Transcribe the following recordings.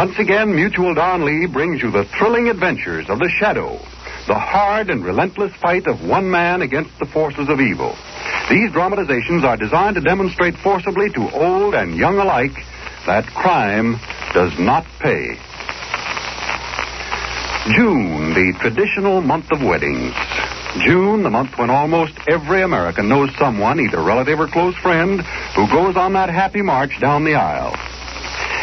Once again, Mutual Don Lee brings you the thrilling adventures of the Shadow, the hard and relentless fight of one man against the forces of evil. These dramatizations are designed to demonstrate forcibly to old and young alike that crime does not pay. June, the traditional month of weddings. June, the month when almost every American knows someone, either relative or close friend, who goes on that happy march down the aisle.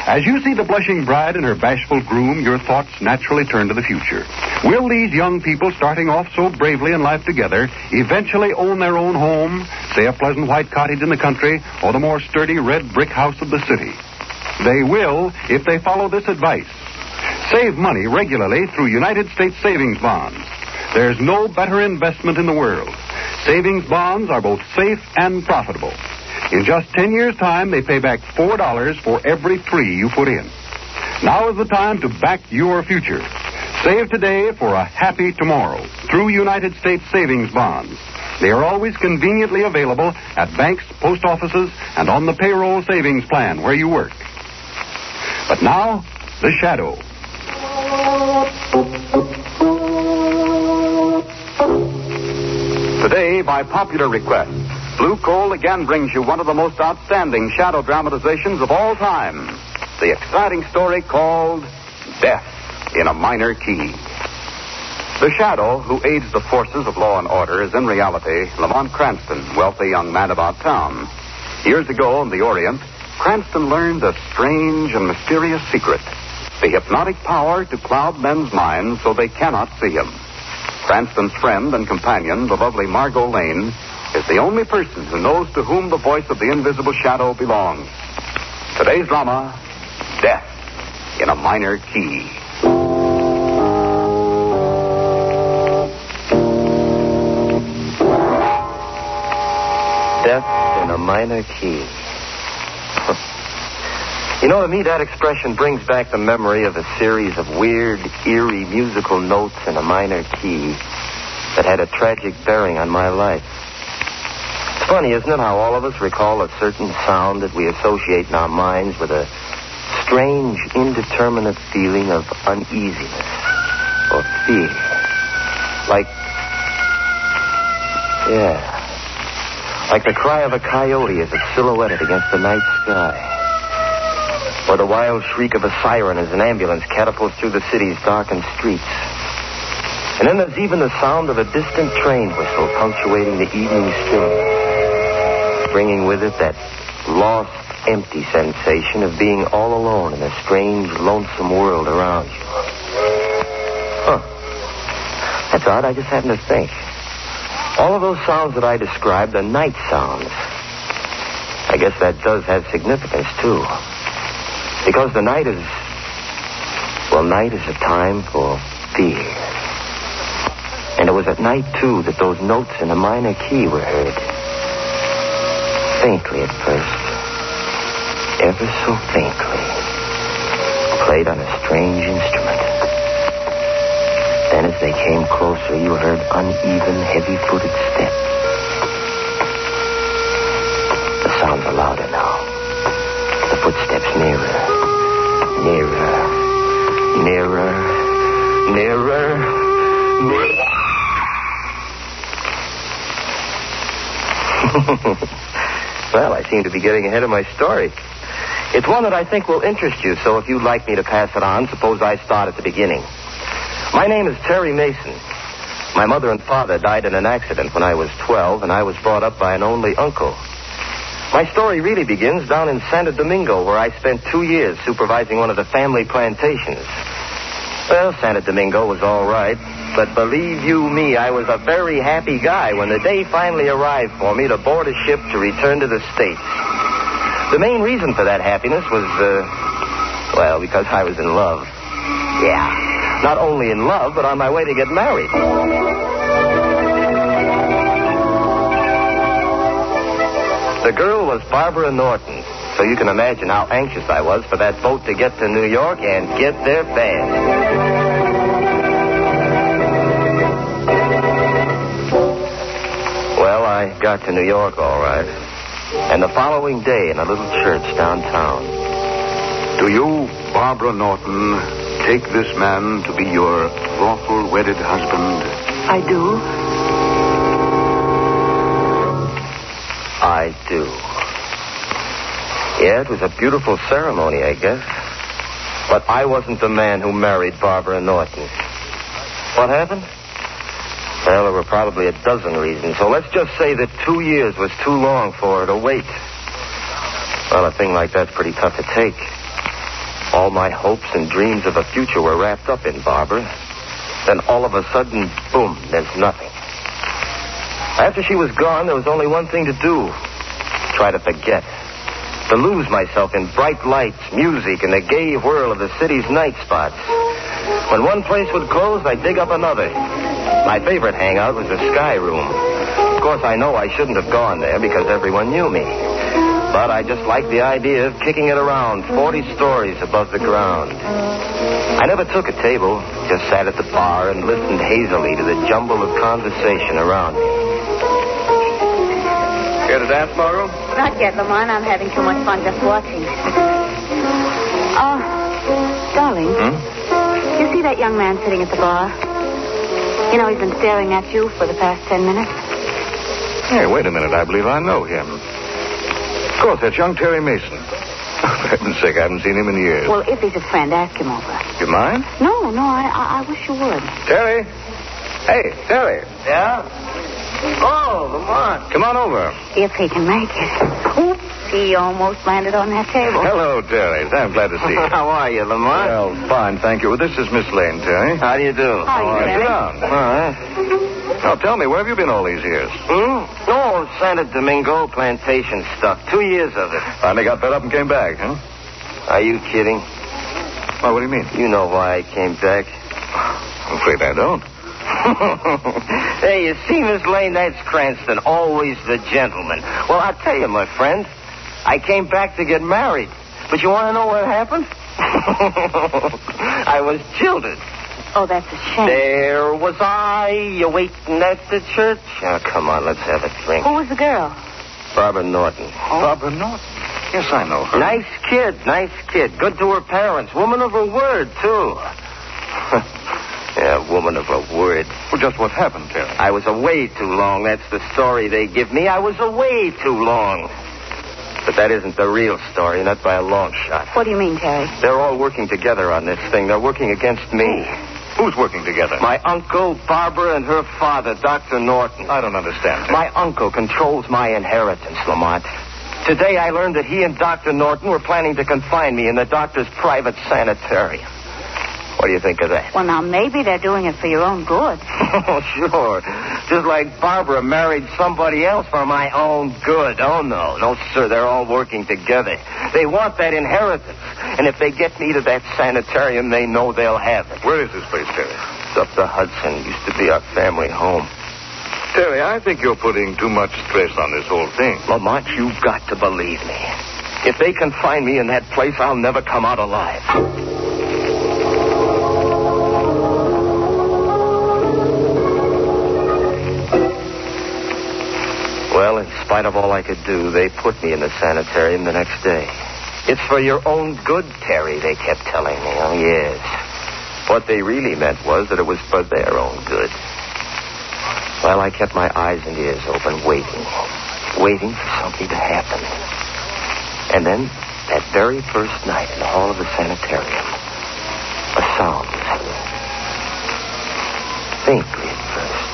As you see the blushing bride and her bashful groom, your thoughts naturally turn to the future. Will these young people, starting off so bravely in life together, eventually own their own home, say a pleasant white cottage in the country, or the more sturdy red brick house of the city? They will if they follow this advice. Save money regularly through United States savings bonds. There's no better investment in the world. Savings bonds are both safe and profitable. In just 10 years' time, they pay back $4 for every $3 you put in. Now is the time to back your future. Save today for a happy tomorrow through United States savings bonds. They are always conveniently available at banks, post offices, and on the payroll savings plan where you work. But now, the Shadow. Today, by popular request, Blue Coal again brings you one of the most outstanding shadow dramatizations of all time. The exciting story called Death in a Minor Key. The Shadow, who aids the forces of law and order, is in reality Lamont Cranston, wealthy young man about town. Years ago in the Orient, Cranston learned a strange and mysterious secret. The hypnotic power to cloud men's minds so they cannot see him. Cranston's friend and companion, the lovely Margot Lane, is the only person who knows to whom the voice of the invisible shadow belongs. Today's drama, Death in a Minor Key. Death in a minor key. You know, to me, that expression brings back the memory of a series of weird, eerie musical notes in a minor key that had a tragic bearing on my life. It's funny, isn't it, how all of us recall a certain sound that we associate in our minds with a strange, indeterminate feeling of uneasiness or fear. Like the cry of a coyote as it's silhouetted against the night sky. Or the wild shriek of a siren as an ambulance catapults through the city's darkened streets. And then there's even the sound of a distant train whistle punctuating the evening stillness, bringing with it that lost, empty sensation of being all alone in a strange, lonesome world around you. That's odd. I just happened to think. All of those sounds that I described are night sounds. I guess that does have significance, too. Because the night is a time for fear. And it was at night, too, that those notes in a minor key were heard. Faintly at first. Ever so faintly. Played on a strange instrument. Then as they came closer, you heard uneven, heavy-footed steps. The sounds are louder now. The footsteps nearer. Nearer. Nearer. Nearer. Nearer. Well, I seem to be getting ahead of my story. It's one that I think will interest you, so if you'd like me to pass it on, suppose I start at the beginning. My name is Terry Mason. My mother and father died in an accident when I was 12, and I was brought up by an only uncle. My story really begins down in Santo Domingo, where I spent 2 years supervising one of the family plantations. Well, Santo Domingo was all right, but believe you me, I was a very happy guy when the day finally arrived for me to board a ship to return to the States. The main reason for that happiness was, because I was in love. Yeah. Not only in love, but on my way to get married. The girl was Barbara Norton, so you can imagine how anxious I was for that boat to get to New York and get there fast. Well, I got to New York all right, and the following day in a little church downtown, Do you, Barbara Norton, take this man to be your lawful wedded husband? I do. I do. Yeah, it was a beautiful ceremony, I guess. But I wasn't the man who married Barbara Norton. What happened? Well, there were probably a dozen reasons. So let's just say that 2 years was too long for her to wait. Well, a thing like that's pretty tough to take. All my hopes and dreams of a future were wrapped up in Barbara. Then all of a sudden, boom, there's nothing. After she was gone, there was only one thing to do. Try to forget. To lose myself in bright lights, music, and the gay whirl of the city's night spots. When one place would close, I'd dig up another. My favorite hangout was the Sky Room. Of course, I know I shouldn't have gone there because everyone knew me. But I just liked the idea of kicking it around 40 stories above the ground. I never took a table, just sat at the bar and listened hazily to the jumble of conversation around me. Care to dance, Margot? Not yet, Lamont. I'm having too much fun just watching. Darling. You see that young man sitting at the bar? You know, he's been staring at you for the past 10 minutes. Hey, wait a minute. I believe I know him. Of course, that's young Terry Mason. For heaven's sake, I haven't seen him in years. Well, if he's his friend, ask him over. You mind? No, I wish you would. Terry? Hey, Terry. Yeah? Oh, Lamont. Come on over. If he can make it. Oops, he almost landed on that table. Hello, Terry. I'm glad to see you. How are you, Lamont? Well, fine, thank you. This is Miss Lane, Terry. How do you do? How are you, Sit Terry? down. All right. Now, tell me, where have you been all these years? No, Santa Domingo plantation stuff. 2 years of it. Finally got fed up and came back, huh? Are you kidding? Well, what do you mean? You know why I came back. I'm afraid I don't. Hey, you see, Miss Lane, that's Cranston, always the gentleman. Well, I'll tell you, my friend, I came back to get married. But you want to know what happened? I was jilted. Oh, that's a shame. There was I, waiting at the church. Oh, come on, let's have a drink. Who was the girl? Barbara Norton. Barbara Norton? Yes, I know her. Nice kid. Good to her parents. Woman of her word, too. Yeah, woman of her word. Well, just what happened, Terry? I was away too long. That's the story they give me. I was away too long. But that isn't the real story, not by a long shot. What do you mean, Terry? They're all working together on this thing. They're working against me. Who's working together? My uncle, Barbara, and her father, Dr. Norton. I don't understand. My uncle controls my inheritance, Lamont. Today I learned that he and Dr. Norton were planning to confine me in the doctor's private sanitarium. What do you think of that? Well, now, maybe they're doing it for your own good. Oh, sure. Just like Barbara married somebody else for my own good. Oh, no. No, sir. They're all working together. They want that inheritance. And if they get me to that sanitarium, they know they'll have it. Where is this place, Terry? It's up the Hudson. Used to be our family home. Terry, I think you're putting too much stress on this whole thing. Lamont, you've got to believe me. If they confine me in that place, I'll never come out alive. Well, in spite of all I could do, they put me in the sanitarium the next day. It's for your own good, Terry, they kept telling me. Oh, yes. What they really meant was that it was for their own good. Well, I kept my eyes and ears open, waiting for something to happen. And then, that very first night in the hall of the sanitarium, a sound was heard. Faintly at first.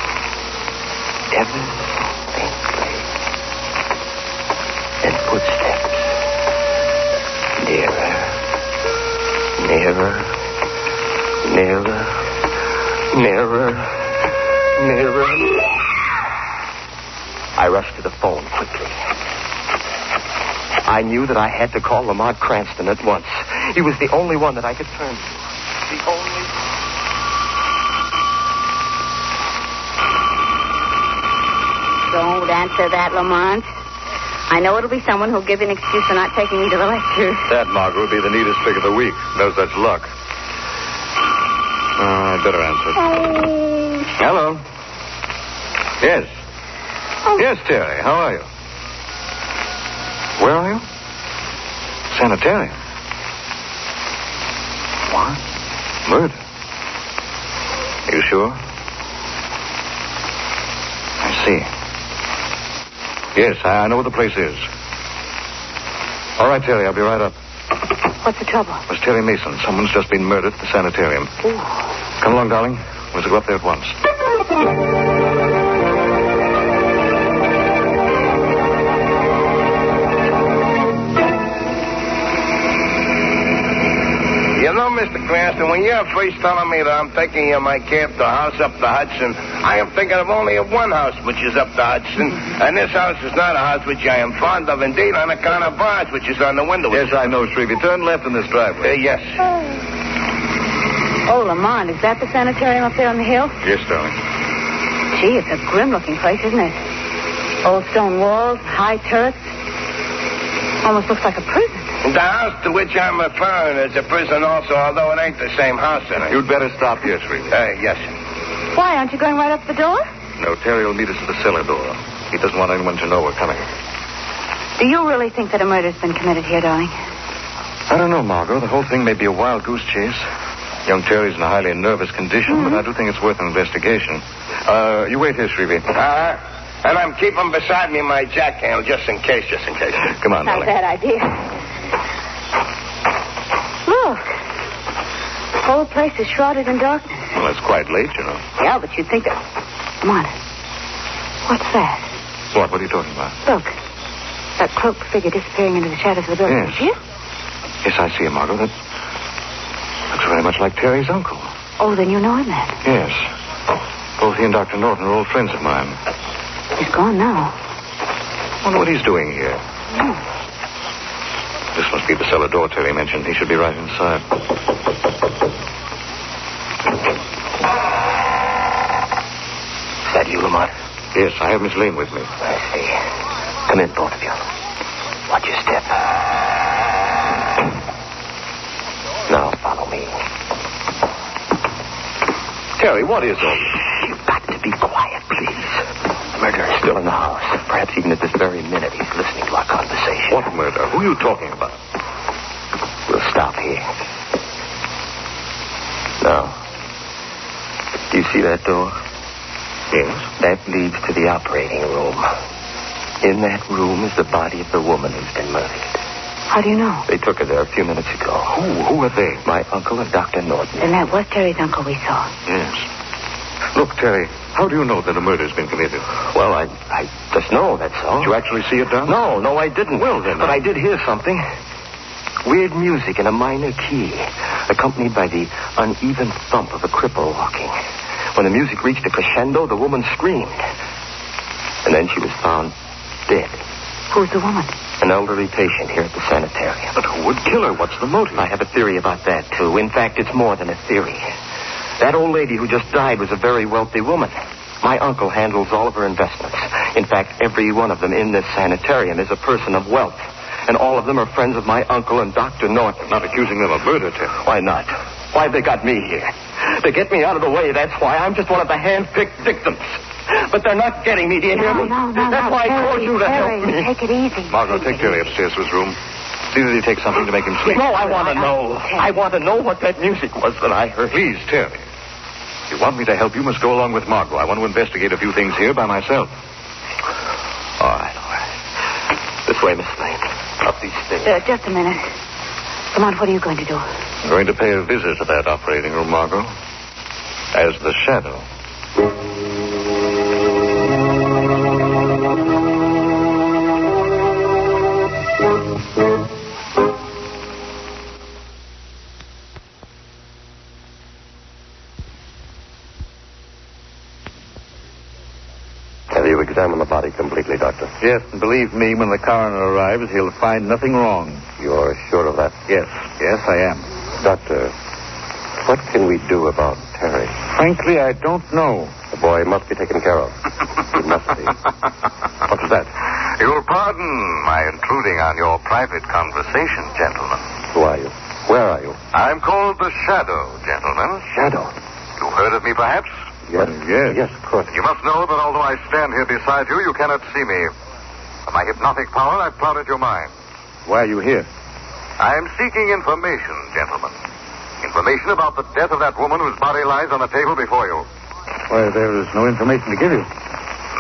Ever faintly. Then footsteps. Nearer. I rushed to the phone quickly. I knew that I had to call Lamont Cranston at once. He was the only one that I could turn to. The only... Don't answer that, Lamont. I know it'll be someone who'll give you an excuse for not taking me to the lecture. That, Margaret, would be the neatest trick of the week. No such luck. I'd better answer. Oh. Hello. Yes. Oh. Yes, Terry. How are you? Where are you? Sanitarium. Murder? Are you sure? I see. Yes, I know where the place is. All right, Terry, I'll be right up. What's the trouble? Miss Terry Mason. Someone's just been murdered at the sanitarium. Ooh. Come along, darling. We'll go up there at once. You know, Mr. Cranston, when you're first telling me that I'm taking you my camp to house up the Hudson, I am thinking of only of one house, which is up the Hudson. And this house is not a house which I am fond of, indeed, on account of bars, which is on the window. Yes, I know, Shrevey. Turn left in this driveway. Yes. Oh, Lamont, is that the sanitarium up there on the hill? Yes, darling. Gee, it's a grim-looking place, isn't it? Old stone walls, high turrets. Almost looks like a prison. The house to which I'm referring is a prison also, although it ain't the same house in it. You'd better stop here, Shrevey. Yes. Why, aren't you going right up the door? No, Terry will meet us at the cellar door. He doesn't want anyone to know we're coming. Do you really think that a murder's been committed here, darling? I don't know, Margot. The whole thing may be a wild goose chase. Young Terry's in a highly nervous condition, but I do think it's worth an investigation. You wait here, Shrevey. And I'm keeping beside me my jackhammer just in case. Come on, Not a darling. bad idea. Look. The whole place is shrouded in darkness. Well, it's quite late, you know. Yeah, but you'd think that... Come on. What's that? What are you talking about? Look. That cloaked figure disappearing into the shadows of the building. Yes. See it? Yes, I see him, Margot. That looks very much like Terry's uncle. Oh, then you know him then. Yes. Both he and Dr. Norton are old friends of mine. He's gone now. I wonder what he's doing here. This must be the cellar door Terry mentioned. He should be right inside. Is that you, Lamont? Yes, I have Miss Lane with me. I see. Come in, both of you. Watch your step. Now, follow me. Terry, what is all this? You've got to be quiet, please. Murder is still in the house. Perhaps even at this very minute he's listening to our conversation. What murder? Who are you talking about? We'll stop here. Now, do you see that door? Yes. That leads to the operating room. In that room is the body of the woman who's been murdered. How do you know? They took her there a few minutes ago. Who are they? My uncle and Dr. Norton. Then that was Terry's uncle we saw. Yes. Look, Terry, how do you know that a murder's been committed? Well, I just know, that's all. Did you actually see it done? No, I didn't. Well, then. But I did hear something. Weird music in a minor key, accompanied by the uneven thump of a cripple walking. When the music reached a crescendo, the woman screamed. And then she was found dead. Who's the woman? An elderly patient here at the sanitarium. But who would kill her? What's the motive? I have a theory about that, too. In fact, it's more than a theory. That old lady who just died was a very wealthy woman. My uncle handles all of her investments. In fact, every one of them in this sanitarium is a person of wealth. And all of them are friends of my uncle and Dr. Norton. Not accusing them of murder, Terry. Why not? Why have they got me here? To get me out of the way, that's why. I'm just one of the hand-picked victims. But they're not getting me, do you hear me? No, That's why I called you to help me. Take it easy. Margot, take Terry upstairs to his room. See that he takes something to make him sleep. No, I want to know. I want to know what that music was that I heard. Please, Terry. If you want me to help, you must go along with Margot. I want to investigate a few things here by myself. All right. This way, Miss Lane. Up these stairs. Just a minute. Come on, what are you going to do? I'm going to pay a visit to that operating room, Margot. As the shadow. Have you examined the body completely, Doctor? Yes, and believe me, when the coroner arrives, he'll find nothing wrong. You're sure of that? Yes, I am. Doctor, what can we do about Terry? Frankly, I don't know. The boy must be taken care of. He must be. What was that? You'll pardon my intruding on your private conversation, gentlemen. Who are you? Where are you? I'm called the Shadow, gentlemen. Shadow. You've heard of me, perhaps? Yes. Yes. Yes, of course. You must know that although I stand here beside you, you cannot see me. By my hypnotic power, I've clouded your mind. Why are you here? I'm seeking information, gentlemen. Information about the death of that woman whose body lies on the table before you. Why, there is no information to give you.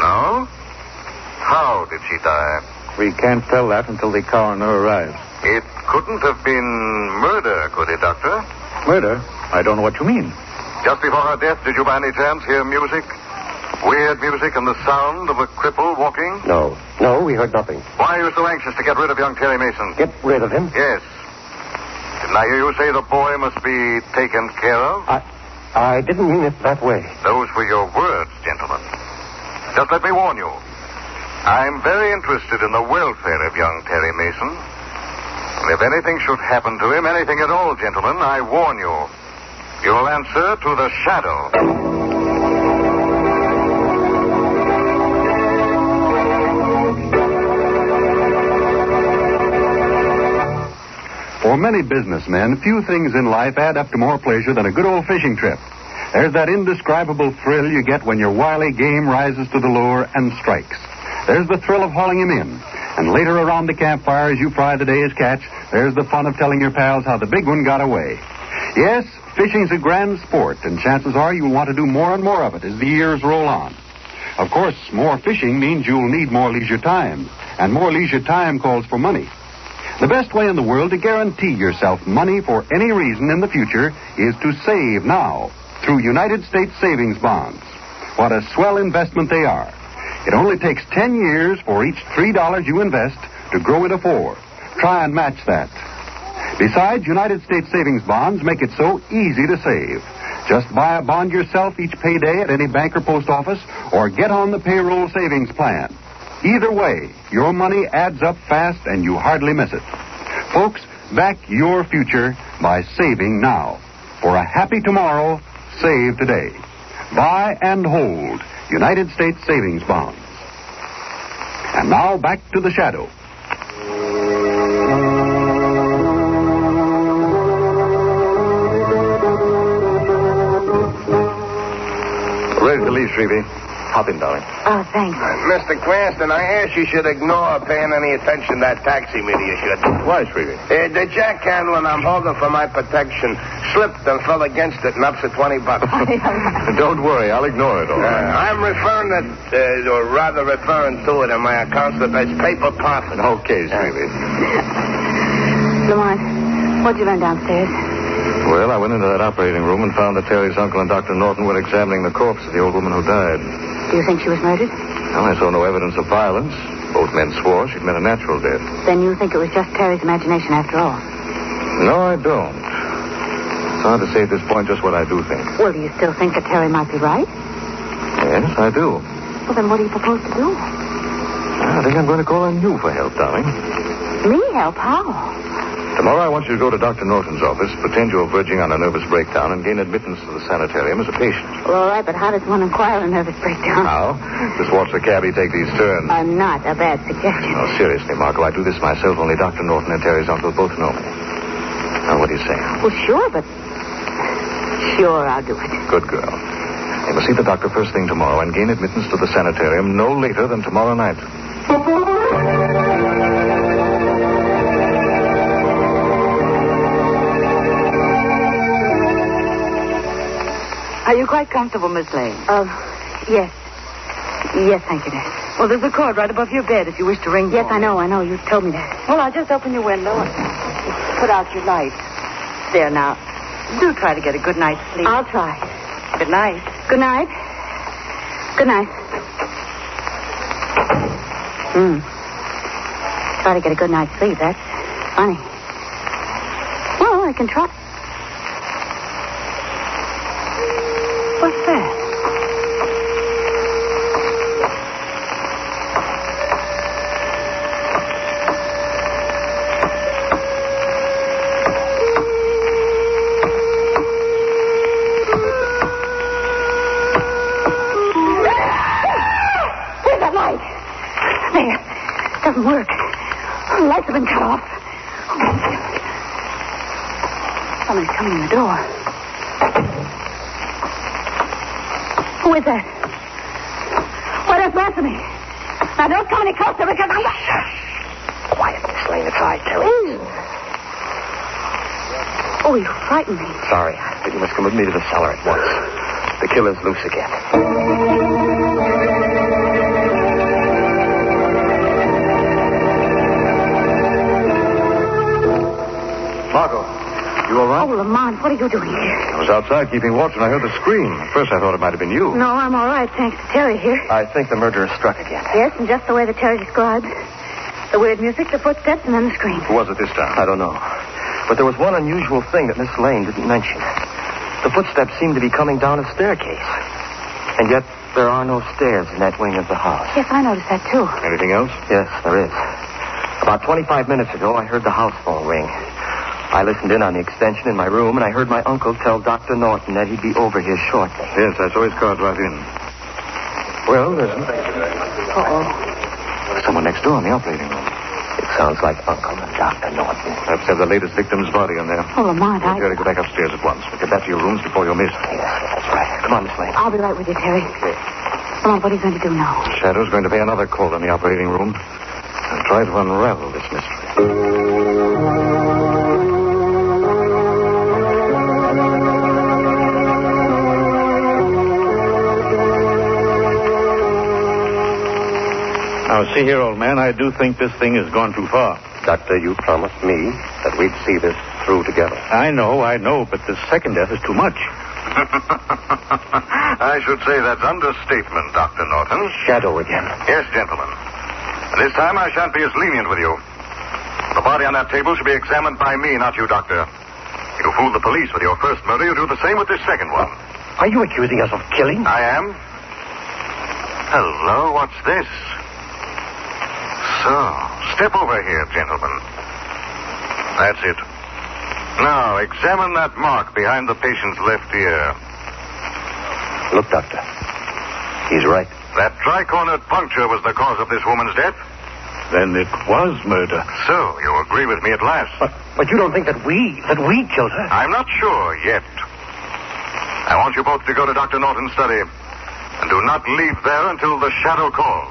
No? How did she die? We can't tell that until the coroner arrives. It couldn't have been murder, could it, Doctor? Murder? I don't know what you mean. Just before her death, did you by any chance hear music? Weird music and the sound of a cripple walking? No, we heard nothing. Why are you so anxious to get rid of young Terry Mason? Get rid of him? Yes. Didn't I hear you say the boy must be taken care of? I didn't mean it that way. Those were your words, gentlemen. Just let me warn you. I'm very interested in the welfare of young Terry Mason. And if anything should happen to him, anything at all, gentlemen, I warn you, you'll answer to the shadow. For many businessmen, few things in life add up to more pleasure than a good old fishing trip. There's that indescribable thrill you get when your wily game rises to the lure and strikes. There's the thrill of hauling him in. And later around the campfire as you fry the day's catch, there's the fun of telling your pals how the big one got away. Yes, fishing's a grand sport, and chances are you'll want to do more and more of it as the years roll on. Of course, more fishing means you'll need more leisure time, and more leisure time calls for money. The best way in the world to guarantee yourself money for any reason in the future is to save now through United States savings bonds. What a swell investment they are. It only takes 10 years for each $3 you invest to grow into 4. Try and match that. Besides, United States savings bonds make it so easy to save. Just buy a bond yourself each payday at any bank or post office, or get on the payroll savings plan. Either way, your money adds up fast and you hardly miss it. Folks, back your future by saving now. For a happy tomorrow, save today. Buy and hold United States savings bonds. And now back to the shadow. Ready to leave, Shrevey. Hop in, darling. Oh, thanks. Mr. Cranston, I ask you should ignore paying any attention to that taxi meter you should. Why, Shrevey? The jackhandle I'm holding for my protection slipped and fell against it and upset $20. Don't worry, I'll ignore it all right. I'm referring to it in my accounts as paper profit. Okay, Shrevey. Lamont, what'd you learn downstairs? Well, I went into that operating room and found that Terry's uncle and Dr. Norton were examining the corpse of the old woman who died. Do you think she was murdered? Well, I saw no evidence of violence. Both men swore she'd met a natural death. Then you think it was just Terry's imagination after all? No, I don't. It's hard to say at this point just what I do think. Well, do you still think that Terry might be right? Yes, I do. Well, then what do you propose to do? I think I'm going to call on you for help, darling. Me help? How? Tomorrow I want you to go to Dr. Norton's office, pretend you're verging on a nervous breakdown, and gain admittance to the sanitarium as a patient. Well, all right, but how does one acquire a nervous breakdown? How? Just watch the cabbie take these turns. Not a bad suggestion. No, seriously, Marco, I do this myself. Only Dr. Norton and Terry's uncle both know me. Now, what do you say? Well, sure, but... Sure, I'll do it. Good girl. You must see the doctor first thing tomorrow and gain admittance to the sanitarium no later than tomorrow night. Are you quite comfortable, Miss Lane? Yes. Yes, thank you, Nurse. Well, there's a cord right above your bed if you wish to ring Yes, for I me. know. You told me that. Well, I'll just open your window and put out your light. There, now. Do try to get a good night's sleep. I'll try. Good night. Good night. Good night. Try to get a good night's sleep. That's funny. Well, I can try. What's that? Where's that light? There. Doesn't work. The lights have been cut off. Somebody's coming in the door. Who is that? Well, don't answer me. Now, don't come any closer because I'm... Quiet, Miss Lane. It's I, Terry. Oh, you frightened me. Sorry, but you must come with me to the cellar at once. The killer's loose again. Margot, you all right? Oh, Lamont, what are you doing here? I was outside keeping watch, and I heard the scream. At first, I thought it might have been you. No, I'm all right, thanks to Terry here. I think the murderer struck again. Yes, and just the way that Terry described. The weird music, the footsteps, and then the scream. Who was it this time? I don't know. But there was one unusual thing that Miss Lane didn't mention. The footsteps seemed to be coming down a staircase. And yet, there are no stairs in that wing of the house. Yes, I noticed that, too. Anything else? Yes, there is. About 25 minutes ago, I heard the house phone ring. I listened in on the extension in my room, and I heard my uncle tell Dr. Norton that he'd be over here shortly. Yes, I saw his car drive in. Well, listen. Uh-oh. Someone next door in the operating room. It sounds like Uncle and Dr. Norton. Perhaps have the latest victim's body in there. Oh, Lamont, Jerry, go back upstairs at once. We'll get back to your rooms before you're missed. Yes, that's right. Come on, Miss Lane. I'll be right with you, Terry. Lamont, what are you going to do now? Shadow's going to pay another call in the operating room and try to unravel this mystery. Now, see here, old man, I do think this thing has gone too far. Doctor, you promised me that we'd see this through together. I know, but the second death is too much. I should say that's understatement, Dr. Norton. Shadow again. Yes, gentlemen. And this time I shan't be as lenient with you. The body on that table should be examined by me, not you, Doctor. You fooled the police with your first murder. You do the same with this second one. Are you accusing us of killing? I am. Hello, what's this? So, step over here, gentlemen. That's it. Now, examine that mark behind the patient's left ear. Look, Doctor. He's right. That tri-cornered puncture was the cause of this woman's death. Then it was murder. So, you agree with me at last? But you don't think that we killed her? I'm not sure yet. I want you both to go to Dr. Norton's study. And do not leave there until the shadow calls.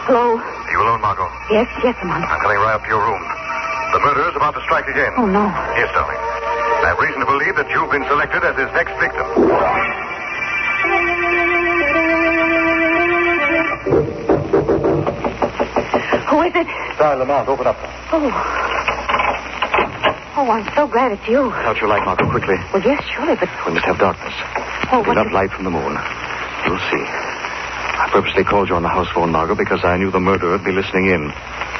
Hello? Are you alone, Margot? Yes, Lamont. I'm coming right up to your room. The murderer's about to strike again. Oh, no. Yes, darling. I have reason to believe that you've been selected as his next victim. Who is it? Sorry, Lamont, open up. Oh. Oh, I'm so glad it's you. Out your light, Margot, quickly. Well, yes, surely, but... We must have darkness. Oh, There'll be enough light from the moon. You'll see. I purposely called you on the house phone, Margot, because I knew the murderer would be listening in.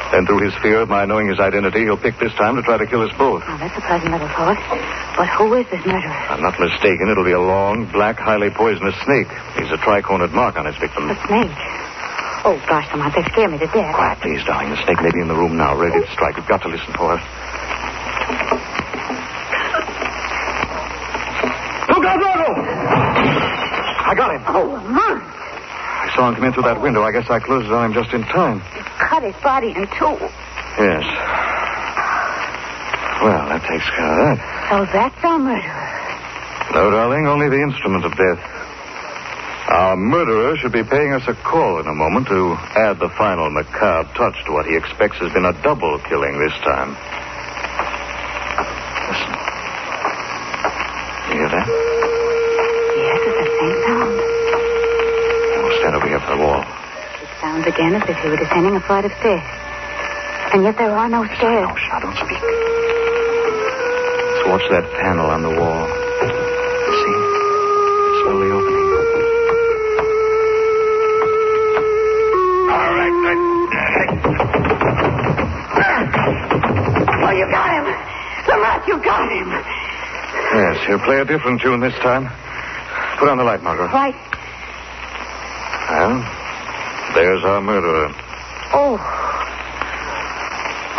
Then through his fear of my knowing his identity, he'll pick this time to try to kill us both. Oh, that's a pleasant little thought. But who is this murderer? I'm not mistaken. It'll be a long, black, highly poisonous snake. He's a tri-cornered mark on his victim. A snake? Oh, gosh, Lamont, they scare me to death. Quiet, please, darling. The snake may be in the room now, ready to strike. We've got to listen for her. Look out, Margot! I got him. Oh, Lamont! I saw him come in through that window. I guess I closed it on him just in time. Cut his body in two. Yes. Well, that takes care of that. So that's our murderer. No, darling, only the instrument of death. Our murderer should be paying us a call in a moment to add the final macabre touch to what he expects has been a double killing this time. Listen. You hear that? Yes, it's the same sound. We'll stand over here for the wall. It sounds again as if he were descending a flight of stairs. And yet there are no stairs. No, shh, don't speak. Let's watch that panel on the wall. See? Slowly opening. All right. Oh, you got him. Lamont, you got him. Yes, he'll play a different tune this time. Put on the light, Margot. Right. Well, there's our murderer. Oh.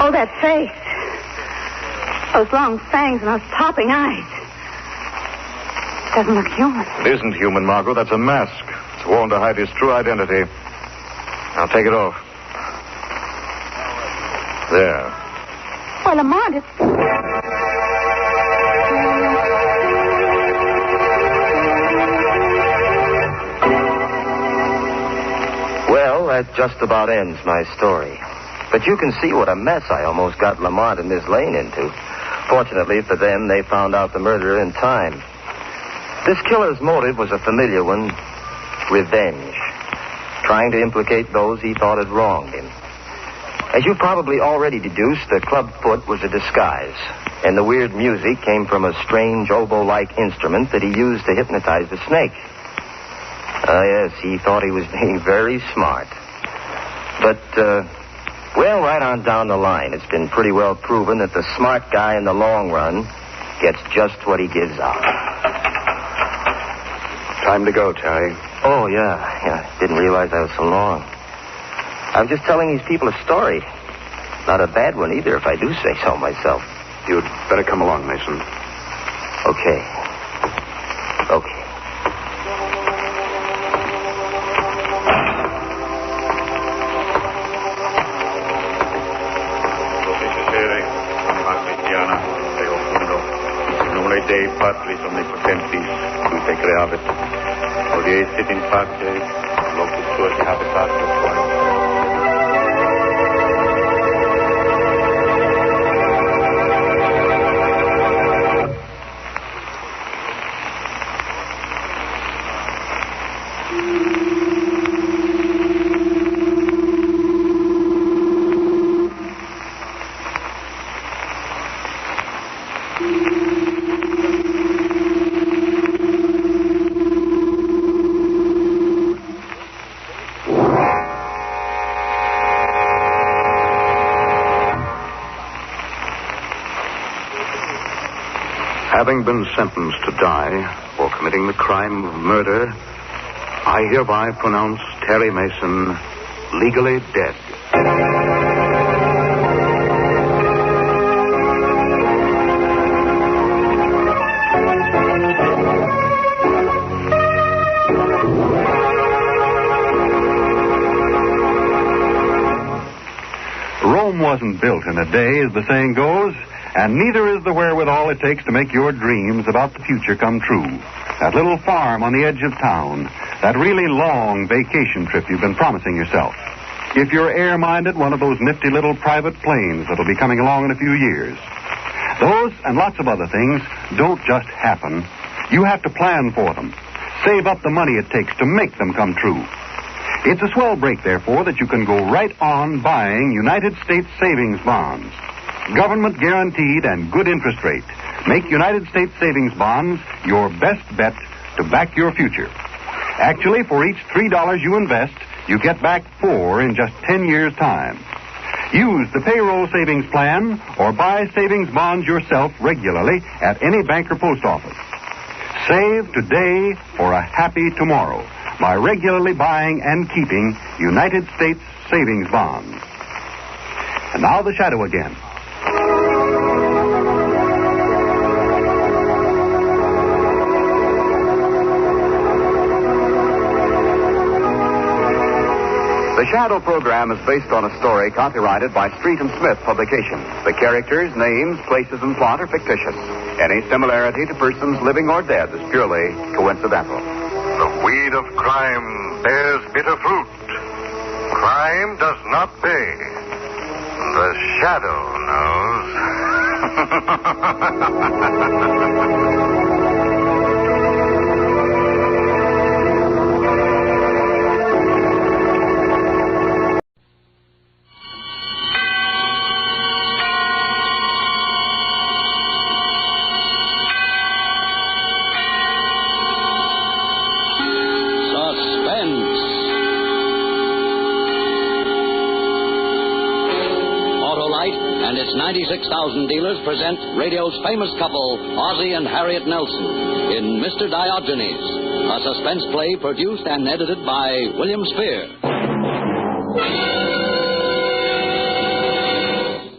Oh, that face. Those long fangs and those popping eyes. It doesn't look human. It isn't human, Margot. That's a mask. It's worn to hide his true identity. Now take it off. There. Well, Lamont, it's... Well, that just about ends my story. But you can see what a mess I almost got Lamont and Miss Lane into. Fortunately for them, they found out the murderer in time. This killer's motive was a familiar one, revenge. Trying to implicate those he thought had wronged him. As you probably already deduced, the club foot was a disguise, and the weird music came from a strange oboe-like instrument that he used to hypnotize the snake. Yes, he thought he was being very smart. But, well, right on down the line, it's been pretty well proven that the smart guy in the long run gets just what he gives out. Time to go, Terry. Oh, yeah. Didn't realize I was so long. I was just telling these people a story. Not a bad one either, if I do say so myself. You'd better come along, Mason. Okay. Dei patris omnipotentis, qui te creavit, odie sit in pace, locus tuus habitatus tuus. Having been sentenced to die for committing the crime of murder, I hereby pronounce Terry Mason legally dead. Rome wasn't built in a day, as the saying goes. And neither is the wherewithal it takes to make your dreams about the future come true. That little farm on the edge of town, that really long vacation trip you've been promising yourself. If you're air-minded, one of those nifty little private planes that'll be coming along in a few years. Those and lots of other things don't just happen. You have to plan for them. Save up the money it takes to make them come true. It's a swell break, therefore, that you can go right on buying United States savings bonds. Government guaranteed and good interest rate. Make United States savings bonds your best bet to back your future. Actually, for each $3 you invest, you get back 4 in just 10 years' time. Use the payroll savings plan or buy savings bonds yourself regularly at any bank or post office. Save today for a happy tomorrow by regularly buying and keeping United States savings bonds. And now the shadow again. The Shadow program is based on a story copyrighted by Street and Smith Publications. The characters, names, places, and plot are fictitious. Any similarity to persons living or dead is purely coincidental. The weed of crime bears bitter fruit. Crime does not pay. The Shadow knows. And its 96,000 dealers present radio's famous couple, Ozzie and Harriet Nelson, in Mr. Diogenes, a suspense play produced and edited by William Spear.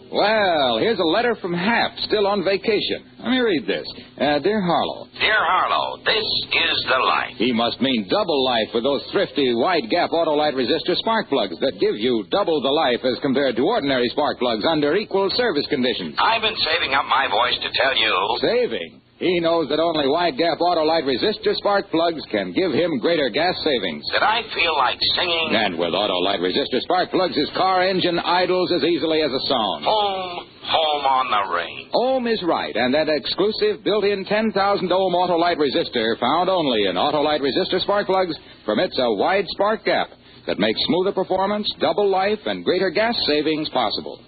Well, here's a letter from Hap, still on vacation. Let me read this. Dear Harlow. Dear Harlow, this is the life. He must mean double life with those thrifty wide-gap Autolite resistor spark plugs that give you double the life as compared to ordinary spark plugs under equal service conditions. I've been saving up my voice to tell you. Saving? He knows that only wide gap Autolite resistor spark plugs can give him greater gas savings. Did I feel like singing? And with Autolite resistor spark plugs, his car engine idles as easily as a song. Home on the range. Ohm is right, and that exclusive built-in 10,000 ohm Autolite resistor, found only in Autolite resistor spark plugs, permits a wide spark gap that makes smoother performance, double life, and greater gas savings possible.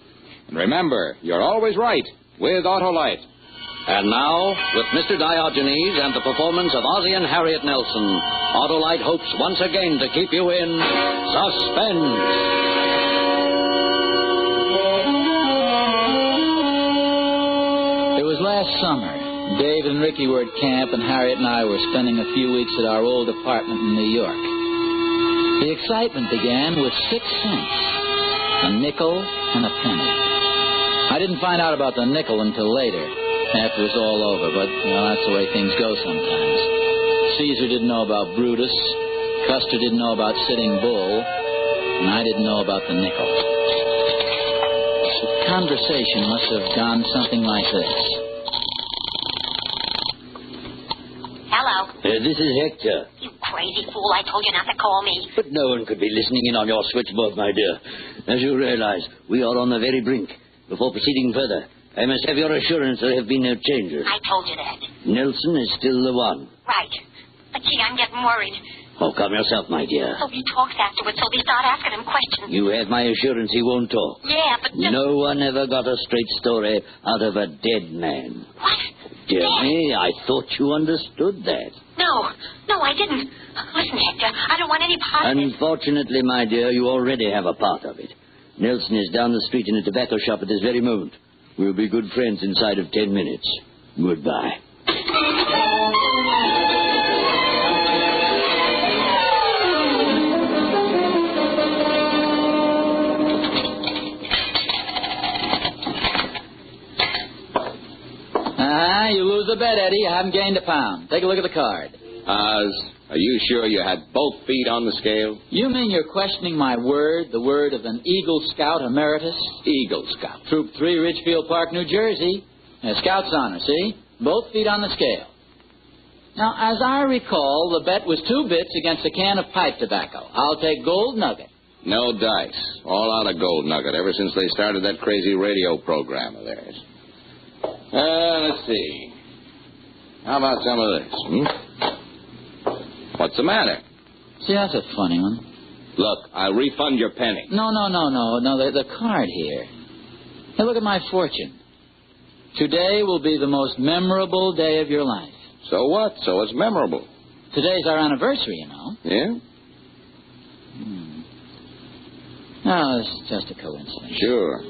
And remember, you're always right with Autolite. And now, with Mr. Diogenes and the performance of Ozzie and Harriet Nelson, Autolite hopes once again to keep you in suspense. It was last summer. Dave and Ricky were at camp, and Harriet and I were spending a few weeks at our old apartment in New York. The excitement began with 6 cents, a nickel and a penny. I didn't find out about the nickel until later, after it was all over, but, that's the way things go sometimes. Caesar didn't know about Brutus, Custer didn't know about Sitting Bull, and I didn't know about the nickel. The conversation must have gone something like this. Hello. This is Hector. You crazy fool, I told you not to call me. But no one could be listening in on your switchboard, my dear. As you realize, we are on the very brink. Before proceeding further, I must have your assurance there have been no changes. I told you that. Nelson is still the one. Right. But gee, I'm getting worried. Oh, calm yourself, my dear. So he talks afterwards, so they start asking him questions. You have my assurance he won't talk. Yeah, but no one ever got a straight story out of a dead man. What? Dear me, I thought you understood that. No, I didn't. Listen, Hector, I don't want any part of it. Unfortunately, my dear, you already have a part of it. Nelson is down the street in a tobacco shop at this very moment. We'll be good friends inside of 10 minutes. Goodbye. You lose the bet, Eddie. You haven't gained a pound. Take a look at the card. Oz, are you sure you had both feet on the scale? You mean you're questioning my word, the word of an Eagle Scout emeritus? Eagle Scout. Troop 3, Ridgefield Park, New Jersey. A Scout's honor, see? Both feet on the scale. Now, as I recall, the bet was 2 bits against a can of pipe tobacco. I'll take gold nugget. No dice. All out of gold nugget ever since they started that crazy radio program of theirs. Let's see. How about some of this? What's the matter? See, that's a funny one. Look, I'll refund your penny. No, the card here. Hey, look at my fortune. Today will be the most memorable day of your life. So what? So it's memorable. Today's our anniversary, you know. Yeah? No, it's just a coincidence. Sure.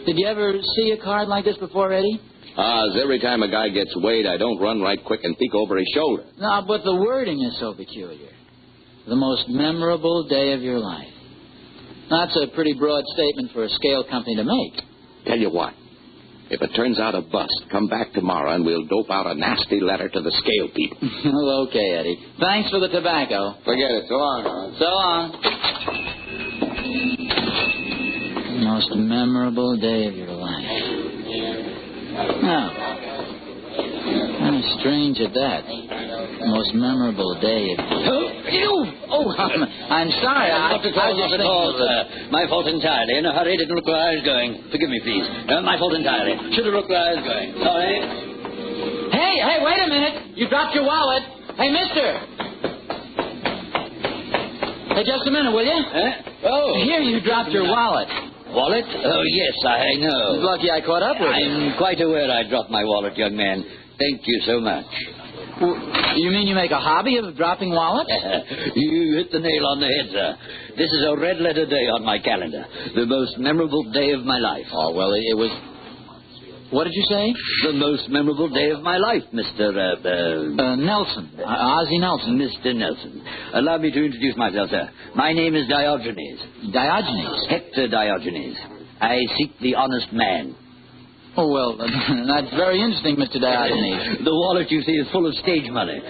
Did you ever see a card like this before, Eddie? Oz, every time a guy gets weighed, I don't run right quick and peek over his shoulder. No, but the wording is so peculiar. The most memorable day of your life. That's a pretty broad statement for a scale company to make. Tell you what. If it turns out a bust, come back tomorrow and we'll dope out a nasty letter to the scale people. Well, okay, Eddie. Thanks for the tobacco. Forget it. So long, Oz. So long. The most memorable day of your life. Now, kind of strange at that. Most memorable day of I'm sorry. Not at all, sir. My fault entirely. In a hurry, didn't look where I was going. Forgive me, please. My fault entirely. Should have looked where I was going. Sorry. Hey, wait a minute. You dropped your wallet. Hey, mister. Hey, just a minute, will you? Oh. Here, you dropped your wallet. Wallet? Oh, yes, I know. It's lucky I caught up with you. I'm quite aware I dropped my wallet, young man. Thank you so much. You mean you make a hobby of dropping wallets? You hit the nail on the head, sir. This is a red-letter day on my calendar. The most memorable day of my life. Oh, well, it was... What did you say? The most memorable day of my life, Mr. Nelson. Ozzie Nelson. Mr. Nelson. Allow me to introduce myself, sir. My name is Diogenes. Diogenes? Hector Diogenes. I seek the honest man. Oh, well, that's very interesting, Mr. Diogenes. The wallet, you see, is full of stage money.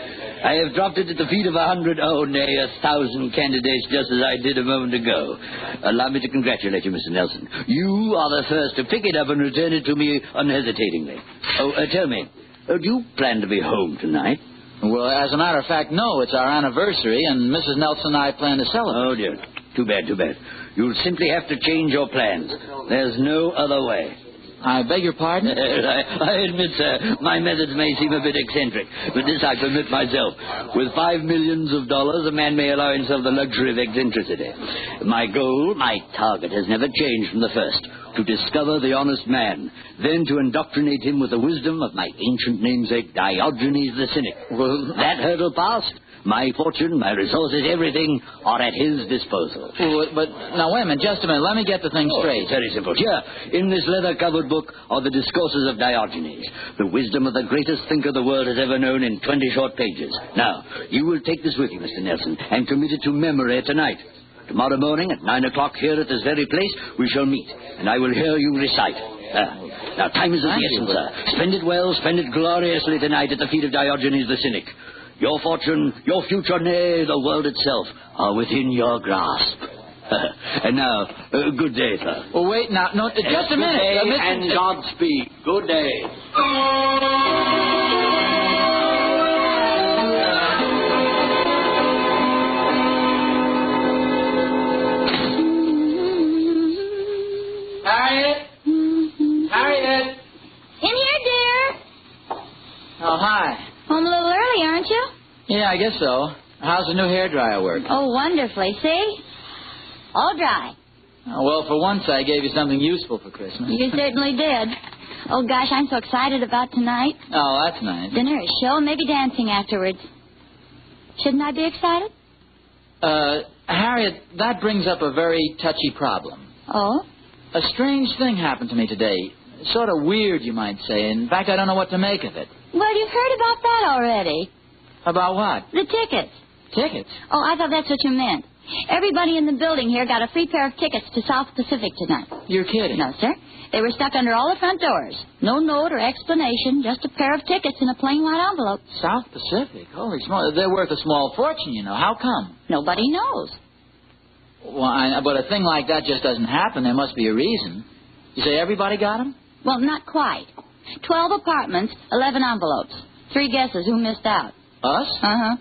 I have dropped it at the feet of 100, oh, nay, 1,000 candidates, just as I did a moment ago. Allow me to congratulate you, Mr. Nelson. You are the first to pick it up and return it to me unhesitatingly. Oh, tell me, Do you plan to be home tonight? Well, as a matter of fact, no. It's our anniversary, and Mrs. Nelson and I plan to celebrate. Oh, dear. Too bad, too bad. You'll simply have to change your plans. There's no other way. I beg your pardon? I admit, sir, my methods may seem a bit eccentric, but this I permit myself. With $5 million, a man may allow himself the luxury of eccentricity. My goal, my target, has never changed from the first. To discover the honest man, then to indoctrinate him with the wisdom of my ancient namesake Diogenes the cynic. Well, that hurdle passed. My fortune, my resources, everything are at his disposal. But now, wait a minute, just a minute. Let me get the thing straight. Very simple. Here, in this leather-covered book, are the discourses of Diogenes, the wisdom of the greatest thinker the world has ever known in 20 short pages. Now, you will take this with you, Mr. Nelson, and commit it to memory tonight. Tomorrow morning at 9 o'clock here at this very place, we shall meet, and I will hear you recite. Now, time is of the essence, sir. Spend it well, spend it gloriously tonight at the feet of Diogenes the cynic. Your fortune, your future, nay, the world itself, are within your grasp. And now, good day, sir. Well, wait, now, no, just a minute. Good day and Godspeed. Good day. Harriet? Harriet? In here, dear. Oh, hi. Home a little early, aren't you? Yeah, I guess so. How's the new hairdryer work? Oh, wonderfully. See? All dry. Oh, well, for once I gave you something useful for Christmas. You certainly did. Oh, gosh, I'm so excited about tonight. Oh, that's nice. Dinner, a show, and maybe dancing afterwards. Shouldn't I be excited? Harriet, that brings up a very touchy problem. Oh? A strange thing happened to me today. Sort of weird, you might say. In fact, I don't know what to make of it. Well, you've heard about that already. About what? The tickets. Tickets? Oh, I thought that's what you meant. Everybody in the building here got a free pair of tickets to South Pacific tonight. You're kidding. No, sir. They were stuck under all the front doors. No note or explanation, just a pair of tickets in a plain white envelope. South Pacific? Holy smokes. They're worth a small fortune, you know. How come? Nobody knows. Well, but a thing like that just doesn't happen. There must be a reason. You say everybody got them? Well, not quite. 12 apartments, 11 envelopes. 3 guesses who missed out. Us? Uh-huh.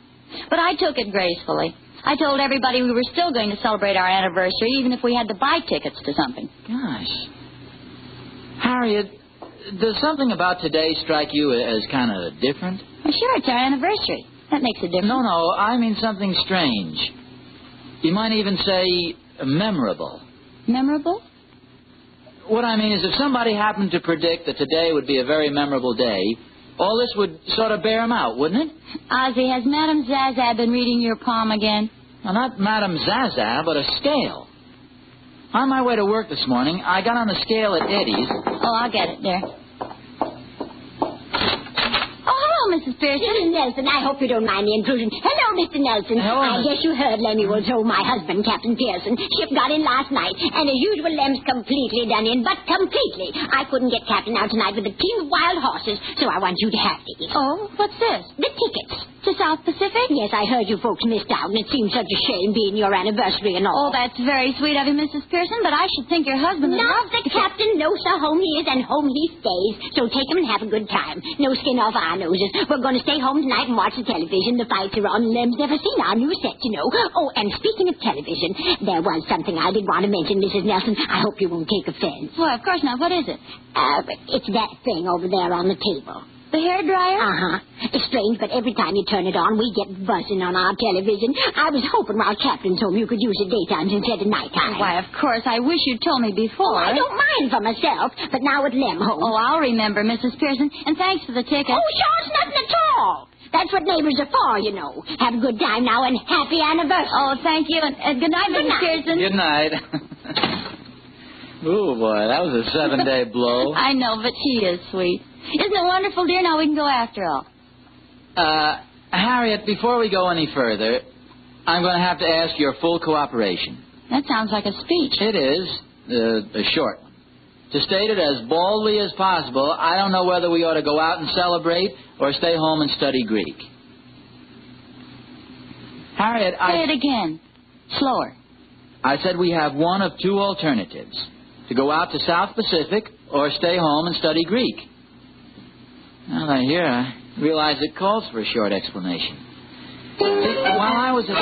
But I took it gracefully. I told everybody we were still going to celebrate our anniversary, even if we had to buy tickets to something. Gosh. Harriet, does something about today strike you as kind of different? Well, sure, it's our anniversary. That makes a difference. No, I mean something strange. You might even say memorable. Memorable? What I mean is if somebody happened to predict that today would be a very memorable day, all this would sort of bear them out, wouldn't it? Ozzy, has Madame Zaza been reading your palm again? Well, not Madame Zaza, but a scale. On my way to work this morning, I got on the scale at Eddie's. Oh, I'll get it there. Oh, hello, Mrs. Pearson. Mrs. Nelson, I hope you don't mind the intrusion. Hello, Mr. Nelson. Hello, I guess you heard Lemuel told my husband, Captain Pearson. Ship got in last night, and as usual, Lem's completely done in, but completely. I couldn't get Captain out tonight with a team of wild horses, so I want you to have tickets. Oh, what's this? The tickets. To South Pacific? Yes, I heard you folks missed out, and it seems such a shame being your anniversary and all. Oh, that's very sweet of you, Mrs. Pearson, but I should think your husband... Not the captain. No, sir. Home he is, and home he stays. So take him and have a good time. No skin off our noses. We're going to stay home tonight and watch the television. The fights are on. Lem's never seen our new set, you know. Oh, and speaking of television, there was something I did want to mention, Mrs. Nelson. I hope you won't take offense. Well, of course not. What is it? It's that thing over there on the table. The hairdryer? Uh-huh. It's strange, but every time you turn it on, we get buzzing on our television. I was hoping while Captain's home you could use it daytime instead of nighttime. Why, of course. I wish you'd told me before. Oh, I don't mind for myself, but now with Lem home. Oh, I'll remember, Mrs. Pearson. And thanks for the ticket. Oh, sure, it's nothing at all. That's what neighbors are for, you know. Have a good time now and happy anniversary. Oh, thank you. And good night, Mrs. Pearson. Good night. Ooh, boy, that was a 7-day blow. I know, but she is sweet. Isn't it wonderful, dear? Now we can go after all. Harriet, before we go any further, I'm going to have to ask your full cooperation. That sounds like a speech. It is. A short one. To state it as baldly as possible, I don't know whether we ought to go out and celebrate or stay home and study Greek. Harriet, Say it again. Slower. I said we have one of 2 alternatives. To go out to South Pacific or stay home and study Greek. Now that I hear, I realize it calls for a short explanation. See, while I was at...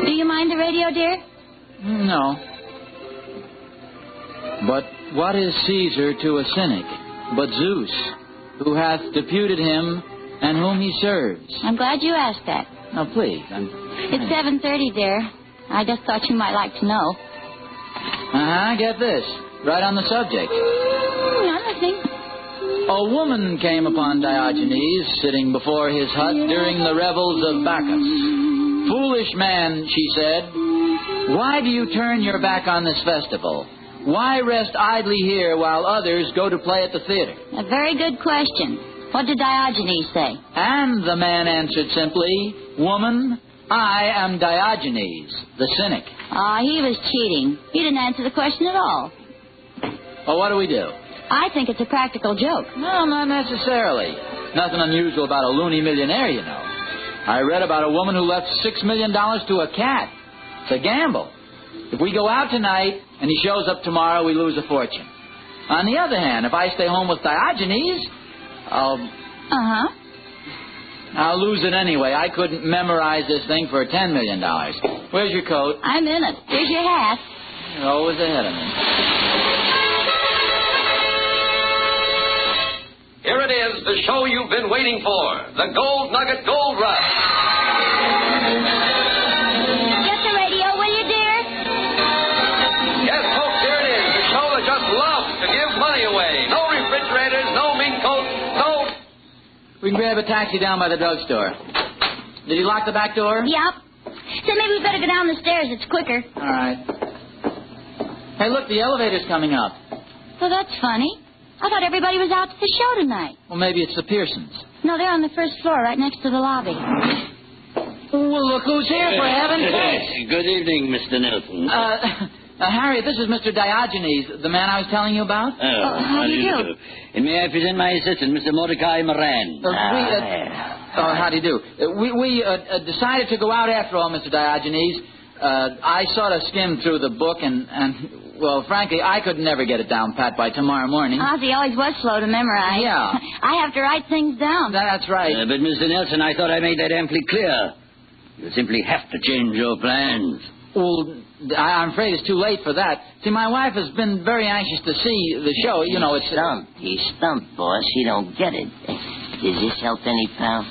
Do you mind the radio, dear? No. But what is Caesar to a cynic but Zeus, who hath deputed him and whom he serves? I'm glad you asked that. Now, please. It's 7:30, dear. I just thought you might like to know. Get this. Right on the subject. I'm listening. A woman came upon Diogenes sitting before his hut during the revels of Bacchus. Foolish man, she said, why do you turn your back on this festival? Why rest idly here while others go to play at the theater? A very good question. What did Diogenes say? And the man answered simply, Woman, I am Diogenes, the cynic. He was cheating. He didn't answer the question at all. Well, what do we do? I think it's a practical joke. No, not necessarily. Nothing unusual about a loony millionaire, you know. I read about a woman who left $6 million to a cat. It's a gamble. If we go out tonight and he shows up tomorrow, we lose a fortune. On the other hand, if I stay home with Diogenes, I'll lose it anyway. I couldn't memorize this thing for $10 million. Where's your coat? I'm in it. Here's your hat. You're always ahead of me. Here it is, the show you've been waiting for, the Gold Nugget Gold Rush. Get the radio, will you, dear? Yes, folks, here it is, the show that just loves to give money away. No refrigerators, no mink coats, no... We can grab a taxi down by the drugstore. Did you lock the back door? Yep. So maybe we better go down the stairs. It's quicker. All right. Hey, look, the elevator's coming up. Well, that's funny. I thought everybody was out to the show tonight. Well, maybe it's the Pearsons. No, they're on the first floor, right next to the lobby. Well, look who's here, for heaven's sake. Good evening, Mr. Nelson. Harriet, this is Mr. Diogenes, the man I was telling you about. How do you do? And may I present my assistant, Mr. Mordecai Moran. How do you do? We decided to go out after all, Mr. Diogenes. I sort of skimmed through the book, and well, frankly, I could never get it down pat by tomorrow morning. Ozzy always was slow to memorize. Yeah. I have to write things down. That's right. But, Mr. Nelson, I thought I made that amply clear. You simply have to change your plans. Well, I'm afraid it's too late for that. See, my wife has been very anxious to see the show. You know, it's... He's stumped, boss. He don't get it. Does this help any, pal?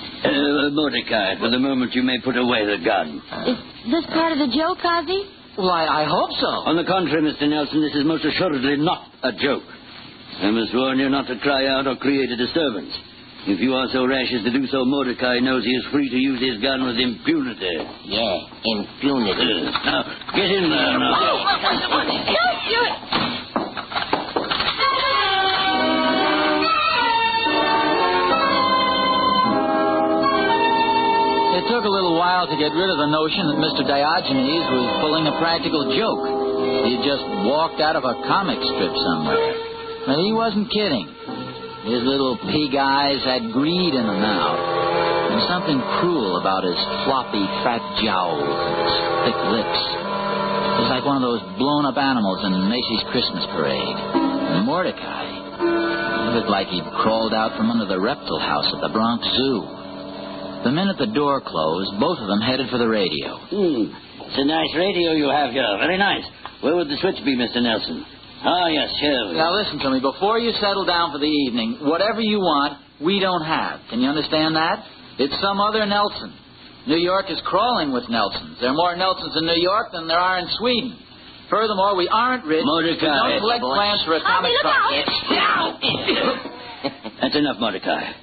Mordecai, for the moment you may put away the gun. Is this part of the joke, Ozzy? Well, I hope so. On the contrary, Mr. Nelson, this is most assuredly not a joke. I must warn you not to cry out or create a disturbance. If you are so rash as to do so, Mordecai knows he is free to use his gun with impunity. Yeah, impunity. Now, get in there now. Don't do it! It took a little while to get rid of the notion that Mr. Diogenes was pulling a practical joke. He had just walked out of a comic strip somewhere. But he wasn't kidding. His little pig eyes had greed in them now, and something cruel about his floppy, fat jowls and his thick lips. It was like one of those blown-up animals in Macy's Christmas parade. And Mordecai, he looked like he'd crawled out from under the reptile house at the Bronx Zoo. The minute the door closed, both of them headed for the radio. It's a nice radio you have here. Very nice. Where would the switch be, Mr. Nelson? Ah, yes, here. Now, listen to me. Before you settle down for the evening, whatever you want, we don't have. Can you understand that? It's some other Nelson. New York is crawling with Nelsons. There are more Nelsons in New York than there are in Sweden. Furthermore, we aren't rich. Mordecai. We don't collect plans for a comic That's enough, Mordecai.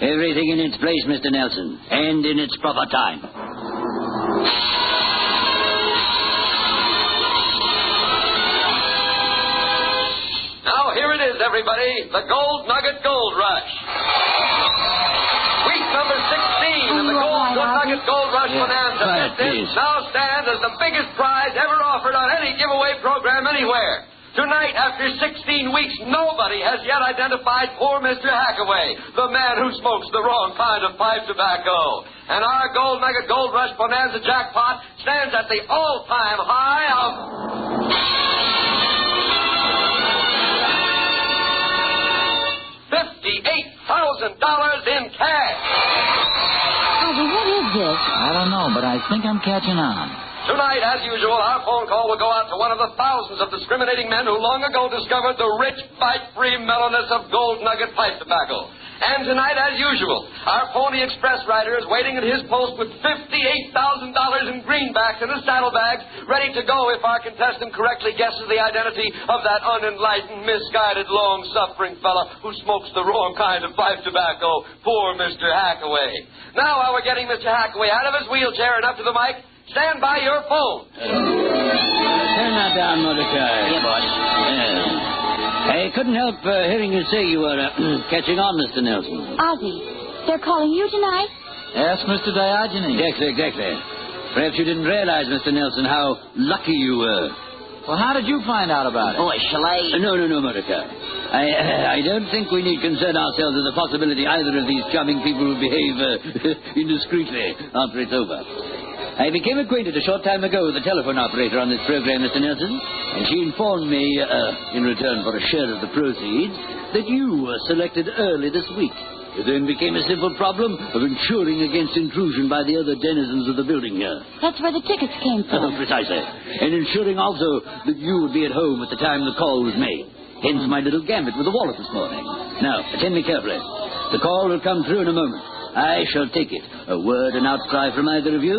Everything in its place, Mr. Nelson, and in its proper time. Now, here it is, everybody, the Gold Nugget Gold Rush. Week number 16 of the Gold Nugget Gold Rush Bonanza. This now stands as the biggest prize ever offered on any giveaway program anywhere. Tonight, after 16 weeks, nobody has yet identified poor Mr. Hackaway, the man who smokes the wrong kind of pipe tobacco. And our Gold Nugget Gold Rush Bonanza jackpot stands at the all-time high of... $58,000 in cash. Ozzy, what is this? I don't know, but I think I'm catching on. Tonight, as usual, our phone call will go out to one of the thousands of discriminating men who long ago discovered the rich, bite-free mellowness of Gold Nugget pipe tobacco. And tonight, as usual, our Pony Express rider is waiting at his post with $58,000 in greenbacks in his saddlebags, ready to go if our contestant correctly guesses the identity of that unenlightened, misguided, long-suffering fella who smokes the wrong kind of pipe tobacco, poor Mr. Hackaway. Now, while we're getting Mr. Hackaway out of his wheelchair and up to the mic, stand by your phone. Turn that down, Mordecai. Yeah, boss. I couldn't help hearing you say you were catching on, Mr. Nelson. Ozzy, they're calling you tonight? Ask Mr. Diogenes. Exactly. Perhaps you didn't realize, Mr. Nelson, how lucky you were. Well, how did you find out about it? Boy, shall I... No, Mordecai. I don't think we need concern ourselves with the possibility either of these charming people will behave indiscreetly after it's over. I became acquainted a short time ago with the telephone operator on this program, Mr. Nelson, and she informed me, in return for a share of the proceeds, that you were selected early this week. It then became a simple problem of ensuring against intrusion by the other denizens of the building here. That's where the tickets came from. Precisely. And ensuring also that you would be at home at the time the call was made. Hence my little gambit with the wallet this morning. Now, attend me carefully. The call will come through in a moment. I shall take it. A word, an outcry from either of you,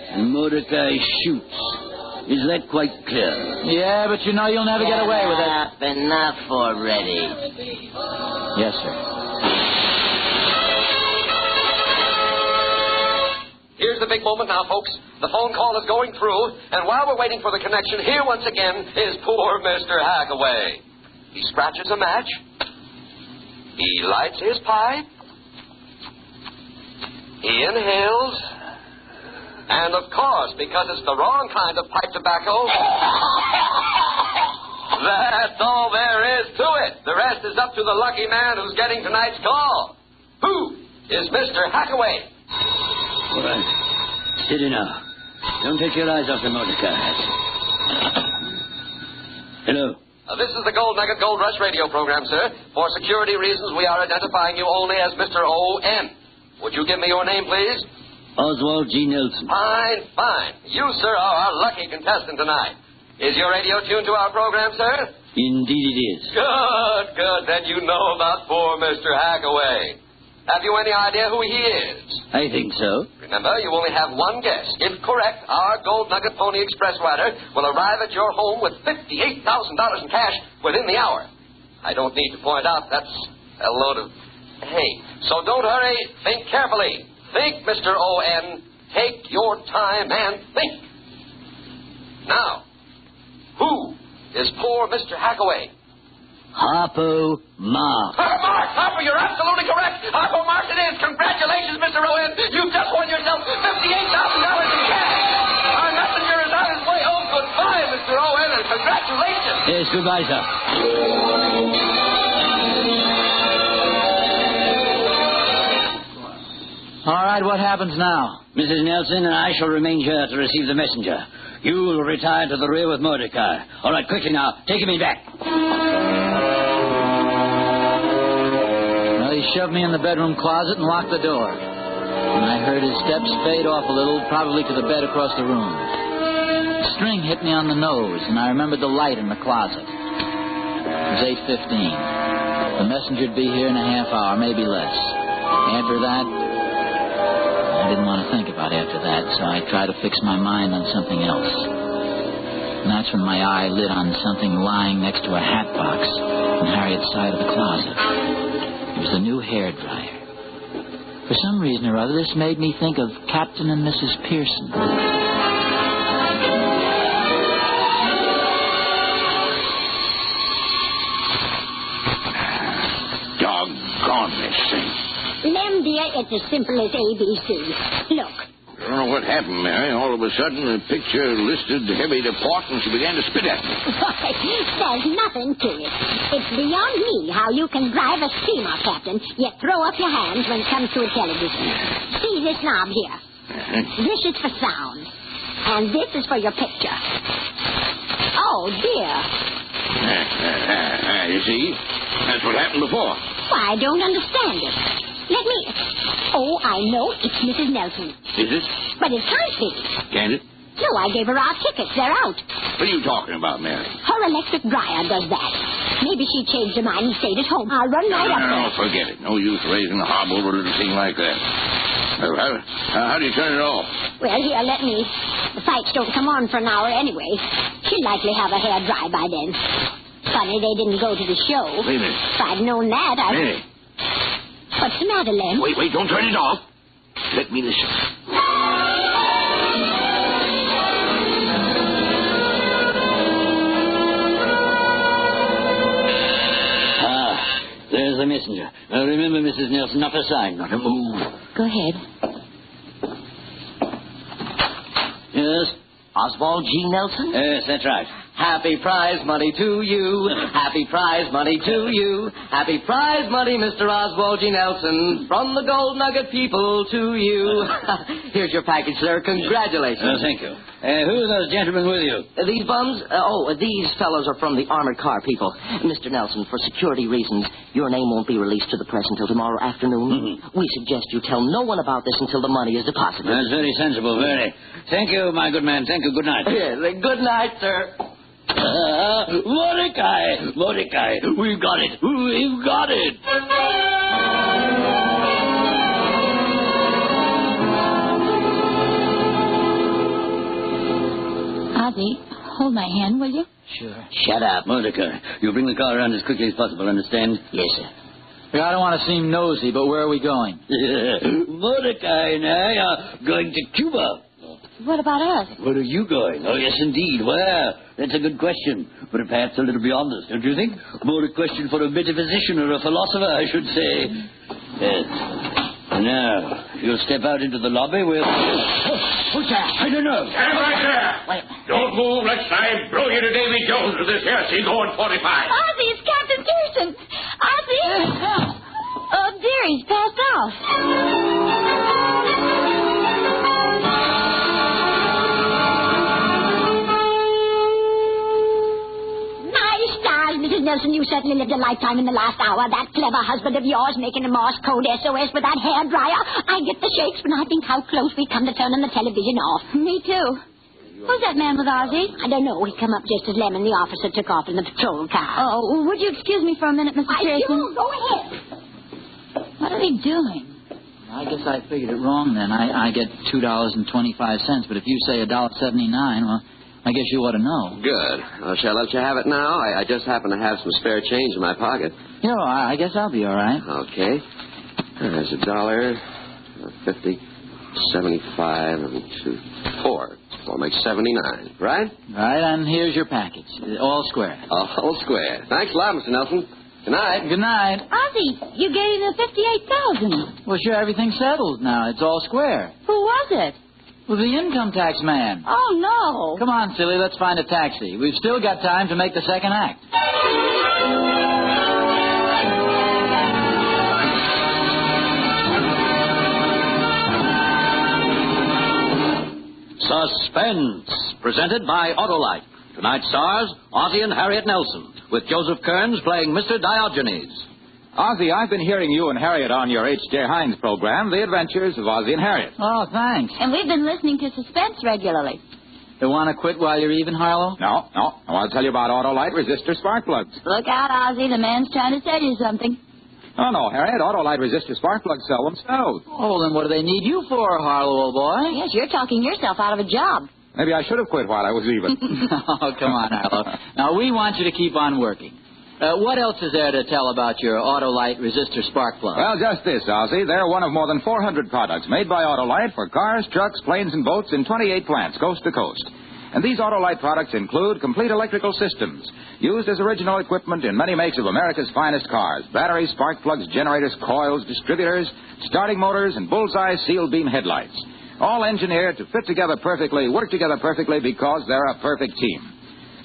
and Mordecai shoots. Is that quite clear? Yeah, but you know you'll never get away with it. Enough already. Yes, sir. Here's the big moment now, folks. The phone call is going through, and while we're waiting for the connection, here once again is poor Mr. Hackaway. He scratches a match. He lights his pipe. He inhales. And, of course, because it's the wrong kind of pipe tobacco, that's all there is to it. The rest is up to the lucky man who's getting tonight's call. Who is Mr. Hackaway? All right. Steady now. Don't take your eyes off the Mordecai. Hello. This is the Gold Nugget Gold Rush radio program, sir. For security reasons, we are identifying you only as Mr. O.N. Would you give me your name, please? Oswald G. Nelson. Fine. You, sir, are our lucky contestant tonight. Is your radio tuned to our program, sir? Indeed it is. Good. Then you know about poor Mr. Hackaway. Have you any idea who he is? I think so. Remember, you only have one guess. If correct, our Gold Nugget Pony Express rider will arrive at your home with $58,000 in cash within the hour. I don't need to point out that's a load of hay. So don't hurry. Think carefully. Think, Mr. O.N. Take your time and think. Now, who is poor Mr. Hackaway? Harpo Marx. Harpo, you're absolutely correct. Harpo Marx it is. Congratulations, Mr. O.N. You've just won yourself $58,000 in cash. Our messenger is on his way home. Goodbye, Mr. O.N., and congratulations. Yes, goodbye, sir. All right, what happens now? Mrs. Nelson and I shall remain here to receive the messenger. You will retire to the rear with Mordecai. All right, quickly now. Take him in back. Well, he shoved me in the bedroom closet and locked the door. And I heard his steps fade off a little, probably to the bed across the room. A string hit me on the nose, and I remembered the light in the closet. It was 8:15. The messenger'd be here in a half hour, maybe less. After that, I didn't want to think about after that, so I tried to fix my mind on something else. And that's when my eye lit on something lying next to a hat box on Harriet's side of the closet. It was the new hairdryer. For some reason or other, this made me think of Captain and Mrs. Pearson. Doggone this thing. Lem, dear, it's as simple as ABC. Look. don't know what happened, Mary. All of a sudden, the picture listed heavy to port, and she began to spit at me. Why, there's nothing to it. It's beyond me how you can drive a steamer, Captain, yet throw up your hands when it comes to a television. See this knob here. This is for sound, and this is for your picture. Oh, dear. You see? That's what happened before. Why, I don't understand it. Let me... Oh, I know. It's Mrs. Nelson. Is it? But it can't be. Can't it? No, I gave her our tickets. They're out. What are you talking about, Mary? Her electric dryer does that. Maybe she changed her mind and stayed at home. I'll run right up there. No, forget it. No use raising a hob over a little thing like that. How do you turn it off? Well, here, let me. The pipes don't come on for an hour anyway. She'll likely have her hair dry by then. Funny they didn't go to the show. Wait a minute. If I'd known that, Mary. What's the matter, Lem? Wait, don't turn it off. Let me listen. There's the messenger. Now remember, Mrs. Nelson, not a sign, not a move. Go ahead. Yes? Oswald G. Nelson? Yes, that's right. Happy prize money to you. Happy prize money to you. Happy prize money, Mr. Oswald G. Nelson. From the Gold Nugget people to you. Here's your package, sir. Congratulations. Thank you. Who are those gentlemen with you? These bums? These fellows are from the armored car people. Mr. Nelson, for security reasons, your name won't be released to the press until tomorrow afternoon. Mm-hmm. We suggest you tell no one about this until the money is deposited. That's very sensible, very. Thank you, my good man. Thank you. Good night. Yes, good night, sir. Mordecai, we've got it. We've got it. Ozzy, hold my hand, will you? Sure. Shut up, Mordecai. You bring the car around as quickly as possible, understand? Yes, sir. I don't want to seem nosy, but where are we going? Mordecai and I are going to Cuba. What about us? Where are you going? Oh, yes, indeed. Where? That's a good question, but perhaps a little beyond us, don't you think? More a question for a metaphysician or a philosopher, I should say. Yes. Now, if you'll step out into the lobby, we'll... Who's that? I don't know. Stand right there. Wait. Don't move, lest I blow you to Davy Jones with this hair sea going 45. Ozzy, it's Captain Pearson. Ozzy! Oh, dear, he's passed out. Mrs. Nelson, you certainly lived a lifetime in the last hour. That clever husband of yours making a Morse code SOS with that hairdryer. I get the shakes when I think how close we've come to turning the television off. Me too. Who's that man with Ozzy? I don't know. He come up just as Lem and the officer took off in the patrol car. Oh, would you excuse me for a minute, Mr. Pearson? I do. Go ahead. What are they doing? I guess I figured it wrong then. I get $2.25, but if you say $1.79, well... I guess you ought to know. Good. Shall I let you have it now? I just happen to have some spare change in my pocket. I guess I'll be all right. Okay. There's $1, 50, 75, and 2, 4. 4 makes 79, right? Right, and here's your package. All square. All square. Thanks a lot, Mr. Nelson. Good night. Good night. Ozzy, you gave him the $58,000. Well, sure, everything's settled now. It's all square. Who was it? Well, the income tax man. Oh, no. Come on, silly, let's find a taxi. We've still got time to make the second act. Suspense, presented by Autolite. Tonight's stars, Ozzy and Harriet Nelson, with Joseph Kearns playing Mr. Diogenes. Ozzy, I've been hearing you and Harriet on your H.J. Hines program, The Adventures of Ozzy and Harriet. Oh, thanks. And we've been listening to Suspense regularly. You want to quit while you're even, Harlow? No. I want to tell you about Autolite resistor spark plugs. Look out, Ozzy. The man's trying to tell you something. Oh, no, Harriet. Autolite resistor spark plugs sell themselves. Oh, then what do they need you for, Harlow, old boy? Yes, you're talking yourself out of a job. Maybe I should have quit while I was leaving. Oh, come on, Harlow. Now, we want you to keep on working. What else is there to tell about your Autolite resistor spark plug? Well, just this, Ozzy. They're one of more than 400 products made by Autolite for cars, trucks, planes, and boats in 28 plants, coast to coast. And these Autolite products include complete electrical systems, used as original equipment in many makes of America's finest cars. Batteries, spark plugs, generators, coils, distributors, starting motors, and bullseye sealed beam headlights. all engineered to fit together perfectly, work together perfectly because they're a perfect team.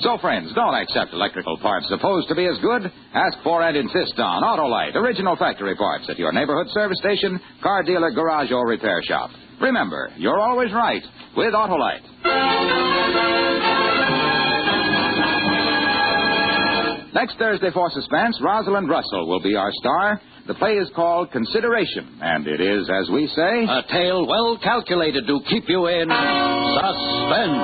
So, friends, don't accept electrical parts supposed to be as good. Ask for and insist on Autolite, original factory parts at your neighborhood service station, car dealer, garage, or repair shop. Remember, you're always right with Autolite. Next Thursday for Suspense, Russel and Russel will be our star. The play is called Consideration, and it is, as we say, a tale well calculated to keep you in suspense.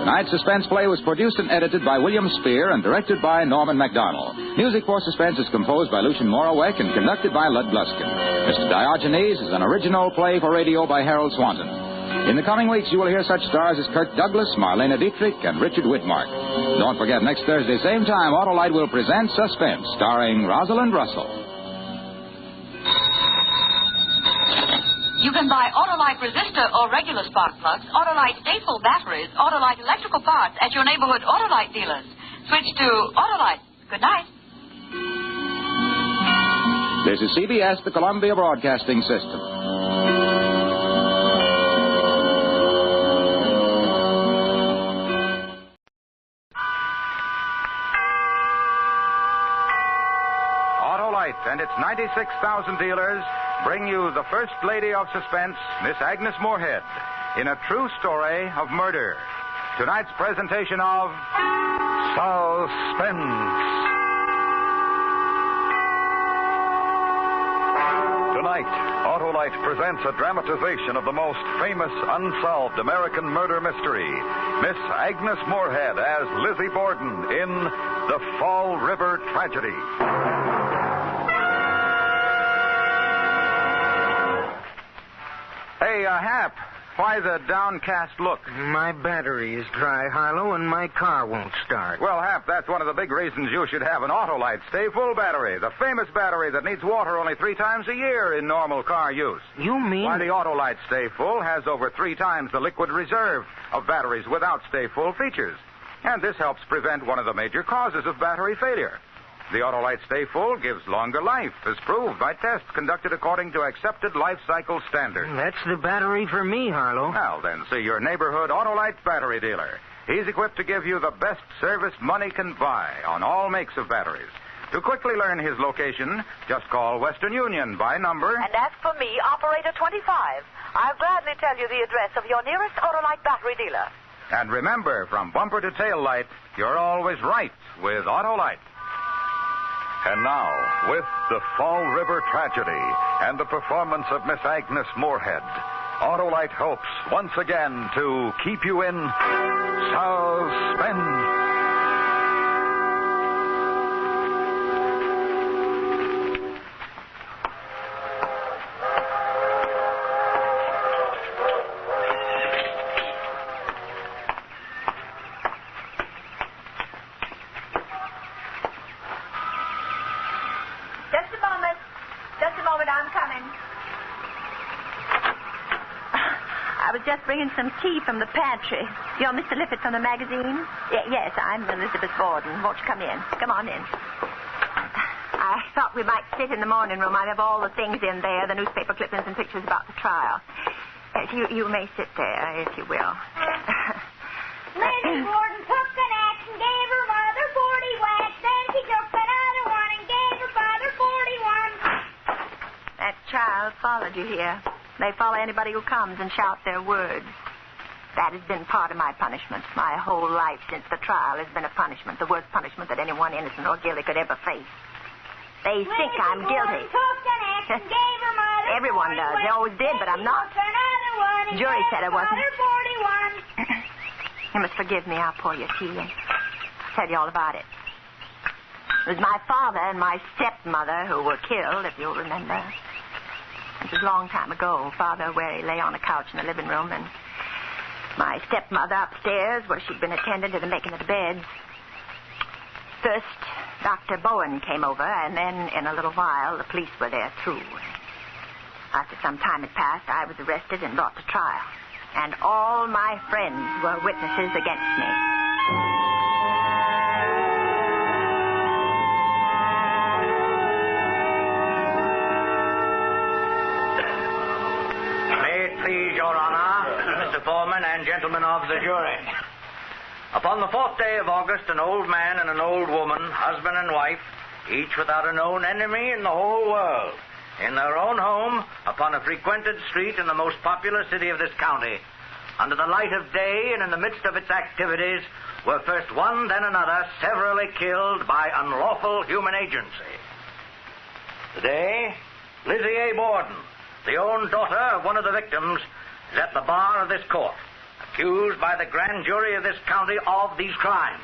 Tonight's suspense play was produced and edited by William Spear and directed by Norman MacDonald. Music for Suspense is composed by Lucien Moraweck and conducted by Lud Gluskin. Mr. Diogenes is an original play for radio by Harold Swanton. In the coming weeks, you will hear such stars as Kirk Douglas, Marlena Dietrich, and Richard Whitmark. Don't forget, next Thursday, same time, Autolite will present Suspense, starring Rosalind Russell. You can buy Autolite resistor or regular spark plugs, Autolite stateful batteries, Autolite electrical parts at your neighborhood Autolite dealers. Switch to Autolite. Good night. This is CBS, the Columbia Broadcasting System. Autolite and its 96,000 dealers bring you the First Lady of Suspense, Miss Agnes Moorehead, in a true story of murder. Tonight's presentation of Suspense. Tonight, Autolite presents a dramatization of the most famous unsolved American murder mystery. Miss Agnes Moorehead as Lizzie Borden in The Fall River Tragedy. Hey, Hap, why the downcast look? My battery is dry, Harlow, and my car won't start. Well, Hap, that's one of the big reasons you should have an Autolite Stay Full battery, the famous battery that needs water only 3 times a year in normal car use. You mean? Why, the Autolite Stay Full has over 3 times the liquid reserve of batteries without Stay Full features. And this helps prevent one of the major causes of battery failure. The Autolite Stay Full gives longer life, as proved by tests conducted according to accepted life cycle standards. That's the battery for me, Harlow. Well, then, see your neighborhood Autolite battery dealer. He's equipped to give you the best service money can buy on all makes of batteries. To quickly learn his location, just call Western Union by number. And ask for me, Operator 25. I'll gladly tell you the address of your nearest Autolite battery dealer. And remember, from bumper to tail light, you're always right with Autolite. And now, with The Fall River Tragedy and the performance of Miss Agnes Moorehead, Autolite hopes once again to keep you in suspense. Just bringing some tea from the pantry. You're Mr. Lifford from the magazine? Yes, I'm Elizabeth Borden. Won't you come in? Come on in. I thought we might sit in the morning room. I have all the things in there, the newspaper clippings and pictures about the trial. Yes, you may sit there, if you will. Lizzie Borden took an axe and gave her mother 40 whacks. Then she took another one and gave her father 41. That child followed you here. They follow anybody who comes and shout their words. That has been part of my punishment. My whole life since the trial has been a punishment, the worst punishment that anyone innocent or guilty could ever face. They think I'm guilty. Everyone does. They always did, but I'm not. Jury said I wasn't. You must forgive me. I'll pour you tea and tell you all about it. It was my father and my stepmother who were killed, if you'll remember. It was a long time ago. Father, where he lay on a couch in the living room, and my stepmother upstairs, where she'd been attending to the making of the beds. First, Dr. Bowen came over, and then in a little while, the police were there, too. After some time had passed, I was arrested and brought to trial. And all my friends were witnesses against me. May it please Foreman, and gentlemen of the jury. Upon the 4th day of August, an old man and an old woman, husband and wife, each without a known enemy in the whole world, in their own home, upon a frequented street in the most populous city of this county, under the light of day and in the midst of its activities, were first one, then another, severally killed by unlawful human agency. Today, Lizzie A. Borden, the own daughter of one of the victims, is at the bar of this court, accused by the grand jury of this county of these crimes.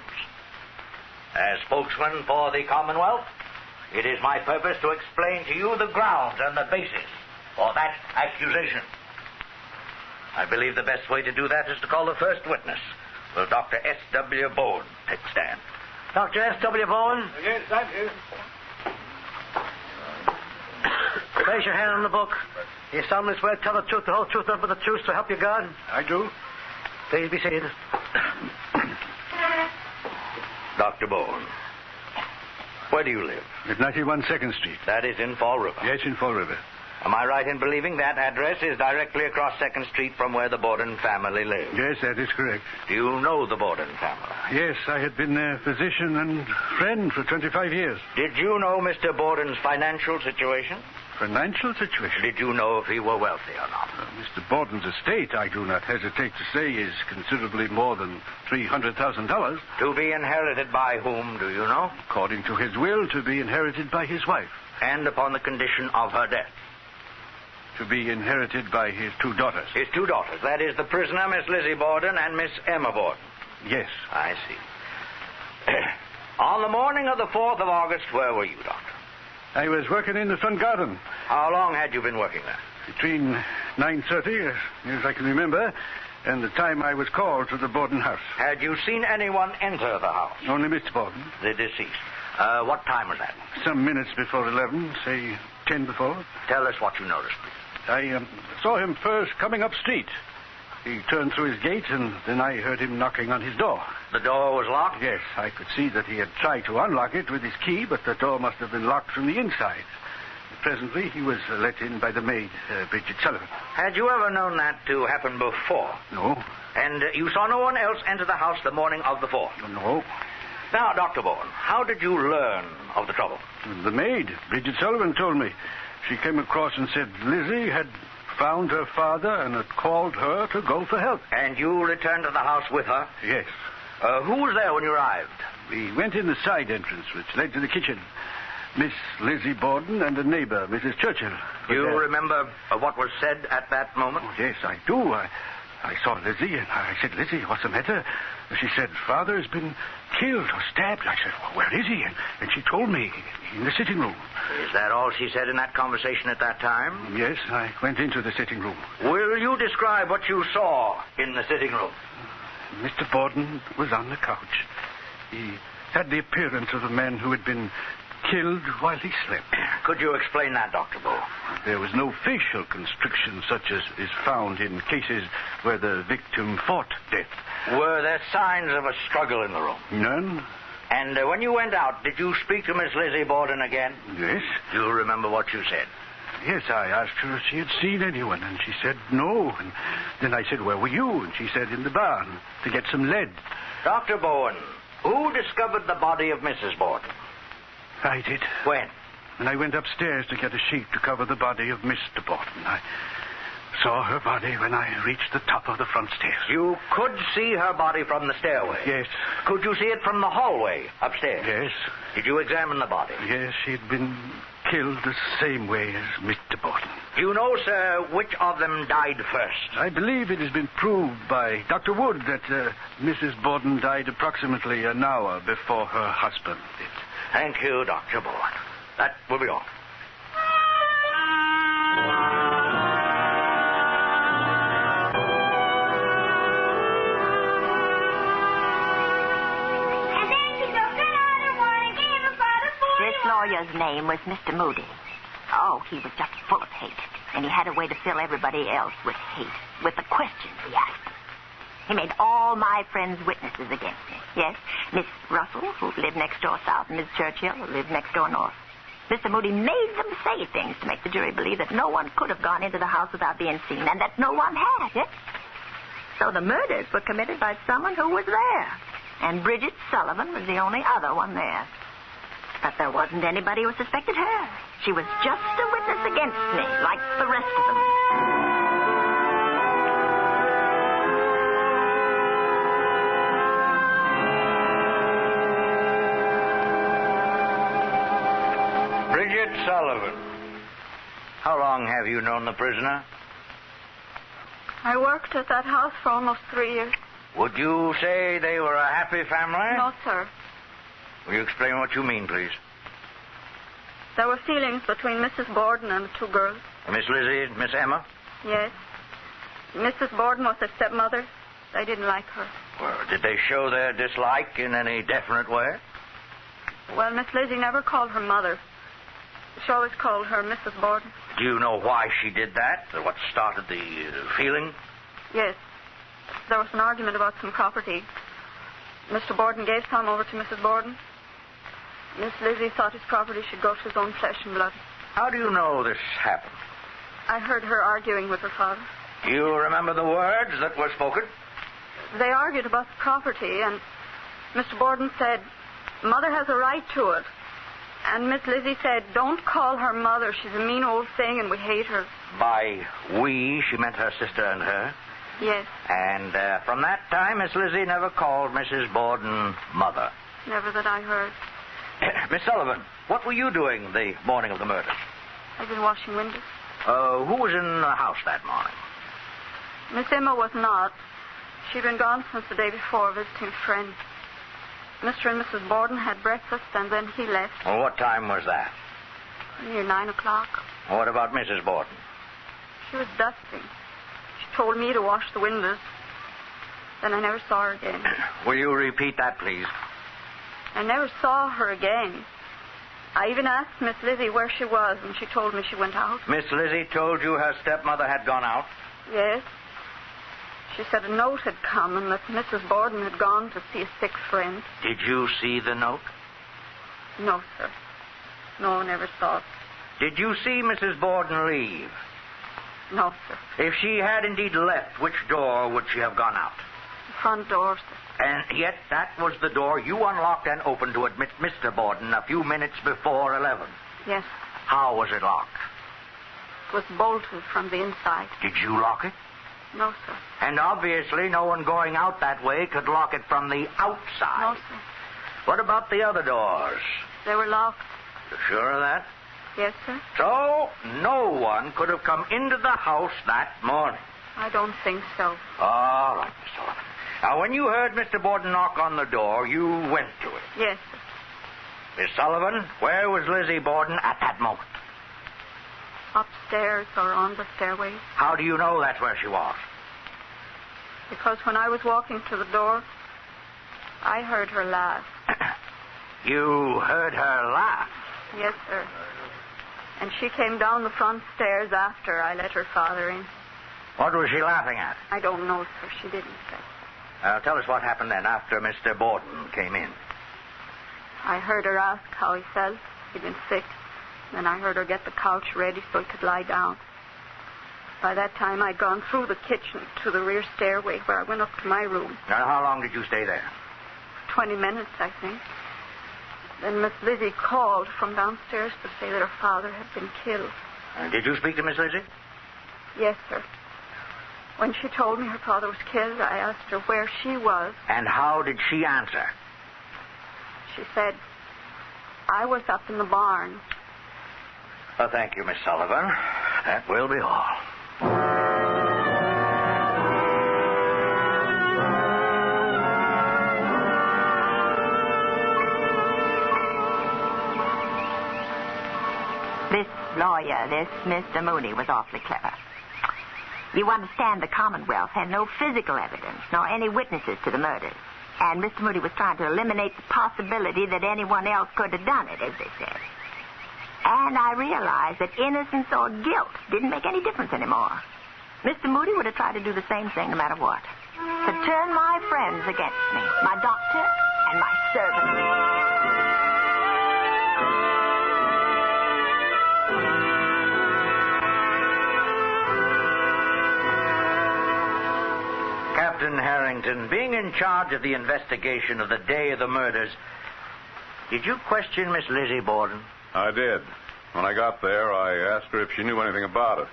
As spokesman for the Commonwealth, it is my purpose to explain to you the grounds and the basis for that accusation. I believe the best way to do that is to call the first witness. Will Dr. S.W. Borden take stand? Dr. S.W. Borden? Yes, I'm here. Raise your hand on the book. You solemnly swear to tell the truth, the whole truth, nothing but the truth, so help you God? I do. Please be seated. Dr. Borden, where do you live? At 91 2nd Street. That is in Fall River. Yes, in Fall River. Am I right in believing that address is directly across 2nd Street from where the Borden family lives? Yes, that is correct. Do you know the Borden family? Yes, I had been their physician and friend for 25 years. Did you know Mr. Borden's financial situation? Financial situation? Did you know if he were wealthy or not? Mr. Borden's estate, I do not hesitate to say, is considerably more than $300,000. To be inherited by whom, do you know? According to his will, to be inherited by his wife. And upon the condition of her death? To be inherited by his 2 daughters. His 2 daughters. That is the prisoner, Miss Lizzie Borden, and Miss Emma Borden. Yes. I see. On the morning of the 4th of August, where were you, Doctor? I was working in the front garden. How long had you been working there? Between 9:30, as I can remember, and the time I was called to the Borden house. Had you seen anyone enter the house? Only Mr. Borden. The deceased. What time was that? Some minutes before 11, say 10 before. Tell us what you noticed, please. I saw him first coming up street. He turned through his gate, and then I heard him knocking on his door. The door was locked? Yes, I could see that he had tried to unlock it with his key, but the door must have been locked from the inside. Presently, he was let in by the maid, Bridget Sullivan. Had you ever known that to happen before? No. And you saw no one else enter the house the morning of the 4th? No. Now, Dr. Borden, how did you learn of the trouble? The maid, Bridget Sullivan, told me. She came across and said Lizzie had found her father and had called her to go for help. And you returned to the house with her? Yes. Who was there when you arrived? We went in the side entrance, which led to the kitchen. Miss Lizzie Borden and a neighbor, Mrs. Churchill. Do you remember what was said at that moment? Oh, yes, I do. I saw Lizzie, and I said, Lizzie, what's the matter? She said, Father has been killed or stabbed. I said, well, where is he? And she told me, in the sitting room. Is that all she said in that conversation at that time? Yes, I went into the sitting room. Will you describe what you saw in the sitting room? Mr. Borden was on the couch. He had the appearance of a man who had been killed while he slept. Could you explain that, Dr. Bull? There was no facial constriction such as is found in cases where the victim fought death. Were there signs of a struggle in the room? None. And when you went out, did you speak to Miss Lizzie Borden again? Yes. Do you remember what you said? Yes, I asked her if she had seen anyone, and she said no. And then I said, where were you? And she said, in the barn, to get some lead. Dr. Bowen, who discovered the body of Mrs. Borden? I did. When? When I went upstairs to get a sheet to cover the body of Mr. Borden. I saw her body when I reached the top of the front stairs. You could see her body from the stairway? Yes. Could you see it from the hallway upstairs? Yes. Did you examine the body? Yes, she'd been killed the same way as Mr. Borden. Do you know, sir, which of them died first? I believe it has been proved by Dr. Wood that Mrs. Borden died approximately an hour before her husband did. Thank you, Dr. Bowen. That will be all. This lawyer's name was Mr. Moody. Oh, he was just full of hate. And he had a way to fill everybody else with hate, with the questions he asked. He made all my friends witnesses against me. Yes, Miss Russel, who lived next door south, and Miss Churchill, who lived next door north. Mr. Moody made them say things to make the jury believe that no one could have gone into the house without being seen, and that no one had. Yes? So the murders were committed by someone who was there. And Bridget Sullivan was the only other one there. But there wasn't anybody who suspected her. She was just a witness against me, like the rest of them. Bridget Sullivan. How long have you known the prisoner? I worked at that house for almost 3 years. Would you say they were a happy family? No, sir. Will you explain what you mean, please? There were feelings between Mrs. Borden and the two girls. Miss Lizzie and Miss Emma? Yes. Mrs. Borden was their stepmother. They didn't like her. Well, did they show their dislike in any definite way? Well, Miss Lizzie never called her mother. She always called her Mrs. Borden. Do you know why she did that? What started the feeling? Yes. There was an argument about some property. Mr. Borden gave some over to Mrs. Borden. Miss Lizzie thought his property should go to his own flesh and blood. How do you know this happened? I heard her arguing with her father. Do you remember the words that were spoken? They argued about the property, and Mr. Borden said, Mother has a right to it. And Miss Lizzie said, don't call her mother. She's a mean old thing, and we hate her. By we, she meant her sister and her? Yes. And from that time, Miss Lizzie never called Mrs. Borden mother? Never that I heard. Miss Sullivan, what were you doing the morning of the murder? I've been washing windows. Who was in the house that morning? Miss Emma was not. She'd been gone since the day before, visiting a friend. Mr. and Mrs. Borden had breakfast, and then he left. Well, what time was that? Near 9 o'clock. What about Mrs. Borden? She was dusting. She told me to wash the windows. Then I never saw her again. Will you repeat that, please? I never saw her again. I even asked Miss Lizzie where she was, and she told me she went out. Miss Lizzie told you her stepmother had gone out? Yes. She said a note had come and that Mrs. Borden had gone to see a sick friend. Did you see the note? No, sir. No, I never saw it. Did you see Mrs. Borden leave? No, sir. If she had indeed left, which door would she have gone out? The front door, sir. And yet that was the door you unlocked and opened to admit Mr. Borden a few minutes before 11. Yes. How was it locked? It was bolted from the inside. Did you lock it? No, sir. And obviously no one going out that way could lock it from the outside. No, sir. What about the other doors? They were locked. You sure of that? Yes, sir. So no one could have come into the house that morning? I don't think so. All right, Miss Sullivan. Now, when you heard Mr. Borden knock on the door, you went to it. Yes, sir. Miss Sullivan, where was Lizzie Borden at that moment? Upstairs or on the stairway. How do you know that's where she was? Because when I was walking to the door, I heard her laugh. You heard her laugh? Yes, sir. And she came down the front stairs after I let her father in. What was she laughing at? I don't know, sir. She didn't say. Tell us what happened then after Mr. Borden came in. I heard her ask how he felt. He'd been sick. Then I heard her get the couch ready so he could lie down. By that time, I'd gone through the kitchen to the rear stairway where I went up to my room. Now, how long did you stay there? 20 minutes, I think. Then Miss Lizzie called from downstairs to say that her father had been killed. Did you speak to Miss Lizzie? Yes, sir. When she told me her father was killed, I asked her where she was. And how did she answer? She said, I was up in the barn. Well, thank you, Miss Sullivan. That will be all. This lawyer, this Mr. Mooney, was awfully clever. You understand, the Commonwealth had no physical evidence, nor any witnesses to the murders. And Mr. Mooney was trying to eliminate the possibility that anyone else could have done it, as they said. And I realized that innocence or guilt didn't make any difference anymore. Mr. Mooney would have tried to do the same thing no matter what. To turn my friends against me, my doctor and my servant. Captain Harrington, being in charge of the investigation of the day of the murders, did you question Miss Lizzie Borden? I did. When I got there, I asked her if she knew anything about it.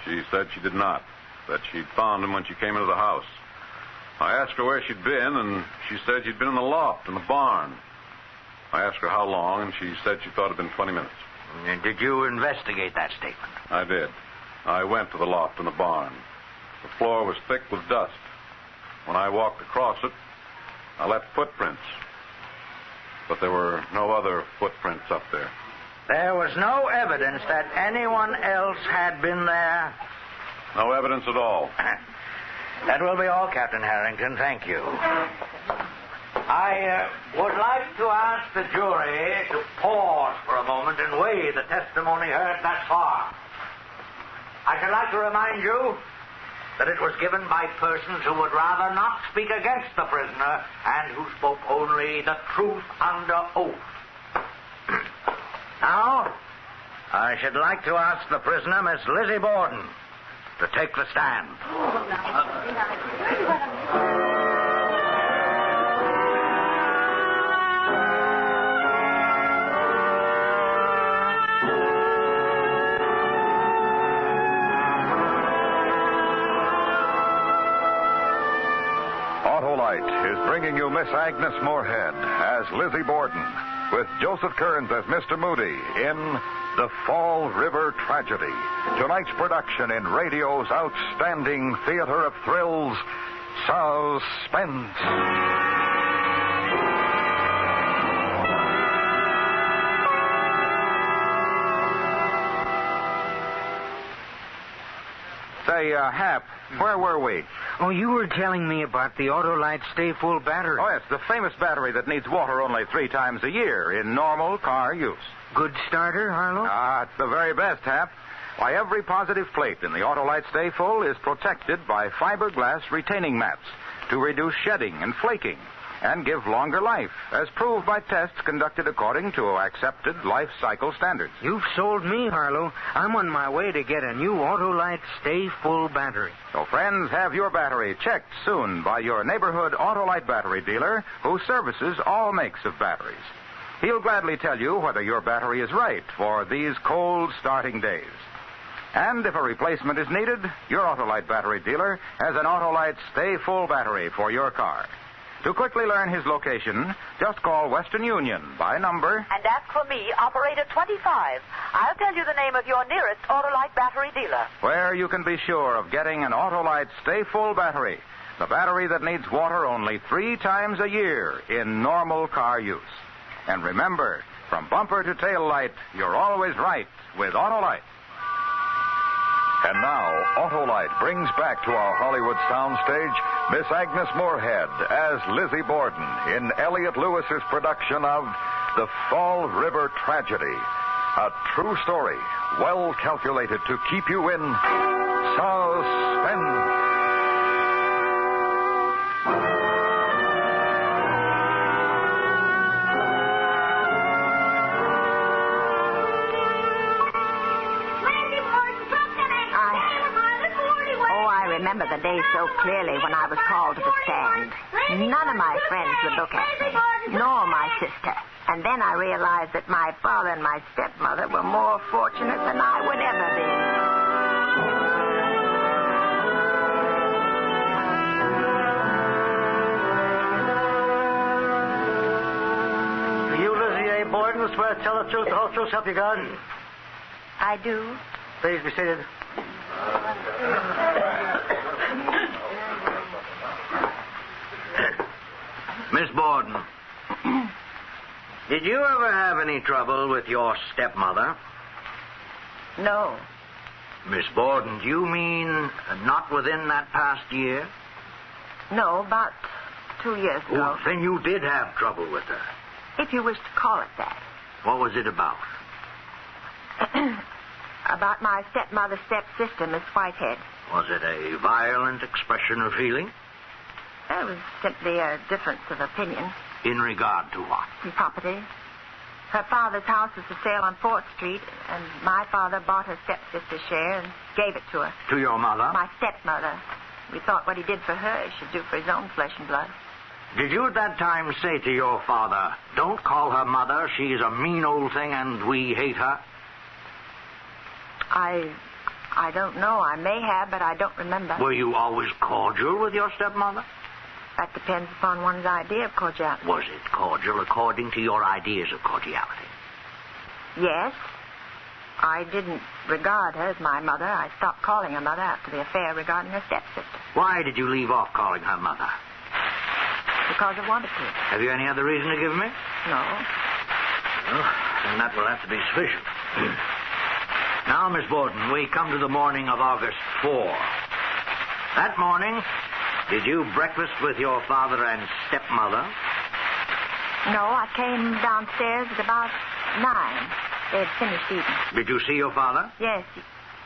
She said she did not, that she'd found him when she came into the house. I asked her where she'd been, and she said she'd been in the loft, in the barn. I asked her how long, and she said she thought it had been 20 minutes. And did you investigate that statement? I did. I went to the loft in the barn. The floor was thick with dust. When I walked across it, I left footprints. But there were no other footprints up there. There was no evidence that anyone else had been there? No evidence at all. That will be all, Captain Harrington. Thank you. I would like to ask the jury to pause for a moment and weigh the testimony heard thus far. I should like to remind you that it was given by persons who would rather not speak against the prisoner and who spoke only the truth under oath. Now, I should like to ask the prisoner, Miss Lizzie Borden, to take the stand. Autolite is bringing you Miss Agnes Moorehead as Lizzie Borden, with Joseph Kearns as Mr. Moody in The Fall River Tragedy. Tonight's production in radio's outstanding theater of thrills, Suspense. Say, Hap, where were we? Oh, you were telling me about the Autolite Stay Full battery. Oh, yes, the famous battery that needs water only 3 times a year in normal car use. Good starter, Harlow? It's the very best, Hap. Why, every positive plate in the Autolite Stay Full is protected by fiberglass retaining mats to reduce shedding and flaking and give longer life, as proved by tests conducted according to accepted life cycle standards. You've sold me, Harlow. I'm on my way to get a new Autolite Stay Full battery. So, friends, have your battery checked soon by your neighborhood Autolite battery dealer who services all makes of batteries. He'll gladly tell you whether your battery is right for these cold starting days. And if a replacement is needed, your Autolite battery dealer has an Autolite Stay Full battery for your car. To quickly learn his location, just call Western Union by number... And ask for me, operator 25. I'll tell you the name of your nearest Autolite battery dealer. where you can be sure of getting an Autolite Stay Full battery, the battery that needs water only 3 times a year in normal car use. And remember, from bumper to tail light, you're always right with Autolite. And now, Autolite brings back to our Hollywood soundstage Miss Agnes Moorehead as Lizzie Borden in Elliot Lewis's production of The Fall River Tragedy. A true story, well calculated to keep you in suspense. I remember the day so clearly when I was called to the stand. None of my friends would look at me, nor my sister. And then I realized that my father and my stepmother were more fortunate than I would ever be. Do you, Lizzie A. Borden, swear to tell the truth, the whole truth, help you God? I do. Please be seated. Miss Borden, did you ever have any trouble with your stepmother? No. Miss Borden, do you mean not within that past year? No, about 2 years ago. Oh, then you did have trouble with her. If you wish to call it that. What was it about? About my stepmother's stepsister, Miss Whitehead. Was it a violent expression of feeling? It was simply a difference of opinion. In regard to what? Property. Her father's house was for sale on 4th Street, and my father bought her stepsister's share and gave it to her. To your mother? My stepmother. We thought what he did for her, he should do for his own flesh and blood. Did you at that time say to your father, don't call her mother, she's a mean old thing and we hate her? I don't know. I may have, but I don't remember. Were you always cordial with your stepmother? That depends upon one's idea of cordiality. Was it cordial according to your ideas of cordiality? Yes. I didn't regard her as my mother. I stopped calling her mother after the affair regarding her stepsister. Why did you leave off calling her mother? Because I wanted to. Have you any other reason to give me? No. Well, then that will have to be sufficient. Now, Miss Borden, we come to the morning of August 4. That morning, did you breakfast with your father and stepmother? No, I came downstairs at about 9. They had finished eating. Did you see your father? Yes.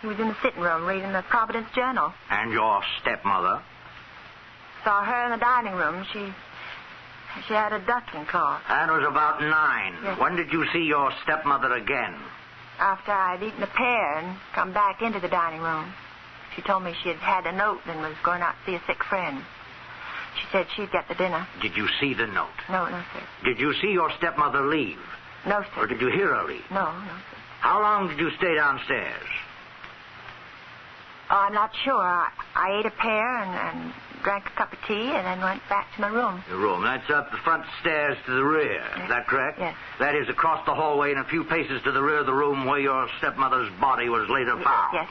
He was in the sitting room reading the Providence Journal. And your stepmother? Saw her in the dining room. She had a duckling cloth. That was about 9. Yes. When did you see your stepmother again? After I'd eaten a pear and come back into the dining room. She told me she had had a note and was going out to see a sick friend. She said she'd get the dinner. Did you see the note? No, sir. Did you see your stepmother leave? No, sir. Or did you hear her leave? No, sir. How long did you stay downstairs? Oh, I'm not sure. I ate a pear and drank a cup of tea and then went back to my room. Your room. That's up the front stairs to the rear. Yes. Is that correct? Yes. That is across the hallway and a few paces to the rear of the room where your stepmother's body was later found. Yes.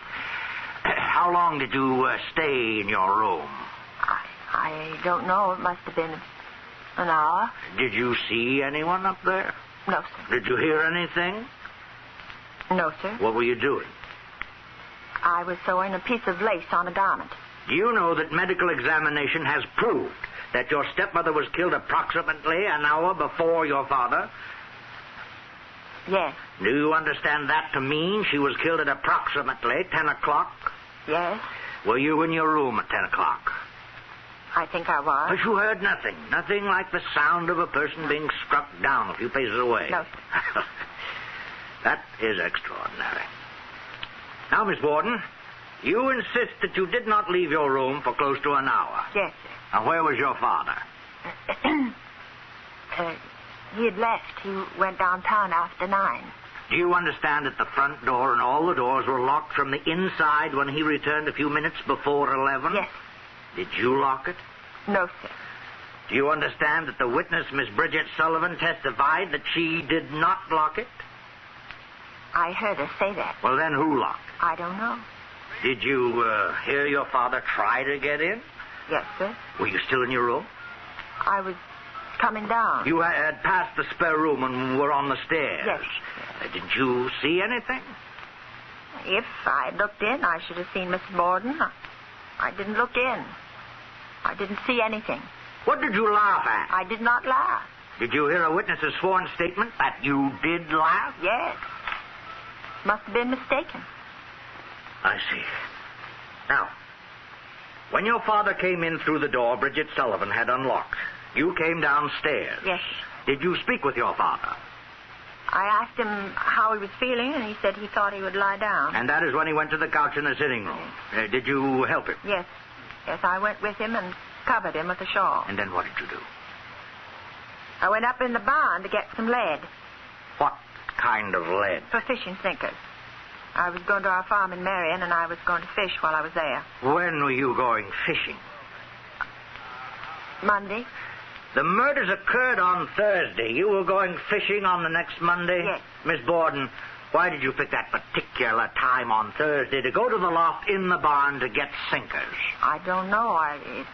How long did you stay in your room? I don't know. It must have been an hour. Did you see anyone up there? No, sir. Did you hear anything? No, sir. What were you doing? I was sewing a piece of lace on a garment. Do you know that medical examination has proved that your stepmother was killed approximately an hour before your father? Yes. Do you understand that to mean she was killed at approximately 10 o'clock? Yes. Were you in your room at 10 o'clock? I think I was. But you heard nothing. Nothing like the sound of a person being struck down a few paces away. No, sir. That is extraordinary. Now, Miss Borden, you insist that you did not leave your room for close to an hour. Yes, sir. Now, where was your father? He had left. He went downtown after 9. Do you understand that the front door and all the doors were locked from the inside when he returned a few minutes before 11? Yes. Did you lock it? No, sir. Do you understand that the witness, Miss Bridget Sullivan, testified that she did not lock it? I heard her say that. Well, then who locked it? I don't know. Did you hear your father try to get in? Yes, sir. Were you still in your room? I was coming down. You had passed the spare room and were on the stairs. Yes. Didn't you see anything? If I had looked in, I should have seen Miss Borden. I didn't look in. I didn't see anything. What did you laugh at? I did not laugh. Did you hear a witness's sworn statement that you did laugh? Yes. Must have been mistaken. I see. Now, when your father came in through the door Bridget Sullivan had unlocked, you came downstairs. Yes. Did you speak with your father? I asked him how he was feeling, and he said he thought he would lie down. And that is when he went to the couch in the sitting room. Did you help him? Yes. Yes, I went with him and covered him with a shawl. And then what did you do? I went up in the barn to get some lead. What kind of lead? For fishing sinkers. I was going to our farm in Marion, and I was going to fish while I was there. When were you going fishing? Monday. The murders occurred on Thursday. You were going fishing on the next Monday? Yes. Miss Borden, why did you pick that particular time on Thursday to go to the loft in the barn to get sinkers? I don't know. It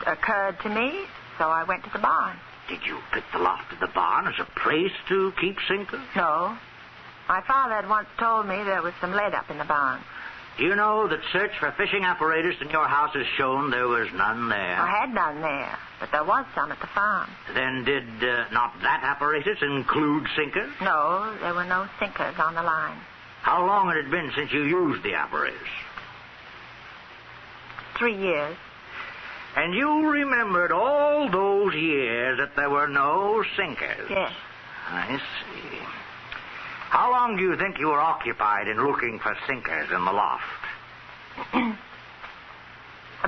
occurred to me, so I went to the barn. Did you pick the loft of the barn as a place to keep sinkers? No. My father had once told me there was some lead up in the barn. Do you know that search for fishing apparatus in your house has shown there was none there? I had none there, but there was some at the farm. Then did not that apparatus include sinkers? No, there were no sinkers on the line. How long had it been since you used the apparatus? 3 years. And you remembered all those years that there were no sinkers? Yes. I see. How long do you think you were occupied in looking for sinkers in the loft?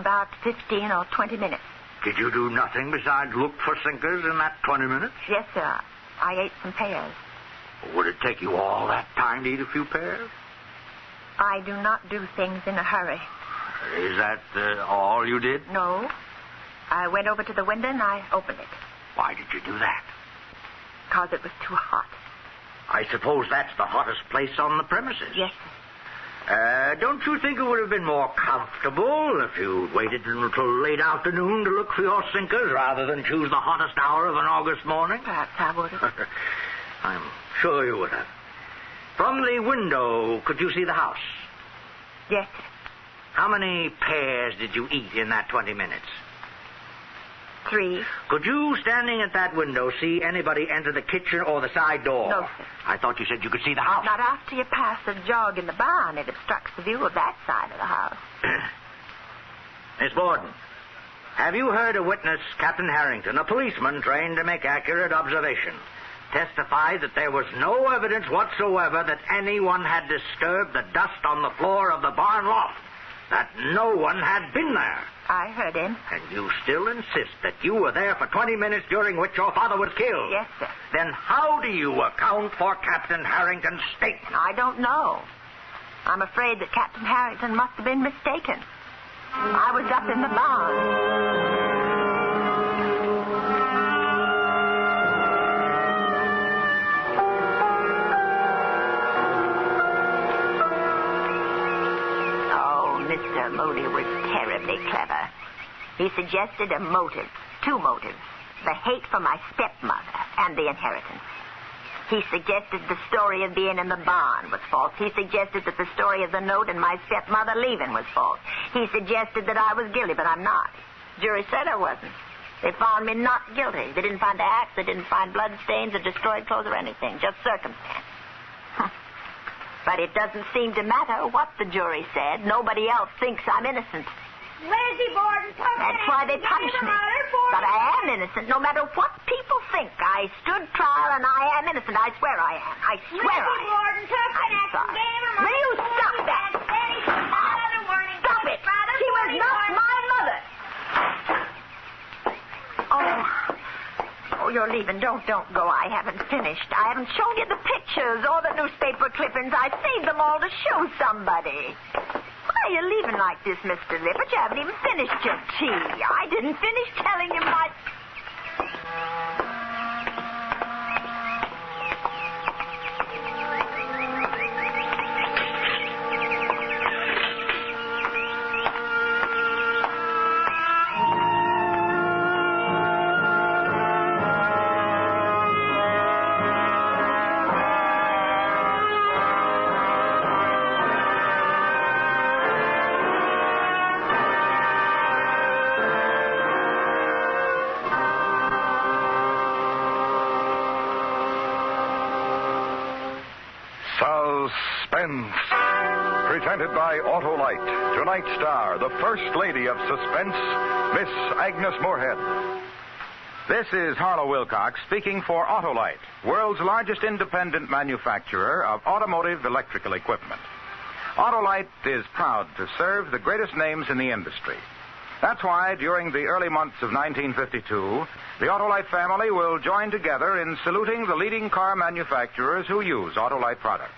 About 15 or 20 minutes. Did you do nothing besides look for sinkers in that 20 minutes? Yes, sir. I ate some pears. Would it take you all that time to eat a few pears? I do not do things in a hurry. Is that all you did? No. I went over to the window and I opened it. Why did you do that? Because it was too hot. I suppose that's the hottest place on the premises. Yes, don't you think it would have been more comfortable if you'd waited until late afternoon to look for your sinkers rather than choose the hottest hour of an August morning? Perhaps I would have. I'm sure you would have. From the window, could you see the house? Yes. How many pears did you eat in that 20 minutes? 3. Could you, standing at that window, see anybody enter the kitchen or the side door? No, sir. I thought you said you could see the house. Not after you pass the jog in the barn. It obstructs the view of that side of the house. Miss Borden, have you heard a witness, Captain Harrington, a policeman trained to make accurate observation, testify that there was no evidence whatsoever that anyone had disturbed the dust on the floor of the barn loft? That no one had been there? I heard him. And you still insist that you were there for 20 minutes during which your father was killed? Yes, sir. Then how do you account for Captain Harrington's statement? I don't know. I'm afraid that Captain Harrington must have been mistaken. I was up in the barn. Mr. Moody was terribly clever. He suggested a motive, 2 motives, the hate for my stepmother and the inheritance. He suggested the story of being in the barn was false. He suggested that the story of the note and my stepmother leaving was false. He suggested that I was guilty, but I'm not. Jury said I wasn't. They found me not guilty. They didn't find the axe, they didn't find blood stains or destroyed clothes or anything, just circumstance. But it doesn't seem to matter what the jury said. Nobody else thinks I'm innocent. Lizzie Borden, that's why they punish me. But I am innocent, no matter what people think. I stood trial, and I am innocent. I swear I am. I swear I am. Lizzie Borden took an axe and gave her Will you stop that? Stop it. She was not my mother. Oh, you're leaving. Don't go. I haven't finished. I haven't shown you the pictures or the newspaper clippings. I saved them all to show somebody. Why are you leaving like this, Mr. Lippert? You haven't even finished your tea. I didn't finish telling you my... Suspense. Presented by Autolite. Tonight's star, the First Lady of Suspense, Miss Agnes Moorehead. This is Harlow Wilcox speaking for Autolite, world's largest independent manufacturer of automotive electrical equipment. Autolite is proud to serve the greatest names in the industry. That's why during the early months of 1952, the Autolite family will join together in saluting the leading car manufacturers who use Autolite products.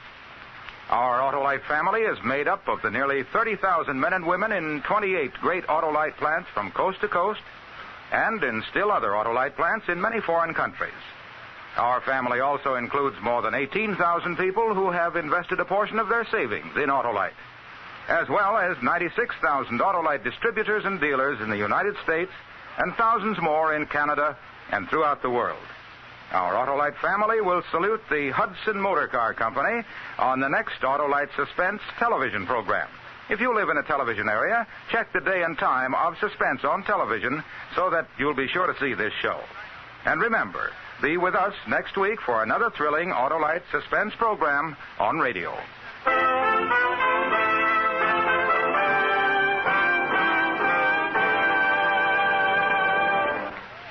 Our Autolite family is made up of the nearly 30,000 men and women in 28 great Autolite plants from coast to coast and in still other Autolite plants in many foreign countries. Our family also includes more than 18,000 people who have invested a portion of their savings in Autolite, as well as 96,000 Autolite distributors and dealers in the United States and thousands more in Canada and throughout the world. Our Autolite family will salute the Hudson Motor Car Company on the next Autolite Suspense television program. If you live in a television area, check the day and time of Suspense on television so that you'll be sure to see this show. And remember, be with us next week for another thrilling Autolite Suspense program on radio.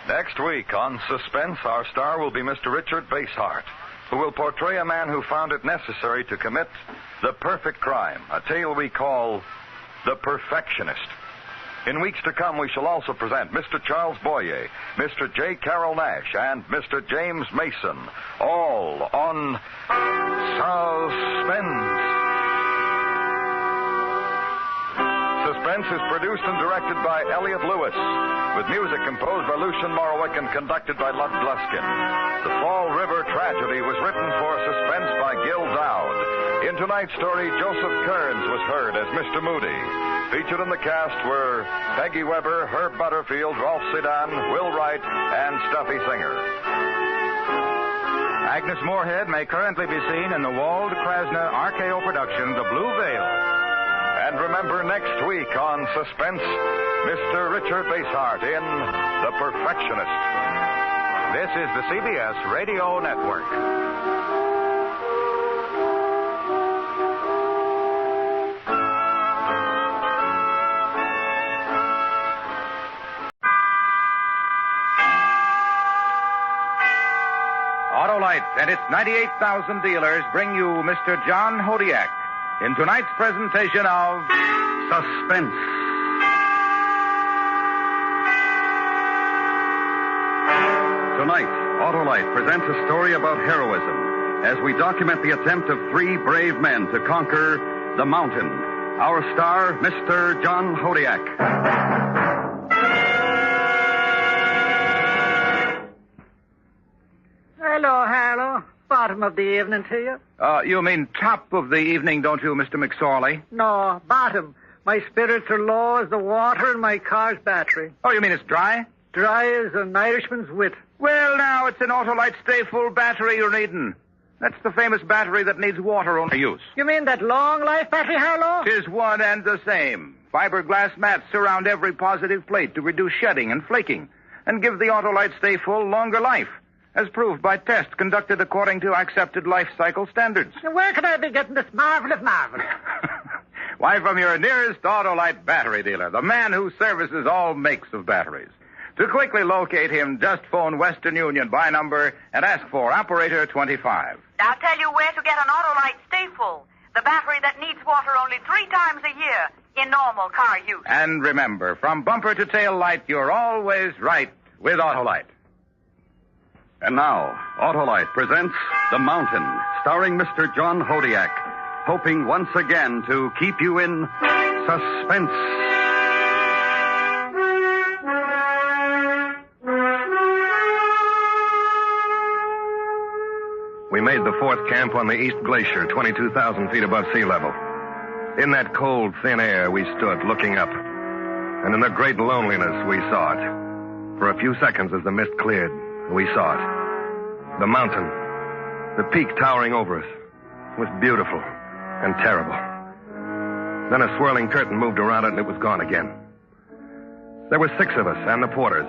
Next week on Suspense, our star will be Mr. Richard Basehart, who will portray a man who found it necessary to commit the perfect crime, a tale we call The Perfectionist. In weeks to come, we shall also present Mr. Charles Boyer, Mr. J. Carroll Nash, and Mr. James Mason, all on Suspense. Suspense is produced and directed by Elliot Lewis, with music composed by Lucian Morowick and conducted by Lud Gluskin. The Fall River Tragedy was written for Suspense by Gil Dowd. In tonight's story, Joseph Kearns was heard as Mr. Moody. Featured in the cast were Peggy Weber, Herb Butterfield, Rolf Sedan, Will Wright, and Stuffy Singer. Agnes Moorehead may currently be seen in the Wald Krasner RKO production, The Blue Veil. And remember, next week on Suspense, Mr. Richard Basehart in The Perfectionist. This is the CBS Radio Network. Autolite and its 98,000 dealers bring you Mr. John Hodiak in tonight's presentation of Suspense. Tonight, Autolite presents a story about heroism as we document the attempt of three brave men to conquer the mountain. Our star, Mr. John Hodiak. Hello, Harlow. Bottom of the evening to you. You mean top of the evening, don't you, Mr. McSorley? No, bottom. My spirits are low as the water in my car's battery. Oh, you mean it's dry? Dry as an Irishman's wit. Well, now, it's an Autolite Stay Full battery you're needing. That's the famous battery that needs water only use. You mean that long life battery, Harlow? 'Tis one and the same. Fiberglass mats surround every positive plate to reduce shedding and flaking and give the Autolite Stay Full longer life, as proved by tests conducted according to accepted life cycle standards. Now, where can I be getting this marvelous marvel? Why, from your nearest Autolite battery dealer, the man who services all makes of batteries. To quickly locate him, just phone Western Union by number and ask for Operator 25. I'll tell you where to get an Autolite Stay Full, the battery that needs water only 3 times a year in normal car use. And remember, from bumper to tail light, you're always right with Autolite. And now, Autolite presents The Mountain, starring Mr. John Hodiak, hoping once again to keep you in suspense. We made the fourth camp on the East Glacier, 22,000 feet above sea level. In that cold, thin air, we stood looking up. And in the great loneliness, we saw it. For a few seconds as the mist cleared, we saw it. The mountain, the peak towering over us, was beautiful and terrible. Then a swirling curtain moved around it and it was gone again. There were 6 of us and the porters.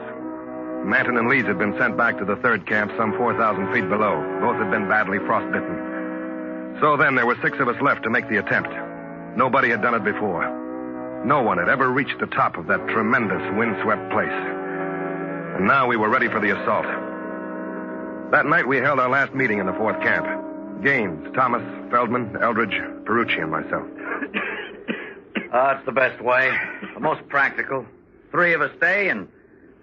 Manton and Leeds had been sent back to the third camp some 4,000 feet below. Both had been badly frostbitten. So then there were 6 of us left to make the attempt. Nobody had done it before. No one had ever reached the top of that tremendous windswept place. And now we were ready for the assault. That night we held our last meeting in the fourth camp. Gaines, Thomas, Feldman, Eldridge, Perucci, and myself. That's the best way. The most practical. 3 of us stay and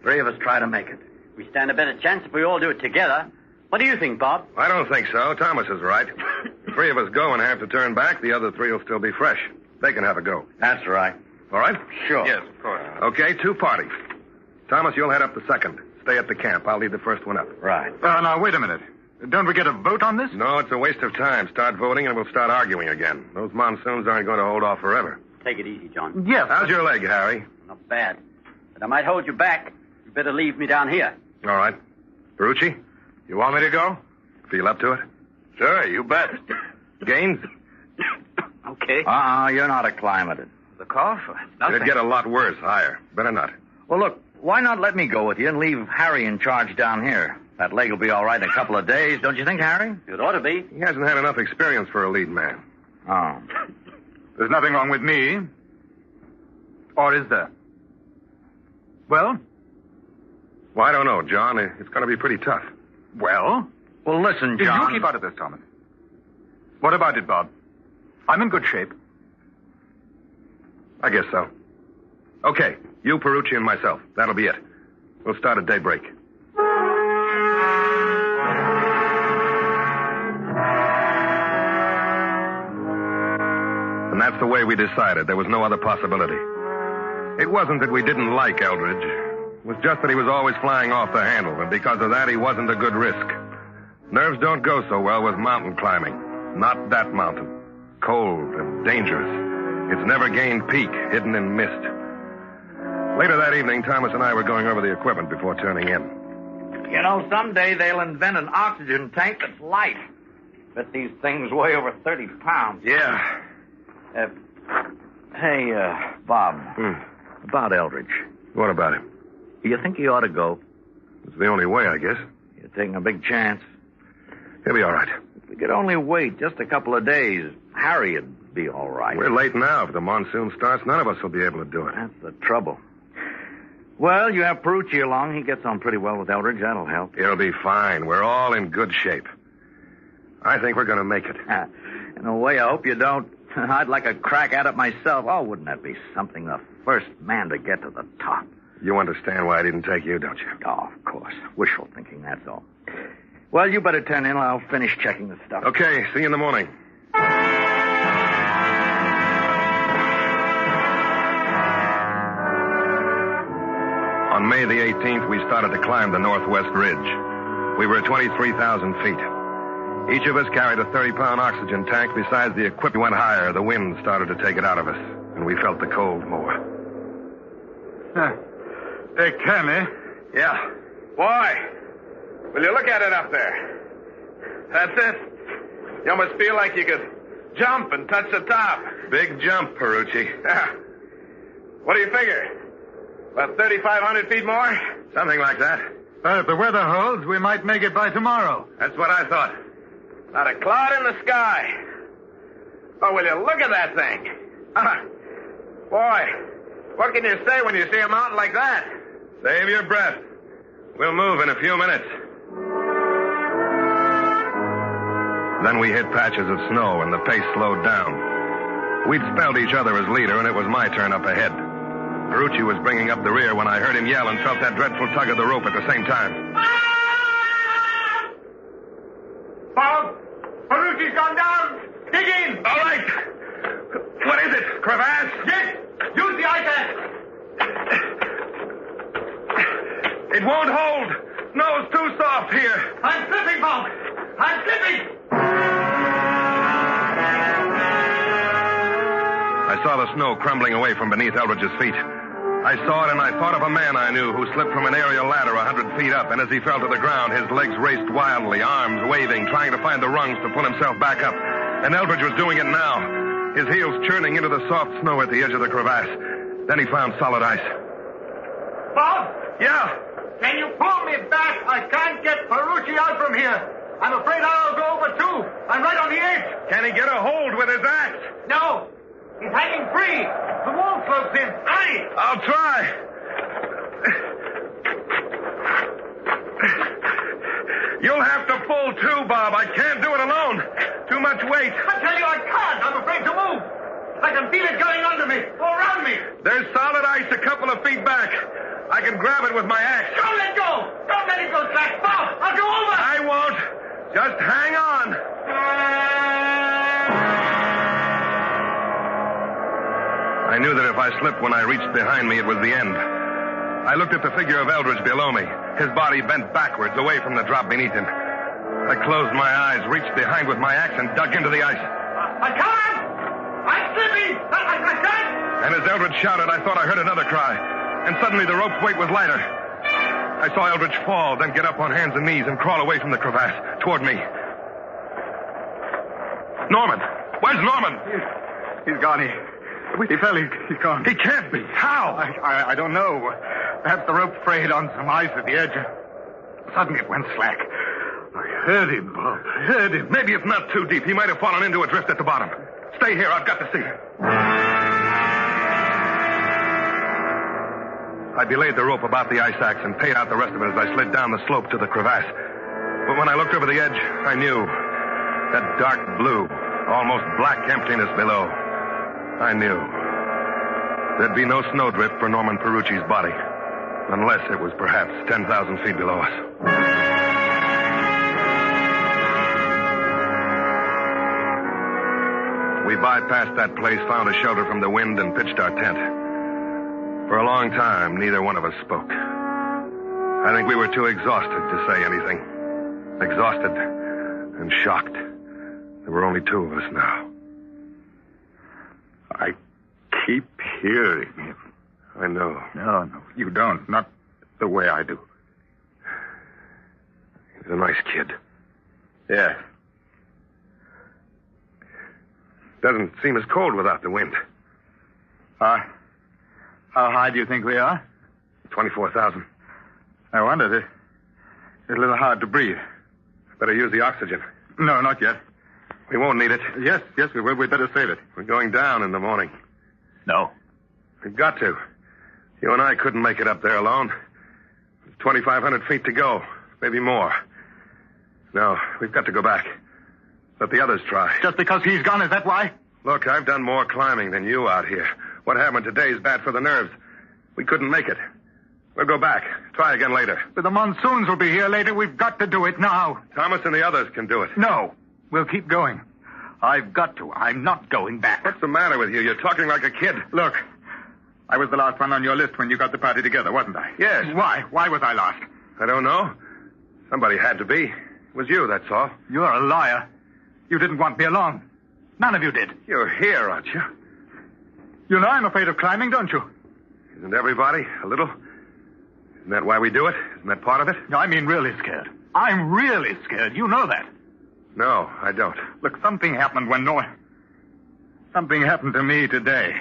3 of us try to make it. We stand a better chance if we all do it together. What do you think, Bob? I don't think so. Thomas is right. 3 of us go and have to turn back. The other 3 will still be fresh. They can have a go. That's right. All right? Sure. Yes, of course. Okay, 2 parties. Thomas, you'll head up the second. Stay at the camp. I'll lead the first one up. Right. Now, wait a minute. Don't we get a vote on this? No, it's a waste of time. Start voting and we'll start arguing again. Those monsoons aren't going to hold off forever. Take it easy, John. Yes. How's your leg, Harry? Not bad. But I might hold you back. You better leave me down here. All right. Perucci, you want me to go? Feel up to it? Sure, you bet. Gaines? Okay. You're not acclimated. The cough? Nothing. It'd get a lot worse, higher. Better not. Well, look, why not let me go with you and leave Harry in charge down here? That leg will be all right in a couple of days, don't you think, Harry? It ought to be. He hasn't had enough experience for a lead man. Oh. There's nothing wrong with me. Or is there? Well? Well, I don't know, John. It's going to be pretty tough. Well? Well, listen, John. You keep out of this, Thomas. What about it, Bob? I'm in good shape. I guess so. Okay, you, Perucci, and myself. That'll be it. We'll start at daybreak. And that's the way we decided. There was no other possibility. It wasn't that we didn't like Eldridge. It was just that he was always flying off the handle, and because of that, he wasn't a good risk. Nerves don't go so well with mountain climbing. Not that mountain. Cold and dangerous. It's never gained peak, hidden in mist. Later that evening, Thomas and I were going over the equipment before turning in. You know, someday they'll invent an oxygen tank that's light. Bet these things weigh over 30 pounds. Yeah. Hey, Bob. About Eldridge. What about him? Do you think he ought to go? It's the only way, I guess. You're taking a big chance. He'll be all right. If we could only wait just a couple of days, Harry'd be all right. We're late now. If the monsoon starts, none of us will be able to do it. That's the trouble. Well, you have Perucci along. He gets on pretty well with Eldridge. That'll help. He'll be fine. We're all in good shape. I think we're going to make it. In a way, I hope you don't. I'd like a crack at it myself. Oh, wouldn't that be something? The first man to get to the top. You understand why I didn't take you, don't you? Oh, of course. Wishful thinking, that's all. Well, you better turn in. I'll finish checking the stuff. Okay, see you in the morning. On May the 18th, we started to climb the Northwest Ridge. We were at 23,000 feet. Each of us carried a 30-pound oxygen tank. Besides the equipment went higher, the wind started to take it out of us, and we felt the cold more. They can, eh? Yeah. Boy, will you look at it up there? That's it. You almost feel like you could jump and touch the top. Big jump, Perucci. Yeah. What do you figure? About 3,500 feet more? Something like that. Well, if the weather holds, we might make it by tomorrow. That's what I thought. Not a cloud in the sky. Oh, will you look at that thing? Boy, what can you say when you see a mountain like that? Save your breath. We'll move in a few minutes. Then we hit patches of snow, and the pace slowed down. We'd spelled each other as leader, and it was my turn up ahead. Perucci was bringing up the rear when I heard him yell and felt that dreadful tug of the rope at the same time. Bob, Perucci's gone down. Dig in. All right. What is it? Crevasse? Yes. Use the ice axe. It won't hold. No, it's too soft here. I'm slipping, Bob. I'm slipping. I saw the snow crumbling away from beneath Eldridge's feet. I saw it, and I thought of a man I knew who slipped from an aerial ladder 100 feet up, and as he fell to the ground, his legs raced wildly, arms waving, trying to find the rungs to pull himself back up. And Eldridge was doing it now, his heels churning into the soft snow at the edge of the crevasse. Then he found solid ice. Bob? Yeah? Can you pull me back? I can't get Perucci out from here. I'm afraid I'll go over too. I'm right on the edge. Can he get a hold with his axe? No. He's hanging free. The wall closes in. Hurry! I'll try. You'll have to pull too, Bob. I can't do it alone. Too much weight. I tell you I can't. I'm afraid to move. I can feel it going under me, all around me. There's solid ice a couple of feet back. I can grab it with my axe. Don't let go. Don't let it go, Jack. Bob, I'll go over. I won't. Just hang on. I knew that if I slipped when I reached behind me, it was the end. I looked at the figure of Eldridge below me, his body bent backwards away from the drop beneath him. I closed my eyes, reached behind with my axe, and dug into the ice. I can't! I'm slipping! I can't! And as Eldridge shouted, I thought I heard another cry. And suddenly the rope's weight was lighter. I saw Eldridge fall, then get up on hands and knees and crawl away from the crevasse, toward me. Norman! Where's Norman? He's gone. He fell. He's gone. He can't be. How? I don't know. Perhaps the rope frayed on some ice at the edge. Suddenly it went slack. I heard him, Bob. I heard him. Maybe it's not too deep. He might have fallen into a drift at the bottom. Stay here. I've got to see. I belayed the rope about the ice axe and paid out the rest of it as I slid down the slope to the crevasse. But when I looked over the edge, I knew that dark blue, almost black emptiness below. I knew. There'd be no snowdrift for Norman Perucci's body, unless it was perhaps 10,000 feet below us. We bypassed that place, found a shelter from the wind, and pitched our tent. For a long time, neither one of us spoke. I think we were too exhausted to say anything. Exhausted and shocked. There were only two of us now. I keep hearing him. I know. No, you don't. Not the way I do. He's a nice kid. Yes. Doesn't seem as cold without the wind. How high do you think we are? 24,000. I wondered. It's a little hard to breathe. Better use the oxygen. No, not yet. We won't need it. Yes, we will. We'd better save it. We're going down in the morning. No. We've got to. You and I couldn't make it up there alone. 2,500 feet to go. Maybe more. No, we've got to go back. Let the others try. Just because he's gone, is that why? Look, I've done more climbing than you out here. What happened today is bad for the nerves. We couldn't make it. We'll go back. Try again later. But the monsoons will be here later. We've got to do it now. Thomas and the others can do it. No. We'll keep going. I've got to. I'm not going back. What's the matter with you? You're talking like a kid. Look, I was the last one on your list when you got the party together, wasn't I? Yes. Why? Why was I last? I don't know. Somebody had to be. It was you, that's all. You're a liar. You didn't want me along. None of you did. You're here, aren't you? You know I'm afraid of climbing, don't you? Isn't everybody a little? Isn't that why we do it? Isn't that part of it? No, I mean really scared. I'm really scared. You know that. No, I don't. Look, something happened Something happened to me today.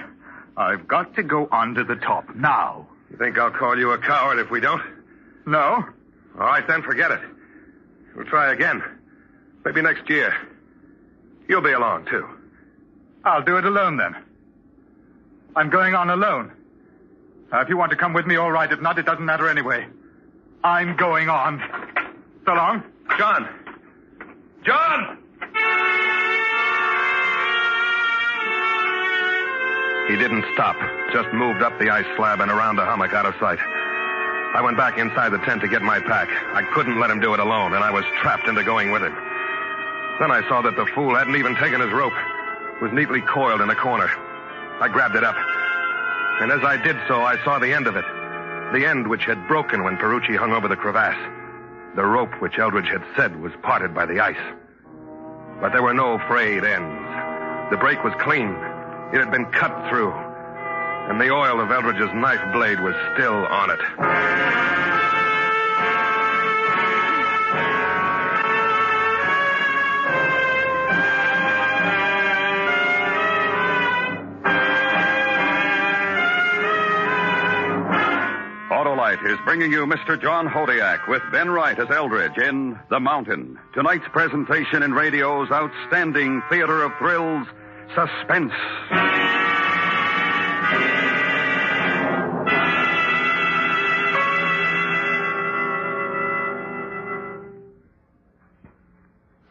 I've got to go on to the top now. You think I'll call you a coward if we don't? No. All right, then forget it. We'll try again. Maybe next year. You'll be along, too. I'll do it alone, then. I'm going on alone. If you want to come with me, all right. If not, it doesn't matter anyway. I'm going on. So long. John! John! He didn't stop, just moved up the ice slab and around a hummock out of sight. I went back inside the tent to get my pack. I couldn't let him do it alone, and I was trapped into going with him. Then I saw that the fool hadn't even taken his rope. It was neatly coiled in a corner. I grabbed it up. And as I did so, I saw the end of it. The end which had broken when Perucci hung over the crevasse. The rope which Eldridge had said was parted by the ice. But there were no frayed ends. The break was clean. It had been cut through. And the oil of Eldridge's knife blade was still on it. Autolite is bringing you Mr. John Hodiak with Ben Wright as Eldridge in The Mountain. Tonight's presentation in radio's outstanding theater of thrills, Suspense.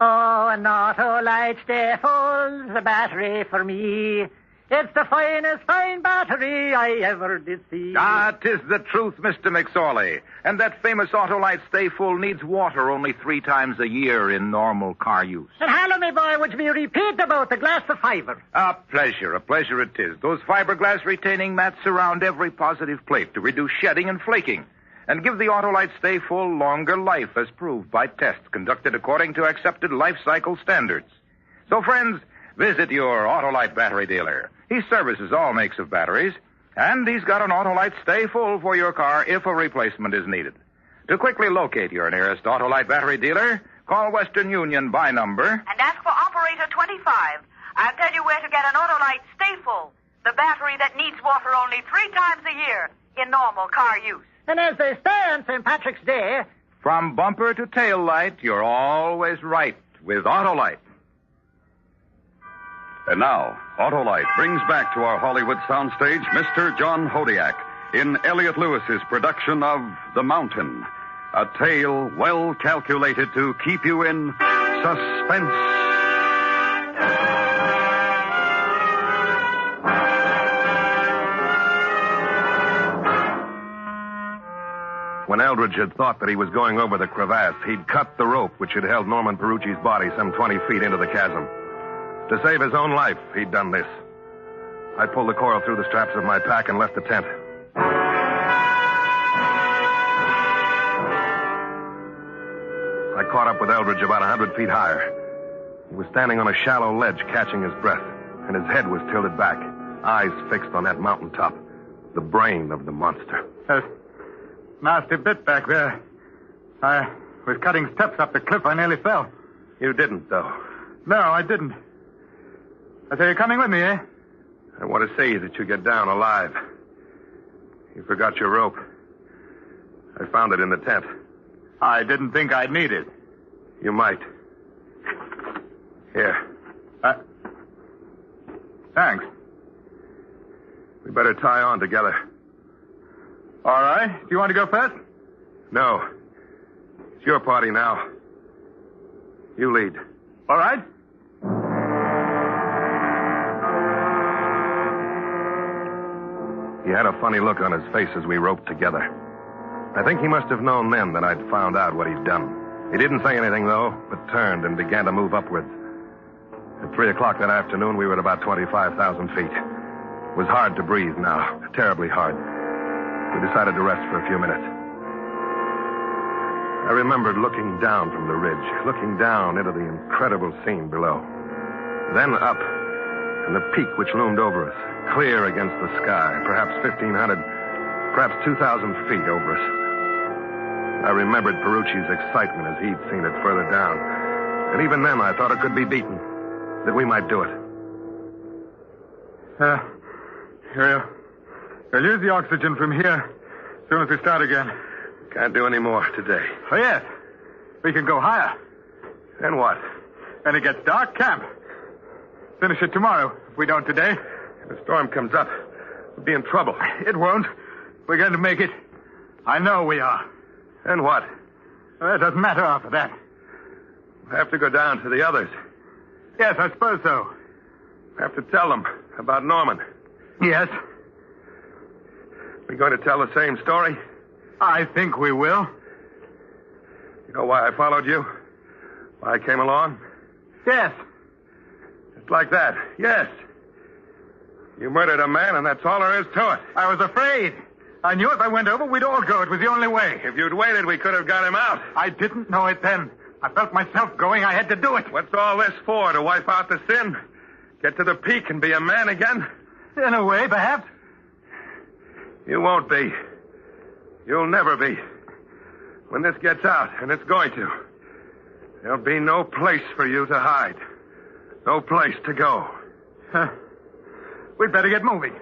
Oh, an Autolite stay full, the battery for me. It's the finest fine battery I ever did see. Ah, 'tis the truth, Mr. McSorley. And that famous Autolite Stay Full needs water only 3 times a year in normal car use. And hello, me boy, would you be repeat about the glass of fibre? A pleasure it is. Those fiberglass retaining mats surround every positive plate to reduce shedding and flaking and give the Autolite Stay Full longer life as proved by tests conducted according to accepted life cycle standards. So, friends, visit your Autolite battery dealer. He services all makes of batteries, and he's got an Autolite Stay Full for your car if a replacement is needed. To quickly locate your nearest Autolite battery dealer, call Western Union by number. And ask for operator 25. I'll tell you where to get an Autolite Stay Full, the battery that needs water only 3 times a year in normal car use. And as they say on St. Patrick's Day, From bumper to tail light, you're always right with Autolite. And now, Autolite brings back to our Hollywood soundstage Mr. John Hodiak in Elliot Lewis's production of The Mountain, a tale well calculated to keep you in suspense. When Eldridge had thought that he was going over the crevasse, he'd cut the rope which had held Norman Perucci's body some 20 feet into the chasm. To save his own life, he'd done this. I pulled the coil through the straps of my pack and left the tent. I caught up with Eldridge about 100 feet higher. He was standing on a shallow ledge, catching his breath, and his head was tilted back, eyes fixed on that mountaintop, the brain of the monster. Nasty bit back there. I was cutting steps up the cliff. I nearly fell. You didn't, though. No, I didn't. I say, you're coming with me, eh? I want to see that you get down alive. You forgot your rope. I found it in the tent. I didn't think I'd need it. You might. Here. Thanks. We better tie on together. All right. Do you want to go first? No. It's your party now. You lead. All right. He had a funny look on his face as we roped together. I think he must have known then that I'd found out what he'd done. He didn't say anything, though, but turned and began to move upwards. At 3 o'clock that afternoon, we were at about 25,000 feet. It was hard to breathe now, terribly hard. We decided to rest for a few minutes. I remembered looking down from the ridge, looking down into the incredible scene below. Then up, and the peak which loomed over us, clear against the sky, perhaps 1,500, perhaps 2,000 feet over us. I remembered Perucci's excitement as he'd seen it further down. And even then, I thought it could be beaten, that we might do it. We'll use the oxygen from here as soon as we start again. Can't do any more today. Oh, yes. We can go higher. Then what? When it gets dark, camp. Finish it tomorrow, if we don't today. If a storm comes up, we'll be in trouble. It won't. We're going to make it. I know we are. And what? Well, it doesn't matter after that. We'll have to go down to the others. Yes, I suppose so. We'll have to tell them about Norman. Yes. We going to tell the same story? I think we will. You know why I followed you? Why I came along? Yes. Just like that. Yes. You murdered a man, and that's all there is to it. I was afraid. I knew if I went over, we'd all go. It was the only way. If you'd waited, we could have got him out. I didn't know it then. I felt myself going. I had to do it. What's all this for? To wipe out the sin? Get to the peak and be a man again? In a way, perhaps. You won't be. You'll never be. When this gets out, and it's going to, there'll be no place for you to hide. No place to go. We'd better get moving.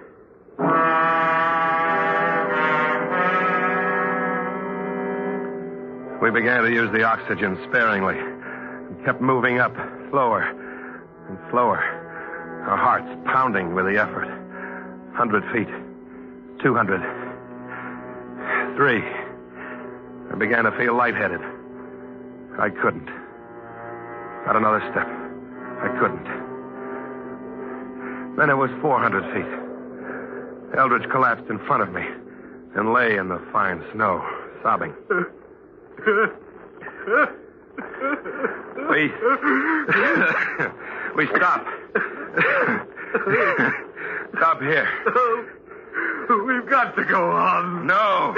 We began to use the oxygen sparingly and kept moving up, slower and slower, our hearts pounding with the effort. 100 feet, 200, 3. I began to feel lightheaded. I couldn't. Not another step. I couldn't. Then it was 400 feet. Eldridge collapsed in front of me and lay in the fine snow, sobbing. We stop. Stop here. We've got to go on. No.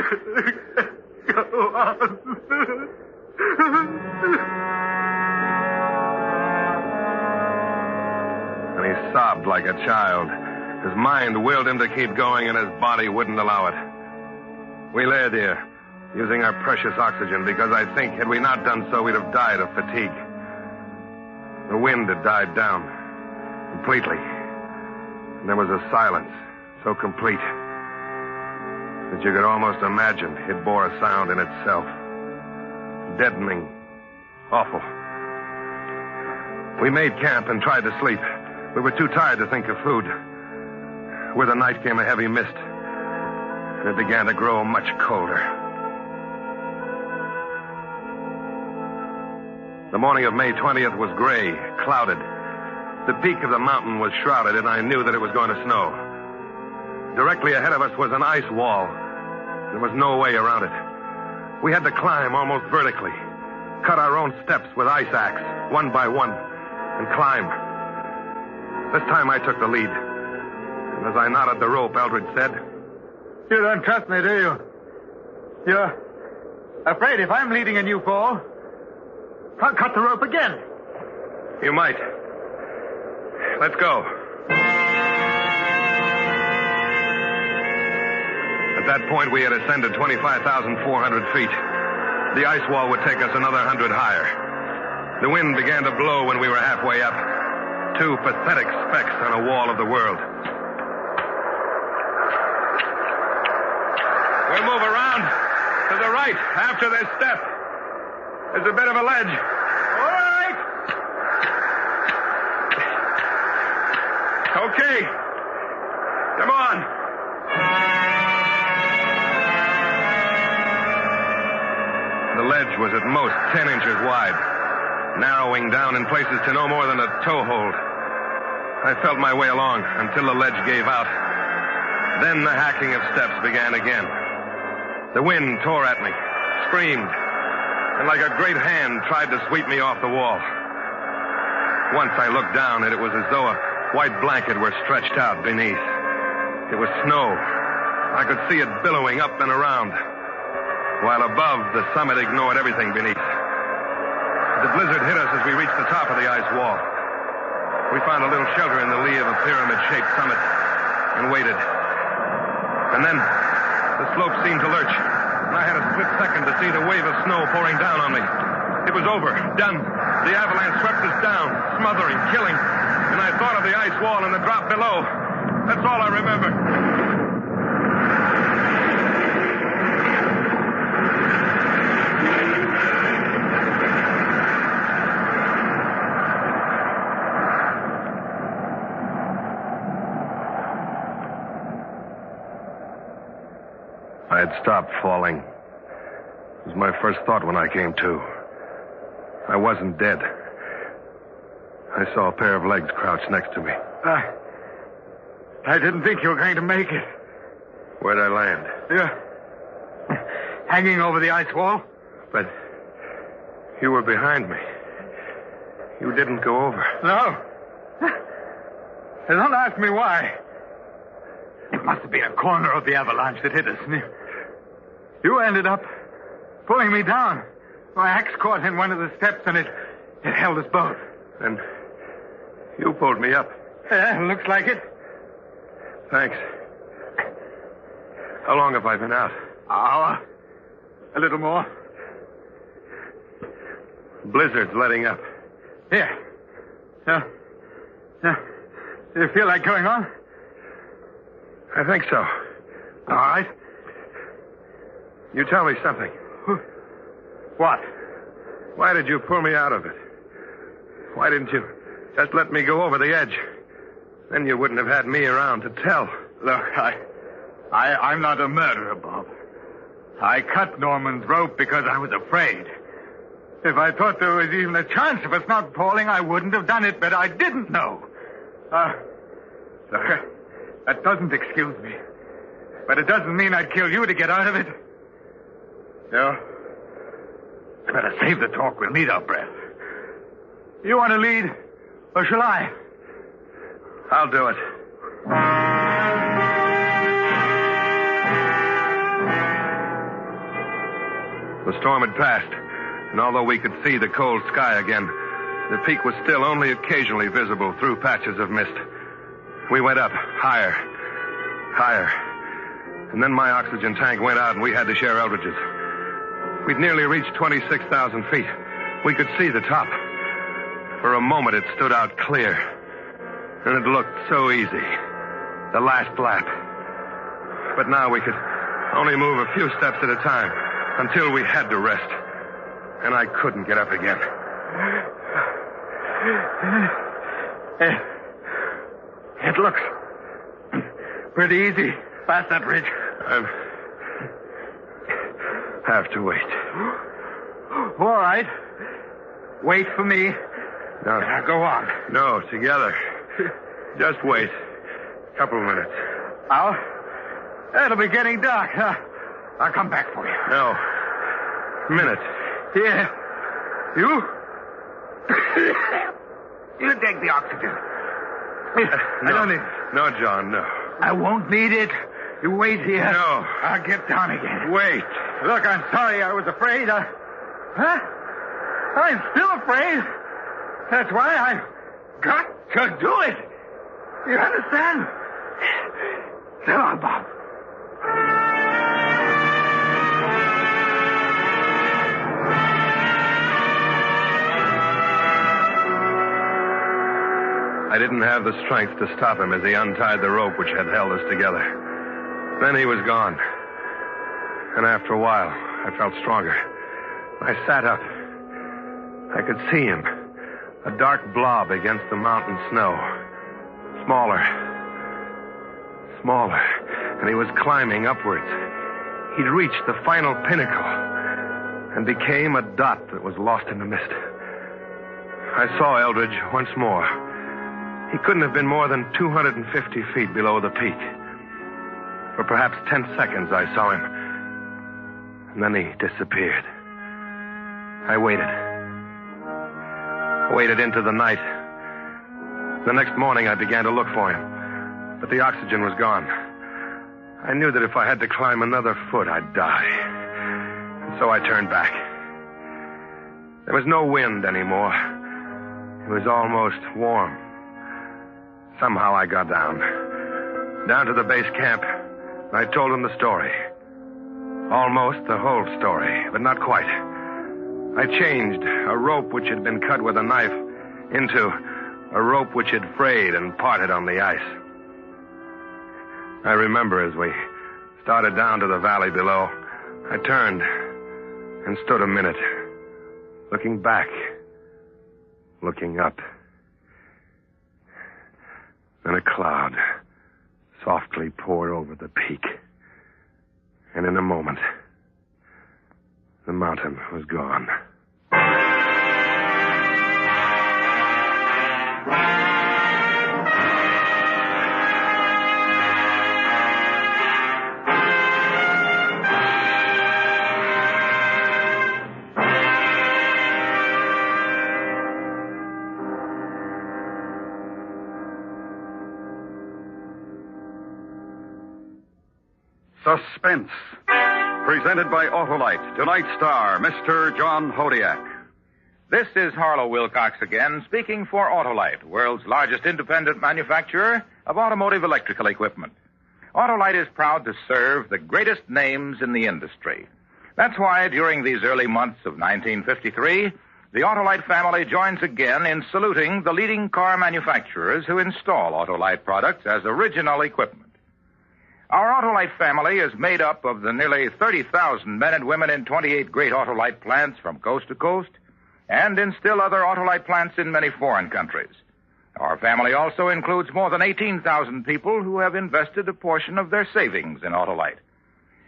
Go on. And he sobbed like a child. His mind willed him to keep going, and his body wouldn't allow it. We lay there, using our precious oxygen, because I think had we not done so, we'd have died of fatigue. The wind had died down completely. And there was a silence so complete that you could almost imagine it bore a sound in itself. Deadening. Awful. We made camp and tried to sleep. We were too tired to think of food. With the night came a heavy mist, and it began to grow much colder. The morning of May 20th was gray, clouded. The peak of the mountain was shrouded, and I knew that it was going to snow. Directly ahead of us was an ice wall. There was no way around it. We had to climb almost vertically, cut our own steps with ice axe, one by one, and climb. This time I took the lead. And as I knotted the rope, Eldridge said, You don't trust me, do you? You're afraid if I'm leading and you fall, I'll cut the rope again. You might. Let's go. At that point, we had ascended 25,400 feet. The ice wall would take us another 100 higher. The wind began to blow when we were halfway up. Two pathetic specks on a wall of the world. We'll move around to the right after this step. There's a bit of a ledge. All right. Okay. Come on. The ledge was at most 10 inches wide, narrowing down in places to no more than a toe hold. I felt my way along until the ledge gave out. Then the hacking of steps began again. The wind tore at me, screamed, and like a great hand tried to sweep me off the wall. Once I looked down, and it was as though a white blanket were stretched out beneath. It was snow. I could see it billowing up and around, while above, the summit ignored everything beneath. The blizzard hit us as we reached the top of the ice wall. We found a little shelter in the lee of a pyramid-shaped summit and waited. And then the slope seemed to lurch, and I had a split second to see the wave of snow pouring down on me. It was over, done. The avalanche swept us down, smothering, killing, and I thought of the ice wall and the drop below. That's all I remember. I had stopped falling. It was my first thought when I came to. I wasn't dead. I saw a pair of legs crouched next to me. I didn't think you were going to make it. Where'd I land? Yeah. Hanging over the ice wall. But you were behind me. You didn't go over. No. Don't ask me why. It must have been a corner of the avalanche that hit us. You ended up pulling me down. My axe caught in one of the steps, and it held us both. And you pulled me up. Yeah, looks like it. Thanks. How long have I been out? Hour. A little more. Blizzard's letting up. Here. Do you feel like going on? I think so. All right. You tell me something. What? Why did you pull me out of it? Why didn't you just let me go over the edge? Then you wouldn't have had me around to tell. Look, I'm not a murderer, Bob. I cut Norman's rope because I was afraid. If I thought there was even a chance of us not falling, I wouldn't have done it, but I didn't know. Look, that doesn't excuse me. But it doesn't mean I'd kill you to get out of it. No. Better save the talk. We'll need our breath. You want to lead, or shall I? I'll do it. The storm had passed, and although we could see the cold sky again, the peak was still only occasionally visible through patches of mist. We went up, higher, higher. And then my oxygen tank went out, and we had to share Eldridge's. We'd nearly reached 26,000 feet. We could see the top. For a moment, it stood out clear. And it looked so easy. The last lap. But now we could only move a few steps at a time until we had to rest. And I couldn't get up again. It looks pretty easy past that ridge. I have to wait. All right. Wait for me. No. Now go on. No, together. Just wait. Couple of minutes. It'll be getting dark. I'll come back for you. No. Minute. Yeah. You? You take the oxygen. I don't need it. No, John, no. I won't need it. You wait here. No. I'll get down again. Wait. Look, I'm sorry I was afraid. Huh? I'm still afraid. That's why I've got to do it. You understand? So long, Bob. I didn't have the strength to stop him as he untied the rope which had held us together. Then he was gone. And after a while, I felt stronger. I sat up. I could see him, a dark blob against the mountain snow. Smaller. And he was climbing upwards. He'd reached the final pinnacle and became a dot that was lost in the mist. I saw Eldridge once more. He couldn't have been more than 250 feet below the peak. For perhaps 10 seconds I saw him. And then he disappeared. I waited into the night. The next morning I began to look for him. But the oxygen was gone. I knew that if I had to climb another foot, I'd die. And so I turned back. There was no wind anymore. It was almost warm. Somehow I got down to the base camp, and I told him the story. Almost the whole story, but not quite. I changed a rope which had been cut with a knife into a rope which had frayed and parted on the ice. I remember as we started down to the valley below, I turned and stood a minute, looking back, looking up. Then a cloud softly poured over the peak. And in a moment, the mountain was gone. Suspense, presented by Autolite. Tonight's star, Mr. John Hodiak. This is Harlow Wilcox again, speaking for Autolite, world's largest independent manufacturer of automotive electrical equipment. Autolite is proud to serve the greatest names in the industry. That's why during these early months of 1953, the Autolite family joins again in saluting the leading car manufacturers who install Autolite products as original equipment. Our Autolite family is made up of the nearly 30,000 men and women in 28 great Autolite plants from coast to coast, and in still other Autolite plants in many foreign countries. Our family also includes more than 18,000 people who have invested a portion of their savings in Autolite,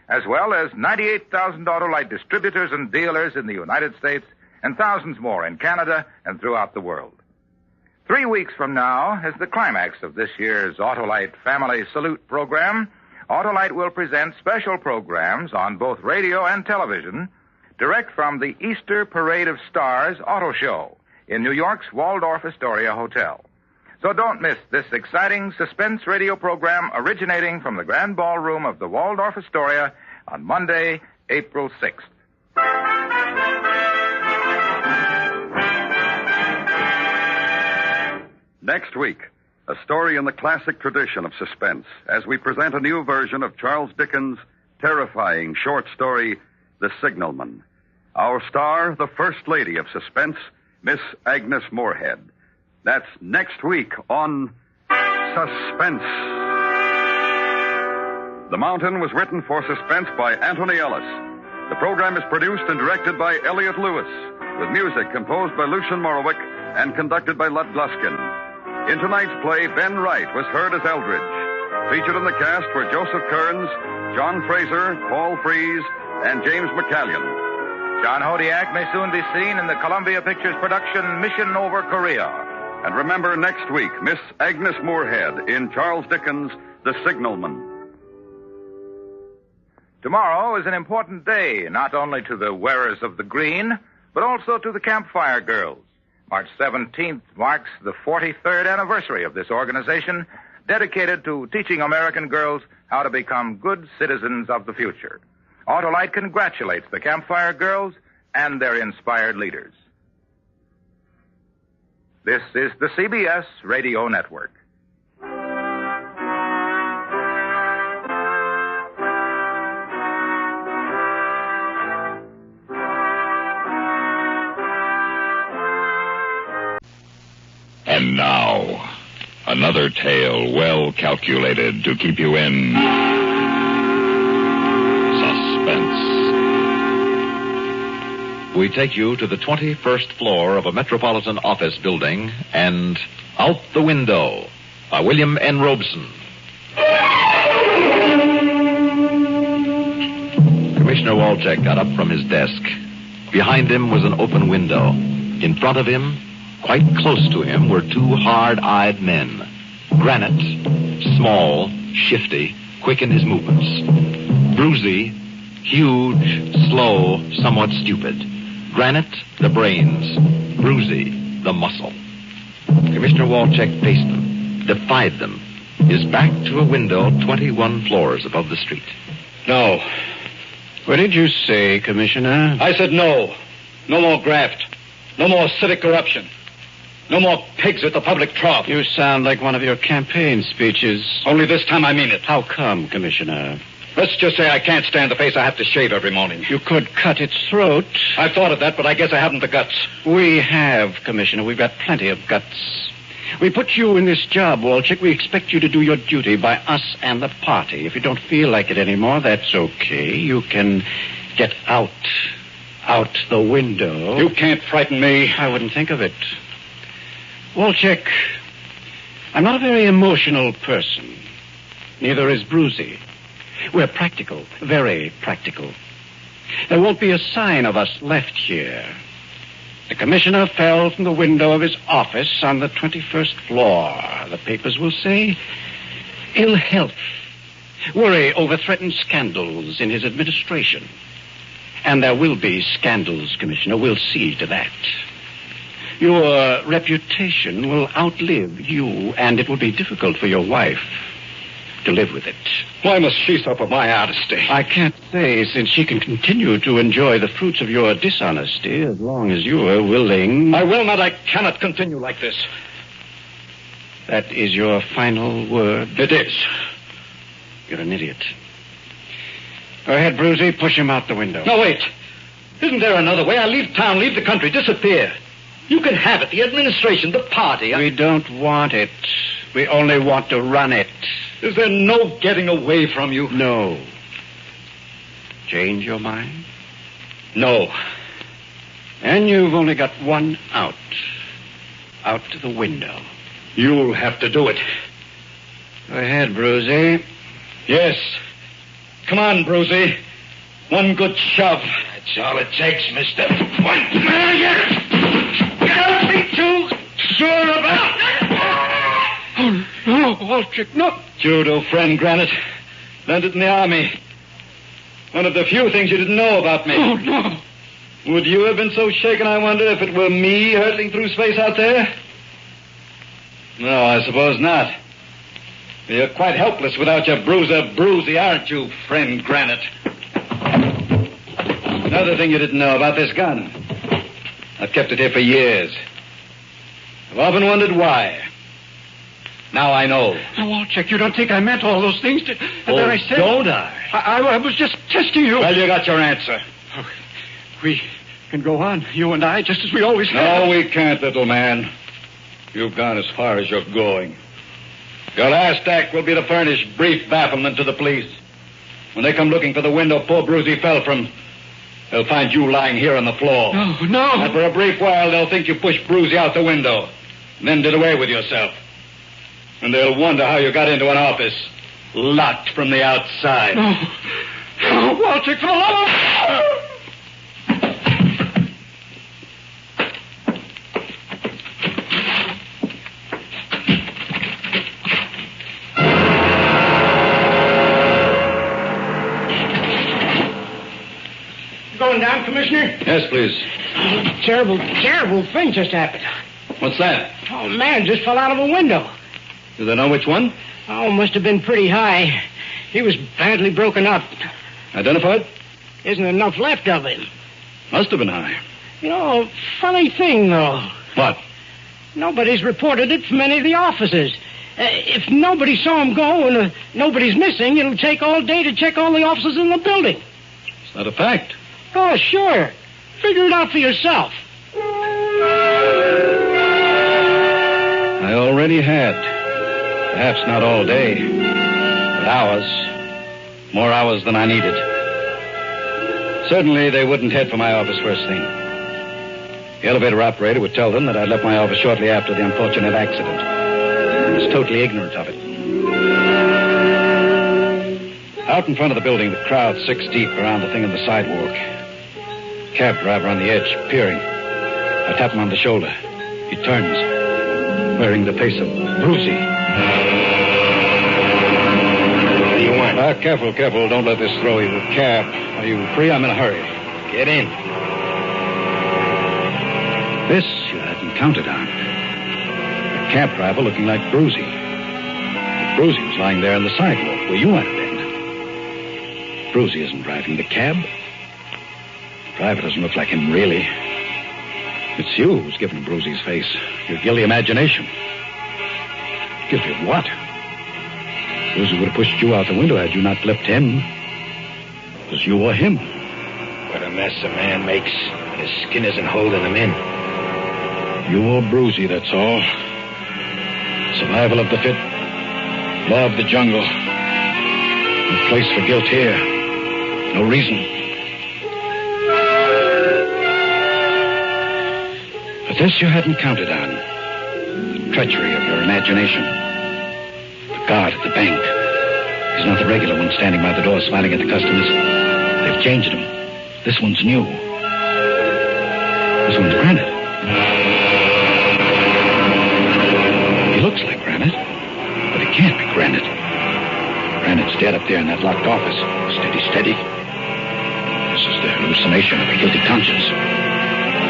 as well as 98,000 Autolite distributors and dealers in the United States and thousands more in Canada and throughout the world. 3 weeks from now, as the climax of this year's Autolite Family Salute program, Autolite will present special programs on both radio and television, direct from the Easter Parade of Stars Auto Show in New York's Waldorf Astoria Hotel. So don't miss this exciting suspense radio program originating from the Grand Ballroom of the Waldorf Astoria on Monday, April 6th. Next week, a story in the classic tradition of suspense as we present a new version of Charles Dickens' terrifying short story, The Signalman. Our star, the First Lady of Suspense, Miss Agnes Moorehead. That's next week on Suspense. The Mountain was written for Suspense by Anthony Ellis. The program is produced and directed by Elliot Lewis, with music composed by Lucian Morowick and conducted by Lud Gluskin. In tonight's play, Ben Wright was heard as Eldridge. Featured in the cast were Joseph Kearns, John Fraser, Paul Freese, and James McCallion. John Hodiak may soon be seen in the Columbia Pictures production Mission Over Korea. And remember next week, Miss Agnes Moorehead in Charles Dickens' The Signalman. Tomorrow is an important day, not only to the wearers of the green, but also to the Campfire Girls. March 17th marks the 43rd anniversary of this organization dedicated to teaching American girls how to become good citizens of the future. Autolite congratulates the Campfire Girls and their inspired leaders. This is the CBS Radio Network. And now, another tale well calculated to keep you in suspense. We take you to the 21st floor of a metropolitan office building and Out the Window by William N. Robeson. Commissioner Walczek got up from his desk. Behind him was an open window. In front of him, quite close to him, were two hard-eyed men. Granite, small, shifty, quick in his movements. Bruzy, huge, slow, somewhat stupid. Granite, the brains. Bruzy, the muscle. Commissioner Walczek faced them, defied them, his back to a window 21 floors above the street. No. What did you say, Commissioner? I said no. No more graft. No more civic corruption. No more pigs at the public trough. You sound like one of your campaign speeches. Only this time I mean it. How come, Commissioner? Let's just say I can't stand the face I have to shave every morning. You could cut its throat. I've thought of that, but I guess I haven't the guts. We have, Commissioner. We've got plenty of guts. We put you in this job, Walczek. We expect you to do your duty by us and the party. If you don't feel like it anymore, that's okay. You can get out the window. You can't frighten me. I wouldn't think of it. Walczek, I'm not a very emotional person. Neither is Bruzy. We're practical, very practical. There won't be a sign of us left here. The commissioner fell from the window of his office on the 21st floor. The papers will say ill health, worry over threatened scandals in his administration. And there will be scandals, Commissioner. We'll see to that. Your reputation will outlive you, and it will be difficult for your wife to live with it. Why must she suffer my honesty? I can't say, since she can continue to enjoy the fruits of your dishonesty as long as you are willing. I will not. I cannot continue like this. That is your final word? It is. You're an idiot. Go ahead, Bruzy. Push him out the window. No, wait. Isn't there another way? I'll leave town, leave the country, disappear. You can have it. The administration, the party. We don't want it. We only want to run it. Is there no getting away from you? No. Change your mind? No. And you've only got one out. Out to the window. You'll have to do it. Go ahead, Bruzy. Yes. Come on, Bruzy. One good shove. That's all it takes, mister. One. Don't be too sure about it. Oh, no, Walczek, no. Judo friend, Granite. Learned it in the army. One of the few things you didn't know about me. Oh, no. Would you have been so shaken, I wonder, if it were me hurtling through space out there? No, I suppose not. You're quite helpless without your bruiser Bruzy, aren't you, friend Granite? Another thing you didn't know about this gun. I've kept it here for years. I've often wondered why. Now I know. Now, Walczek, you don't think I meant all those things? That I said? Don't I? I was just testing you. Well, you got your answer. Oh, we can go on, you and I, just as we always have. No, we can't, little man. You've gone as far as you're going. Your last act will be to furnish brief bafflement to the police. When they come looking for the window poor Bruzy fell from, they'll find you lying here on the floor. No. And for a brief while, they'll think you pushed Bruzy out the window, and then did away with yourself. And they'll wonder how you got into an office, locked from the outside. No, Walczek, for the love of... going down, Commissioner? Yes, please. Terrible thing just happened. What's that? Oh, man just fell out of a window. Do they know which one? Oh, must have been pretty high. He was badly broken up. Identified? Isn't enough left of him. Must have been high. You know, funny thing, though. What? Nobody's reported it from any of the offices. If nobody saw him go and nobody's missing, it'll take all day to check all the offices in the building. Is that a fact? Oh, sure. Figure it out for yourself. I already had. Perhaps not all day, but hours. More hours than I needed. Certainly they wouldn't head for my office first thing. The elevator operator would tell them that I'd left my office shortly after the unfortunate accident. I was totally ignorant of it. Out in front of the building, the crowd 6 deep around the thing on the sidewalk. Cab driver on the edge, peering. I tap him on the shoulder. He turns, wearing the face of Brucey. What do you want? Careful. Don't let this throw you. Cab, are you free? I'm in a hurry. Get in. This you hadn't counted on. A cab driver looking like Brucey. But Brucey was lying there on the sidewalk where you might have been. Brucey isn't driving the cab. The driver doesn't look like him, really. It's you who's given Brucey's face. Your guilty imagination. Guilty of what? Brucey would have pushed you out the window had you not left him. It was you or him. What a mess a man makes when his skin isn't holding him in. You or Brucey, that's all. Survival of the fit. Law of the jungle. No place for guilt here. No reason. But this you hadn't counted on. The treachery of your imagination. The guard at the bank. He's not the regular one standing by the door smiling at the customers. They've changed him. This one's new. This one's Granite. He looks like Granite, but it can't be Granite. Granite's dead up there in that locked office. Steady. This is the hallucination of a guilty conscience.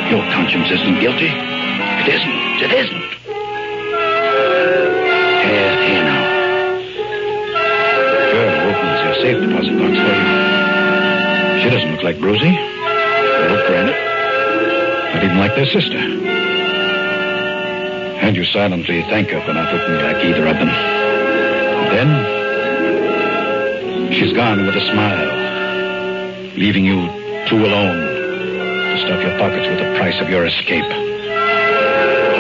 Your conscience isn't guilty. It isn't. Here now. The girl who opens your safe deposit box for you. She doesn't look like Brucey. Or Granite. Not even like their sister. And you silently thank her for not looking like either of them. And then, she's gone with a smile, leaving you two alone to stuff your pockets with the price of your escape.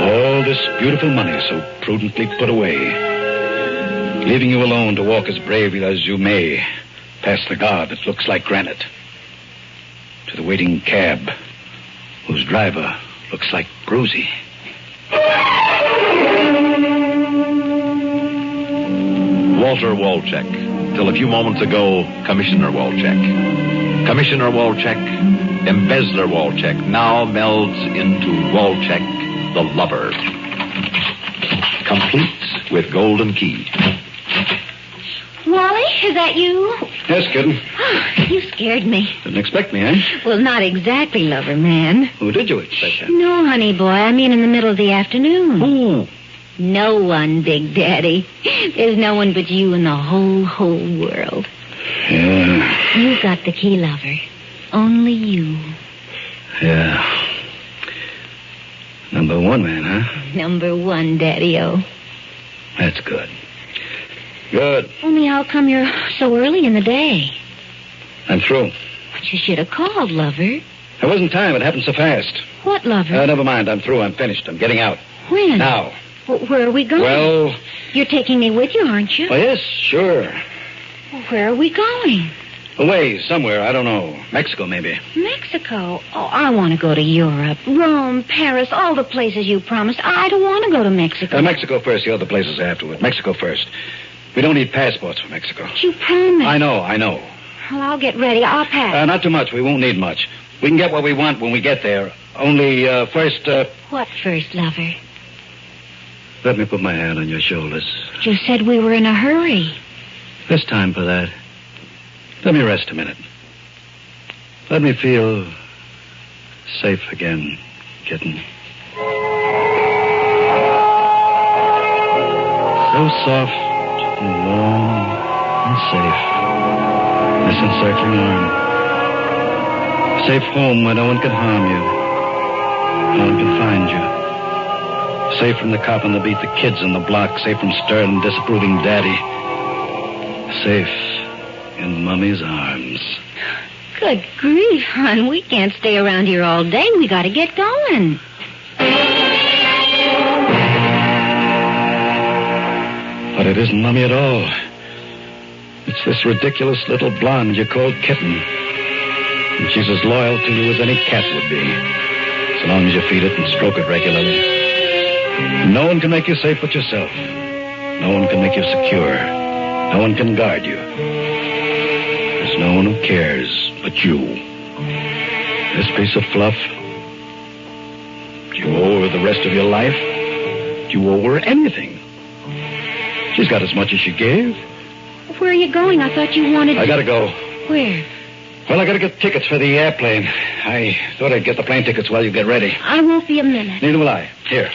All this beautiful money so prudently put away, leaving you alone to walk as bravely as you may past the guard that looks like Granite, to the waiting cab whose driver looks like Brucey. Walter Walczek. Till a few moments ago, Commissioner Walczek. Commissioner Walczek, embezzler Walczek, now melds into Walczek, the lover. Complete with golden key. Wally, is that you? Yes, kitten. Oh, you scared me. Didn't expect me, eh? Well, not exactly, lover man. Who did you expect then? No, honey boy. I mean in the middle of the afternoon. Who? No one, Big Daddy. There's no one but you in the whole world. Yeah. You got the key, lover. Only you. Yeah. Number one man, huh? Number one, Daddy-o. That's good. Good. Only how come you're so early in the day? I'm through. But you should have called, lover. There wasn't time. It happened so fast. What, lover? Never mind. I'm through. I'm finished. I'm getting out. When? Now. Where are we going? Well... You're taking me with you, aren't you? Oh, yes, sure. Where are we going? Away, somewhere. I don't know. Mexico, maybe. Mexico? Oh, I want to go to Europe. Rome, Paris, all the places you promised. I don't want to go to Mexico. Mexico first, the other places afterward. Mexico first. We don't need passports for Mexico. But you promised. I know. Well, I'll get ready. I'll pack. Not too much. We won't need much. We can get what we want when we get there. Only, first, What first, lover? Let me put my hand on your shoulders. But you said we were in a hurry. There's time for that. Let me rest a minute. Let me feel safe again, kitten. So soft and warm and safe. This encircling arm. Safe home where no one can harm you. No one can find you. Safe from the cop on the beat, the kids on the block. Safe from stern and disapproving daddy. Safe in Mummy's arms. Good grief, hon. We can't stay around here all day. We gotta get going. But it isn't Mummy at all. It's this ridiculous little blonde you call Kitten. And she's as loyal to you as any cat would be, so long as you feed it and stroke it regularly. No one can make you safe but yourself. No one can make you secure. No one can guard you. There's no one who cares but you. This piece of fluff, do you owe her the rest of your life? Do you owe her anything? She's got as much as she gave. Where are you going? I thought you wanted to... I gotta go. Where? Well, I gotta get tickets for the airplane. I thought I'd get the plane tickets while you get ready. I won't be a minute. Neither will I. Here.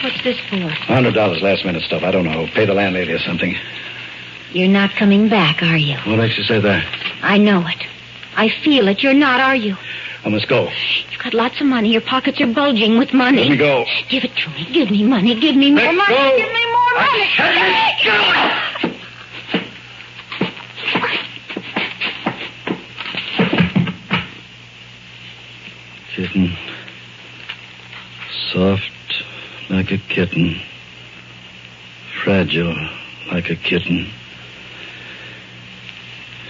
What's this for? $100 last minute stuff. I don't know. Pay the landlady or something. You're not coming back, are you? What makes you say that? I know it. I feel it. You're not, are you? I must go. You've got lots of money. Your pockets are bulging with money. Let me go. Give it to me. Give me money. Give me more money. Go. Give me more money. Kitten. Soft like a kitten. Fragile like a kitten.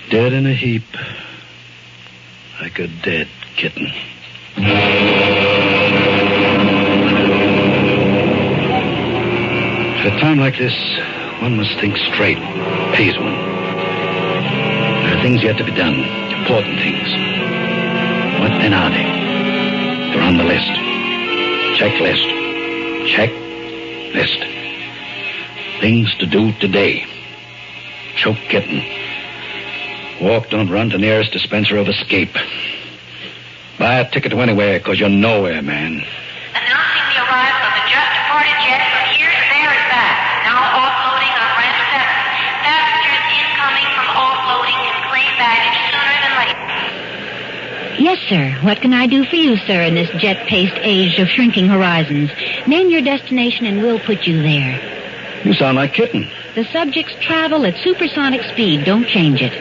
Dead in a heap like a dead kitten. At a time like this, one must think straight. Pays one. There are things yet to be done. Important things. What then are they? They're on the list. Checklist. Checklist. Things to do today. Choke kitten. Walk, don't run to nearest dispenser of escape. Buy a ticket to anywhere, because you're nowhere, man. Announcing the arrival of a just departed jet from here to there and back. Now offloading on ramp 7. Passengers incoming from offloading can claim baggage sooner than later. Yes, sir. What can I do for you, sir, in this jet-paced age of shrinking horizons? Name your destination and we'll put you there. You sound like Kitten. The subjects travel at supersonic speed. Don't change it.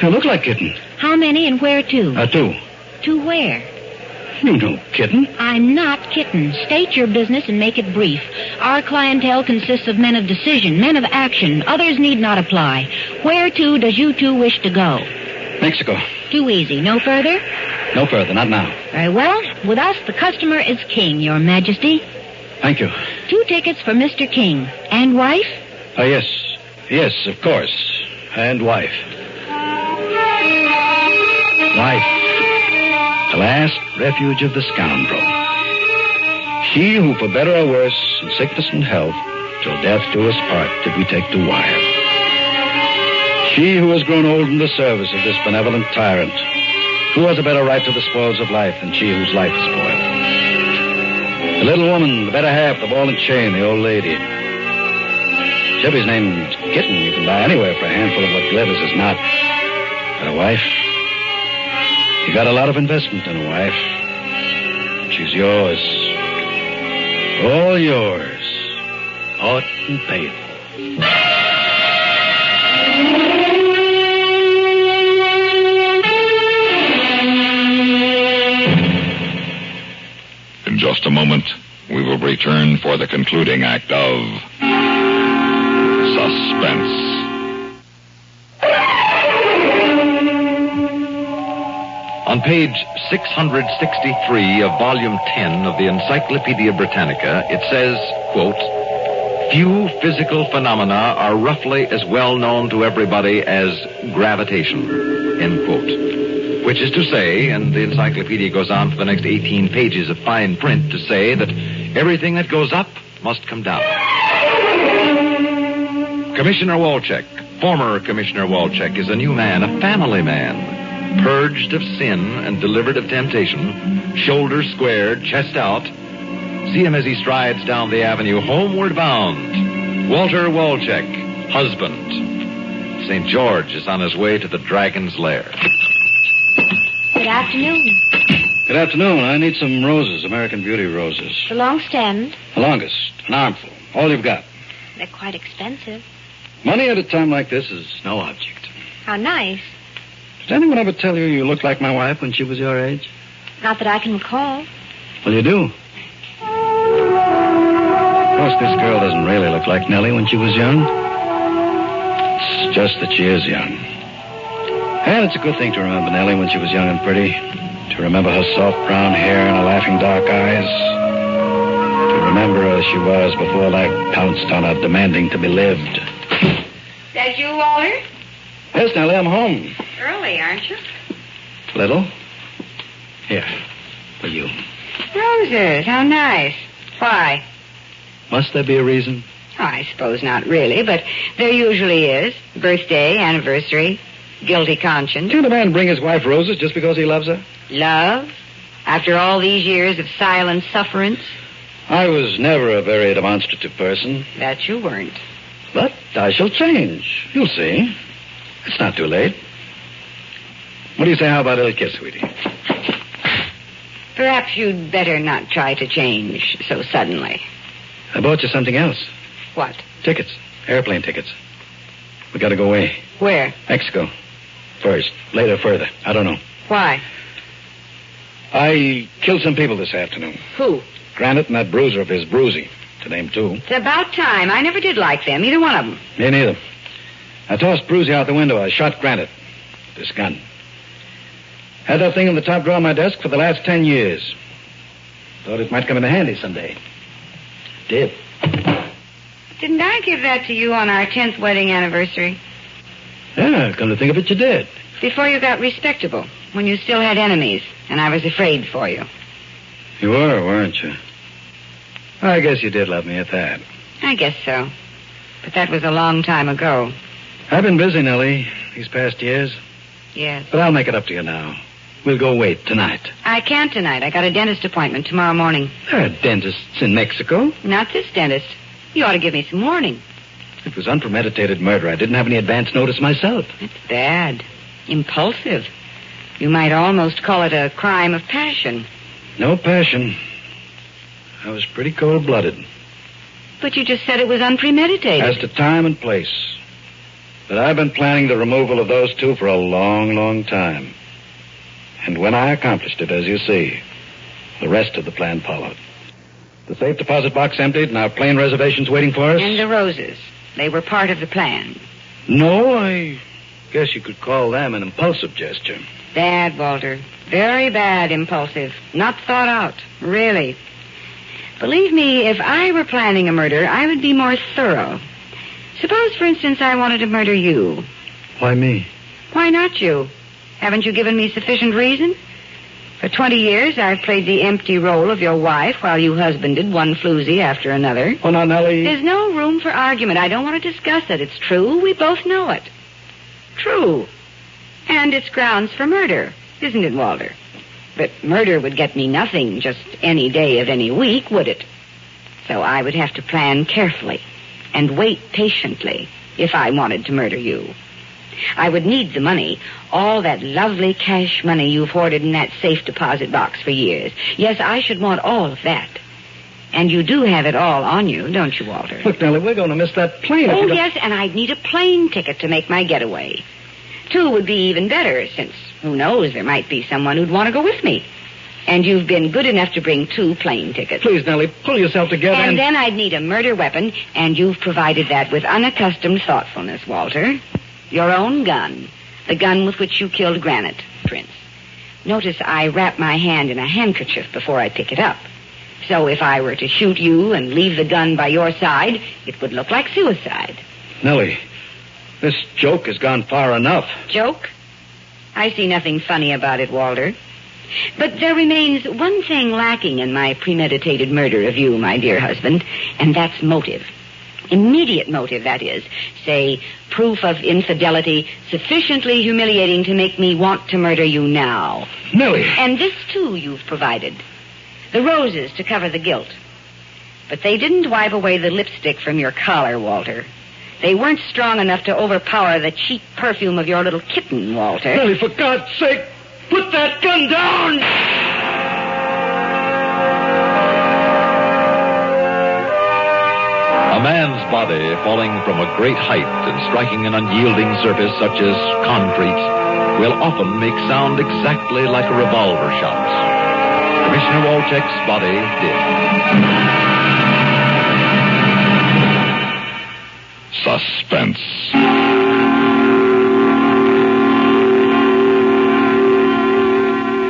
You look like Kitten. How many and where to? 2. To where? You know Kitten. I'm not Kitten. State your business and make it brief. Our clientele consists of men of decision, men of action. Others need not apply. Where to does you two wish to go? Mexico. Too easy. No further? No further, not now. Very well. With us, the customer is king, Your Majesty. Thank you. 2 tickets for Mr. King. And wife? Yes. Yes, of course. And wife. Wife. The last refuge of the scoundrel. She who, for better or worse, in sickness and health, till death do us part, did we take to wife. She who has grown old in the service of this benevolent tyrant. Who has a better right to the spoils of life than she whose life is spoiled? The little woman, the better half, the ball and chain, the old lady. Chubby's named Kitten. You can buy anywhere for a handful of what glitters is not. But a wife? You got a lot of investment in a wife. She's yours. All yours. Bought and paid for. In just a moment, we will return for the concluding act of Suspense. On page 663 of Volume 10 of the Encyclopedia Britannica, it says, quote, "Few physical phenomena are roughly as well known to everybody as gravitation," end quote. Which is to say, and the encyclopedia goes on for the next 18 pages of fine print to say that everything that goes up must come down. Commissioner Wolchek, former Commissioner Wolchek, is a new man, a family man. purged of sin and delivered of temptation, shoulders squared, chest out. See him as he strides down the avenue, homeward bound. Walter Walczek, husband. St. George is on his way to the dragon's lair. Good afternoon. Good afternoon. I need some roses, American Beauty roses. The long stand. The longest, an armful. All you've got. They're quite expensive. Money at a time like this is no object. How nice. Did anyone ever tell you you looked like my wife when she was your age? Not that I can recall. Well, you do. Of course, this girl doesn't really look like Nellie when she was young. It's just that she is young. And it's a good thing to remember Nellie when she was young and pretty. To remember her soft brown hair and her laughing dark eyes. To remember her as she was before life pounced on her, demanding to be lived. That you, Walter? Yes, Nellie, I'm home. Early, aren't you? Little. Here, for you. Roses, how nice. Why? Must there be a reason? Oh, I suppose not really, but there usually is. Birthday, anniversary, guilty conscience. Can't a man bring his wife roses just because he loves her? Love? After all these years of silent sufferance? I was never a very demonstrative person. That you weren't. But I shall change. You'll see. It's not too late. What do you say? How about a little kiss, sweetie? Perhaps you'd better not try to change so suddenly. I bought you something else. What? Tickets. Airplane tickets. We gotta go away. Where? Mexico. First. Later, further. I don't know. Why? I killed some people this afternoon. Who? Granite and that bruiser of his, Bruzy, to name two. It's about time. I never did like them, either one of them. Me neither. I tossed Bruzy out the window. I shot Granite with this gun. Had that thing in the top drawer of my desk for the last 10 years. Thought it might come in handy someday. Did. Didn't I give that to you on our 10th wedding anniversary? Yeah, come to think of it, you did. Before you got respectable, when you still had enemies, and I was afraid for you. You were, weren't you? I guess you did love me at that. I guess so. But that was a long time ago. I've been busy, Nellie, these past years. Yes. But I'll make it up to you now. We'll go wait tonight. I can't tonight. I got a dentist appointment tomorrow morning. There are dentists in Mexico. Not this dentist. You ought to give me some warning. It was unpremeditated murder. I didn't have any advance notice myself. It's bad. Impulsive. You might almost call it a crime of passion. No passion. I was pretty cold-blooded. But you just said it was unpremeditated. As to time and place. But I've been planning the removal of those two for a long, long time. And when I accomplished it, as you see, the rest of the plan followed. The safe deposit box emptied and our plane reservations waiting for us. And the roses. They were part of the plan. No, I guess you could call them an impulsive gesture. Bad, Walter. Very bad, impulsive. Not thought out. Really. Believe me, if I were planning a murder, I would be more thorough. Suppose, for instance, I wanted to murder you. Why me? Why not you? Haven't you given me sufficient reason? For 20 years, I've played the empty role of your wife while you husbanded one floozy after another. Oh, now, Nellie. There's no room for argument. I don't want to discuss it. It's true. We both know it. True. And it's grounds for murder, isn't it, Walter? But murder would get me nothing just any day of any week, would it? So I would have to plan carefully and wait patiently if I wanted to murder you. I would need the money, all that lovely cash money you've hoarded in that safe deposit box for years. Yes, I should want all of that. And you do have it all on you, don't you, Walter? Look, Nellie, we're going to miss that plane. Oh, yes, and I'd need a plane ticket to make my getaway. 2 would be even better, since, who knows, there might be someone who'd want to go with me. And you've been good enough to bring 2 plane tickets. Please, Nellie, pull yourself together. And then I'd need a murder weapon, and you've provided that with unaccustomed thoughtfulness, Walter. Your own gun. The gun with which you killed Granite, Prince. Notice I wrap my hand in a handkerchief before I pick it up. So if I were to shoot you and leave the gun by your side, it would look like suicide. Nellie, this joke has gone far enough. Joke? I see nothing funny about it, Walter. But there remains one thing lacking in my premeditated murder of you, my dear husband, and that's motive. Immediate motive, that is. Say, proof of infidelity sufficiently humiliating to make me want to murder you now. Millie! And this, too, you've provided. The roses to cover the guilt. But they didn't wipe away the lipstick from your collar, Walter. They weren't strong enough to overpower the cheap perfume of your little kitten, Walter. Millie, for God's sake, put that gun down! A man's body falling from a great height and striking an unyielding surface such as concrete will often make sound exactly like a revolver shot. Commissioner Walcheck's body did. Suspense.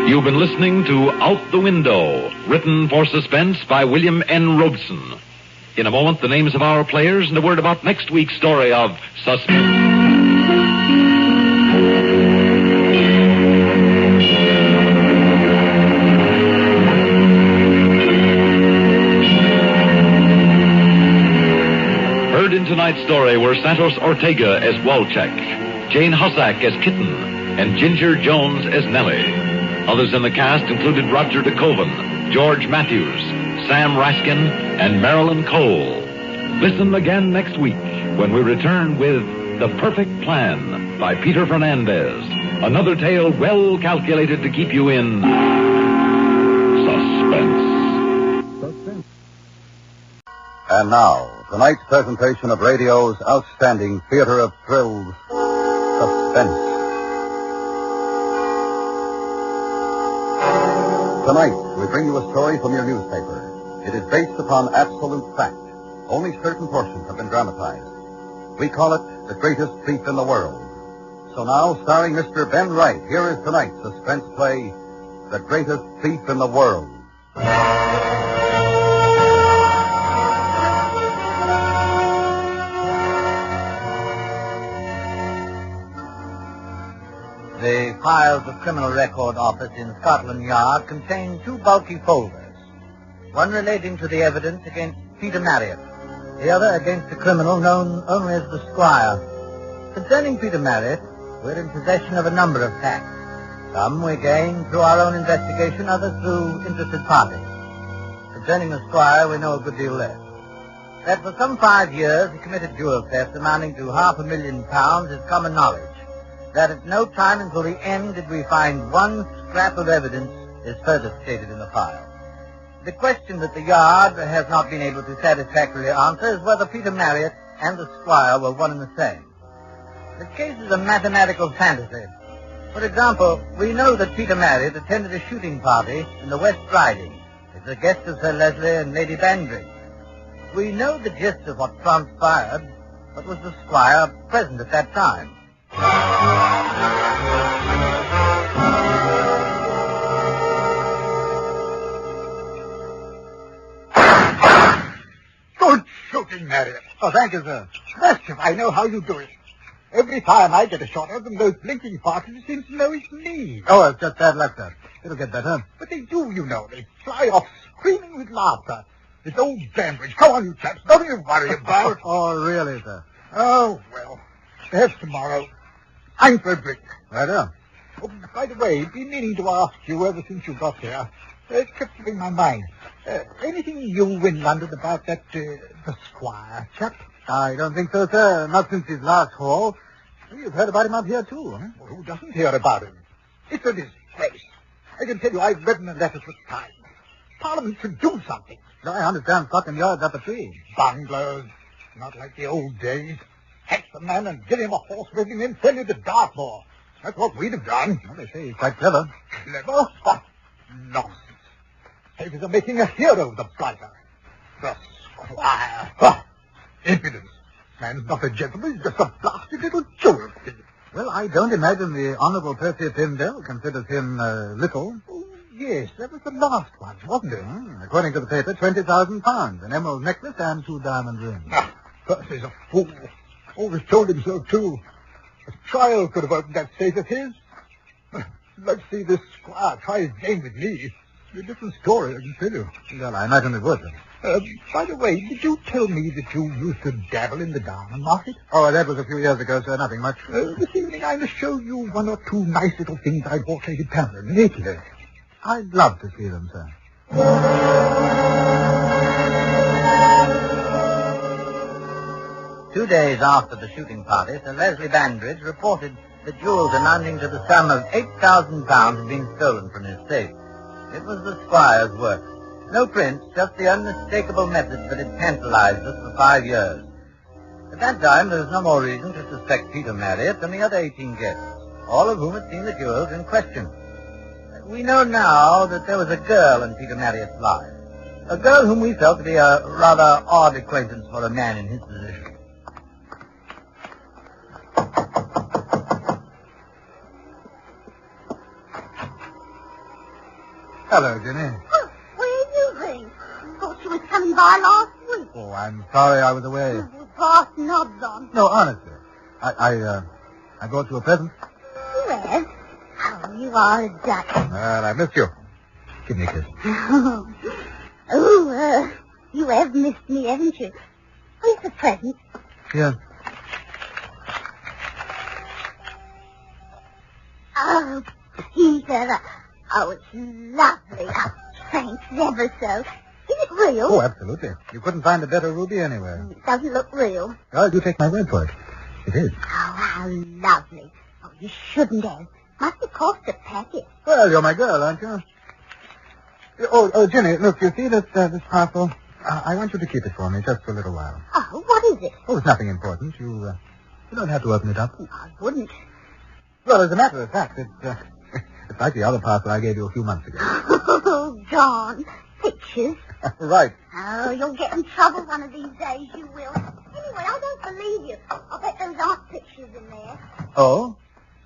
You've been listening to Out the Window, written for Suspense by William N. Robeson. In a moment, the names of our players and a word about next week's story of Suspense. Heard in tonight's story were Santos Ortega as Walcheck, Jane Hossack as Kitten, and Ginger Jones as Nellie. Others in the cast included Roger DeKoven, George Matthews, Sam Raskin, and Marilyn Cole. Listen again next week when we return with The Perfect Plan by Peter Fernandez. Another tale well calculated to keep you in suspense. And now, tonight's presentation of radio's outstanding theater of thrills, Suspense. Tonight, we bring you a story from your newspaper. It is based upon absolute fact. Only certain portions have been dramatized. We call it The Greatest Thief in the World. So now, starring Mr. Ben Wright, here is tonight's suspense play, The Greatest Thief in the World. The files of Criminal Record Office in Scotland Yard contain two bulky folders. One relating to the evidence against Peter Marriott, the other against a criminal known only as the Squire. Concerning Peter Marriott, we're in possession of a number of facts. Some we gained through our own investigation, others through interested parties. Concerning the Squire, we know a good deal less. That for some 5 years he committed jewel theft amounting to £500,000 is common knowledge. That at no time until the end did we find one scrap of evidence is further stated in the file. The question that the Yard has not been able to satisfactorily answer is whether Peter Marriott and the Squire were one and the same. The case is a mathematical fantasy. For example, we know that Peter Marriott attended a shooting party in the West Riding as a guest of Sir Leslie and Lady Bandry. We know the gist of what transpired, but was the Squire present at that time? Good shooting, Marriott. Oh, thank you, sir. Mischief, I know how you do it. Every time I get a shot at them, those blinking foxes seem to know it's me. Oh, it's just bad luck, sir. It'll get better. But they do, you know. They fly off screaming with laughter. It's old Banquo. Come on, you chaps. Nothing to worry about. Oh, really, sir? Oh, well. Perhaps tomorrow. I'm for a drink. Right on. Oh, by the way, been meaning to ask you ever since you got here. It kept slipping my mind. Anything new in London about that, the Squire chap? I don't think so, sir. Not since his last haul. You've heard about him up here, too, huh? Well, who doesn't hear about him? It's a disgrace. I can tell you I've written a letter for time. Parliament should do something. I understand Scotland Yard's up a tree. Bunglers. Not like the old days. Catch the man and give him a horse whipping, then send him to Dartmoor. That's what we'd have done. Well, they say he's quite clever. Clever? What? Nonsense. Papers are making a hero of the blighter. The Squire. Ah, impudence. Man's not a gentleman, he's just a blasted little jewel thief. Well, I don't imagine the Honourable Percy Tyndale considers him little. Oh, yes, that was the last one, wasn't it? According to the paper, £20,000, an emerald necklace and 2 diamond rings. Ah, Percy's a fool. Always told him so, too. A child could have opened that safe of his. Let's see this Squire try his game with me. It's a different story, I can tell you. Well, I imagine it would. By the way, did you tell me that you used to dabble in the diamond market? Oh, that was a few years ago, sir. Nothing much. This evening I must show you one or two nice little things I bought Lady Pamela in Italy. I'd love to see them, sir. 2 days after the shooting party, Sir Leslie Bandridge reported that jewels amounting to the sum of £8,000 had been stolen from his safe. It was the squire's work. No prints, just the unmistakable method that had tantalized us for 5 years. At that time, there was no more reason to suspect Peter Marriott than the other 18 guests, all of whom had seen the jewels in question. We know now that there was a girl in Peter Marriott's life, a girl whom we felt to be a rather odd acquaintance for a man in his position. Hello, Jenny. Oh, where have you been? Thought you was coming by last week. Oh, I'm sorry I was away. With brass knobs on. No, honestly. I brought you a present. You have? Oh, you are a duck. Well, I missed you. Give me a kiss. You have missed me, haven't you? Where's the present? Yes. Oh, Peter. Oh, it's lovely. Oh, thanks ever so. Is it real? Oh, absolutely. You couldn't find a better ruby anywhere. It doesn't look real. Well, you take my word for it. It is. Oh, how lovely. Oh, you shouldn't have. Must have cost a packet. Well, you're my girl, aren't you? Oh, Jenny, look, you see this parcel? I want you to keep it for me just for a little while. Oh, what is it? Oh, it's nothing important. You don't have to open it up. I wouldn't. Well, as a matter of fact, it's like the other parcel I gave you a few months ago. Oh, John. Pictures? Right. Oh, you'll get in trouble one of these days, you will. Anyway, I don't believe you. I'll bet those aren't pictures in there. Oh?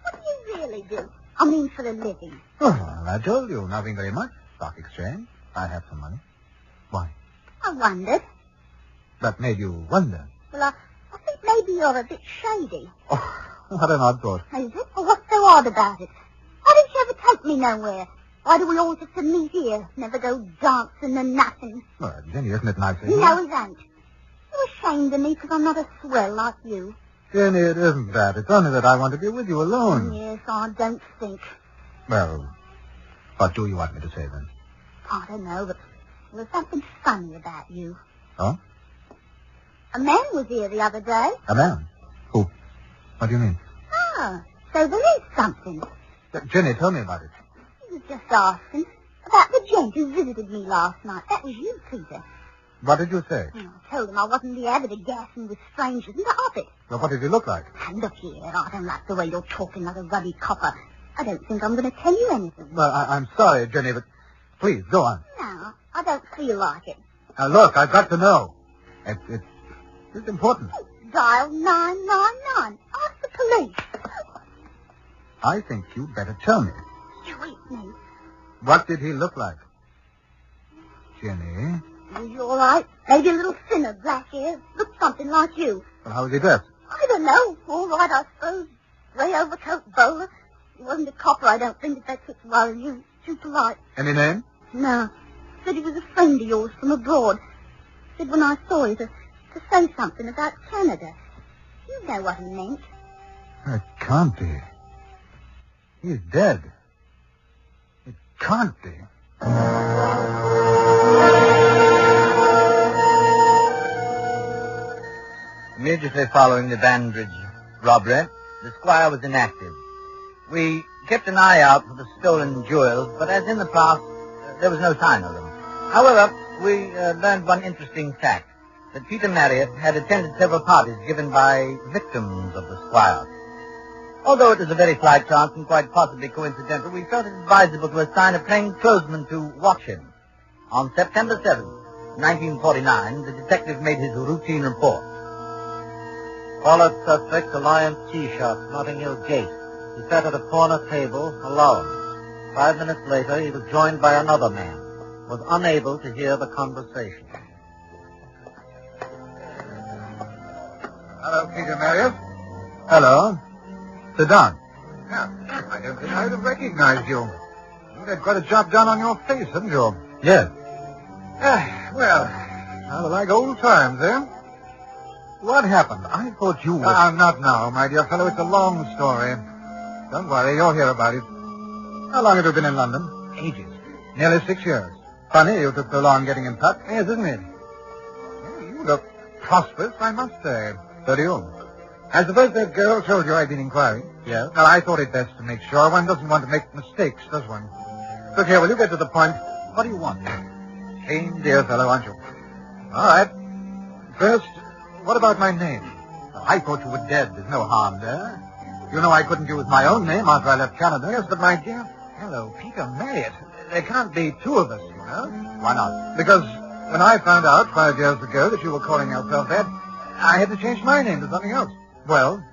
What do you really do? I mean, for a living. Well, I told you, nothing very much. Stock exchange. I have some money. Why? I wondered. That made you wonder. Well, I think maybe you're a bit shady. Oh, what an odd thought. Is it? Well, what's so odd about it? Why don't you ever take me nowhere? Why do we always have to meet here? Never go dancing and nothing. Well, Jenny, isn't it nice of you? No, it ain't. You're ashamed of me because I'm not a swell like you. Jenny, it isn't that. It's only that I want to be with you alone. Yes, I don't think. Well, what do you want me to say then? I don't know, but there's something funny about you. Oh? A man was here the other day. A man? Who? What do you mean? Ah, so there is something. Jenny, tell me about it. He was just asking about the gent who visited me last night. That was you, Peter. What did you say? I told him I wasn't the habit of gassing with strangers and half it. Well, what did he look like? And look here, I don't like the way you're talking like a ruddy copper. I don't think I'm going to tell you anything. Well, I'm sorry, Jenny, but please, go on. No, I don't feel like it. Now, look, I've got to know. It's important. Dial 999. Ask the police. I think you'd better tell me. Sweet me. What did he look like? Jenny? Was he all right? Maybe a little thinner, black hair. Looked something like you. Well, how was he dressed? I don't know. All right, I suppose. Grey overcoat, bowler. He wasn't a copper, I don't think, if that could worry you. Too polite. Any name? No. Said he was a friend of yours from abroad. Said when I saw you to say something about Canada. You know what he meant. It can't be. He's dead. It can't be. Immediately following the Bandridge robbery, the squire was inactive. We kept an eye out for the stolen jewels, but as in the past, there was no sign of them. However, we learned one interesting fact, that Peter Marriott had attended several parties given by victims of the squire. Although it was a very slight chance and quite possibly coincidental, we felt it advisable to assign a plainclothesman to watch him. On September 7th, 1949, the detective made his routine report. Followed suspect, Alliance Tea Shop, Notting Hill Gate. He sat at a corner table, alone. 5 minutes later, he was joined by another man. Was unable to hear the conversation. Hello, Peter Marriott. Hello. Sit down. Yeah, I don't think I'd have recognized you. You've had quite a job done on your face, haven't you? Yes. Well, Rather like old times, eh? What happened? I thought you were... not now, my dear fellow. It's a long story. Don't worry, you'll hear about it. How long have you been in London? Ages. Nearly 6 years. Funny you took so long getting in touch. Yes, isn't it? Well, you look prosperous, I must say. So do you. I suppose that girl told you I'd been inquiring. Yes. Well, I thought it best to make sure. One doesn't want to make mistakes, does one? Look here, will you get to the point? What do you want? Clean, dear fellow, aren't you? All right. First, what about my name? Well, I thought you were dead. There's no harm there. You know I couldn't use my own name after I left Canada. Yes, but my dear fellow, Peter Marriott, there can't be two of us, you know. Why not? Because when I found out 5 years ago that you were calling yourself that, I had to change my name to something else. Well,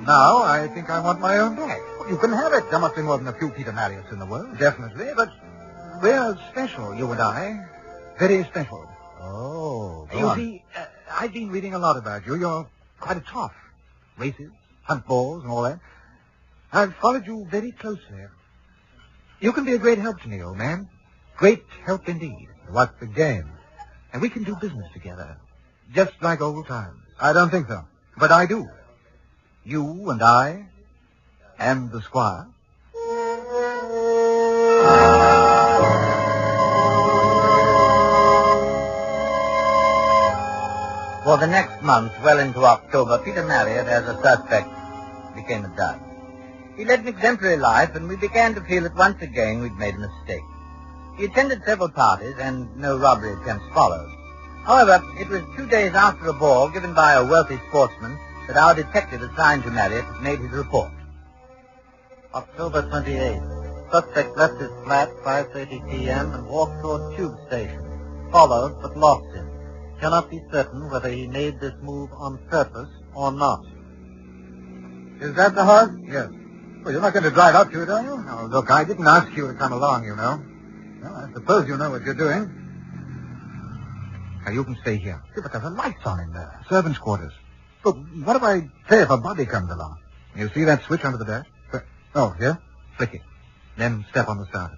now I think I want my own back. Well, you can have it. There must be more than a few Peter Marriotts in the world. Definitely, but we're special, you and I. Very special. Oh, you see, I've been reading a lot about you. You're quite a tough. Races, hunt balls, and all that. I've followed you very closely. You can be a great help to me, old man. Great help indeed. What's the game? And we can do business together. Just like old times. I don't think so. But I do. You and I, and the squire. For the next month, well into October, Peter Marriott, as a suspect, became a dud. He led an exemplary life, and we began to feel that once again we'd made a mistake. He attended several parties, and no robbery attempts followed. However, it was 2 days after a ball given by a wealthy sportsman that our detective assigned to Marriott made his report. October 28th. Suspect left his flat 5:30 p.m. and walked toward tube station. Followed, but lost him. Cannot be certain whether he made this move on purpose or not. Is that the horse? Yes. Well, you're not going to drive up to it, are you? No, look, I didn't ask you to come along, you know. Well, I suppose you know what you're doing. Now, you can stay here. Yeah, but there are lights on in there. Servants' quarters. Look, what do I say if a body comes along? You see that switch under the dash? Oh, here? Flick it. Then step on the starter.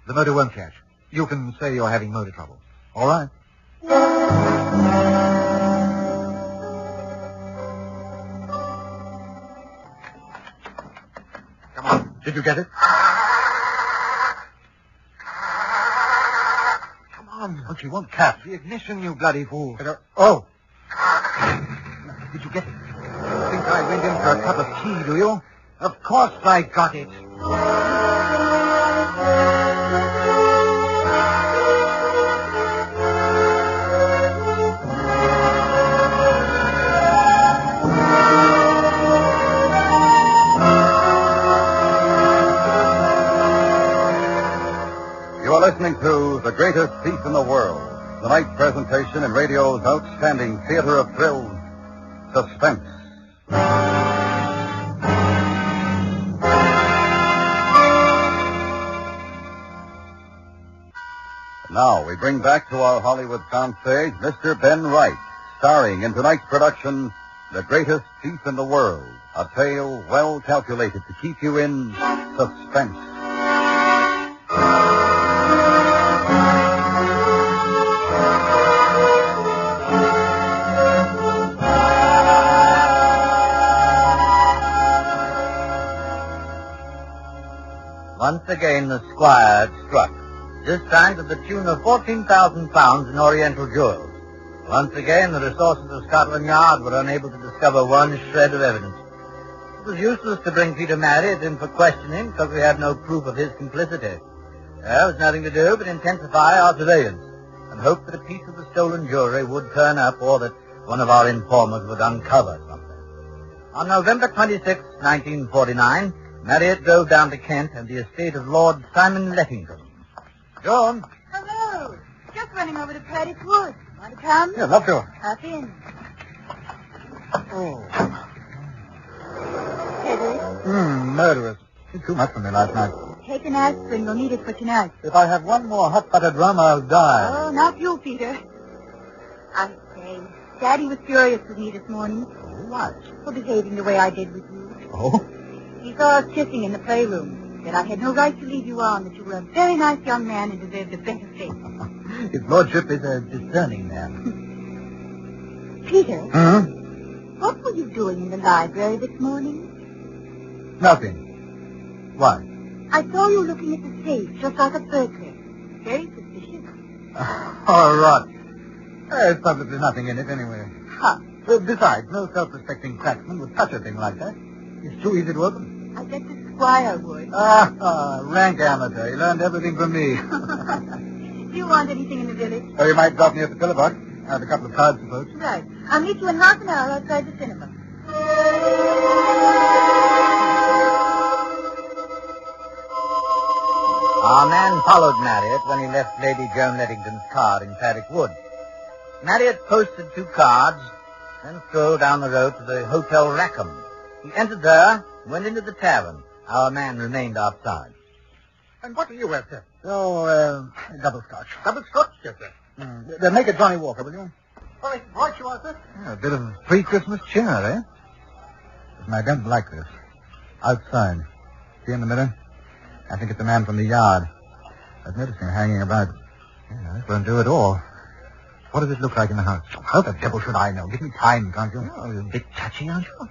The motor won't catch. You can say you're having motor trouble. All right. Come on. Did you get it? Come on. Oh, she won't catch the ignition, you bloody fool. Oh. Did you get it? You think I went in for a cup of tea, do you? Of course I got it. You are listening to The Greatest Thief in the World, tonight's presentation in radio's outstanding theater of thrills, Suspense. Now we bring back to our Hollywood soundstage Mr. Ben Wright, starring in tonight's production, The Greatest Thief in the World, a tale well calculated to keep you in suspense. Once again, the squire had struck, this time to the tune of 14,000 pounds in Oriental jewels. Once again, the resources of Scotland Yard were unable to discover one shred of evidence. It was useless to bring Peter Marriott in for questioning because we had no proof of his complicity. There was nothing to do but intensify our surveillance and hope that a piece of the stolen jewelry would turn up or that one of our informers would uncover something. On November 26, 1949, Marriott drove down to Kent and the estate of Lord Simon Lettington. John? Hello. Just running over to Paddy's Wood. Want to come? Yeah, love to. Hop in. Oh. Headache? Murderous. Too much for me last night. Take an aspirin. You'll need it for tonight. If I have one more hot buttered rum, I'll die. Oh, not you, Peter. I say, Daddy was furious with me this morning. What? For behaving the way I did with you. Oh? He saw us kissing in the playroom. Said I had no right to leave you on, that you were a very nice young man and deserved a better fate. His lordship is a discerning man. Peter, Hmm? what were you doing in the library this morning? Nothing. Why? I saw you looking at the safe just out of burglary. Very suspicious. All right. There's probably nothing in it anyway. Huh. Besides, no self-respecting cracksman would touch a thing like that. It's too easy to open. I bet the squire would. Rank amateur. He learned everything from me. Do you want anything in the village? Oh, you might drop me at the Pillabot. I have a couple of cards to poach. Right. I'll meet you in half an hour outside the cinema. Our man followed Marriott when he left Lady Joan Lettington's car in Paddock Wood. Marriott posted 2 cards, then strolled down the road to the Hotel Rackham. He entered there, went into the tavern. Our man remained outside. And what do you have, sir? Oh, double scotch. Double scotch, yes, sir. Then make it Johnny Walker, will you? Right you are, sir. Yeah, a bit of pre-Christmas cheer, eh? Listen, I don't like this. Outside. See in the mirror? I think it's a man from the yard. I've noticed him hanging about. Yeah, this won't do at all. What does it look like in the house? How the devil should I know? Give me time, can't you? Oh, you're a bit touchy, aren't you?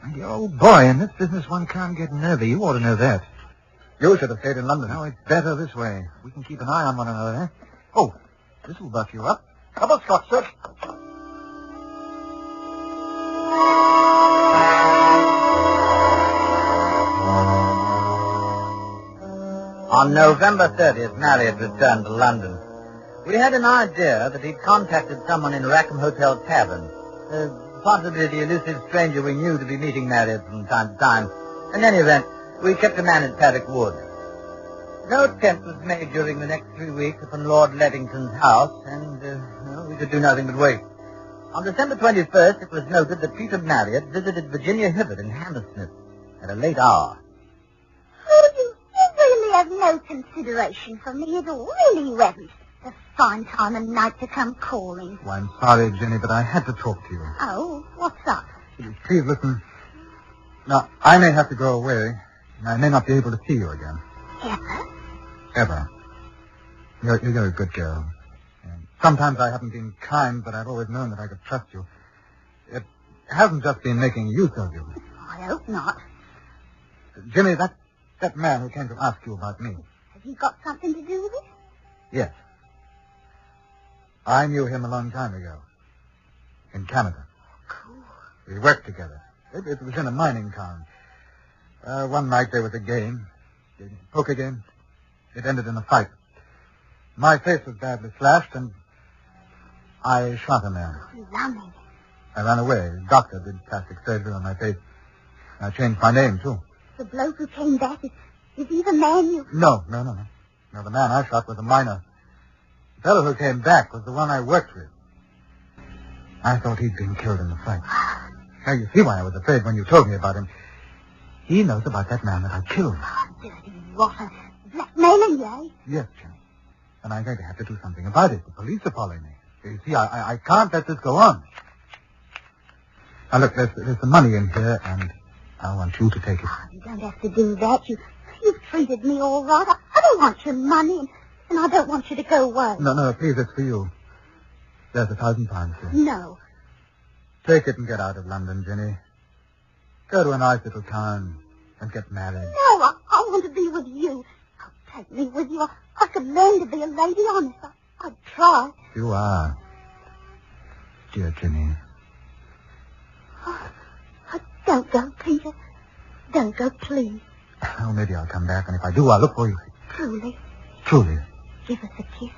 My dear old boy, in this business one can't get nervy. You ought to know that. You should have stayed in London. No, it's better this way. We can keep an eye on one another, eh? Oh, this will buff you up. Double scotch, sir. On November 30th, Marriott returned to London. We had an idea that he'd contacted someone in Rackham Hotel Tavern. Possibly the elusive stranger we knew to be meeting Marriott from time to time. In any event, we kept a man at Paddock Wood. No attempt was made during the next 3 weeks upon Lord Lettington's house, and we could do nothing but wait. On December 21st, it was noted that Peter Marriott visited Virginia Hibbert in Hammersmith at a late hour. You really have no consideration for me at all, really you haven't. A fine time of night to come calling. Well, I'm sorry, Jenny, but I had to talk to you. Oh, what's up? Please listen. Now, I may have to go away, and I may not be able to see you again. Ever? Ever. You're a good girl. And sometimes I haven't been kind, but I've always known that I could trust you. It hasn't just been making use of you. I hope not. Jimmy, that man who came to ask you about me. Has he got something to do with it? Yes. I knew him a long time ago. In Canada. Cool. We worked together. It was in a mining town. One night there was a game. A poker game. It ended in a fight. My face was badly slashed, and I shot a man. Lummy. I ran away. The doctor did plastic surgery on my face. I changed my name, too. The bloke who came back, is he the man you... No. No, the man I shot was a miner. The fellow who came back was the one I worked with. I thought he'd been killed in the fight. Now, you see why I was afraid when you told me about him. He knows about that man that I killed. Oh, dirty rotter. Blackmailing you, eh? Yes, Jim. And I'm going to have to do something about it. The police are following me. You see, I can't let this go on. Now, look, there's some money in here, and I want you to take it. Oh, you don't have to do that. You've treated me all right. I don't want your money, and I don't want you to go away. No, please, it's for you. There's £1,000 here. No. Take it and get out of London, Jenny. Go to a nice little town and get married. No, I want to be with you. Oh, take me with you. I could learn to be a lady, honest. I'd try. You are. Dear Jenny. Oh, don't go, Peter. Don't go, please. Oh, maybe I'll come back, and if I do, I'll look for you. Truly. Truly. Give us a kiss.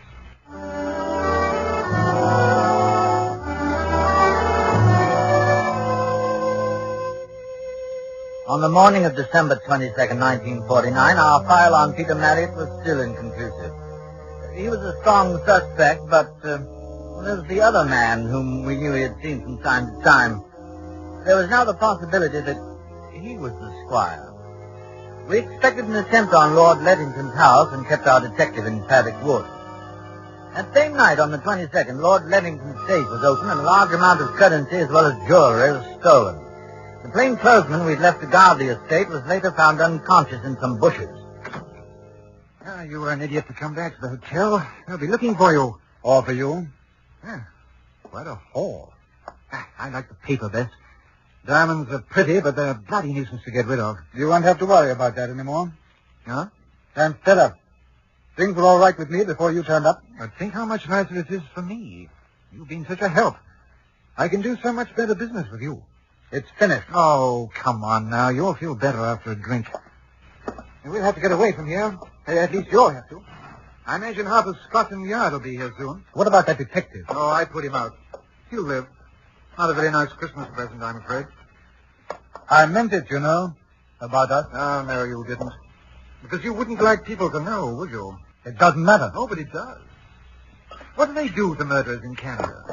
On the morning of December 22nd, 1949, our file on Peter Marriott was still inconclusive. He was a strong suspect, but there was the other man whom we knew he had seen from time to time. There was now the possibility that he was the squire. We expected an attempt on Lord Lettington's house and kept our detective in Paddock Wood. That same night, on the 22nd, Lord Lettington's safe was opened and a large amount of currency as well as jewelry was stolen. The plainclothesman we'd left to guard the estate was later found unconscious in some bushes. You were an idiot to come back to the hotel. They'll be looking for you. All for you? Yeah, quite a haul. I like the paper best. Diamonds are pretty, but they're a bloody nuisance to get rid of. You won't have to worry about that anymore. Huh? And fed up. Things were all right with me before you turned up. But think how much nicer it is for me. You've been such a help. I can do so much better business with you. It's finished. Oh, come on now. You'll feel better after a drink. And we'll have to get away from here. At least you'll have to. I imagine half of Scotland Yard will be here soon. What about that detective? Oh, I put him out. He'll live. Not a very nice Christmas present, I'm afraid. I meant it, you know, about us. Oh, no, you didn't. Because you wouldn't like people to know, would you? It doesn't matter. Oh, but it does. What do they do to murderers in Canada?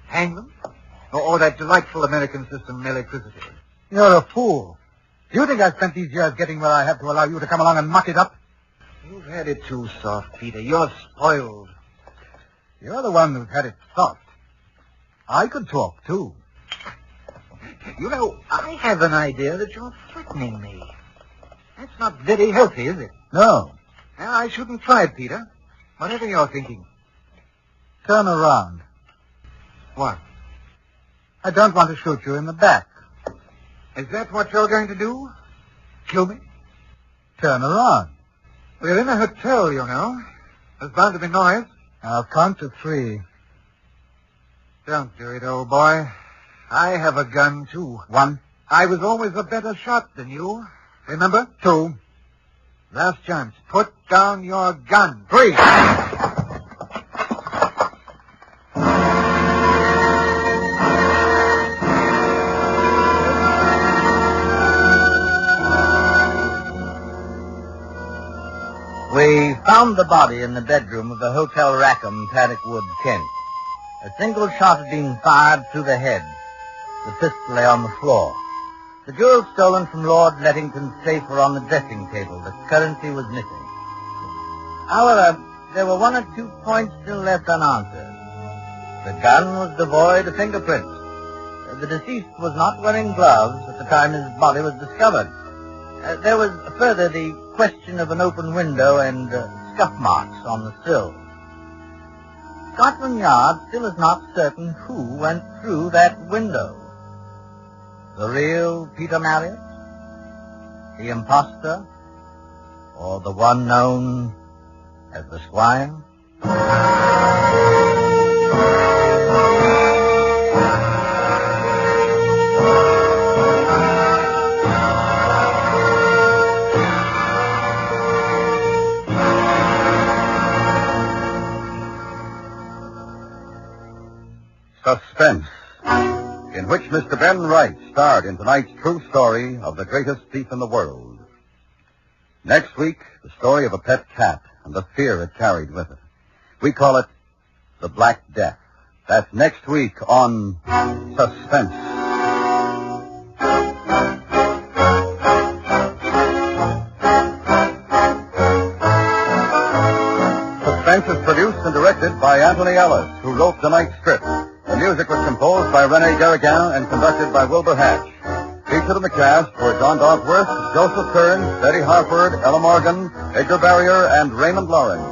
Hang them? Or that delightful American system, electricity? You're a fool. Do you think I spent these years getting where I have to allow you to come along and muck it up? You've had it too soft, Peter. You're spoiled. You're the one who's had it soft. I could talk, too. You know, I have an idea that you're threatening me. That's not very healthy, is it? No. Well, I shouldn't try it, Peter. Whatever you're thinking. Turn around. What? I don't want to shoot you in the back. Is that what you're going to do? Kill me? Turn around. We're in a hotel, you know. There's bound to be noise. I'll count to 3. Don't do it, old boy. I have a gun, too. 1. I was always a better shot than you. Remember? 2. Last chance. Put down your gun. 3. We found the body in the bedroom of the Hotel Rackham, Paddock Wood, Kent. A single shot had been fired through the head. The pistol lay on the floor. The jewels stolen from Lord Lettington's safe were on the dressing table. The currency was missing. However, there were 1 or 2 points still left unanswered. The gun was devoid of fingerprints. The deceased was not wearing gloves at the time his body was discovered. There was further the question of an open window and scuff marks on the sill. Scotland Yard still is not certain who went through that window. The real Peter Marriott? The imposter? Or the one known as the Squire? Suspense, in which Mr. Ben Wright starred in tonight's true story of the greatest thief in the world. Next week, the story of a pet cat and the fear it carried with it. We call it The Black Death. That's next week on Suspense. Suspense is produced and directed by Anthony Ellis, who wrote tonight's script. The music was composed by René Garrigan and conducted by Wilbur Hatch. Featured in the cast were John Dogworth, Joseph Kearns, Betty Harford, Ella Morgan, Edgar Barrier, and Raymond Lawrence.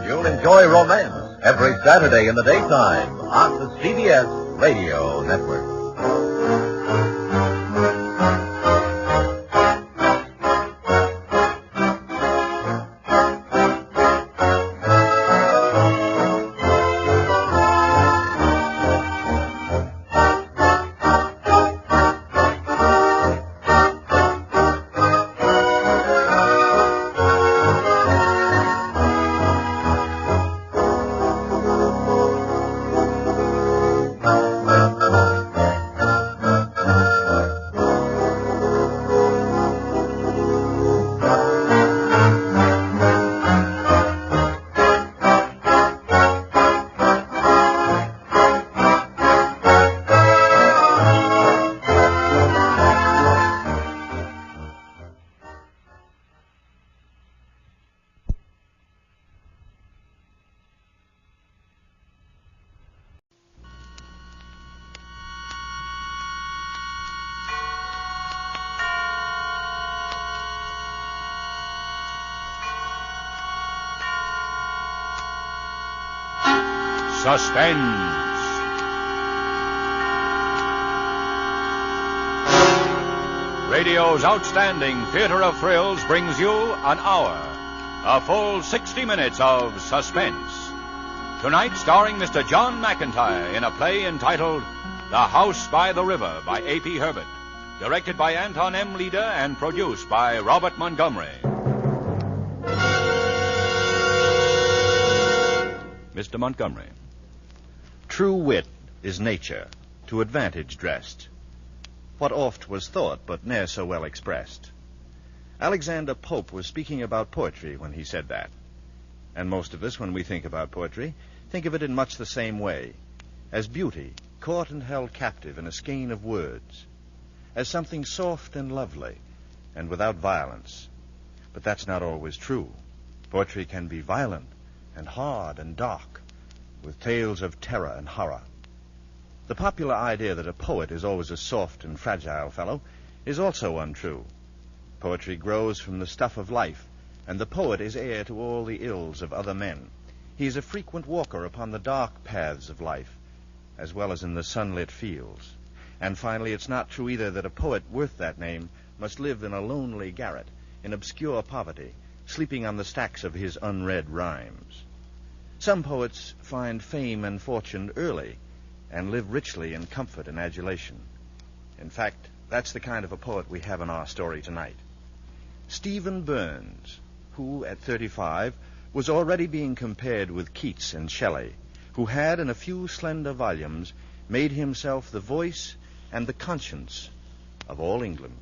You'll enjoy romance every Saturday in the daytime on the CBS Radio Network. Suspense. Radio's outstanding theater of thrills brings you an hour, a full 60 minutes of suspense. Tonight, starring Mr. John McIntyre in a play entitled The House by the River by A.P. Herbert, directed by Anton M. Leader and produced by Robert Montgomery. Mr. Montgomery. True wit is nature, to advantage dressed. What oft was thought, but ne'er so well expressed. Alexander Pope was speaking about poetry when he said that. And most of us, when we think about poetry, think of it in much the same way, as beauty, caught and held captive in a skein of words, as something soft and lovely, and without violence. But that's not always true. Poetry can be violent, and hard and dark, with tales of terror and horror. The popular idea that a poet is always a soft and fragile fellow is also untrue. Poetry grows from the stuff of life, and the poet is heir to all the ills of other men. He is a frequent walker upon the dark paths of life, as well as in the sunlit fields. And finally, it's not true either that a poet worth that name must live in a lonely garret, in obscure poverty, sleeping on the stacks of his unread rhymes. Some poets find fame and fortune early, and live richly in comfort and adulation. In fact, that's the kind of a poet we have in our story tonight. Stephen Burns, who, at 35, was already being compared with Keats and Shelley, who had, in a few slender volumes, made himself the voice and the conscience of all England.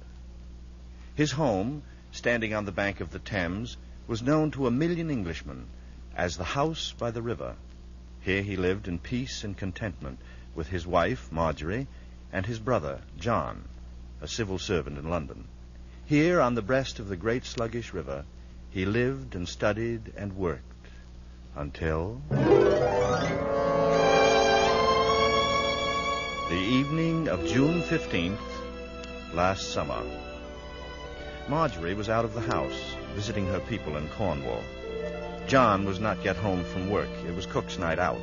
His home, standing on the bank of the Thames, was known to 1 million Englishmen as the House by the River. Here he lived in peace and contentment with his wife, Marjorie, and his brother, John, a civil servant in London. Here, on the breast of the great sluggish river, he lived and studied and worked until the evening of June 15th, last summer. Marjorie was out of the house, visiting her people in Cornwall. John was not yet home from work. It was cook's night out.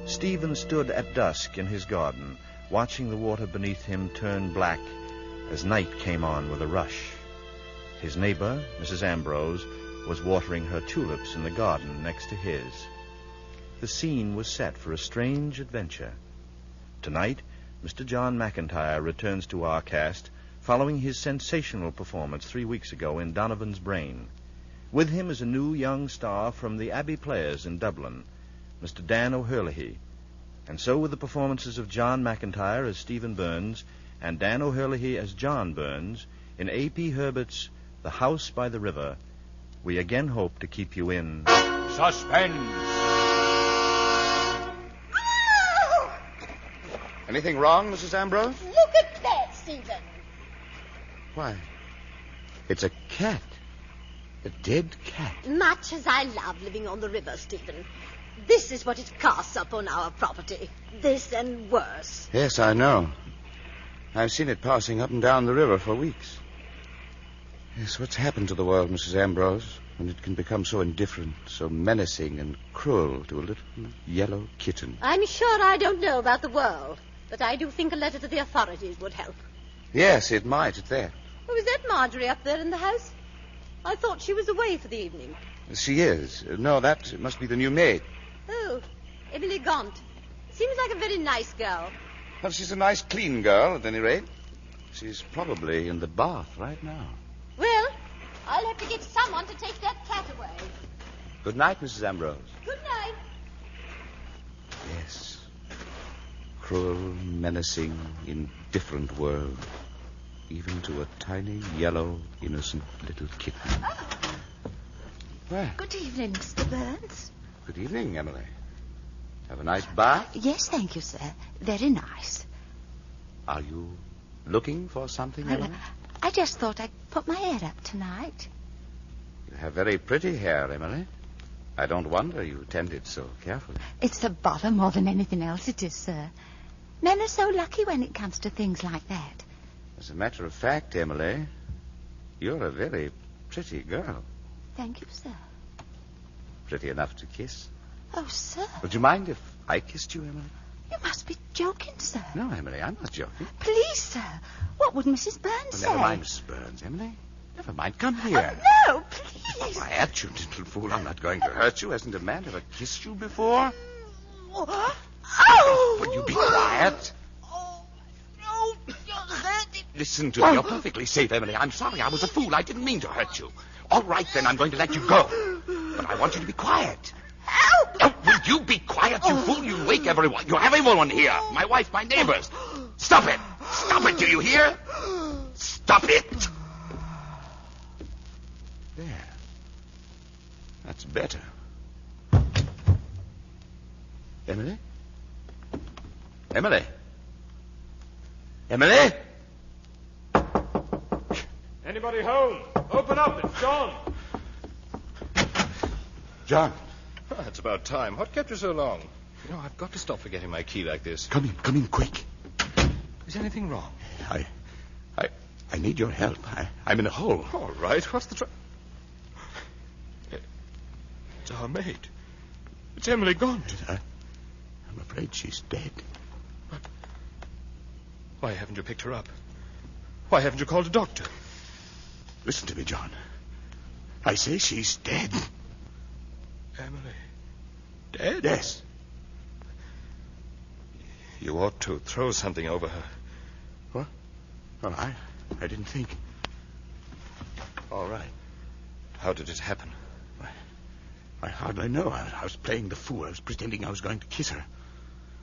Stephen stood at dusk in his garden, watching the water beneath him turn black as night came on with a rush. His neighbor, Mrs. Ambrose, was watering her tulips in the garden next to his. The scene was set for a strange adventure. Tonight, Mr. John McIntyre returns to our cast, following his sensational performance 3 weeks ago in Donovan's Brain. With him is a new young star from the Abbey Players in Dublin, Mr. Dan O'Herlihy. And so with the performances of John McIntyre as Stephen Burns and Dan O'Herlihy as John Burns in A.P. Herbert's The House by the River, we again hope to keep you in Suspense. Anything wrong, Mrs. Ambrose? Look at that, Stephen. Why, it's a cat. A dead cat. Much as I love living on the river, Stephen, this is what it casts up on our property. This and worse. Yes, I know. I've seen it passing up and down the river for weeks. Yes, what's happened to the world, Mrs. Ambrose, when it can become so indifferent, so menacing and cruel to a little yellow kitten? I'm sure I don't know about the world, but I do think a letter to the authorities would help. Yes, it might at that. Oh, is that Marjorie up there in the house? I thought she was away for the evening. She is. No, that must be the new maid. Oh, Emily Gaunt. Seems like a very nice girl. Well, she's a nice, clean girl, at any rate. She's probably in the bath right now. Well, I'll have to get someone to take that cat away. Good night, Mrs. Ambrose. Good night. Yes. Cruel, menacing, indifferent world. Even to a tiny, yellow, innocent little kitten. Where? Good evening, Mr. Burns. Good evening, Emily. Have a nice bath? Yes, thank you, sir. Very nice. Are you looking for something, Well, Emily? I just thought I'd put my hair up tonight. You have very pretty hair, Emily. I don't wonder you tend it so carefully. It's the bother more than anything else, it is, sir. Men are so lucky when it comes to things like that. As a matter of fact, Emily, you're a very pretty girl. Thank you, sir. Pretty enough to kiss. Oh, sir. Would you mind if I kissed you, Emily? You must be joking, sir. No, Emily, I'm not joking. Please, sir. What would Mrs. Burns say? Never mind, Mrs. Burns, Emily. Never mind. Come here. Oh, no, please. Quiet, you little fool. I'm not going to hurt you. Hasn't a man ever kissed you before? Oh! Will you be quiet? No, you're hurting. Listen to me. You're perfectly safe, Emily. I'm sorry. I was a fool. I didn't mean to hurt you. All right, then. I'm going to let you go. But I want you to be quiet. Help! Oh, will you be quiet, you fool? You'll wake everyone. You'll have everyone here. My wife, my neighbors. Stop it. Stop it, do you hear? Stop it. There. That's better. Emily? Emily? Emily? Anybody home? Open up. It's John. John. Oh, it's about time. What kept you so long? You know, I've got to stop forgetting my key like this. Come in, quick. Is anything wrong? I need your help. I'm in a hole. All right. What's the trouble? It's our maid. It's Emily Gaunt. I'm afraid she's dead. But why haven't you picked her up? Why haven't you called a doctor? Listen to me, John. I say she's dead. Emily? Dead? Yes. You ought to throw something over her. What? Well, I didn't think. All right. How did it happen? I hardly know. I was playing the fool. I was pretending I was going to kiss her.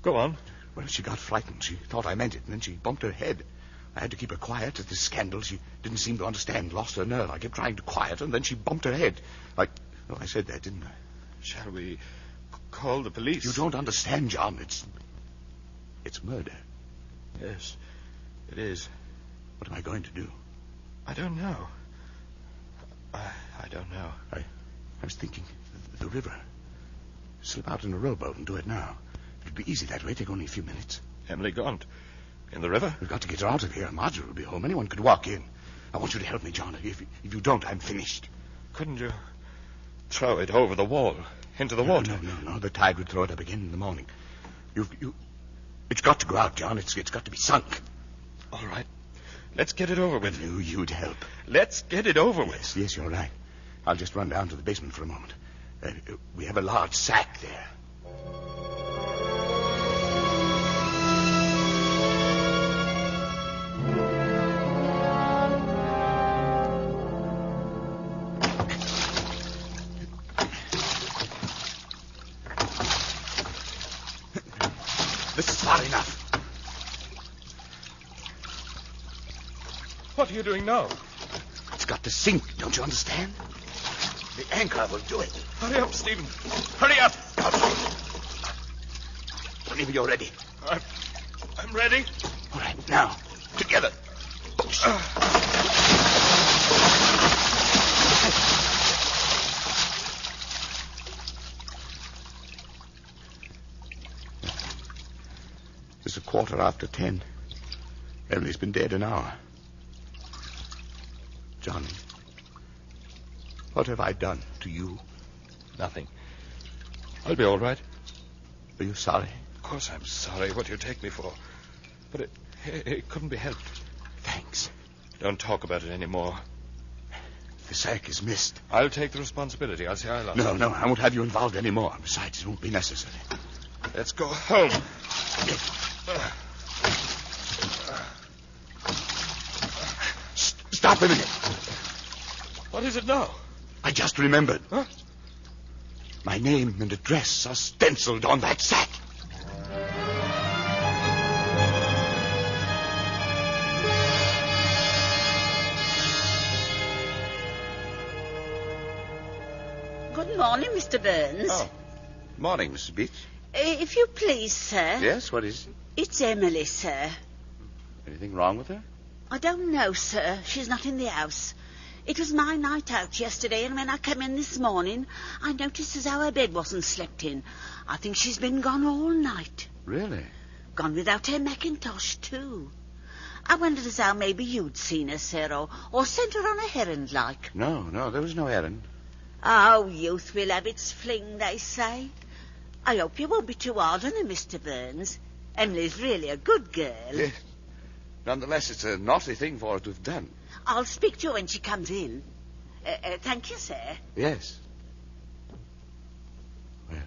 Go on. Well, she got frightened. She thought I meant it, and then she bumped her head. I had to keep her quiet at this scandal. She didn't seem to understand, lost her nerve. I kept trying to quiet her, and then she bumped her head. I said that, didn't I? Shall we call the police? You don't understand, John. It's murder. Yes, it is. What am I going to do? I don't know. I don't know. I was thinking, the river. Slip out in a rowboat and do it now. It'd be easy that way. Take only a few minutes. Emily Gaunt. In the river? We've got to get her out of here. Marjorie will be home. Anyone could walk in. I want you to help me, John. If you don't, I'm finished. Couldn't you throw it over the wall, into the water? No. The tide would throw it up again in the morning. It's got to go out, John. It's got to be sunk. All right. Let's get it over with. I knew you'd help. Let's get it over with. Yes, you're right. I'll just run down to the basement for a moment. We have a large sack there. This is far enough. What are you doing now? It's got to sink, don't you understand? The anchor will do it. Hurry up, Stephen. Hurry up. Whenever you're ready. I'm ready. All right, now, together. It's 10:15. Emily's been dead an hour. Johnny, what have I done to you? Nothing. I'll be all right. Are you sorry? Of course I'm sorry. What do you take me for? But it couldn't be helped. Thanks. Don't talk about it anymore. The sack is missed. I'll take the responsibility. I'll say I lost it. No, I won't have you involved anymore. Besides, it won't be necessary. Let's go home. Stop a minute. What is it now? I just remembered. Huh? My name and address are stenciled on that sack. Good morning, Mr. Burns. Oh. Morning, Mrs. Beach. If you please, sir. Yes, what is it? It's Emily, sir. Anything wrong with her? I don't know, sir. She's not in the house. It was my night out yesterday, and when I came in this morning, I noticed as how her bed wasn't slept in. I think she's been gone all night. Really? Gone without her mackintosh, too. I wondered as how maybe you'd seen her, sir, or sent her on a errand like. No, there was no errand. Oh, youth will have its fling, they say. I hope you won't be too hard on her, Mr. Burns. Emily's really a good girl. Yes. Nonetheless, it's a naughty thing for her to have done. I'll speak to her when she comes in. Thank you, sir. Yes. Well,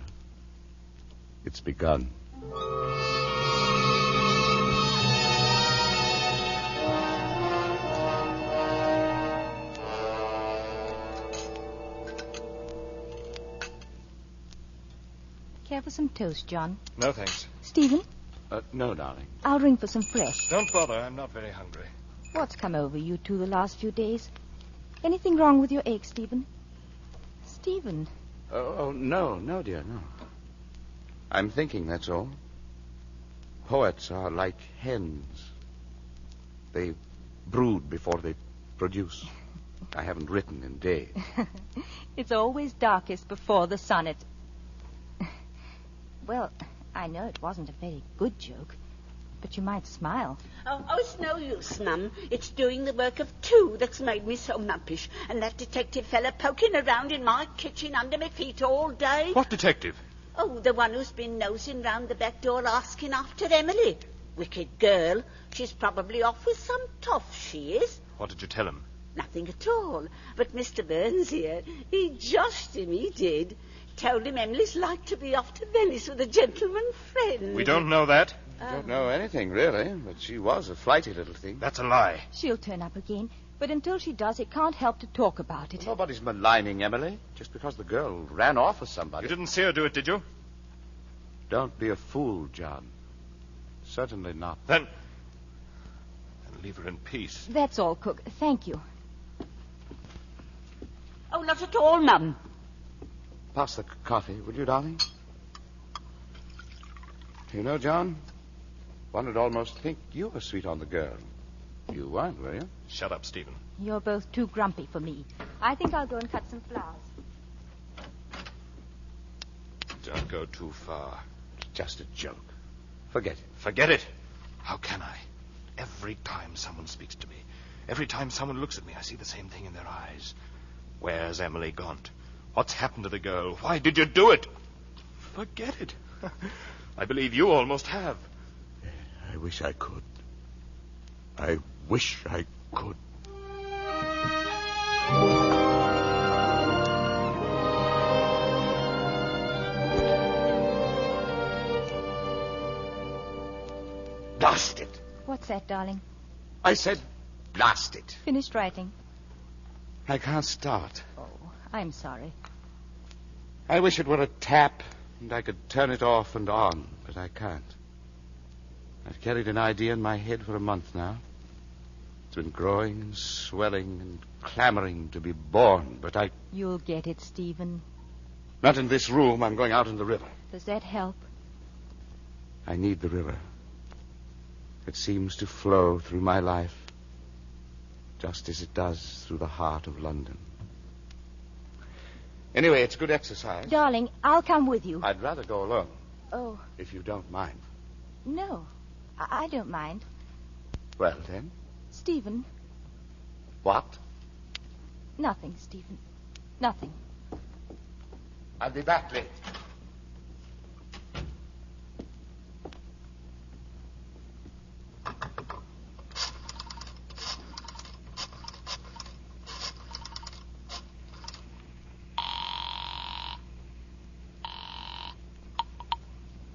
it's begun. Care for some toast, John? No, thanks. Stephen? No, darling. I'll ring for some fresh. Don't bother. I'm not very hungry. What's come over you two the last few days? Anything wrong with your ache, Stephen? Stephen? No, dear, no. I'm thinking, that's all. Poets are like hens. They brood before they produce. I haven't written in days. It's always darkest before the sonnet. Well, I know it wasn't a very good joke, but you might smile. Oh, it's no use, Mum. It's doing the work of two that's made me so muppish. And that detective fella poking around in my kitchen under my feet all day. What detective? Oh, the one who's been nosing round the back door asking after Emily. Wicked girl. She's probably off with some toff, she is. What did you tell him? Nothing at all. But Mr. Burns here, he joshed him, he did. Told him Emily's like to be off to Venice with a gentleman friend. We don't know that. I don't know anything, really, but she was a flighty little thing. That's a lie. She'll turn up again, but until she does, he can't help to talk about it. Nobody's maligning Emily, just because the girl ran off with somebody. You didn't see her do it, did you? Don't be a fool, John. Certainly not. Then leave her in peace. That's all, Cook. Thank you. Oh, not at all, Mum. Pass the coffee, would you, darling? You know, John, one would almost think you were sweet on the girl. You weren't, were you? Shut up, Stephen. You're both too grumpy for me. I think I'll go and cut some flowers. Don't go too far. It's just a joke. Forget it. Forget it? How can I? Every time someone speaks to me, every time someone looks at me, I see the same thing in their eyes. Where's Emily Gaunt? What's happened to the girl? Why did you do it? Forget it. I believe you almost have. I wish I could. I wish I could. Blast it. What's that, darling? I said blast it. Finished writing? I can't start. Oh, I'm sorry. I wish it were a tap and I could turn it off and on, but I can't. I've carried an idea in my head for a month now. It's been growing and swelling and clamoring to be born, but I... You'll get it, Stephen. Not in this room. I'm going out in the river. Does that help? I need the river. It seems to flow through my life, just as it does through the heart of London. Anyway, it's good exercise. Darling, I'll come with you. I'd rather go alone. Oh. If you don't mind. No, I don't mind. Well, then. Stephen. What? Nothing, Stephen. Nothing. I'll be back late.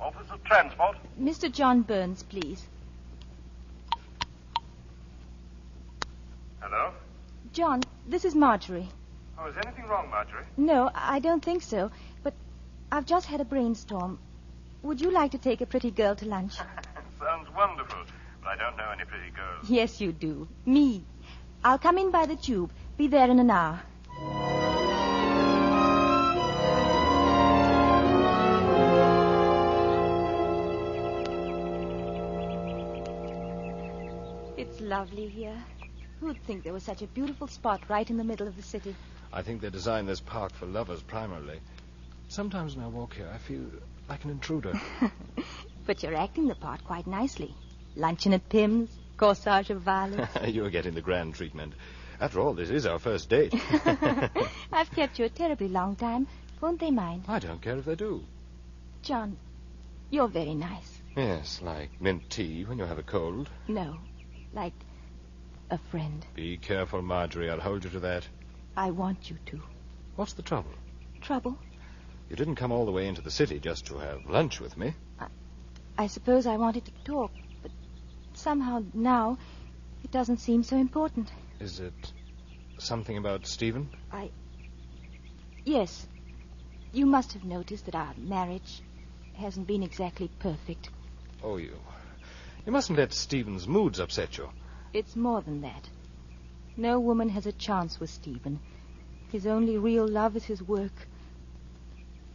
Office of Transport. Mr. John Burns, please. Hello? John, this is Marjorie. Oh, is anything wrong, Marjorie? No, I don't think so. But I've just had a brainstorm. Would you like to take a pretty girl to lunch? Sounds wonderful, but I don't know any pretty girls. Yes, you do. Me. I'll come in by the tube. Be there in an hour. It's lovely here. Who'd think there was such a beautiful spot right in the middle of the city? I think they designed this park for lovers primarily. Sometimes when I walk here, I feel like an intruder. But you're acting the part quite nicely. Luncheon at Pym's, corsage of violets. You're getting the grand treatment. After all, this is our first date. I've kept you a terribly long time. Won't they mind? I don't care if they do. John, you're very nice. Yes, like mint tea when you have a cold. No, like a friend. Be careful, Marjorie. I'll hold you to that. I want you to. What's the trouble? Trouble? You didn't come all the way into the city just to have lunch with me. I suppose I wanted to talk, but somehow now it doesn't seem so important. Is it something about Stephen? Yes. You must have noticed that our marriage hasn't been exactly perfect. Oh, you mustn't let Stephen's moods upset you. It's more than that. No woman has a chance with Stephen. His only real love is his work.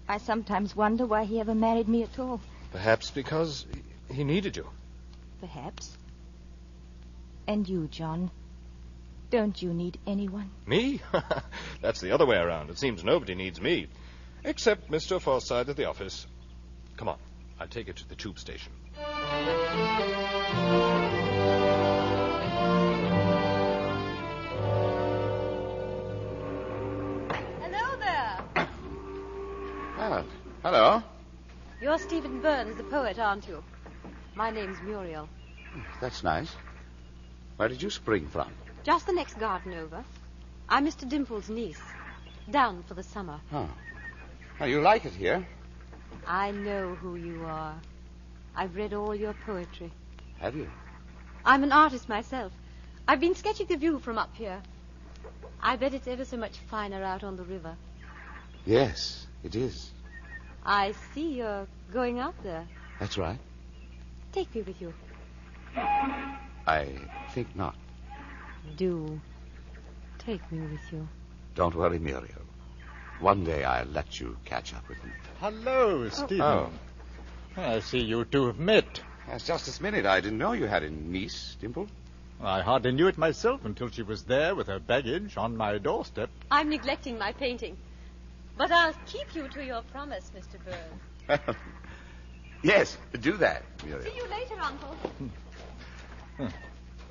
I sometimes wonder why he ever married me at all. Perhaps because he needed you. Perhaps. And you, John, don't you need anyone? Me? That's the other way around. It seems nobody needs me. Except Mr. Forsyth at the office. Come on, I'll take you to the tube station. Hello there. Ah, hello. You're Stephen Burns, the poet, aren't you? My name's Muriel. That's nice. Where did you spring from? Just the next garden over. I'm Mr. Dimple's niece. Down for the summer. Oh. Now, you like it here? I know who you are. I've read all your poetry. Have you? I'm an artist myself. I've been sketching the view from up here. I bet it's ever so much finer out on the river. Yes, it is. I see you're going out there. That's right. Take me with you. I think not. Do. Take me with you. Don't worry, Muriel. One day I'll let you catch up with me. Hello, Stephen. Oh. I see you two have met. That's just this minute. I didn't know you had a niece, Dimple. I hardly knew it myself until she was there with her baggage on my doorstep. I'm neglecting my painting. But I'll keep you to your promise, Mr. Burns. Yes, do that, Muriel. See you later, Uncle.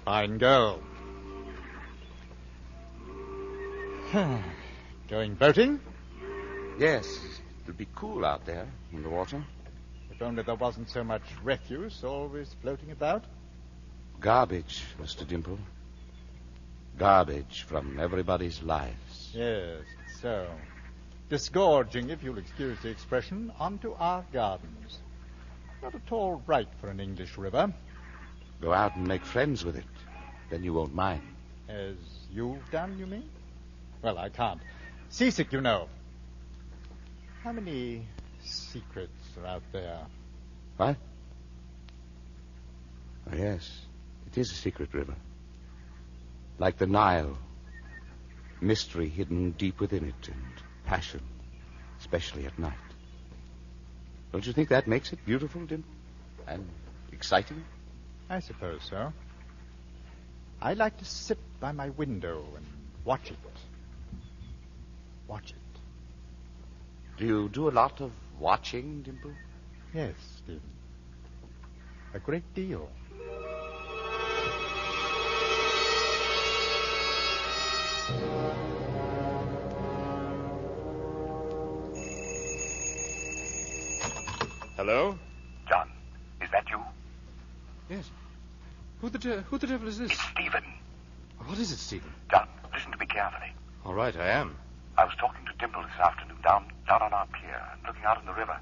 Fine girl. Going boating? Yes, it'll be cool out there in the water. If only there wasn't so much refuse always floating about. Garbage, Mr. Dimple. Garbage from everybody's lives. Yes, so. Disgorging, if you'll excuse the expression, onto our gardens. Not at all right for an English river. Go out and make friends with it. Then you won't mind. As you've done, you mean? Well, I can't. Seasick, you know. How many secrets are out there? What? Oh, yes. It is a secret river. Like the Nile. Mystery hidden deep within it, and passion, especially at night. Don't you think that makes it beautiful, Dim? And exciting? I suppose so. I like to sit by my window and watch it. Watch it. Do you do a lot of watching, Dimple? Yes, Stephen. A great deal. Hello? John, is that you? Yes. Who the devil is this? It's Stephen. What is it, Stephen? John, listen to me carefully. All right, I am. I was talking to Dimple this afternoon down on our pier and looking out on the river.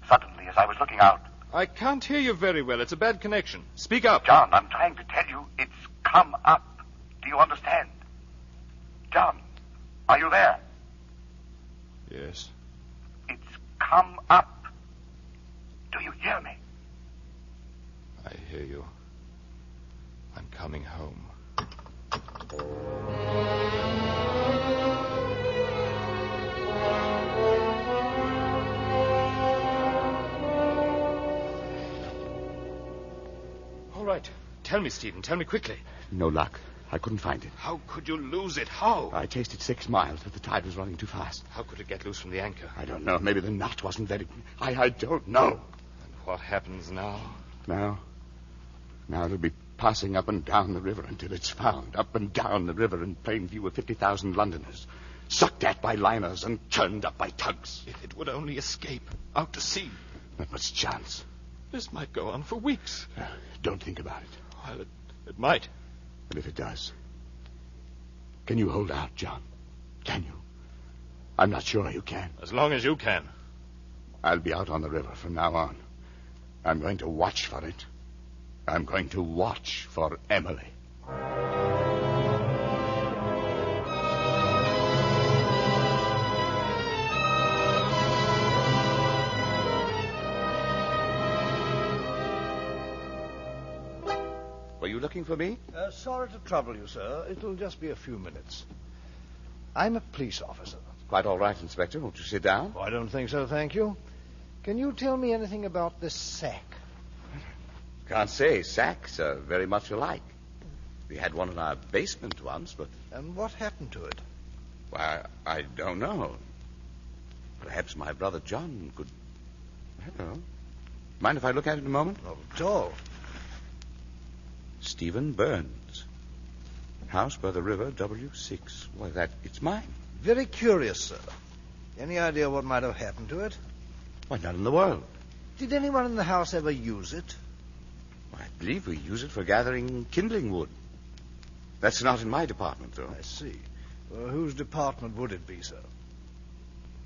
Suddenly, as I was looking out... I can't hear you very well. It's a bad connection. Speak up. John, I'm trying to tell you it's come up. Do you understand? John, are you there? Yes. It's come up. Do you hear me? I hear you. I'm coming home. All right. Tell me, Stephen. Tell me quickly. No luck. I couldn't find it. How could you lose it? How? I chased it 6 miles, but the tide was running too fast. How could it get loose from the anchor? I don't know. Maybe the knot wasn't very... I don't know. And what happens now? Now it'll be passing up and down the river until it's found. Up and down the river in plain view of 50,000 Londoners. Sucked at by liners and churned up by tugs. If it would only escape. Out to sea. Not much chance. This might go on for weeks. Don't think about it. Well, it might. And if it does, can you hold out, John? Can you? I'm not sure you can. As long as you can. I'll be out on the river from now on. I'm going to watch for it. I'm going to watch for Emily. Were you looking for me? Sorry to trouble you, sir. It'll just be a few minutes. I'm a police officer. Quite all right, Inspector. Won't you sit down? Oh, I don't think so, thank you. Can you tell me anything about this sack? Can't say. Sacks are very much alike. We had one in our basement once, but... And what happened to it? Why, I don't know. Perhaps my brother John could... I don't know. Mind if I look at it a moment? Not at all. Stephen Burns. House by the river, W6. Why, it's mine. Very curious, sir. Any idea what might have happened to it? Why, none in the world. Did anyone in the house ever use it? Well, I believe we use it for gathering kindling wood. That's not in my department, though. I see. Well, whose department would it be, sir?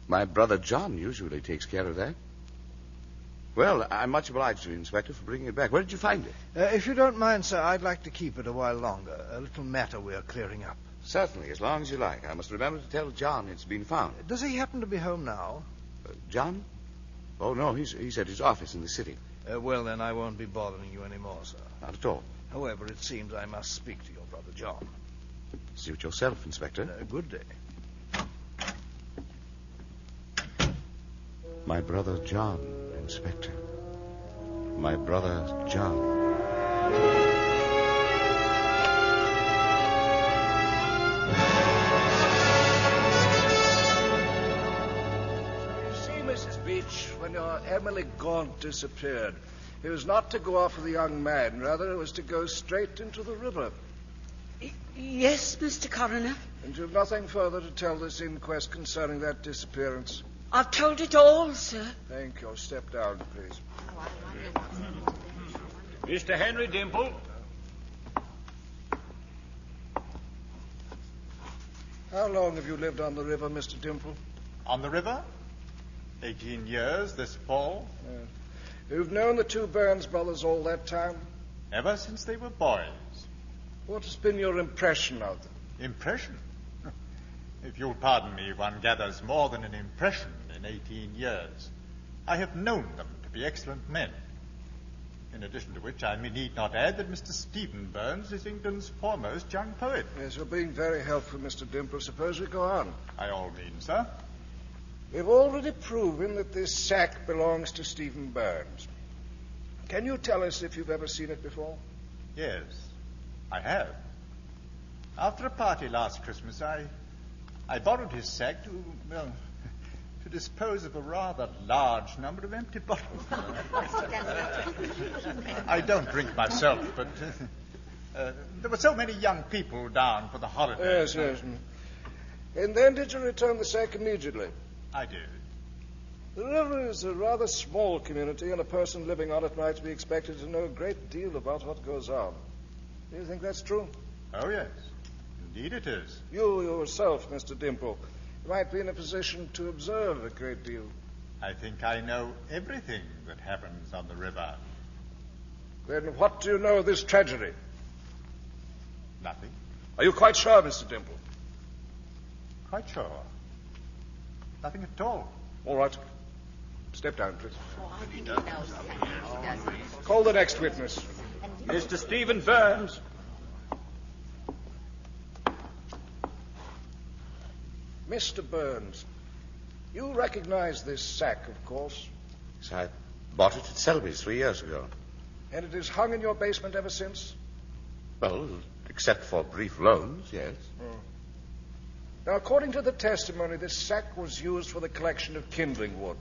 My brother John usually takes care of that. Well, I'm much obliged to you, Inspector, for bringing it back. Where did you find it? If you don't mind, sir, I'd like to keep it a while longer. A little matter we're clearing up. Certainly, as long as you like. I must remember to tell John it's been found. Does he happen to be home now? John? Oh, no, he's at his office in the city. Well, then I won't be bothering you anymore, sir. Not at all. However, it seems I must speak to your brother John. Suit yourself, Inspector. Good day. My brother John, Inspector. My brother John. You see, Mrs. Beach, when your Emily Gaunt disappeared, it was not to go off with a young man. Rather, it was to go straight into the river. Yes, Mr. Coroner. And you've nothing further to tell this inquest concerning that disappearance? I've told it all, sir. Thank you. Step down, please. Mr. Henry Dimple. How long have you lived on the river, Mr. Dimple? On the river? 18 years this fall. You've known the two Burns brothers all that time? Ever since they were boys. What has been your impression of them? Impression? If you'll pardon me, one gathers more than an impression in 18 years. I have known them to be excellent men. In addition to which, I need not add that Mr. Stephen Burns is England's foremost young poet. Yes, you're being very helpful, Mr. Dimple. Suppose we go on. By all means, sir. We've already proven that this sack belongs to Stephen Burns. Can you tell us if you've ever seen it before? Yes, I have. After a party last Christmas, I borrowed his sack to dispose of a rather large number of empty bottles. I don't drink myself, but there were so many young people down for the holidays. Yes. And then did you return the sack immediately? I did. The river is a rather small community, and a person living on it might be expected to know a great deal about what goes on. Do you think that's true? Oh, yes. Indeed it is. You yourself, Mr. Dimple, might be in a position to observe a great deal. I think I know everything that happens on the river. Then what do you know of this tragedy? Nothing. Are you quite sure, Mr. Dimple? Quite sure. Nothing at all. All right. Step down, please. Call the next witness. Mr. Stephen Burns. Mr. Burns, you recognize this sack, of course. Yes, I bought it at Selby's 3 years ago. And it is hung in your basement ever since? Well, except for brief loans, yes. Now, according to the testimony, this sack was used for the collection of kindling wood.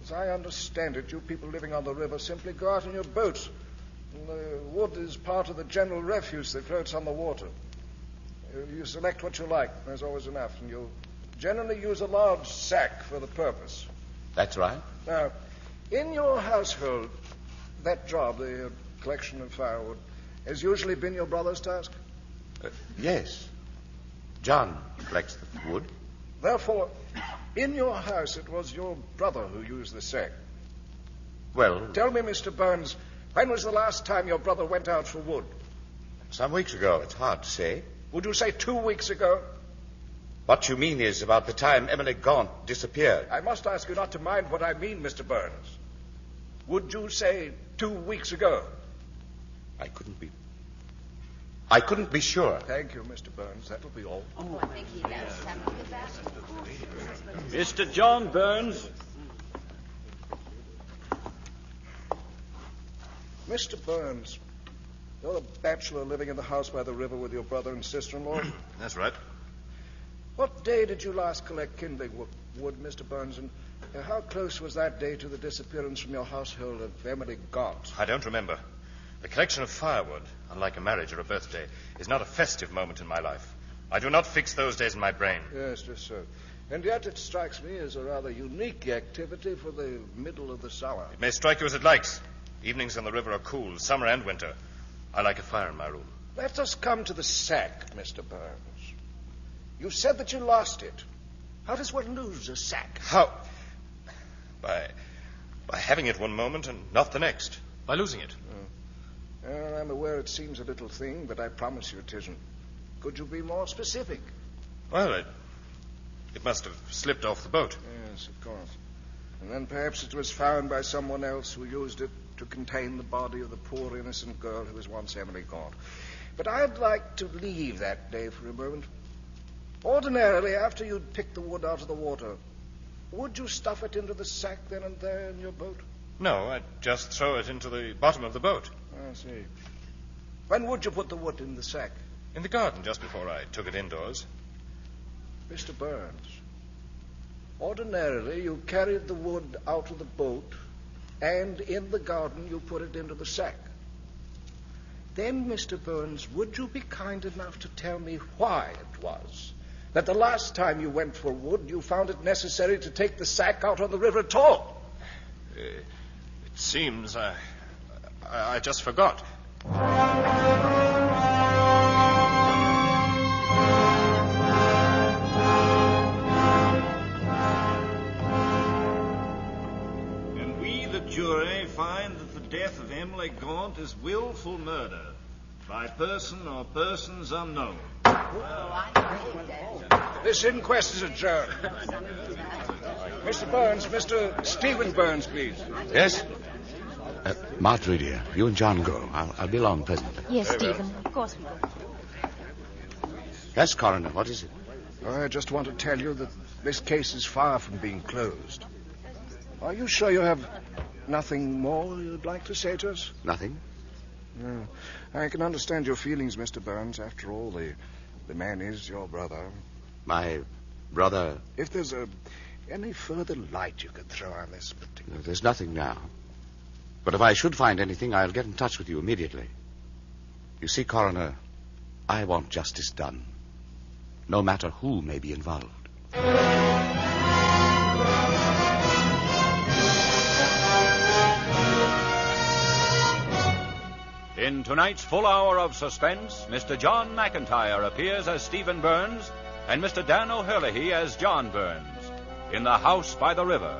As I understand it, you people living on the river simply go out in your boats. And the wood is part of the general refuse that floats on the water. You select what you like. There's always enough. And you generally use a large sack for the purpose. That's right. Now, In your household, that job, the collection of firewood, has usually been your brother's task? Yes. John collects the wood. Therefore, in your house, it was your brother who used the sack. Well... Tell me, Mr. Burns, when was the last time your brother went out for wood? Some weeks ago. It's hard to say. Would you say 2 weeks ago? What you mean is about the time Emily Gaunt disappeared. I must ask you not to mind what I mean, Mr. Burns. Would you say 2 weeks ago? I couldn't be sure. Thank you, Mr. Burns. That'll be all. Oh, I think he knows something about it. Mr. John Burns. Mr. Burns, you're a bachelor living in the house by the river with your brother and sister-in-law? That's right. What day did you last collect kindling wood, Mr. Burns, and how close was that day to the disappearance from your household of Emily Gaunt? I don't remember. The collection of firewood, unlike a marriage or a birthday, is not a festive moment in my life. I do not fix those days in my brain. Yes, just so. And yet it strikes me as a rather unique activity for the middle of the summer. It may strike you as it likes. Evenings on the river are cool, summer and winter. I like a fire in my room. Let us come to the sack, Mr. Burns. You said that you lost it. How does one lose a sack? How? By having it one moment and not the next. By losing it. Well, I'm aware it seems a little thing, but I promise you it isn't. Could you be more specific? Well, it must have slipped off the boat. Yes, of course. And then perhaps it was found by someone else who used it to contain the body of the poor innocent girl who was once Emily Gaunt. But I'd like to leave that day for a moment. Ordinarily, after you'd picked the wood out of the water, would you stuff it into the sack then and there in your boat? No, I'd just throw it into the bottom of the boat. I see. When would you put the wood in the sack? In the garden, just before I took it indoors. Mr. Burns, ordinarily you carried the wood out of the boat, and in the garden you put it into the sack. Then, Mr. Burns, would you be kind enough to tell me why it was that the last time you went for wood you found it necessary to take the sack out on the river at all? It seems I just forgot. And we, the jury, find that the death of Emily Gaunt is willful murder by person or persons unknown. This inquest is adjourned. Mr. Burns, Mr. Stephen Burns, please. Yes? Marjorie, dear, you and John go. I'll be along presently. Yes, Stephen. Of course we will. Yes, Coroner, what is it? I just want to tell you that this case is far from being closed. Are you sure you have nothing more you'd like to say to us? Nothing? No. I can understand your feelings, Mr. Burns. After all, the man is your brother. My brother? If there's any further light you could throw on this particular... No, there's nothing now. But if I should find anything, I'll get in touch with you immediately. You see, Coroner, I want justice done, no matter who may be involved. In tonight's full hour of suspense, Mr. John McIntyre appears as Stephen Burns and Mr. Dan O'Herlihy as John Burns in The House by the River.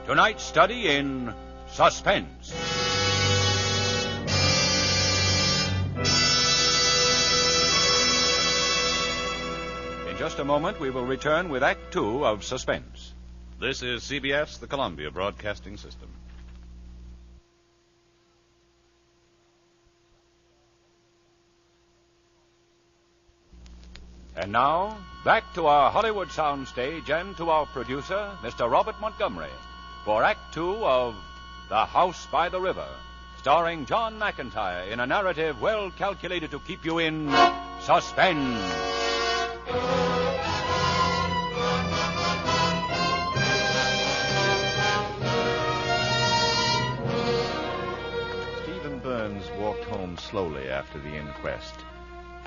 Tonight's study in Suspense. In just a moment, we will return with Act Two of Suspense. This is CBS, the Columbia Broadcasting System. And now, back to our Hollywood soundstage and to our producer, Mr. Robert Montgomery, for Act Two of The House by the River, starring John McIntyre in a narrative well calculated to keep you in suspense. Stephen Burns walked home slowly after the inquest.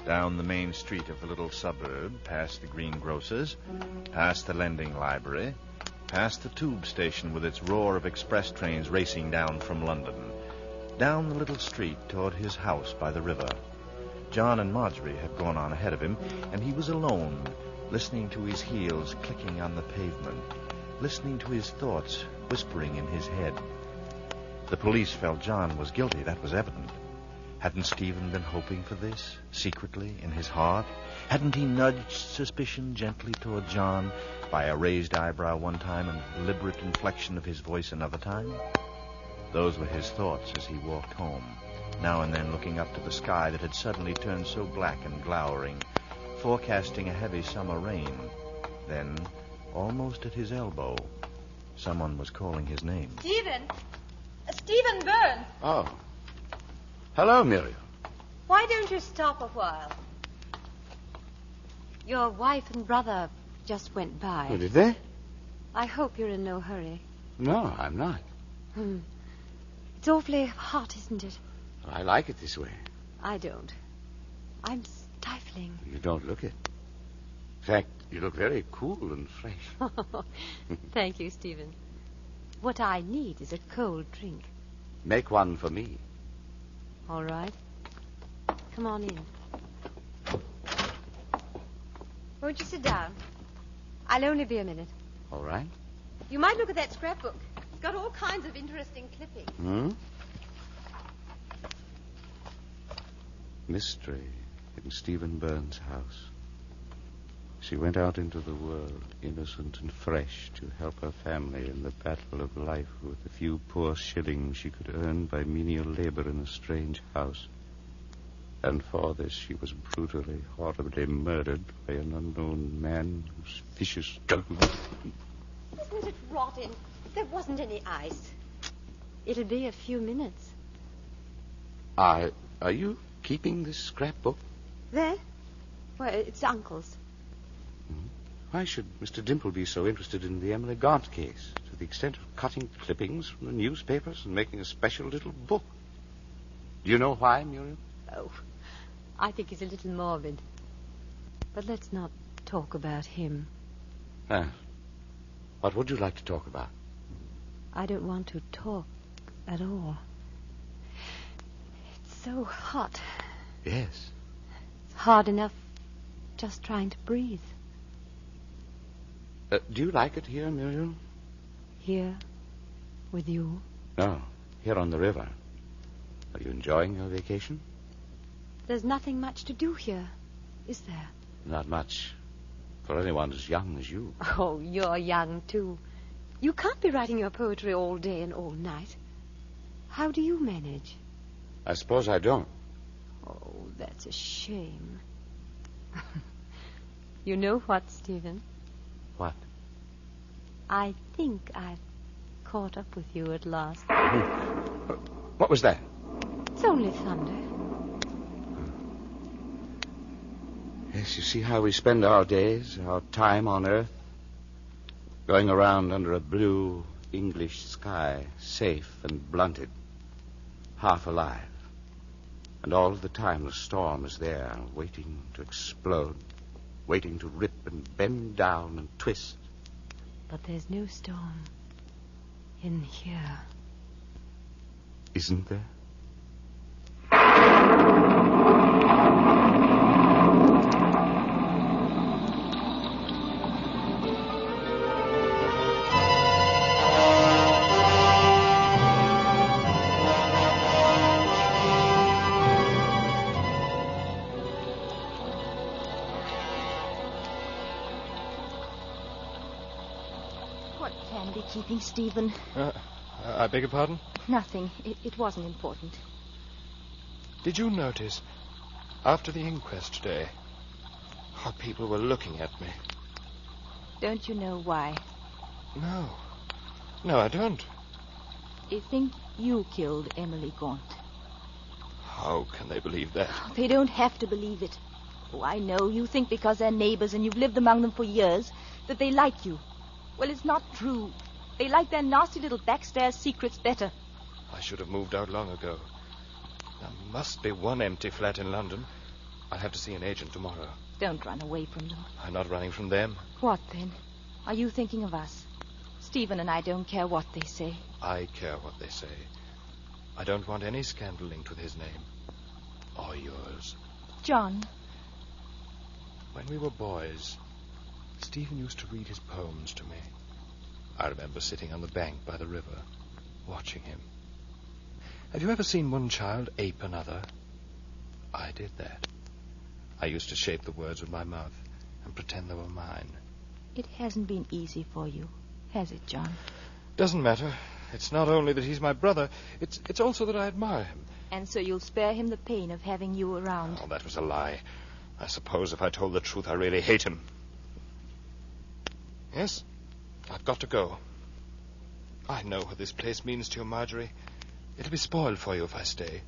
Down the main street of the little suburb, past the greengrocer's, past the lending library, past the tube station with its roar of express trains racing down from London, down the little street toward his house by the river. John and Marjorie had gone on ahead of him, and he was alone, listening to his heels clicking on the pavement, listening to his thoughts whispering in his head. The police felt John was guilty, that was evident. Hadn't Stephen been hoping for this, secretly, in his heart? Hadn't he nudged suspicion gently toward John by a raised eyebrow one time and deliberate inflection of his voice another time? Those were his thoughts as he walked home, now and then looking up to the sky that had suddenly turned so black and glowering, forecasting a heavy summer rain. Then, almost at his elbow, someone was calling his name. Stephen! Stephen Burns! Oh. Hello, Miriam. Why don't you stop a while? Your wife and brother just went by. Oh, did they? I hope you're in no hurry. No, I'm not. It's awfully hot, isn't it? I like it this way. I don't. I'm stifling. You don't look it. In fact, you look very cool and fresh. Thank you, Stephen. What I need is a cold drink. Make one for me. All right. Come on in. Won't you sit down? I'll only be a minute. All right. You might look at that scrapbook. It's got all kinds of interesting clippings. Mystery in Stephen Burns' house. She went out into the world, innocent and fresh, to help her family in the battle of life with the few poor shillings she could earn by menial labor in a strange house. And for this she was brutally, horribly murdered by an unknown man whose vicious struggle... Isn't it rotten? There wasn't any ice. It'll be a few minutes. Are you keeping this scrapbook? There? Well, it's Uncle's. Why should Mr. Dimple be so interested in the Emily Gaunt case, to the extent of cutting clippings from the newspapers and making a special little book? Do you know why, Muriel? Oh, I think he's a little morbid. But let's not talk about him. What would you like to talk about? I don't want to talk at all. It's so hot. Yes. It's hard enough just trying to breathe. Do you like it here, Muriel? Here? With you? No, here on the river. Are you enjoying your vacation? There's nothing much to do here, is there? Not much. For anyone as young as you. Oh, you're young, too. You can't be writing your poetry all day and all night. How do you manage? I suppose I don't. Oh, that's a shame. You know what, Stephen? What? I think I've caught up with you at last. What was that? It's only thunder. Yes, you see how we spend our days, our time on Earth? Going around under a blue English sky, safe and blunted, half alive. And all of the time the storm is there, waiting to explode, waiting to rip and bend down and twist. But there's no storm in here. Isn't there? Keeping Stephen. I beg your pardon? Nothing. It wasn't important. Did you notice, after the inquest today, how people were looking at me? Don't you know why? No. No, I don't. They think you killed Emily Gaunt. How can they believe that? Oh, they don't have to believe it. Oh, I know. You think because they're neighbors and you've lived among them for years that they like you. Well, it's not true. They like their nasty little backstairs secrets better. I should have moved out long ago. There must be one empty flat in London. I'll have to see an agent tomorrow. Don't run away from them. I'm not running from them. What, then? Are you thinking of us? Stephen and I don't care what they say. I care what they say. I don't want any scandal linked with his name. Or yours. John. When we were boys, Stephen used to read his poems to me. I remember sitting on the bank by the river, watching him. Have you ever seen one child ape another? I did that. I used to shape the words with my mouth and pretend they were mine. It hasn't been easy for you, has it, John? Doesn't matter. It's not only that he's my brother, it's also that I admire him. And so you'll spare him the pain of having you around. Oh, that was a lie. I suppose if I told the truth, I really hate him. Yes, I've got to go. I know what this place means to you, Marjorie. It'll be spoiled for you if I stay.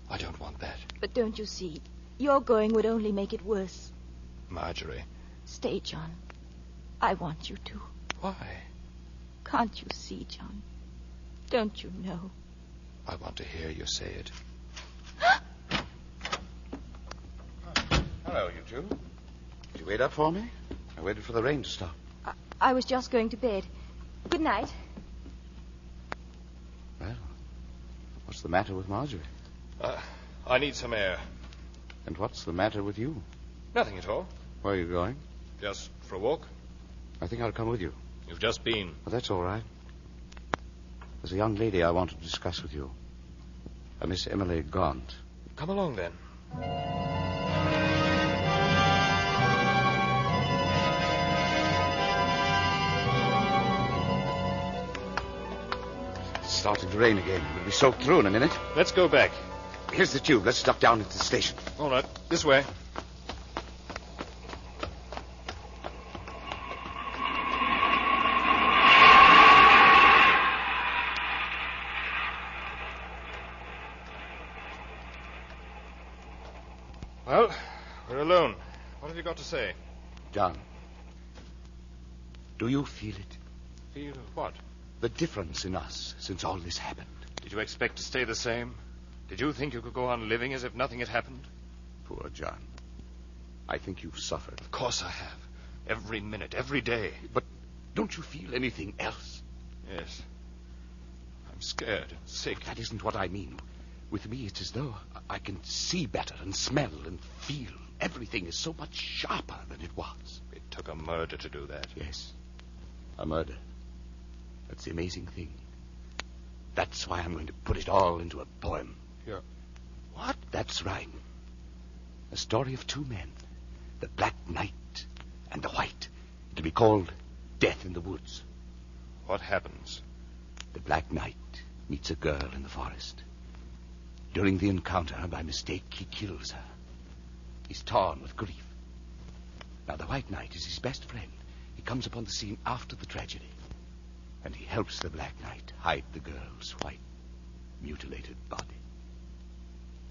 I don't want that. But don't you see, your going would only make it worse. Marjorie. Stay, John. I want you to. Why? Can't you see, John? Don't you know? I want to hear you say it. Hello, you two. Did you wait up for me? I waited for the rain to stop. I was just going to bed. Good night. Well, what's the matter with Marjorie? I need some air. And what's the matter with you? Nothing at all. Where are you going? Just for a walk. I think I'll come with you. You've just been. Well, that's all right. There's a young lady I want to discuss with you. A Miss Emily Gaunt. Come along, then. It's starting to rain again. We'll be soaked through in a minute. Let's go back. Here's the tube. Let's duck down at the station. All right. This way. Well, we're alone. What have you got to say? John, do you feel it? Feel what? The difference in us since all this happened. Did you expect to stay the same? Did you think you could go on living as if nothing had happened? Poor John. I think you've suffered. Of course I have. Every minute, every day. But don't you feel anything else? Yes. I'm scared and sick. That isn't what I mean. With me, it's as though I can see better and smell and feel. Everything is so much sharper than it was. It took a murder to do that. Yes, a murder. That's the amazing thing. That's why I'm going to put it all into a poem. Yeah. What? That's right. A story of two men. The Black Knight and the White. It'll be called Death in the Woods. What happens? The Black Knight meets a girl in the forest. During the encounter, by mistake, he kills her. He's torn with grief. Now, the White Knight is his best friend. He comes upon the scene after the tragedy. And he helps the Black Knight hide the girl's white, mutilated body.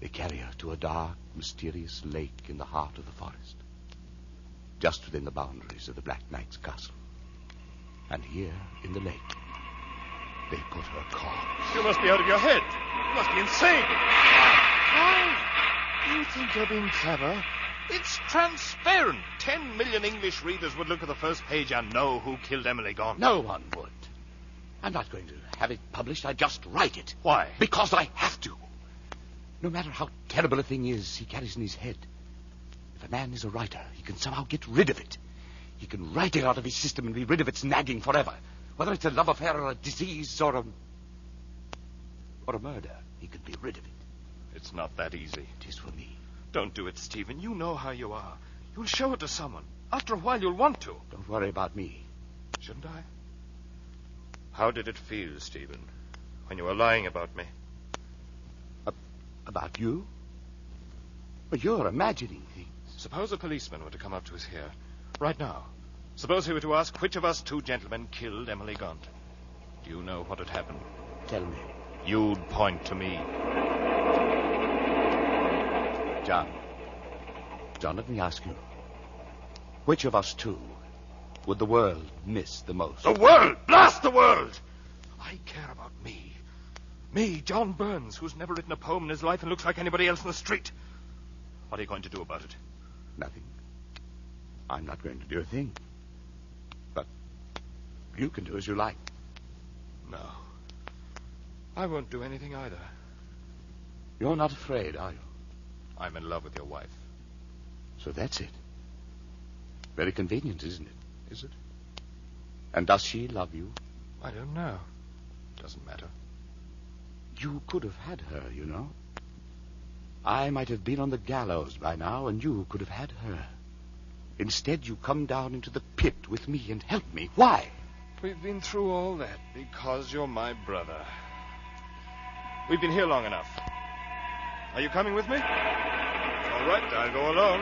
They carry her to a dark, mysterious lake in the heart of the forest, just within the boundaries of the Black Knight's castle. And here, in the lake, they put her corpse. You must be out of your head. You must be insane. Why? You think you're being clever? It's transparent. 10 million English readers would look at the first page and know who killed Emily Gaunt. No one would. I'm not going to have it published. I just write it. Why? Because I have to. No matter how terrible a thing is he carries in his head, if a man is a writer, he can somehow get rid of it. He can write it out of his system and be rid of its nagging forever. Whether it's a love affair or a disease or a murder, he can be rid of it. It's not that easy. It is for me. Don't do it, Stephen. You know how you are. You'll show it to someone. After a while, you'll want to. Don't worry about me. Shouldn't I? How did it feel, Stephen, when you were lying about me? About you? Well, you're imagining things. Suppose a policeman were to come up to us here, right now. Suppose he were to ask which of us two gentlemen killed Emily Gaunt. Do you know what would happen? Tell me. You'd point to me. John, let me ask you. Which of us two would the world miss the most? The world! Blast the world! I care about me. Me, John Burns, who's never written a poem in his life and looks like anybody else in the street. What are you going to do about it? Nothing. I'm not going to do a thing. But You can do as you like. No. I won't do anything either. You're not afraid, are you? I'm in love with your wife. So that's it. Very convenient, isn't it? Is it? And does she love you? I don't know. Doesn't matter. You could have had her, you know. I might have been on the gallows by now, and you could have had her. Instead, you come down into the pit with me and help me. Why? We've been through all that because you're my brother. We've been here long enough. Are you coming with me? All right, I'll go alone.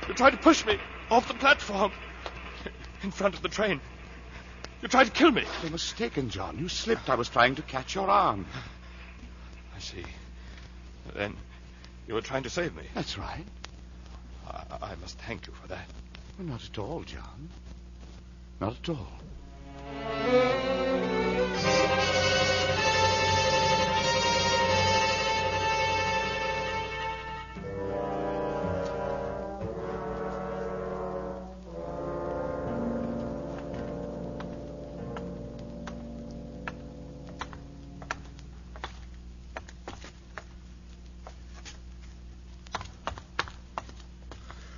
You tried to push me off the platform in front of the train. You tried to kill me. You're mistaken, John. You slipped. I was trying to catch your arm. I see. Then you were trying to save me. That's right. I must thank you for that. Well, not at all, John. Not at all.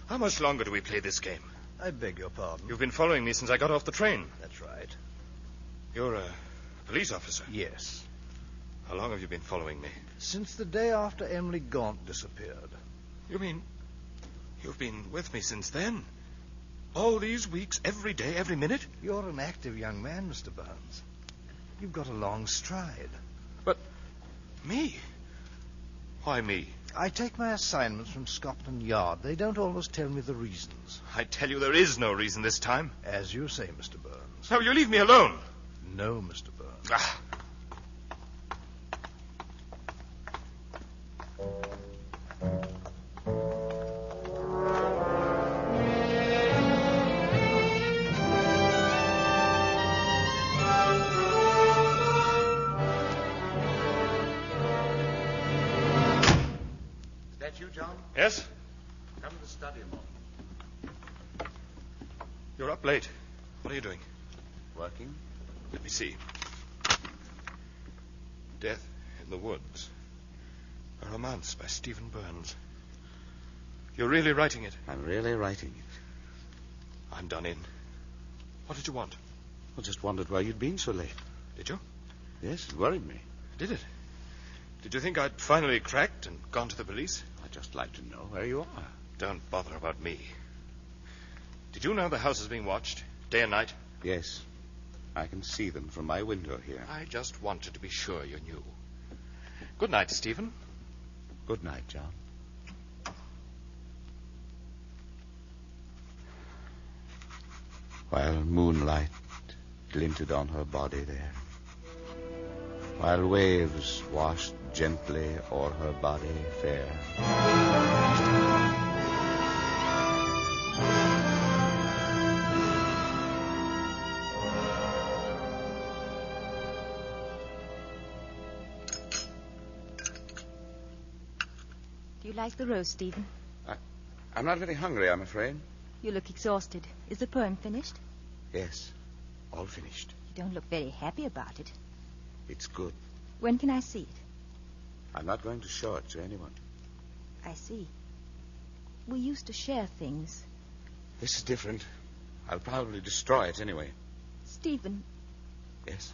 How much longer do we play this game? I beg your pardon. You've been following me since I got off the train. That's right. You're a police officer? Yes. How long have you been following me? Since the day after Emily Gaunt disappeared. You mean you've been with me since then? All these weeks, every day, every minute? You're an active young man, Mr. Burns. You've got a long stride. But me? Why me? I take my assignments from Scotland Yard. They don't always tell me the reasons. I tell you there is no reason this time. As you say, Mr. Burns. No, you leave me alone. No, Mr. Burns. Ah. Yes? Come to the study a moment. You're up late. What are you doing? Working. Let me see. Death in the Woods. A romance by Stephen Burns. You're really writing it? I'm really writing it. I'm done in. What did you want? I just wondered why you'd been so late. Did you? Yes, it worried me. Did it? Did you think I'd finally cracked and gone to the police? I'd just like to know where you are. Don't bother about me. Did you know the house is being watched, day and night? Yes. I can see them from my window here. I just wanted to be sure you knew. Good night, Stephen. Good night, John. While moonlight glinted on her body there, while waves washed gently o'er her body fair, Do you like the roast, Stephen? I'm not very hungry, I'm afraid. You look exhausted. Is the poem finished? Yes, all finished. You don't look very happy about it. It's good. When can I see it? I'm not going to show it to anyone. I see. We used to share things. This is different. I'll probably destroy it anyway. Stephen. Yes?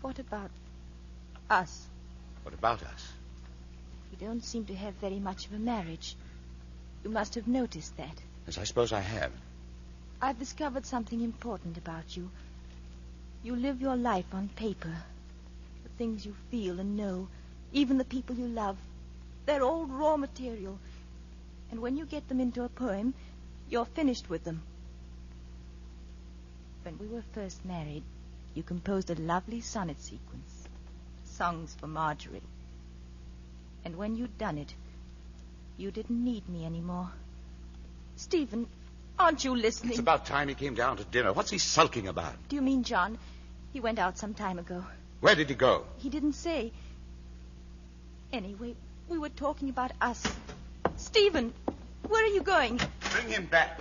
What about us? What about us? We don't seem to have very much of a marriage. You must have noticed that. Yes, I suppose I have. I've discovered something important about you. You live your life on paper. The things you feel and know, even the people you love, they're all raw material. And when you get them into a poem, you're finished with them. When we were first married, you composed a lovely sonnet sequence. Songs for Marjorie. And when you'd done it, you didn't need me anymore. Stephen, aren't you listening? It's about time he came down to dinner. What's he sulking about? Do you mean John? He went out some time ago. Where did he go? He didn't say. Anyway, we were talking about us. Stephen, Where are you going? Bring him back.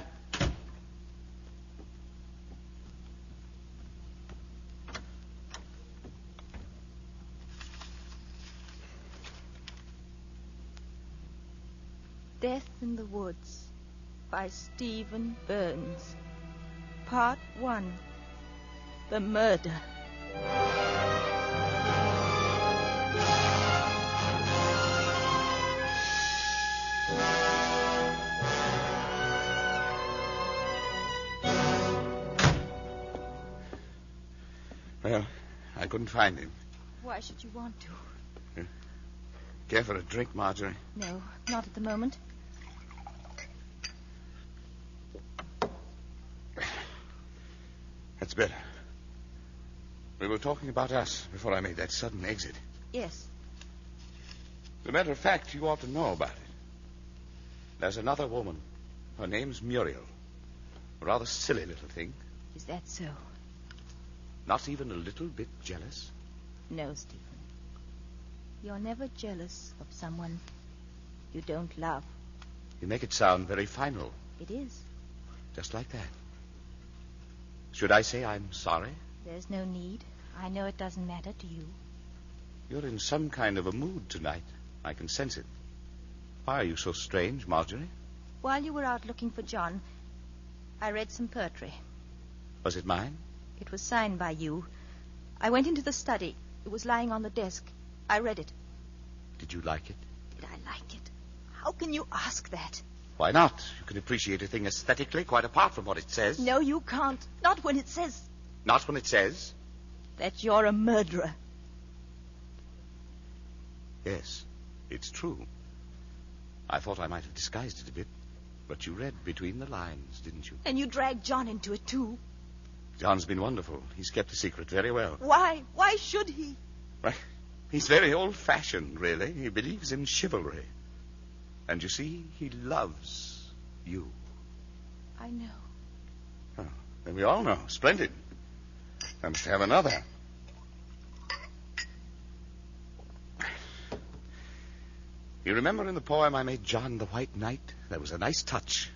Death in the Woods by Stephen Burns. Part 1. The Murder. Well, I couldn't find him. Why should you want to? Care for a drink, Marjorie? No, not at the moment. That's better. We were talking about us before I made that sudden exit. Yes. As a matter of fact, you ought to know about it. There's another woman. Her name's Muriel. A rather silly little thing. Is that so? Not even a little bit jealous? No, Stephen. You're never jealous of someone you don't love. You make it sound very final. It is. Just like that. Should I say I'm sorry? There's no need. I know it doesn't matter to you. You're in some kind of a mood tonight. I can sense it. Why are you so strange, Marjorie? While you were out looking for John, I read some poetry. Was it mine? It was signed by you. I went into the study. It was lying on the desk. I read it. Did you like it? Did I like it? How can you ask that? Why not? You can appreciate a thing aesthetically, quite apart from what it says. No, you can't. Not when it says... Not when it says? That you're a murderer. Yes, it's true. I thought I might have disguised it a bit, but you read between the lines, didn't you? And you dragged John into it, too. John's been wonderful. He's kept the secret very well. Why? Why should he? Well, he's very old-fashioned, really. He believes in chivalry. And you see, he loves you. I know. Oh, then we all know. Splendid. I must have another. You remember in the poem I made John the White Knight? There was a nice touch.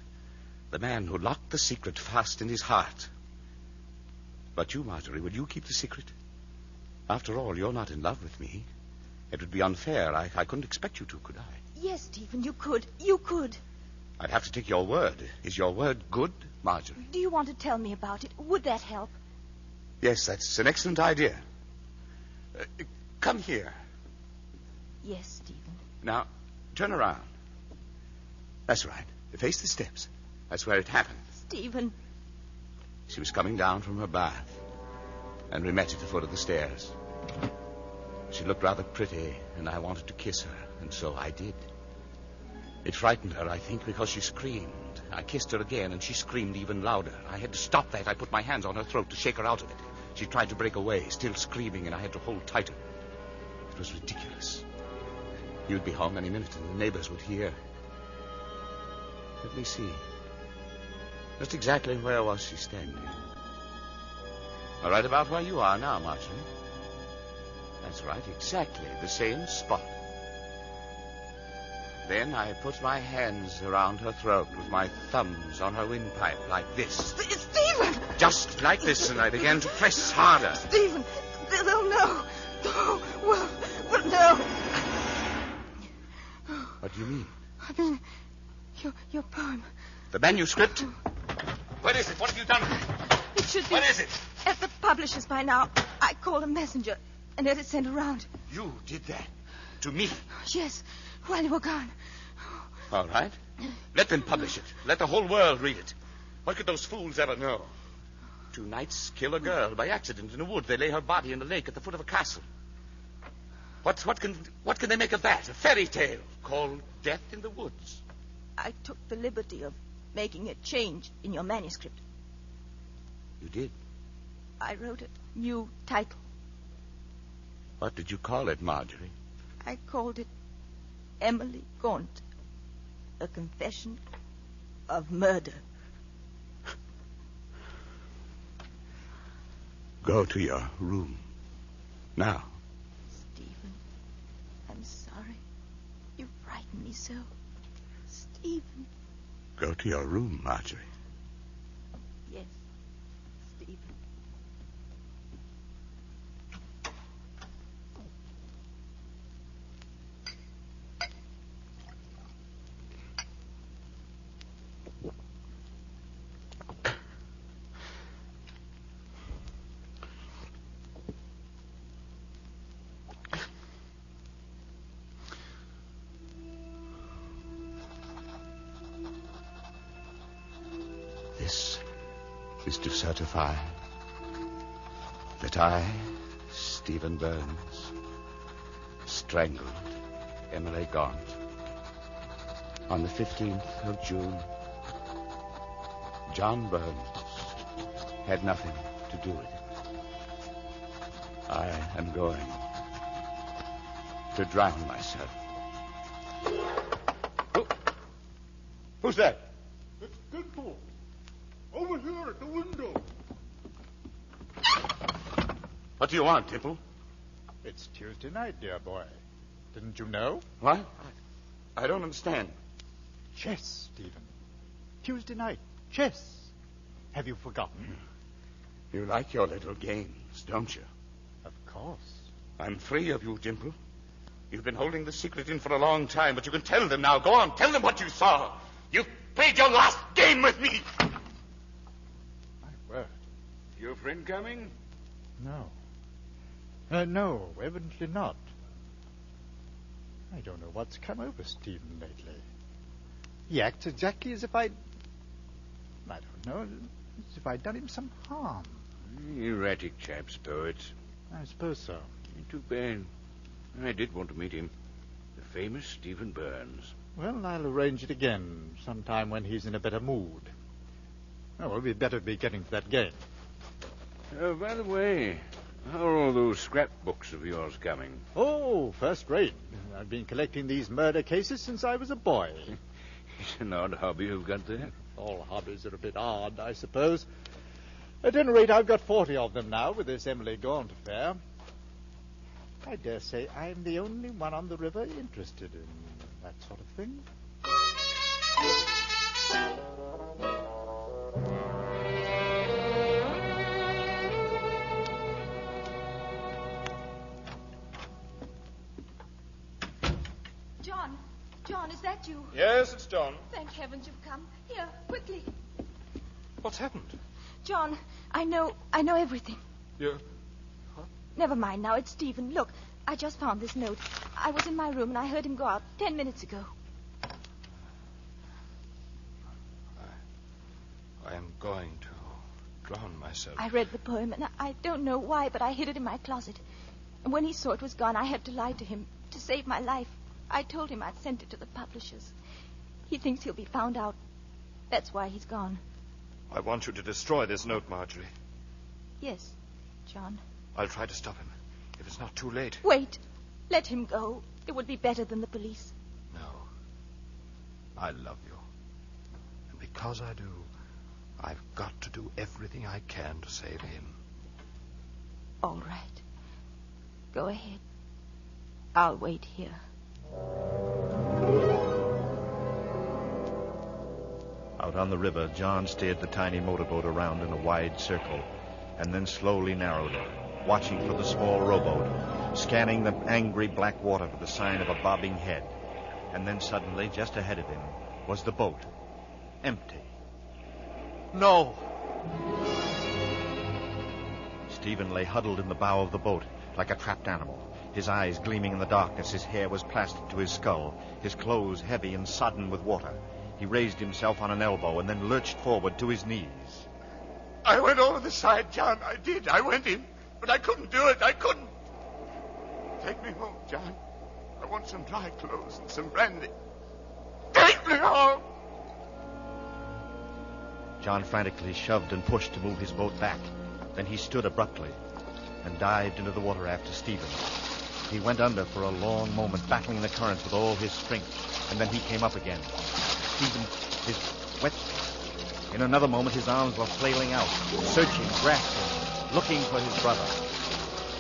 The man who locked the secret fast in his heart. But you, Marjorie, will you keep the secret? After all, you're not in love with me. It would be unfair. I couldn't expect you to, could I? Yes, Stephen, you could. You could. I'd have to take your word. Is your word good, Marjorie? Do you want to tell me about it? Would that help? Yes, that's an excellent idea. Come here. Yes, Stephen. Now, turn around. That's right. Face the steps. That's where it happened. Stephen. She was coming down from her bath, and we met at the foot of the stairs. She looked rather pretty, and I wanted to kiss her, and so I did. It frightened her, I think, because she screamed. I kissed her again, and she screamed even louder. I had to stop that. I put my hands on her throat to shake her out of it. She tried to break away, still screaming, and I had to hold tighter. It was ridiculous. You'd be home any minute, and the neighbors would hear. Let me see. Just exactly where was she standing? Right about where you are now, Marjorie. That's right, exactly the same spot. Then I put my hands around her throat with my thumbs on her windpipe like this. Stephen! Just like this, and I began to press harder. Stephen, they'll know. Oh, well, no. What do you mean? I mean, your poem. The manuscript? Where is it? What have you done with it? It should be... What is it? At the publisher's by now. I called a messenger and had it sent around. You did that? To me? Yes, while you were gone. All right. Let them publish it. Let the whole world read it. What could those fools ever know? 2 knights kill a girl by accident in a wood. They lay her body in a lake at the foot of a castle. What can they make of that? A fairy tale called Death in the Woods. I took the liberty of making a change in your manuscript. You did? I wrote a new title. What did you call it, Marjorie? I called it Emily Gaunt, A Confession of Murder. Go to your room. Now. Stephen, I'm sorry. You frightened me so. Stephen. Go to your room, Marjorie. Yes, Stephen. This is to certify that I, Stephen Burns, strangled Emily Gaunt on the 15th of June. John Burns had nothing to do with it. I am going to drown myself. Who's that? It's Kettler. Over here at the window. What do you want, Temple? It's Tuesday night, dear boy. Didn't you know? What? I don't understand. Chess, Stephen. Tuesday night. Chess. Have you forgotten? You like your little games, don't you? Of course. I'm free of you, Dimple. You've been holding the secret in for a long time, but you can tell them now. Go on, tell them what you saw. You've played your last game with me. My word. Your friend coming? No. No, evidently not. I don't know what's come over Stephen lately. He acts exactly as if I don't know, as if I'd done him some harm. Erratic chap's poets. I suppose so. Too bad. I did want to meet him. The famous Stephen Burns. Well, I'll arrange it again, sometime when he's in a better mood. Oh, well, we'd better be getting to that game. By the way, how are all those scrapbooks of yours coming? Oh, first rate. I've been collecting these murder cases since I was a boy. It's an odd hobby you've got there. All hobbies are a bit odd, I suppose. At any rate, I've got 40 of them now with this Emily Gaunt affair. I dare say I'm the only one on the river interested in that sort of thing. John, is that you? Yes, it's John. Thank heavens you've come. Here, quickly. What's happened? John, I know everything. You... Never mind now, it's Stephen. Look, I just found this note. I was in my room and I heard him go out 10 minutes ago. I am going to drown myself. I read the poem and I don't know why, but I hid it in my closet. And when he saw it was gone, I had to lie to him to save my life. I told him I'd sent it to the publishers. He thinks he'll be found out. That's why he's gone. I want you to destroy this note, Marjorie. Yes, John. I'll try to stop him, if it's not too late. Wait. Let him go. It would be better than the police. No. I love you. And because I do, I've got to do everything I can to save him. All right. Go ahead. I'll wait here. Out on the river, John steered the tiny motorboat around in a wide circle and then slowly narrowed it, watching for the small rowboat, scanning the angry black water for the sign of a bobbing head. And then suddenly, just ahead of him, was the boat, empty. No. Stephen lay huddled in the bow of the boat like a trapped animal, his eyes gleaming in the darkness. His hair was plastered to his skull, his clothes heavy and sodden with water. He raised himself on an elbow and then lurched forward to his knees. I went over the side, John. I did. I went in. But I couldn't do it. I couldn't. Take me home, John. I want some dry clothes and some brandy. Take me home! John frantically shoved and pushed to move his boat back. Then he stood abruptly and dived into the water after Stephen. He went under for a long moment, battling the current with all his strength, and then he came up again. Stephen, his wet... In another moment, his arms were flailing out, searching, grasping, looking for his brother.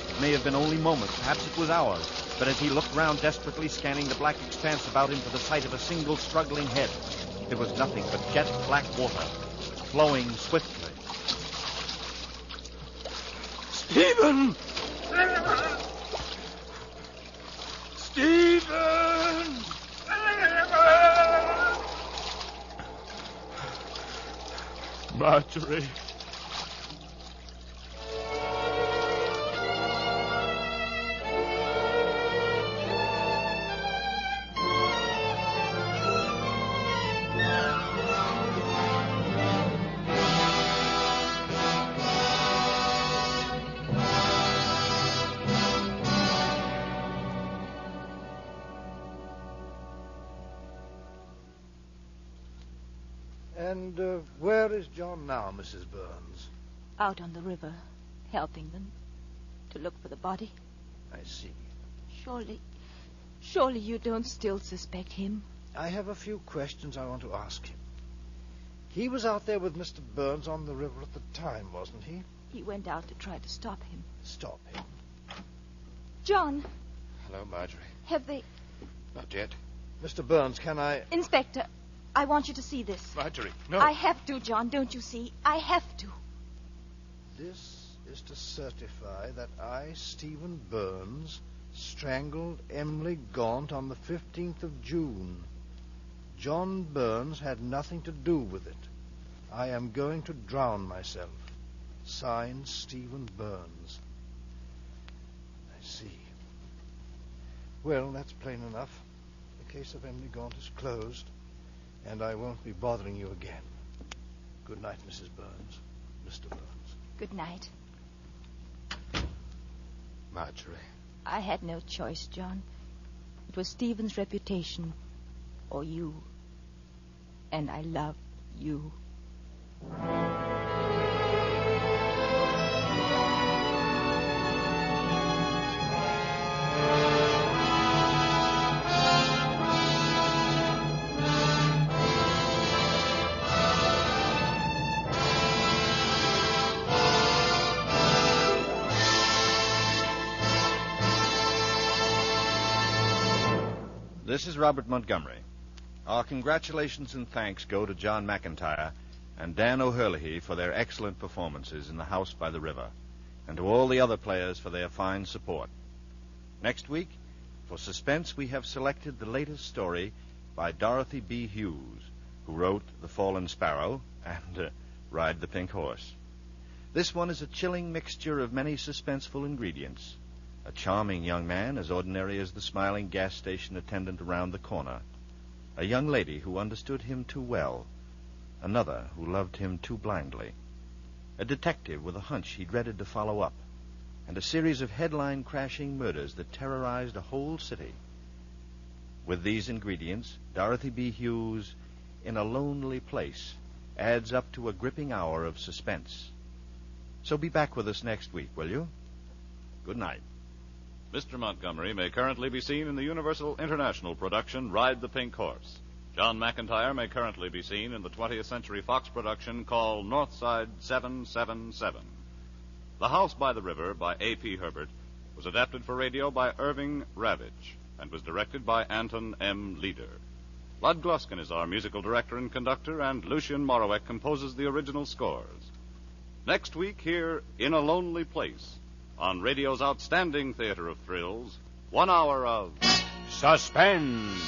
It may have been only moments, perhaps it was hours, but as he looked round desperately, scanning the black expanse about him for the sight of a single struggling head, There was nothing but jet black water, flowing swiftly. Stephen! Stephen! Marjorie. And where is John now, Mrs. Burns? Out on the river, helping them to look for the body. I see. Surely you don't still suspect him. I have a few questions I want to ask him. He was out there with Mr. Burns on the river at the time, wasn't he? He went out to try to stop him. Stop him? John, Hello, Marjorie. have they... Not yet. Mr. Burns, can I... Inspector, I want you to see this. Marjorie, no. I have to, John, don't you see? I have to. This is to certify that I, Stephen Burns, strangled Emily Gaunt on the 15th of June. John Burns had nothing to do with it. I am going to drown myself. Signed, Stephen Burns. I see. Well, that's plain enough. The case of Emily Gaunt is closed, and I won't be bothering you again. Good night, Mrs. Burns. Mr. Burns. Good night. Marjorie. I had no choice, John. It was Stephen's reputation, or you. And I love you. This is Robert Montgomery. Our congratulations and thanks go to John McIntyre and Dan O'Herlihy for their excellent performances in The House by the River, and to all the other players for their fine support. Next week, for Suspense, we have selected the latest story by Dorothy B. Hughes, who wrote The Fallen Sparrow and Ride the Pink Horse. This one is a chilling mixture of many suspenseful ingredients. A charming young man, as ordinary as the smiling gas station attendant around the corner. A young lady who understood him too well. Another who loved him too blindly. A detective with a hunch he dreaded to follow up. And a series of headline-crashing murders that terrorized a whole city. With these ingredients, Dorothy B. Hughes, In a Lonely Place, adds up to a gripping hour of suspense. So be back with us next week, will you? Good night. Mr. Montgomery may currently be seen in the Universal International production Ride the Pink Horse. John McIntyre may currently be seen in the 20th Century Fox production called Northside 777. The House by the River by A.P. Herbert was adapted for radio by Irving Ravitch and was directed by Anton M. Leader. Lud Gluskin is our musical director and conductor, and Lucien Morawek composes the original scores. Next week, here, In a Lonely Place, on radio's outstanding theater of thrills, 1 hour of Suspense.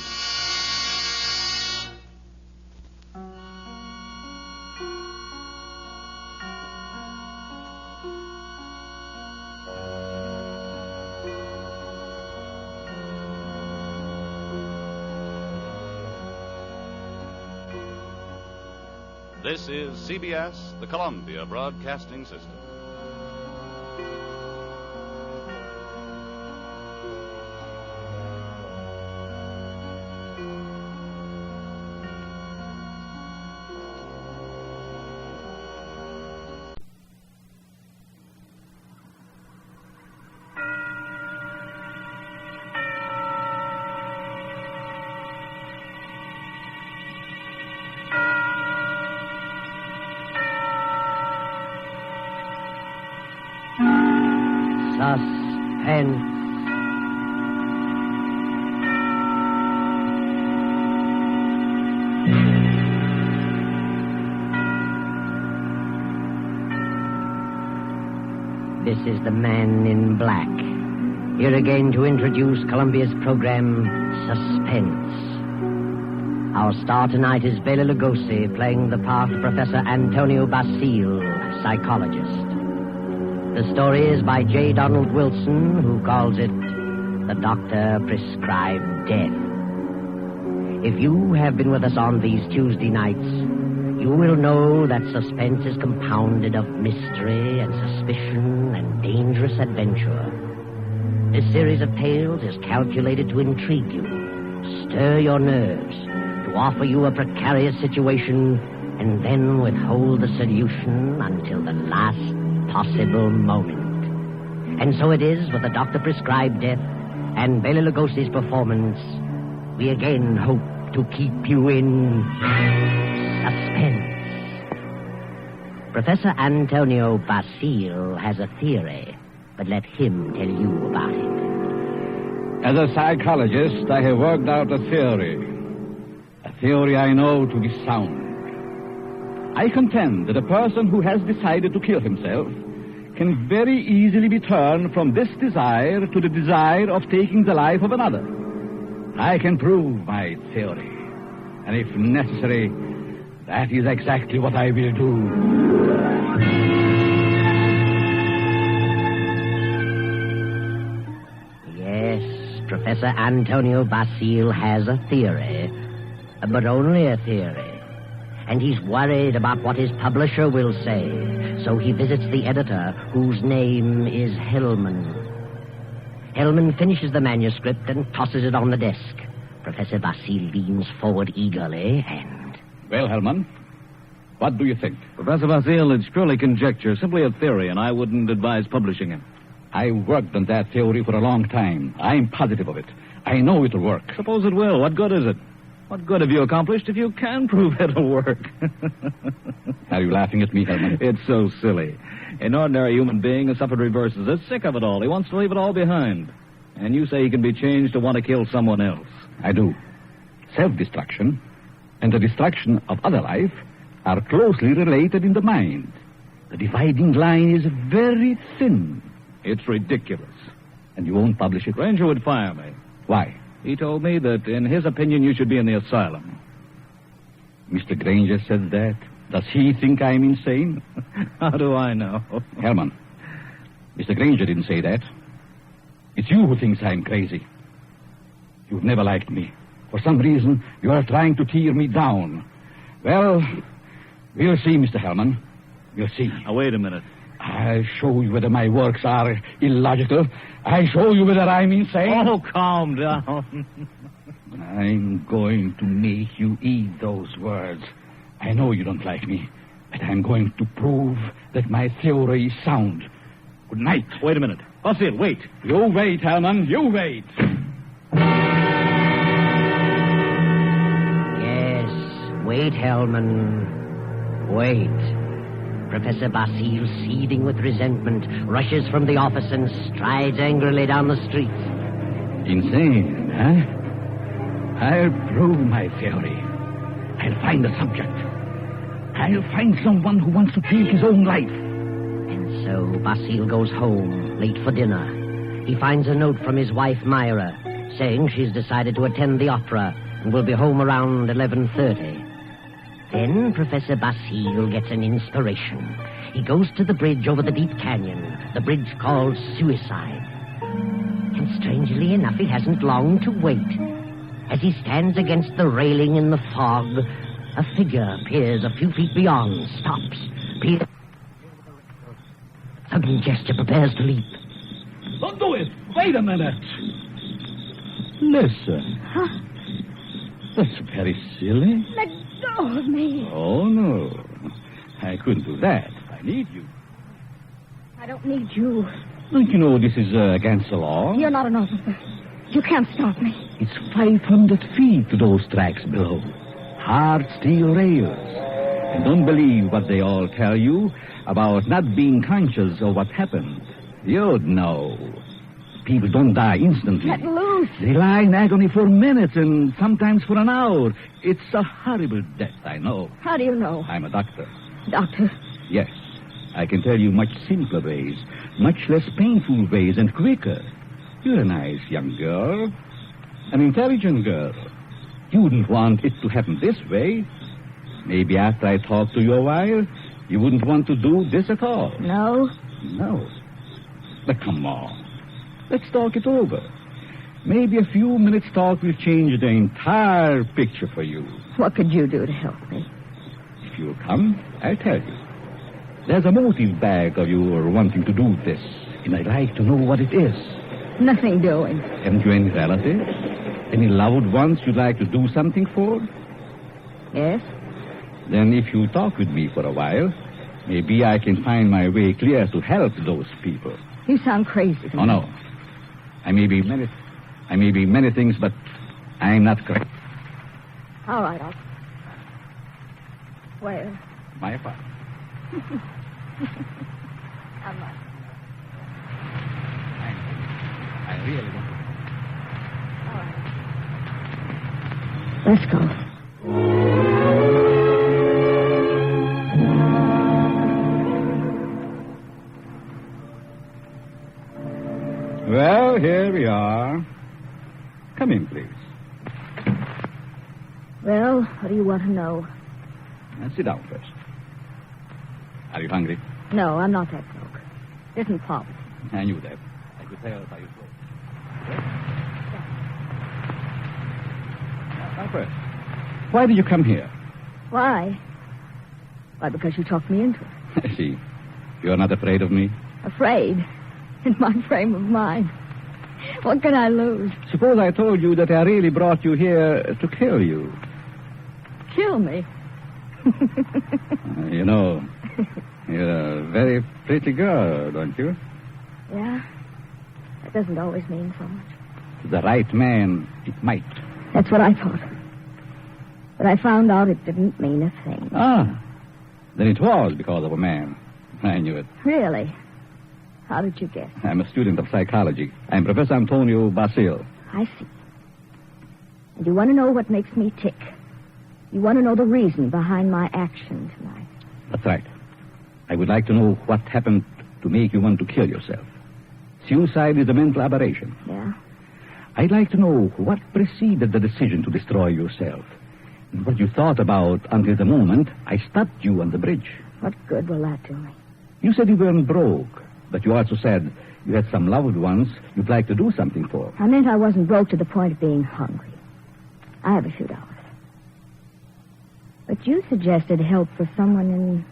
This is CBS, the Columbia Broadcasting System. Suspense. This is the Man in Black. Here again to introduce Columbia's program, Suspense. Our star tonight is Bela Lugosi, playing the part of Professor Antonio Basile, psychologist. The story is by J. Donald Wilson, who calls it The Doctor Prescribed Death. If you have been with us on these Tuesday nights, you will know that suspense is compounded of mystery and suspicion and dangerous adventure. This series of tales is calculated to intrigue you, stir your nerves, to offer you a precarious situation, and then withhold the solution until the last possible moment. And so it is with The Doctor Prescribed Death and Bela Lugosi's performance. We again hope to keep you in suspense. Professor Antonio Basile has a theory, but let him tell you about it. As a psychologist, I have worked out a theory I know to be sound. I contend that a person who has decided to kill himself can very easily be turned from this desire to the desire of taking the life of another. I can prove my theory, and if necessary, that is exactly what I will do. Yes, Professor Antonio Basile has a theory, but only a theory. And he's worried about what his publisher will say, so he visits the editor, whose name is Hellman. Hellman finishes the manuscript and tosses it on the desk. Professor Basile leans forward eagerly and... Well, Hellman, what do you think? Professor Basile, it's purely conjecture, simply a theory, and I wouldn't advise publishing it. I worked on that theory for a long time. I'm positive of it. I know it'll work. Suppose it will. What good is it? What good have you accomplished if you can prove it'll work? Are you laughing at me, Hellman? It's so silly. An ordinary human being has suffered reverses. Is sick of it all. He wants to leave it all behind. And you say he can be changed to want to kill someone else. I do. Self-destruction and the destruction of other life are closely related in the mind. The dividing line is very thin. It's ridiculous. And you won't publish it? Ranger would fire me. Why? He told me that, in his opinion, you should be in the asylum. Mr. Granger said that. Does he think I'm insane? How do I know? Hellman, Mr. Granger didn't say that. It's you who thinks I'm crazy. You've never liked me. For some reason, you are trying to tear me down. Well, we'll see, Mr. Hellman. We'll see. Now, wait a minute. I'll show you whether my works are illogical. I'll show you whether I'm insane. Oh, calm down. I'm going to make you eat those words. I know you don't like me, but I'm going to prove that my theory is sound. Good night. Wait a minute. Basile, wait. You wait, Hellman. You wait. Yes, wait, Hellman. Wait. Professor Basile, seething with resentment, rushes from the office and strides angrily down the street. Insane, huh? I'll prove my theory. I'll find a subject. I'll find someone who wants to take his own life. And so Basile goes home, late for dinner. He finds a note from his wife, Myra, saying she's decided to attend the opera and will be home around 11:30. Then Professor Basile gets an inspiration. He goes to the bridge over the deep canyon, the bridge called Suicide. And strangely enough, he hasn't long to wait. As he stands against the railing in the fog, a figure appears a few feet beyond, stops, peers. Sudden gesture, prepares to leap. Don't do it! Wait a minute! Listen. Huh? That's very silly. Let go of me. Oh, no. I couldn't do that. I need you. I don't need you. Don't you know this is against the law? You're not an officer. You can't stop me. It's 500 feet to those tracks below. Hard steel rails. And don't believe what they all tell you about not being conscious of what happened. You'd know. People don't die instantly. Let loose. They lie in agony for minutes and sometimes for an hour. It's a horrible death, I know. How do you know? I'm a doctor. Doctor? Yes. I can tell you much simpler ways, much less painful ways and quicker. You're a nice young girl, an intelligent girl. You wouldn't want it to happen this way. Maybe after I talk to you a while, you wouldn't want to do this at all. No? No. But come on. Let's talk it over. Maybe a few minutes' talk will change the entire picture for you. What could you do to help me? If you'll come, I'll tell you. There's a motive back of your wanting to do this, and I'd like to know what it is. Nothing doing. Haven't you any relatives? Any loved ones you'd like to do something for? Yes? Then if you talk with me for a while, maybe I can find my way clear to help those people. You sound crazy to me. Oh, no. I may be many things, but I'm not crazy. All right, I'll... Where? My apartment. I'm not. I really don't. All right. Let's go. Well, here we are. Come in, please. Well, what do you want to know? Now, sit down first. Are you hungry? No, I'm not that broke. It isn't poverty. I knew that. I could tell by your throat. Now, first, why did you come here? Why? Why, because you talked me into it. I see. You're not afraid of me? Afraid? In my frame of mind. What can I lose? Suppose I told you that I really brought you here to kill you. Kill me? You know, you're a very pretty girl, don't you? Yeah? That doesn't always mean so much. To the right man, it might. That's what I thought. But I found out it didn't mean a thing. Ah, then it was because of a man. I knew it. Really? How did you guess? I'm a student of psychology. I'm Professor Antonio Basil. I see. And you want to know what makes me tick. You want to know the reason behind my action tonight. That's right. I would like to know what happened to make you want to kill yourself. Suicide is a mental aberration. Yeah? I'd like to know what preceded the decision to destroy yourself. And what you thought about until the moment I stopped you on the bridge. What good will that do me? You said you weren't broke, but you also said you had some loved ones you'd like to do something for. I meant I wasn't broke to the point of being hungry. I have a few dollars. But you suggested help for someone in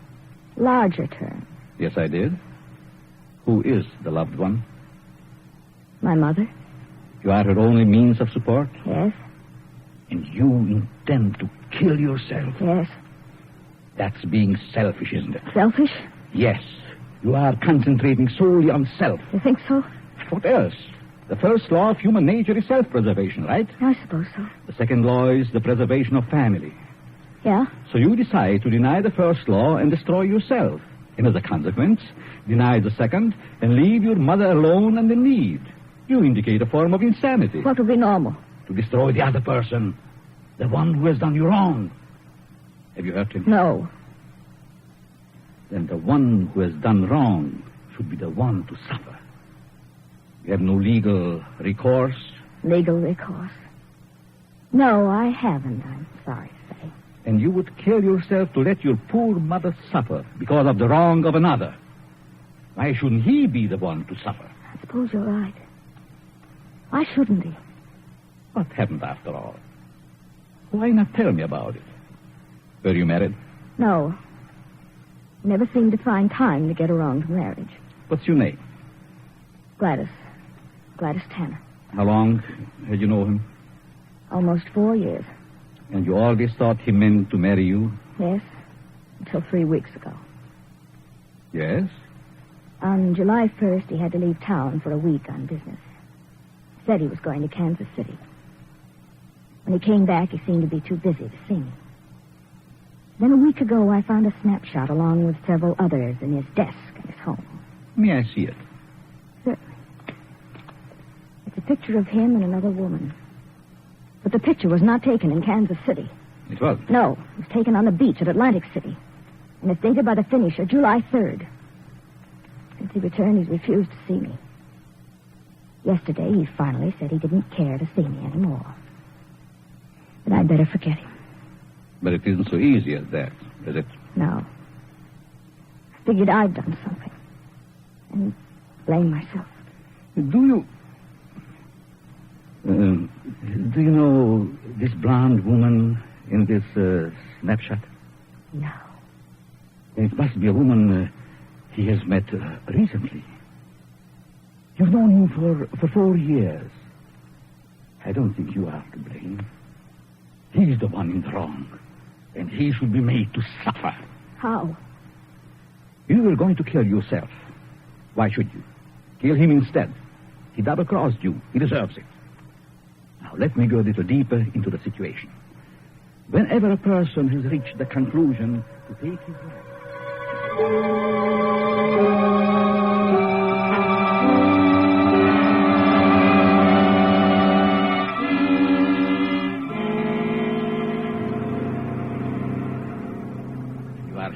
larger terms. Yes, I did. Who is the loved one? My mother. You are her only means of support? Yes. And you intend to kill yourself? Yes. That's being selfish, isn't it? Selfish? Yes. You are concentrating solely on self. You think so? What else? The first law of human nature is self-preservation, right? I suppose so. The second law is the preservation of family. Yeah? So you decide to deny the first law and destroy yourself. And as a consequence, deny the second and leave your mother alone and in need. You indicate a form of insanity. What would be normal? To destroy the other person. The one who has done you wrong. Have you hurt him? No. Then the one who has done wrong should be the one to suffer. You have no legal recourse? Legal recourse? No, I haven't, I'm sorry to say. And you would kill yourself to let your poor mother suffer because of the wrong of another. Why shouldn't he be the one to suffer? I suppose you're right. Why shouldn't he? What happened after all? Why not tell me about it? Were you married? No. Never seemed to find time to get around to marriage. What's your name? Gladys. Gladys Tanner. How long had you known him? Almost 4 years. And you always thought he meant to marry you? Yes. Until 3 weeks ago. Yes? On July 1st, he had to leave town for a week on business. He said he was going to Kansas City. When he came back, he seemed to be too busy to see me. Then a week ago, I found a snapshot along with several others in his desk in his home. May I see it? Certainly. It's a picture of him and another woman. But the picture was not taken in Kansas City. It was? No, it was taken on the beach at Atlantic City. And it's dated by the finisher, July 3rd. Since he returned, he's refused to see me. Yesterday, he finally said he didn't care to see me anymore. But I'd better forget him. But it isn't so easy as that, is it? No. I figured I'd done something. And blame myself. Do you know this blonde woman in this snapshot? No. It must be a woman he has met recently. You've known him for 4 years. I don't think you are to blame. He's the one in the wrong, and he should be made to suffer. How? You were going to kill yourself. Why should you? Kill him instead. He double-crossed you. He deserves it. Now, let me go a little deeper into the situation. Whenever a person has reached the conclusion to take his life...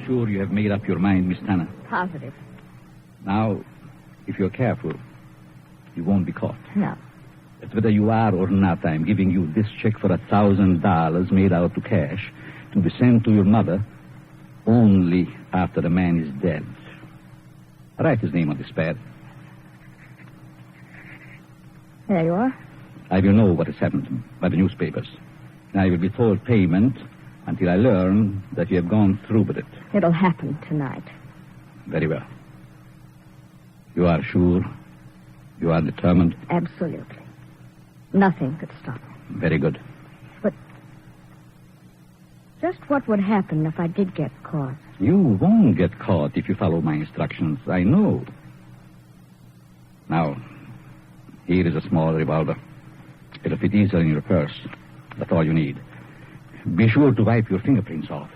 Sure you have made up your mind, Miss Tanner? Positive. Now, if you're careful, you won't be caught. No. But whether you are or not, I'm giving you this check for $1,000 made out to cash to be sent to your mother only after the man is dead. Write his name on this pad. There you are. I will know what has happened by the newspapers. I will be told payment until I learn that you have gone through with it. It'll happen tonight. Very well. You are sure? You are determined? Absolutely. Nothing could stop me. Very good. But just what would happen if I did get caught? You won't get caught if you follow my instructions. I know. Now, here is a small revolver. It'll fit easily in your purse. That's all you need. Be sure to wipe your fingerprints off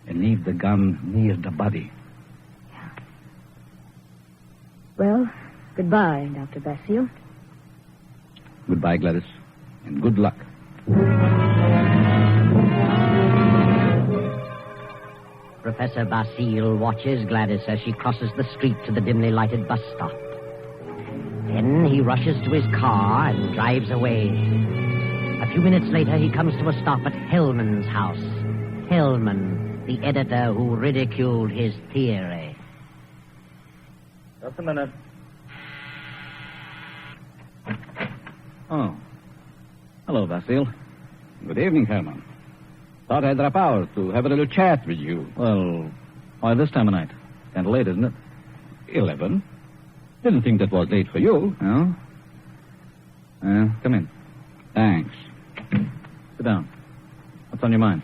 and leave the gun near the body. Yeah. Well, goodbye, Dr. Basile. Goodbye, Gladys, and good luck. Professor Basile watches Gladys as she crosses the street to the dimly lighted bus stop. Then he rushes to his car and drives away. A few minutes later, he comes to a stop at Hellman's house. Hellman, the editor who ridiculed his theory. Just a minute. Oh. Hello, Basile. Good evening, Herman. Thought I'd drop out to have a little chat with you. Well, why this time of night? Kind of late, isn't it? 11. Didn't think that was late for you. No? Come in. Thanks. Sit down. What's on your mind?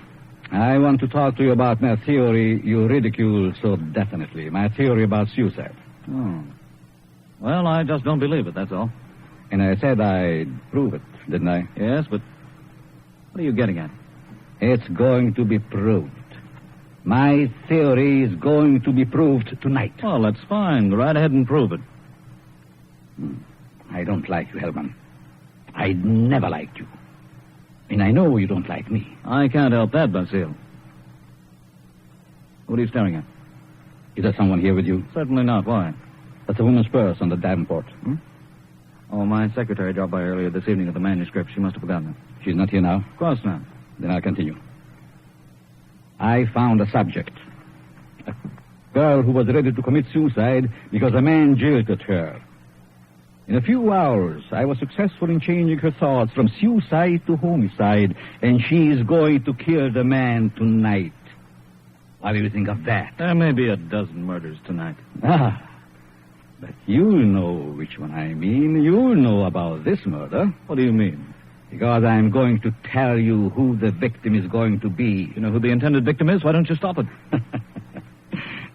I want to talk to you about my theory you ridicule so definitely. My theory about suicide. Oh. Well, I just don't believe it, that's all. And I said I'd prove it, didn't I? Yes, but what are you getting at? It's going to be proved. My theory is going to be proved tonight. Well, that's fine. Go right ahead and prove it. I don't like you, Hellman. I'd never liked you. And I know you don't like me. I can't help that, Basile. What are you staring at? Is there someone here with you? Certainly not. Why? That's a woman's purse on the davenport. Oh, my secretary dropped by earlier this evening with the manuscript. She must have forgotten it. She's not here now? Of course not. Then I'll continue. I found a subject. A girl who was ready to commit suicide because a man jilted her. In a few hours, I was successful in changing her thoughts from suicide to homicide, and she is going to kill the man tonight. What do you think of that? There may be a dozen murders tonight. But you'll know which one I mean. You'll know about this murder. What do you mean? Because I'm going to tell you who the victim is going to be. You know who the intended victim is? Why don't you stop it?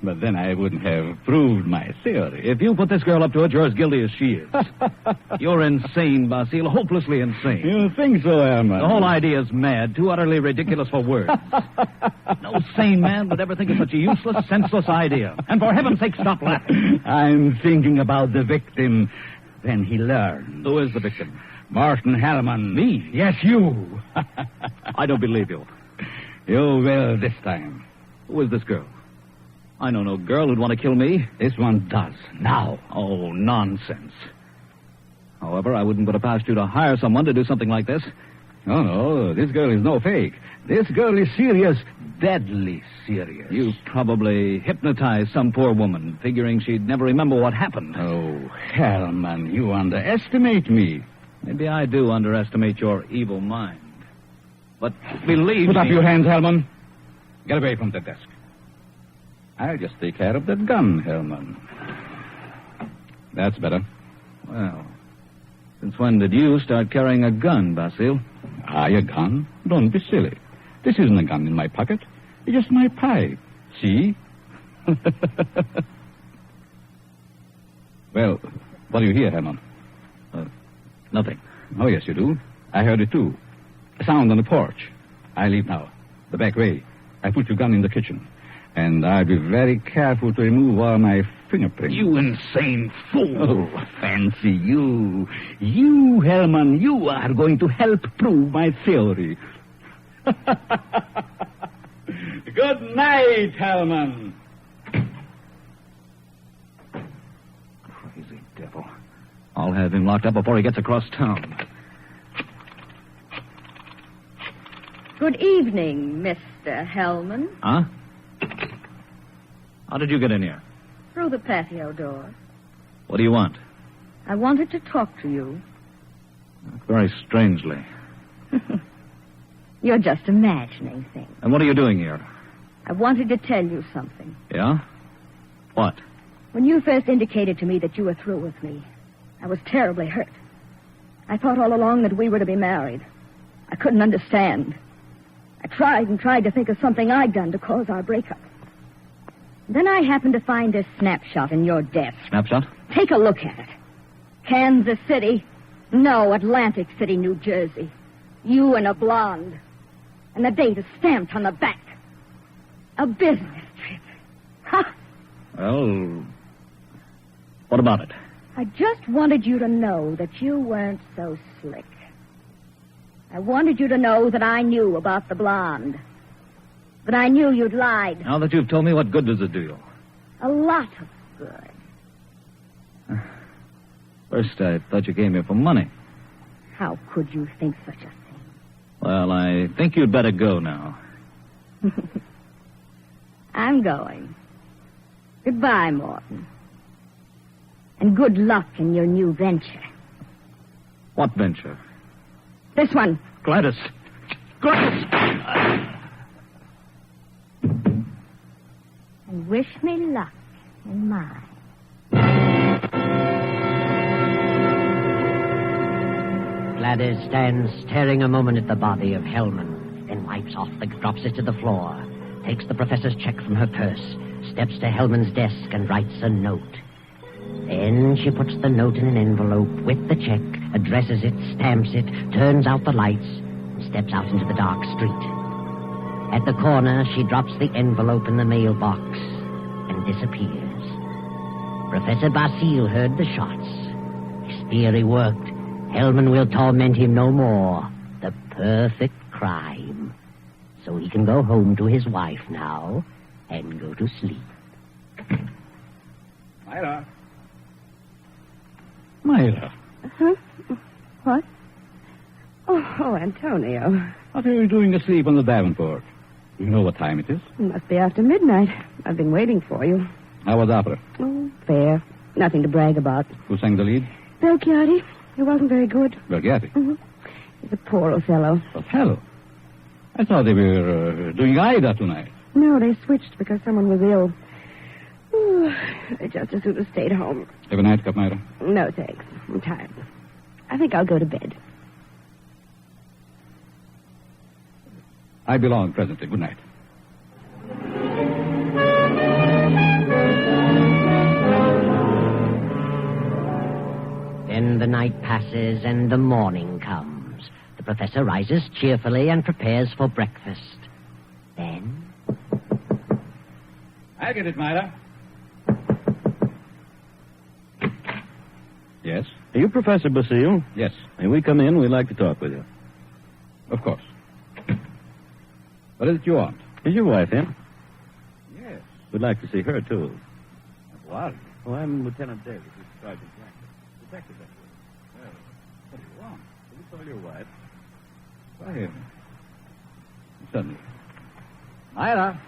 But then I wouldn't have proved my theory. If you put this girl up to it, you're as guilty as she is. You're insane, Basile. Hopelessly insane. You think so, Herman? The whole idea is mad. Too utterly ridiculous for words. No sane man would ever think of such a useless, senseless idea. And for heaven's sake, stop laughing. I'm thinking about the victim. Then he learned. Who is the victim? Martin Hellman. Me? Yes, you. I don't believe you. You will this time. Who is this girl? I know no girl who'd want to kill me. This one does. Now. Oh, nonsense. However, I wouldn't put it past you to hire someone to do something like this. Oh, no, this girl is no fake. This girl is serious, deadly serious. You probably hypnotized some poor woman, figuring she'd never remember what happened. Oh, Hellman, you underestimate me. Maybe I do underestimate your evil mind. But believe me... Put up your hands, Hellman. Get away from the desk. I'll just take care of that gun, Hellman. That's better. Well, since when did you start carrying a gun, Basil? A gun? Don't be silly. This isn't a gun in my pocket. It's just my pipe. See? Well, what do you hear, Hellman? Nothing. Oh, yes, you do. I heard it, too. A sound on the porch. I leave now. The back way. I put your gun in the kitchen. And I'll be very careful to remove all my fingerprints. You insane fool. Oh, fancy you. You, Hellman, you are going to help prove my theory. Good night, Hellman. Crazy devil. I'll have him locked up before he gets across town. Good evening, Mr. Hellman. Huh? How did you get in here? Through the patio door. What do you want? I wanted to talk to you. Very strangely. You're just imagining things. And what are you doing here? I wanted to tell you something. Yeah? What? When you first indicated to me that you were through with me, I was terribly hurt. I thought all along that we were to be married. I couldn't understand. I tried and tried to think of something I'd done to cause our breakup. Then I happened to find this snapshot in your desk. Snapshot? Take a look at it. Kansas City. No, Atlantic City, New Jersey. You and a blonde. And the date is stamped on the back. A business trip. Ha! Well, what about it? I just wanted you to know that you weren't so slick. I wanted you to know that I knew about the blonde. But I knew you'd lied. Now that you've told me, what good does it do you? A lot of good. First, I thought you came here for money. How could you think such a thing? Well, I think you'd better go now. I'm going. Goodbye, Morton. And good luck in your new venture. What venture? This one. Gladys. Gladys! And wish me luck in mine. Gladys stands staring a moment at the body of Hellman, then wipes off drops it to the floor, takes the professor's check from her purse, steps to Hellman's desk and writes a note. Then she puts the note in an envelope with the check, addresses it, stamps it, turns out the lights, and steps out into the dark street. At the corner, she drops the envelope in the mailbox and disappears. Professor Basil heard the shots. His theory worked. Hellman will torment him no more. The perfect crime. So he can go home to his wife now and go to sleep. Myra. Myra. Huh? What? Oh, Antonio. What are you doing asleep on the Davenport? You know what time it is? It must be after midnight. I've been waiting for you. How was opera? Oh, fair. Nothing to brag about. Who sang the lead? Belchiati. He wasn't very good. Belchiati? Mm-hmm. He's a poor Othello. Othello? I thought they were doing Aida tonight. No, they switched because someone was ill. Ooh, they just as soon have stayed home. Have a nightcap, Myra? No, thanks. I'm tired. I think I'll go to bed. I belong presently. Good night. Then the night passes and the morning comes. The professor rises cheerfully and prepares for breakfast. Then... I'll get it, Myra. Yes? Are you Professor Basile? Yes. May we come in? We'd like to talk with you. Of course. What is it you want? Is your wife in? Yes. We'd like to see her, too. What? Oh, I'm Lieutenant Davis, who's Sergeant Blanket. Detective, that's it. Well, what do you want? Will you call your wife? Why, certainly. Myra.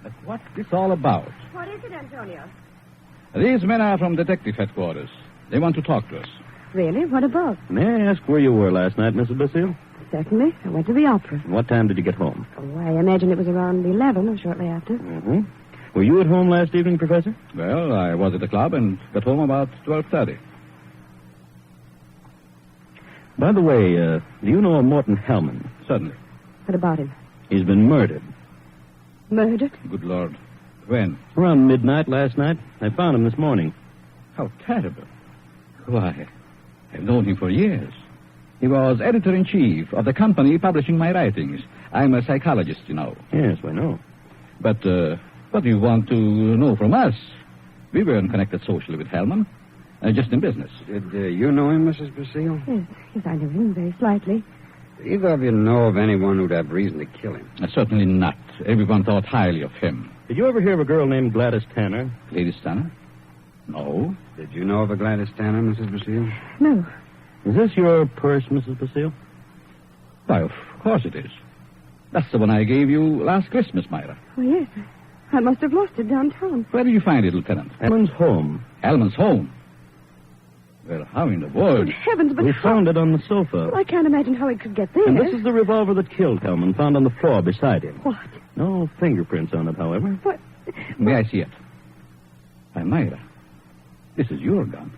But what's this all about? What is it, Antonio? These men are from detective headquarters. They want to talk to us. Really? What about? May I ask where you were last night, Mrs. Basile? Certainly. I went to the opera. And what time did you get home? Oh, I imagine it was around 11 or shortly after. Mm-hmm. Were you at home last evening, Professor? Well, I was at the club and got home about 12:30. By the way, do you know a Morton Hellman? Certainly. What about him? He's been murdered. Murdered? Good Lord. When? Around midnight last night. I found him this morning. How terrible. Why, I've known him for years. He was editor-in-chief of the company publishing my writings. I'm a psychologist, you know. Yes, I know. But what do you want to know from us? We weren't connected socially with Hellman. Just in business. Did you know him, Mrs. Basile? Yes, I knew him very slightly. Do either of you know of anyone who'd have reason to kill him? Certainly not. Everyone thought highly of him. Did you ever hear of a girl named Gladys Tanner? Gladys Tanner? No. Did you know of a Gladys Tanner, Mrs. Basile? No. Is this your purse, Mrs. Basile? Why, of course it is. That's the one I gave you last Christmas, Myra. Oh, yes. I must have lost it downtown. Where did you find it, Lieutenant? Hellman's home. Hellman's home? Well, how in the world? Good heavens, but We found it on the sofa. Well, I can't imagine how it could get there. And this is the revolver that killed Hellman, found on the floor beside him. What? No fingerprints on it, however. What? May I see it? Why, Myra, this is your gun.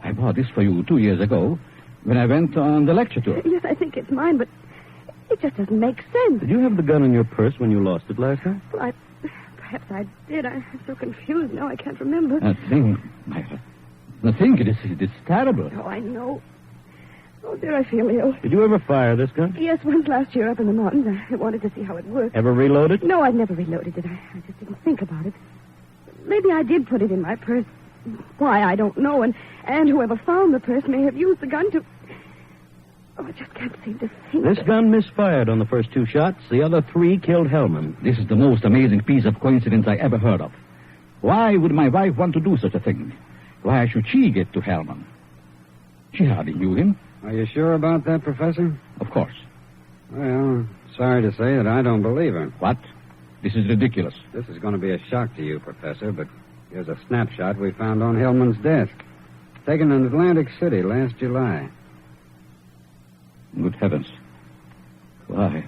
I bought this for you 2 years ago when I went on the lecture tour. Yes, I think it's mine, but it just doesn't make sense. Did you have the gun in your purse when you lost it last night? Well, perhaps I did. I'm so confused now I can't remember. Nothing, Myra. Nothing. It's terrible. Oh, I know. Oh, dear, I feel ill. Did you ever fire this gun? Yes, once last year up in the mountains. I wanted to see how it worked. Ever reload it? No, I've never reloaded it. I just didn't think about it. Maybe I did put it in my purse. Why, I don't know. And whoever found the purse may have used the gun to... Oh, I just can't seem to think. This gun misfired on the first 2 shots. The other 3 killed Hellman. This is the most amazing piece of coincidence I ever heard of. Why would my wife want to do such a thing? Why should she get to Hellman? She hardly knew him. Are you sure about that, Professor? Of course. Well, sorry to say that I don't believe her. What? This is ridiculous. This is going to be a shock to you, Professor, but here's a snapshot we found on Hellman's desk. Taken in Atlantic City last July. Good heavens. Why,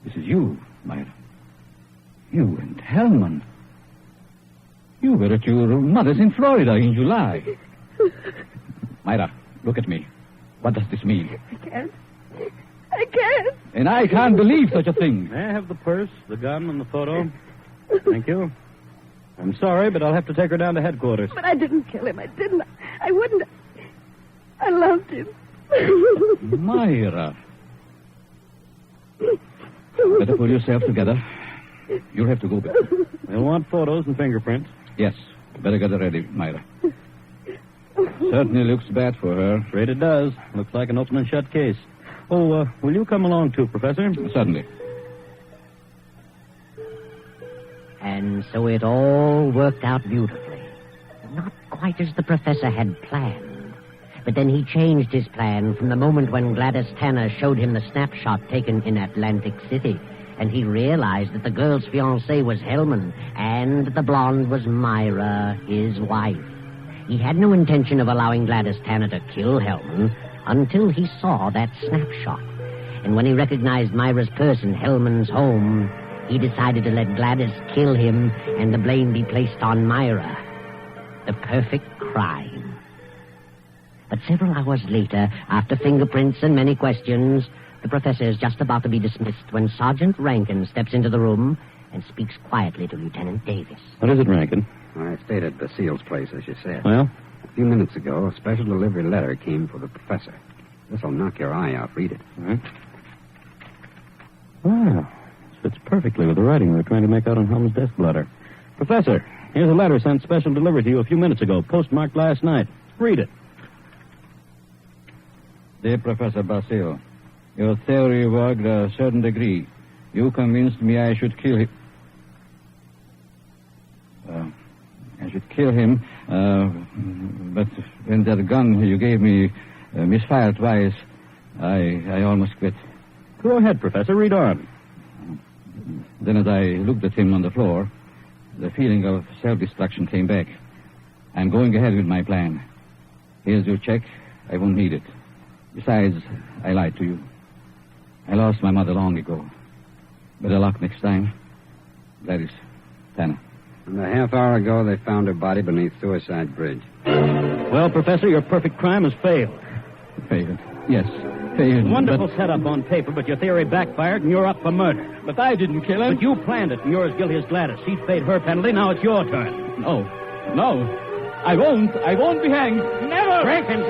this is you, Myra. You and Hellman. You were at your mother's in Florida in July. Myra, look at me. What does this mean? I can't. And I can't believe such a thing. May I have the purse, the gun, and the photo? Thank you. I'm sorry, but I'll have to take her down to headquarters. But I didn't kill him. I didn't. I wouldn't. I loved him. Myra. Better pull yourself together. You'll have to go back. We'll want photos and fingerprints. Yes. Better get it ready, Myra. Certainly looks bad for her. Afraid it does. Looks like an open and shut case. Oh, will you come along too, Professor? Certainly. And so it all worked out beautifully. Not quite as the professor had planned. But then he changed his plan from the moment when Gladys Tanner showed him the snapshot taken in Atlantic City. And he realized that the girl's fiancé was Hellman, and the blonde was Myra, his wife. He had no intention of allowing Gladys Tanner to kill Hellman until he saw that snapshot. And when he recognized Myra's purse in Hellman's home, he decided to let Gladys kill him and the blame be placed on Myra. The perfect crime. But several hours later, after fingerprints and many questions, the professor is just about to be dismissed when Sergeant Rankin steps into the room and speaks quietly to Lieutenant Davis. What is it, Rankin? I stayed at Basile's place, as you said. Well? A few minutes ago, a special delivery letter came for the professor. This'll knock your eye out. Read it. All right. Wow. Fits perfectly with the writing we were trying to make out on Helm's desk blotter. Professor, here's a letter sent special delivery to you a few minutes ago, postmarked last night. Read it. Dear Professor Basile, your theory worked a certain degree. You convinced me I should kill him. I should kill him, but when that gun you gave me misfired twice, I almost quit. Go ahead, Professor. Read on. Then as I looked at him on the floor, the feeling of self-destruction came back. I'm going ahead with my plan. Here's your check. I won't need it. Besides, I lied to you. I lost my mother long ago. Better luck next time. Gladys, Tanner. And a half hour ago, they found her body beneath Suicide Bridge. Well, Professor, your perfect crime has failed. Failed? Yes, failed. Wonderful setup on paper, but your theory backfired and you're up for murder. But I didn't kill him. But you planned it, and you're as guilty as Gladys. She's paid her penalty, now it's your turn. No. I won't be hanged. Never! Drag him!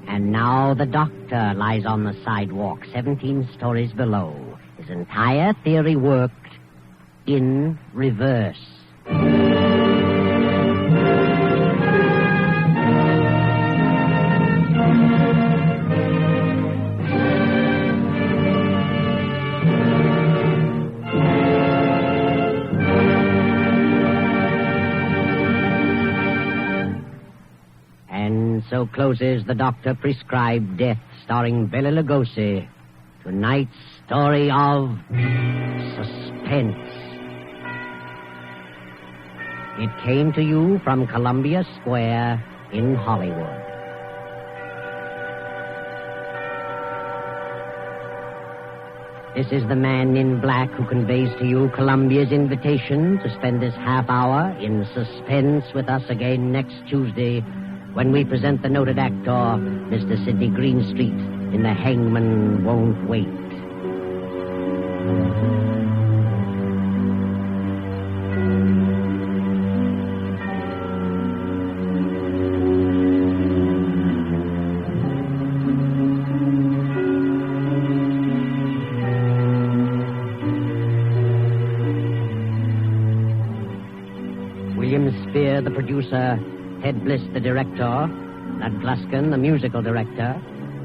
And now the doctor lies on the sidewalk 17 stories below. His entire theory worked in reverse. So closes the doctor-prescribed death, starring Bela Lugosi. Tonight's story of Suspense. It came to you from Columbia Square in Hollywood. This is the man in black who conveys to you Columbia's invitation to spend this half hour in suspense with us again next Tuesday, when we present the noted actor, Mr. Sidney Greenstreet, in The Hangman Won't Wait. William Spear, the producer, Ted Bliss, the director, Lud Gluskin, the musical director,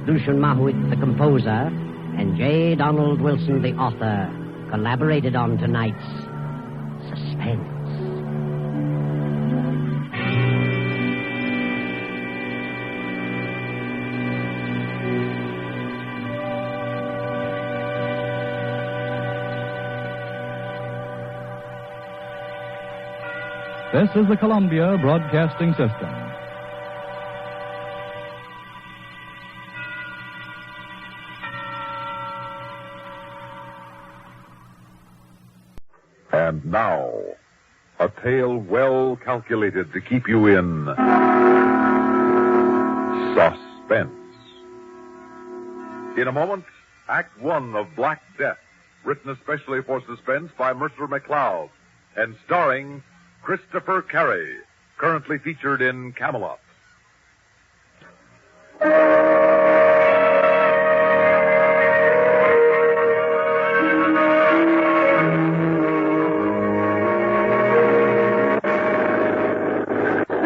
Lucian Mahuik, the composer, and J. Donald Wilson, the author, collaborated on tonight's Suspense. This is the Columbia Broadcasting System. And now, a tale well calculated to keep you in suspense. In a moment, Act One of Black Death, written especially for Suspense by Mercer McLeod, and starring Christopher Carey, currently featured in Camelot. The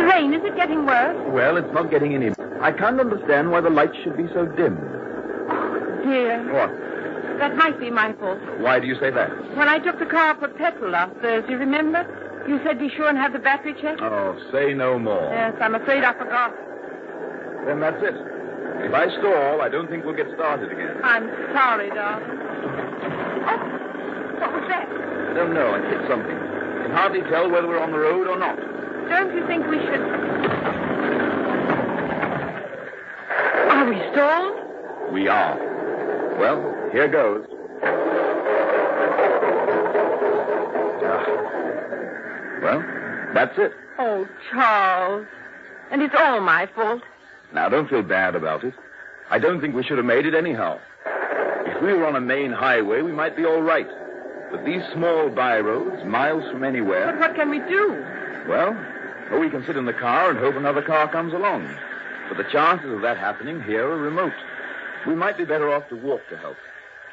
rain, is it getting worse? Well, it's not getting any. I can't understand why the lights should be so dim. Oh, dear. What? That might be my fault. Why do you say that? When I took the car for petrol last Thursday, remember? You said be sure and have the battery checked? Oh, say no more. Yes, I'm afraid I forgot. Then that's it. If I stall, I don't think we'll get started again. I'm sorry, darling. Oh, what was that? I don't know. I hit something. Can hardly tell whether we're on the road or not. Don't you think we should... Are we stalled? We are. Well, here goes. Well, that's it. Oh, Charles. And it's all my fault. Now, don't feel bad about it. I don't think we should have made it anyhow. If we were on a main highway, we might be all right. But these small by-roads, miles from anywhere... But what can we do? Well, we can sit in the car and hope another car comes along. But the chances of that happening here are remote. We might be better off to walk to help.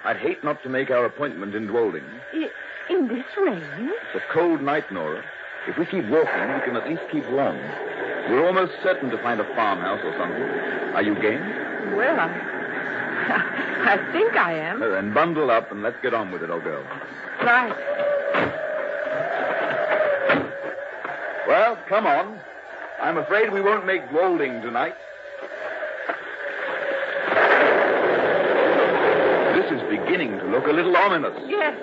I'd hate not to make our appointment in Dwolding. In this rain? It's a cold night, Nora. If we keep walking, we can at least keep warm. We're almost certain to find a farmhouse or something. Are you game? Well, I think I am. Then bundle up and let's get on with it, old girl. Right. Well, come on. I'm afraid we won't make Wolding tonight. This is beginning to look a little ominous. Yes.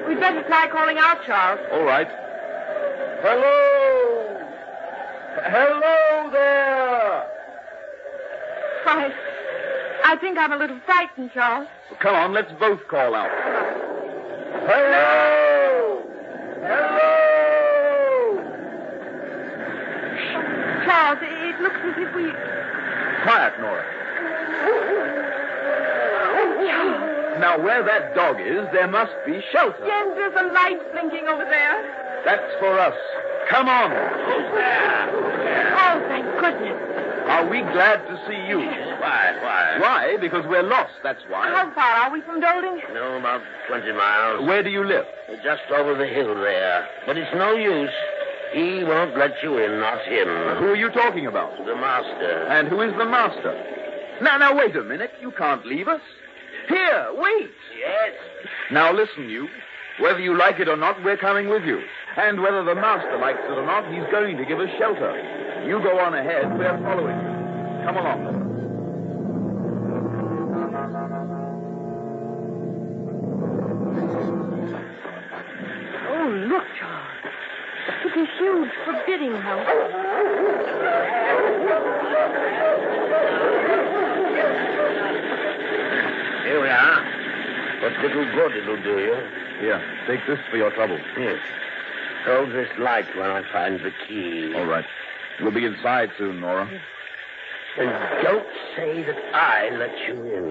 We'd better try calling out, Charles. All right. Hello! Hello there! I think I'm a little frightened, Charles. Well, come on, let's both call out. Hello! Hello! Charles, it looks as if we... Quiet, Nora. Now, where that dog is, there must be shelter. Yes, there's a light blinking over there. That's for us. Come on. Who's there? Oh, thank goodness. Are we glad to see you? Why? Why? Because we're lost, that's why. How far are we from Dolding? No, about 20 miles. Where do you live? Just over the hill there. But it's no use. He won't let you in, not him. Who are you talking about? The master. And who is the master? Now, wait a minute. You can't leave us. Here, wait. Yes? Now, listen, you. Whether you like it or not, we're coming with you. And whether the master likes it or not, he's going to give us shelter. You go on ahead. We're following you. Come along. Oh, look, Charles. It's a huge, forbidding house. Here we are. What little good it'll do you. Here, take this for your trouble. Yes. Hold this light when I find the key. All right. We'll be inside soon, Nora. And don't say that I let you in.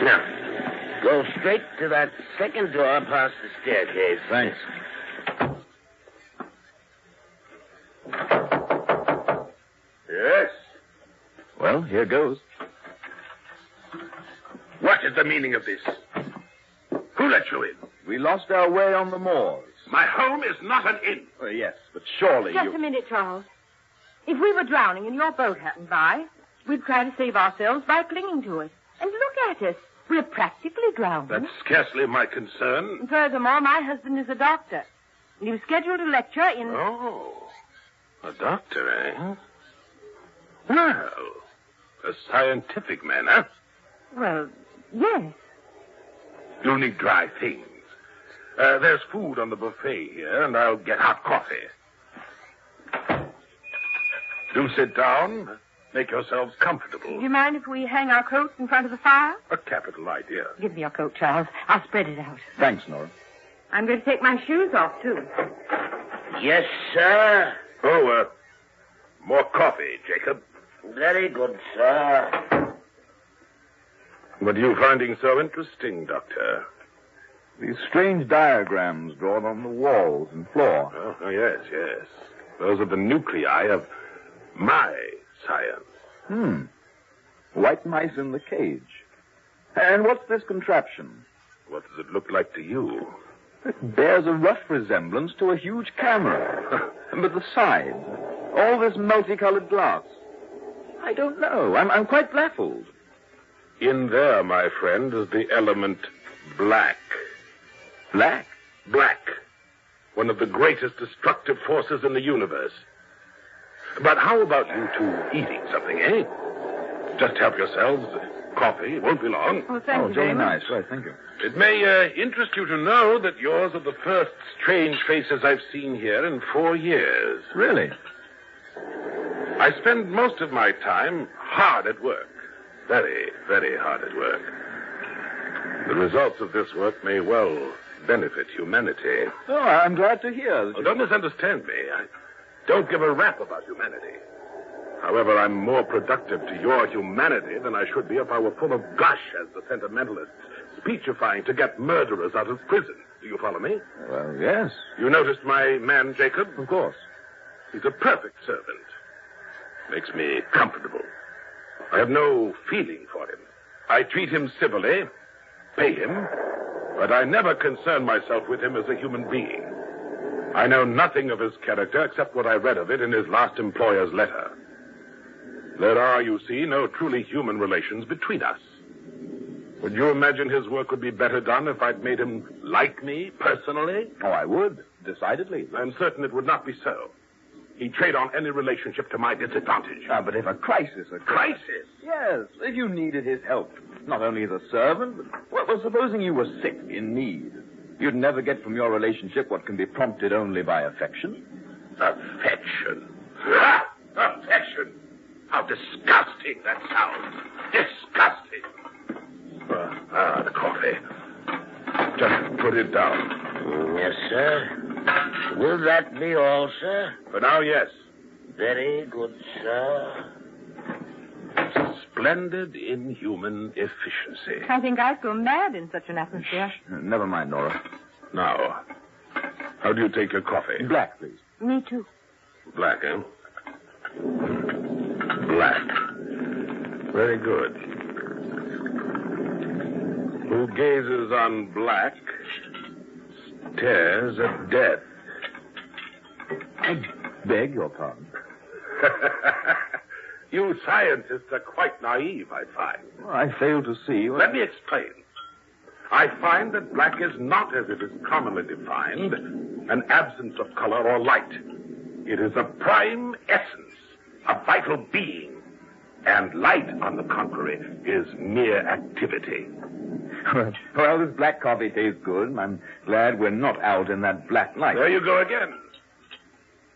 Now, go straight to that second door past the staircase. Thanks. Yes? Well, here goes. What is the meaning of this? Who let you in? We lost our way on the moors. My home is not an inn. Yes, but surely Just a minute, Charles. If we were drowning and your boat happened by, we'd try to save ourselves by clinging to it. And look at us. We're practically drowning. That's scarcely my concern. And furthermore, my husband is a doctor. And he was scheduled to lecture in... Oh, a doctor, eh? Well, a scientific man, huh? Well, yes. You'll need dry things. There's food on the buffet here, and I'll get hot coffee. Do sit down. Make yourselves comfortable. Do you mind if we hang our coats in front of the fire? A capital idea. Give me your coat, Charles. I'll spread it out. Thanks, Nora. I'm going to take my shoes off, too. Yes, sir. Oh, more coffee, Jacob. Very good, sir. What are you finding so interesting, Doctor? These strange diagrams drawn on the walls and floor. Oh, yes. Those are the nuclei of my science. White mice in the cage. And what's this contraption? What does it look like to you? It bears a rough resemblance to a huge camera. But the sides, all this multicolored glass. I don't know. I'm quite baffled. In there, my friend, is the element black. Black? Black. One of the greatest destructive forces in the universe. But how about you two eating something, eh? Just help yourselves. Coffee. It won't be long. Oh, thank you very much. Right, thank you. It may interest you to know that yours are the first strange faces I've seen here in 4 years. Really? I spend most of my time hard at work. Very, very hard at work. The results of this work may well benefit humanity. Oh, I'm glad to hear. Oh, don't misunderstand me. I don't give a rap about humanity. However, I'm more productive to your humanity than I should be if I were full of gush as the sentimentalists, speechifying to get murderers out of prison. Do you follow me? Well, yes. You noticed my man, Jacob? Of course. He's a perfect servant. Makes me comfortable. I have no feeling for him. I treat him civilly, pay him, but I never concern myself with him as a human being. I know nothing of his character except what I read of it in his last employer's letter. There are, you see, no truly human relations between us. Would you imagine his work would be better done if I'd made him like me personally? Oh, I would, decidedly. I'm certain it would not be so. He'd trade on any relationship to my disadvantage. But if a crisis occurred... Crisis? Yes, if you needed his help, not only as a servant, but, well, supposing you were sick, in need, you'd never get from your relationship what can be prompted only by affection. Affection? Ah, affection! How disgusting that sounds. Disgusting. The coffee. Just put it down. Yes, sir. Will that be all, sir? For now, yes. Very good, sir. Splendid inhuman efficiency. I think I'd go mad in such an atmosphere. Never mind, Nora. Now, how do you take your coffee? Black, please. Me too. Black, eh? Black. Very good. Who gazes on black stares at death. I beg your pardon. You scientists are quite naive, I find. Well, I fail to see... Let me explain. I find that black is not, as it is commonly defined, an absence of color or light. It is a prime essence, a vital being. And light, on the contrary, is mere activity. Well, this black coffee tastes good, and I'm glad we're not out in that black light. There you go again.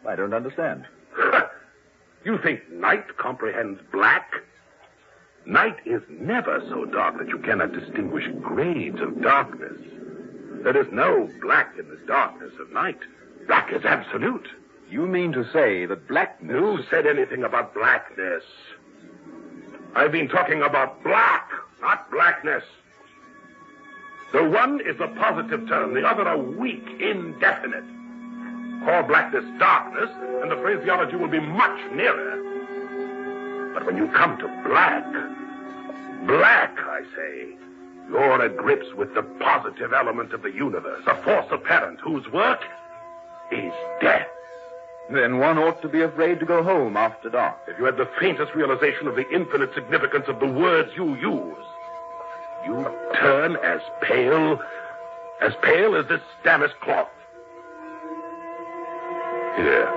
I don't understand. You think night comprehends black? Night is never so dark that you cannot distinguish grades of darkness. There is no black in the darkness of night. Black is absolute. You mean to say that blackness... Who said anything about blackness? I've been talking about black, not blackness. The one is a positive term, the other a weak, indefinite. Call blackness darkness, and the phraseology will be much nearer. But when you come to black, I say, you're at grips with the positive element of the universe, a force apparent whose work is death. Then one ought to be afraid to go home after dark. If you had the faintest realization of the infinite significance of the words you use, you turn as pale as this damask cloth. Here.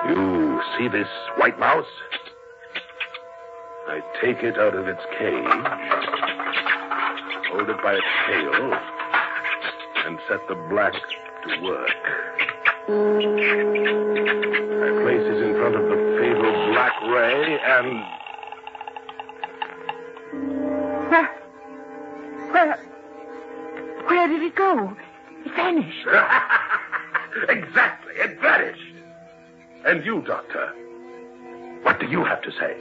You see this white mouse? I take it out of its cage, hold it by its tail, and set the black to work. I place it in front of the fatal black ray and... Where did it go? It vanished. Exactly, it vanished. And you, Doctor, what do you have to say?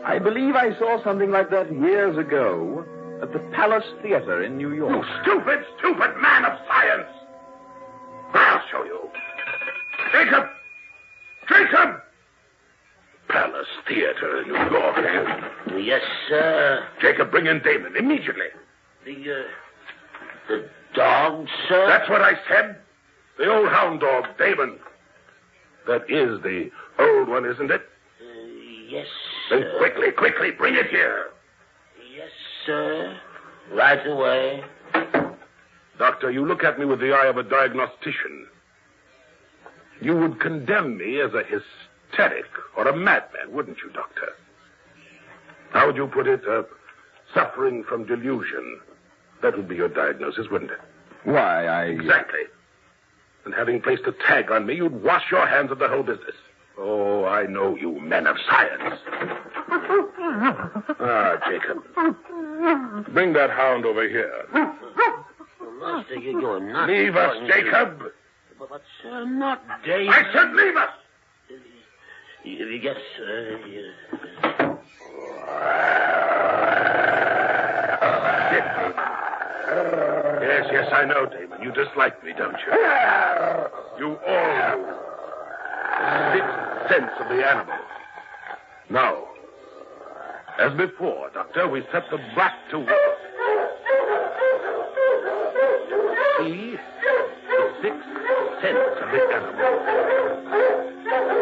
I believe I saw something like that years ago at the Palace Theater in New York. You stupid man of science! I'll show you. Jacob! Palace Theater in New York, eh? Yes, sir. Jacob, bring in Damon immediately. The dog, sir? That's what I said. The old hound dog, Damon. That is the old one, isn't it? Yes, sir. Then quickly, bring it here. Yes, sir. Right away. Doctor, you look at me with the eye of a diagnostician. You would condemn me as a hysteric or a madman, wouldn't you, Doctor? How would you put it? Suffering from delusion. That would be your diagnosis, wouldn't it? Why, Exactly. And having placed a tag on me, you'd wash your hands of the whole business. Oh, I know you men of science. Jacob. Bring that hound over here. Master, you're not... Leave us, Jacob. But, sir, not David. I said leave us. Yes, sir. Yes, I know, Damon. You dislike me, don't you? You all do. Sixth sense of the animal. Now, as before, Doctor, we set the black to work. See? The sixth sense of the animal.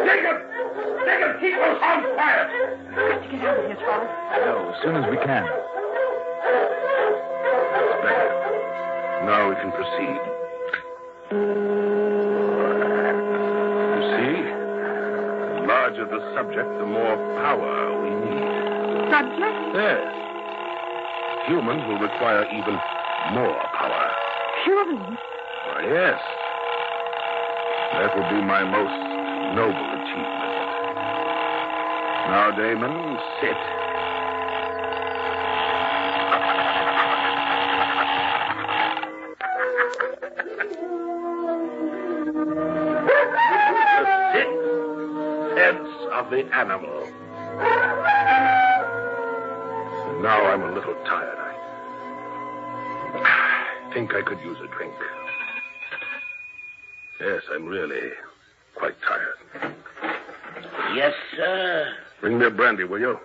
Jacob! Make people sound quiet. Get out of here, Charles. No, as soon as we can. That's better. Now we can proceed. You see, the larger the subject, the more power we need. Subject? Yes. Humans will require even more power. Humans? Why, yes. That will be my most noble achievement. Now, Damon, sit. The sixth sense of the animal. Now I'm a little tired. I think I could use a drink. Yes, I'm really quite tired. Yes, sir. Bring me a brandy, will you?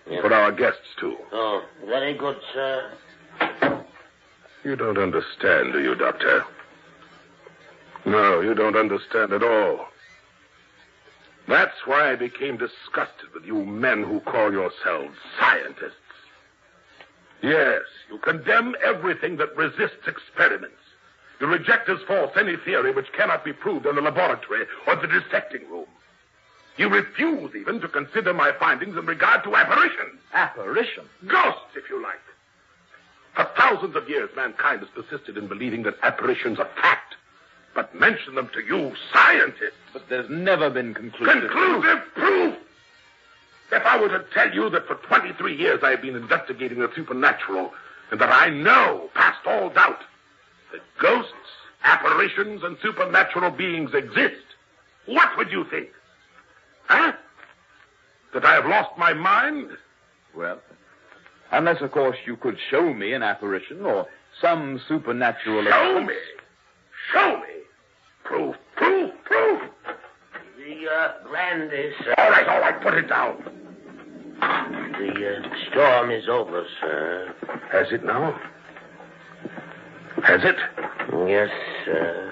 Yes. For our guests, too. Oh, very good, sir. You don't understand, do you, Doctor? No, you don't understand at all. That's why I became disgusted with you men who call yourselves scientists. Yes, you condemn everything that resists experiments. You reject as false any theory which cannot be proved in the laboratory or the dissecting room. You refuse even to consider my findings in regard to apparitions. Apparitions? Ghosts, if you like. For thousands of years, mankind has persisted in believing that apparitions are fact. But mention them to you, scientists. But there's never been conclusive proof. If I were to tell you that for 23 years I have been investigating the supernatural, and that I know, past all doubt, that ghosts, apparitions, and supernatural beings exist, what would you think? Huh? That I have lost my mind? Well, unless, of course, you could show me an apparition or some supernatural event. Show me. Proof. The brandy, sir. All right, put it down. The storm is over, sir. Has it now? Has it? Yes, sir.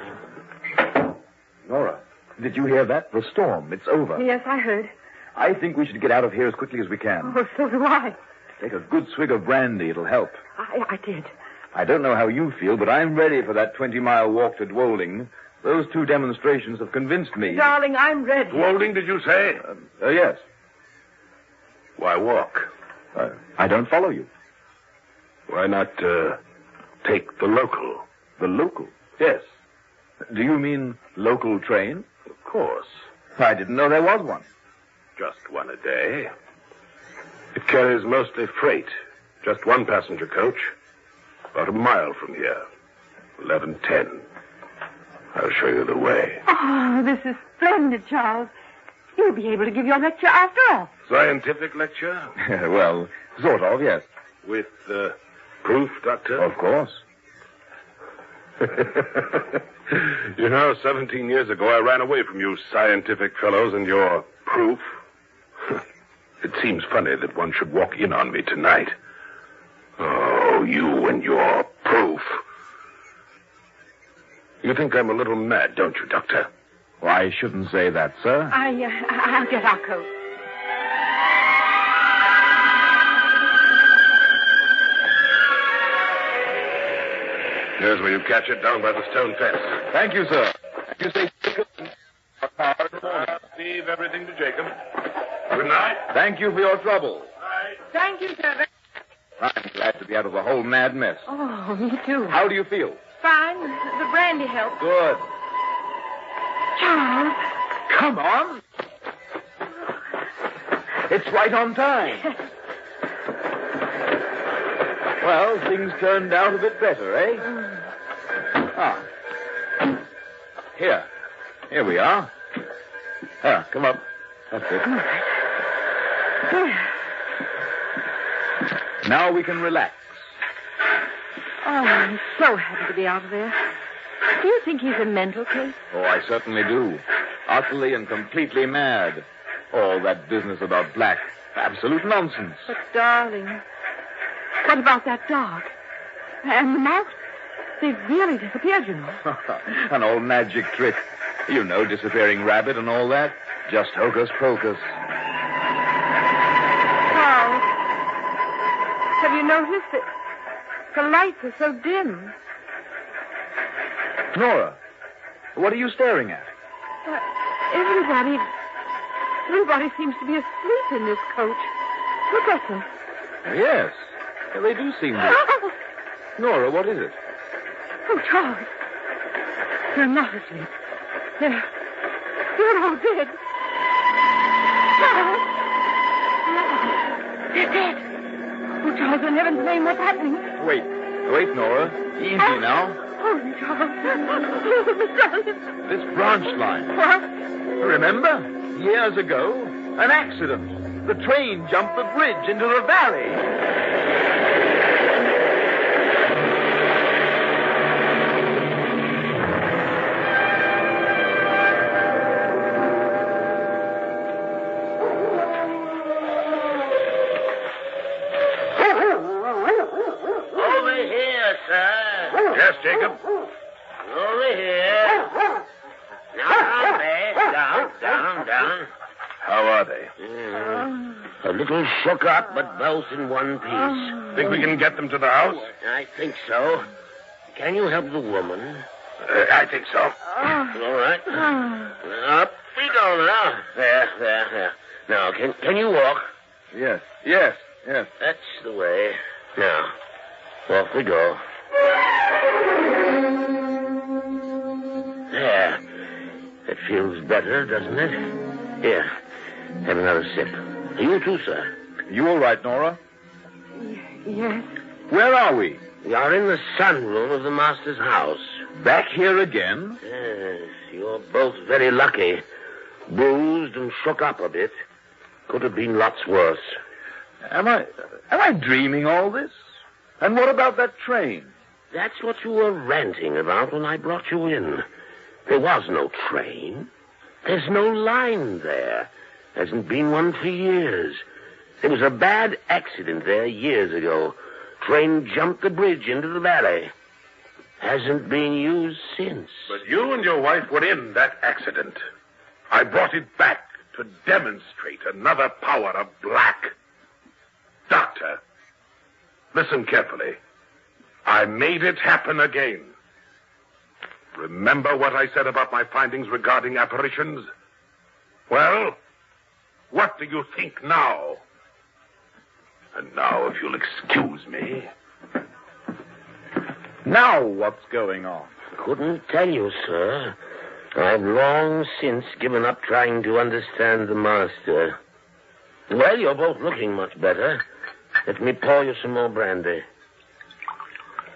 Nora, did you hear that? The storm. It's over. Yes, I heard. I think we should get out of here as quickly as we can. Oh, so do I. Take a good swig of brandy. It'll help. I did. I don't know how you feel, but I'm ready for that 20-mile walk to Dwolding. Those 2 demonstrations have convinced me. Darling, I'm ready. Dwolding, did you say? Yes. Why walk? I don't follow you. Why not take the local? The local? Yes. Do you mean local train? Of course. I didn't know there was one. Just one a day. It carries mostly freight. Just one passenger coach. About a mile from here. 11:10. I'll show you the way. Oh, this is splendid, Charles. You'll be able to give your lecture after all. Scientific lecture? Well, sort of, yes. With proof, Doctor? Of course. You know, 17 years ago, I ran away from you scientific fellows and your proof. It seems funny that one should walk in on me tonight. Oh, you and your proof. You think I'm a little mad, don't you, Doctor? Well, I shouldn't say that, sir. I'll get our coat. Here's where you catch it, down by the stone fence. Thank you, sir. You say leave everything to Jacob. Good night. Thank you for your trouble. Thank you, sir. I'm glad to be out of the whole mad mess. Oh, me too. How do you feel? Fine. The brandy helped. Good. Charles. Come on. It's right on time. Well, things turned out a bit better, eh? Here we are. Come up. That's it. Now we can relax. Oh, I'm so happy to be out of there. Do you think he's a mental case? Oh, I certainly do. Utterly and completely mad. All that business about black. Absolute nonsense. But, darling, what about that dog? And the mouse? They've really disappeared, you know. An old magic trick. You know, disappearing rabbit and all that. Just hocus pocus. Charles, have you noticed that the lights are so dim? Nora, what are you staring at? Everybody seems to be asleep in this coach. Look at them. Yes. Yeah, they do seem to. Nora, what is it? Oh, Charles. They're not asleep. They're all dead. Charles. They're dead. Oh, Charles, in heaven's name, what's happening? Wait, Nora. Easy now. Oh, Charles. This branch line. What? Remember? Years ago, an accident. The train jumped the bridge into the valley. Over here, sir. Yes, Jacob? Over here. Now, down. How are they? A little shook up, but both in one piece. Think we can get them to the house? I think so. Can you help the woman? I think so. All right. Up we go now. There. Now, can you walk? Yes. That's the way. Now, off we go. There. It feels better, doesn't it? Here, have another sip. You too, sir. You all right, Nora? Yes. Where are we? We are in the sunroom of the master's house. Back here again? Yes, you're both very lucky. Bruised and shook up a bit. Could have been lots worse. Am I dreaming all this? And what about that train? That's what you were ranting about when I brought you in. There was no train. There's no line there. Hasn't been one for years. There was a bad accident there years ago. Train jumped the bridge into the valley. Hasn't been used since. But you and your wife were in that accident. I brought it back to demonstrate another power of black. Doctor, listen carefully. I made it happen again. Remember what I said about my findings regarding apparitions? Well, what do you think now? And now, if you'll excuse me. Now what's going on? Couldn't tell you, sir. I've long since given up trying to understand the master. Well, you're both looking much better. Let me pour you some more brandy.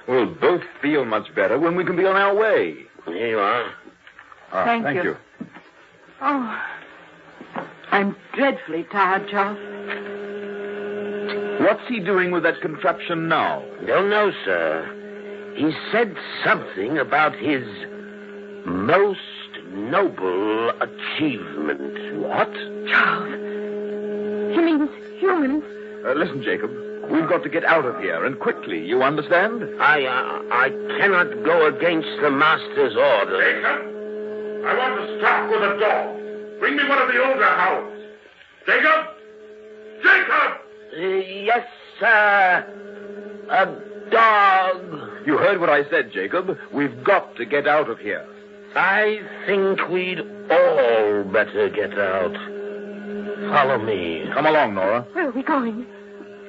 We'll both feel much better when we can be on our way. Here you are. Thank you. Oh, I'm dreadfully tired, Charles. What's he doing with that contraption now? Don't know, sir. He said something about his most noble achievement. What? Charles. He means humans. Listen, Jacob. We've got to get out of here, and quickly, you understand? I cannot go against the master's orders. Jacob, I want to start with a dog. Bring me one of the older hounds. Jacob! Yes, sir. A dog. You heard what I said, Jacob. We've got to get out of here. I think we'd all better get out. Follow me. Come along, Nora. Where are we going?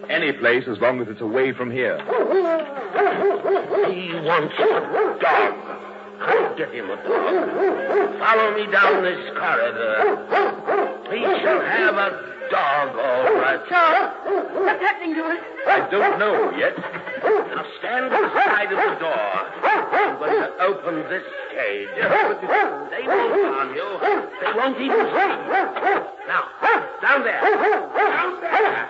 Any place as long as it's away from here. He wants a dog. I'll get him a dog. Follow me down this corridor. He shall have a dog, all right. Charles, what's happening to us? I don't know yet. Now stand aside of the door. I'm going to open this cage. They won't harm you. They won't even see you. Now, down there. Down there.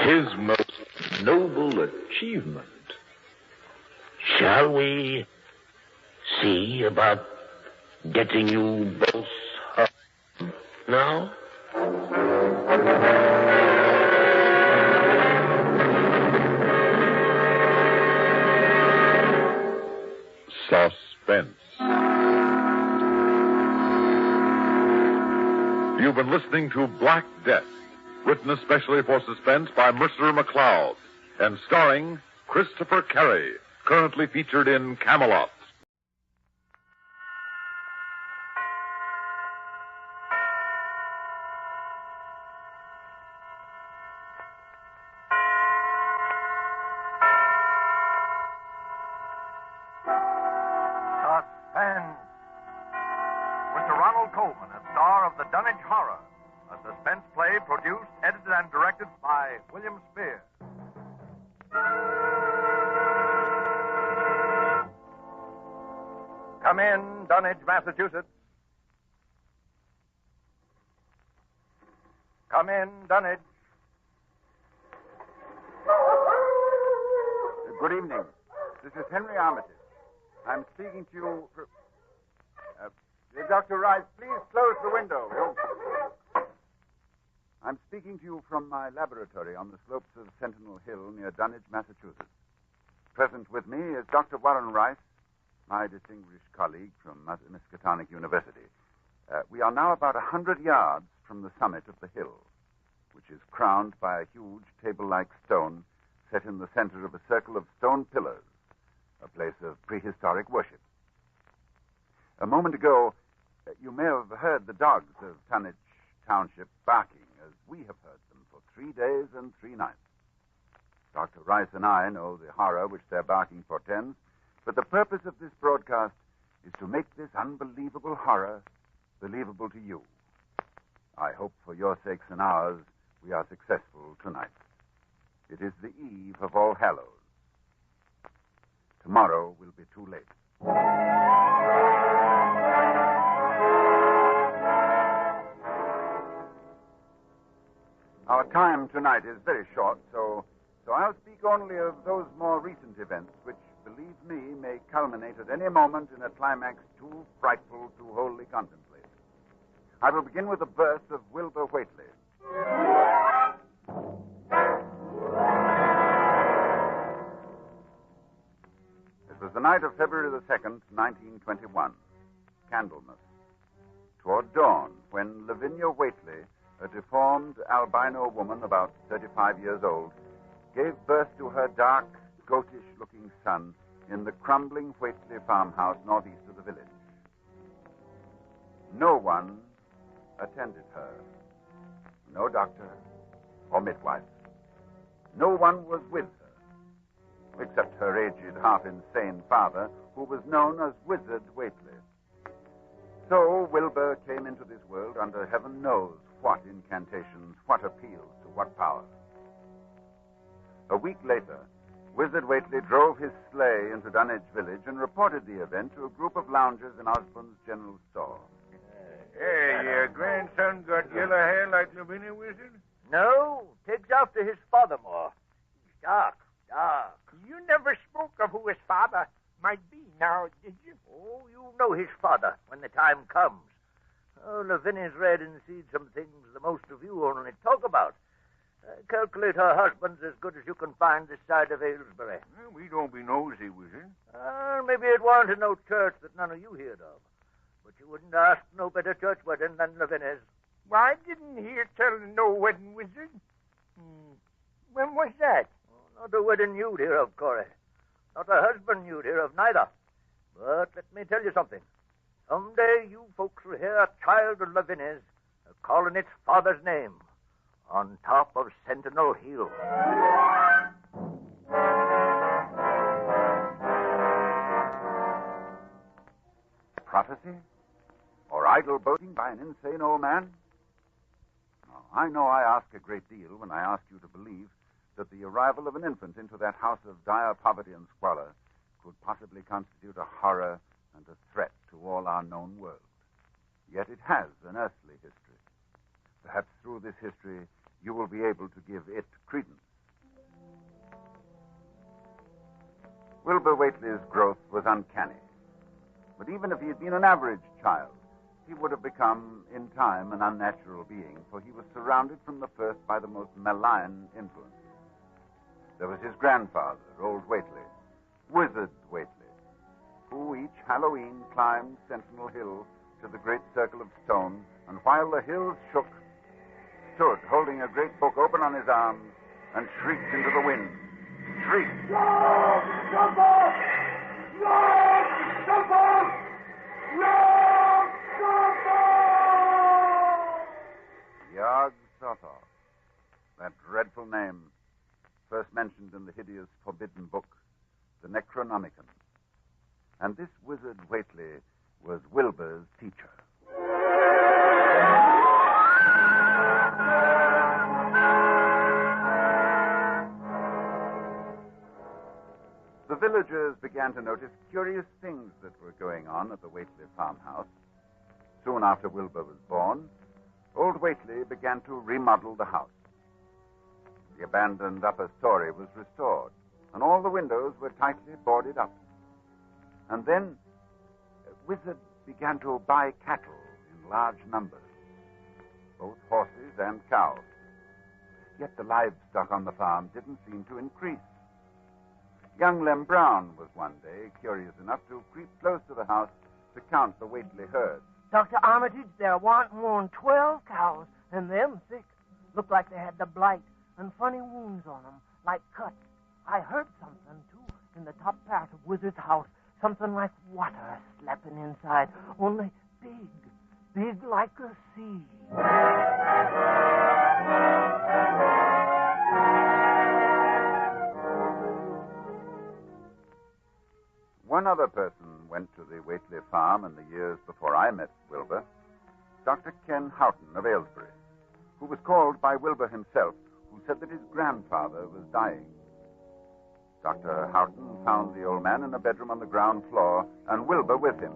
His most noble achievement. Shall we see about getting you both home now? been listening to Black Death, written especially for Suspense by Mercer McLeod, and starring Christopher Carey, currently featured in Camelot. Suspense. With Ronald Colman as star of the Dunwich Horror, a suspense play produced, edited, and directed by William Spears. Come in, Dunwich, Massachusetts. Come in, Dunwich. Good evening. This is Henry Armitage. I'm speaking to you. Dr. Rice, please close the window. I'm speaking to you from my laboratory on the slopes of Sentinel Hill near Dunwich, Massachusetts. Present with me is Dr. Warren Rice, my distinguished colleague from Miskatonic University. We are now about 100 yards from the summit of the hill, which is crowned by a huge table-like stone set in the center of a circle of stone pillars, a place of prehistoric worship. A moment ago, you may have heard the dogs of Dunwich Township barking, as we have heard them for 3 days and 3 nights. Dr. Rice and I know the horror which their barking portends, but the purpose of this broadcast is to make this unbelievable horror believable to you. I hope for your sakes and ours we are successful tonight. It is the eve of All Hallows. Tomorrow will be too late. Our time tonight is very short, so I'll speak only of those more recent events which, believe me, may culminate at any moment in a climax too frightful to wholly contemplate. I will begin with a verse of Wilbur Whately. It was the night of February the 2nd, 1921, Candlemas. Toward dawn, when Lavinia Whately, a deformed albino woman about 35 years old, gave birth to her dark, goatish-looking son in the crumbling Whately farmhouse northeast of the village. No one attended her. No doctor or midwife. No one was with her, except her aged, half-insane father, who was known as Wizard Whately. So Wilbur came into this world under heaven knows what incantations, what appeals to what powers. A week later, Wizard Whately drove his sleigh into Dunwich village and reported the event to a group of loungers in Osborne's general store. Hey, your grandson got yellow hair like Lavinia, Wizard? No, takes after his father more. He's dark. You never spoke of who his father might be now, did you? Oh, you'll know his father when the time comes. Oh, Lavinia's read and seen some things the most of you only talk about. I calculate her husband's as good as you can find this side of Aylesbury. Well, we don't be nosy, Wizard. Maybe it wanted no church that none of you heard of. But you wouldn't ask no better church wedding than Lavinia's. Why, I didn't hear tell of no wedding, Wizard. When was that? Oh, not a wedding you'd hear of, Corey. Not a husband you'd hear of, neither. But let me tell you something. Someday you folks will hear a child of Lavinia's calling its father's name on top of Sentinel Hill. Prophecy? Or idle boasting by an insane old man? Oh, I know I ask a great deal when I ask you to believe that the arrival of an infant into that house of dire poverty and squalor could possibly constitute a horror and a threat to all our known world. Yet it has an earthly history. Perhaps through this history you will be able to give it credence. Wilbur Whately's growth was uncanny. But even if he had been an average child, he would have become, in time, an unnatural being, for he was surrounded from the first by the most malign influences. There was his grandfather, old Whately, Wizard Whately, who each Halloween climbed Sentinel Hill to the great circle of stone, and while the hills shook stood, holding a great book open on his arms, and shrieked into the wind. Shrieked. No! Jump off! No! Jump off! No! Jump off! Yog-Sothoth. That dreadful name, first mentioned in the hideous forbidden book, the Necronomicon. And this wizard Whately was Wilbur's teacher. The villagers began to notice curious things that were going on at the Whately farmhouse. Soon after Wilbur was born, old Whately began to remodel the house. The abandoned upper story was restored, and all the windows were tightly boarded up. And then, Wizard began to buy cattle in large numbers, both horses and cows. Yet the livestock on the farm didn't seem to increase. Young Lem Brown was one day curious enough to creep close to the house to count the Whately herd. Dr. Armitage, there warn't more than 12 cows, and them sick. Looked like they had the blight and funny wounds on them, like cuts. I heard something, too, in the top part of Wizard's house. Something like water slapping inside, only big like a sea. One other person went to the Whately farm in the years before I met Wilbur, Dr. Ken Houghton of Aylesbury, who was called by Wilbur himself, who said that his grandfather was dying. Dr. Houghton found the old man in a bedroom on the ground floor, and Wilbur with him.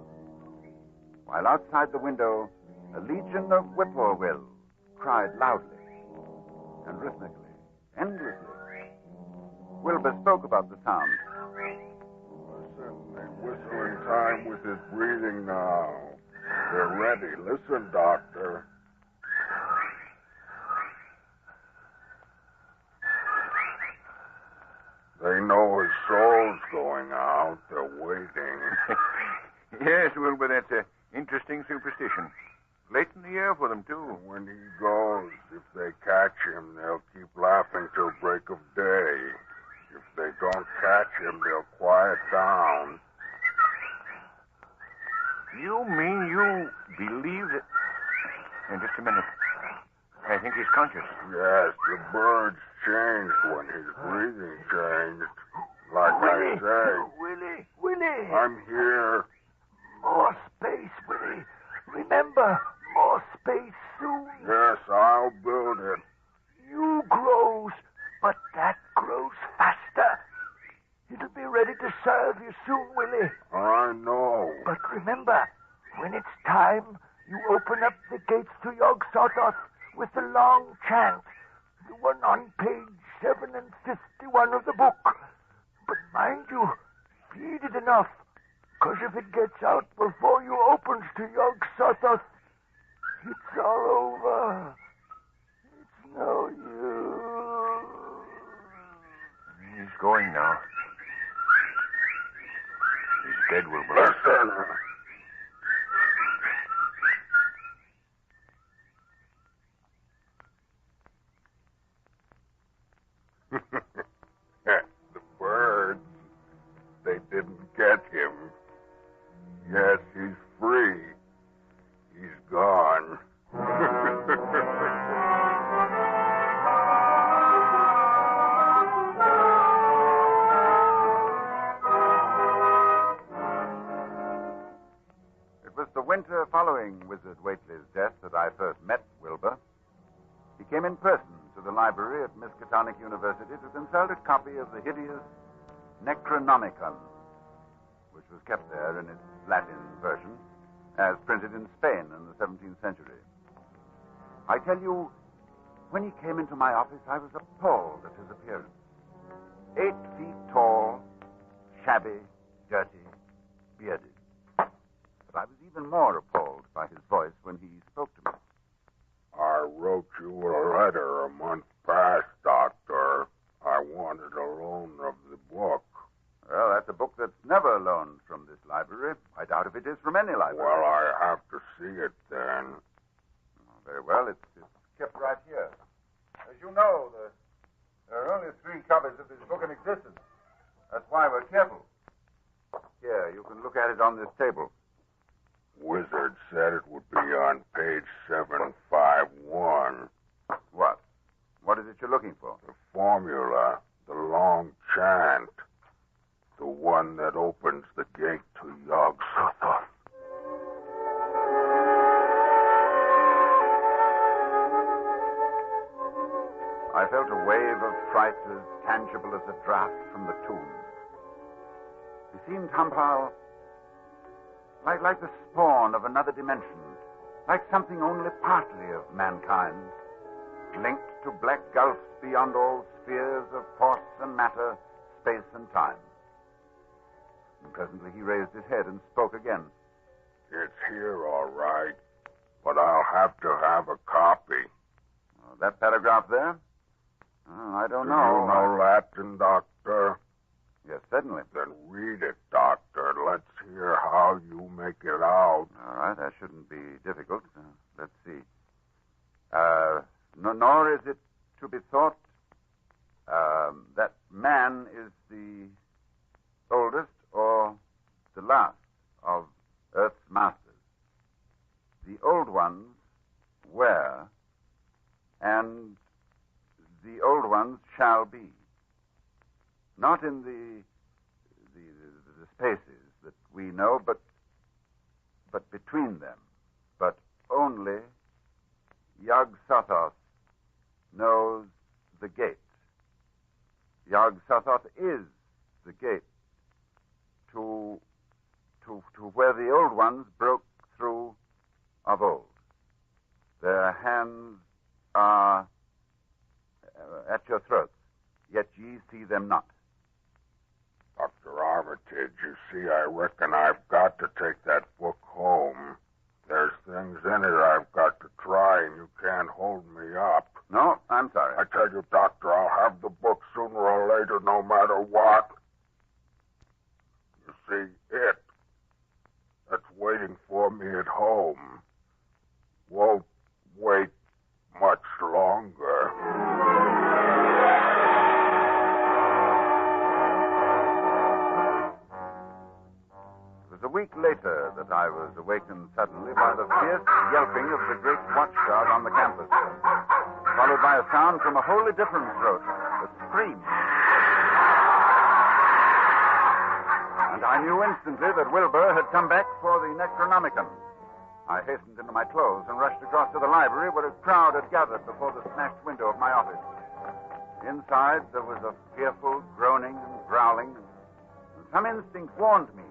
While outside the window, a legion of whippoorwills cried loudly and rhythmically, endlessly. Wilbur spoke about the sound. Listen, they whistle in time with his breathing now. They're ready. Listen, Doctor. They know his soul's going out. They're waiting. Yes, Wilbur, that's an interesting superstition. Late in the year for them, too. When he goes, if they catch him, they'll keep laughing till break of day. If they don't catch him, they'll quiet down. You mean you believe that... Just a minute. I think he's conscious. Yes, the birds changed when his breathing changed. Like I say. Willie! I'm here. More space, Willie. Remember, more space soon. Yes, I'll build it. You grows, but that grows faster. It'll be ready to serve you soon, Willie. I know. But remember, when it's time, you open up the gates to Yog-Sothoth with the long chant, the one on page 751 of the book. But mind you, feed it enough, because if it gets out before you opens to Yog-Sothoth, it's all over. It's no use. He's going now. He's dead, Wilbur. Listen. The birds, they didn't get him. Yes, he's free. He's gone. It was the winter following Wizard Whately's death that I first met Wilbur. He came in person to the library at Miskatonic University to consult a copy of the hideous Necronomicon, which was kept there in its Latin version, as printed in Spain in the 17th century. I tell you, when he came into my office, I was appalled at his appearance. 8 feet tall, shabby, dirty, bearded. But I was even more appalled by his voice when he spoke to me. I wrote you a letter a month past, Doctor. I wanted a loan of the book. Well, that's a book that's never loaned from this library. I doubt if it is from any library. Well, I have to see it then. Very well. It's kept right here. you know, there are only 3 copies of this book in existence. That's why we're careful. Here, you can look at it on this table. Wizard said it would be on page 751. What? What is it you're looking for? The formula, the long chant. The one that opens the gate to Yog-Sothoth. I felt a wave of fright as tangible as a draft from the tomb. He seemed somehow like the spawn of another dimension, like something only partly of mankind, linked to black gulfs beyond all spheres of force and matter, space and time. And presently he raised his head and spoke again. It's here, all right, but I'll have to have a copy. That paragraph there? I don't know. Do you know Latin, Doctor? Yes, certainly. Then read it, Doctor. Let's hear how you make it out. All right, that shouldn't be difficult. Let's see. Nor is it to be thought that man is the oldest or the last of Earth's masters. The old ones were, and the old ones shall be. Not in the spaces that we know, but between them. But only Yog-Sothoth knows the gate. Yog-Sothoth is the gate to where the old ones broke through of old. Their hands are at your throats, yet ye see them not. Dr. Armitage, you see, I reckon I've got to take that book home. There's things in it I've got to try, and you can't hold me up. No, I'm sorry. I tell you, Doctor, I'll have the book sooner or later, no matter what. You see, it that's waiting for me at home won't wait much longer. It was a week later that I was awakened suddenly by the fierce yelping of the great watchdog on the campus, followed by a sound from a wholly different throat, a scream. And I knew instantly that Wilbur had come back for the Necronomicon. I hastened into my clothes and rushed across to the library where a crowd had gathered before the smashed window of my office. Inside, there was a fearful groaning and growling, and some instinct warned me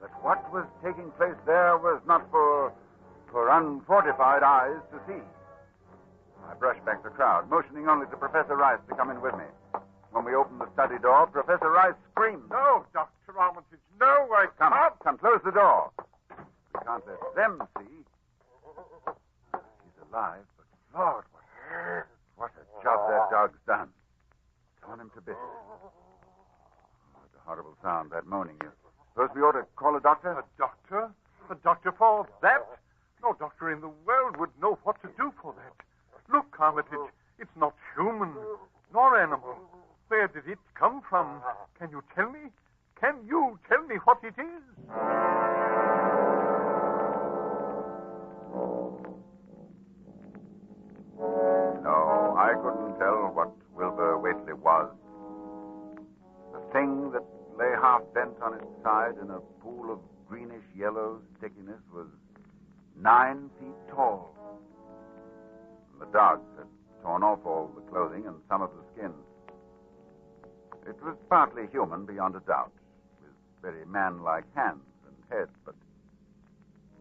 that what was taking place there was not for unfortified eyes to see. I brushed back the crowd, motioning only to Professor Rice to come in with me. When we opened the study door, Professor Rice screamed. No, Dr. Armitage, no, I can't. Come, close the door. We can't let them see. He's alive, but Lord, what a job that dog's done. Torn him to bits. Oh, it's a horrible sound, that moaning. You suppose we ought to call a doctor? A doctor? A doctor for that? No doctor in the world would know what to do for that. Look, Armitage, it's not human, nor animal. Where did it come from? Can you tell me? Can you tell me what it is? No, I couldn't tell what Wilbur Whately was. The thing that lay half bent on its side in a pool of greenish-yellow stickiness was 9 feet tall. The dogs had torn off all the clothing and some of the skin. It was partly human, beyond a doubt, with very man-like hands and head, but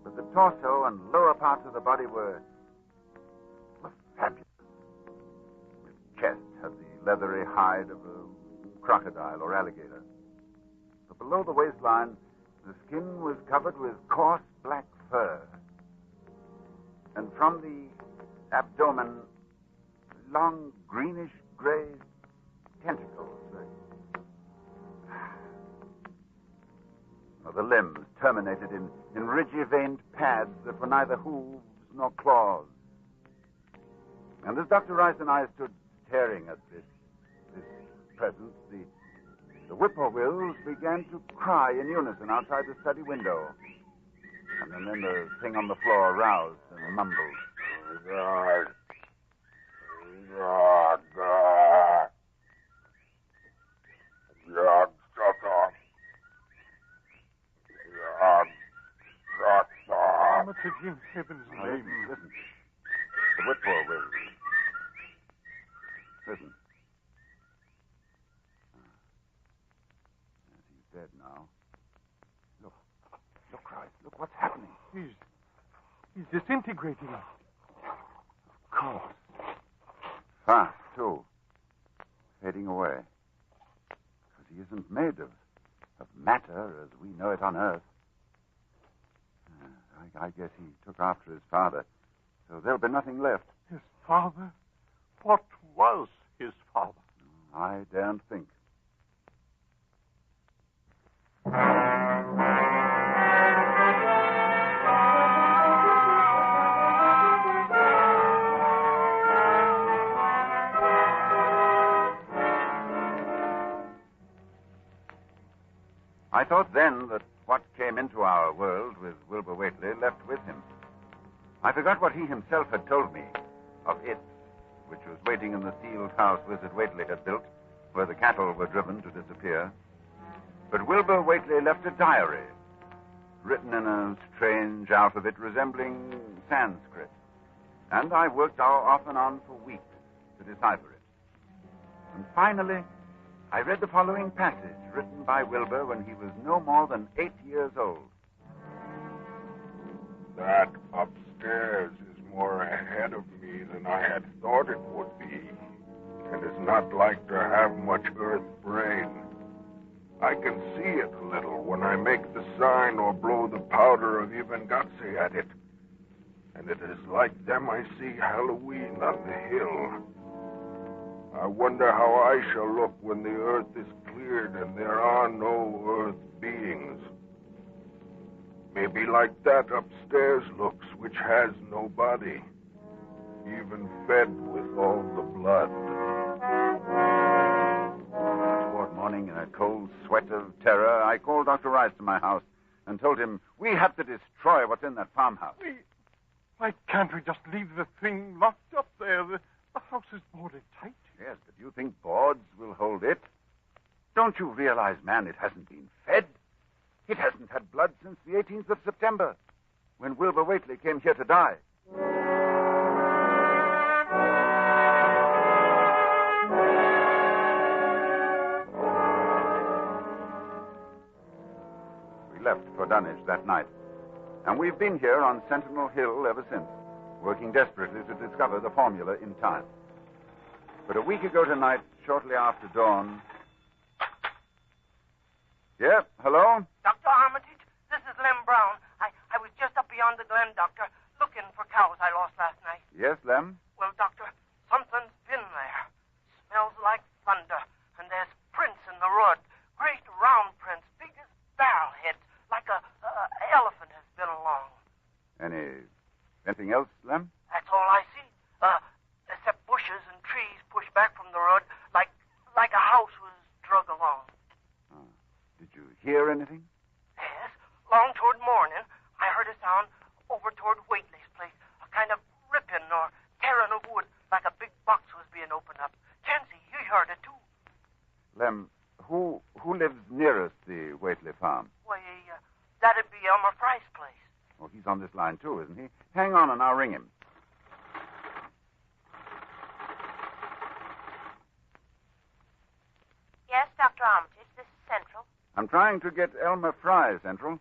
the torso and lower parts of the body were fabulous. Its chest had the leathery hide of a crocodile or alligator. But below the waistline, the skin was covered with coarse black fur. And from the abdomen, long greenish-gray tentacles. The limbs terminated in ridgy-veined pads that were neither hooves nor claws. And as Dr. Rice and I stood staring at this presence, the whippoorwills began to cry in unison outside the study window. And then the thing on the floor roused and mumbled. God. God. God. God, shut up. God, shut up. Armitage, in heaven's name. Listen. The whippoorwill. Listen. He's dead now. Look, Rice. Look what's happening. He's disintegrating. Of course. Fast, too. Fading away. Because he isn't made of matter as we know it on Earth. I guess he took after his father. So there'll be nothing left. His father? What was his father? I daren't think. I thought then that what came into our world with Wilbur Whately left with him. I forgot what he himself had told me of it, which was waiting in the sealed house Wizard Whately had built, where the cattle were driven to disappear. But Wilbur Whately left a diary, written in a strange alphabet resembling Sanskrit. And I worked off and on for weeks to decipher it. And finally, I read the following passage written by Wilbur when he was no more than 8 years old. That upstairs is more ahead of me than I had thought it would be, and is not like to have much earth brain. I can see it a little when I make the sign or blow the powder of Ivengatse at it. And it is like them I see Halloween on the hill. I wonder how I shall look when the earth is cleared and there are no earth beings. Maybe like that upstairs looks, which has no body, even fed with all the blood. Toward morning, in a cold sweat of terror, I called Dr. Rice to my house and told him we have to destroy what's in that farmhouse. Why can't we just leave the thing locked up there? The house is boarded tight. Yes, but you think boards will hold it? Don't you realize, man, it hasn't been fed? It hasn't had blood since the 18th of September, when Wilbur Whately came here to die. We left for Dunwich that night, and we've been here on Sentinel Hill ever since, working desperately to discover the formula in time. But a week ago tonight, shortly after dawn... Yeah, hello? Dr. Armitage, this is Lem Brown. I was just up beyond the glen, Doctor, looking for cows I lost last night. Yes, Lem? Well, Doctor, something's been there. Smells like thunder, and there's prints in the road. Great round prints, big as barrel heads, like a elephant has been along. Anything else, Lem? That's all I see. Except bushes and trees pushed back from the road like a house was drug along. Did you hear anything? Yes. Long toward morning, I heard a sound over toward Whately's place. A kind of ripping or tearing of wood, like a big box was being opened up. Chancey, you heard it too. Lem, who lives nearest the Whately farm? Why, that'd be Elmer Fry's place. Oh, he's on this line too, isn't he? Hang on and I'll ring him. Yes, Dr. Armitage, this is Central. I'm trying to get Elmer Fry, Central.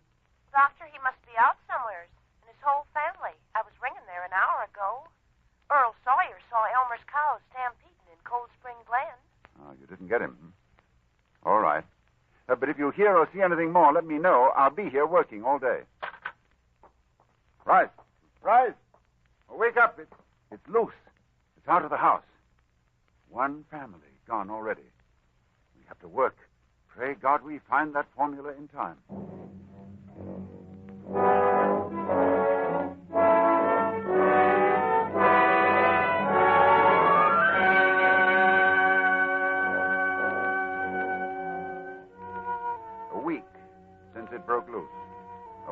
Doctor, he must be out somewheres, and his whole family. I was ringing there an hour ago. Earl Sawyer saw Elmer's cows stampeding in Cold Spring Glen. Oh, you didn't get him. All right. But if you hear or see anything more, let me know. I'll be here working all day. Rice! Oh, wake up. It's loose. It's out of the house. One family gone already. We have to work. Pray God we find that formula in time.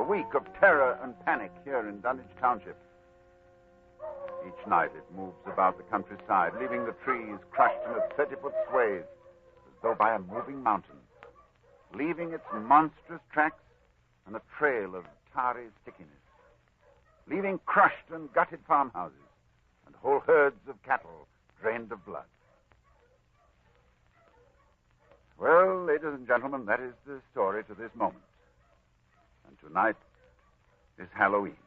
week of terror and panic here in Dunwich Township. Each night it moves about the countryside, leaving the trees crushed in its 30-foot swathes, as though by a moving mountain, leaving its monstrous tracks and a trail of tarry stickiness, leaving crushed and gutted farmhouses and whole herds of cattle drained of blood. Well, ladies and gentlemen, that is the story to this moment. And tonight is Halloween.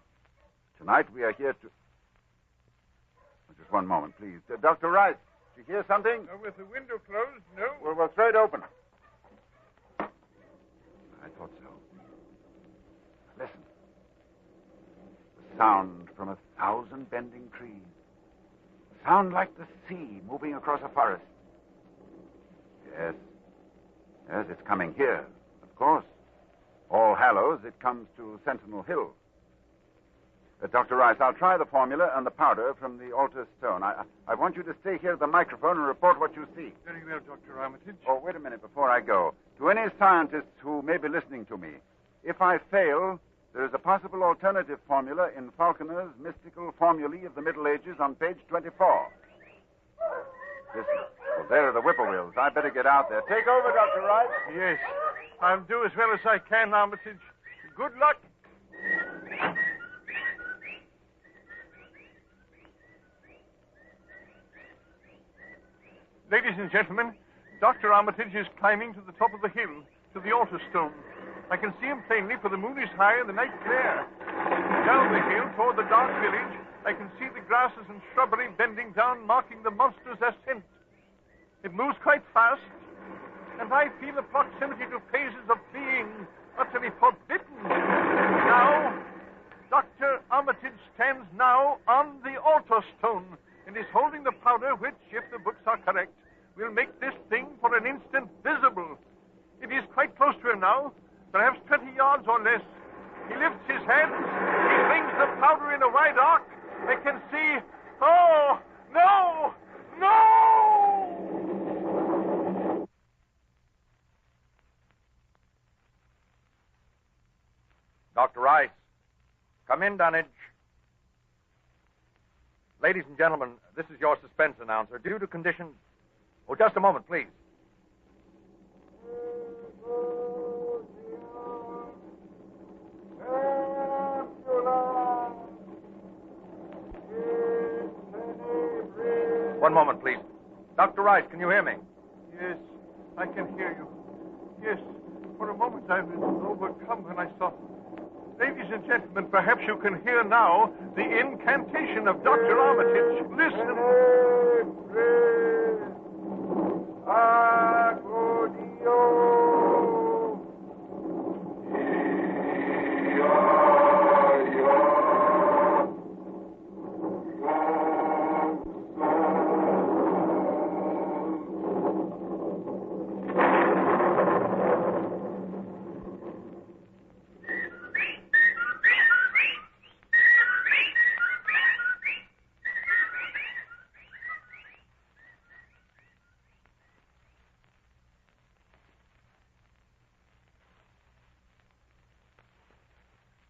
Tonight we are here to... Just one moment, please. Dr. Rice, did you hear something? With the window closed, no. Well, throw it open. I thought so. Listen. The sound from 1,000 bending trees. A sound like the sea moving across a forest. Yes. Yes, it's coming here, of course. All Hallows, it comes to Sentinel Hill. Dr. Rice, I'll try the formula and the powder from the altar stone. I want you to stay here at the microphone and report what you see. Very well, Dr. Armitage. Oh, wait a minute before I go. To any scientists who may be listening to me, if I fail, there is a possible alternative formula in Falconer's mystical formulae of the Middle Ages on page 24. Listen. Well, there are the whippoorwills. I better get out there. Take over, Dr. Rice. Yes. I'll do as well as I can, Armitage. Good luck. Ladies and gentlemen, Dr. Armitage is climbing to the top of the hill, to the altar stone. I can see him plainly, for the moon is high and the night clear. Down the hill, toward the dark village, I can see the grasses and shrubbery bending down, marking the monster's ascent. It moves quite fast, and I feel the proximity to phases of being utterly forbidden. Now, Dr. Armitage stands now on the altar stone and is holding the powder which, if the books are correct, will make this thing for an instant visible. It is quite close to him now, perhaps 20 yards or less. He lifts his hands. He flings the powder in a wide arc. I can see... Oh, no! No! Dr. Rice, come in, Dunwich. Ladies and gentlemen, this is your suspense announcer. Due to conditions... Oh, just a moment, please. One moment, please. Dr. Rice, can you hear me? Yes, I can hear you. Yes, for a moment I was overcome when I saw... Ladies and gentlemen, perhaps you can hear now the incantation of Dr. Armitage. Listen.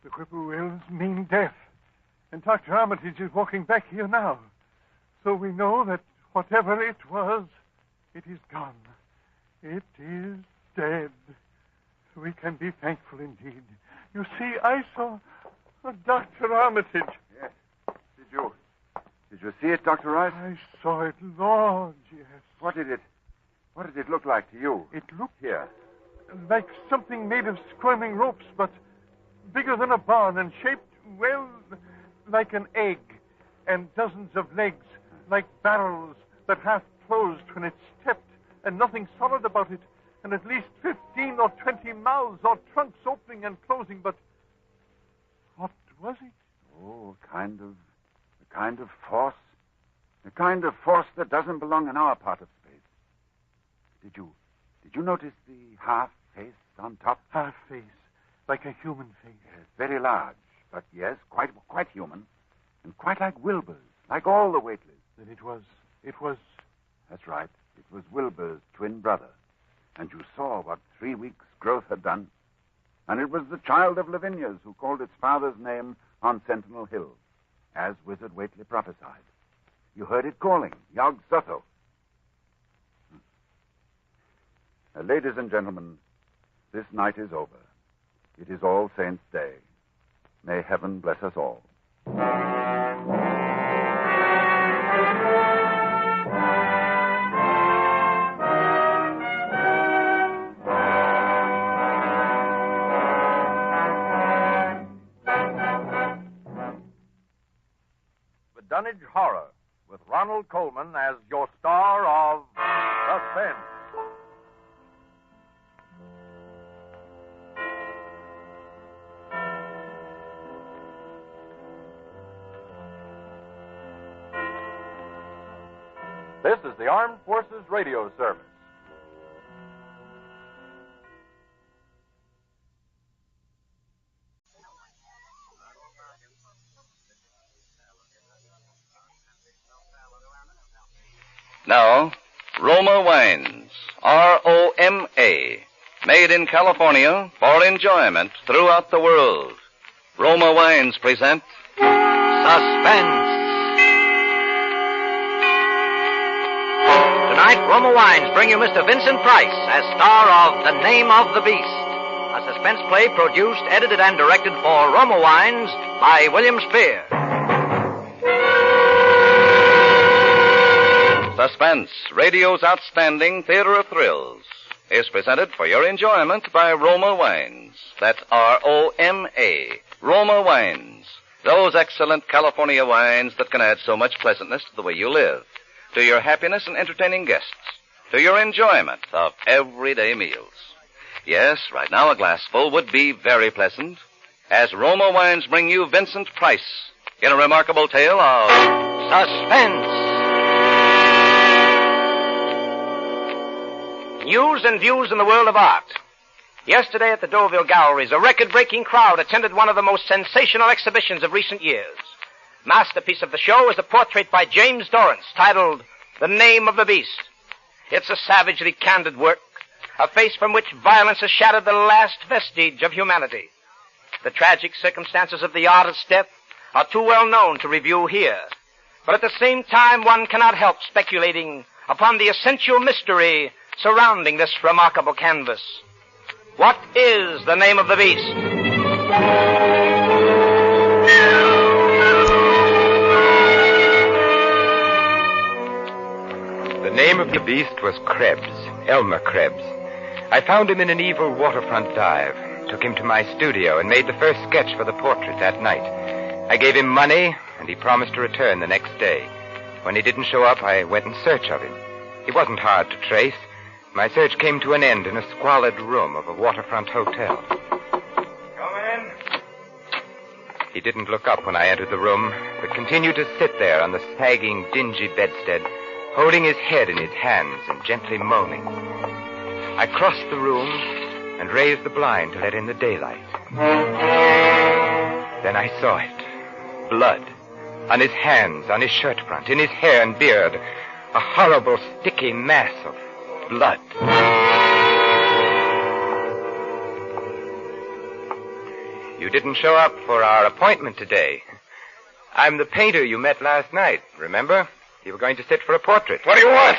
The whippoorwills mean death. And Dr. Armitage is walking back here now. So we know that whatever it was, it is gone. It is dead. We can be thankful indeed. You see, I saw Dr. Armitage. Yes. Did you see it, Dr. Rice? I saw it large, yes. What did it look like to you? It looked here. Like something made of squirming ropes, but bigger than a barn and shaped, well, like an egg, and dozens of legs, like barrels that half closed when it stepped, and nothing solid about it, and at least 15 or 20 mouths or trunks opening and closing, but what was it? Oh, a kind of force. A kind of force that doesn't belong in our part of space. Did you notice the half face on top? Half face. Like a human face. Yes, very large, but yes, quite human. And quite like Wilbur's, like all the Waitlers. Then it was... That's right. It was Wilbur's twin brother. And you saw what 3 weeks' growth had done. And it was the child of Lavinia's who called its father's name on Sentinel Hill, as Wizard Whately prophesied. You heard it calling, Yog Sotho. Ladies and gentlemen, this night is over. It is All Saints' Day. May heaven bless us all. The Dunwich Horror, with Ronald Colman as your star of Suspense. This is the Armed Forces Radio Service. Now, Roma Wines, R-O-M-A, made in California for enjoyment throughout the world. Roma Wines present Suspense. Tonight, Roma Wines bring you Mr. Vincent Price as star of The Name of the Beast, a suspense play produced, edited, and directed for Roma Wines by William Spear. Suspense, radio's outstanding theater of thrills, is presented for your enjoyment by Roma Wines. That's R-O-M-A, Roma Wines. Those excellent California wines that can add so much pleasantness to the way you live, to your happiness and entertaining guests, to your enjoyment of everyday meals. Yes, right now a glassful would be very pleasant, as Roma Wines bring you Vincent Price in a remarkable tale of Suspense. News and views in the world of art. Yesterday at the Deauville Galleries, a record-breaking crowd attended one of the most sensational exhibitions of recent years. Masterpiece of the show is a portrait by James Dorrance titled The Name of the Beast. It's a savagely candid work, a face from which violence has shattered the last vestige of humanity. The tragic circumstances of the artist's death are too well known to review here. But at the same time, one cannot help speculating upon the essential mystery surrounding this remarkable canvas. What is the name of the beast? The name of the beast was Krebs, Elmer Krebs. I found him in an evil waterfront dive, took him to my studio, and made the first sketch for the portrait that night. I gave him money, and he promised to return the next day. When he didn't show up, I went in search of him. He wasn't hard to trace. My search came to an end in a squalid room of a waterfront hotel. Come in. He didn't look up when I entered the room, but continued to sit there on the sagging, dingy bedstead, holding his head in his hands and gently moaning. I crossed the room and raised the blind to let in the daylight. Then I saw it. Blood. On his hands, on his shirt front, in his hair and beard. A horrible, sticky mass of blood. You didn't show up for our appointment today. I'm the painter you met last night, remember? You were going to sit for a portrait. What do you want?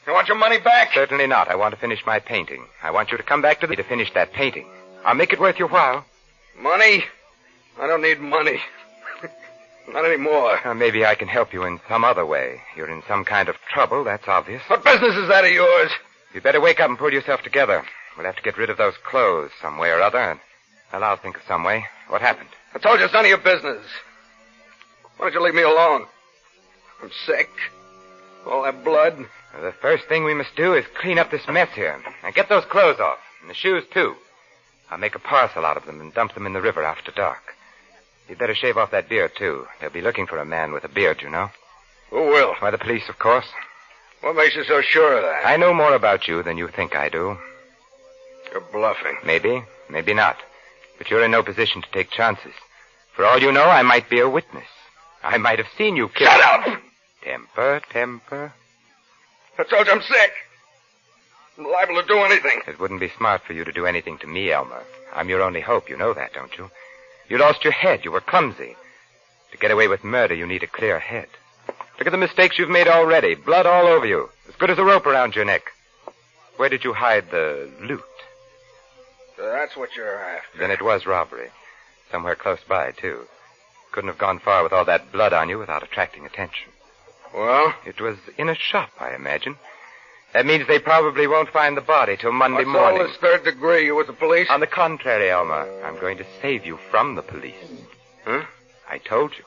You want your money back? Certainly not. I want to finish my painting. I want you to come back to me to finish that painting. I'll make it worth your while. Money? I don't need money. Not anymore. Maybe I can help you in some other way. You're in some kind of trouble, that's obvious. What business is that of yours? You'd better wake up and pull yourself together. We'll have to get rid of those clothes some way or other. And, well, I'll think of some way. What happened? I told you it's none of your business. Why don't you leave me alone? I'm sick. All that blood. The first thing we must do is clean up this mess here. And get those clothes off. And the shoes, too. I'll make a parcel out of them and dump them in the river after dark. You'd better shave off that beard, too. They'll be looking for a man with a beard, you know. Who will? Why, the police, of course. What makes you so sure of that? I know more about you than you think I do. You're bluffing. Maybe, maybe not. But you're in no position to take chances. For all you know, I might be a witness. I might have seen you kill... Shut up! Temper, temper. I told you I'm sick. I'm liable to do anything. It wouldn't be smart for you to do anything to me, Elmer. I'm your only hope. You know that, don't you? You lost your head. You were clumsy. To get away with murder, you need a clear head. Look at the mistakes you've made already. Blood all over you. As good as a rope around your neck. Where did you hide the loot? So that's what you're after. Then it was robbery. Somewhere close by, too. Couldn't have gone far with all that blood on you without attracting attention. Well? It was in a shop, I imagine. That means they probably won't find the body till Monday What's morning. all this third degree? You with the police? On the contrary, Elmer. I'm going to save you from the police. Huh? I told you.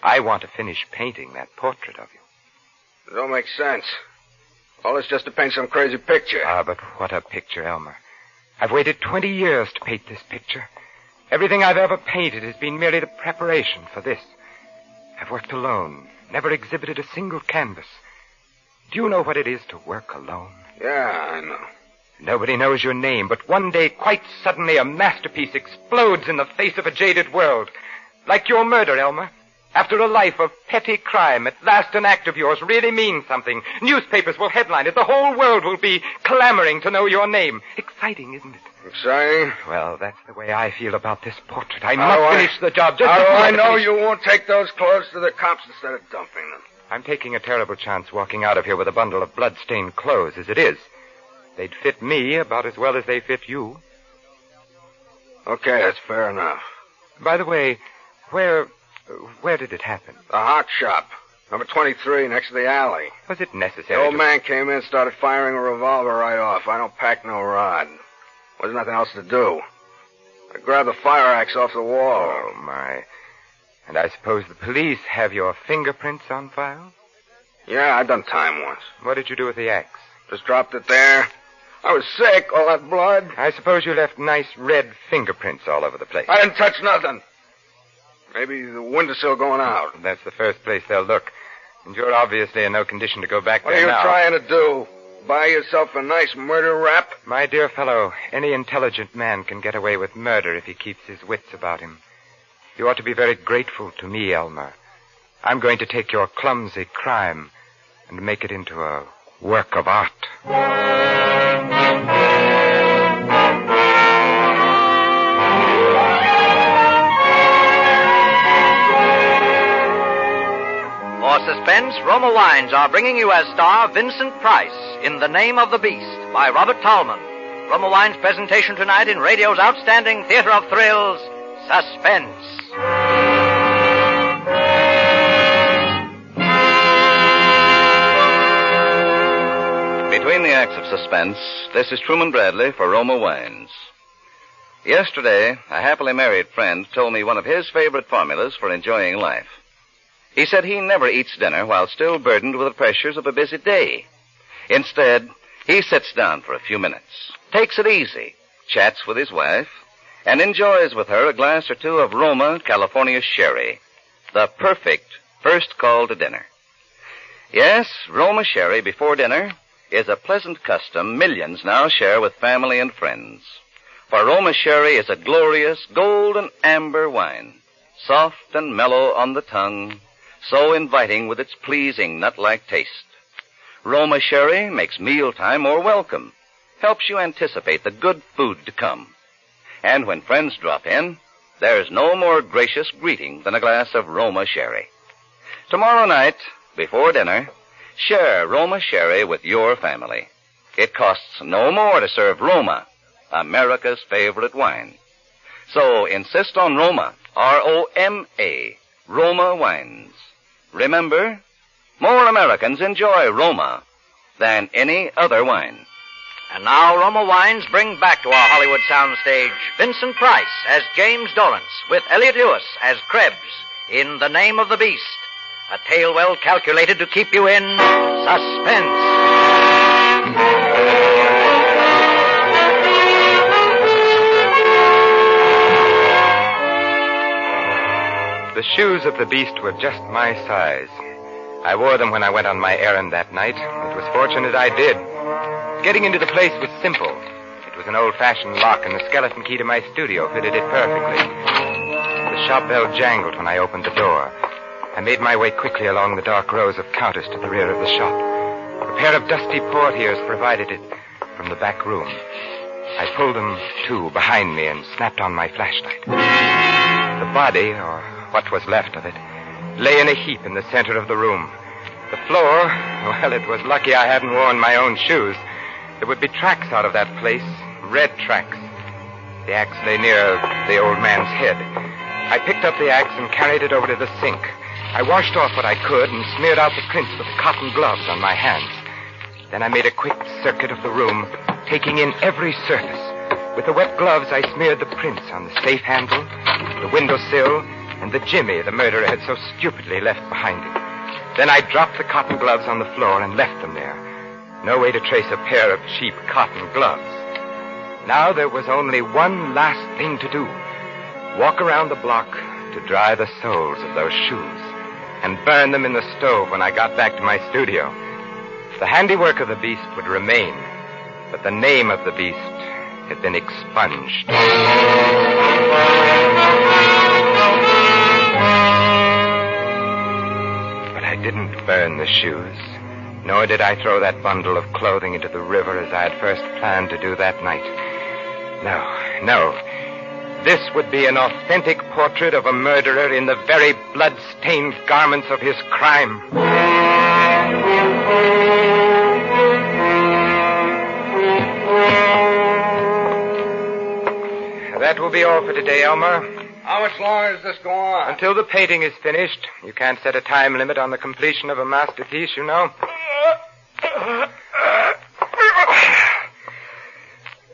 I want to finish painting that portrait of you. It don't make sense. All this just to paint some crazy picture. Ah, but what a picture, Elmer. I've waited 20 years to paint this picture. Everything I've ever painted has been merely the preparation for this. I've worked alone, never exhibited a single canvas. Do you know what it is to work alone? Yeah, I know. Nobody knows your name, but one day, quite suddenly, a masterpiece explodes in the face of a jaded world. Like your murder, Elmer. After a life of petty crime, at last an act of yours really means something. Newspapers will headline it. The whole world will be clamoring to know your name. Exciting, isn't it? Exciting? Well, that's the way I feel about this portrait. I must finish the job. How do I know you won't take those clothes to the cops instead of dumping them? I'm taking a terrible chance walking out of here with a bundle of blood-stained clothes as it is. They'd fit me about as well as they fit you. Okay, that's fair enough. By the way, where did it happen? The hot shop. Number 23, next to the alley. Was it necessary? The old man came in and started firing a revolver right off. I don't pack no rod. There's nothing else to do. I grabbed the fire axe off the wall. Oh, my. And I suppose the police have your fingerprints on file? Yeah, I done time once. What did you do with the axe? Just dropped it there. I was sick, all that blood. I suppose you left nice red fingerprints all over the place. I didn't touch nothing. Maybe the windowsill going out. That's the first place they'll look. And you're obviously in no condition to go back What there now. are you trying to do? Buy yourself a nice murder rap? My dear fellow, any intelligent man can get away with murder if he keeps his wits about him. You ought to be very grateful to me, Elmer. I'm going to take your clumsy crime and make it into a work of art. For Suspense, Roma Wines are bringing you as star Vincent Price in The Name of the Beast by Robert Tallman. Roma Wines' presentation tonight in radio's outstanding theater of thrills, Suspense. Between the acts of Suspense, this is Truman Bradley for Roma Wines. Yesterday, a happily married friend told me one of his favorite formulas for enjoying life. He said he never eats dinner while still burdened with the pressures of a busy day. Instead, he sits down for a few minutes, takes it easy, chats with his wife, and enjoys with her a glass or two of Roma California Sherry, the perfect first call to dinner. Yes, Roma Sherry before dinner is a pleasant custom millions now share with family and friends. For Roma Sherry is a glorious golden amber wine, soft and mellow on the tongue, so inviting with its pleasing nut-like taste. Roma Sherry makes mealtime more welcome, helps you anticipate the good food to come. And when friends drop in, there's no more gracious greeting than a glass of Roma Sherry. Tomorrow night, before dinner, share Roma Sherry with your family. It costs no more to serve Roma, America's favorite wine. So insist on Roma, R-O-M-A, Roma Wines. Remember, more Americans enjoy Roma than any other wine. And now Roma Wines bring back to our Hollywood soundstage Vincent Price as James Dorrance with Elliot Lewis as Krebs in The Name of the Beast, a tale well calculated to keep you in suspense. The shoes of the beast were just my size. I wore them when I went on my errand that night. It was fortunate I did. Getting into the place was simple. It was an old-fashioned lock, and the skeleton key to my studio fitted it perfectly. The shop bell jangled when I opened the door. I made my way quickly along the dark rows of counters to the rear of the shop. A pair of dusty portieres provided it from the back room. I pulled them to behind me and snapped on my flashlight. The body, or what was left of it, lay in a heap in the center of the room. The floor, well, it was lucky I hadn't worn my own shoes. There would be tracks out of that place, red tracks. The axe lay near the old man's head. I picked up the axe and carried it over to the sink. I washed off what I could and smeared out the prints with cotton gloves on my hands. Then I made a quick circuit of the room, taking in every surface. With the wet gloves, I smeared the prints on the safe handle, the windowsill, and the jimmy the murderer had so stupidly left behind him. Then I dropped the cotton gloves on the floor and left them there. No way to trace a pair of cheap cotton gloves. Now there was only one last thing to do. Walk around the block to dry the soles of those shoes and burn them in the stove when I got back to my studio. The handiwork of the beast would remain, but the name of the beast had been expunged. But I didn't burn the shoes, nor did I throw that bundle of clothing into the river as I had first planned to do that night. No. This would be an authentic portrait of a murderer in the very blood-stained garments of his crime. That will be all for today, Elmer. How much longer does this go on? Until the painting is finished. You can't set a time limit on the completion of a masterpiece, you know.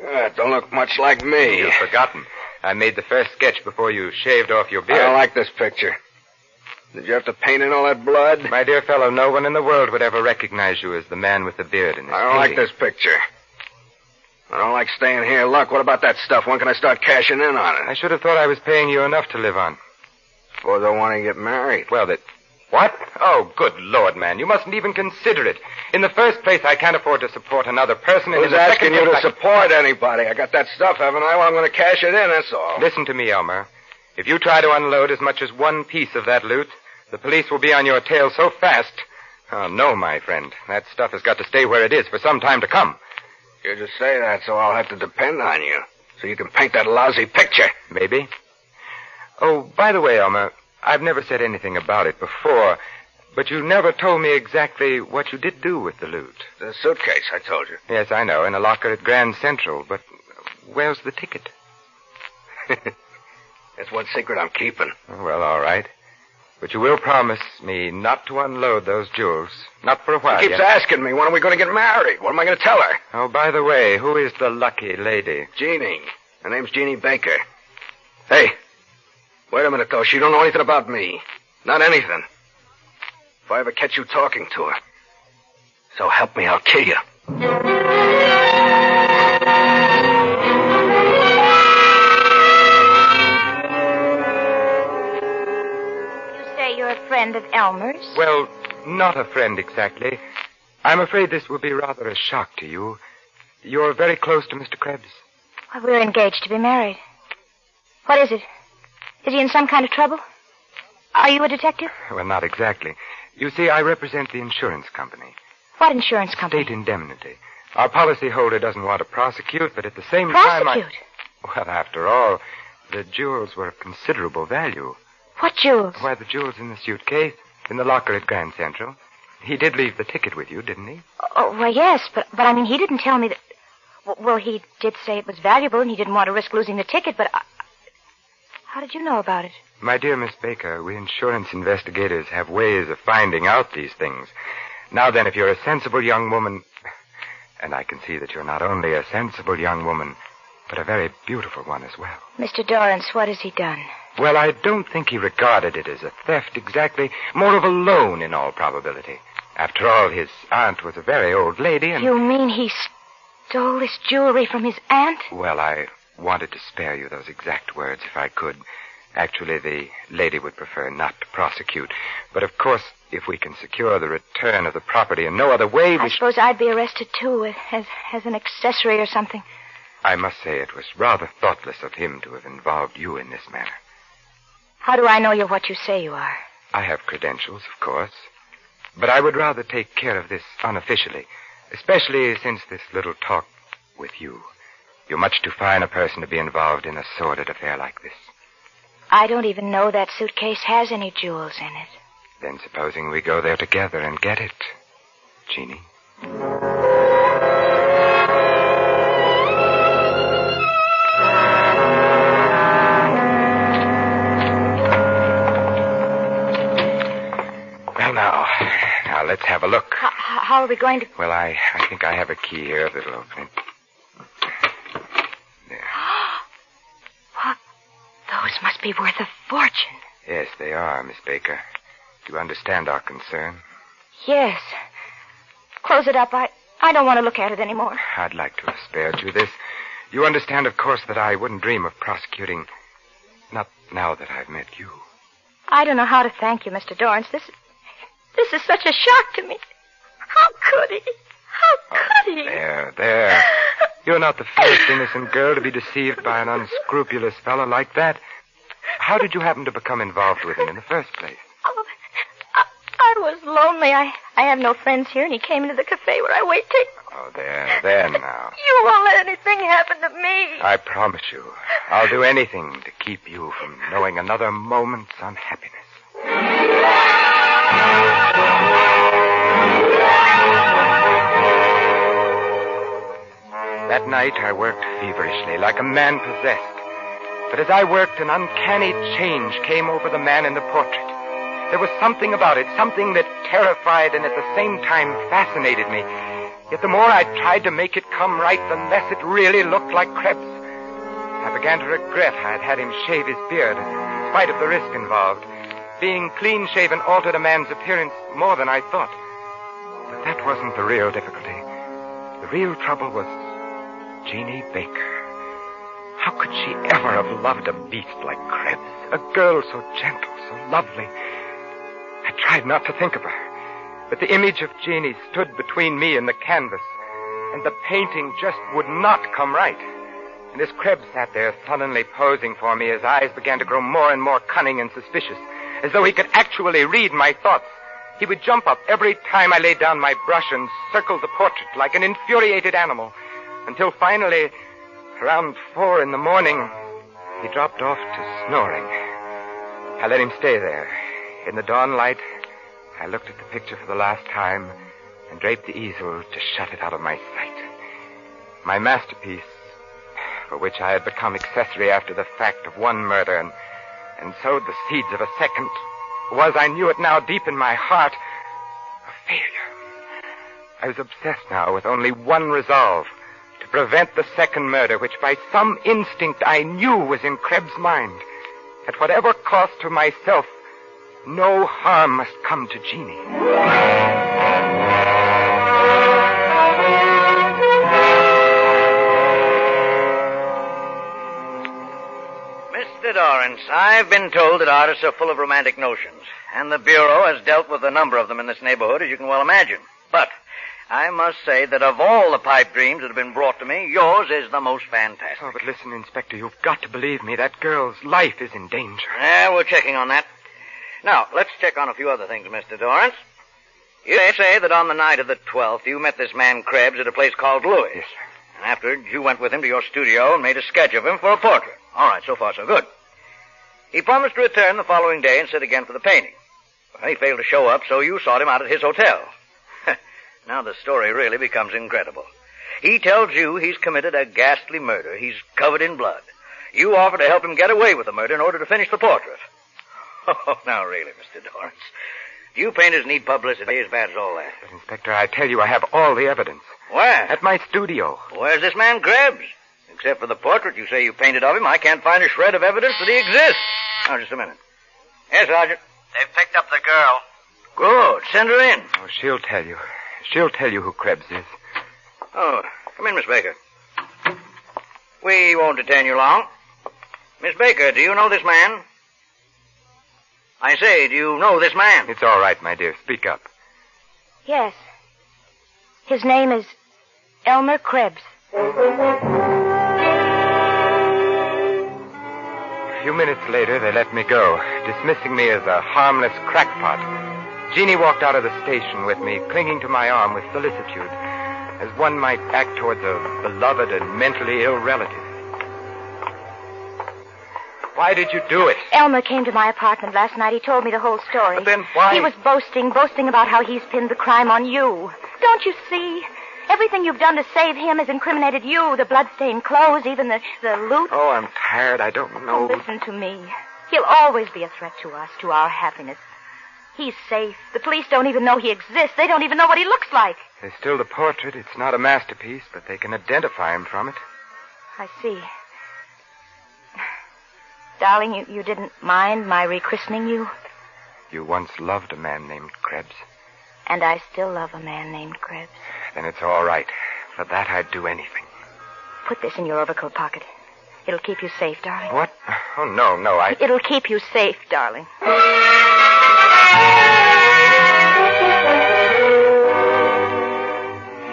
That don't look much like me. You've forgotten. I made the first sketch before you shaved off your beard. I don't like this picture. Did you have to paint in all that blood? My dear fellow, no one in the world would ever recognize you as the man with the beard in this I don't like this picture. I don't like staying here. Look, what about that stuff? When can I start cashing in on it? I should have thought I was paying you enough to live on. Suppose I want to get married. Well, What? Oh, good Lord, man. You mustn't even consider it. In the first place, I can't afford to support another person. Who's asking you to support anybody? I got that stuff, haven't I? Well, I'm going to cash it in, that's all. Listen to me, Elmer. If you try to unload as much as one piece of that loot, the police will be on your tail so fast. Oh, no, my friend. That stuff has got to stay where it is for some time to come. You just say that, so I'll have to depend on you. So you can paint that lousy picture. Maybe. Oh, by the way, Elmer, I've never said anything about it before, but you never told me exactly what you did do with the loot. The suitcase, I told you. Yes, I know, in a locker at Grand Central, but where's the ticket? That's one secret I'm keeping. Oh, well, all right. But you will promise me not to unload those jewels. Not for a while She keeps asking me, when are we going to get married? What am I going to tell her? Oh, by the way, who is the lucky lady? Jeannie. Her name's Jeannie Baker. Hey, wait a minute, though. She don't know anything about me. Not anything. If I ever catch you talking to her, so help me, I'll kill you. You're a friend of Elmer's? Well, not a friend exactly. I'm afraid this will be rather a shock to you. You're very close to Mr. Krebs. Well, we're engaged to be married. What is it? Is he in some kind of trouble? Are you a detective? Well, not exactly. You see, I represent the insurance company. What insurance company? State indemnity. Our policyholder doesn't want to prosecute, but at the same time... Prosecute? Well, after all, the jewels were of considerable value. What jewels? Why, the jewels in the suitcase, in the locker at Grand Central. He did leave the ticket with you, didn't he? Oh, well, yes, but I mean, he didn't tell me that... Well, he did say it was valuable and he didn't want to risk losing the ticket, but... How did you know about it? My dear Miss Baker, we insurance investigators have ways of finding out these things. Now then, if you're a sensible young woman... And I can see that you're not only a sensible young woman, but a very beautiful one as well. Mr. Dorrance, what has he done? Well, I don't think he regarded it as a theft exactly. More of a loan, in all probability. After all, his aunt was a very old lady, and... You mean he stole this jewelry from his aunt? Well, I wanted to spare you those exact words if I could. Actually, the lady would prefer not to prosecute. But, of course, if we can secure the return of the property in no other way... I suppose I'd be arrested, too, as an accessory or something. I must say it was rather thoughtless of him to have involved you in this manner. How do I know you're what you say you are? I have credentials, of course. But I would rather take care of this unofficially, especially since this little talk with you. You're much too fine a person to be involved in a sordid affair like this. I don't even know that suitcase has any jewels in it. Then supposing we go there together and get it, Jeannie? Well, now let's have a look. How are we going to... Well, I think I have a key here that'll open it. Those must be worth a fortune. Yes, they are, Miss Baker. Do you understand our concern? Yes. Close it up. I don't want to look at it anymore. I'd like to have spared you this. You understand, of course, that I wouldn't dream of prosecuting. Not now that I've met you. I don't know how to thank you, Mr. Dorrance. This is such a shock to me. How could he? How could he? There. You're not the first innocent girl to be deceived by an unscrupulous fellow like that. How did you happen to become involved with him in the first place? Oh, I was lonely. I have no friends here, and he came into the cafe where I wait tables. Oh, there now. You won't let anything happen to me. I promise you, I'll do anything to keep you from knowing another moment's unhappiness. That night I worked feverishly, like a man possessed. But as I worked, an uncanny change came over the man in the portrait. There was something about it, something that terrified and at the same time fascinated me. Yet the more I tried to make it come right, the less it really looked like Krebs. I began to regret I had had him shave his beard, in spite of the risk involved. Being clean-shaven altered a man's appearance more than I thought. But that wasn't the real difficulty. The real trouble was Jeannie Baker. How could she ever have loved a beast like Krebs? A girl so gentle, so lovely. I tried not to think of her, but the image of Jeannie stood between me and the canvas, and the painting just would not come right. And as Krebs sat there sullenly posing for me, his eyes began to grow more and more cunning and suspicious, as though he could actually read my thoughts. He would jump up every time I laid down my brush and circle the portrait like an infuriated animal, until finally, around 4 a.m, he dropped off to snoring. I let him stay there. In the dawn light, I looked at the picture for the last time and draped the easel to shut it out of my sight. My masterpiece, for which I had become accessory after the fact of one murder and sowed the seeds of a second, was, I knew it now deep in my heart, a failure. I was obsessed now with only one resolve: to prevent the second murder, which by some instinct I knew was in Krebs' mind. At whatever cost to myself, no harm must come to Jeannie. Mr. Dorrance, I've been told that artists are full of romantic notions, and the Bureau has dealt with a number of them in this neighborhood, as you can well imagine. But I must say that of all the pipe dreams that have been brought to me, yours is the most fantastic. Oh, but listen, Inspector, you've got to believe me. That girl's life is in danger. Yeah, we're checking on that. Now, let's check on a few other things, Mr. Dorrance. You say that on the night of the 12th, you met this man Krebs at a place called Louis. Yes, sir. And afterwards, you went with him to your studio and made a sketch of him for a portrait. All right, so far so good. He promised to return the following day and sit again for the painting. Well, he failed to show up, so you sought him out at his hotel. Now the story really becomes incredible. He tells you he's committed a ghastly murder. He's covered in blood. You offer to help him get away with the murder in order to finish the portrait. Oh, now really, Mr. Dorrance. You painters need publicity as bad as all that. But, Inspector, I tell you, I have all the evidence. Where? At my studio. Where's this man Krebs? Except for the portrait you say you painted of him, I can't find a shred of evidence that he exists. Now, just a minute. Yes, Sergeant. They've picked up the girl. Good. Send her in. Oh, she'll tell you. She'll tell you who Krebs is. Oh, come in, Miss Baker. We won't detain you long. Miss Baker, do you know this man? I say, do you know this man? It's all right, my dear. Speak up. Yes. His name is Elmer Krebs. A few minutes later, they let me go, dismissing me as a harmless crackpot. Jeannie walked out of the station with me, clinging to my arm with solicitude, as one might act towards a beloved and mentally ill relative. Why did you do it? Elmer came to my apartment last night. He told me the whole story. But then why? He was boasting about how he's pinned the crime on you. Don't you see? Everything you've done to save him has incriminated you. The blood-stained clothes, even the loot. Oh, I'm tired. I don't know. Oh, listen to me. He'll always be a threat to us, to our happiness. He's safe. The police don't even know he exists. They don't even know what he looks like. There's still the portrait. It's not a masterpiece, but they can identify him from it. I see. Darling, you didn't mind my rechristening you? You once loved a man named Krebs. And I still love a man named Krebs. Then it's all right. For that, I'd do anything. Put this in your overcoat pocket. It'll keep you safe, darling. What? Oh, no, It'll keep you safe, darling.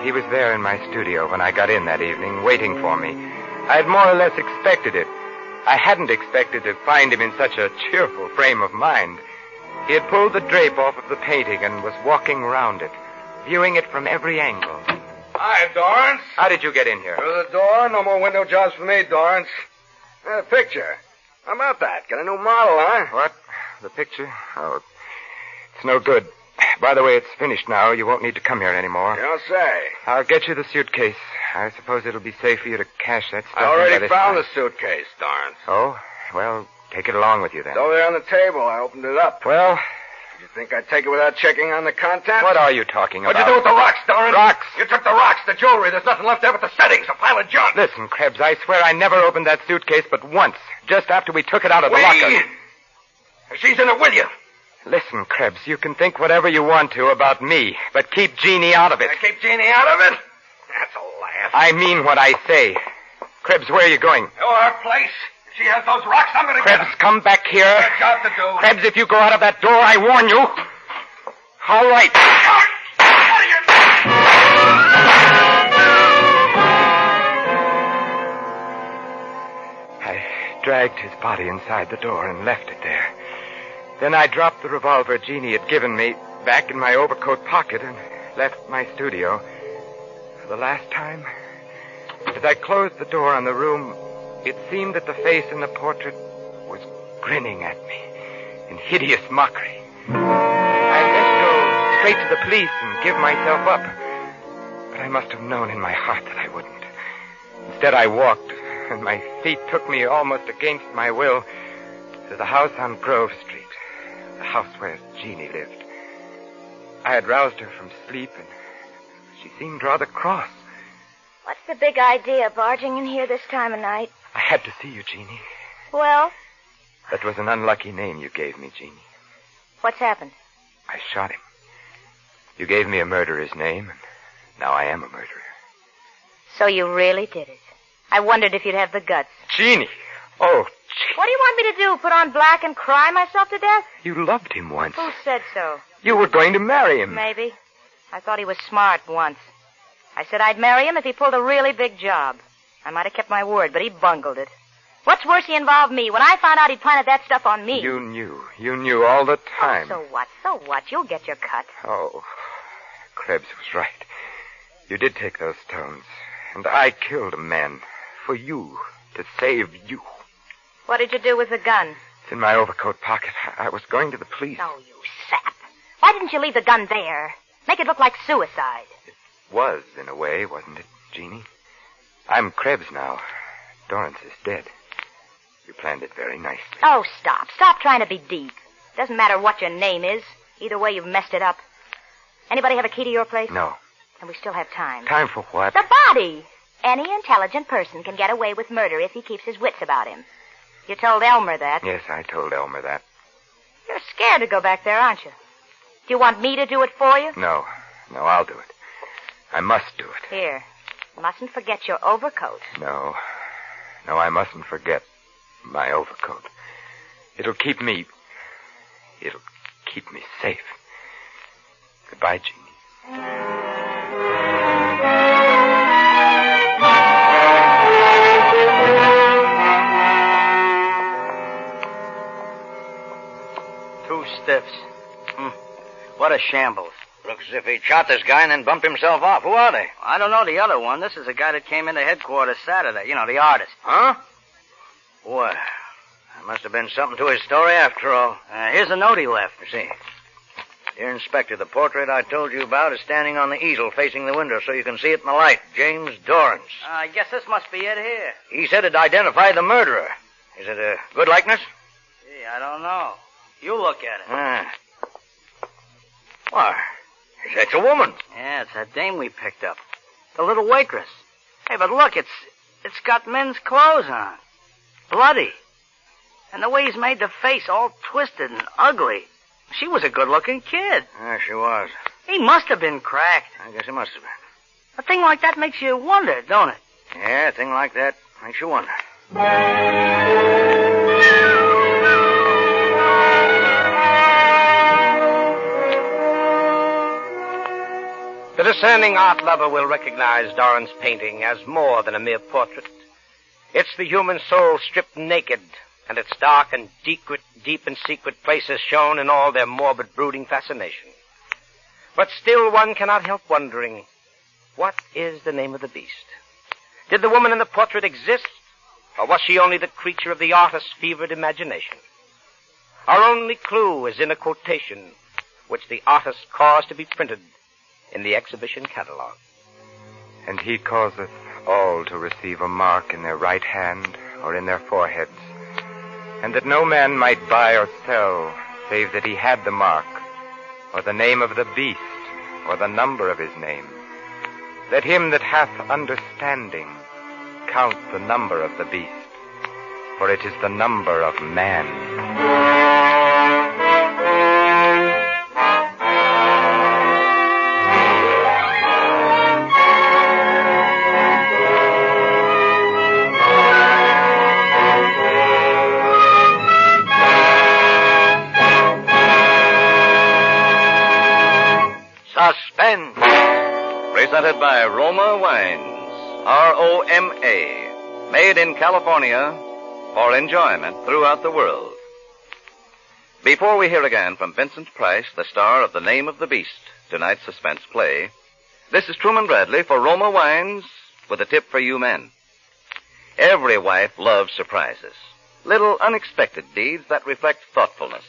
He was there in my studio when I got in that evening, waiting for me. I had more or less expected it. I hadn't expected to find him in such a cheerful frame of mind. He had pulled the drape off of the painting and was walking round it, viewing it from every angle. Hi, Dorrance. How did you get in here? Through the door. No more window jobs for me, Dorrance. A picture. How about that? Got a new model, huh? What? The picture? Oh, it's no good. By the way, it's finished now. You won't need to come here anymore. You don't say. I'll get you the suitcase. I suppose it'll be safe for you to cash that stuff. I already found the suitcase, Dorrance. Oh? Well, take it along with you then. It's over there on the table. I opened it up. Well... You think I'd take it without checking on the contents? What are you talking about? What'd you do with the rocks, Dorrance? Rocks? You took the rocks, the jewelry. There's nothing left there but the settings, a pile of junk. Listen, Krebs, I swear I never opened that suitcase but once, just after we took it out of the locker. She's in it with you. Listen, Krebs, you can think whatever you want to about me, but keep Jeannie out of it. Keep Jeannie out of it? That's a laugh. I mean what I say. Krebs, where are you going? To her place. If she has those rocks, I'm going to get Krebs, them. come back here. I've got to do. Krebs, if you go out of that door, I warn you. All right. I dragged his body inside the door and left it there. Then I dropped the revolver Jeannie had given me back in my overcoat pocket and left my studio. For the last time, as I closed the door on the room, it seemed that the face in the portrait was grinning at me in hideous mockery. I meant to go straight to the police and give myself up, but I must have known in my heart that I wouldn't. Instead, I walked, and my feet took me almost against my will to the house on Grove Street. The house where Jeannie lived. I had roused her from sleep, and she seemed rather cross. What's the big idea, barging in here this time of night? I had to see you, Jeannie. Well? That was an unlucky name you gave me, Jeannie. What's happened? I shot him. You gave me a murderer's name, and now I am a murderer. So you really did it. I wondered if you'd have the guts. Jeannie! Oh, what do you want me to do? Put on black and cry myself to death? you loved him once. Who said so? You were going to marry him. Maybe. I thought he was smart once. I said I'd marry him if he pulled a really big job. I might have kept my word, but he bungled it. What's worse, he involved me. When I found out he'd planted that stuff on me. You knew all the time. Oh, so what? You'll get your cut. Oh, Krebs was right. You did take those stones, and I killed a man for you, to save you. What did you do with the gun? It's in my overcoat pocket. I was going to the police. Oh, you sap. Why didn't you leave the gun there? Make it look like suicide. Was, in a way, wasn't it, Jeannie? I'm Krebs now. Dorrance is dead. You planned it very nicely. Oh, stop. Stop trying to be deep. Doesn't matter what your name is. Either way, you've messed it up. Anybody have a key to your place? No. And we still have time. Time for what? The body. Any intelligent person can get away with murder if he keeps his wits about him. You told Elmer that. Yes, I told Elmer that. You're scared to go back there, aren't you? Do you want me to do it for you? No, I'll do it. I must do it. Here. Mustn't forget your overcoat. No, I mustn't forget my overcoat. It'll keep me safe. Goodbye, Jeannie. Two stiffs. What a shambles. Looks as if he shot this guy and then bumped himself off. Who are they? I don't know the other one. This is the guy that came into headquarters Saturday. You know, the artist. Huh? Well, there must have been something to his story after all. Here's a note he left. You see. Dear Inspector, the portrait I told you about is standing on the easel facing the window so you can see it in the light. James Dorrance. I guess this must be it here. He said it identified the murderer. Is it a good likeness? Gee, I don't know. You look at it. Why, that's a woman. Yeah, it's that dame we picked up. The little waitress. Hey, but look, it's got men's clothes on. Bloody. And the way he's made the face all twisted and ugly. She was a good-looking kid. Yeah, she was. He must have been cracked. I guess he must have been. A thing like that makes you wonder, don't it? Yeah, a thing like that makes you wonder. The discerning art lover will recognize Dorran's painting as more than a mere portrait. It's the human soul stripped naked, and its dark and deep and secret places shown in all their morbid, brooding fascination. But still one cannot help wondering, what is the name of the beast? Did the woman in the portrait exist, or was she only the creature of the artist's fevered imagination? Our only clue is in a quotation which the artist caused to be printed in the exhibition catalog. And he causeth all to receive a mark in their right hand or in their foreheads, and that no man might buy or sell, save that he had the mark, or the name of the beast, or the number of his name. Let him that hath understanding count the number of the beast, for it is the number of man. Suspense. Presented by Roma Wines. R-O-M-A. Made in California for enjoyment throughout the world. Before we hear again from Vincent Price, the star of The Name of the Beast, tonight's suspense play, this is Truman Bradley for Roma Wines with a tip for you men. Every wife loves surprises. Little unexpected deeds that reflect thoughtfulness.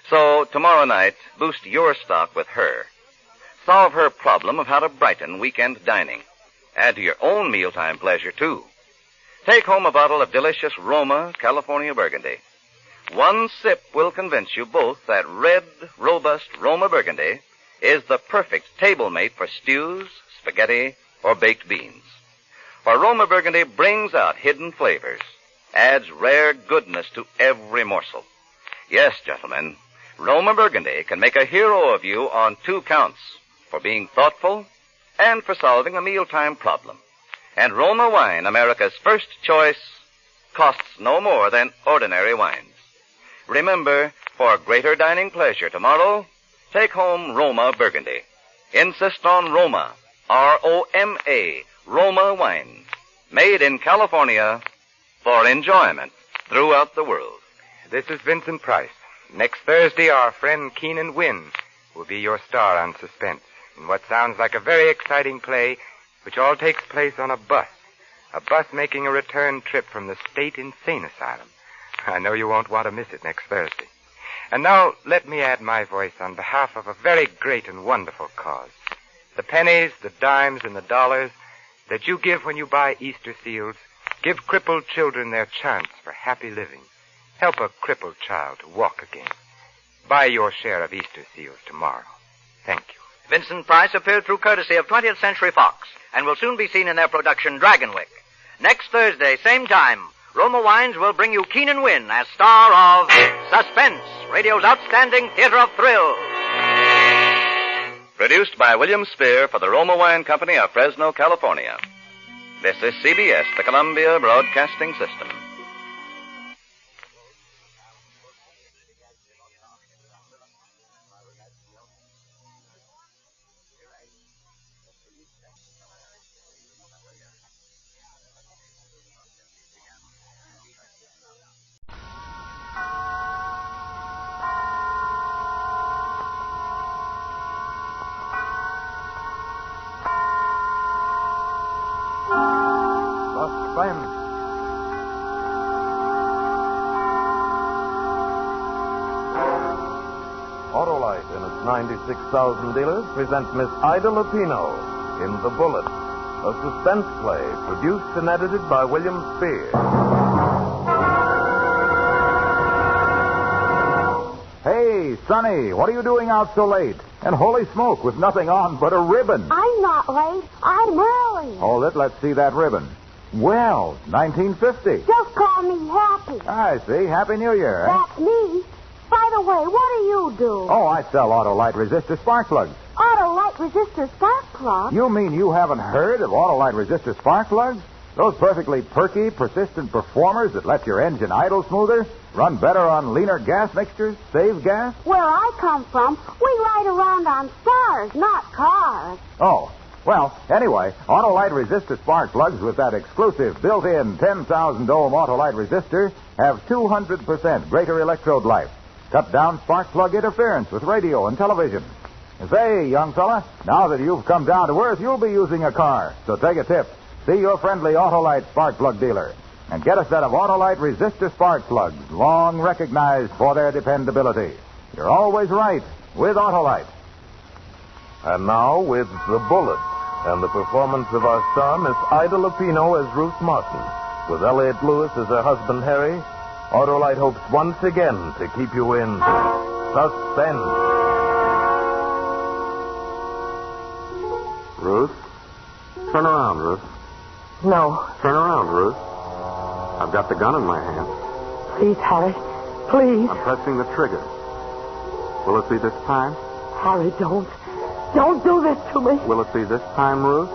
So tomorrow night, boost your stock with her. Solve her problem of how to brighten weekend dining. Add to your own mealtime pleasure, too. Take home a bottle of delicious Roma California Burgundy. One sip will convince you both that red, robust Roma Burgundy is the perfect table mate for stews, spaghetti, or baked beans. For Roma Burgundy brings out hidden flavors, adds rare goodness to every morsel. Yes, gentlemen, Roma Burgundy can make a hero of you on 2 counts. For being thoughtful and for solving a mealtime problem. And Roma wine, America's first choice, costs no more than ordinary wines. Remember, for greater dining pleasure tomorrow, take home Roma Burgundy. Insist on Roma, R-O-M-A, Roma wines, made in California for enjoyment throughout the world. This is Vincent Price. Next Thursday, our friend Keenan Wynn will be your star on Suspense in what sounds like a very exciting play, which all takes place on a bus making a return trip from the State Insane Asylum. I know you won't want to miss it next Thursday. And now, let me add my voice on behalf of a very great and wonderful cause. The pennies, the dimes, and the dollars that you give when you buy Easter seals give crippled children their chance for happy living. Help a crippled child to walk again. Buy your share of Easter seals tomorrow. Thank you. Vincent Price appeared through courtesy of 20th Century Fox and will soon be seen in their production Dragonwick. Next Thursday, same time, Roma Wines will bring you Keenan Wynn as star of Suspense, radio's outstanding theater of thrills. Produced by William Spear for the Roma Wine Company of Fresno, California. This is CBS, the Columbia Broadcasting System. Suspense. Autolite and its 96,000 dealers present Miss Ida Lupino in The Bullet, a suspense play produced and edited by William Spear. Hey, Sonny, what are you doing out so late? And holy smoke, with nothing on but a ribbon. I'm not late. I'm early. Hold it, let's see that ribbon. Well, 1950. Just call me Happy. I see. Happy New Year. Eh? That's me. By the way, what do you do? Oh, I sell Autolite resistor spark plugs. Autolite resistor spark plug? You mean you haven't heard of Autolite resistor spark plugs? Those perfectly perky, persistent performers that let your engine idle smoother, run better on leaner gas mixtures, save gas? Where I come from, we ride around on stars, not cars. Oh, well, anyway, Autolite resistor spark plugs with that exclusive built-in 10,000 ohm Autolite resistor have 200% greater electrode life. Cut down spark plug interference with radio and television. And say, young fella, now that you've come down to earth, you'll be using a car. So take a tip. See your friendly Autolite spark plug dealer and get a set of Autolite resistor spark plugs, long recognized for their dependability. You're always right with Autolite. And now, with The Bullet and the performance of our star, Miss Ida Lupino as Ruth Martin, with Elliot Lewis as her husband, Harry, Autolite hopes once again to keep you in suspense. Ruth? Turn around, Ruth. No. Turn around, Ruth. I've got the gun in my hand. Please, Harry. Please. I'm pressing the trigger. Will it be this time? Harry, don't. Don't do this to me. Will it be this time, Ruth?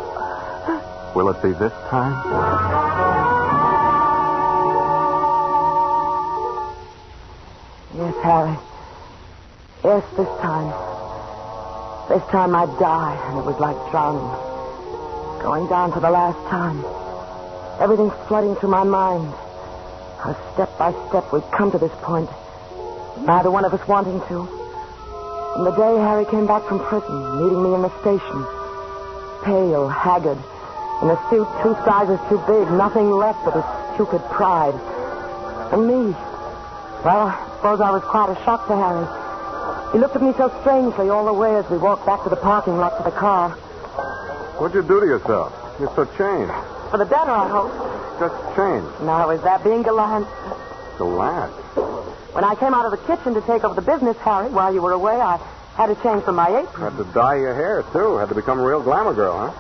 Will it be this time? Yes, Harry. Yes, this time. This time I'd die, and it was like drowning. Going down for the last time. Everything's flooding through my mind. How step by step we've come to this point. Neither one of us wanting to. From the day Harry came back from prison, meeting me in the station. Pale, haggard, in a suit 2 sizes too big, nothing left but his stupid pride. And me. Well, I suppose I was quite a shock to Harry. He looked at me so strangely all the way as we walked back to the parking lot to the car. What'd you do to yourself? You're so changed. For the better, I hope. Just changed. Now, is that being gallant? Gallant? When I came out of the kitchen to take over the business, Harry, while you were away, I had to change from my apron. Had to dye your hair, too. Had to become a real glamour girl, huh?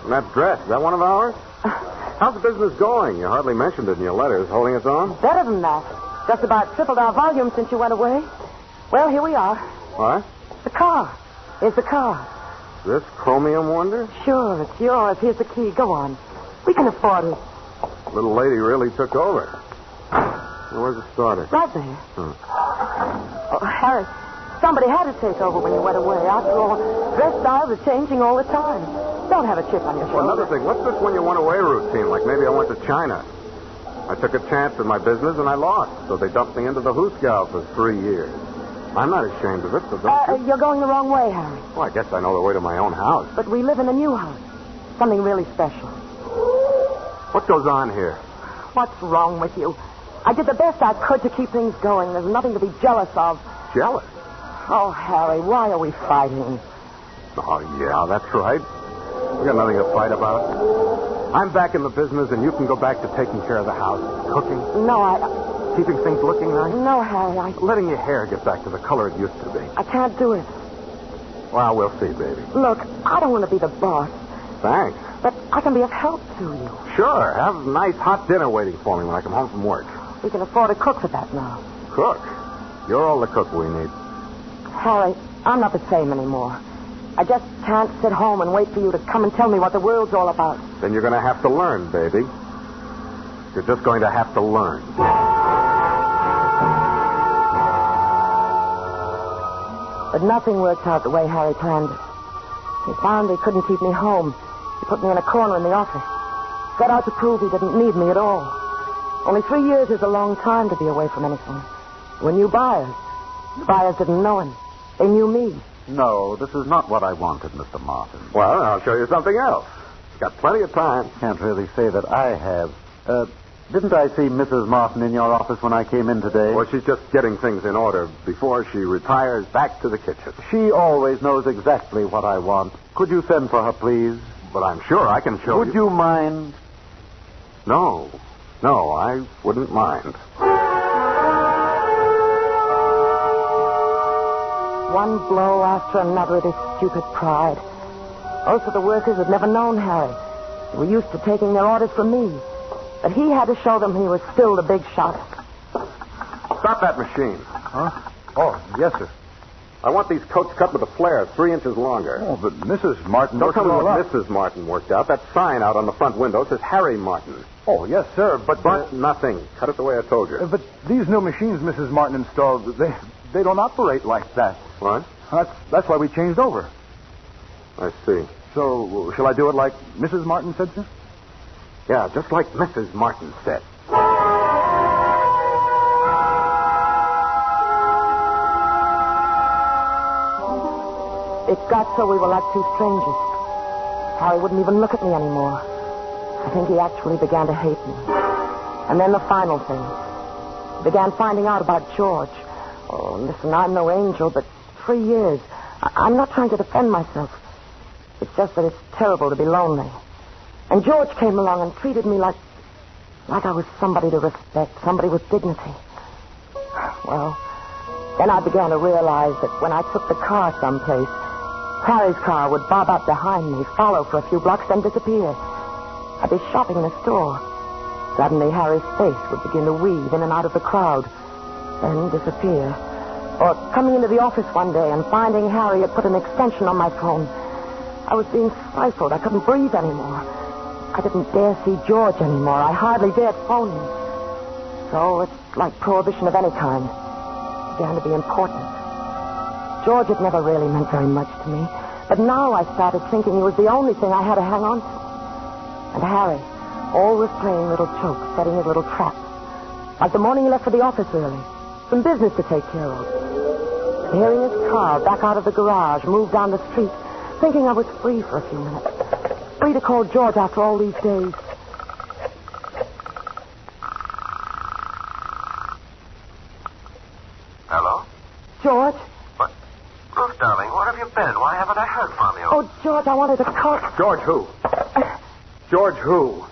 And that dress, is that one of ours? How's the business going? You hardly mentioned it in your letters. Holding its own? Better than that. Just about tripled our volume since you went away. Well, here we are. What? The car. Here's the car. This chromium wonder? Sure, it's yours. Here's the key. Go on. We can afford it. Little lady really took over. Where's it started? Right there. Oh, Harry, somebody had to take over when you went away. After all, dress styles are changing all the time. Don't have a chip on your shoulder. Well, another thing, what's this when you went away routine? Like maybe I went to China. I took a chance in my business and I lost, so they dumped me into the Hooskow for 3 years. I'm not ashamed of it, so don't you... You're going the wrong way, Harry. Well, I guess I know the way to my own house. But we live in a new house. Something really special. What goes on here? What's wrong with you? I did the best I could to keep things going. There's nothing to be jealous of. Jealous? Oh, Harry, why are we fighting? Oh, yeah, that's right. We got nothing to fight about. I'm back in the business, and you can go back to taking care of the house, cooking. No, keeping things looking nice. No, Harry, letting your hair get back to the color it used to be. I can't do it. Well, we'll see, baby. Look, I don't want to be the boss. Thanks. But I can be of help to you. Sure. Have a nice hot dinner waiting for me when I come home from work. We can afford a cook for that now. Cook? You're all the cook we need. Harry, I'm not the same anymore. I just can't sit home and wait for you to come and tell me what the world's all about. Then you're going to have to learn, baby. You're just going to have to learn. But nothing worked out the way Harry planned it. He found he couldn't keep me home. He put me in a corner in the office. Set out to prove he didn't need me at all. Only 3 years is a long time to be away from anything. When you buyers. The buyers didn't know him. They knew me. No, this is not what I wanted, Mr. Martin. Well, I'll show you something else. Got plenty of time. Can't really say that I have. Didn't I see Mrs. Martin in your office when I came in today? Well, she's just getting things in order before she retires back to the kitchen. She always knows exactly what I want. Could you send for her, please? But I'm sure I can show you. Would you mind? No, I wouldn't mind. One blow after another of his stupid pride. Most of the workers had never known Harry. They were used to taking their orders from me. But he had to show them he was still the big shot. Stop that machine. Huh? Oh, yes, sir. I want these coats cut with a flare 3 inches longer. Oh, but Mrs. Martin... Don't tell me what Mrs. Martin worked out. That sign out on the front window says Harry Martin. Oh, yes, sir, but... nothing. Cut it the way I told you. But these new machines Mrs. Martin installed, they don't operate like that. What? That's why we changed over. I see. So, shall I do it like Mrs. Martin said, sir? Yeah, just like Mrs. Martin said. It got so we were like two strangers. Harry wouldn't even look at me anymore. I think he actually began to hate me. And then the final thing. He began finding out about George. Oh, listen, I'm no angel, but 3 years. I'm not trying to defend myself. It's just that it's terrible to be lonely. And George came along and treated me like I was somebody to respect, somebody with dignity. Well, then I began to realize that when I took the car someplace, Harry's car would bob up behind me, follow for a few blocks, then disappear. I'd be shopping in a store. Suddenly, Harry's face would begin to weave in and out of the crowd, then disappear. Or coming into the office one day and finding Harry had put an extension on my phone. I was being stifled. I couldn't breathe anymore. I didn't dare see George anymore. I hardly dared phone him. So it's like prohibition of any kind. It began to be important. George had never really meant very much to me. But now I started thinking he was the only thing I had to hang on to. And Harry, always playing little jokes, setting his little traps. Like the morning he left for the office early. Some business to take care of. Hearing his car back out of the garage, move down the street, thinking I was free for a few minutes. Free to call George after all these days. Hello? George? What? Ruth, darling, where have you been? Why haven't I heard from you? Oh, George, I wanted to call... George who? George who?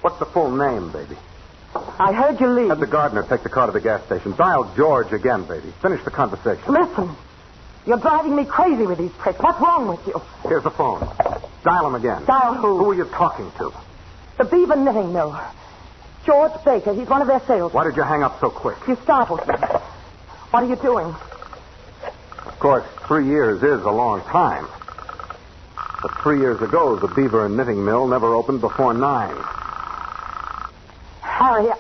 What's the full name, baby? I heard you leave. Have the gardener take the car to the gas station. Dial George again, baby. Finish the conversation. Listen. You're driving me crazy with these tricks. What's wrong with you? Here's the phone. Dial him again. Dial who? Who are you talking to? The Beaver Knitting Mill. George Baker. He's one of their salesmen. Why did you hang up so quick? You startled me. What are you doing? Of course, 3 years is a long time. But 3 years ago, the Beaver and Knitting Mill never opened before 9. Harry,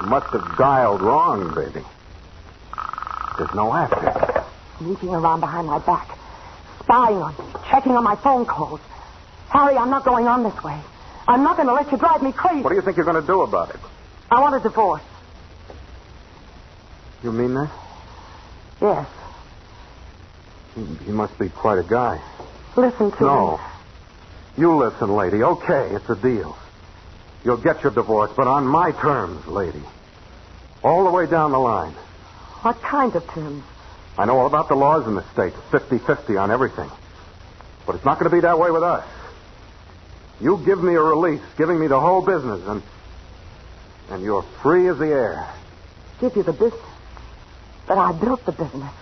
You must have dialed wrong, baby. There's no after. Sneaking around behind my back. Spying on me. Checking on my phone calls. Harry, I'm not going on this way. I'm not going to let you drive me crazy. What do you think you're going to do about it? I want a divorce. You mean that? Yes. He must be quite a guy. Listen to me. No. You listen, lady. Okay, it's a deal. You'll get your divorce, but on my terms, lady. All the way down the line. What kind of terms? I know all about the laws in the state. 50-50 on everything. But it's not going to be that way with us. You give me a release, giving me the whole business, and you're free as the air. Give you the business? But I built the business.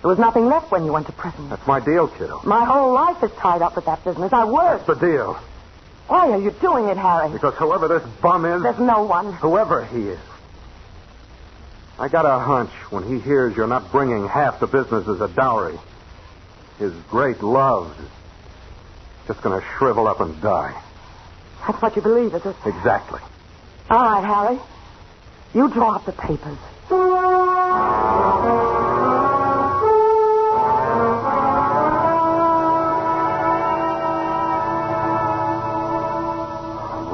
There was nothing left when you went to prison. That's my deal, kiddo. My whole life is tied up with that business. I work. That's the deal. Why are you doing it, Harry? Because whoever this bum is... There's no one. Whoever he is. I got a hunch when he hears you're not bringing half the business as a dowry. His great love is just going to shrivel up and die. That's what you believe, is it? Exactly. All right, Harry. You draw up the papers.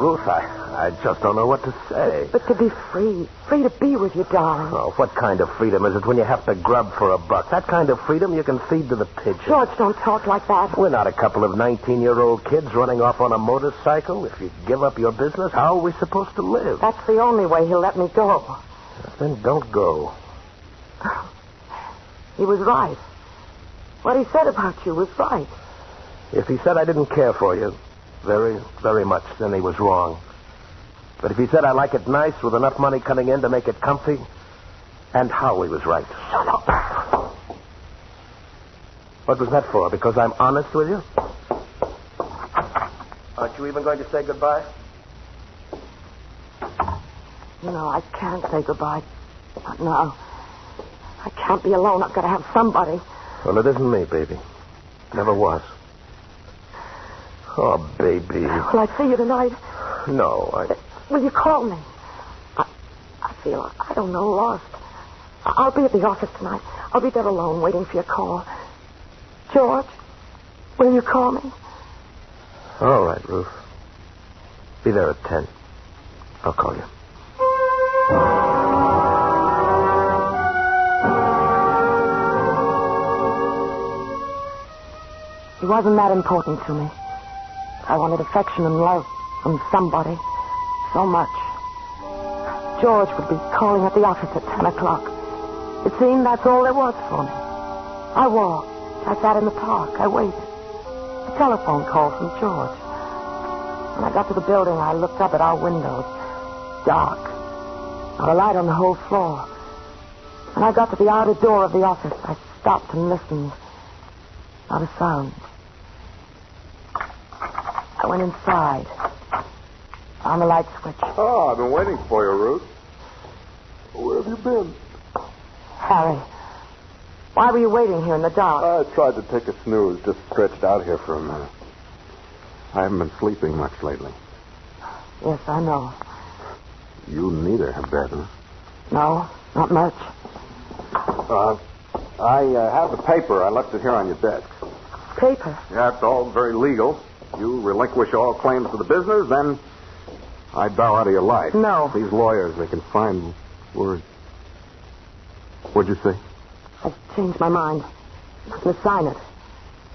Ruth, I just don't know what to say. But to be free to be with you, darling. Oh, what kind of freedom is it when you have to grub for $1? That kind of freedom you can feed to the pigeons. George, don't talk like that. We're not a couple of 19-year-old kids running off on a motorcycle. If you give up your business, how are we supposed to live? That's the only way he'll let me go. Then don't go. He was right. What he said about you was right. If he said I didn't care for you very, very much, then he was wrong. But if he said I like it nice with enough money coming in to make it comfy, and how he was right. Shut up. What was that for? Because I'm honest with you? Aren't you even going to say goodbye? You know, I can't say goodbye. Not now. I can't be alone. I've got to have somebody. Well, it isn't me, baby. Never was. Oh, baby. Will I see you tonight? No, Will you call me? I feel, I don't know, lost. I'll be at the office tonight. I'll be there alone waiting for your call. George, will you call me? All right, Ruth. Be there at 10. I'll call you. He wasn't that important to me. I wanted affection and love from somebody. So much. George would be calling at the office at 10 o'clock. It seemed that's all there was for me. I walked. I sat in the park. I waited. A telephone call from George. When I got to the building, I looked up at our windows. Dark. Not a light on the whole floor. When I got to the outer door of the office, I stopped and listened. Not a sound. I went inside. Found the light switch. Oh, I've been waiting for you, Ruth. Where have you been? Harry, why were you waiting here in the dark? I tried to take a snooze, just stretched out here for a minute. I haven't been sleeping much lately. Yes, I know. You neither have been. No, not much. I have the paper. I left it here on your desk. Paper? Yeah, it's all very legal. You relinquish all claims to the business, then I bow out of your life. No. These lawyers, they can find words. What'd you say? I've changed my mind. I'm going to sign it.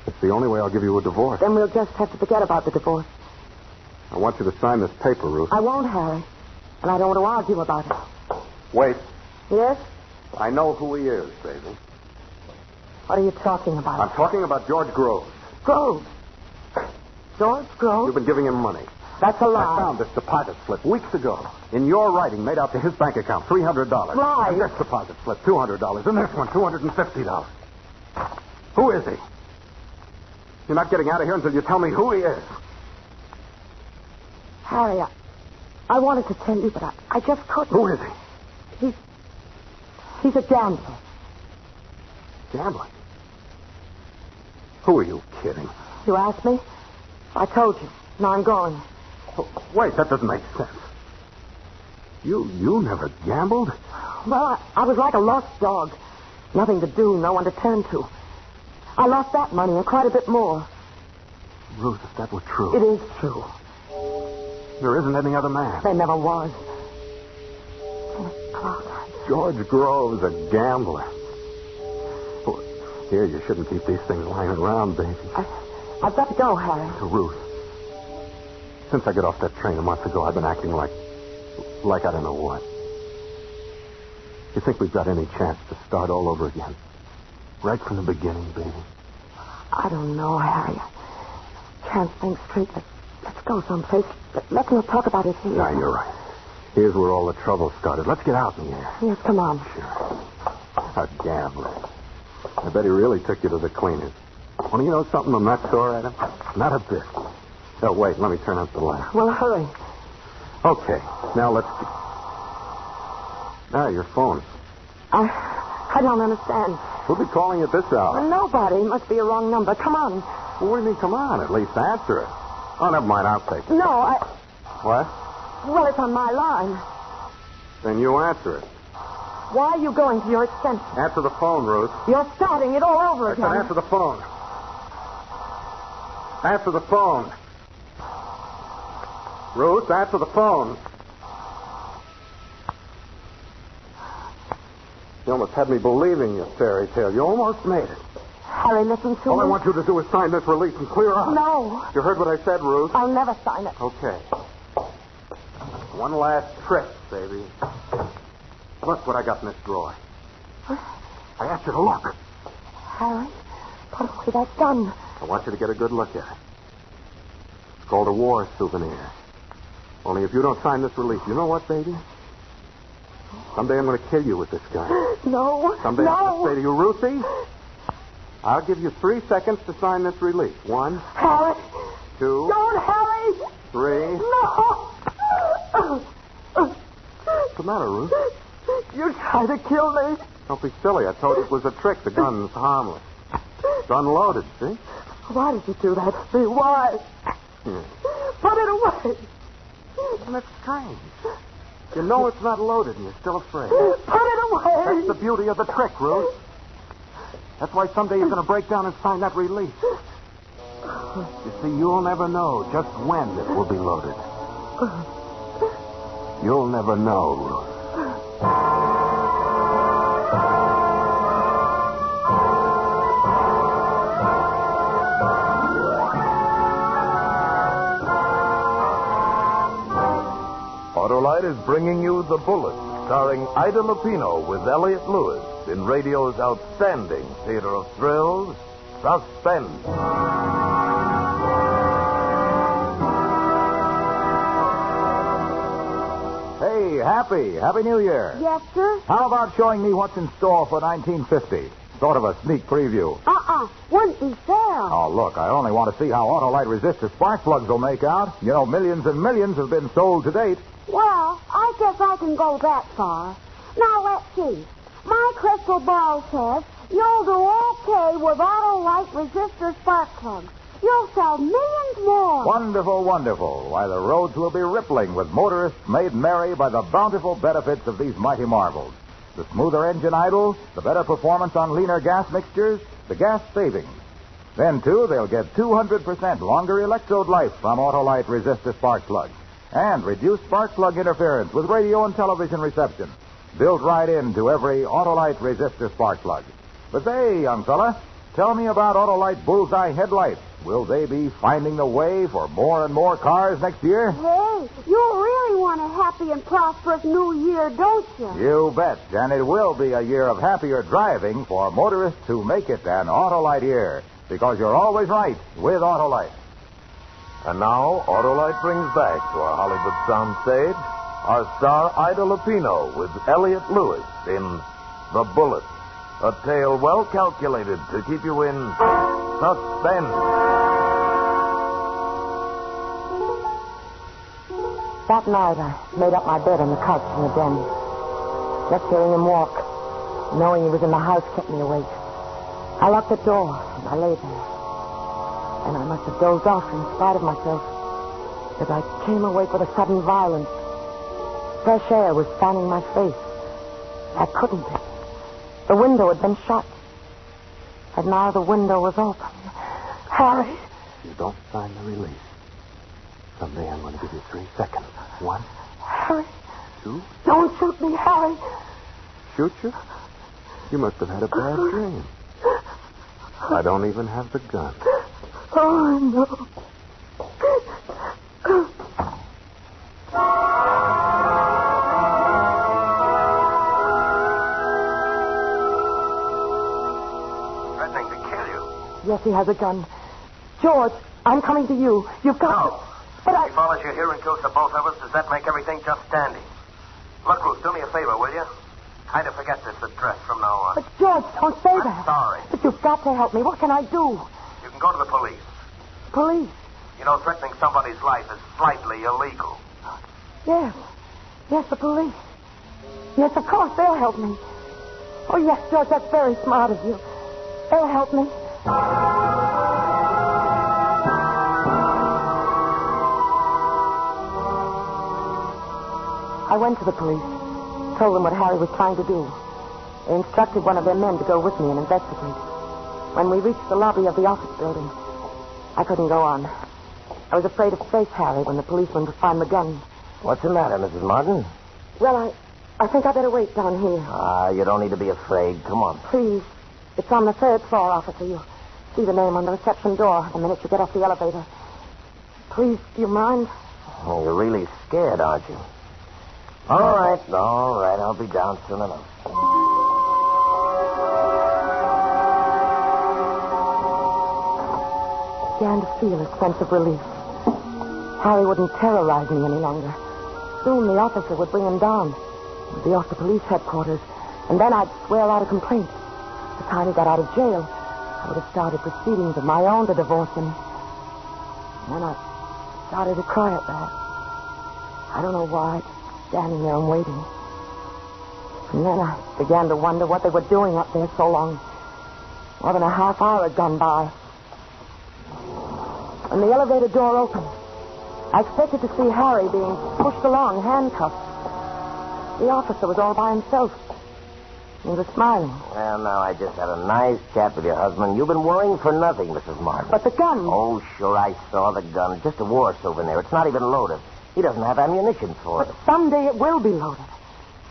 It's the only way I'll give you a divorce. Then we'll just have to forget about the divorce. I want you to sign this paper, Ruth. I won't, Harry. And I don't want to argue about it. Wait. Yes? I know who he is, baby. What are you talking about? I'm talking about George Groves. Groves? George Groves? You've been giving him money. That's a lie. I found this deposit slip weeks ago. In your writing, made out to his bank account, $300. Lie. And this deposit slip, $200. And this one, $250. Who is he? You're not getting out of here until you tell me who he is. Harry, I wanted to tell you, but I just couldn't. Who is he? He's a gambler. Gambling? Who are you kidding? You asked me? I told you. Now I'm going. Oh, wait, that doesn't make sense. You never gambled? Well, I was like a lost dog. Nothing to do, no one to turn to. I lost that money and quite a bit more. Ruth, if that were true. It is true. There isn't any other man. There never was. 10 o'clock. George Groves, a gambler. Oh, here, you shouldn't keep these things lying around, baby. I've got to go, Harry. To Ruth. Since I got off that train a month ago, I've been acting like I don't know what. You think we've got any chance to start all over again? Right from the beginning, baby. I don't know, Harry. I can't think straight. Let's go someplace. Let's not talk about it here. Yeah, you're right. Here's where all the trouble started. Let's get out in here. Yes, come on. Sure. A gambler. I bet he really took you to the cleaners. Want to know something I'm not sore at him? Not a bit. Oh, wait, let me turn out the light. Well, hurry. Okay, now let's... your phone. I don't understand. Who'll be calling at this hour? Well, nobody. It must be a wrong number. Come on. Well, what do you mean, come on? At least answer it. Oh, never mind, I'll take it. No, What? Well, it's on my line. Then you answer it. Why are you going to your extension? Answer the phone, Ruth. You're starting it all over again. I said answer the phone. Answer the phone. Ruth, answer the phone. You almost had me believing your fairy tale. You almost made it. Harry, listen to All me. I want you to do is sign this release and clear out. No. You heard what I said, Ruth? I'll never sign it. Okay. One last trick, baby. Look what I got in this drawer. What? I asked you to look. Harry, put away that gun. I want you to get a good look at it. It's called a war souvenir. Only if you don't sign this release, you know what, baby? Someday I'm going to kill you with this gun. No. Someday no. I'm going to say to you, Ruthie, I'll give you 3 seconds to sign this release. 1, Harry. 2, Don't, Harry. 3. No. What's the matter, Ruth? You tried to kill me. Don't be silly. I told you it was a trick. The gun's harmless. It's unloaded, see? Why did you do that to me? Why? Put it away. Isn't it strange? You know it's not loaded and you're still afraid. Put it away. That's the beauty of the trick, Ruth. That's why someday you're going to break down and sign that release. You see, you'll never know just when it will be loaded. You'll never know, Ruth. Autolite is bringing you The Bullet, starring Ida Lupino with Elliot Lewis in radio's outstanding theater of thrills, Suspense. Hey, Happy New Year. Yes, sir? How about showing me what's in store for 1950? Sort of a sneak preview. Wouldn't be fair. Oh, look, I only want to see how Autolite resistor spark plugs will make out. You know, millions and millions have been sold to date. Well, I guess I can go that far. Now, let's see. My crystal ball says you'll do okay with Autolite resistor spark plugs. You'll sell millions more. Wonderful, wonderful. Why, the roads will be rippling with motorists made merry by the bountiful benefits of these mighty marvels. The smoother engine idle, the better performance on leaner gas mixtures, the gas savings. Then, too, they'll get 200% longer electrode life from Autolite resistor spark plugs. And reduced spark plug interference with radio and television reception. Built right into every Autolite resistor spark plug. But say, young fella, tell me about Autolite bullseye headlights. Will they be finding the way for more and more cars next year? Hey, you really want a happy and prosperous new year, don't you? You bet. And it will be a year of happier driving for motorists who make it an Autolite year. Because you're always right with Autolite. And now, Autolite brings back to our Hollywood soundstage our star Ida Lupino with Elliot Lewis in The Bullet, a tale well calculated to keep you in suspense. That night, I made up my bed on the couch in the den. Just hearing him walk, knowing he was in the house, kept me awake. I locked the door, and I lay there. And I must have dozed off in spite of myself, as I came awake with a sudden violence. Fresh air was fanning my face. I couldn't. The window had been shut. And now the window was open. Harry! You don't sign the release. Someday I'm going to give you 3 seconds. 1, Harry! 2. Don't shoot me, Harry! Shoot you? You must have had a bad dream. I don't even have the gun. Oh, no. Threatening to kill you. Yes, he has a gun. George, I'm coming to you. You've got No. to... But If he follows you here and kills the both of us, does that make everything just dandy? Look, Ruth, do me a favor, will you? Kind of forget this address from now on. But, George, don't say that. I'm sorry. But you've got to help me. What can I do? You can go to the police. Police? You know, threatening somebody's life is slightly illegal. Yes. Yes, the police. Yes, of course, they'll help me. Oh, yes, George, that's very smart of you. They'll help me. I went to the police, told them what Harry was trying to do. They instructed one of their men to go with me and investigate. When we reached the lobby of the office building, I couldn't go on. I was afraid to face Harry when the policeman would find the gun. What's the matter, Mrs. Martin? Well, I think I better wait down here. You don't need to be afraid. Come on. Please. It's on the 3rd floor, officer. You'll see the name on the reception door the minute you get off the elevator. Please, do you mind? Oh, you're really scared, aren't you? All right. I'll be down soon enough. I began to feel a sense of relief. Harry wouldn't terrorize me any longer. Soon the officer would bring him down. He'd be off to police headquarters, and then I'd swear out a complaint. By the time he got out of jail, I would have started proceedings of my own to divorce him. And then I started to cry at that. I don't know why, just standing there and waiting. And then I began to wonder what they were doing up there so long. More than a half hour had gone by. When the elevator door opened, I expected to see Harry being pushed along, handcuffed. The officer was all by himself. He was smiling. Well, now, I just had a nice chat with your husband. You've been worrying for nothing, Mrs. Martin. But the gun... Oh, sure, I saw the gun. Just a war souvenir. It's not even loaded. He doesn't have ammunition for it. But someday it will be loaded.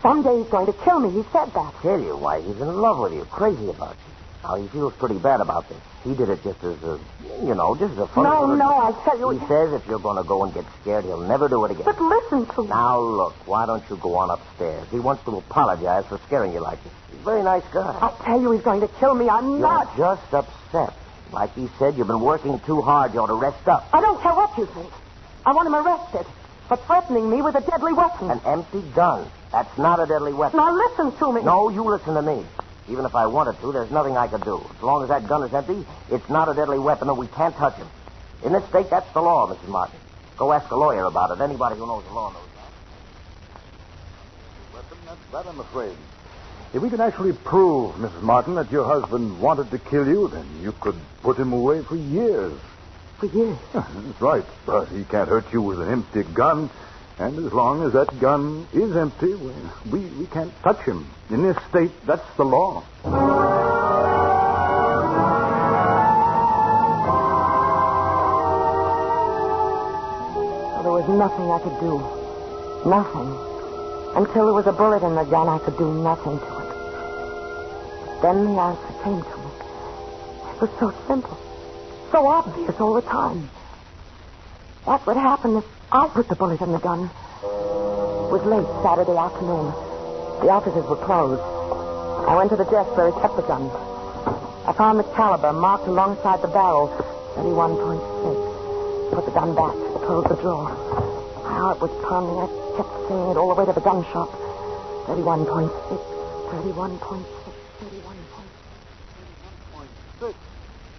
Someday he's going to kill me. He said that. Tell you why. He's in love with you. Crazy about you. Now, he feels pretty bad about this. He did it just as a, just as a fun... No, I tell you... He says if you're going to go and get scared, he'll never do it again. But listen to me. Now, look, why don't you go on upstairs? He wants to apologize for scaring you like this. He's a very nice guy. I tell you he's going to kill me. I'm not... You're just upset. Like he said, you've been working too hard. You ought to rest up. I don't care what you think. I want him arrested for threatening me with a deadly weapon. An empty gun. That's not a deadly weapon. Now, listen to me. No, you listen to me. Even if I wanted to, there's nothing I could do. As long as that gun is empty, it's not a deadly weapon and we can't touch him. In this state, that's the law, Mrs. Martin. Go ask a lawyer about it. Anybody who knows the law knows that. Weapon, that's that, I'm afraid. If we can actually prove, Mrs. Martin, that your husband wanted to kill you, then you could put him away for years. For years? That's right, but he can't hurt you with an empty gun. And as long as that gun is empty, we can't touch him. In this state, that's the law. Well, there was nothing I could do. Nothing. Until there was a bullet in the gun, I could do nothing to it. But then the answer came to me. It was so simple. So obvious all the time. What would happen if I put the bullet in the gun? It was late Saturday afternoon. The offices were closed. I went to the desk where he kept the gun. I found the caliber marked alongside the barrel, 31.6. Put the gun back, closed the drawer. My heart was pounding. I kept saying it all the way to the gun shop. 31.6, 31.6, 31.6.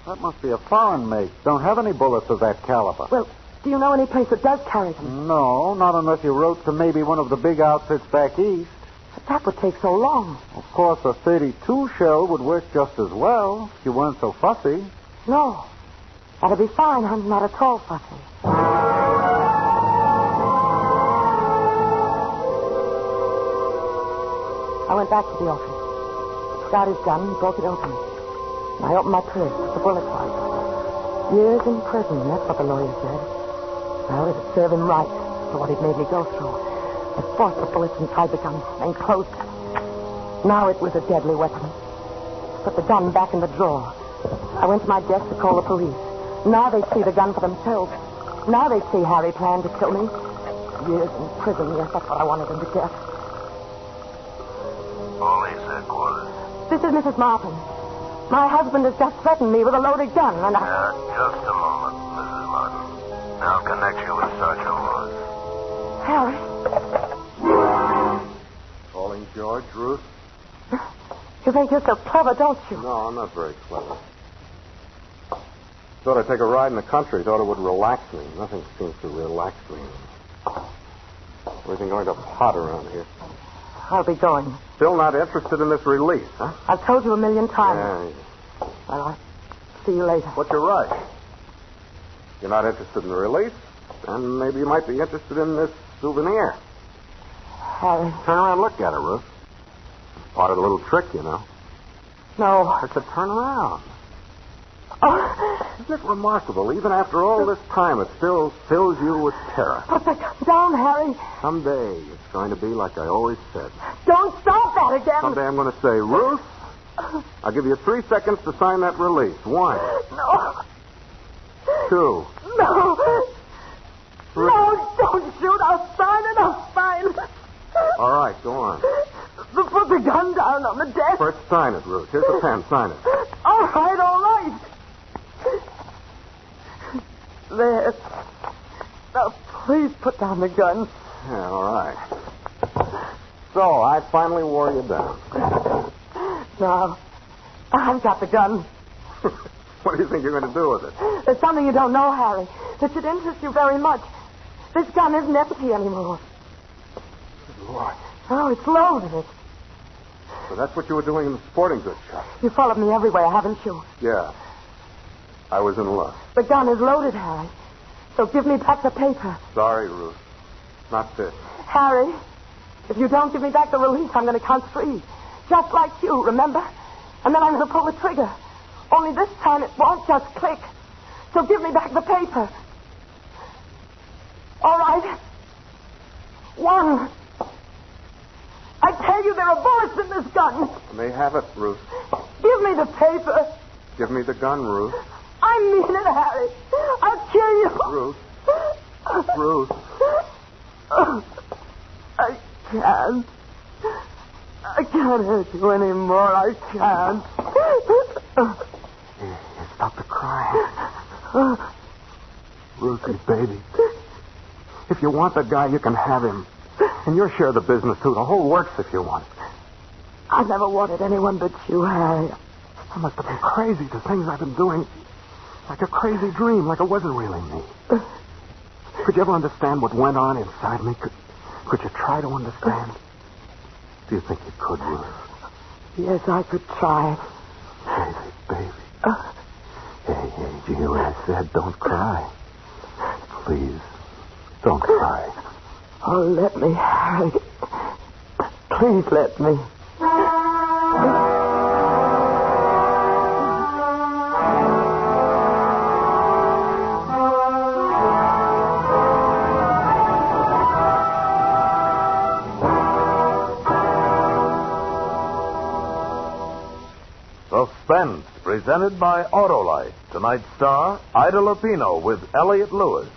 That must be a foreign make. Don't have any bullets of that caliber. Well, do you know any place that does carry them? No, not unless you wrote to maybe one of the big outfits back east. But that would take so long. Of course, a 32 shell would work just as well if you weren't so fussy. No. That'd be fine. I'm not at all fussy. I went back to the office. Took out his gun and broke it open. I opened my purse, took the bullets out. Years in prison, that's what the lawyer said. Well, it would serve him right for what he'd made me go through. I forced the bullets inside the gun, then closed it. Now it was a deadly weapon. Put the gun back in the drawer. I went to my desk to call the police. Now they'd see the gun for themselves. Now they'd see Harry planned to kill me. Years in prison, yes, that's what I wanted him to get. Police headquarters. This is Mrs. Martin. My husband has just threatened me with a loaded gun, and I... Just a moment, Mrs. Martin. I'll connect you with Sergeant Lewis. Harry? Calling George, Ruth? You think you're so clever, don't you? No, I'm not very clever. Thought I'd take a ride in the country. Thought it would relax me. Nothing seems to relax me. Everything going to pot around here. I'll be going. Still not interested in this release, huh? I've told you a million times. Yeah. Well, I'll see you later. What's your rush? You're not interested in the release? Then maybe you might be interested in this souvenir. Harry. Turn around and look at it, Ruth. It's part of the little trick, you know. No. I said turn around. Oh. Isn't it remarkable? Even after all this time, it still fills you with terror. Put the gun down, Harry. Someday, it's going to be like I always said. Don't stop that again. Someday I'm going to say, Ruth, I'll give you 3 seconds to sign that release. 1. No. 2. No. 3. No, don't shoot. I'll sign it. I'll sign it. All right, go on. Put the gun down on the desk. First, sign it, Ruth. Here's the pen. Sign it. All right, all right. There. Now, please put down the gun. Yeah, all right. So, I finally wore you down. Now, I've got the gun. What do you think you're going to do with it? There's something you don't know, Harry, that should interest you very much. This gun isn't empty anymore. Good Lord. Oh, it's loaded. So that's what you were doing in the sporting goods shop? You followed me everywhere, haven't you? Yeah. I was in luck. The gun is loaded, Harry. So give me back the paper. Sorry, Ruth. Not this. Harry, if you don't give me back the release, I'm going to count 3. Just like you, remember? And then I'm going to pull the trigger. Only this time it won't just click. So give me back the paper. All right. 1. I tell you, there are bullets in this gun. May have it, Ruth. Give me the paper. Give me the gun, Ruth. I mean it, Harry. I'll kill you. Ruth. Ruth. I can't. I can't hurt you anymore. I can't. Here, stop the crying. Ruthie, baby. If you want the guy, you can have him. And your share of the business, too. The whole works if you want. I never wanted anyone but you, Harry. I must have been crazy. The things I've been doing. Like a crazy dream, like it wasn't really me. Could you ever understand what went on inside me? Could you try to understand? Do you think you could, Ruth? Yes, I could try. Baby. Hey, did you hear what I said? Don't cry. Please, don't cry. Oh, let me, Harry. Please let me. Suspense, presented by Autolite. Tonight's star, Ida Lupino with Elliot Lewis.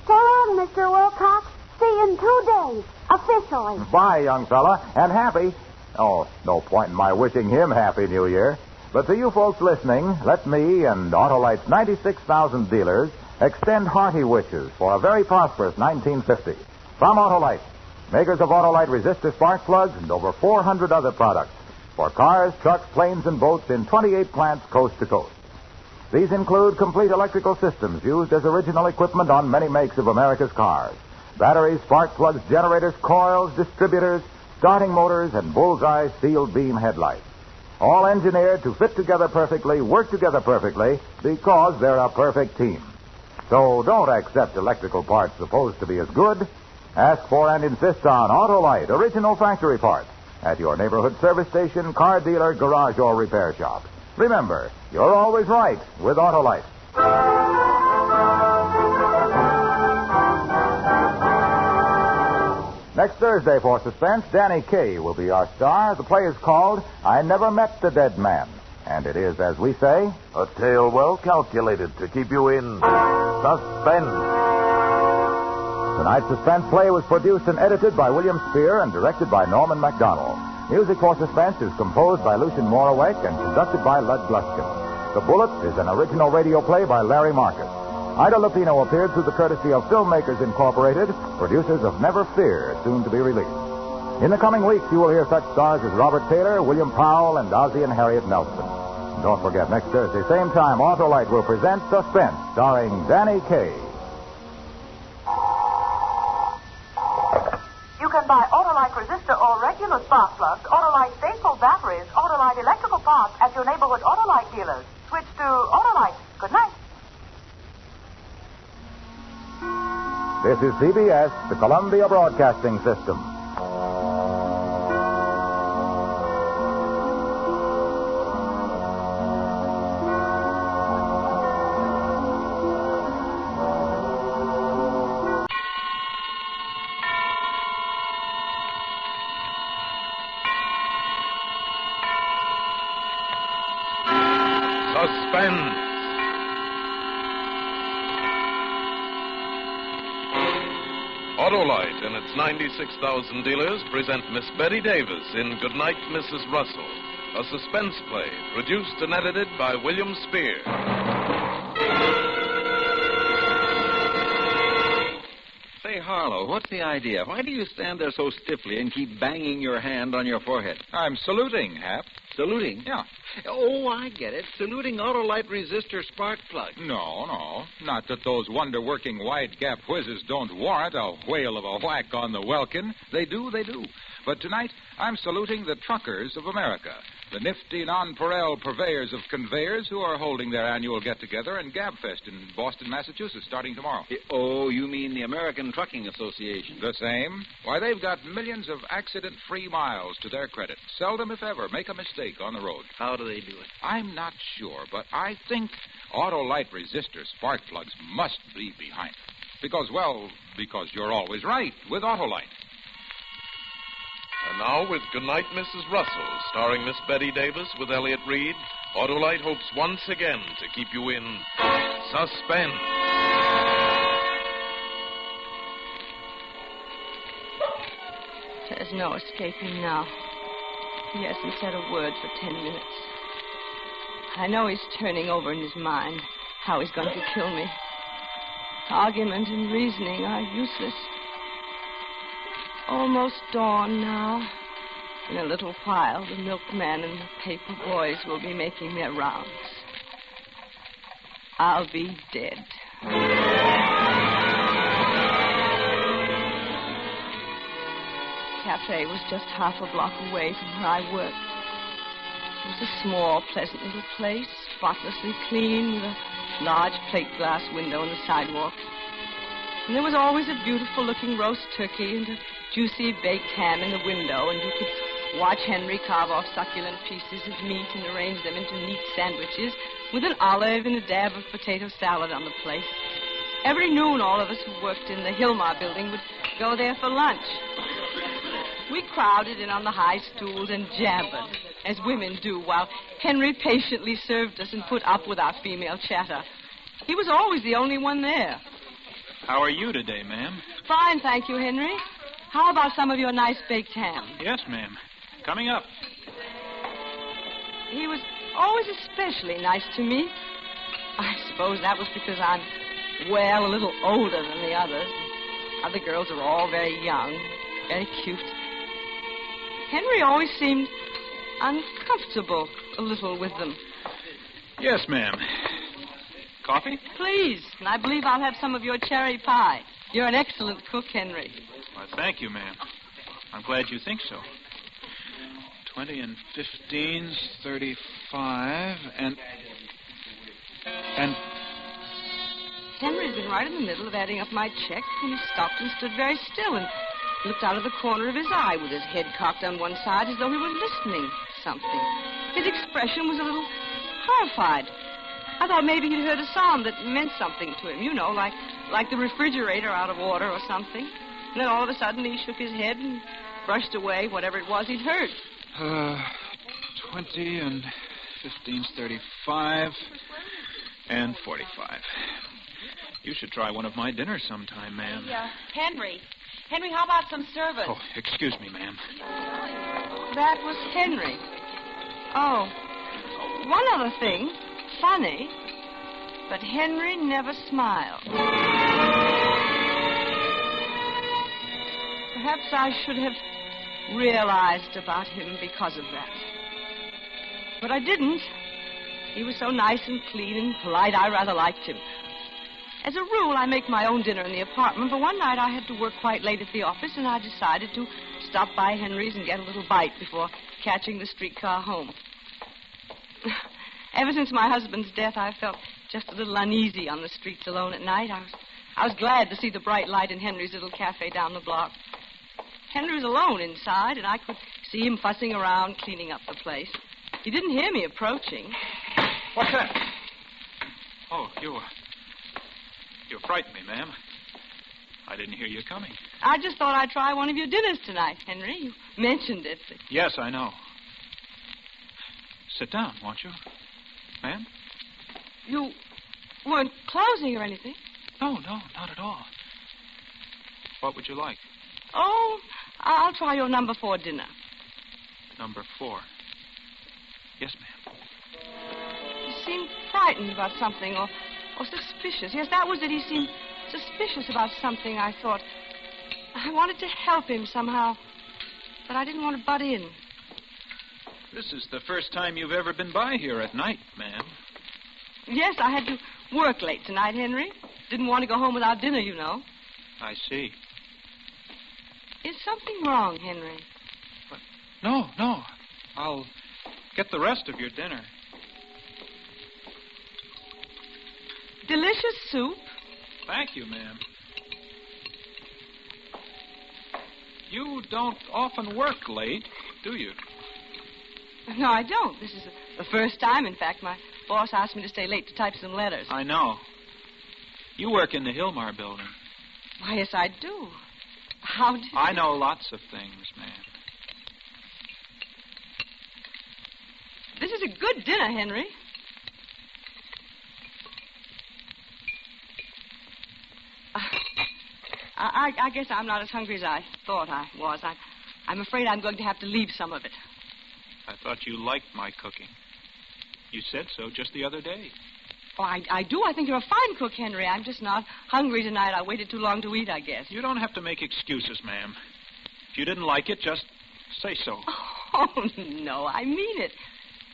So long, Mr. Wilcox. See you in 2 days, officially. Bye, young fella, and happy. Oh, no point in my wishing him Happy New Year. But to you folks listening, let me and Autolite's 96,000 dealers extend hearty wishes for a very prosperous 1950. From Autolite, makers of Autolite resistor spark plugs and over 400 other products for cars, trucks, planes, and boats in 28 plants coast to coast. These include complete electrical systems used as original equipment on many makes of America's cars. Batteries, spark plugs, generators, coils, distributors, starting motors, and bullseye steel beam headlights. All engineered to fit together perfectly, work together perfectly, because they're a perfect team. So don't accept electrical parts supposed to be as good. Ask for and insist on Autolite original factory parts at your neighborhood service station, car dealer, garage, or repair shop. Remember, you're always right with Autolite. Next Thursday for Suspense, Danny Kaye will be our star. The play is called I Never Met the Dead Man. And it is, as we say, a tale well calculated to keep you in suspense. Tonight's Suspense play was produced and edited by William Spear and directed by Norman MacDonald. Music for Suspense is composed by Lucien Morawek and conducted by Lud Gluskin. The Bullet is an original radio play by Larry Marcus. Ida Lupino appeared through the courtesy of Filmmakers Incorporated, producers of Never Fear, soon to be released. In the coming weeks, you will hear such stars as Robert Taylor, William Powell, and Ozzie and Harriet Nelson. And don't forget, next Thursday, same time, Autolite will present Suspense, starring Danny Kaye. You can buy Autolite resistor or regular spark plugs, Autolite faithful batteries, Autolite electrical parts at your neighborhood Autolite dealers. Switch to Autolite. Good night. This is CBS, the Columbia Broadcasting System. Autolite and its 96,000 dealers present Miss Betty Davis in Goodnight, Mrs. Russel, a suspense play produced and edited by William Spear. Say, Harlow, what's the idea? Why do you stand there so stiffly and keep banging your hand on your forehead? I'm saluting, Hap. Saluting? Yeah. Oh, I get it. Saluting Autolite resistor spark plug. No. Not that those wonder-working wide-gap whizzes don't warrant a whale of a whack on the welkin. They do. But tonight, I'm saluting the truckers of America, the nifty nonpareil purveyors of conveyors who are holding their annual get-together and Gabfest in Boston, Massachusetts, starting tomorrow. Oh, you mean the American Trucking Association? The same. Why, they've got millions of accident-free miles to their credit. Seldom, if ever, make a mistake on the road. How do they do it? I'm not sure, but I think Autolite resistor spark plugs must be behind it. Because you're always right with Autolite. And now, with Goodnight, Mrs. Russell, starring Miss Betty Davis with Elliott Reed, Autolite hopes once again to keep you in suspense. There's no escaping now. He hasn't said a word for 10 minutes. I know he's turning over in his mind how he's going to kill me. Argument and reasoning are useless. Almost dawn now. In a little while, the milkman and the paper boys will be making their rounds. I'll be dead. Cafe was just half a block away from where I worked. It was a small, pleasant little place, spotlessly clean, with a large plate glass window on the sidewalk. And there was always a beautiful-looking roast turkey and a juicy baked ham in the window, and you could watch Henry carve off succulent pieces of meat and arrange them into neat sandwiches with an olive and a dab of potato salad on the plate. Every noon, all of us who worked in the Hilmar building would go there for lunch. We crowded in on the high stools and jabbered, as women do, while Henry patiently served us and put up with our female chatter. He was always the only one there. How are you today, ma'am? Fine, thank you, Henry. How about some of your nice baked ham? Yes, ma'am. Coming up. He was always especially nice to me. I suppose that was because I'm, a little older than the others. Other girls are all very young, very cute. Henry always seemed uncomfortable a little with them. Yes, ma'am. Coffee? Please. And I believe I'll have some of your cherry pie. You're an excellent cook, Henry. Well, thank you, ma'am. I'm glad you think so. 20 and 15's 35, and... Henry'd been right in the middle of adding up my check when he stopped and stood very still and looked out of the corner of his eye with his head cocked on one side as though he were listening to something. His expression was a little horrified. I thought maybe he'd heard a sound that meant something to him, like the refrigerator out of order or something. And then all of a sudden he shook his head and brushed away whatever it was he'd heard. 20 and 15's 35 and 45. You should try one of my dinners sometime, ma'am. Yeah. Henry, how about some service? Oh, excuse me, ma'am. That was Henry. Oh, one other thing. Funny, but Henry never smiled. Perhaps I should have realized about him because of that. But I didn't. He was so nice and clean and polite, I rather liked him. As a rule, I make my own dinner in the apartment, but one night I had to work quite late at the office, and I decided to stop by Henry's and get a little bite before catching the streetcar home. Ever since my husband's death, I felt just a little uneasy on the streets alone at night. I was glad to see the bright light in Henry's little cafe down the block. Henry was alone inside, and I could see him fussing around, cleaning up the place. He didn't hear me approaching. What's that? Oh, you frightened me, ma'am. I didn't hear you coming. I just thought I'd try one of your dinners tonight, Henry. You mentioned it. Yes, I know. Sit down, won't you? Ma'am? You weren't closing or anything? No, not at all. What would you like? Oh, I'll try your number 4 dinner. Number 4. Yes, ma'am. He seemed frightened about something or suspicious. Yes, that was it. He seemed suspicious about something, I thought. I wanted to help him somehow, but I didn't want to butt in. This is the first time you've ever been by here at night, ma'am. Yes, I had to work late tonight, Henry. Didn't want to go home without dinner, you know. I see. Is something wrong, Henry? No. I'll get the rest of your dinner. Delicious soup. Thank you, ma'am. You don't often work late, do you? No, I don't. This is the first time, in fact. My boss asked me to stay late to type some letters. I know. You work in the Hilmar building. Why, yes, I do. How did I know lots of things, ma'am. This is a good dinner, Henry. I guess I'm not as hungry as I thought I was. I'm afraid I'm going to have to leave some of it. I thought you liked my cooking. You said so just the other day. Oh, I do. I think you're a fine cook, Henry. I'm just not hungry tonight. I waited too long to eat, I guess. You don't have to make excuses, ma'am. If you didn't like it, just say so. Oh, no, I mean it.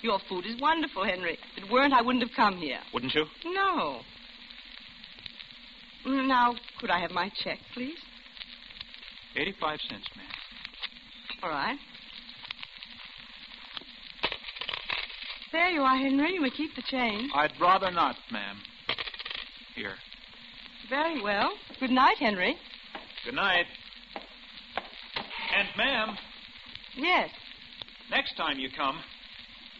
Your food is wonderful, Henry. If it weren't, I wouldn't have come here. Wouldn't you? No. Now, could I have my check, please? 85 cents, ma'am. All right. There you are, Henry. You may keep the change. I'd rather not, ma'am. Here. Very well. Good night, Henry. Good night. And, ma'am. Yes. Next time you come,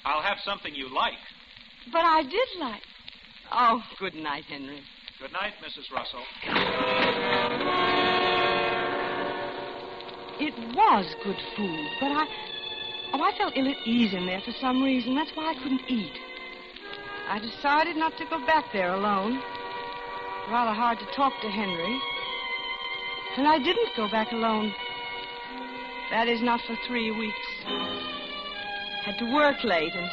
I'll have something you like. But I did like. Oh, good night, Henry. Good night, Mrs. Russell. It was good food, but I felt ill at ease in there for some reason. That's why I couldn't eat. I decided not to go back there alone. Rather hard to talk to Henry. And I didn't go back alone. That is, not for 3 weeks. Had to work late, and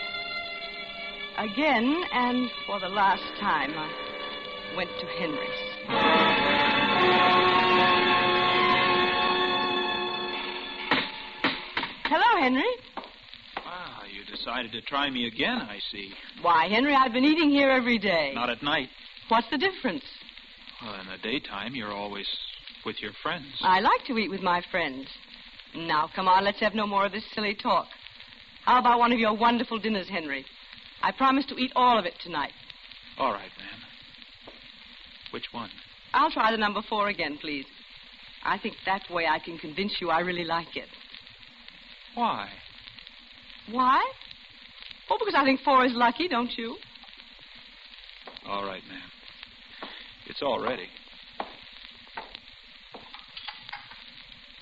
again, and for the last time, I went to Henry's. Hello, Henry. Ah, you decided to try me again, I see. Why, Henry, I've been eating here every day. Not at night. What's the difference? Well, in the daytime, you're always with your friends. I like to eat with my friends. Now, come on, let's have no more of this silly talk. How about one of your wonderful dinners, Henry? I promise to eat all of it tonight. All right, ma'am. Which one? I'll try the number 4 again, please. I think that way I can convince you I really like it. Why? Why? Oh, because I think 4 is lucky, don't you? All right, ma'am. It's all ready.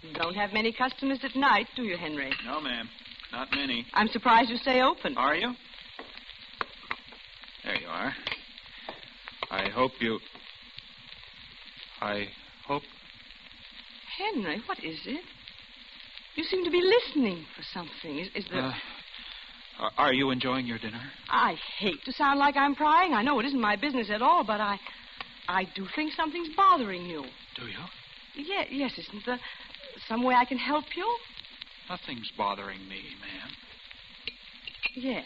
You don't have many customers at night, do you, Henry? No, ma'am. Not many. I'm surprised you stay open. Are you? There you are. I hope... Henry, what is it? You seem to be listening for something. Is there... Are you enjoying your dinner? I hate to sound like I'm prying. I know it isn't my business at all, but I do think something's bothering you. Do you? Yes, isn't there some way I can help you? Nothing's bothering me, ma'am. Yes.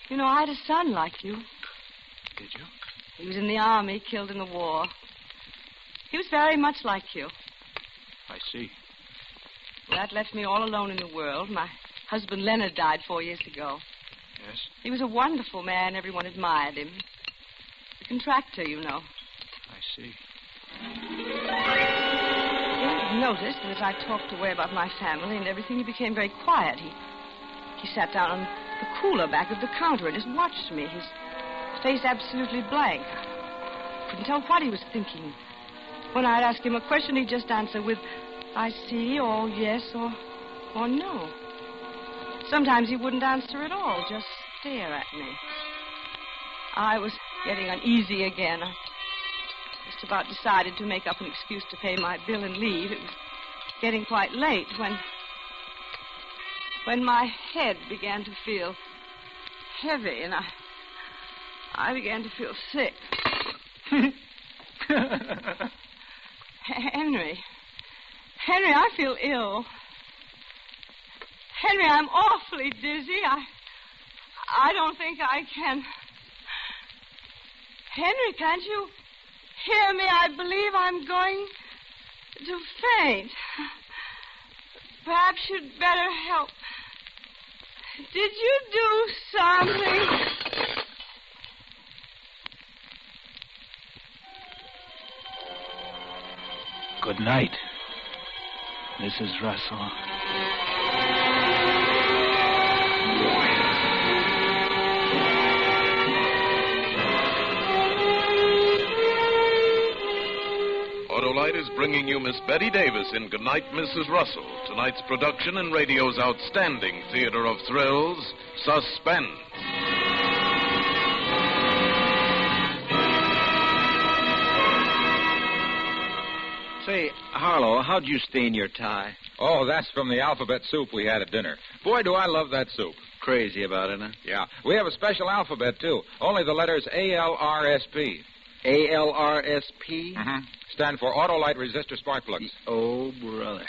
You know, I had a son like you. Did you? He was in the army, killed in the war. He was very much like you. I see. That left me all alone in the world. My husband Leonard died 4 years ago. Yes? He was a wonderful man. Everyone admired him. A contractor, you know. I see. He noticed that as I talked away about my family and everything, he became very quiet. He sat down on the cooler back of the counter and just watched me, his face absolutely blank. I couldn't tell what he was thinking. When I'd ask him a question, he'd just answer with, I see, or yes, or no. Sometimes he wouldn't answer at all, just stare at me. I was getting uneasy again. just about decided to make up an excuse to pay my bill and leave. It was getting quite late when my head began to feel heavy, and I began to feel sick. Henry, I feel ill. Henry, I'm awfully dizzy. I don't think I can. Henry, can't you hear me? I believe I'm going to faint. Perhaps you'd better help. Did you do something? Good night, Mrs. Russell. Autolite is bringing you Miss Betty Davis in Goodnight, Mrs. Russell, tonight's production in radio's outstanding theater of thrills, Suspense. Say, Harlow, how'd you stain your tie? Oh, that's from the alphabet soup we had at dinner. Boy, do I love that soup. Crazy about it, huh? Yeah. We have a special alphabet, too. Only the letters ALRSP. ALRSP? Mm-hmm. Stand for Autolite Resistor Spark Plugs. Oh, brother.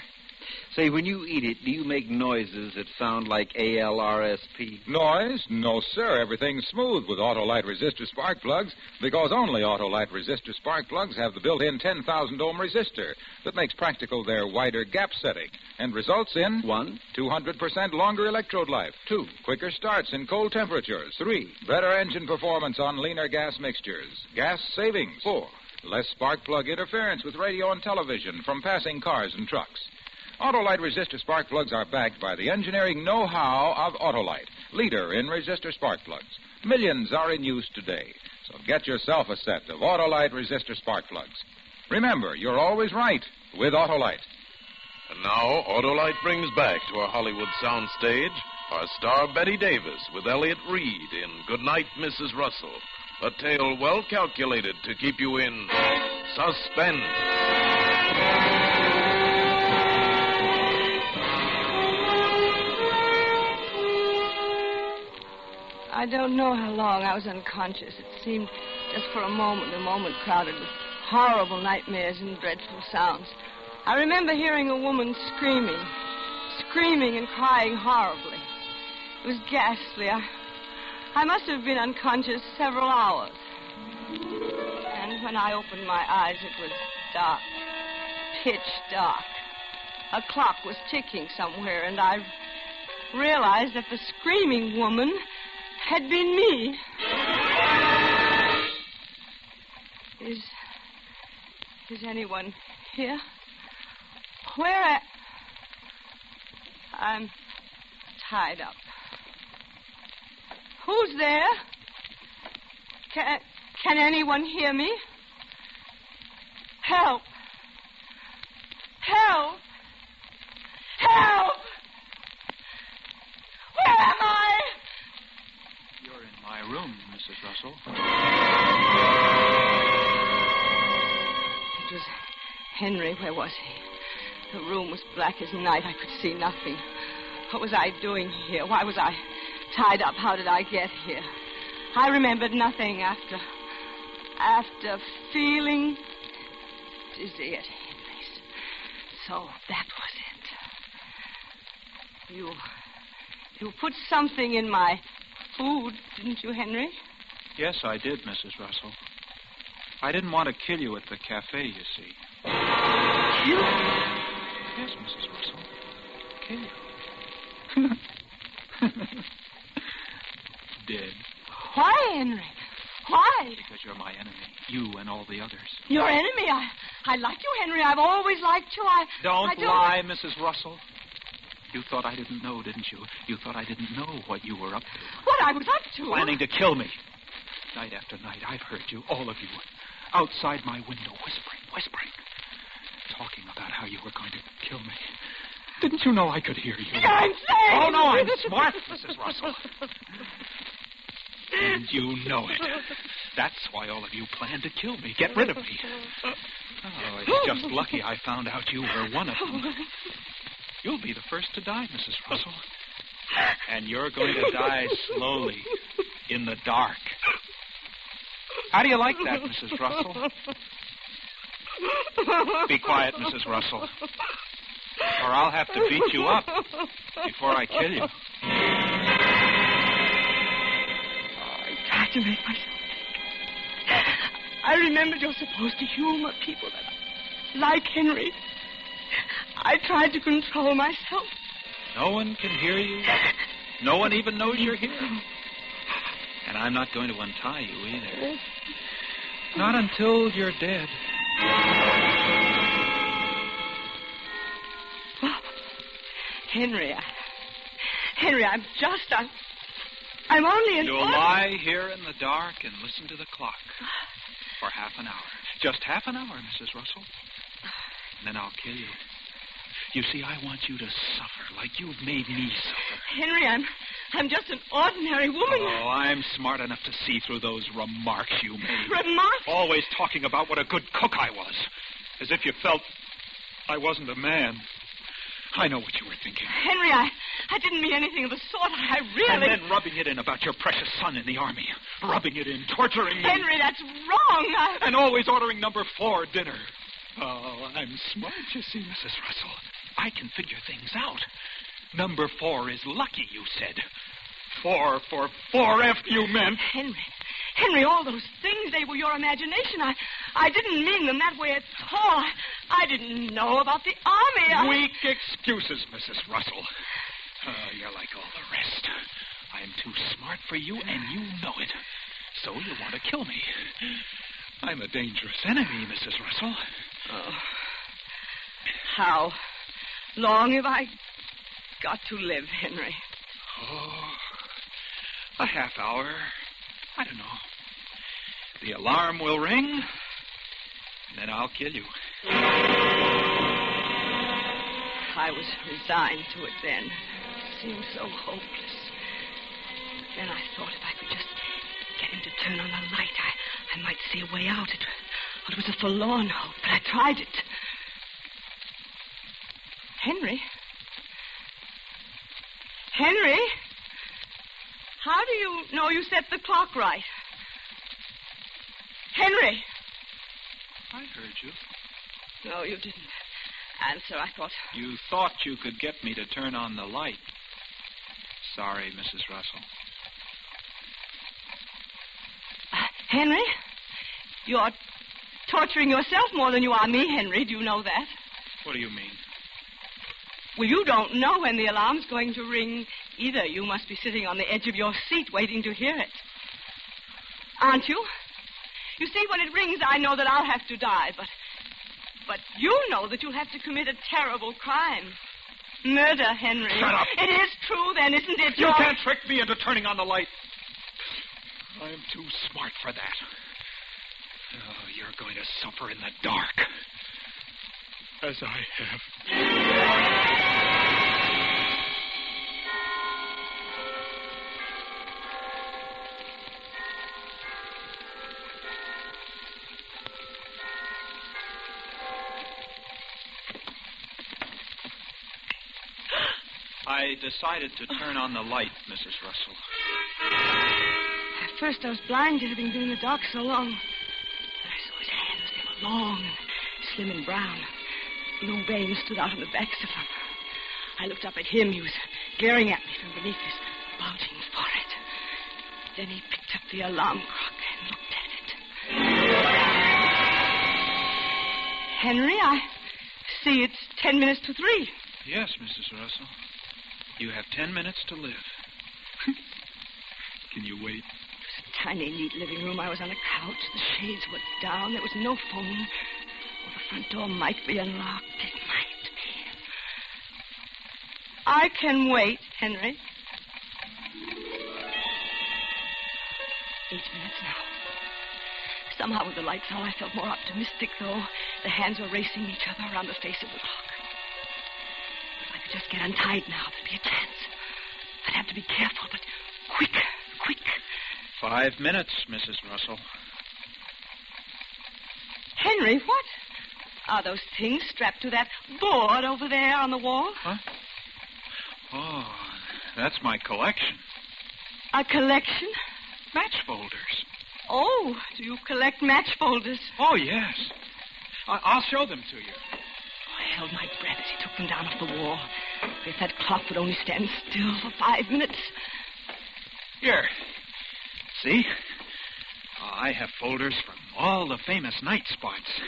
Say, when you eat it, do you make noises that sound like ALRSP? Noise? No, sir. Everything's smooth with Autolite Resistor Spark Plugs because only Autolite Resistor Spark Plugs have the built-in 10,000 ohm resistor that makes practical their wider gap setting and results in 1. 200% longer electrode life. 2. Quicker starts in cold temperatures. 3. Better engine performance on leaner gas mixtures. Gas savings. 4. Less spark plug interference with radio and television from passing cars and trucks. Autolite resistor spark plugs are backed by the engineering know-how of Autolite, leader in resistor spark plugs. Millions are in use today, so get yourself a set of Autolite resistor spark plugs. Remember, you're always right with Autolite. And now, Autolite brings back to our Hollywood soundstage our star Betty Davis with Elliott Reed in Goodnight, Mrs. Russell. A tale well calculated to keep you in suspense. I don't know how long I was unconscious. It seemed just for a moment crowded with horrible nightmares and dreadful sounds. I remember hearing a woman screaming and crying horribly. It was ghastly. I must have been unconscious several hours. And when I opened my eyes, it was dark, pitch dark. A clock was ticking somewhere, and I realized that the screaming woman had been me. Is anyone here? I'm tied up. Who's there? Can anyone hear me? Help! Help! Help! Where am I? You're in my room, Mrs. Russell. It was Henry. Where was he? The room was black as night. I could see nothing. What was I doing here? Why was I tied up? How did I get here? I remembered nothing after feeling dizzy at Henry's. So that was it. You put something in my food, didn't you, Henry? Yes, I did, Mrs. Russell. I didn't want to kill you at the cafe, you see. You? Yes, Mrs. Russell. Kill you. Dead. Why, Henry? Why? Because you're my enemy. You and all the others. Your enemy? I like you, Henry. I've always liked you. Don't lie, Mrs. Russell. You thought I didn't know, didn't you? You thought I didn't know what you were up to. What I was up to? Planning to kill me. Night after night, I've heard you, all of you, outside my window, whispering. Talking about how you were going to kill me. Didn't you know I could hear you? I'm saying... Oh, no, I'm smart, Mrs. Russell. And you know it. That's why all of you planned to kill me, get rid of me. Oh, it's just lucky I found out you were one of them. You'll be the first to die, Mrs. Russell. And you're going to die slowly, in the dark. How do you like that, Mrs. Russell? Be quiet, Mrs. Russell, or I'll have to beat you up before I kill you. I tried to make myself think. I remembered you're supposed to humor people that are like Henry. I tried to control myself. No one can hear you. No one even knows you're here. And I'm not going to untie you either. Not until you're dead. Oh, Henry, I'm only an... You'll lie here in the dark and listen to the clock for half an hour. Just half an hour, Mrs. Russell. And then I'll kill you. You see, I want you to suffer like you've made me suffer. Henry, I'm just an ordinary woman. Oh, I'm smart enough to see through those remarks you made. Remarks? Always talking about what a good cook I was. As if you felt I wasn't a man. I know what you were thinking. Henry, I didn't mean anything of the sort. I really... And then rubbing it in about your precious son in the army. Rubbing it in, torturing me. Henry, that's wrong. And always ordering number 4 dinner. Oh, I'm smart, you see, Mrs. Russell. I can figure things out. Number 4 is lucky, you said. 4 for 4F, you meant. Henry, all those things, they were your imagination. I didn't mean them that way at all. I didn't know about the army. Weak excuses, Mrs. Russell. Oh, you're like all the rest. I'm too smart for you, and you know it. So you want to kill me. I'm a dangerous enemy, Mrs. Russell. Oh. How long have I got to live, Henry? Oh, a half hour. I don't know. The alarm will ring, and then I'll kill you. I was resigned to it then. It seemed so hopeless. But then I thought if I could just get him to turn on the light, I might see a way out. It was a forlorn hope, but I tried it. Henry? Henry? How do you know you set the clock right? Henry! I heard you. No, you didn't answer. I thought... You thought you could get me to turn on the light. Sorry, Mrs. Russell. Henry? You're torturing yourself more than you are me, Henry. Do you know that? What do you mean? Well, you don't know when the alarm's going to ring either. You must be sitting on the edge of your seat waiting to hear it. Aren't you? You see, when it rings, I know that I'll have to die, but you know that you'll have to commit a terrible crime. Murder, Henry. Shut up. It is true, then, isn't it? You can't trick me into turning on the light. I'm too smart for that. Oh, you're going to suffer in the dark. As I have. I decided to turn on the light, Mrs. Russell. At first I was blinded, having been in the dark so long. But I saw his hands. They were long and slim and brown. Blue veins stood out on the backs of them. I looked up at him. He was glaring at me from beneath his bulging forehead. Then he picked up the alarm clock and looked at it. Henry, I see it's 10 minutes to 3. Yes, Mrs. Russell. You have 10 minutes to live. Can you wait? It was a tiny, neat living room. I was on a couch. The shades were down. There was no phone. Well, the front door might be unlocked. It might be. I can wait, Henry. 8 minutes now. Somehow with the lights on, I felt more optimistic, though. The hands were racing each other around the face of the clock. If I could just get untied now, there'd be a chance. I'd have to be careful, but quick. 5 minutes, Mrs. Russell. Henry, what? Are those things strapped to that board over there on the wall? Huh? Oh, that's my collection. A collection? Match folders. Oh, do you collect match folders? Oh, yes. I'll show them to you. I held my breath as he took them down off the wall. If that clock would only stand still for 5 minutes. Here. See? I have folders from all the famous night spots.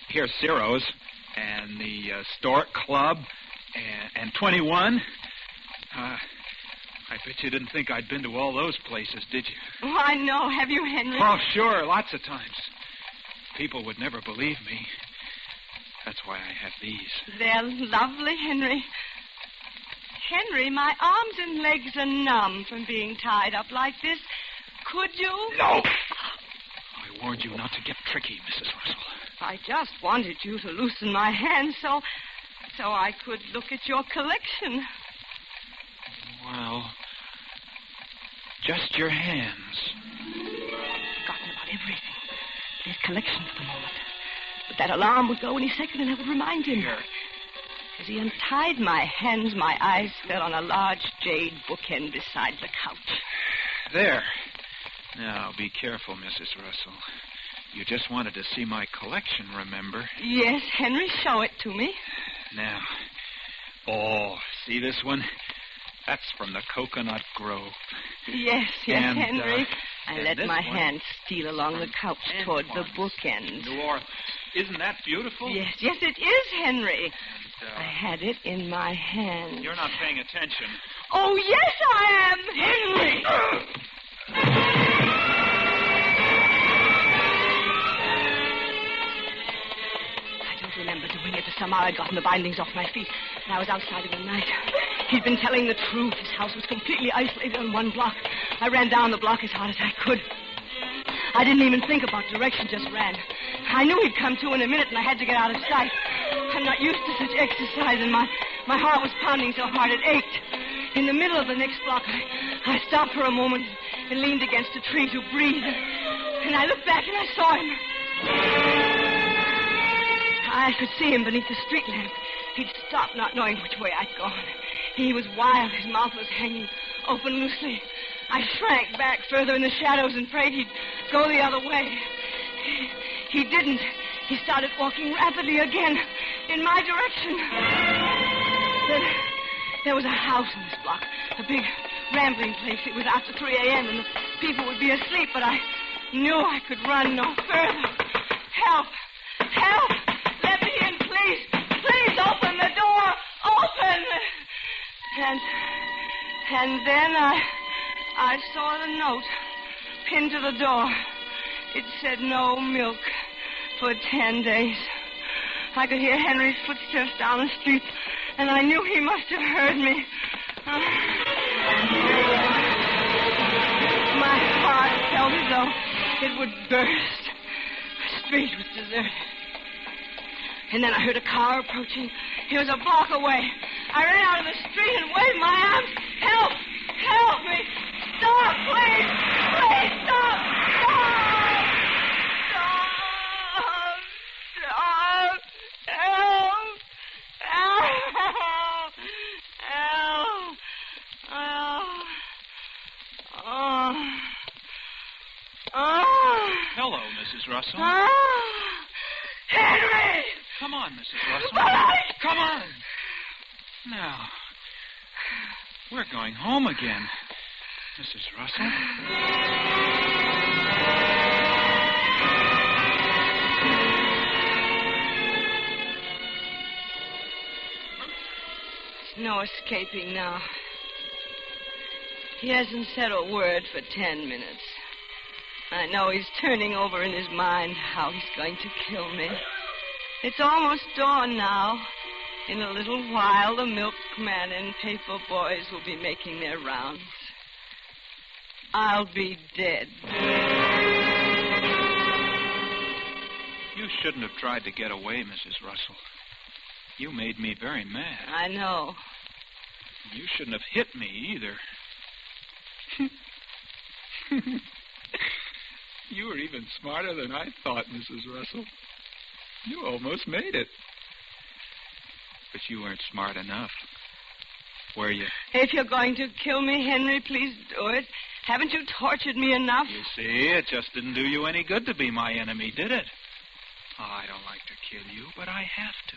Here's Ciro's, and the Stork Club, and 21. I bet you didn't think I'd been to all those places, did you? Oh, I know. Have you, Henry? Oh, sure. Lots of times. People would never believe me. That's why I have these. They're lovely, Henry. Henry, my arms and legs are numb from being tied up like this. Could you? No! I warned you not to get tricky, Mrs. Russell. I just wanted you to loosen my hands so I could look at your collection. Well, just your hands. Forgotten about everything. His collection for the moment. But that alarm would go any second and I would remind him. Here. As he untied my hands, my eyes fell on a large jade bookend beside the couch. There. Now, be careful, Mrs. Russell. You just wanted to see my collection, remember? Yes, Henry, show it to me. Now. Oh, see this one? That's from the Coconut Grove. Yes, And, Henry. I and let this my one hand steal along the couch toward the bookend. New Orleans. Isn't that beautiful? Yes, it is, Henry. And, I had it in my hand. You're not paying attention. Oh, yes, I am, Henry! I don't remember doing it. Somehow I'd gotten the bindings off my feet, and I was outside in the night. He'd been telling the truth. His house was completely isolated on one block. I ran down the block as hard as I could. I didn't even think about direction, just ran. I knew he'd come to in a minute, and I had to get out of sight. I'm not used to such exercise, and my heart was pounding so hard it ached. In the middle of the next block, I stopped for a moment and leaned against a tree to breathe. And I looked back, and I saw him. I could see him beneath the street lamp. He'd stopped, not knowing which way I'd gone. He was wild. His mouth was hanging open loosely. I shrank back further in the shadows and prayed he'd go the other way. He didn't. He started walking rapidly again in my direction. Then there was a house in this block, a big rambling place. It was after 3 a.m. and the people would be asleep, but I knew I could run no further. Help! Help! Let me in, please! Please open the door! Open! And then I saw the note pinned to the door. It said no milk for 10 days. I could hear Henry's footsteps down the street, and I knew he must have heard me. My heart felt as though it would burst. The street was deserted. And then I heard a car approaching. It was a block away. I ran out of the street and waved my arms. Help! Help me! Stop, please! Please, stop! Stop! Stop! Stop! Help! Help! Help! Hello, Mrs. Russell. Henry! Come on, Mrs. Russell. Come on. Now, we're going home again, Mrs. Russell. There's no escaping now. He hasn't said a word for 10 minutes. I know he's turning over in his mind how he's going to kill me. It's almost dawn now. In a little while, the milkman and paper boys will be making their rounds. I'll be dead. You shouldn't have tried to get away, Mrs. Russell. You made me very mad. I know. You shouldn't have hit me either. You were even smarter than I thought, Mrs. Russell. You almost made it. But you weren't smart enough. Were you? If you're going to kill me, Henry, please do it. Haven't you tortured me enough? You see, it just didn't do you any good to be my enemy, did it? Oh, I don't like to kill you, but I have to.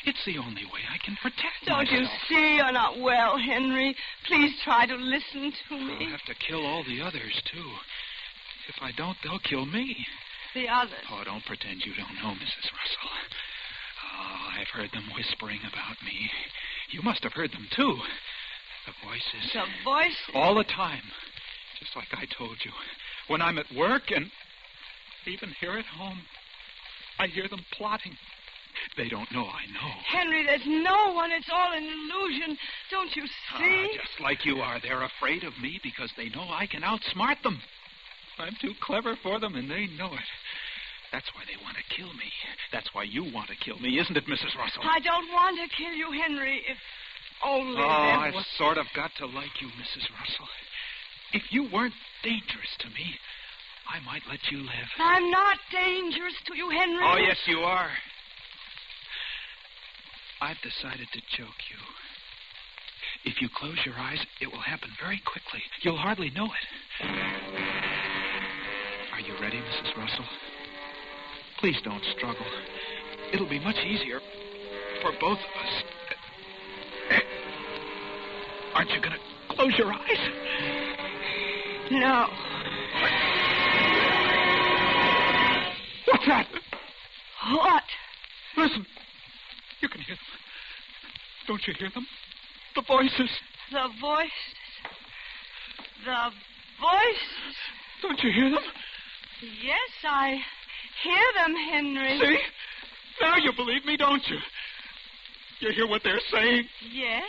It's the only way I can protect Don't myself. you see you're not well, Henry? Please try to listen to me. I'll have to kill all the others, too. If I don't, they'll kill me. The others? Oh, don't pretend you don't know, Mrs. Russell. Oh, I've heard them whispering about me. You must have heard them, too. The voices. The voices? All the time. Just like I told you. When I'm at work and even here at home, I hear them plotting. They don't know I know. Henry, there's no one. It's all an illusion. Don't you see? Just like you are. They're afraid of me because they know I can outsmart them. I'm too clever for them, and they know it. That's why they want to kill me. That's why you want to kill me, isn't it, Mrs. Russell? I don't want to kill you, Henry. If only there I've was... sort of got to like you, Mrs. Russell. If you weren't dangerous to me, I might let you live. I'm not dangerous to you, Henry. Oh, yes, you are. I've decided to choke you. If you close your eyes, it will happen very quickly. You'll hardly know it. Are you ready, Mrs. Russell? Please don't struggle. It'll be much easier for both of us. Aren't you going to close your eyes? No. What's that? What? Listen. You can hear them. Don't you hear them? The voices. The voices. The voices. Don't you hear them? Yes, I hear them, Henry. See? Now you believe me, don't you? You hear what they're saying? Yes.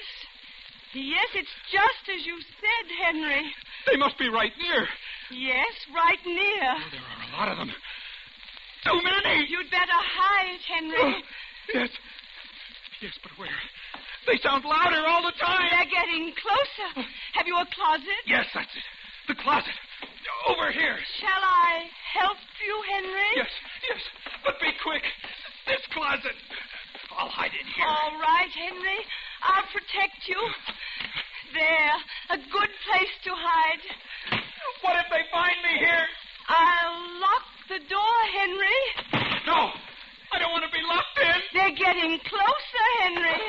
Yes, it's just as you said, Henry. They must be right near. Yes, right near. Oh, there are a lot of them. Too many. You'd better hide, Henry. Oh, yes. Yes, but where? They sound louder all the time. They're getting closer. Have you a closet? Yes, that's it. The closet. Over here. Shall I help you, Henry? Yes, yes. But be quick. This closet. I'll hide in here. All right, Henry. I'll protect you. There. A good place to hide. What if they find me here? I'll lock the door, Henry. No. I don't want to be locked in. They're getting closer, Henry.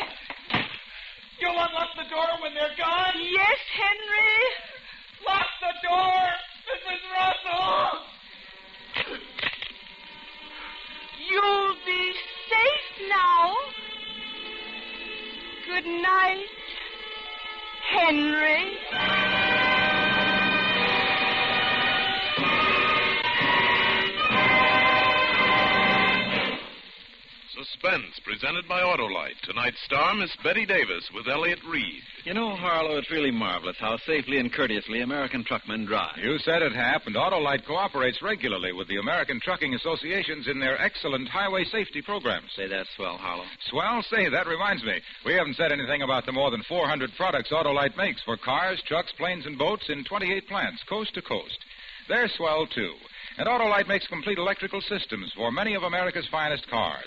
You'll unlock the door when they're gone? Yes, Henry. Lock the door, Mrs. Russell. You'll be safe now. Good night, Henry. Suspense, presented by Autolite. Tonight's star, Miss Betty Davis, with Elliot Reed. You know, Harlow, it's really marvelous how safely and courteously American truckmen drive. You said it, Hap, and Autolite cooperates regularly with the American trucking associations in their excellent highway safety programs. Say that swell, Harlow. Swell? Say, that reminds me. We haven't said anything about the more than 400 products Autolite makes for cars, trucks, planes, and boats in 28 plants, coast to coast. They're swell, too. And Autolite makes complete electrical systems for many of America's finest cars.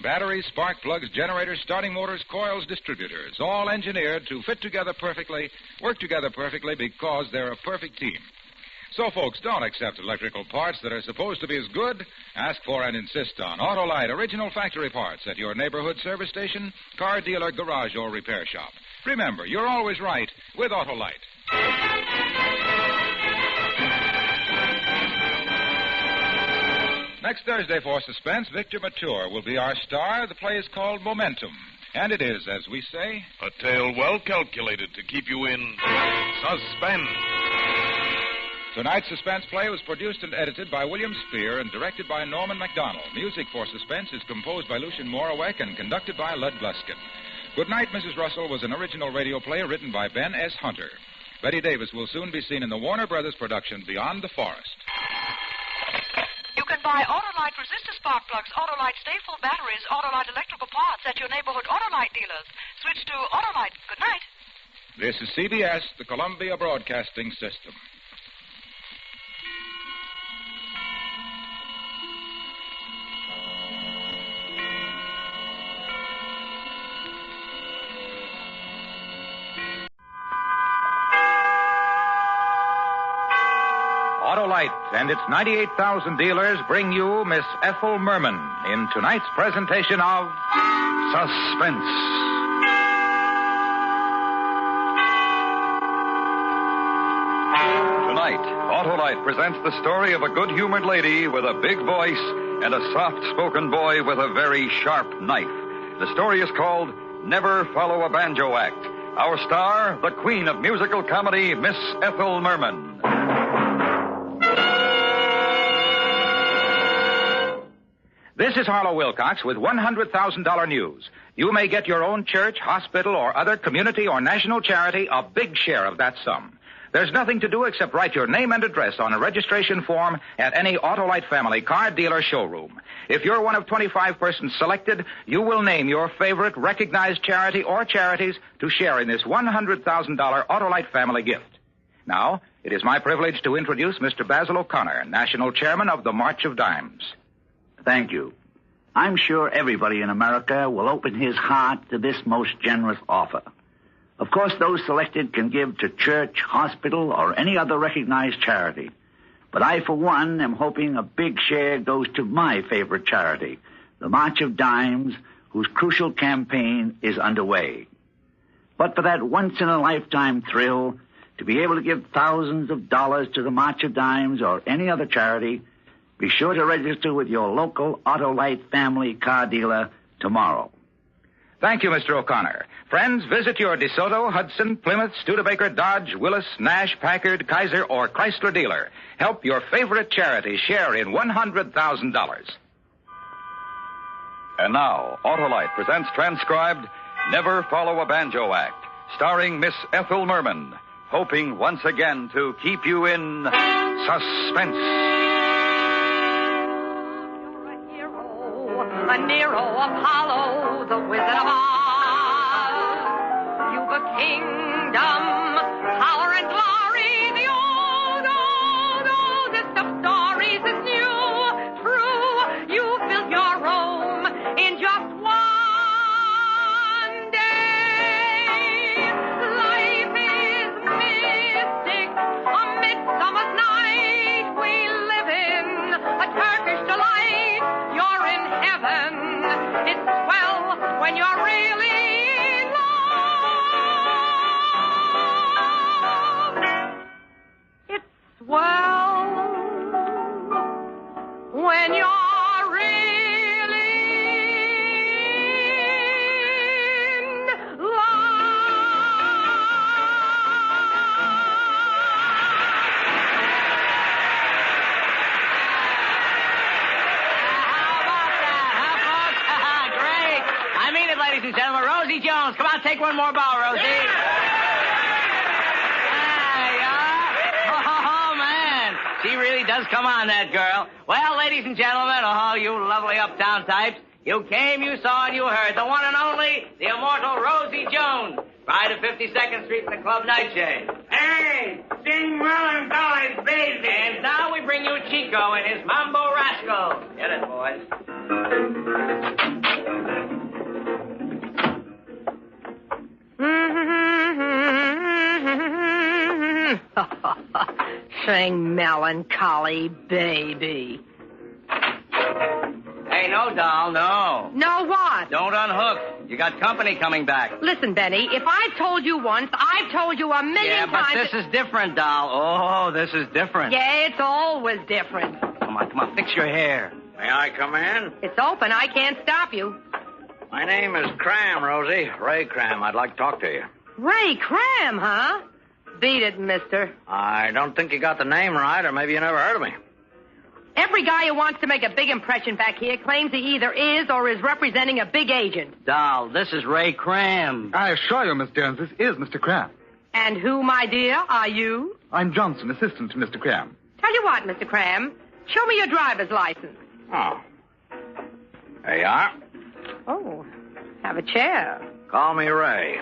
Batteries, spark plugs, generators, starting motors, coils, distributors, all engineered to fit together perfectly, work together perfectly because they're a perfect team. So, folks, don't accept electrical parts that are supposed to be as good. Ask for and insist on Autolite original factory parts at your neighborhood service station, car dealer, garage, or repair shop. Remember, you're always right with Autolite. Next Thursday for Suspense, Victor Mature will be our star. The play is called Momentum. And it is, as we say, a tale well calculated to keep you in suspense. Tonight's Suspense play was produced and edited by William Spear and directed by Norman MacDonald. Music for Suspense is composed by Lucien Morawek and conducted by Lud Gluskin. Goodnight, Mrs. Russell was an original radio play written by Ben S. Hunter. Betty Davis will soon be seen in the Warner Brothers production Beyond the Forest. You can buy Autolite resistor spark plugs, Autolite stay-full batteries, Autolite electrical parts at your neighborhood Autolite dealers. Switch to Autolite. Good night. This is CBS, the Columbia Broadcasting System. Autolite and its 98,000 dealers bring you Miss Ethel Merman in tonight's presentation of Suspense. Tonight, Autolite presents the story of a good-humored lady with a big voice and a soft-spoken boy with a very sharp knife. The story is called Never Follow a Banjo Act. Our star, the queen of musical comedy, Miss Ethel Merman. This is Harlow Wilcox with $100,000 news. You may get your own church, hospital, or other community or national charity a big share of that sum. There's nothing to do except write your name and address on a registration form at any Autolite family car dealer showroom. If you're one of 25 persons selected, you will name your favorite recognized charity or charities to share in this $100,000 Autolite family gift. Now, it is my privilege to introduce Mr. Basil O'Connor, National Chairman of the March of Dimes. Thank you. I'm sure everybody in America will open his heart to this most generous offer. Of course, those selected can give to church, hospital, or any other recognized charity. But I, for one, am hoping a big share goes to my favorite charity, the March of Dimes, whose crucial campaign is underway. But for that once-in-a-lifetime thrill, to be able to give thousands of dollars to the March of Dimes or any other charity, be sure to register with your local Autolite family car dealer tomorrow. Thank you, Mr. O'Connor. Friends, visit your DeSoto, Hudson, Plymouth, Studebaker, Dodge, Willis, Nash, Packard, Kaiser, or Chrysler dealer. Help your favorite charity share in $100,000. And now, Autolite presents transcribed Never Follow a Banjo Act, starring Miss Ethel Merman, hoping once again to keep you in suspense. A Nero, Apollo, the Wizard of Oz. You've a kingdom, power and glory. The old list of stories is new, true. You built your Rome in just one day. Life is mystic, a midsummer's night we live in, a Turkish delight. You're in heaven. It's swell when you're really in love. It's swell when you're really in ladies and gentlemen, Rosie Jones. Come on, take one more bow, Rosie. Yeah. There you are. Oh, man. She really does come on, that girl. Well, ladies and gentlemen, oh, you lovely uptown types. You came, you saw, and you heard. The one and only, the immortal Rosie Jones. Bride of 52nd Street in the Club Nightshade. Hey, sing Melancholy's baby. And now we bring you Chico and his Mambo Rascal. Get it, boys. Sing Melancholy Baby. Hey, no, doll, no. No what? Don't unhook. You got company coming back. Listen, Benny, if I've told you once, I've told you a million times. Yeah, but this is different, doll. Oh, this is different. Yeah, it's always different. Come on, fix your hair. May I come in? It's open. I can't stop you. My name is Cram, Rosie. Ray Cram. I'd like to talk to you. Ray Cram, huh? Beat it, mister. I don't think you got the name right, or maybe you never heard of me. Every guy who wants to make a big impression back here claims he either is or is representing a big agent. Doll, this is Ray Cram. I assure you, Miss Jones, this is Mr. Cram. And who, my dear, are you? I'm Johnson, assistant to Mr. Cram. Tell you what, Mr. Cram, show me your driver's license. Oh. There you are. Oh, have a chair. Call me Ray.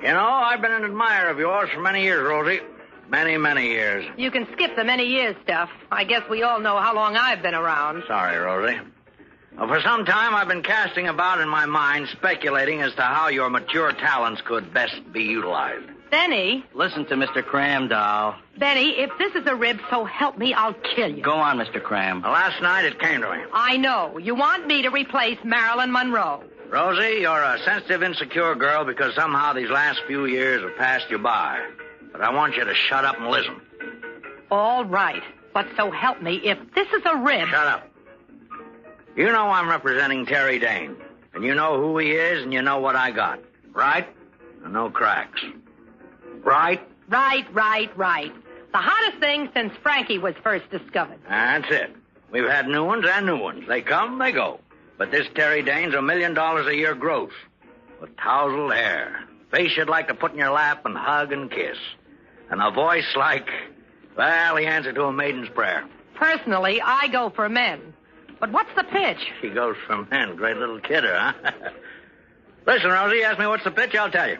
You know, I've been an admirer of yours for many years, Rosie. Many, many years. You can skip the many years stuff. I guess we all know how long I've been around. Sorry, Rosie. Well, for some time, I've been casting about in my mind, speculating as to how your mature talents could best be utilized. Benny. Listen to Mr. Cram, doll. Benny, if this is a rib, so help me, I'll kill you. Go on, Mr. Cram. Last night it came to me. I know. You want me to replace Marilyn Monroe. Rosie, you're a sensitive, insecure girl because somehow these last few years have passed you by. But I want you to shut up and listen. All right. But so help me, if this is a rib... Shut up. You know I'm representing Terry Dane. And you know who he is, and you know what I got. Right? And no cracks. Right? Right. The hottest thing since Frankie was first discovered. That's it. We've had new ones and new ones. They come, they go. But this Terry Dane's $1 million a year gross. With tousled hair. Face you'd like to put in your lap and hug and kiss. And a voice like... Well, he answered to a maiden's prayer. Personally, I go for men. But what's the pitch? She goes for men. Great little kidder, huh? Listen, Rosie, ask me what's the pitch, I'll tell you.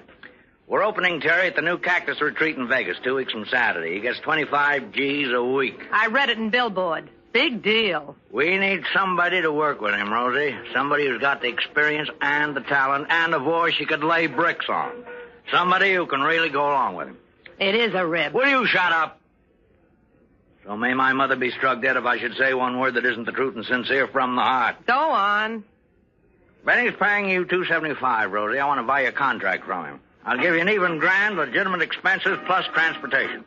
We're opening Terry at the new Cactus Retreat in Vegas 2 weeks from Saturday. He gets 25 G's a week. I read it in Billboard. Big deal. We need somebody to work with him, Rosie. Somebody who's got the experience and the talent and a voice you could lay bricks on. Somebody who can really go along with him. It is a rib. Will you shut up? So may my mother be struck dead if I should say one word that isn't the truth and sincere from the heart. Go on. Benny's paying you $275, Rosie. I want to buy you a contract from him. I'll give you an even grand, legitimate expenses plus transportation.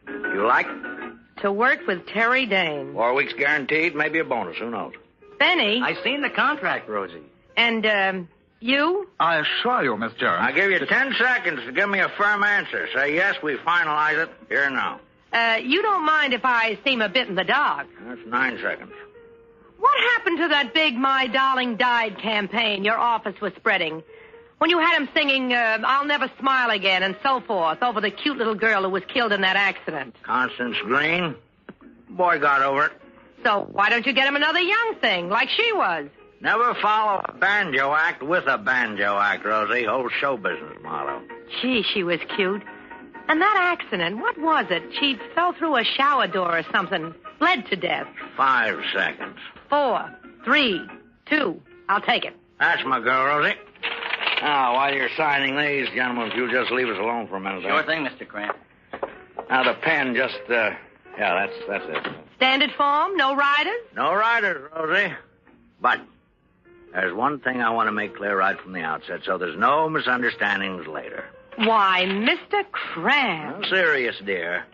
You like it? To work with Terry Dane. 4 weeks guaranteed, maybe a bonus. Who knows? Benny. I seen the contract, Rosie. And, you? I assure you, Miss Jones. I'll give you 10 seconds to give me a firm answer. Say yes, we finalize it. Here now. You don't mind if I seem a bit in the dark. That's 9 seconds. What happened to that big My Darling Died campaign your office was spreading? When you had him singing, I'll Never Smile Again and so forth over the cute little girl who was killed in that accident. Constance Green? Boy got over it. So why don't you get him another young thing, like she was? Never follow a banjo act with a banjo act, Rosie. Whole show business motto. Gee, she was cute. And that accident, what was it? She fell through a shower door or something. Bled to death. 5 seconds. 4, 3, 2. I'll take it. That's my girl, Rosie. Now, while you're signing these, gentlemen, if you'll just leave us alone for a minute. Sure thing, Mr. Cramp. Now, the pen just, yeah, that's it. Standard form? No riders? No riders, Rosie. But there's one thing I want to make clear right from the outset, so there's no misunderstandings later. Why, Mr. Cramp. I'm serious, dear.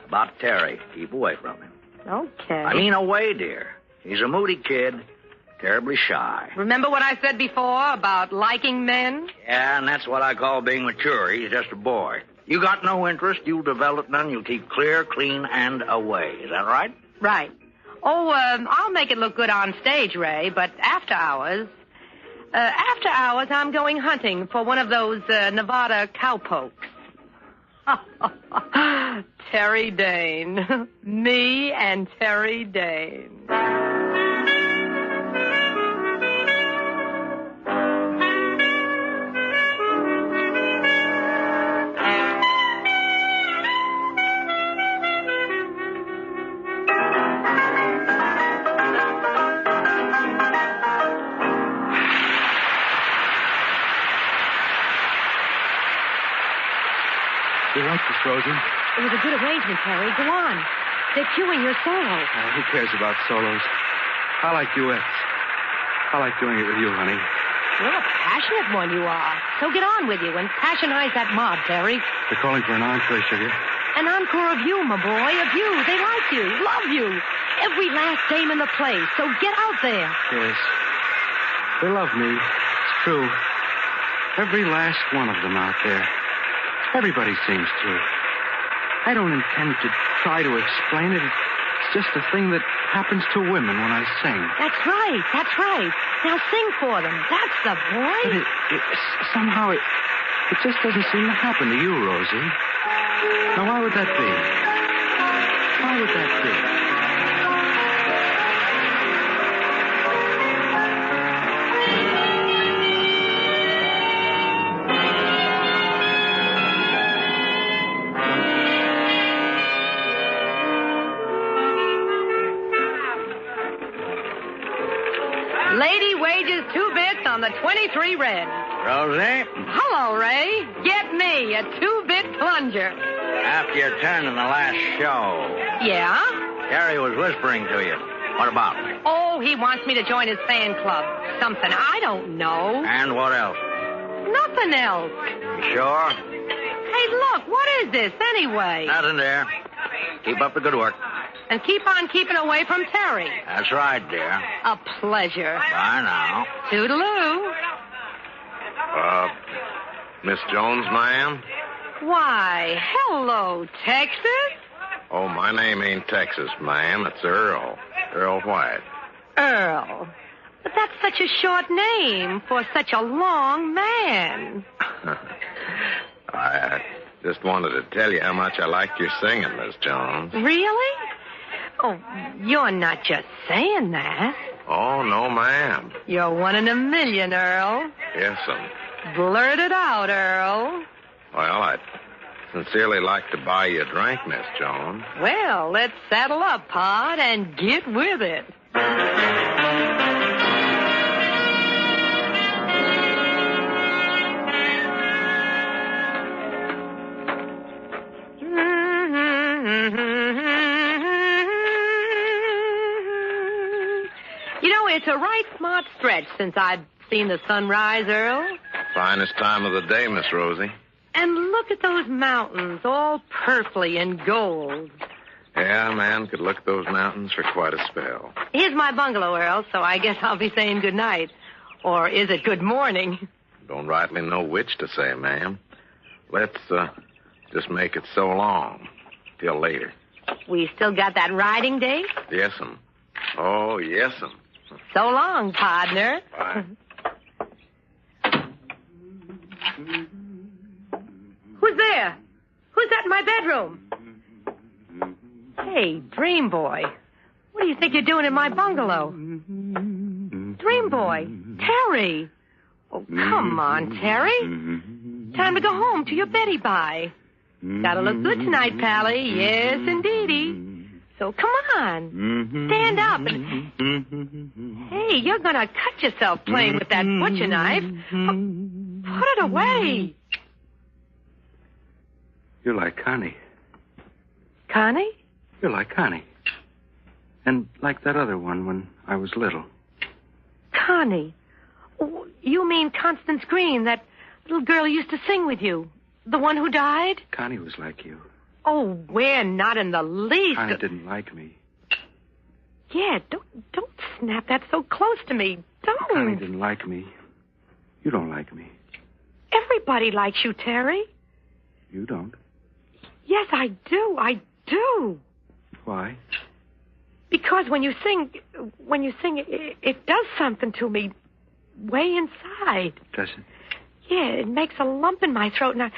About Terry. Keep away from him. Okay. I mean away, dear. He's a moody kid, terribly shy. Remember what I said before about liking men? Yeah, and that's what I call being mature. He's just a boy. You got no interest, you'll develop none, you'll keep clear, clean, and away. Is that right? Right. Oh, I'll make it look good on stage, Ray, but after hours... After hours, I'm going hunting for one of those Nevada cowpokes. Terry Dane. Me and Terry Dane. You like this, Rosie? It was a good arrangement, Terry. Go on. They're cueing your solo. Who cares about solos? I like duets. I like doing it with you, honey. You're a passionate one, you are. So get on with you and passionize that mob, Terry. They're calling for an entree, sugar. An encore of you, my boy, of you. They like you, love you. Every last dame in the place. So get out there. Yes. They love me. It's true. Every last one of them out there. Everybody seems to. I don't intend to try to explain it. It's just a thing that happens to women when I sing. That's right. Now sing for them. That's the point. But somehow it just doesn't seem to happen to you, Rosie. Now, why would that be? Why would that be? Lady wages 2 bits on the 23 red. Rosie? Hello, Ray. Get me a 2-bit plunger. After your turn in the last show, Yeah? Terry was whispering to you. What about? Oh, he wants me to join his fan club. Something I don't know. And what else? Nothing else. You sure? Hey, look, what is this anyway? Nothing there. Keep up the good work. And keep on keeping away from Terry. That's right, dear. A pleasure. Bye now. Toodaloo. Miss Jones, ma'am? Why, hello, Texas. Oh, my name ain't Texas, ma'am. It's Earl. Earl White. Earl. But that's such a short name for such a long man. I just wanted to tell you how much I liked your singing, Miss Jones. Really? Oh, you're not just saying that. Oh, no, ma'am. You're one in a million, Earl. Yes'm. Blurt it out, Earl. Well, I'd sincerely like to buy you a drink, Miss Jones. Well, let's saddle up, Pod, and get with it. You know, it's a right smart stretch since I've seen the sunrise, Earl. Finest time of the day, Miss Rosie. And look at those mountains, all purply and gold. Yeah, a man could look at those mountains for quite a spell. Here's my bungalow, Earl, so I guess I'll be saying good night. Or is it good morning? Don't rightly know which to say, ma'am. Let's just make it so long. Till later. We still got that riding date? Yes'm. Oh, yes'm. So long, partner. Bye. Who's there? Who's that in my bedroom? Hey, Dream Boy. What do you think you're doing in my bungalow? Dream Boy. Terry. Oh, come on, Terry. Time to go home to your Betty Bye. Gotta look good tonight, Pally. Yes, indeedy. So come on. Stand up and... Hey, you're gonna cut yourself playing with that butcher knife. Put it away. You're like Connie. Connie? You're like Connie. And like that other one when I was little. Connie? Oh, you mean Constance Green, that little girl who used to sing with you? The one who died? Connie was like you. Oh, we're not in the least. Connie didn't like me. Yeah, don't snap that so close to me. Don't. Connie didn't like me. You don't like me. Everybody likes you, Terry. You don't. Yes, I do. I do. Why? Because when you sing, it does something to me way inside. Does it? Yeah, it makes a lump in my throat, and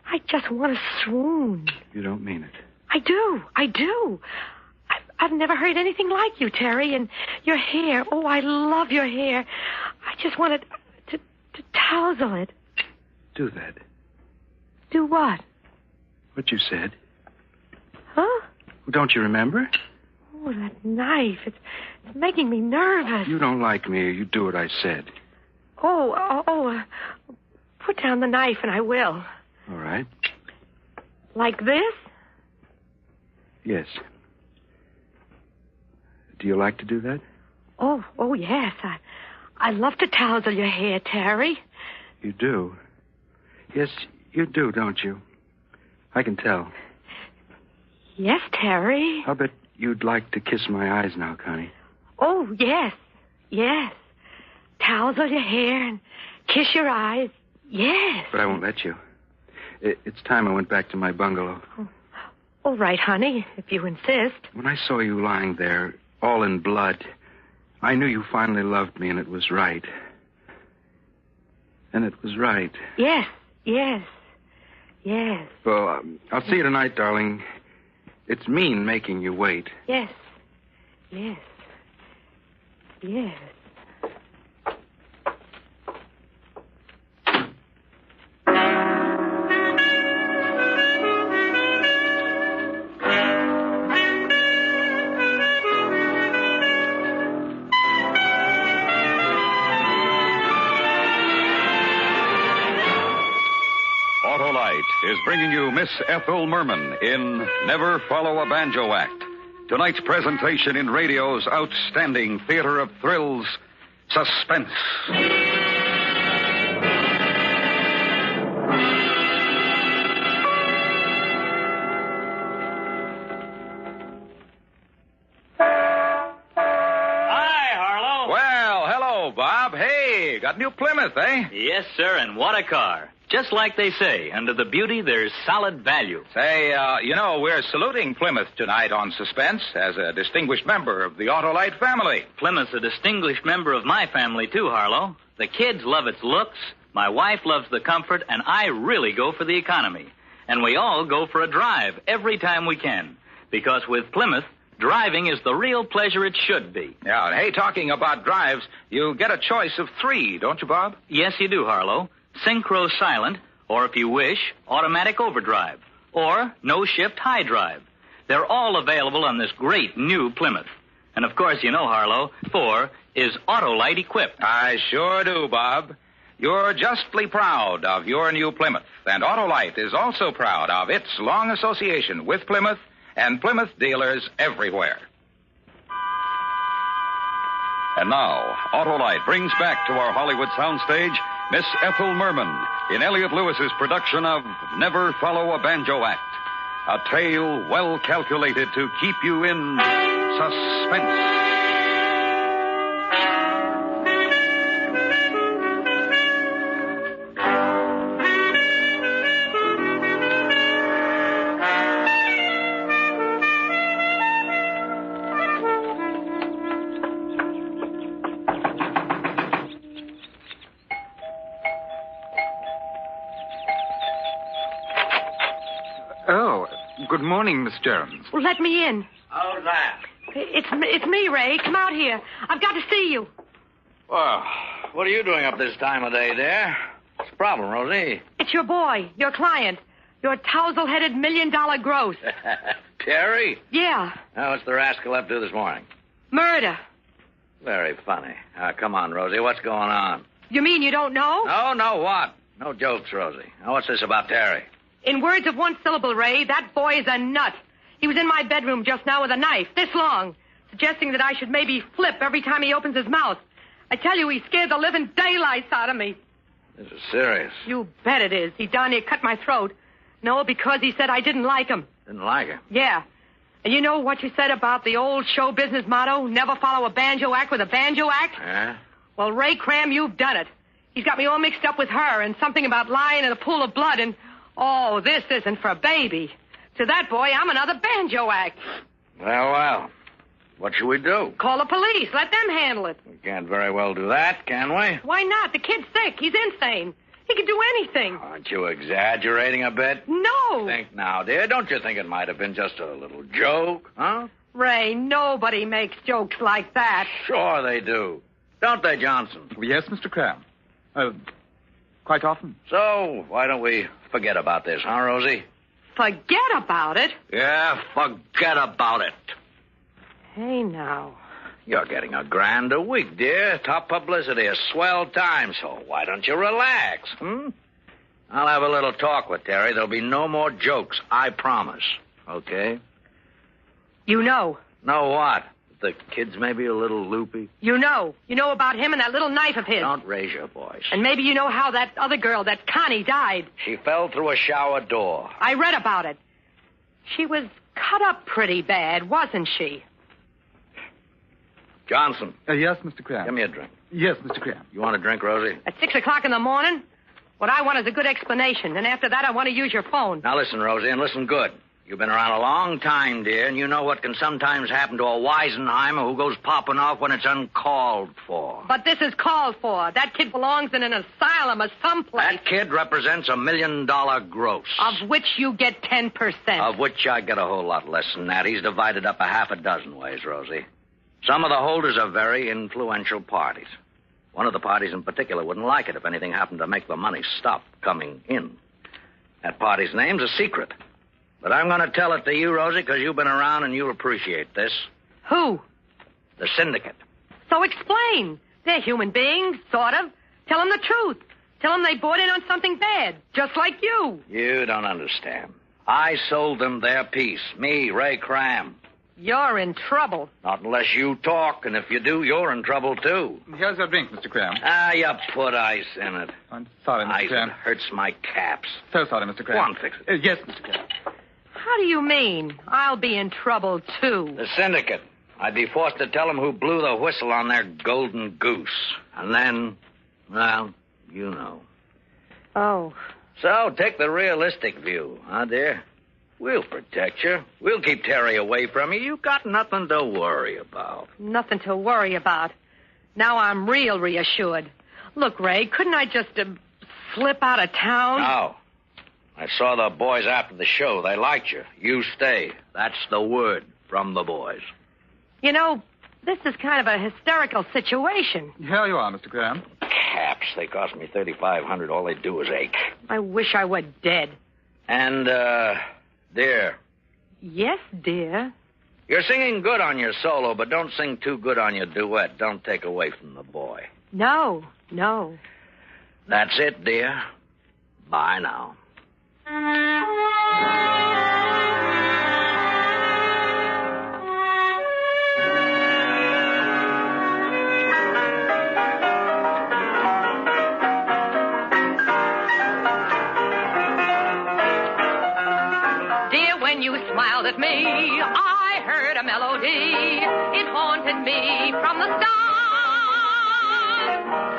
I just want to swoon. You don't mean it. I do. I've never heard anything like you, Terry, and your hair. Oh, I love your hair. I just wanted to tousle it. Do that. Do what? What you said. Huh? Don't you remember? Oh, that knife. It's making me nervous. You don't like me, or you do what I said. Put down the knife and I will. All right. Like this? Yes. Do you like to do that? Oh, yes. I love to tousle your hair, Terry. You do? Yes, you do, don't you? I can tell. Yes, Terry. I'll bet you'd like to kiss my eyes now, Connie. Oh, yes. Tousle your hair and kiss your eyes. Yes. But I won't let you. It's time I went back to my bungalow. Oh, all right, honey, if you insist. When I saw you lying there, all in blood, I knew you finally loved me, and it was right. And it was right. Yes. Well, I'll see you tonight, darling. It's mean making you wait. Yes. is bringing you Miss Ethel Merman in Never Follow a Banjo Act. Tonight's presentation in radio's outstanding theater of thrills, Suspense. Got new Plymouth, eh? Yes, sir, and what a car. Just like they say, under the beauty, there's solid value. Say, we're saluting Plymouth tonight on Suspense as a distinguished member of the Autolite family. Plymouth's a distinguished member of my family, too, Harlow. The kids love its looks, my wife loves the comfort, and I really go for the economy. And we all go for a drive every time we can. Because with Plymouth, driving is the real pleasure it should be. Yeah, and hey, talking about drives, you get a choice of 3, don't you, Bob? Yes, you do, Harlow. Synchro silent, or if you wish, automatic overdrive, or no shift high drive. They're all available on this great new Plymouth. And of course, you know, Harlow, 4 is Autolite equipped. I sure do, Bob. You're justly proud of your new Plymouth, and Autolite is also proud of its long association with Plymouth and Plymouth dealers everywhere. And now, Autolite brings back to our Hollywood soundstage Miss Ethel Merman in Elliot Lewis's production of Never Follow a Banjo Act, a tale well calculated to keep you in suspense. Good morning, Miss Jones. Well, let me in. How's that? It's me, Ray. Come out here. I've got to see you. Well, what are you doing up this time of day, dear? What's the problem, Rosie? It's your boy, your client, your tousle-headed $1 million gross. Terry? Yeah. Now, what's the rascal up to this morning? Murder. Very funny. Come on, Rosie. What's going on? You mean you don't know? No, what? No jokes, Rosie. Now, what's this about Terry? In words of one syllable, Ray, that boy is a nut. He was in my bedroom just now with a knife, this long, suggesting that I should maybe flip every time he opens his mouth. I tell you, he scared the living daylights out of me. This is serious. You bet it is. He darn near cut my throat. No, because he said I didn't like him. Didn't like him? Yeah. And you know what you said about the old show business motto, never follow a banjo act with a banjo act? Yeah? Well, Ray Cram, you've done it. He's got me all mixed up with her and something about lying in a pool of blood and... Oh, this isn't for baby. To that boy, I'm another banjo act. Well. What should we do? Call the police. Let them handle it. We can't very well do that, can we? Why not? The kid's sick. He's insane. He could do anything. Aren't you exaggerating a bit? No. Think now, dear. Don't you think it might have been just a little joke, huh? Ray, nobody makes jokes like that. Sure they do. Don't they, Johnson? Yes, Mr. Cram. Quite often. So, why don't we forget about this, huh, Rosie? Forget about it? Yeah, forget about it. Hey, now. You're getting $1,000 a week, dear. Top publicity, a swell time, so why don't you relax, I'll have a little talk with Terry. There'll be no more jokes, I promise. Okay? You know. Know what? The kid's maybe a little loopy. You know. You know about him and that little knife of his. Don't raise your voice. And maybe you know how that other girl, that Connie, died. She fell through a shower door. I read about it. She was cut up pretty bad, wasn't she? Johnson. Yes, Mr. Cram. Give me a drink. Yes, Mr. Cram. You want a drink, Rosie? At 6 o'clock in the morning? What I want is a good explanation. And after that, I want to use your phone. Now listen, Rosie, and listen good. You've been around a long time, dear, and you know what can sometimes happen to a Weisenheimer who goes popping off when it's uncalled for. But this is called for. That kid belongs in an asylum or someplace. That kid represents $1 million gross. Of which you get 10%. Of which I get a whole lot less than that. He's divided up a half a dozen ways, Rosie. Some of the holders are very influential parties. One of the parties in particular wouldn't like it if anything happened to make the money stop coming in. That party's name's a secret. But I'm going to tell it to you, Rosie, because you've been around and you'll appreciate this. Who? The syndicate. So explain. They're human beings, sort of. Tell them the truth. Tell them they bought in on something bad, just like you. You don't understand. I sold them their piece. Me, Ray Cram. You're in trouble. Not unless you talk, and if you do, you're in trouble, too. Here's your drink, Mr. Cram. You put ice in it. I'm sorry, Mr. Ice Cram. it hurts my caps. So sorry, Mr. Cram. Go on, fix it. Yes, Mr. Cram. How do you mean? I'll be in trouble, too. The syndicate. I'd be forced to tell them who blew the whistle on their golden goose. And then, well, you know. Oh. So, take the realistic view, huh, dear? We'll protect you. We'll keep Terry away from you. You got nothing to worry about. Nothing to worry about. Now I'm real reassured. Look, Ray, couldn't I just slip out of town? No. I saw the boys after the show. They liked you. You stay. That's the word from the boys. You know, this is kind of a hysterical situation. Here you are, Mr. Cram. Caps. They cost me $3,500. All they do is ache. I wish I were dead. And, dear. Yes, dear. You're singing good on your solo, but don't sing too good on your duet. Don't take away from the boy. No. That's it, dear. Bye now. Dear, when you smiled at me, I heard a melody. It haunted me from the start.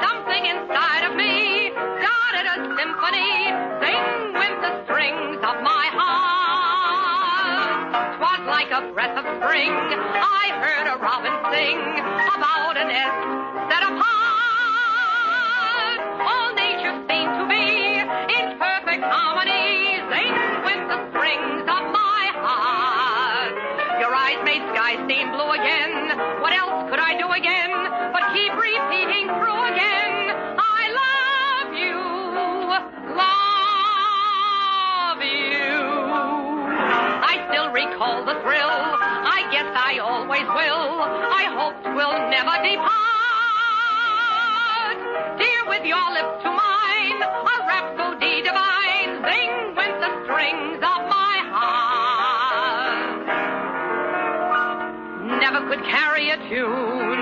Something inside of me started a symphony. Sing with the strings of my heart. 'Twas like a breath of spring. I heard a robin sing about a nest set apart. All nature seemed to be in perfect harmony. Sing with the strings of my heart. Your eyes made skies seem blue again. What else could I do again but keep repeating through again? I love you, love you. I still recall the thrill. I guess I always will. I hoped we'll never depart. Dear, with your lips to mine, a rhapsody divine. Sing with the strings of my heart. Never could carry a tune.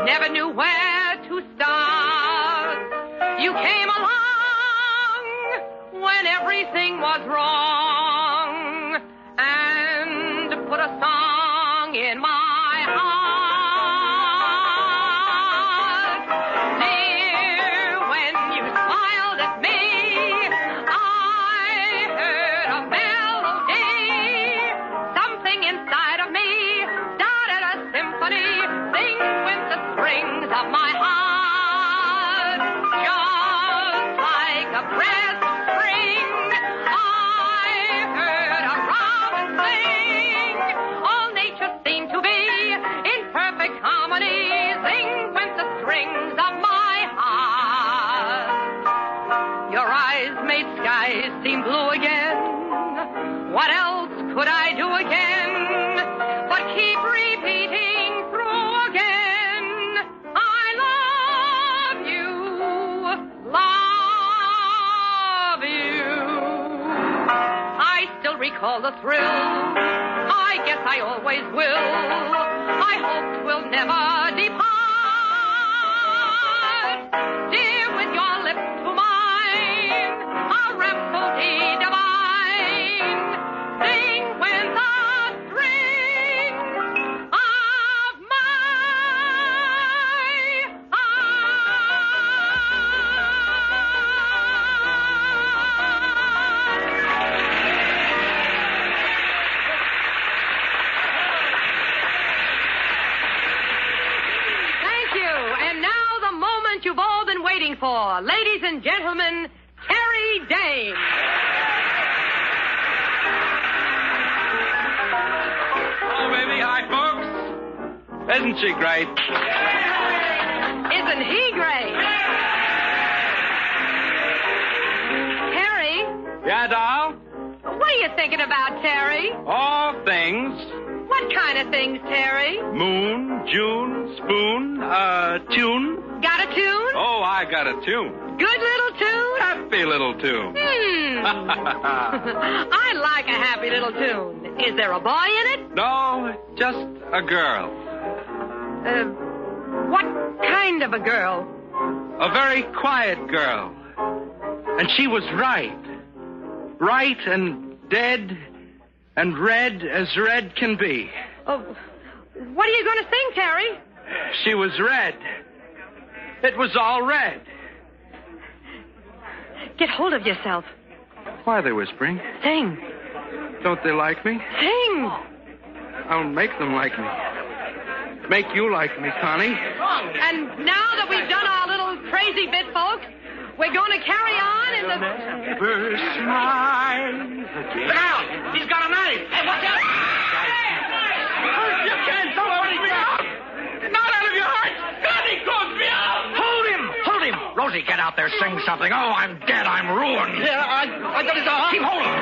Never knew where to start. You came along when everything was wrong and put a song in my heart. Dear, when you smiled at me, I heard a melody. Something inside of me started a symphony. Sing with the strings of my heart. Just like a breath of spring, I heard a robin sing. All nature seemed to be in perfect harmony. Sing with the strings of my heart. Your eyes made skies seem blue again. What else could I do again but keep repeating through again? I love you, love you. I still recall the thrill. I guess I always will. I hoped we'll never depart. Dear, with your lips to mine, a rhapsody divine. Sing with the strings of my Thank you. And now the moment you've all been waiting for. Ladies and gentlemen, Terry Dane. Hello, baby. Hi, folks. Isn't she great? Isn't he great? Terry, Yeah, doll? what are you thinking about, Terry? All things. What kind of things, Terry? Moon, June, spoon, tune. Got a tune? Oh, I I got a tune. Good little tune? Happy little tune. I like a happy little tune. Is there a boy in it? No, just a girl. What kind of a girl? A very quiet girl. And she was right. Right and dead and red as red can be. Oh, what are you going to sing, Terry? She was red. It was all red. Get hold of yourself. Why are they whispering? Sing. Don't they like me? Sing. I'll make them like me. Make you like me, Connie. And now that we've done our little crazy bit, folks, we're going to carry on in the... Never smile again. Look out! He's got a knife! Hey, watch out! You can't throw me out! Not out of your heart! God, he calls me out! Hold him! Hold him! Rosie, get out there, sing something. Oh, I'm dead. I'm ruined. Yeah, I got his arm. Keep holding.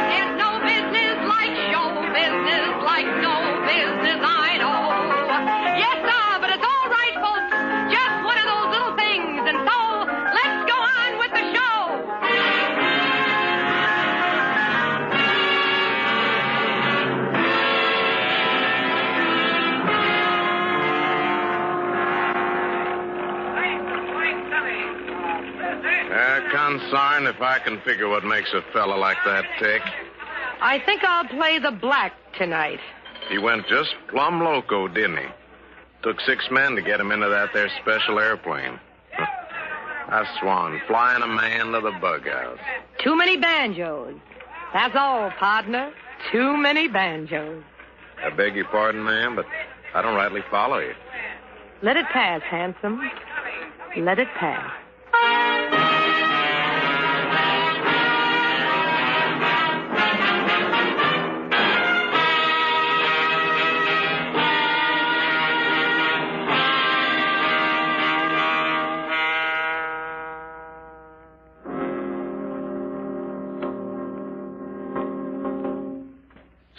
There's no business like show business, like no business I know. Yes, sir, but it's all right, folks. Just one of those little things. And so, let's go on with the show. Concern if I can figure what makes a fella like that tick. I think I'll play the black tonight. He went just plumb loco, didn't he? Took 6 men to get him into that there special airplane. I swan, flying a man to the bug house. Too many banjos. That's all, partner. Too many banjos. I beg your pardon, ma'am, but I don't rightly follow you. Let it pass, handsome. Let it pass.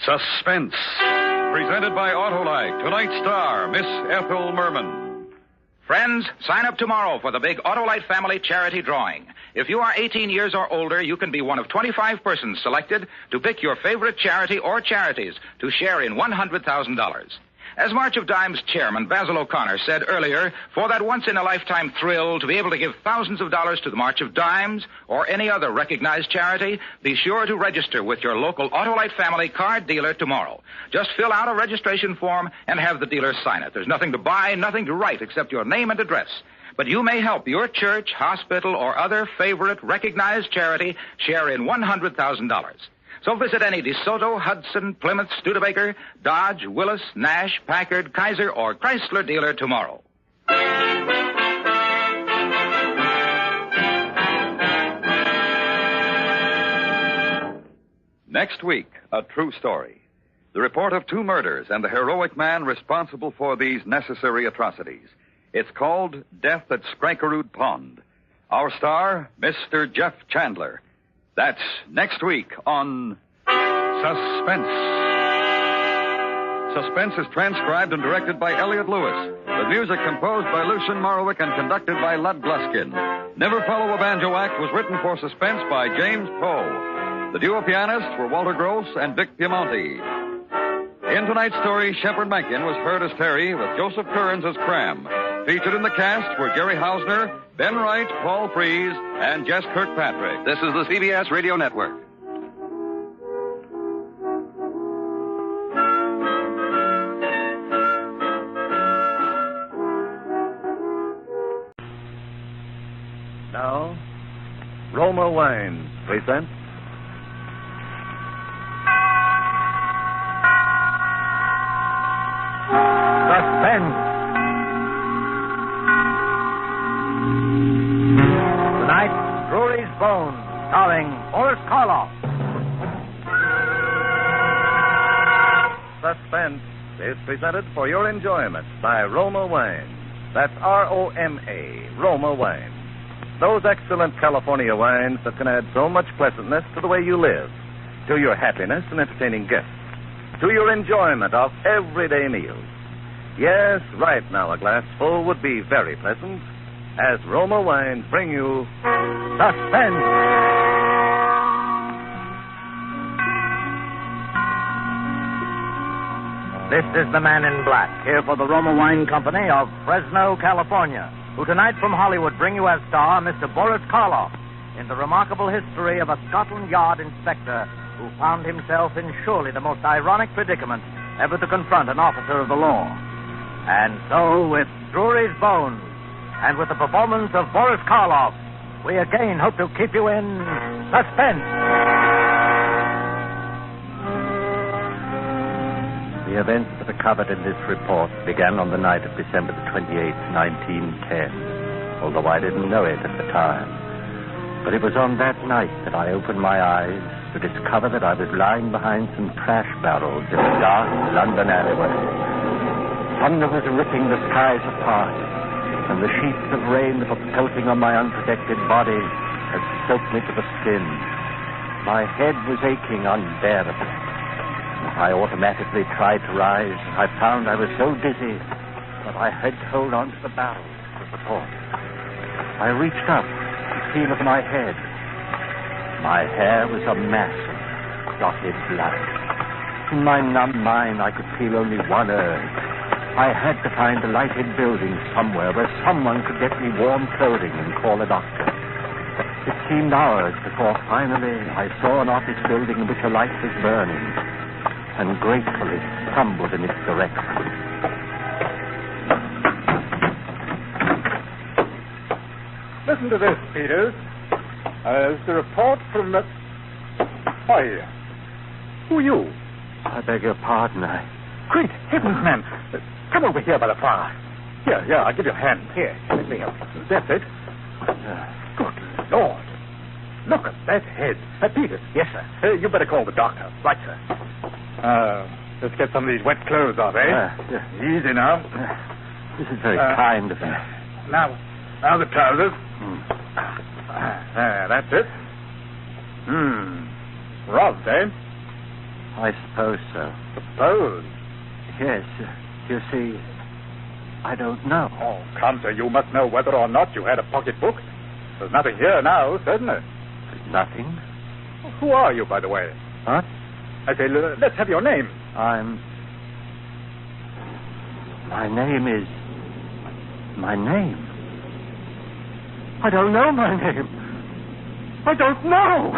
Suspense, presented by Autolite. Tonight's star, Miss Ethel Merman. Friends, sign up tomorrow for the big Autolite Family Charity Drawing. If you are 18 years or older, you can be one of 25 persons selected to pick your favorite charity or charities to share in $100,000. As March of Dimes chairman Basil O'Connor said earlier, for that once-in-a-lifetime thrill to be able to give thousands of dollars to the March of Dimes or any other recognized charity, be sure to register with your local Autolite Family card dealer tomorrow. Just fill out a registration form and have the dealer sign it. There's nothing to buy, nothing to write except your name and address. But you may help your church, hospital, or other favorite recognized charity share in $100,000. So visit any DeSoto, Hudson, Plymouth, Studebaker, Dodge, Willis, Nash, Packard, Kaiser, or Chrysler dealer tomorrow. Next week, a true story. The report of 2 murders and the heroic man responsible for these necessary atrocities. It's called Death at Skrankerud Pond. Our star, Mr. Jeff Chandler. That's next week on Suspense. Suspense is transcribed and directed by Elliott Lewis. The music composed by Lucien Morawick and conducted by Lud Gluskin. Never Follow a Banjo Act was written for Suspense by James Poe. The duo pianists were Walter Gross and Vic Piemonte. In tonight's story, Shepard Mencken was heard as Terry with Joseph Kearns as Cram. Featured in the cast were Jerry Hausner, Ben Wright, Paul Frees, and Jess Kirkpatrick. This is the CBS Radio Network. Now, Roma Wines presents Suspense. Tonight, Drury's Bones, starring Boris Karloff. Suspense is presented for your enjoyment by Roma Wines. That's R-O-M-A, Roma Wines. Those excellent California wines that can add so much pleasantness to the way you live, to your happiness in entertaining guests, to your enjoyment of everyday meals. Yes, right now a glass full would be very pleasant, as Roma Wines bring you Suspense. This is the Man in Black, here for the Roma Wine Company of Fresno, California, who tonight from Hollywood bring you as star Mr. Boris Karloff in the remarkable history of a Scotland Yard inspector who found himself in surely the most ironic predicament ever to confront an officer of the law. And so, with Drury's Bones, and with the performance of Boris Karloff, we again hope to keep you in suspense. The events that are covered in this report began on the night of December the 28th, 1910, although I didn't know it at the time. But it was on that night that I opened my eyes to discover that I was lying behind some trash barrels in a dark London alleyway. Thunder was ripping the skies apart, and the sheets of rain that were pelting on my unprotected body had soaked me to the skin. My head was aching unbearably. I automatically tried to rise. I found I was so dizzy that I had to hold on to the barrel for support. I reached up to feel of my head. My hair was a mass of clotted blood. In my numb mind, I could feel only one urge. I had to find a lighted building somewhere where someone could get me warm clothing and call a doctor. It seemed hours before finally I saw an office building in which a light was burning, and gratefully stumbled in its direction. Listen to this, Peters. It's a report from the... Why, who are you? I beg your pardon, Great heavens, man. Come over here by the fire. Here, I'll give you a hand. Here, let me help. That's it. Good Lord. Look at that head. Peters. Yes, sir. You better call the doctor. Right, sir. Let's get some of these wet clothes off, eh? Yeah. Easy now. This is very kind of you. Now the trousers. That's it. Robbed, eh? I suppose so. Suppose? Yes. You see, I don't know. Oh, come, sir. You must know whether or not you had a pocketbook. There's nothing here now, certainly. Nothing? Who are you, by the way? What? I say, let's have your name. My name is... My name? I don't know my name. I don't know!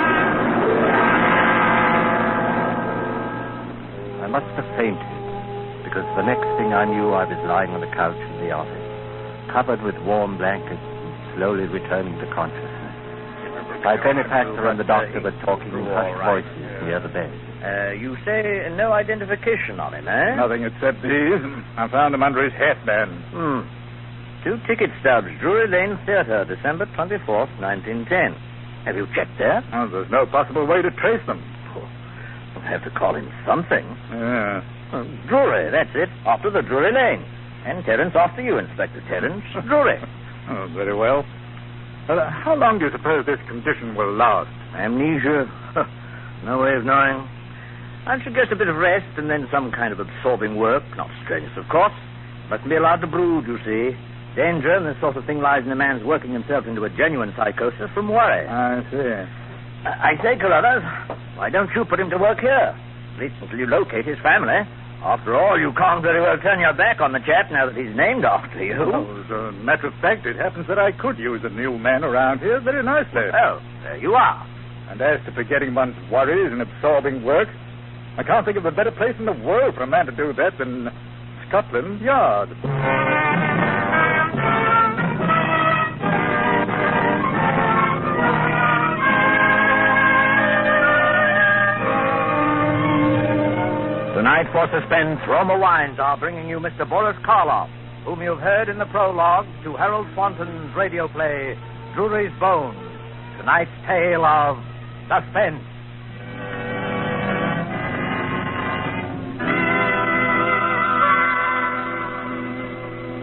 I must have fainted, because the next thing I knew, I was lying on the couch in the office, covered with warm blankets and slowly returning to consciousness. My benefactor and the doctor were talking in hushed voices near the bed. You say no identification on him, eh? Nothing except these. I found them under his hatband. 2 ticket stubs, Drury Lane Theatre, December 24th, 1910. Have you checked there? Oh, there's no possible way to trace them. We'll have to call him something. Yeah. Drury, that's it. Off to the Drury Lane. And Terence after you, Inspector Terence. Drury. Oh, very well. How long do you suppose this condition will last? Amnesia? No way of knowing. I'd suggest a bit of rest and then some kind of absorbing work. Not strenuous, of course. Mustn't be allowed to brood, you see. Danger in this sort of thing lies in a man's working himself into a genuine psychosis from worry. I see. I say, Carruthers, why don't you put him to work here? At least until you locate his family. After all, you can't very well turn your back on the chap now that he's named after you. Well, as a matter of fact, it happens that I could use a new man around here very nicely. Oh, there you are. And as to forgetting one's worries and absorbing work, I can't think of a better place in the world for a man to do that than Scotland Yard. Tonight for Suspense, Roma Wines are bringing you Mr. Boris Karloff, whom you've heard in the prologue to Harold Swanton's radio play, Drury's Bones. Tonight's tale of suspense.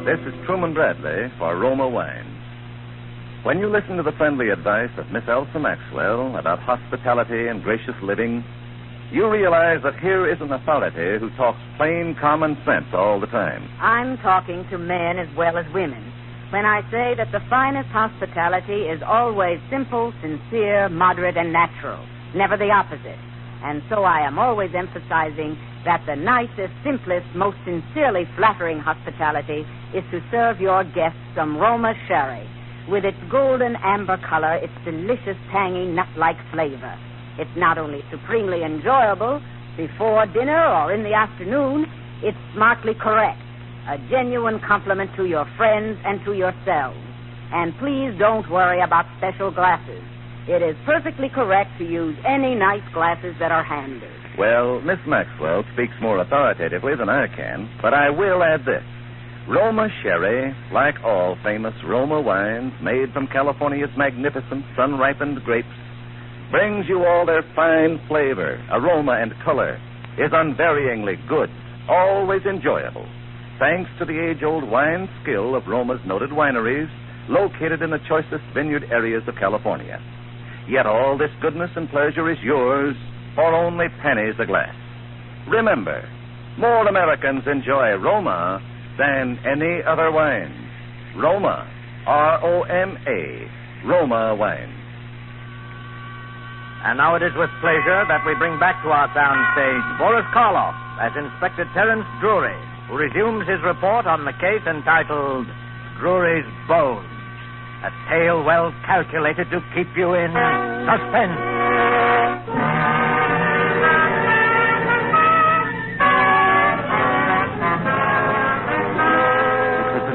This is Truman Bradley for Roma Wines. When you listen to the friendly advice of Miss Elsa Maxwell about hospitality and gracious living, you realize that here is an authority who talks plain common sense all the time. I'm talking to men as well as women. when I say that the finest hospitality is always simple, sincere, moderate, and natural, never the opposite. And so I am always emphasizing that the nicest, simplest, most sincerely flattering hospitality is to serve your guests some Roma sherry. With its golden amber color, its delicious, tangy, nut-like flavor. It's not only supremely enjoyable before dinner or in the afternoon, it's smartly correct. A genuine compliment to your friends and to yourselves. And please don't worry about special glasses. It is perfectly correct to use any nice glasses that are handy. Well, Miss Maxwell speaks more authoritatively than I can, but I will add this. Roma sherry, like all famous Roma wines made from California's magnificent sun-ripened grapes, brings you all their fine flavor, aroma, and color, is unvaryingly good, always enjoyable, thanks to the age-old wine skill of Roma's noted wineries located in the choicest vineyard areas of California. Yet all this goodness and pleasure is yours for only pennies a glass. Remember, more Americans enjoy Roma than any other wine. Roma, R-O-M-A, Roma wine. And now it is with pleasure that we bring back to our soundstage Boris Karloff as Inspector Terence Drury, who resumes his report on the case entitled Drury's Bones, a tale well calculated to keep you in suspense.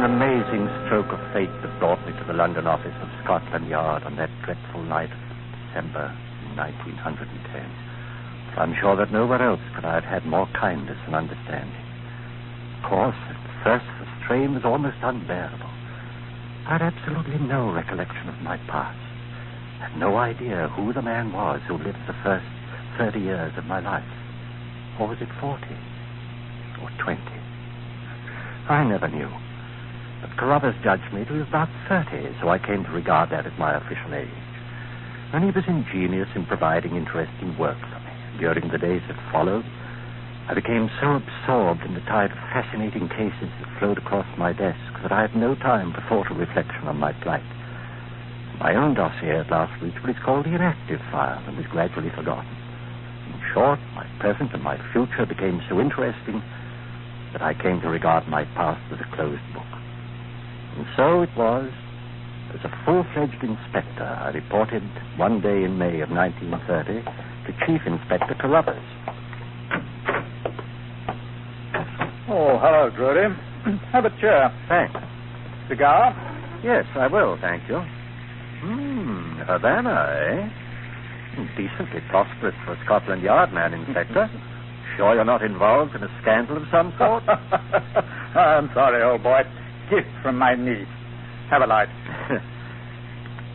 Amazing stroke of fate that brought me to the London office of Scotland Yard on that dreadful night of December 1910. For I'm sure that nowhere else could I have had more kindness and understanding. Of course, at first the strain was almost unbearable. I had absolutely no recollection of my past. I had no idea who the man was who lived the first 30 years of my life. Or was it 40? Or 20? I never knew. But Carruthers judged me to be about 30, so I came to regard that as my official age. And he was ingenious in providing interesting work for me. During the days that followed, I became so absorbed in the tide of fascinating cases that flowed across my desk that I had no time for thought or reflection on my plight. My own dossier at last reached what is called the inactive file and was gradually forgotten. In short, my present and my future became so interesting that I came to regard my past as a closed book. And so it was, as a full-fledged inspector, I reported one day in May of 1930 to Chief Inspector Carruthers. Oh, hello, Drury. Have a chair. Thanks. Cigar? Yes, I will, thank you. Havana, eh? Decently prosperous for a Scotland Yard man, Inspector. Sure you're not involved in a scandal of some sort? I'm sorry, old boy. Gift from my niece. Have a light.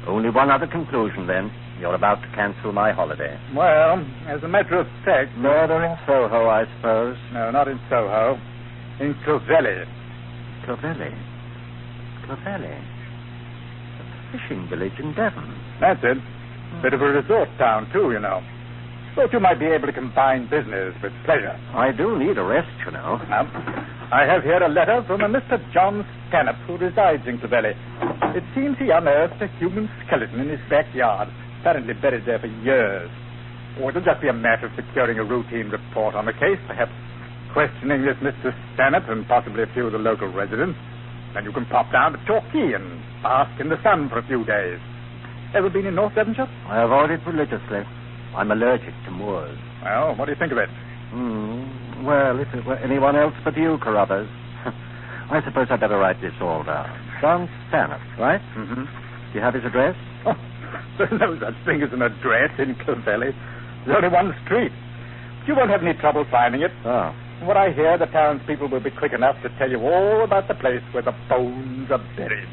Only one other conclusion, then. You're about to cancel my holiday. Well, as a matter of fact... Murder in Soho, I suppose. No, not in Soho. In Clovelly. Clovelly? Clovelly? A fishing village in Devon. That's it. Bit of a resort town, too, you know. Thought you might be able to combine business with pleasure. I do need a rest, you know. Now, I have here a letter from a Mr. John Stanhope, who resides in Clovelly. It seems he unearthed a human skeleton in his backyard, apparently buried there for years. Or it'll just be a matter of securing a routine report on the case, perhaps questioning this Mr. Stanhope and possibly a few of the local residents. Then you can pop down to Torquay and bask in the sun for a few days. Ever been in North Devonshire? I avoid it religiously. I'm allergic to moors. Well, what do you think of it? Well, if it were anyone else but you, Carruthers. I suppose I'd better write this all down. John Stanhope, right? Mm-hmm. Do you have his address? Oh, there's no such thing as an address in Clovelly. There's only one street. You won't have any trouble finding it. Oh. From what I hear, the townspeople will be quick enough to tell you all about the place where the bones are buried.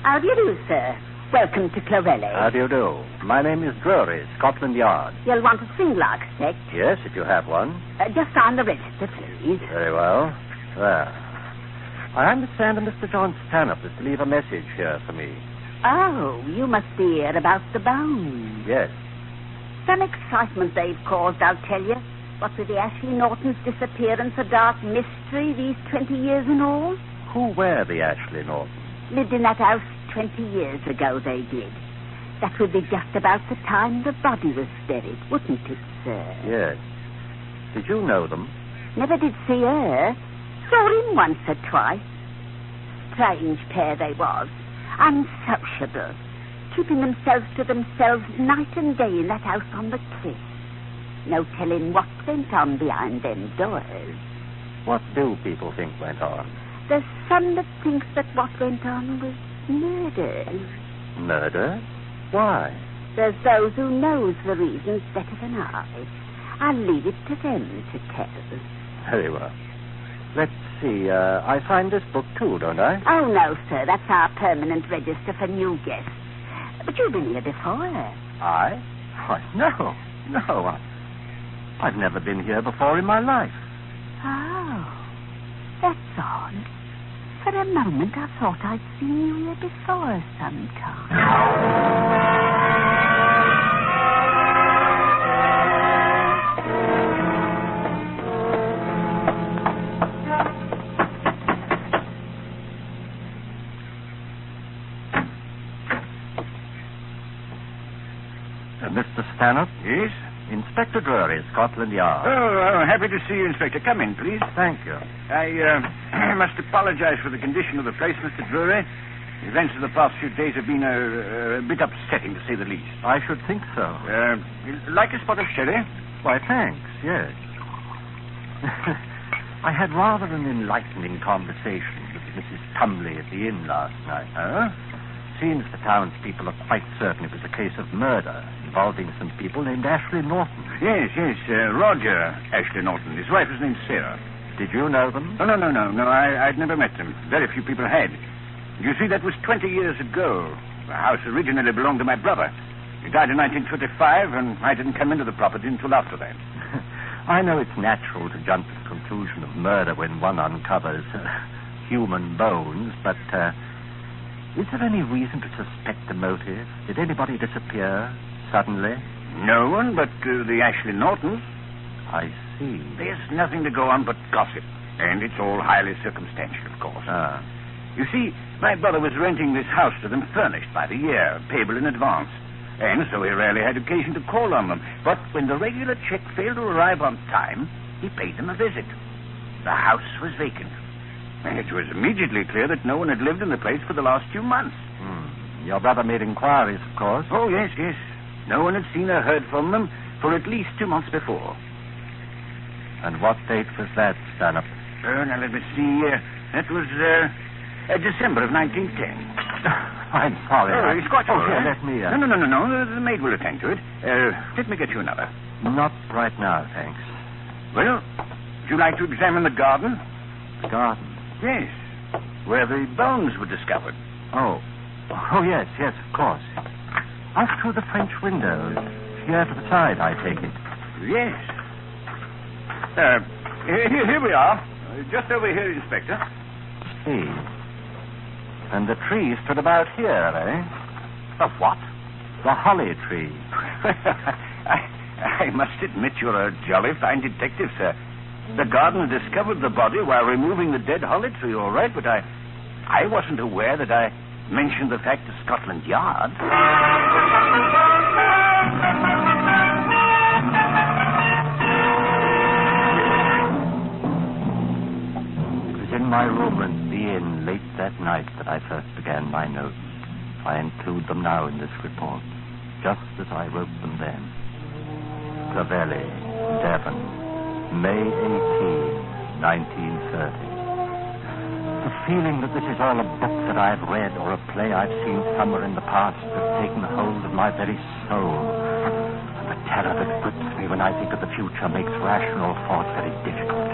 How do you do, sir? Welcome to Clovelly. How do you do? My name is Drury, Scotland Yard. You'll want a single architect. Yes, if you have one. Just sign the register, please. Very well. There. I understand that Mr. John Stanhope is to leave a message here for me. Oh, you must be here about the bones. Yes. Some excitement they've caused, I'll tell you. What with the Ashley Nortons' disappearance, a dark mystery these 20 years and all. Who were the Ashley Nortons? Lived in that house 20 years ago, they did. That would be just about the time the body was buried, wouldn't it, sir? Yes. Did you know them? Never did see her. Saw him once or twice. Strange pair they was. Unsociable. Keeping themselves to themselves night and day in that house on the cliff. No telling what went on behind them doors. What do people think went on? There's some that thinks that what went on was murder. Murder? Why? There's those who knows the reasons better than I. I'll leave it to them to tell. Very well. Let's see. I signed this book too, don't I? Oh, no, sir. That's our permanent register for new guests. But you've been here before. I? Why, no. I've never been here before in my life. Oh, that's odd. For a moment, I thought I'd seen you here before sometime. Mr. Stanhope? Yes? Inspector Drury, Scotland Yard. Oh, happy to see you, Inspector. Come in, please. Thank you. I must apologize for the condition of the place, Mr. Drury. The events of the past few days have been a bit upsetting, to say the least. I should think so. Like a spot of sherry? Why, thanks, yes. I had rather an enlightening conversation with Mrs. Tumley at the inn last night. Huh? Seems the townspeople are quite certain it was a case of murder involving some people named Ashley Norton. Yes. Roger Ashley Norton. His wife was named Sarah. Did you know them? No. I'd never met them. Very few people had. You see, that was 20 years ago. The house originally belonged to my brother. He died in 1925, and I didn't come into the property until after that. I know it's natural to jump to the conclusion of murder when one uncovers human bones, but is there any reason to suspect a motive? Did anybody disappear suddenly? No one but the Ashley Nortons. I see. There's nothing to go on but gossip. And it's all highly circumstantial, of course. Ah. You see, my brother was renting this house to them furnished by the year, payable in advance. And so he rarely had occasion to call on them. But when the regular check failed to arrive on time, he paid them a visit. The house was vacant. And it was immediately clear that no one had lived in the place for the last few months. Your brother made inquiries, of course. Oh, yes. No one had seen or heard from them for at least 2 months before. And what date was that, Stanhope? Now, let me see. That was December of 1910. I'm sorry. Oh, it's quite all right. Let me... No. The maid will attend to it. Let me get you another. Not right now, thanks. Well, would you like to examine the garden? The garden? Yes. Where the bones were discovered. Oh, yes, of course. Out through the French windows. Here to the side, I take it. Yes. Here we are. Just over here, Inspector. See. And the tree stood about here, eh? The what? The holly tree. I must admit you're a jolly fine detective, sir. The gardener discovered the body while removing the dead holly tree, all right, but I wasn't aware that I mentioned the fact to Scotland Yard. It was in my room at the inn late that night that I first began my notes. I include them now in this report, just as I wrote them then. Clavelly, Devon, May 18, 1930. The feeling that this is all a book that I've read or a play I've seen somewhere in the past has taken hold of my very soul. And the terror that grips me when I think of the future makes rational thought very difficult.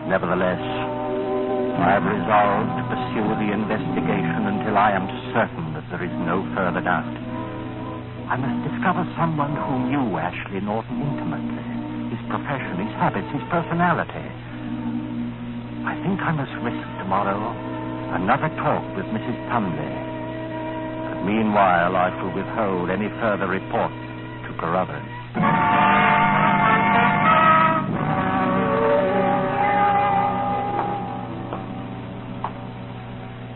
Nevertheless, I have resolved to pursue the investigation until I am certain that there is no further doubt. I must discover someone who knew Ashley Norton intimately. His profession, his habits, his personality. I think I must risk tomorrow another talk with Mrs. Tumley. Meanwhile, I shall withhold any further report to Carruthers.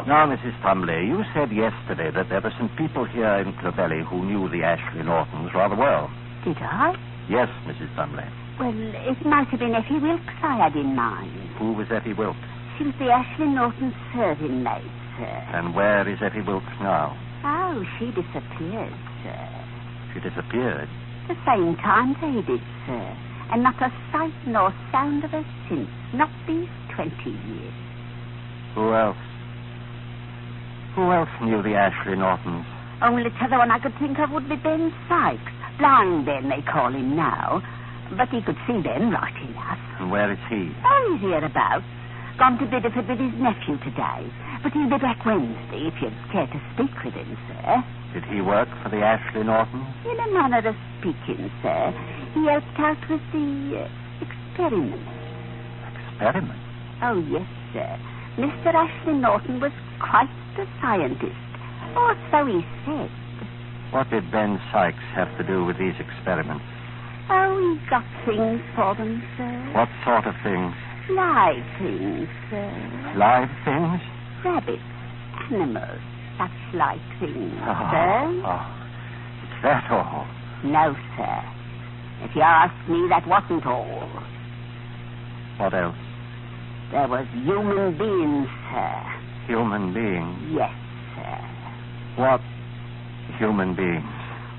Now, Mrs. Tumley, you said yesterday that there were some people here in Clovelly who knew the Ashley Nortons rather well. Did I? Yes, Mrs. Tumley. Well, it might have been Effie Wilkes I had in mind. Who was Effie Wilkes? She was the Ashley Norton serving maid, sir. And where is Effie Wilkes now? Oh, she disappeared, sir. She disappeared? The same time they did, sir. And not a sight nor sound of her since. Not these 20 years. Who else? Who else knew the Ashley Nortons? Only the other one I could think of would be Ben Sykes. Blind Ben, they call him now. But he could see Ben right enough. And where is he? Oh, he's hereabouts. Gone to Bideford with his nephew today. But he'll be back Wednesday, if you'd care to speak with him, sir. Did he work for the Ashley Nortons? In a manner of speaking, sir. He helped out with the experiment. Experiment? Oh, yes, sir. Mr. Ashley Norton was quite a scientist. Or so he said. What did Ben Sykes have to do with these experiments? Oh, he got things for them, sir. What sort of things? Live things, sir. Live things? Rabbits, animals, such like things, Oh, sir. Is that all? No, sir. If you ask me, that wasn't all. What else? There was human beings, sir. Human beings? Yes, sir. What human beings?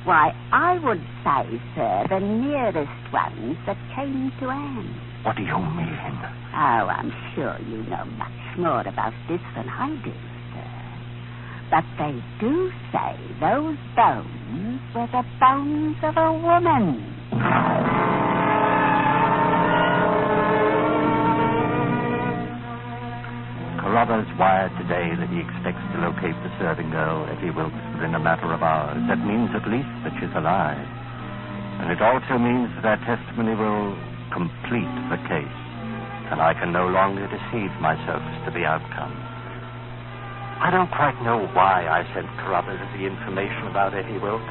Why, I would say, sir, the nearest ones that came to hand. What do you mean? Oh, I'm sure you know much more about this than I do, sir. But they do say those bones were the bones of a woman. Carruthers wired today that he expects to locate the serving girl, Effie Wilkes, within a matter of hours. That means at least that she's alive. And it also means that our testimony will complete the case. And I can no longer deceive myself as to the outcome. I don't quite know why I sent Carruthers the information about Effie Wilkes,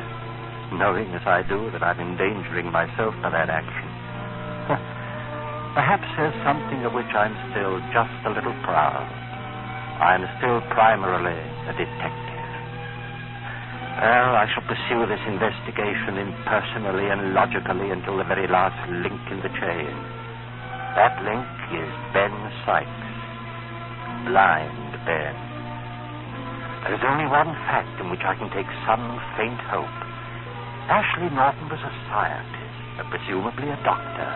knowing as I do that I'm endangering myself by that action. Perhaps there's something of which I'm still just a little proud. I'm still primarily a detective. Well, I shall pursue this investigation impersonally and logically until the very last link in the chain. That link is Ben Sykes. Blind Ben. There is only one fact in which I can take some faint hope. Ashley Norton was a scientist, and presumably a doctor.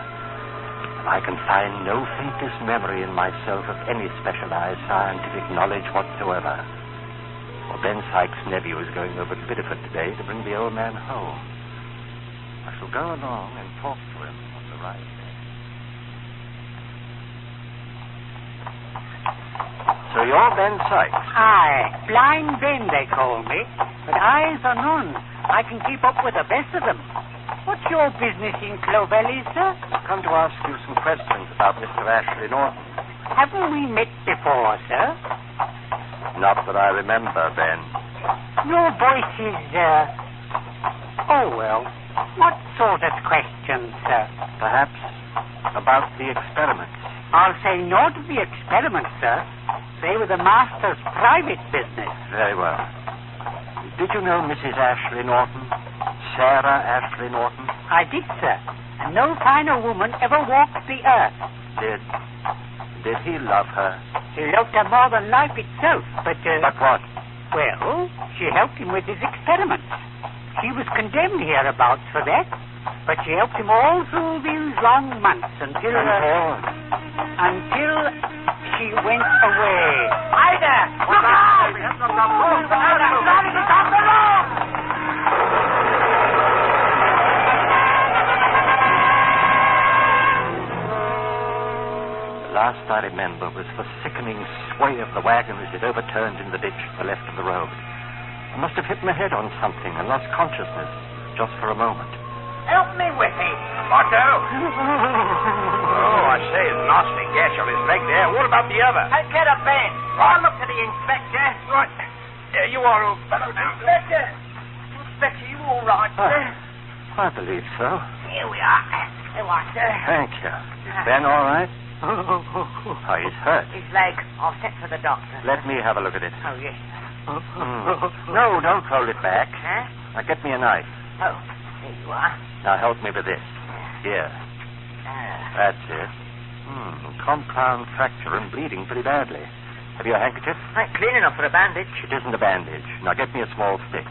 I can find no faintest memory in myself of any specialized scientific knowledge whatsoever. Well, Ben Sykes' nephew is going over to Bideford today to bring the old man home. I shall go along and talk to him on the right day. So you're Ben Sykes? Aye, Blind Ben they call me. But eyes are none. I can keep up with the best of them. What's your business in Clovelly, sir? I've come to ask you some questions about Mr. Ashley Norton. Haven't we met before, sir? Not that I remember, Ben. Your voice is, oh, well, what sort of questions, sir? Perhaps about the experiments. I'll say no to the experiments, sir. They were the master's private business. Very well. Did you know Mrs. Ashley Norton? Sarah Ashley Norton? I did, sir. And no finer woman ever walked the earth. Did he love her? He loved her more than life itself, but... But what? Well, she helped him with his experiments. She was condemned hereabouts for that, but she helped him all through these long months until she went away. Hi there! Look out! Somebody's on the road! The last I remember was the sickening sway of the wagon as it overturned in the ditch to the left of the road. I must have hit my head on something and lost consciousness just for a moment. Help me with him. Otto! Oh, I say, a nasty gash on his leg there. What about the other? I'll get a Ben. I'll look to the inspector. Right. There you are, old fellow. Now, Inspector, you all right, sir? I believe so. Here we are. There you are, sir. Thank you. Ben all right? Oh, he's hurt. His leg. I'll send for the doctor. Let me have a look at it. Oh, yes. No, don't hold it back. Huh? Now, get me a knife. Oh, there you are. Now, help me with this. Here. That's it. Compound fracture and bleeding pretty badly. Have you a handkerchief? Right, clean enough for a bandage. It isn't a bandage. Now, get me a small stick.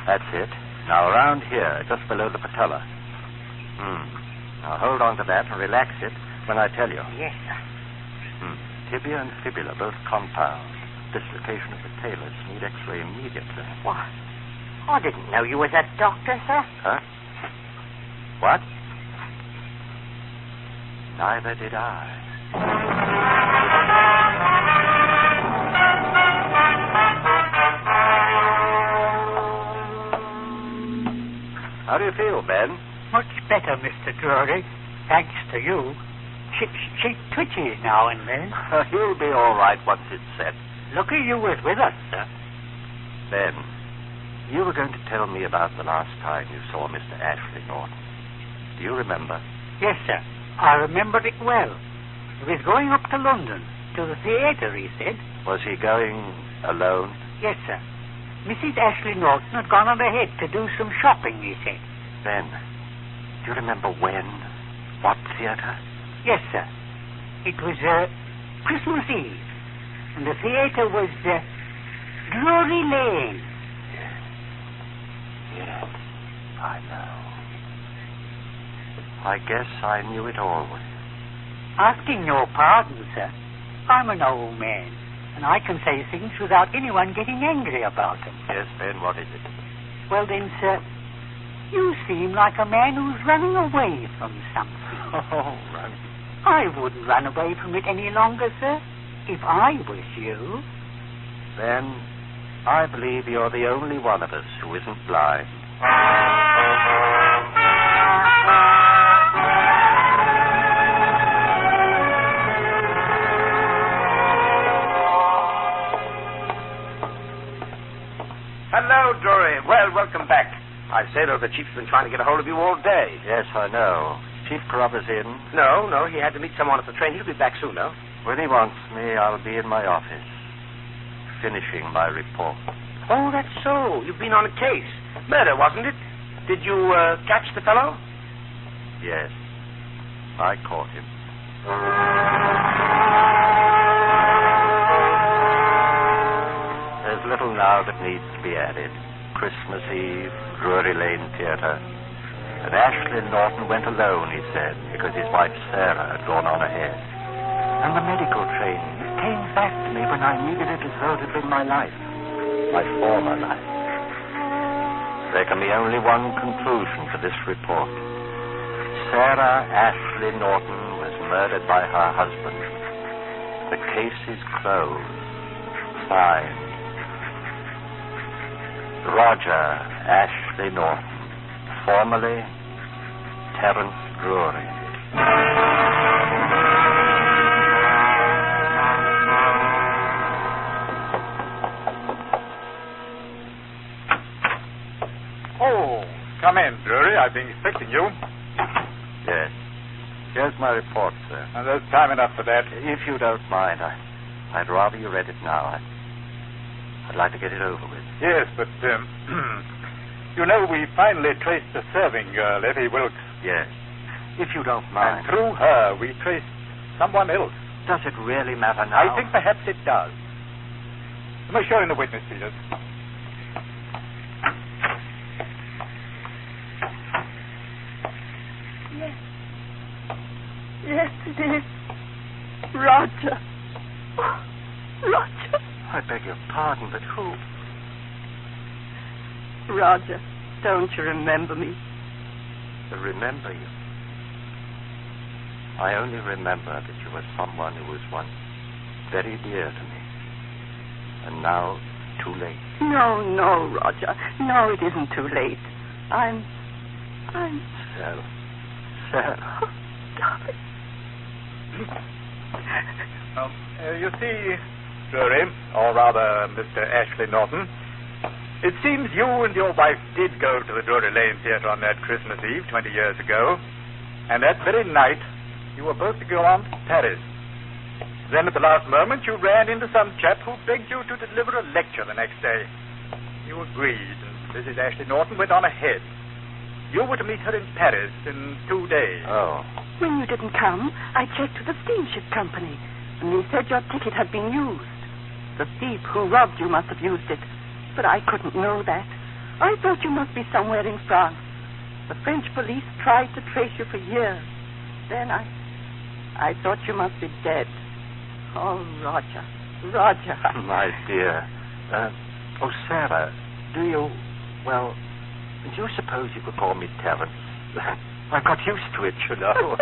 That's it. Now, around here, just below the patella. Now, hold on to that and relax it when I tell you. Yes, sir. Tibia and fibula, both compound. Dislocation of the talus. Need X-ray immediately. What? I didn't know you was a doctor, sir. Huh? What? Neither did I. How do you feel, Ben? Much better, Mr. Drury. Thanks to you. She twitches now and then. You'll be all right once it's set. Lucky you was with us, sir. Ben, you were going to tell me about the last time you saw Mr. Ashley Norton. Do you remember? Yes, sir. I remember it well. He was going up to London, to the theatre, he said. Was he going alone? Yes, sir. Mrs. Ashley Norton had gone on ahead to do some shopping, he said. Ben, do you remember when? What theatre? Yes, sir. It was Christmas Eve. And the theatre was Drury Lane. Yes, I know. I guess I knew it always. Asking your pardon, sir. I'm an old man, and I can say things without anyone getting angry about them. Yes, Ben, what is it? Well then, sir, you seem like a man who's running away from something. Oh, running. I wouldn't run away from it any longer, sir, if I was you. Ben, I believe you're the only one of us who isn't blind. Hello, Drury. Well, welcome back. I say, though, the chief's been trying to get a hold of you all day. Yes, I know. Chief Carruthers in? No, he had to meet someone at the train. He'll be back soon, though. When he wants me, I'll be in my office, finishing my report. Oh, that's so. You've been on a case. Murder, wasn't it? Did you catch the fellow? Yes, I caught him. There's little now that needs to be added. Christmas Eve, Drury Lane Theatre. And Ashley Norton went alone, he said, because his wife Sarah had gone on ahead. And the medical training, it came back to me when I needed it as though it had been my life. My former life. There can be only one conclusion to this report. Sarah Ashley Norton was murdered by her husband. The case is closed. Signed, Roger Ashley Norton, formerly Terence Drury. Oh, come in, Drury. I've been expecting you. Yes. Here's my report, sir. And there's time enough for that. If you don't mind, I'd rather you read it now. I'd like to get it over with. Yes, but, you know, we finally traced the serving girl, Effie Wilkes. Yes. If you don't mind. And through her, we traced someone else. Does it really matter now? I think perhaps it does. Let me show you the witness, Peters. Yes, it is. Roger. Oh, Roger. I beg your pardon, but who? Roger, don't you remember me? Remember you? I only remember that you were someone who was once very dear to me. And now, too late. No, Roger. No, it isn't too late. I'm... Sarah. Oh, darling. You see, Drury, or rather, Mr. Ashley Norton. It seems you and your wife did go to the Drury Lane Theatre on that Christmas Eve 20 years ago, and that very night you were both to go on to Paris. Then at the last moment you ran into some chap who begged you to deliver a lecture the next day. You agreed, and Mrs. Ashley Norton went on ahead. You were to meet her in Paris in 2 days. Oh. When you didn't come, I checked with the steamship company, and they said your ticket had been used. The thief who robbed you must have used it, but I couldn't know that. I thought you must be somewhere in France. The French police tried to trace you for years. Then I thought you must be dead. Oh, Roger. My dear. Sarah, do you suppose you could call me Terence? I got used to it, you know. Oh,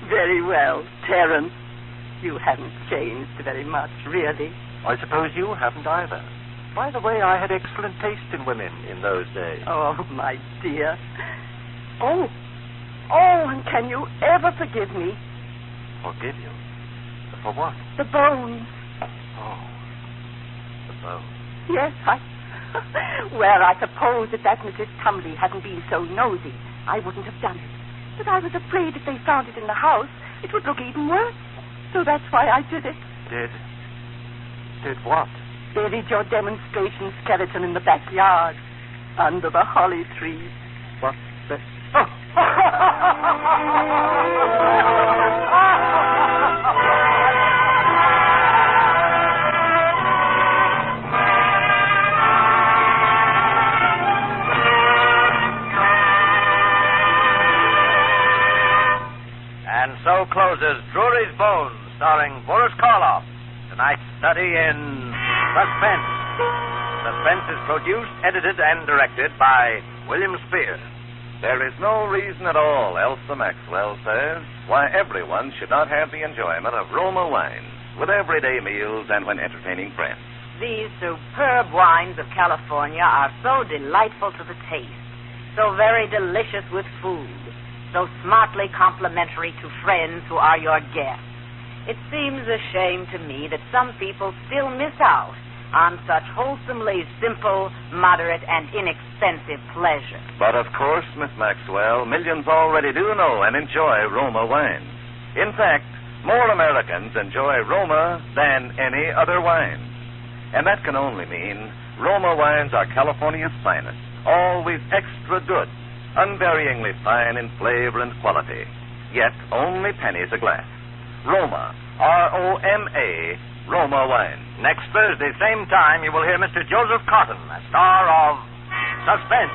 very well, Terence. You haven't changed very much, really. I suppose you haven't either. By the way, I had excellent taste in women in those days. Oh, my dear. Oh, and can you ever forgive me? Forgive you? For what? The bones. Oh, the bones. Yes, Well, I suppose if that Mrs. Tumley hadn't been so nosy, I wouldn't have done it. But I was afraid if they found it in the house, it would look even worse. So that's why I did it. Did what? Buried your demonstration skeleton in the backyard, under the holly tree. What? And so closes Drury's Bones, starring Boris Karloff. Tonight's study in Suspense. Suspense is produced, edited, and directed by William Spears. There is no reason at all, Elsa Maxwell says, why everyone should not have the enjoyment of Roma wines with everyday meals and when entertaining friends. These superb wines of California are so delightful to the taste, so very delicious with food, so smartly complimentary to friends who are your guests. It seems a shame to me that some people still miss out on such wholesomely simple, moderate, and inexpensive pleasure. But of course, Miss Maxwell, millions already do know and enjoy Roma wines. In fact, more Americans enjoy Roma than any other wines. And that can only mean Roma wines are California's finest, always extra good, unvaryingly fine in flavor and quality, yet only pennies a glass. Roma, R-O-M-A, Roma wine. Next Thursday, same time, you will hear Mr. Joseph Cotton, a star of Suspense.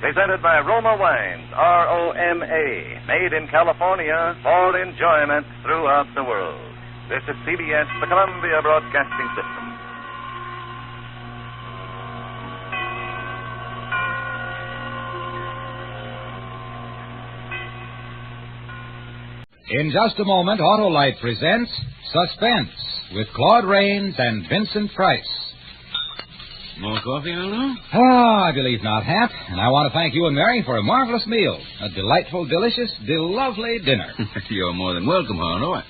Presented by Roma Wines, R-O-M-A, made in California for enjoyment throughout the world. This is CBS, the Columbia Broadcasting System. In just a moment, Autolite presents Suspense with Claude Rains and Vincent Price. More coffee, Arlo? I believe not, Hap. And I want to thank you and Mary for a marvelous meal. A delightful, delicious, lovely dinner. You're more than welcome, Arlo.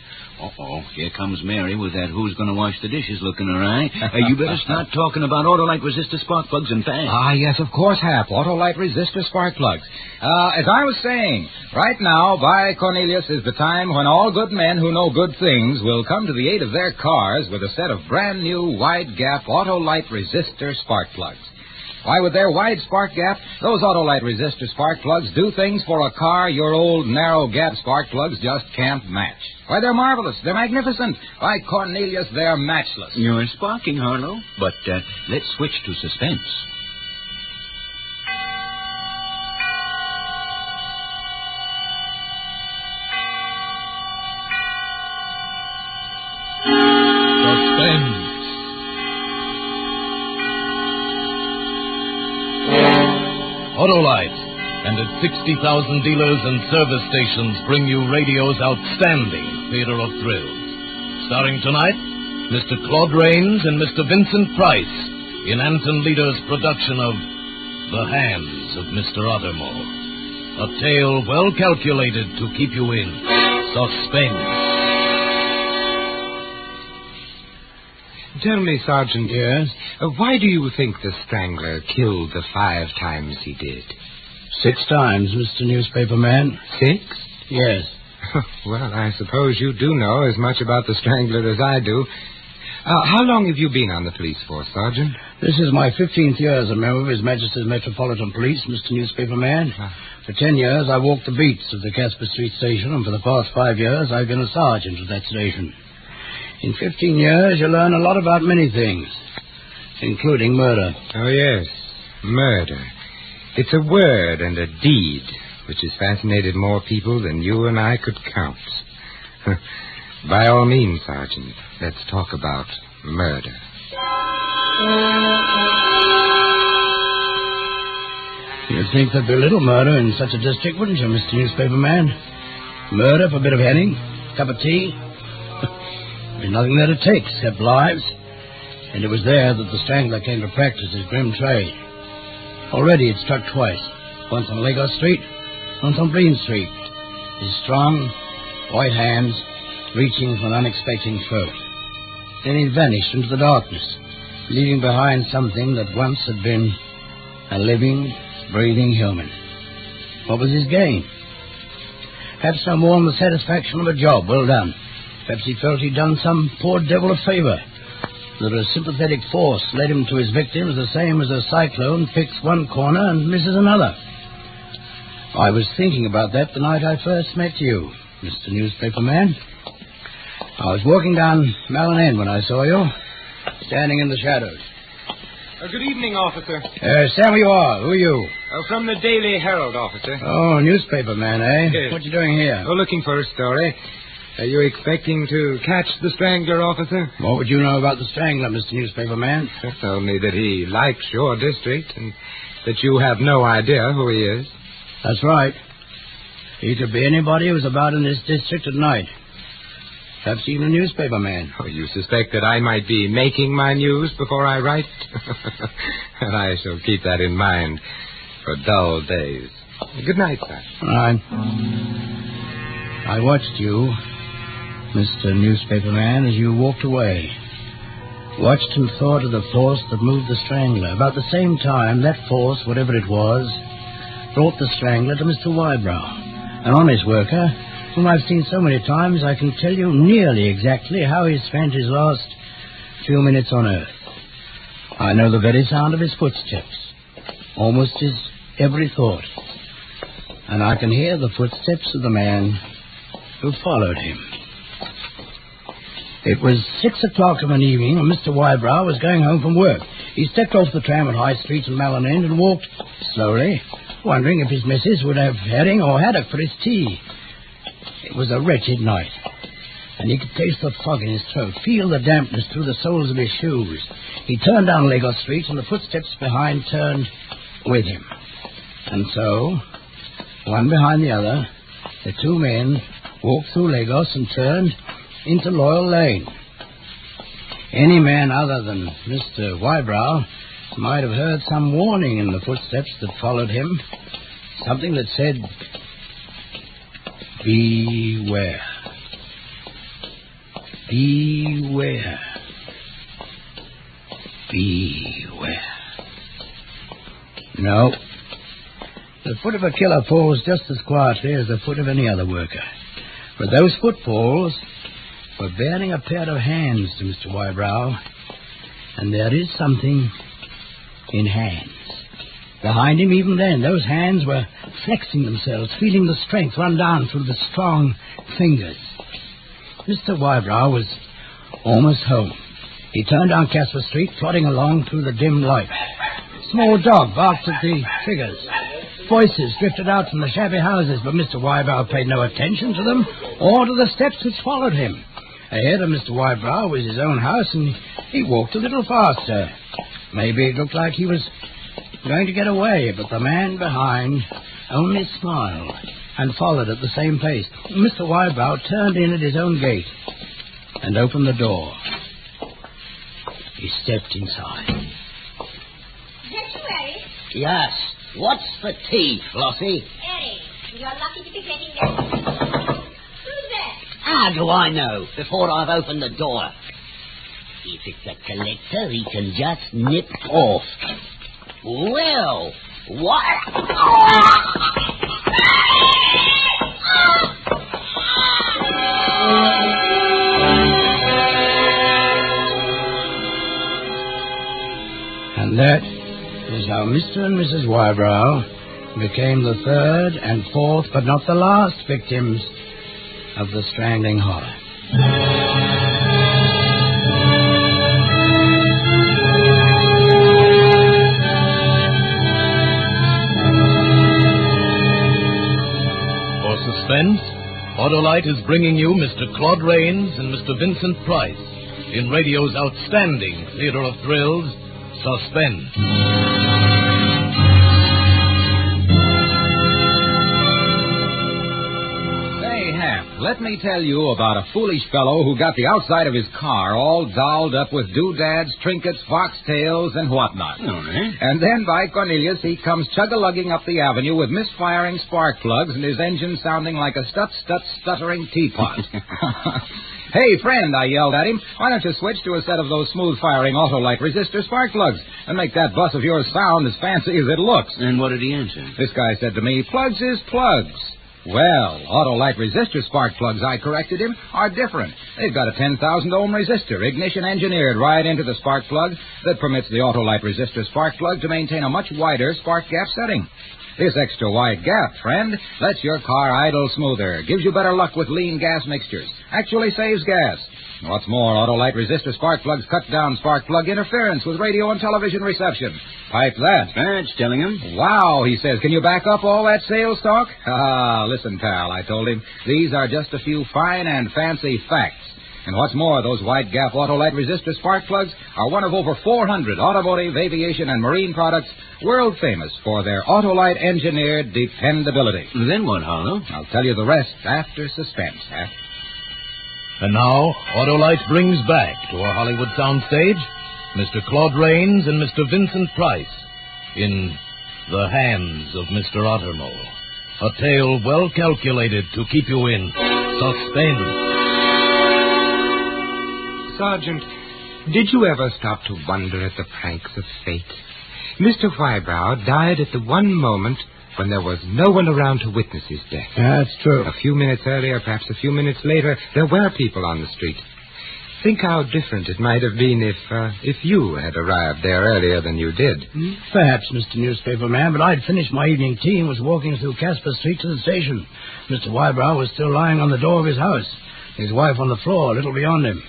Here comes Mary with that who's going to wash the dishes looking her eye. You better start talking about Autolite resistor spark plugs and fast. Yes, of course, Hap. Autolite resistor spark plugs. As I was saying, right now, by Cornelius is the time when all good men who know good things will come to the aid of their cars with a set of brand new wide-gap Autolite resistor spark plugs. Why, with their wide spark gap, those Autolite resistor spark plugs do things for a car your old narrow-gap spark plugs just can't match. Why, they're marvelous. They're magnificent. By Cornelius, they're matchless. You're sparking, Harlow. But let's switch to Suspense. Suspense. Autolite and its 60,000 dealers and service stations bring you radio's outstanding theater of thrills. Starring tonight, Mr. Claude Rains and Mr. Vincent Price in Anton Leader's production of The Hands of Mr. Ottermole. A tale well calculated to keep you in suspense. Tell me, Sergeant. Yes? Why do you think the Strangler killed the 5 times he did? 6 times, Mr. Newspaper Man. 6? Yes. Well, I suppose you do know as much about the Strangler as I do. How long have you been on the police force, Sergeant? This is my 15th year as a member of His Majesty's Metropolitan Police, Mr. Newspaper Man. For 10 years, I walked the beats of the Casper Street station, and for the past 5 years, I've been a sergeant at that station. In 15 years, you learn a lot about many things, including murder. Oh, yes, murder. It's a word and a deed which has fascinated more people than you and I could count. By all means, Sergeant, let's talk about murder. You'd think there'd be little murder in such a district, wouldn't you, Mr. Newspaper Man? Murder for a bit of henning, cup of tea. There's nothing there to take except lives. And it was there that the Strangler came to practice his grim trade. Already he'd struck twice. Once on Lagos Street, once on Green Street. His strong, white hands reaching for an unexpected throat. Then he vanished into the darkness, leaving behind something that once had been a living, breathing human. What was his gain? Perhaps no more than the satisfaction of a job well done. Perhaps he felt he'd done some poor devil a favor. That a sympathetic force led him to his victims the same as a cyclone picks one corner and misses another. I was thinking about that the night I first met you, Mr. Newspaper Man. I was walking down Malin End when I saw you, standing in the shadows. Good evening, officer. Sam, you are. Who are you? From the Daily Herald, officer. Oh, newspaper man, eh? Yes. What you doing here? Oh, looking for a story. Are you expecting to catch the Strangler, officer? What would you know about the Strangler, Mr. Newspaper Man? Only that he likes your district and that you have no idea who he is. That's right. He could be anybody who's about in this district at night. Perhaps even a newspaper man. Oh, you suspect that I might be making my news before I write? And I shall keep that in mind for dull days. Good night, sir. I watched you, Mr. Newspaper Man, as you walked away. Watched and thought of the force that moved the Strangler. About the same time, that force, whatever it was, brought the Strangler to Mr. Wybrow, an honest worker whom I've seen so many times I can tell you nearly exactly how he spent his last few minutes on earth. I know the very sound of his footsteps, almost his every thought, and I can hear the footsteps of the man who followed him. It was 6 o'clock of an evening when Mr. Wybrow was going home from work. He stepped off the tram at High Street and Malin End and walked slowly, wondering if his missus would have herring or haddock for his tea. It was a wretched night, and he could taste the fog in his throat, feel the dampness through the soles of his shoes. He turned down Lagos Street, and the footsteps behind turned with him. And so, one behind the other, the two men walked through Lagos and turned into Loyal Lane. Any man other than Mr. Wybrow might have heard some warning in the footsteps that followed him, something that said, "Beware. Beware. Beware." No. The foot of a killer falls just as quietly as the foot of any other worker. But those footfalls were bearing a pair of hands to Mr. Wybrow, and there is something in hands. Behind him, even then, those hands were flexing themselves, feeling the strength run down through the strong fingers. Mr. Wybrow was almost home. He turned down Casper Street, plodding along through the dim light. Small dog barked at the figures. Voices drifted out from the shabby houses, but Mr. Wybrow paid no attention to them or to the steps which followed him. Ahead of Mr. Wybrow was his own house, and he walked a little faster. Maybe it looked like he was going to get away, but the man behind only smiled and followed at the same pace. Mr. Wybrow turned in at his own gate and opened the door. He stepped inside. Is that you, Eddie? Yes. What's for tea, Flossie? Eddie, you're lucky to be getting there. Who's that? How do I know before I've opened the door? If it's a collector, he can just nip off. Well, what? And that is how Mr. and Mrs. Wybrow became the third and fourth, but not the last victims of the strangling horror. For Suspense, Autolite is bringing you Mr. Claude Rains and Mr. Vincent Price in radio's outstanding theater of thrills, Suspense. Let me tell you about a foolish fellow who got the outside of his car all dolled up with doodads, trinkets, foxtails, and whatnot. And then, by Cornelius, he comes chug-a-lugging up the avenue with misfiring spark plugs and his engine sounding like a stuttering teapot. Hey, friend, I yelled at him, why don't you switch to a set of those smooth-firing Autolite resistor spark plugs and make that bus of yours sound as fancy as it looks? And what did he answer? This guy said to me, plugs is plugs. Well, Autolite resistor spark plugs, I corrected him, are different. They've got a 10,000 ohm resistor, ignition engineered right into the spark plug that permits the Autolite resistor spark plug to maintain a much wider spark gap setting. This extra wide gap, friend, lets your car idle smoother, gives you better luck with lean gas mixtures, actually saves gas. What's more, Autolite resistor spark plugs cut down spark plug interference with radio and television reception. Pipe that. That's telling him. Wow, he says. Can you back up all that sales talk? Listen, pal, I told him. These are just a few fine and fancy facts. And what's more, those wide-gap Autolite resistor spark plugs are one of over 400 automotive, aviation, and marine products world famous for their Autolite engineered dependability. Then what, Harlow? I'll tell you the rest after Suspense. And now, Autolite brings back to our Hollywood soundstage Mr. Claude Rains and Mr. Vincent Price in The Hands of Mr. Ottermole, a tale well calculated to keep you in suspense. Sergeant, did you ever stop to wonder at the pranks of fate? Mr. Wybrow died at the one moment when there was no one around to witness his death. That's true. A few minutes earlier, perhaps a few minutes later, there were people on the street. Think how different it might have been if you had arrived there earlier than you did. Perhaps, Mr. Newspaper Man, but I'd finished my evening tea and was walking through Casper Street to the station. Mr. Wybrow was still lying on the door of his house, his wife on the floor a little beyond him.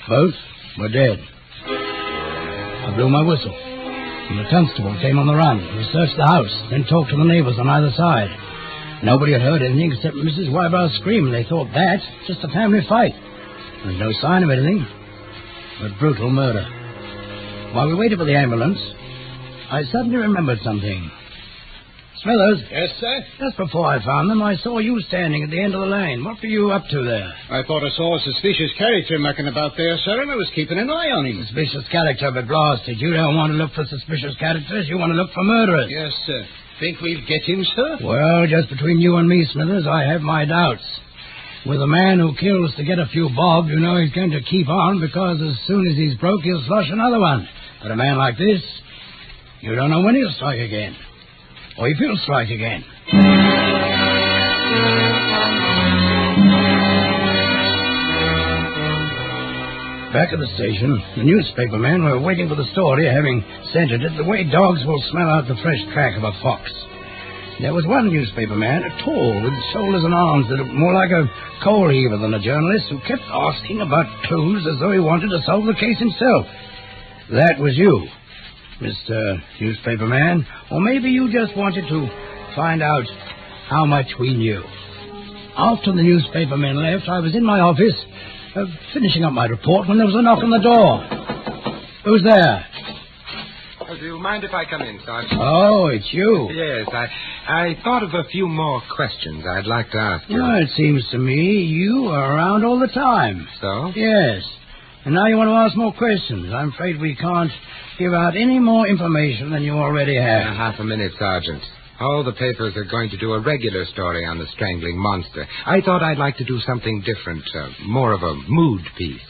Both were dead. I blew my whistle, and the constable came on the run. He searched the house, then talked to the neighbors on either side. Nobody had heard anything except Mrs. Wybrow's scream, and they thought that just a family fight. There was no sign of anything but brutal murder. While we waited for the ambulance, I suddenly remembered something. Smithers? Yes, sir? Just before I found them, I saw you standing at the end of the lane. What were you up to there? I thought I saw a suspicious character mucking about there, sir, and I was keeping an eye on him. Suspicious character, but blasted. You don't want to look for suspicious characters. You want to look for murderers. Yes, sir. Think we'll get him, sir? Well, just between you and me, Smithers, I have my doubts. With a man who kills to get a few bob, you know he's going to keep on because as soon as he's broke, he'll flush another one. But a man like this, you don't know when he'll strike again. Or if he'll strike again. Back at the station, the newspaper men were waiting for the story, having scented it the way dogs will smell out the fresh track of a fox. There was one newspaper man, tall, with shoulders and arms that looked more like a coal heaver than a journalist, who kept asking about clues as though he wanted to solve the case himself. That was you, Mr. Newspaper Man, or maybe you just wanted to find out how much we knew. After the newspaper men left, I was in my office, finishing up my report, when there was a knock on the door. Who's there? Do you mind if I come in, Sergeant? Oh, it's you. Yes, I thought of a few more questions I'd like to ask you. Well, it seems to me you are around all the time. So? Yes. And now you want to ask more questions. I'm afraid we can't give out any more information than you already have. Half a minute, Sergeant. All the papers are going to do a regular story on the strangling monster. I thought I'd like to do something different, more of a mood piece.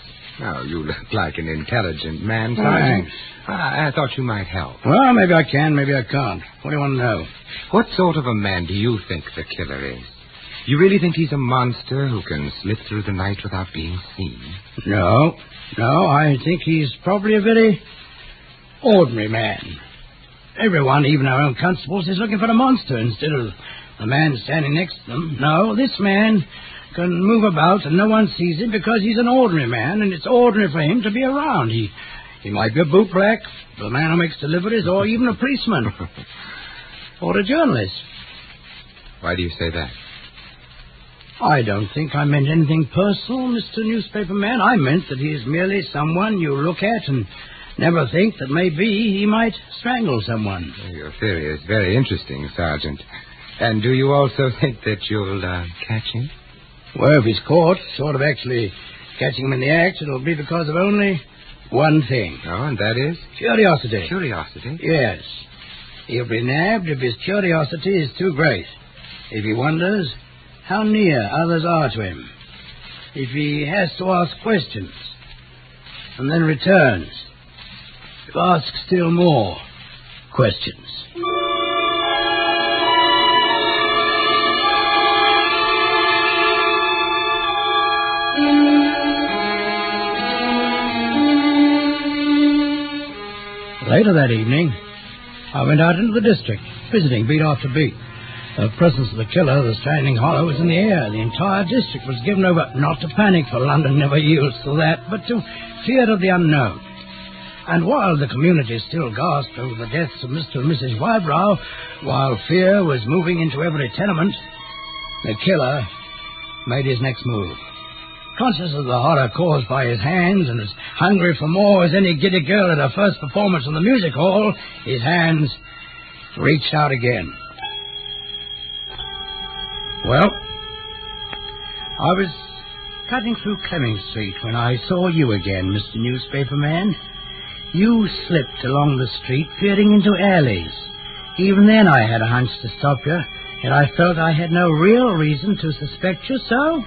Oh, you look like an intelligent man, Thanks. Sergeant. I thought you might help. Well, maybe I can, maybe I can't. What do you want to know? What sort of a man do you think the killer is? You really think he's a monster who can slip through the night without being seen? No, I think he's probably a very ordinary man. Everyone, even our own constables, is looking for the monster instead of the man standing next to them. No, this man can move about and no one sees him because he's an ordinary man, and it's ordinary for him to be around. He might be a bootblack, the man who makes deliveries, or even a policeman. Or a journalist. Why do you say that? I don't think I meant anything personal, Mr. Newspaperman. I meant that he is merely someone you look at and never think that maybe he might strangle someone. Your theory is very interesting, Sergeant. And do you also think that you'll catch him? Well, if he's caught, short of actually catching him in the act, it'll be because of only one thing. Oh, and that is? Curiosity. Curiosity? Yes. He'll be nabbed if his curiosity is too great. If he wonders how near others are to him. If he has to ask questions and then returns to ask still more questions. Later that evening, I went out into the district, visiting beat after beat. The presence of the killer, the stranding hollow, was in the air. The entire district was given over, not to panic, for London never yields to that, but to fear of the unknown. And while the community still gasped over the deaths of Mr. and Mrs. Wybrow, while fear was moving into every tenement, the killer made his next move. Conscious of the horror caused by his hands and as hungry for more as any giddy girl at her first performance in the music hall, his hands reached out again. Well, I was cutting through Clemming Street when I saw you again, Mr. Newspaperman. You slipped along the street, peering into alleys. Even then I had a hunch to stop you, and I felt I had no real reason to suspect you, so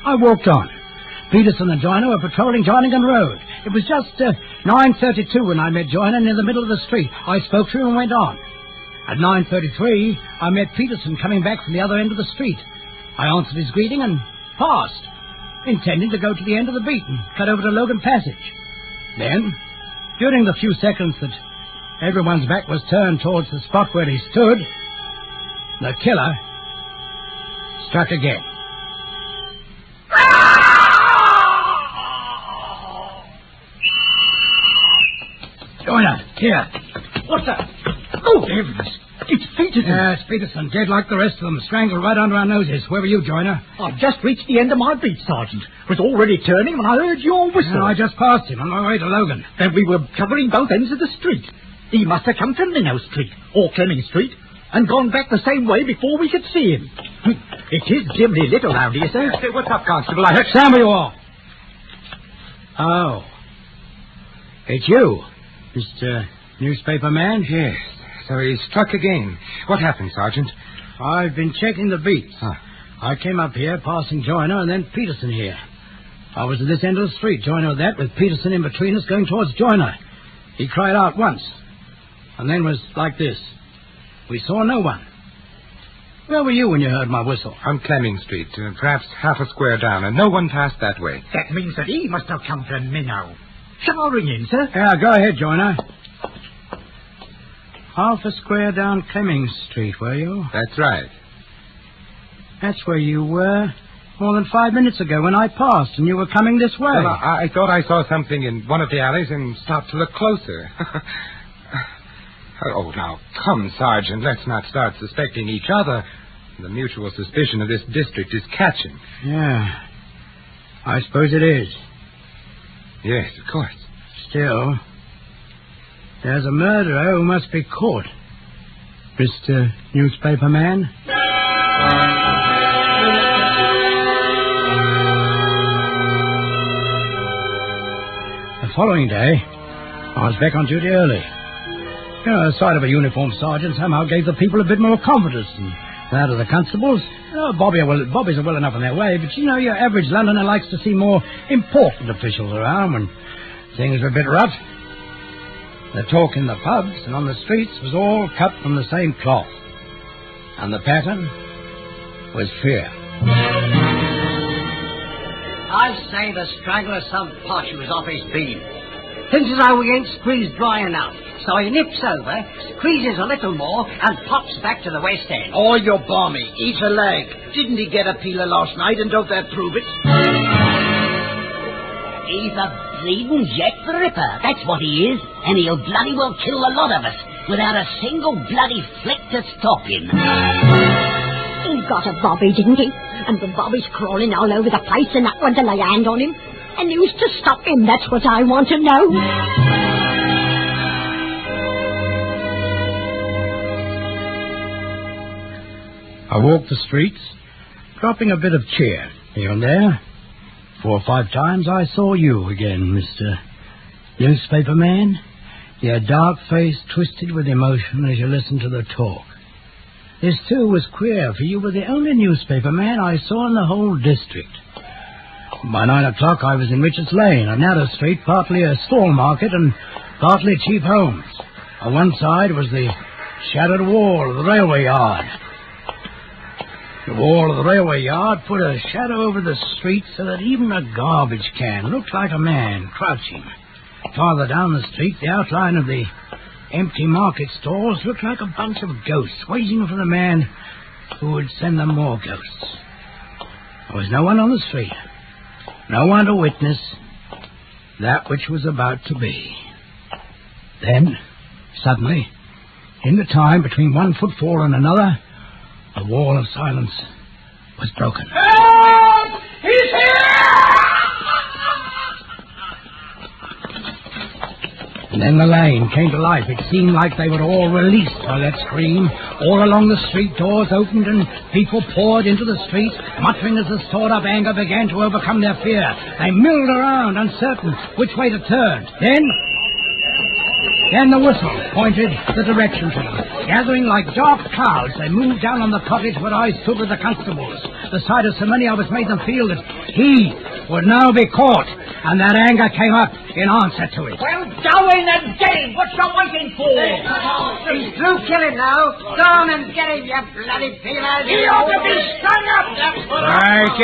I walked on. Peterson and Joyner were patrolling Jarningham Road. It was just 9:32 when I met Joyner near the middle of the street. I spoke to him and went on. At 9:33, I met Peterson coming back from the other end of the street. I answered his greeting and passed, intending to go to the end of the beat and cut over to Logan Passage. Then, during the few seconds that everyone's back was turned towards the spot where he stood, the killer struck again. Joyner, here. What's that? Oh, heavens. It's Peterson. Yes, Peterson, dead like the rest of them, strangled right under our noses. Where were you, Joyner? I've just reached the end of my beat, Sergeant. Was already turning when I heard your whistle. No, I just passed him on my way to Logan. Then we were covering both ends of the street. He must have come from Minnow Street, or Clemming Street, and gone back the same way before we could see him. It is dimly lit around here, sir. What's up, Constable? I heard... Stand where you are. Oh. It's you, Mr. Newspaperman? Yes. So he struck again. What happened, Sergeant? I've been checking the beats. Huh. I came up here, passing Joyner, and then Peterson here. I was at this end of the street, Joyner at that, with Peterson in between us going towards Joyner. He cried out once, and then was like this. We saw no one. Where were you when you heard my whistle? On Clemming Street, perhaps half a square down, and no one passed that way. That means that he must have come from Minnow. Shall I ring in, sir? Yeah, go ahead, Joyner. Half a square down Clemming Street, were you? That's right. That's where you were more than 5 minutes ago when I passed and you were coming this way. Well, I thought I saw something in one of the alleys and stopped to look closer. Oh, now, come, Sergeant. Let's not start suspecting each other. The mutual suspicion of this district is catching. Yeah, I suppose it is. Yes, of course. Still, there's a murderer who must be caught, Mr. Newspaperman. The following day, I was back on duty early. You know, the sight of a uniformed sergeant somehow gave the people a bit more confidence, and That of the constables, bobbies are well enough in their way, but your average Londoner likes to see more important officials around when things are a bit rough. The talk in the pubs and on the streets was all cut from the same cloth. And the pattern was fear. I say the strangler's some posh who was off his beam. Thinks as though we ain't squeezed dry enough. So he nips over, squeezes a little more, and pops back to the West End. Oh, you're balmy. He's a leg. Didn't he get a peeler last night, and don't that prove it? He's a bleeding Jack the Ripper. That's what he is. And he'll bloody well kill a lot of us without a single bloody flick to stop him. He got a bobby, didn't he? And the bobby's crawling all over the place and not one to lay a hand on him. And who's to stop him? That's what I want to know. I walked the streets, dropping a bit of cheer here and there. 4 or 5 times I saw you again, Mr. Newspaper Man. Your dark face twisted with emotion as you listened to the talk. This, too, was queer, for you were the only newspaper man I saw in the whole district. By 9 o'clock I was in Richards Lane, a narrow street, partly a stall market and partly cheap homes. On one side was the shattered wall of the railway yard. The wall of the railway yard put a shadow over the street so that even a garbage can looked like a man crouching. Farther down the street, the outline of the empty market stalls looked like a bunch of ghosts waiting for the man who would send them more ghosts. There was no one on the street, no one to witness that which was about to be. Then, suddenly, in the time between one footfall and another, the wall of silence was broken. Help! He's here! And then the lane came to life. It seemed like they were all released by that scream. All along the street, doors opened and people poured into the street, muttering as the stored-up anger began to overcome their fear. They milled around, uncertain which way to turn. Then the whistle pointed the direction to them. Gathering like dark clouds, they moved down on the cottage where I stood with the constables. The sight of so many of us made them feel that he would now be caught, and that anger came up in answer to it. Well, go in and get him. What you waiting for? He's through killing now. Go on and get him, you bloody peelers. He ought to be strung up. Break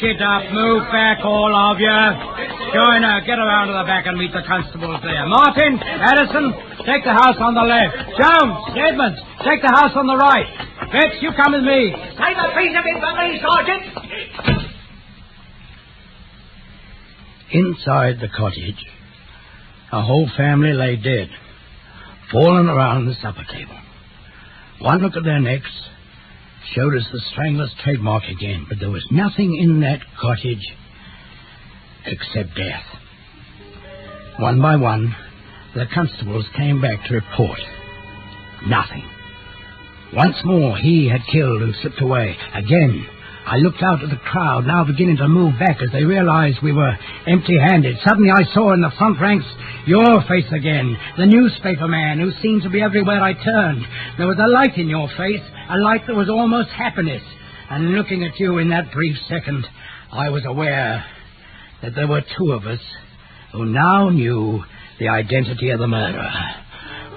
it up. Move back, all of you. Joiner, get around to the back and meet the constables there. Martin, Addison, take the house on the left. Jones, Edmonds, take the house on the right. Fitz, you come with me. Save a piece of it for me, Sergeant. Inside the cottage, a whole family lay dead, fallen around the supper table. One look at their necks showed us the strangler's trademark again, but there was nothing in that cottage except death. One by one, the constables came back to report. Nothing. Once more, he had killed and slipped away. Again, I looked out at the crowd, now beginning to move back as they realized we were empty-handed. Suddenly I saw in the front ranks your face again, the newspaper man who seemed to be everywhere I turned. There was a light in your face, a light that was almost happiness. And looking at you in that brief second, I was aware that there were 2 of us who now knew the identity of the murderer.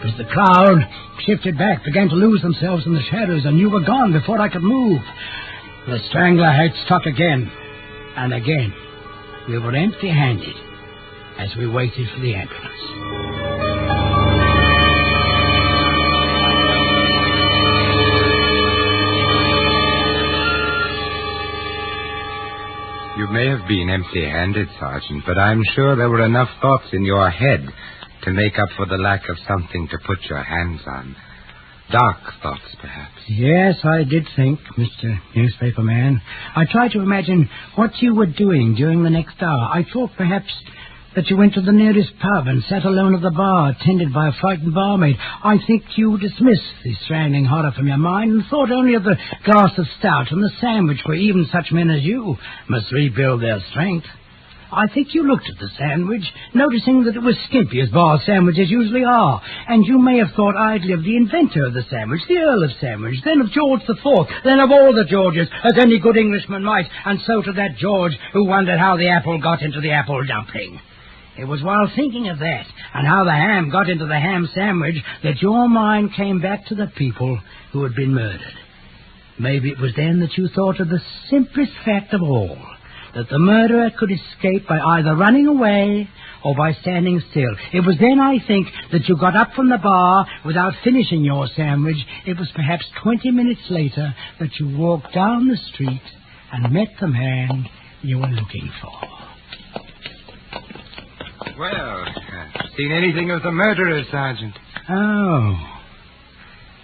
As the crowd shifted back, began to lose themselves in the shadows, and you were gone before I could move. The strangler had struck again, and again. We were empty-handed as we waited for the ambulance. You may have been empty-handed, Sergeant, but I'm sure there were enough thoughts in your head to make up for the lack of something to put your hands on. Dark thoughts, perhaps. Yes, I did think, Mr. Newspaper Man. I tried to imagine what you were doing during the next hour. I thought perhaps that you went to the nearest pub and sat alone at the bar, attended by a frightened barmaid. I think you dismissed the strangling horror from your mind and thought only of the glass of stout and the sandwich where even such men as you must rebuild their strength. I think you looked at the sandwich, noticing that it was skimpy as bar sandwiches usually are, and you may have thought idly of the inventor of the sandwich, the Earl of Sandwich, then of George the Fourth, then of all the Georges, as any good Englishman might, and so to that George who wondered how the apple got into the apple dumpling. It was while thinking of that, and how the ham got into the ham sandwich, that your mind came back to the people who had been murdered. Maybe it was then that you thought of the simplest fact of all, that the murderer could escape by either running away or by standing still. It was then, I think, that you got up from the bar without finishing your sandwich. It was perhaps 20 minutes later that you walked down the street and met the man you were looking for. Well, seen anything of the murderer, Sergeant? Oh,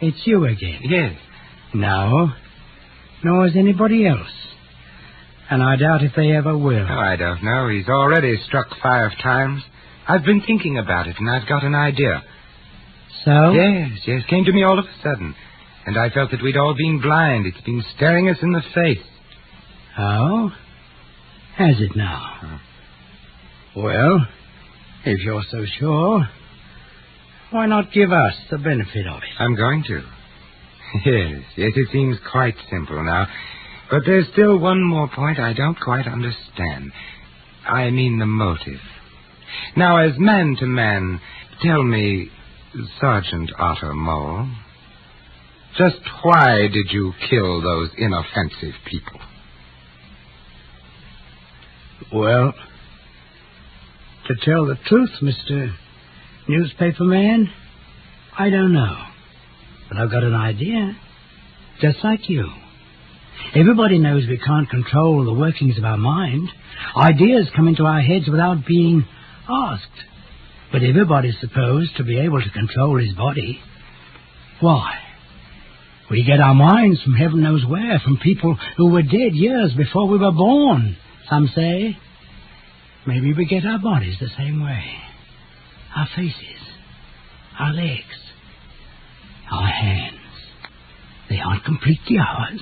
it's you again. Yes. No, nor is anybody else. And I doubt if they ever will. Oh, I don't know. He's already struck 5 times. I've been thinking about it, and I've got an idea. So? Yes, came to me all of a sudden. And I felt that we'd all been blind. It's been staring us in the face. Oh? Has it now? Well, if you're so sure, why not give us the benefit of it? I'm going to. Yes, it seems quite simple now. But there's still one more point I don't quite understand. I mean the motive. Now, as man to man, tell me, Sergeant Ottermole, just why did you kill those inoffensive people? Well, to tell the truth, Mr. Newspaper Man, I don't know. But I've got an idea, just like you. Everybody knows we can't control the workings of our mind. Ideas come into our heads without being asked. But everybody's supposed to be able to control his body. Why? We get our minds from heaven knows where, from people who were dead years before we were born, some say. Maybe we get our bodies the same way. Our faces, our legs, our hands. They aren't completely ours.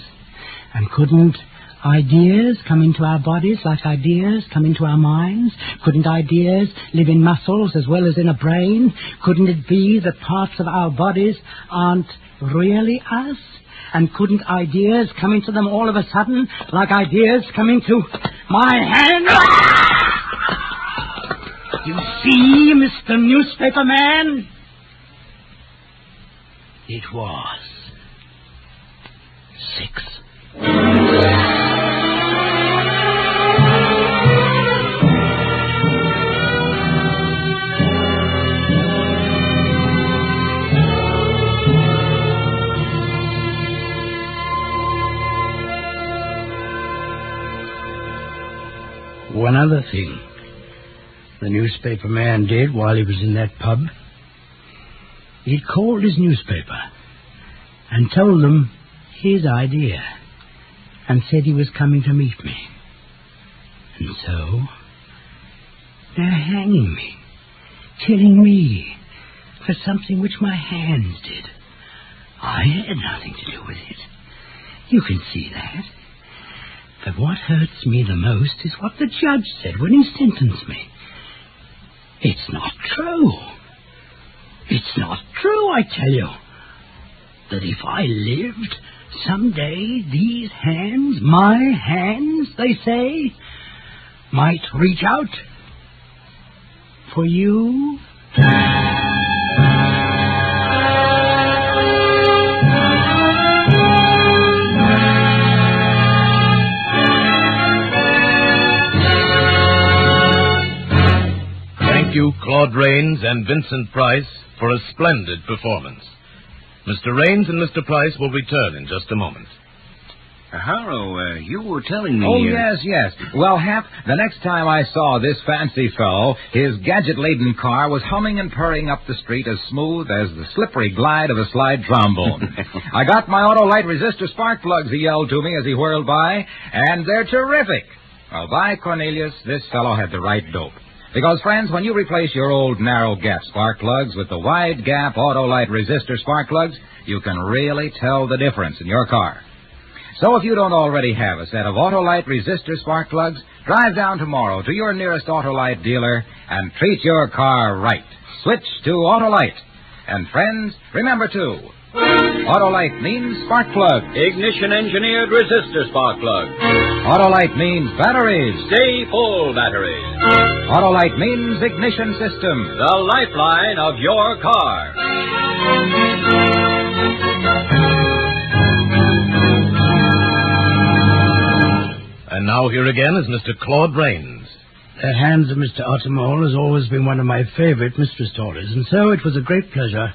And couldn't ideas come into our bodies like ideas come into our minds? Couldn't ideas live in muscles as well as in a brain? Couldn't it be that parts of our bodies aren't really us? And couldn't ideas come into them all of a sudden like ideas come into my hand? You see, Mr. Newspaper Man? It was 6. One other thing the newspaper man did while he was in that pub. He called his newspaper and told them his idea and said he was coming to meet me. And so they're hanging me, killing me for something which my hands did. I had nothing to do with it. You can see that. But what hurts me the most is what the judge said when he sentenced me. It's not true. It's not true, I tell you. That if I lived, someday these hands, my hands, they say, might reach out for you. Thank you, Claude Rains and Vincent Price, for a splendid performance. Mr. Rains and Mr. Price will return in just a moment. Harrow, you were telling me... Oh, yes. Well, Hap, the next time I saw this fancy fellow, his gadget-laden car was humming and purring up the street as smooth as the slippery glide of a slide trombone. I got my auto-light resistor spark plugs, he yelled to me as he whirled by, and they're terrific. Well, by Cornelius, this fellow had the right dope. Because, friends, when you replace your old narrow-gap spark plugs with the wide-gap auto-light resistor spark plugs, you can really tell the difference in your car. So if you don't already have a set of Autolite resistor spark plugs, Drive down tomorrow to your nearest Autolite dealer and treat your car right. Switch to Autolite. And friends, remember too, Autolite means spark plug. Ignition-engineered resistor spark plug. Autolite means batteries. Stay full batteries. Autolite means ignition system. The lifeline of your car. And now here again is Mr. Claude Rains. The Hands of Mr. Ottermole has always been one of my favorite mystery stories, and so it was a great pleasure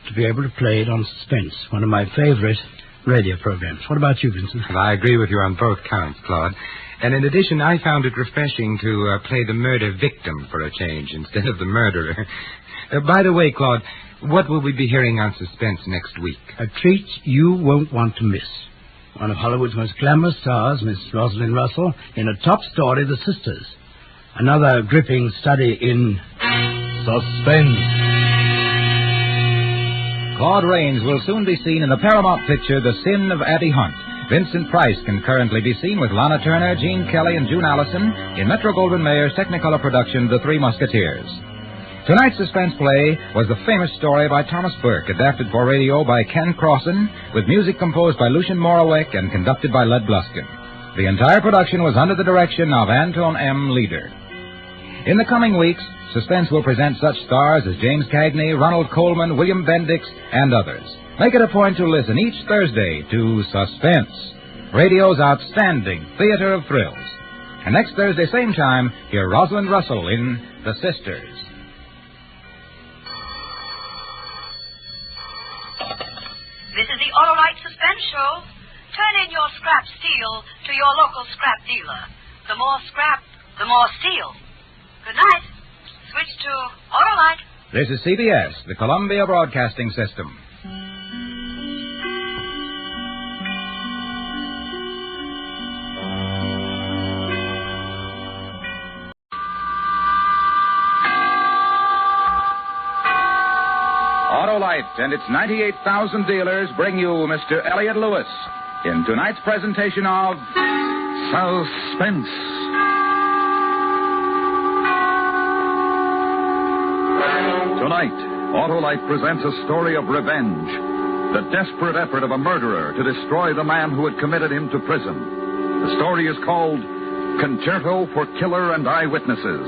to be able to play it on Suspense, one of my favorite radio programs. What about you, Vincent? Well, I agree with you on both counts, Claude. And in addition, I found it refreshing to play the murder victim for a change instead of the murderer. By the way, Claude, what will we be hearing on Suspense next week? A treat you won't want to miss. One of Hollywood's most glamorous stars, Miss Russel, in a top story, The Sisters. Another gripping study in Suspense. Claude Rains will soon be seen in the Paramount picture The Sin of Addie Hunt. Vincent Price can currently be seen with Lana Turner, Gene Kelly, and June Allison in Metro-Goldwyn-Mayer's Technicolor production The Three Musketeers. Tonight's suspense play was the famous story by Thomas Burke, adapted for radio by Ken Crossan, with music composed by Lucien Moraweck and conducted by Led Bluskin. The entire production was under the direction of Anton M. Leader. In the coming weeks, Suspense will present such stars as James Cagney, Ronald Coleman, William Bendix, and others. Make it a point to listen each Thursday to Suspense, radio's outstanding theater of thrills. And next Thursday, same time, hear Rosalind Russell in The Sisters. This is the Autolite Suspense Show. Turn in your scrap steel to your local scrap dealer. The more scrap, the more steel. Good night. Switch to Autolite. This is CBS, the Columbia Broadcasting System. Autolite and its 98,000 dealers bring you Mr. Elliot Lewis in tonight's presentation of Suspense. Tonight, Autolite presents a story of revenge, the desperate effort of a murderer to destroy the man who had committed him to prison. The story is called Concerto for Killer and Eyewitnesses.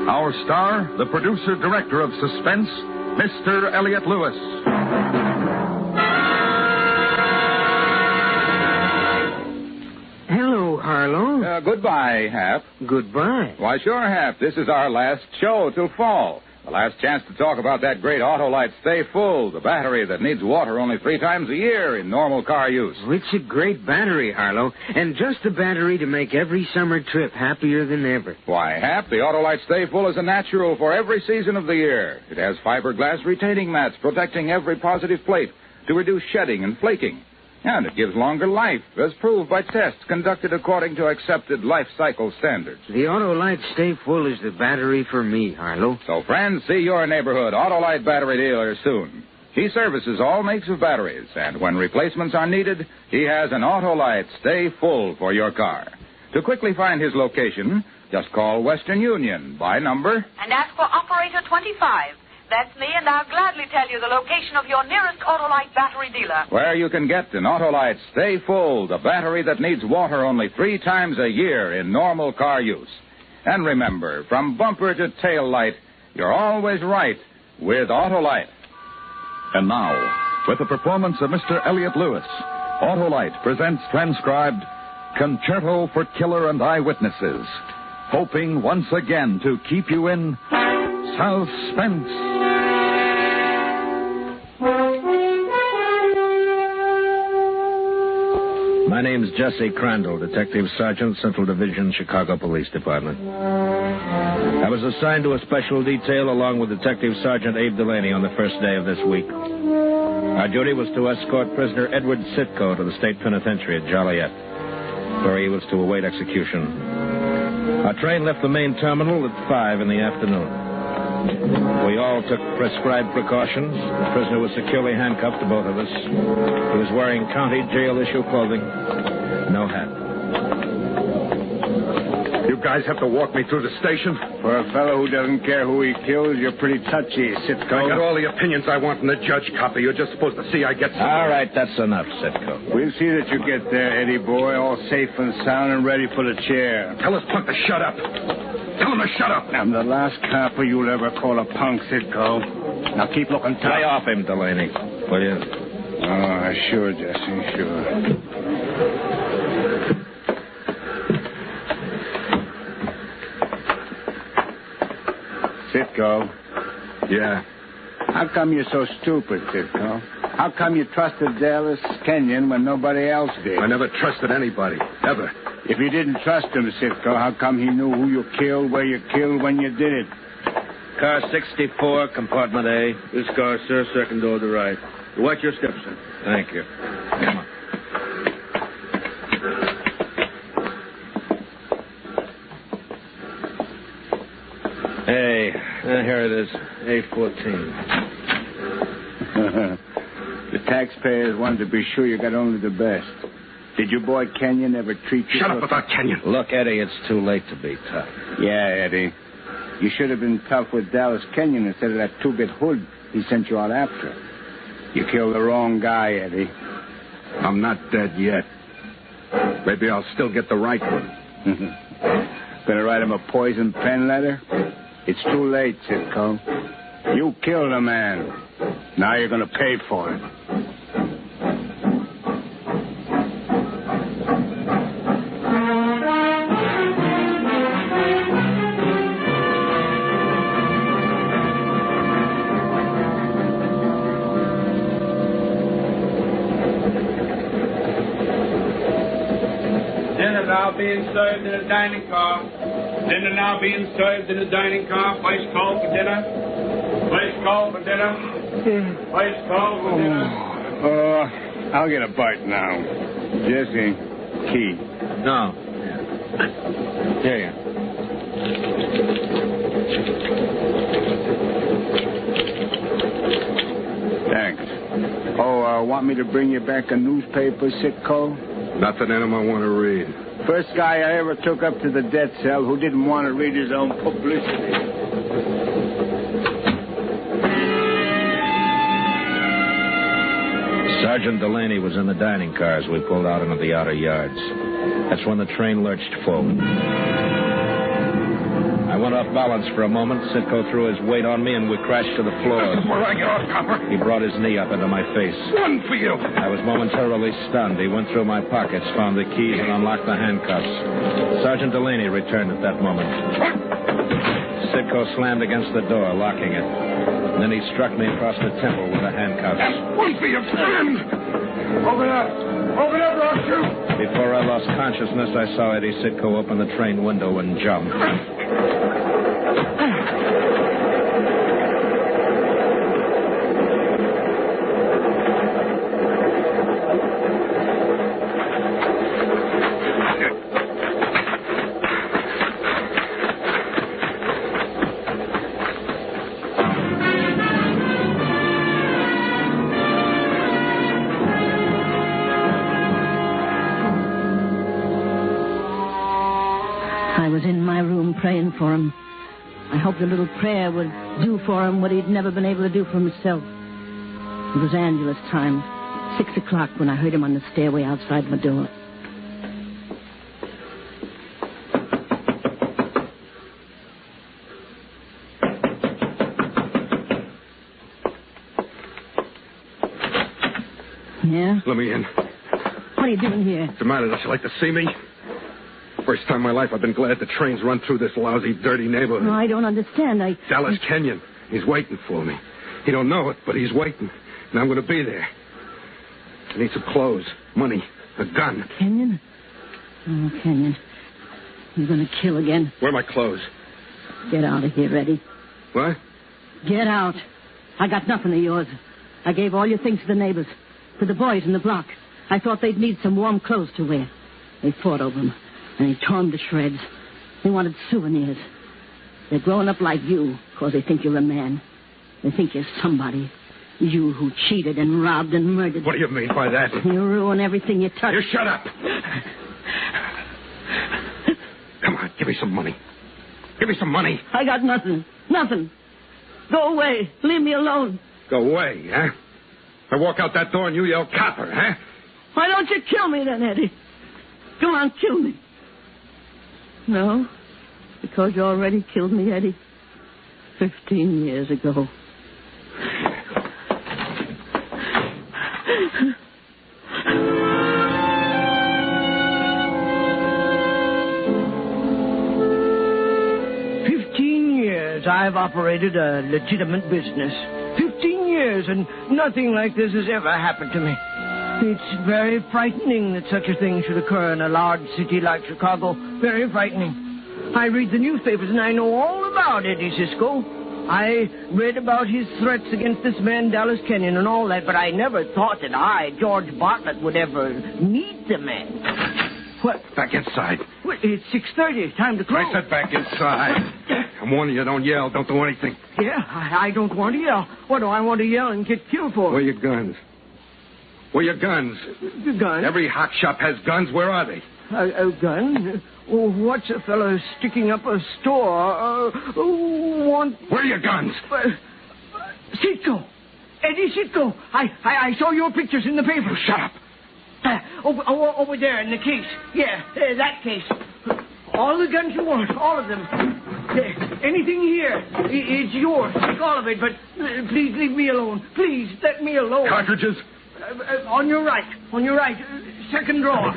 Our star, the producer-director of Suspense, Mr. Elliot Lewis. Hello, Harlow. Goodbye, Hap. Goodbye. Why, sure, Hap. This is our last show till fall. The last chance to talk about that great Autolite Stay Full, the battery that needs water only 3 times a year in normal car use. Oh, it's a great battery, Harlow, and just a battery to make every summer trip happier than ever. Why, Hap, the Autolite Stay Full is a natural for every season of the year. It has fiberglass retaining mats protecting every positive plate to reduce shedding and flaking. And it gives longer life, as proved by tests conducted according to accepted life cycle standards. The Autolite Stay Full is the battery for me, Harlow. So, friends, see your neighborhood Autolite battery dealer soon. He services all makes of batteries, and when replacements are needed, he has an Autolite Stay Full for your car. To quickly find his location, just call Western Union by number And ask for Operator 25. That's me, and I'll gladly tell you the location of your nearest Autolite battery dealer. where you can get an Autolite Stay Full, the battery that needs water only 3 times a year in normal car use. And remember, from bumper to tail light, you're always right with Autolite. And now, with the performance of Mr. Elliot Lewis, Autolite presents transcribed Concerto for Killer and Eyewitnesses, hoping once again to keep you in suspense. My name's Jesse Crandall, Detective Sergeant, Central Division, Chicago Police Department. I was assigned to a special detail along with Detective Sergeant Abe Delaney on the first day of this week. Our duty was to escort prisoner Edward Sitko to the state penitentiary at Joliet, where he was to await execution. Our train left the main terminal at 5 in the afternoon. We all took prescribed precautions. The prisoner was securely handcuffed to both of us. He was wearing county jail issue clothing, no hat. You guys have to walk me through the station? For a fellow who doesn't care who he kills, you're pretty touchy, Sitco. I got all the opinions I want from the judge copy. You're just supposed to see I get some. All right, that's enough, Sitco. We'll see that you get there, Eddie boy, all safe and sound and ready for the chair. Tell this punk to shut up. Tell him to shut up. I'm the last copper you'll ever call a punk, Sitco. Now keep looking tough. Lay off him, Delaney. Will you? Oh, sure, Jesse, sure. Sitco. Yeah? How come you're so stupid, Sitco? How come you trusted Dallas Kenyon when nobody else did? I never trusted anybody, ever. If you didn't trust him, Sitco, how come he knew who you killed, where you killed, when you did it? Car 64, compartment A. This car, sir, second door to the right. Watch your steps, sir. Thank you. Come on. Hey, here it is, A14. The taxpayers wanted to be sure you got only the best. Did your boy Kenyon ever treat you? Shut up about Kenyon. Look, Eddie, it's too late to be tough. Yeah, Eddie. You should have been tough with Dallas Kenyon instead of that two-bit hood he sent you out after. You killed the wrong guy, Eddie. I'm not dead yet. Maybe I'll still get the right one. Gonna write him a poison pen letter? It's too late, Sitco. You killed a man. Now you're gonna pay for it. Dinner now being served in a dining car. Dinner now being served in a dining car. Place call for dinner. Place call for dinner. Place call for dinner. I'll get a bite now. Jesse, key. No. Here you. Thanks. Want me to bring you back a newspaper, Sitco? Nothing in them I want to read. First guy I ever took up to the death cell who didn't want to read his own publicity. Sergeant Delaney was in the dining car as we pulled out into the outer yards. That's when the train lurched forward. I went off balance for a moment. Sitco threw his weight on me, and we crashed to the floor. Where I get off, copper? He brought his knee up into my face. One for you. I was momentarily stunned. He went through my pockets, found the keys, and unlocked the handcuffs. Sergeant Delaney returned at that moment. Sitco slammed against the door, locking it. And then he struck me across the temple with the handcuffs. One for your friend. Over there. Over there, don't you? Before I lost consciousness, I saw Eddie Sitco open the train window and jump. Praying for him. I hope the little prayer would do for him what he'd never been able to do for himself. It was Angela's time, 6 o'clock, when I heard him on the stairway outside my door. Yeah? Let me in. What are you doing here? What's the matter? Don't you like to see me? First time in my life I've been glad the trains run through this lousy, dirty neighborhood. No, I don't understand. Dallas Kenyon. He's waiting for me. He don't know it, but he's waiting. And I'm going to be there. I need some clothes, money, a gun. Kenyon? Oh, Kenyon. You're going to kill again. Where are my clothes? Get out of here, Eddie. What? Get out. I got nothing of yours. I gave all your things to the neighbors, to the boys in the block. I thought they'd need some warm clothes to wear. They fought over them. And they tore them to shreds. They wanted souvenirs. They're growing up like you because they think you're a man. They think you're somebody. You who cheated and robbed and murdered. What do you mean by that? You ruin everything you touch. You shut up. Come on, Give me some money. Give me some money. I got nothing. Nothing. Go away. Leave me alone. Go away, huh? I walk out that door and you yell, copper, huh? Why don't you kill me then, Eddie? Go on, kill me. No, because you already killed me, Eddie. 15 years ago. I've operated a legitimate business. 15 years, and nothing like this has ever happened to me. It's very frightening that such a thing should occur in a large city like Chicago. Very frightening. I read the newspapers, and I know all about Eddie Cisco. I read about his threats against this man, Dallas Kenyon, and all that, but I never thought that I, George Bartlett, would ever meet the man. What? Back inside. Well, it's 6:30. Time to close. I said back inside. I'm warning you, don't yell. Don't do anything. Yeah, I don't want to yell. What do I want to yell and get killed for? Where are your guns? Where are your guns? The guns? Every hawk shop has guns. Where are they? A gun? Oh, what's a fellow sticking up a store? Where are your guns? Sitko. Eddie Sitko. I saw your pictures in the paper. You shut up. Over there in the case. Yeah, that case. All the guns you want, all of them. Anything here, it's yours. Take all of it, but please leave me alone. Please, let me alone. Cartridges? On your right. Second drawer.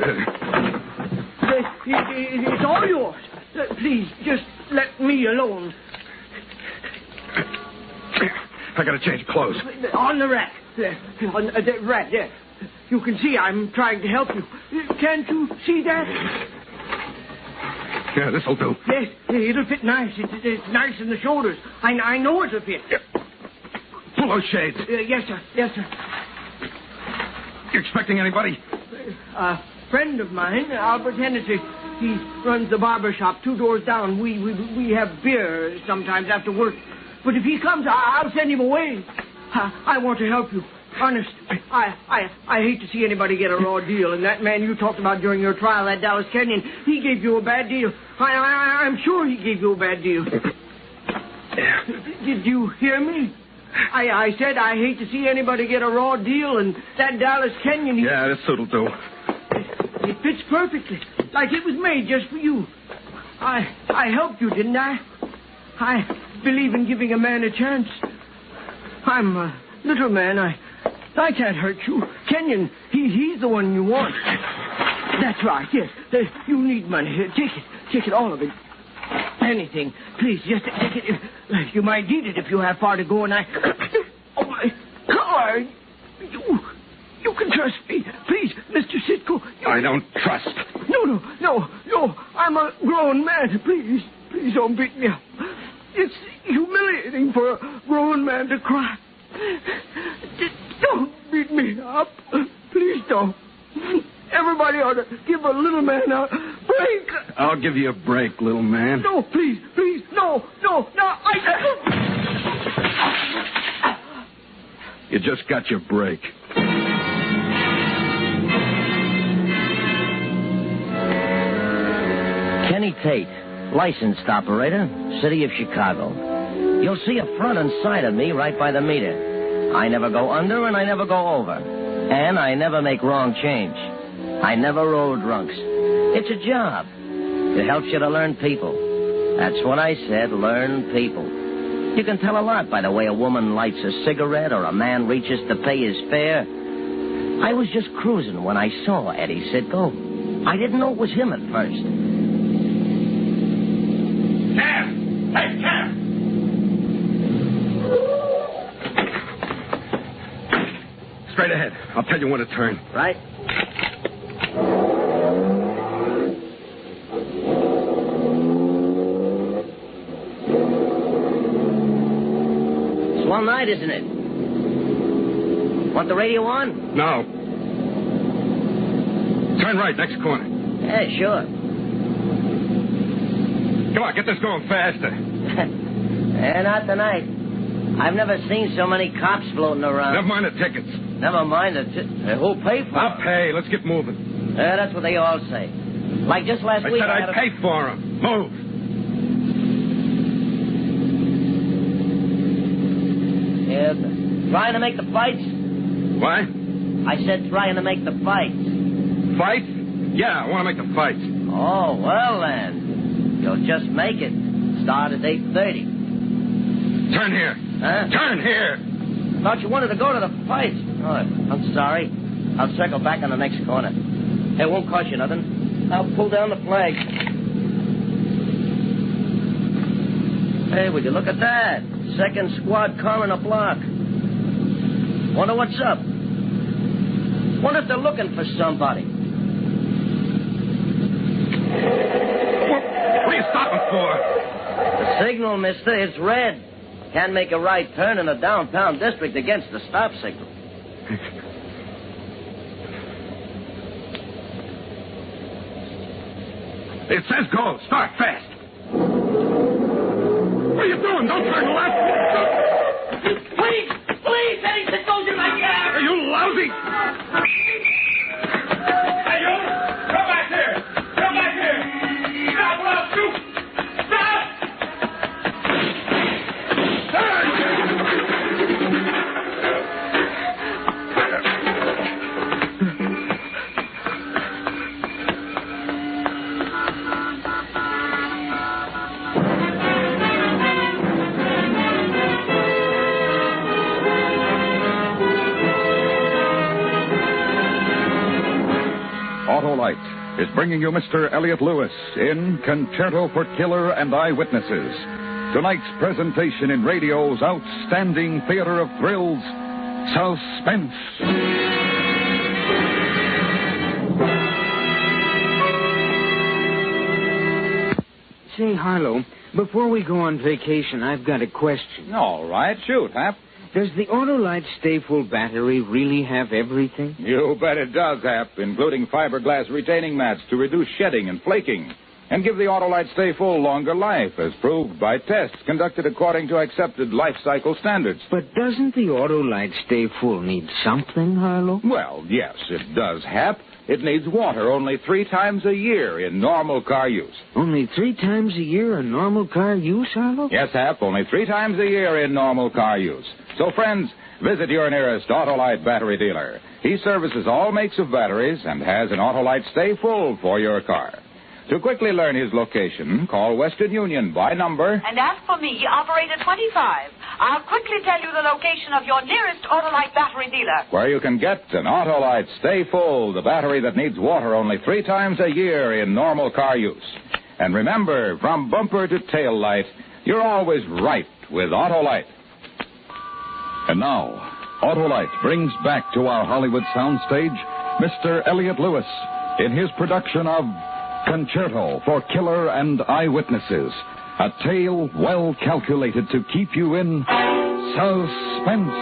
It's all yours. Please, just let me alone. I gotta change clothes. On the rack. On the rack, there. You can see I'm trying to help you. Can't you see that? Yeah, this'll do. Yes, it'll fit nice. It's nice in the shoulders. I know it'll fit. Pull those shades. Yes, sir. You expecting anybody? A friend of mine, Albert Hennessy. He runs the barber shop 2 doors down. We have beer sometimes after work. But if he comes, I'll send him away. I want to help you. Honest, I hate to see anybody get a raw deal. And that man you talked about during your trial, that Dallas Kenyon, he gave you a bad deal. I'm sure he gave you a bad deal. Did you hear me? I said I hate to see anybody get a raw deal, and that Dallas Kenyon... Yeah, this suit'll do. It fits perfectly, like it was made just for you. I helped you, didn't I? I believe in giving a man a chance. I'm a little man. I can't hurt you. Kenyon, he's the one you want. That's right, yes. You need money. Take it, all of it. Anything. Please, just take it. You might need it if you have far to go, and Oh, my God! You can trust me. Please, Mr. Sitko. I don't trust. No. I'm a grown man. Please don't beat me up. It's humiliating for a grown man to cry. Don't beat me up. Please don't. Everybody ought to give a little man a break. I'll give you a break, little man. No, please. No. You just got your break. Kenny Tate, licensed operator, City of Chicago. You'll see a front and side of me right by the meter. I never go under and I never go over. And I never make wrong change. I never roll drunks. It's a job. It helps you to learn people. That's what I said, learn people. You can tell a lot by the way a woman lights a cigarette or a man reaches to pay his fare. I was just cruising when I saw Eddie Sitko. I didn't know it was him at first. Cam! Hey, Cam! Straight ahead. I'll tell you when to turn. Right. Swell night, isn't it? Want the radio on? No. Turn right, next corner. Yeah, sure. Come on, get this going faster. Not tonight. I've never seen so many cops floating around. Never mind the tickets. Never mind who'll pay for them? I'll pay. Let's get moving. That's what they all say. Like just last week... I said I'd pay for them. Move. Yeah, trying to make the fights? What? I said trying to make the fights. Fight? Yeah, I want to make the fight. Oh, well then. You'll just make it. Start at 8:30. Turn here. Huh? Turn here. Thought you wanted to go to the fight. Oh, I'm sorry. I'll circle back on the next corner. It won't cost you nothing. I'll pull down the flag. Hey, would you look at that? Second squad car in a block. Wonder what's up. Wonder if they're looking for somebody. What are you stopping for? The signal, mister, it's red. Can't make a right turn in a downtown district against the stop signal. It says go. Start fast. What are you doing? Don't turn left. Please! Please! Anything goes in my car! Are you lousy? Hey, you! Come back here! Come back here! Stop or I'll shoot! Stop! Autolite is bringing you Mr. Elliot Lewis in Concerto for Killer and Eyewitnesses. Tonight's presentation in radio's outstanding theater of thrills, Suspense. Say, Harlow, before we go on vacation, I've got a question. All right, shoot, Hap. Does the Autolite Stay Full battery really have everything? You bet it does, Hap, including fiberglass retaining mats to reduce shedding and flaking, and give the Autolite Stay Full longer life, as proved by tests conducted according to accepted life cycle standards. But doesn't the Autolite Stay Full need something, Harlow? Well, yes, it does, Hap. It needs water only 3 times a year in normal car use. Only 3 times a year in normal car use, Harlow? Yes, Hap, only 3 times a year in normal car use. So, friends, visit your nearest Autolite battery dealer. He services all makes of batteries and has an Autolite Stay Full for your car. To quickly learn his location, call Western Union by number. And as for me, operator 25, I'll quickly tell you the location of your nearest Autolite battery dealer. Where you can get an Autolite Stay Full, the battery that needs water only 3 times a year in normal car use. And remember, from bumper to tail light, you're always right with Autolite. And now, Autolite brings back to our Hollywood soundstage Mr. Elliot Lewis in his production of Concerto for Killer and Eyewitnesses, a tale well calculated to keep you in suspense.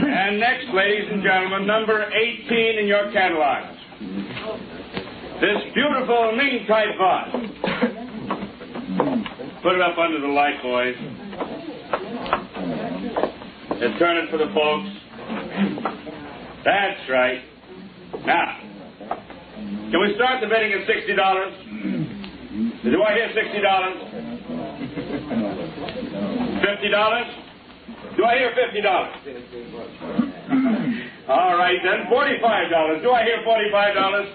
And next, ladies and gentlemen, number 18 in your catalogs. This beautiful Ming-type vase. Put it up under the light, boys. And turn it for the folks. That's right. Now, can we start the bidding at $60? Do I hear $60? $50? Do I hear $50? All right, then, $45. Do I hear $45?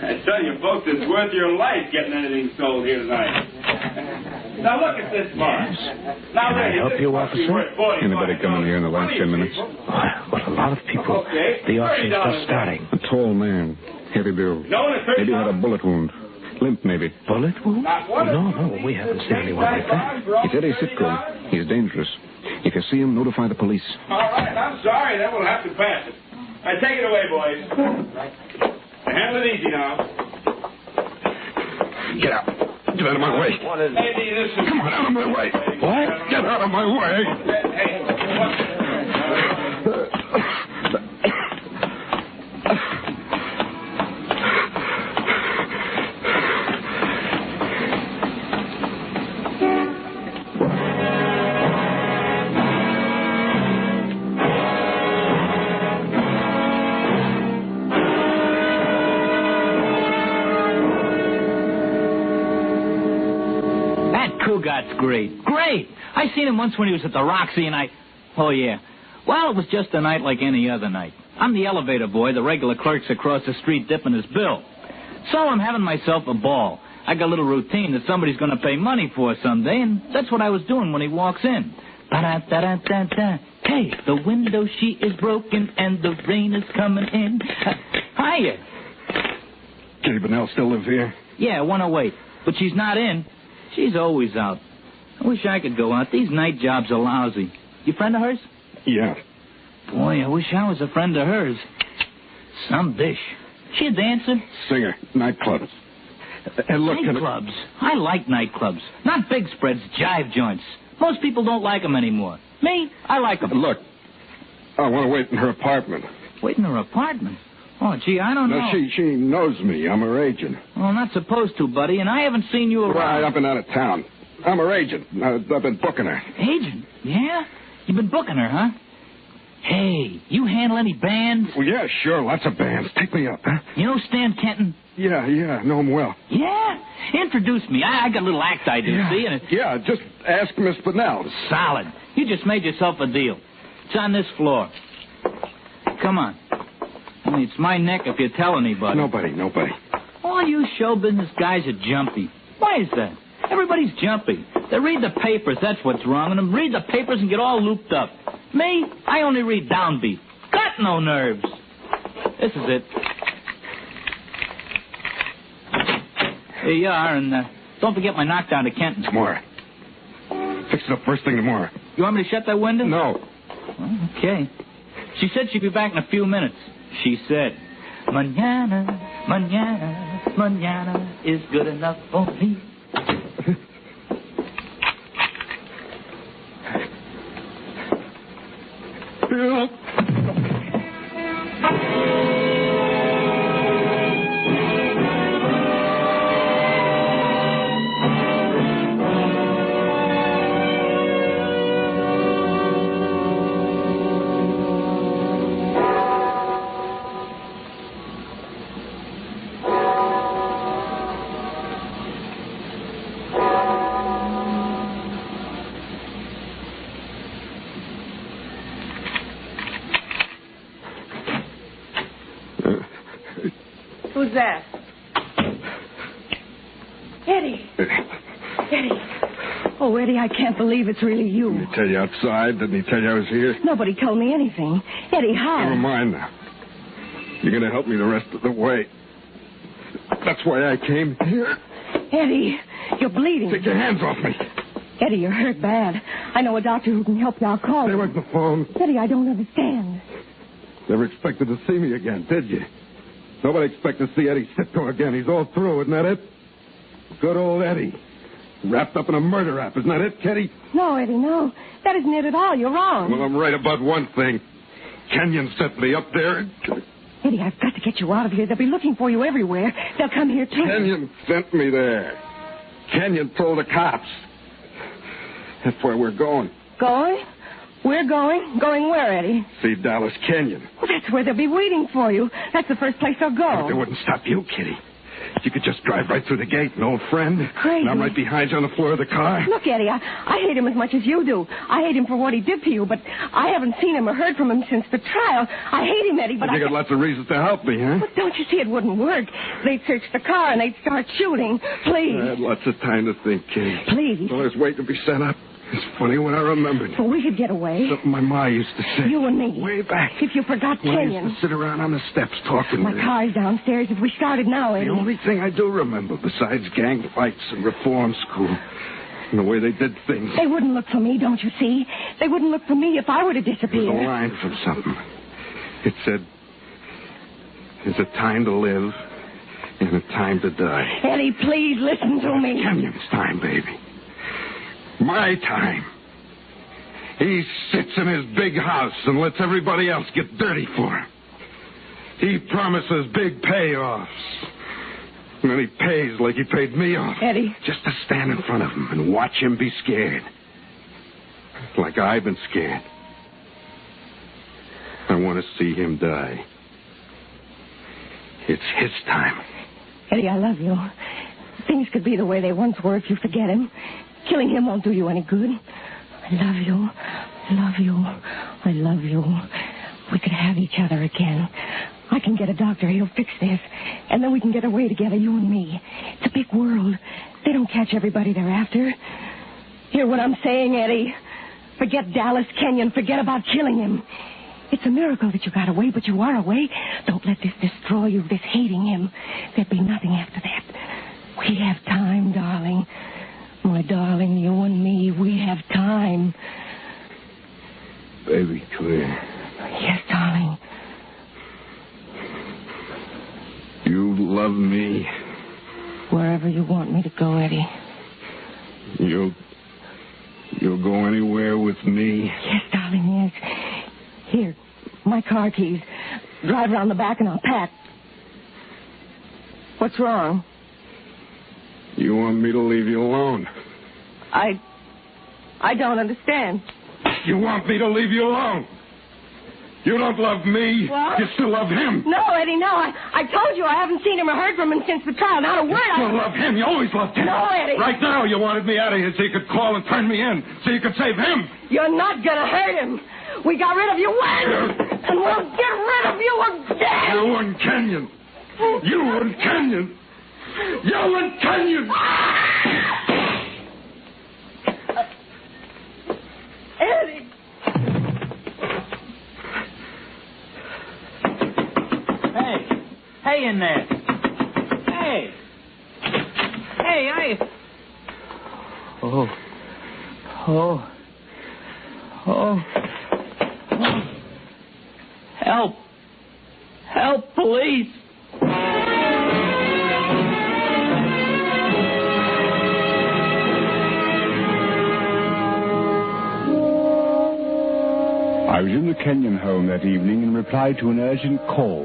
I tell you, folks, it's worth your life getting anything sold here tonight. Now, look at this mark. Now, Can I help you, officer? Anybody come in here in the last 10 minutes? But a lot of people. Okay. The auction's just starting. A tall man. Heavy build. Maybe had a bullet wound. Limp, maybe. Bullet wound? No, we haven't seen anyone like that. He's Eddie Sitcom. He's dangerous. If you see him, notify the police. All right, I'm sorry. Then we'll have to pass it. Take it away, boys. Handle it easy now. Get out. Get out of my way. Maybe this is... Come on, out of my way. What? Get out of my way. Hey, great. Great! I seen him once when he was at the Roxy, and Oh, yeah. Well, it was just a night like any other night. I'm the elevator boy. The regular clerk's across the street dipping his bill. So I'm having myself a ball. I got a little routine that somebody's going to pay money for someday, and that's what I was doing when he walks in. Ba-da-da-da-da-da. Hey, the window sheet is broken, and the rain is coming in. Hiya. Kitty Bennell still live here? Yeah, 108. But she's not in. She's always out. I wish I could go out. These night jobs are lousy. You friend of hers? Yeah. Boy, I wish I was a friend of hers. Some dish. She a dancer? Singer. Nightclubs. And look, nightclubs? I like nightclubs. Not big spreads, jive joints. Most people don't like them anymore. Me, I like them. Look, I want to wait in her apartment. Wait in her apartment? Oh, gee, I don't know. No, she knows me. I'm her agent. Well, not supposed to, buddy, and I haven't seen you around. Right, I've been out of town. I'm her agent. I've been booking her. Agent? Yeah? You've been booking her, huh? Hey, you handle any bands? Well, yeah, sure. Lots of bands. Take me up, huh? You know Stan Kenton? Yeah, know him well. Yeah? Introduce me. I got a little act I do, see? And Yeah, just ask Miss Bennell. Solid. You just made yourself a deal. It's on this floor. Come on. Only it's my neck if you tell anybody. Nobody. All you show business guys are jumpy. Why is that? Everybody's jumpy. They read the papers, that's what's wrong. And them read the papers and get all looped up. Me, I only read downbeat. Got no nerves. This is it. Here you are, and don't forget my knockdown to Kenton. Tomorrow. Fix it up first thing tomorrow. You want me to shut that window? No. Well, okay. She said she'd be back in a few minutes. She said, Mañana, mañana, mañana is good enough for me. Who's that? Eddie. Oh, Eddie, I can't believe it's really you. Didn't he tell you outside? Didn't he tell you I was here? Nobody told me anything. Eddie, how? Never mind now. You're going to help me the rest of the way. That's why I came here. Eddie, you're bleeding. Take your hands off me. Eddie, you're hurt bad. I know a doctor who can help you. I'll call Stay him. away from the phone. Eddie, I don't understand. Never expected to see me again, did you? Nobody expected to see Eddie Sitko again. He's all through, isn't that it? Good old Eddie. Wrapped up in a murder rap, isn't that it, Kitty? No, Eddie, no. That isn't it at all. You're wrong. Well, I'm right about one thing. Kenyon sent me up there. Eddie, I've got to get you out of here. They'll be looking for you everywhere. They'll come here, too. Kenyon sent me there. Kenyon told the cops. That's where we're going. Going? We're going? Going where, Eddie? See Dallas Kenyon. Well, that's where they'll be waiting for you. That's the first place they'll go. But they wouldn't stop you, Kitty. You could just drive right through the gate, an old friend. Crazy. And I'm right behind you on the floor of the car. Look, Eddie, I hate him as much as you do. I hate him for what he did to you, but I haven't seen him or heard from him since the trial. I hate him, Eddie, but you got lots of reasons to help me, huh? But don't you see it wouldn't work? They'd search the car and they'd start shooting. Please. I had lots of time to think, Kitty. Please. I was waiting to be sent up. It's funny when I remembered. But we could get away. Something my ma used to say. You and me. Way back. If you forgot when Kenyon. I used to sit around on the steps talking My with him. car's downstairs. If we started now, Eddie. The only thing I do remember, besides gang fights and reform school, and the way they did things. They wouldn't look for me, don't you see? They wouldn't look for me if I were to disappear. It was a line from something. It said, there's a time to live and a time to die. Eddie, please listen to me. Kenyon's time, baby. My time. He sits in his big house and lets everybody else get dirty for him. He promises big payoffs. And then he pays like he paid me off. Eddie. Just to stand in front of him and watch him be scared. Like I've been scared. I want to see him die. It's his time. Eddie, I love you. Things could be the way they once were if you forget him. Killing him won't do you any good. I love you. I love you. I love you. We could have each other again. I can get a doctor. He'll fix this. And then we can get away together, you and me. It's a big world. They don't catch everybody they're after. Hear what I'm saying, Eddie? Forget Dallas Kenyon. Forget about killing him. It's a miracle that you got away, but you are away. Don't let this destroy you, this hating him. There'd be nothing after that. We have time, darling. My darling, you and me, we have time. Baby, Claire. Yes, darling. You love me. Wherever you want me to go, Eddie. You'll go anywhere with me? Yes, darling, yes. Here, my car keys. Drive around the back and I'll pack. What's wrong? You want me to leave you alone? I don't understand. You want me to leave you alone? You don't love me. What? You still love him. No, Eddie, no. I told you I haven't seen him or heard from him since the trial. Not a word. You still love him. You always loved him. No, Eddie. Right now you wanted me out of here so you could call and turn me in, so you could save him. You're not going to hurt him. We got rid of you once, and we'll get rid of you again. You and Kenyon. You and Kenyon. You and Kenyon. Eddie. Hey in there. Hey. Hey, Oh. Help. Help, police. I was in the Kenyon home that evening and replied to an urgent call.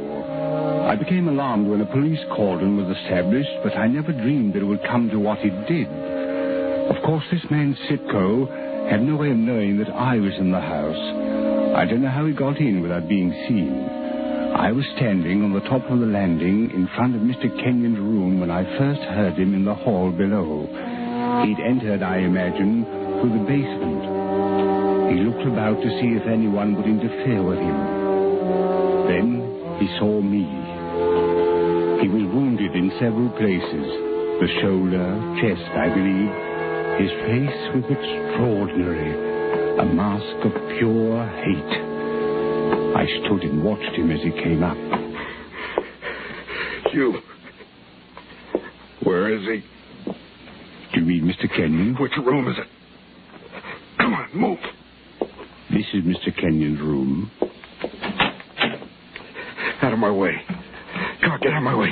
I became alarmed when a police cordon was established, but I never dreamed that it would come to what it did. Of course, this man Sitko had no way of knowing that I was in the house. I don't know how he got in without being seen. I was standing on the top of the landing in front of Mr. Kenyon's room when I first heard him in the hall below. He'd entered, I imagine, through the basement. He looked about to see if anyone would interfere with him. Then he saw me. He was wounded in several places. The shoulder, chest, I believe. His face was extraordinary. A mask of pure hate. I stood and watched him as he came up. You. Where is he? Do you mean Mr. Kenyon? Which room is it? Come on, move. This is Mr. Kenyon's room. Out of my way. Come on, get out of my way.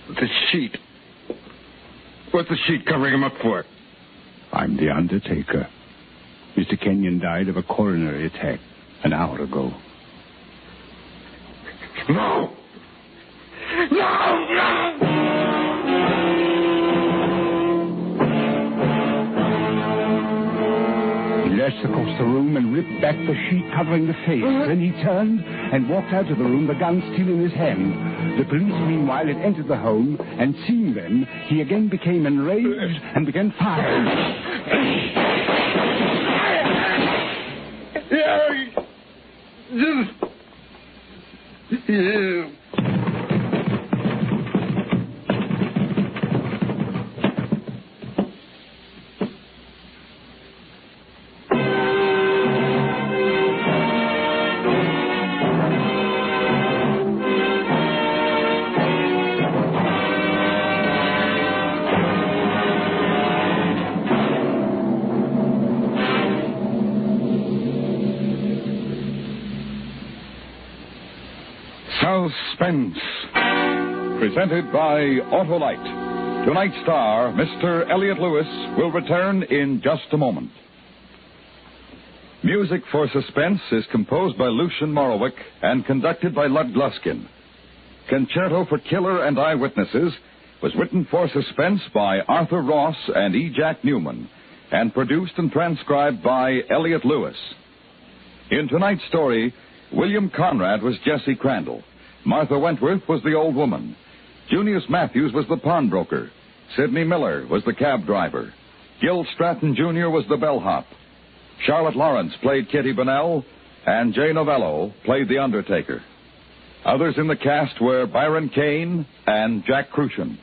The sheet. What's the sheet covering him up for? I'm the undertaker. Mr. Kenyon died of a coronary attack an hour ago. No! No! He lurched across the room and ripped back the sheet covering the face. Then he turned and walked out of the room, the gun still in his hand. The police, meanwhile, had entered the home, and seeing them, he again became enraged and began firing. Suspense. Presented by Autolite. Tonight's star, Mr. Elliot Lewis, will return in just a moment. Music for Suspense is composed by Lucian Morowick and conducted by Lud Gluskin. Concerto for Killer and Eyewitnesses was written for Suspense by Arthur Ross and E. Jack Newman and produced and transcribed by Elliot Lewis. In tonight's story, William Conrad was Jesse Crandall. Martha Wentworth was the old woman. Junius Matthews was the pawnbroker. Sidney Miller was the cab driver. Gil Stratton Jr. was the bellhop. Charlotte Lawrence played Kitty Bonnell, and Jay Novello played the undertaker. Others in the cast were Byron Kane and Jack Crucian.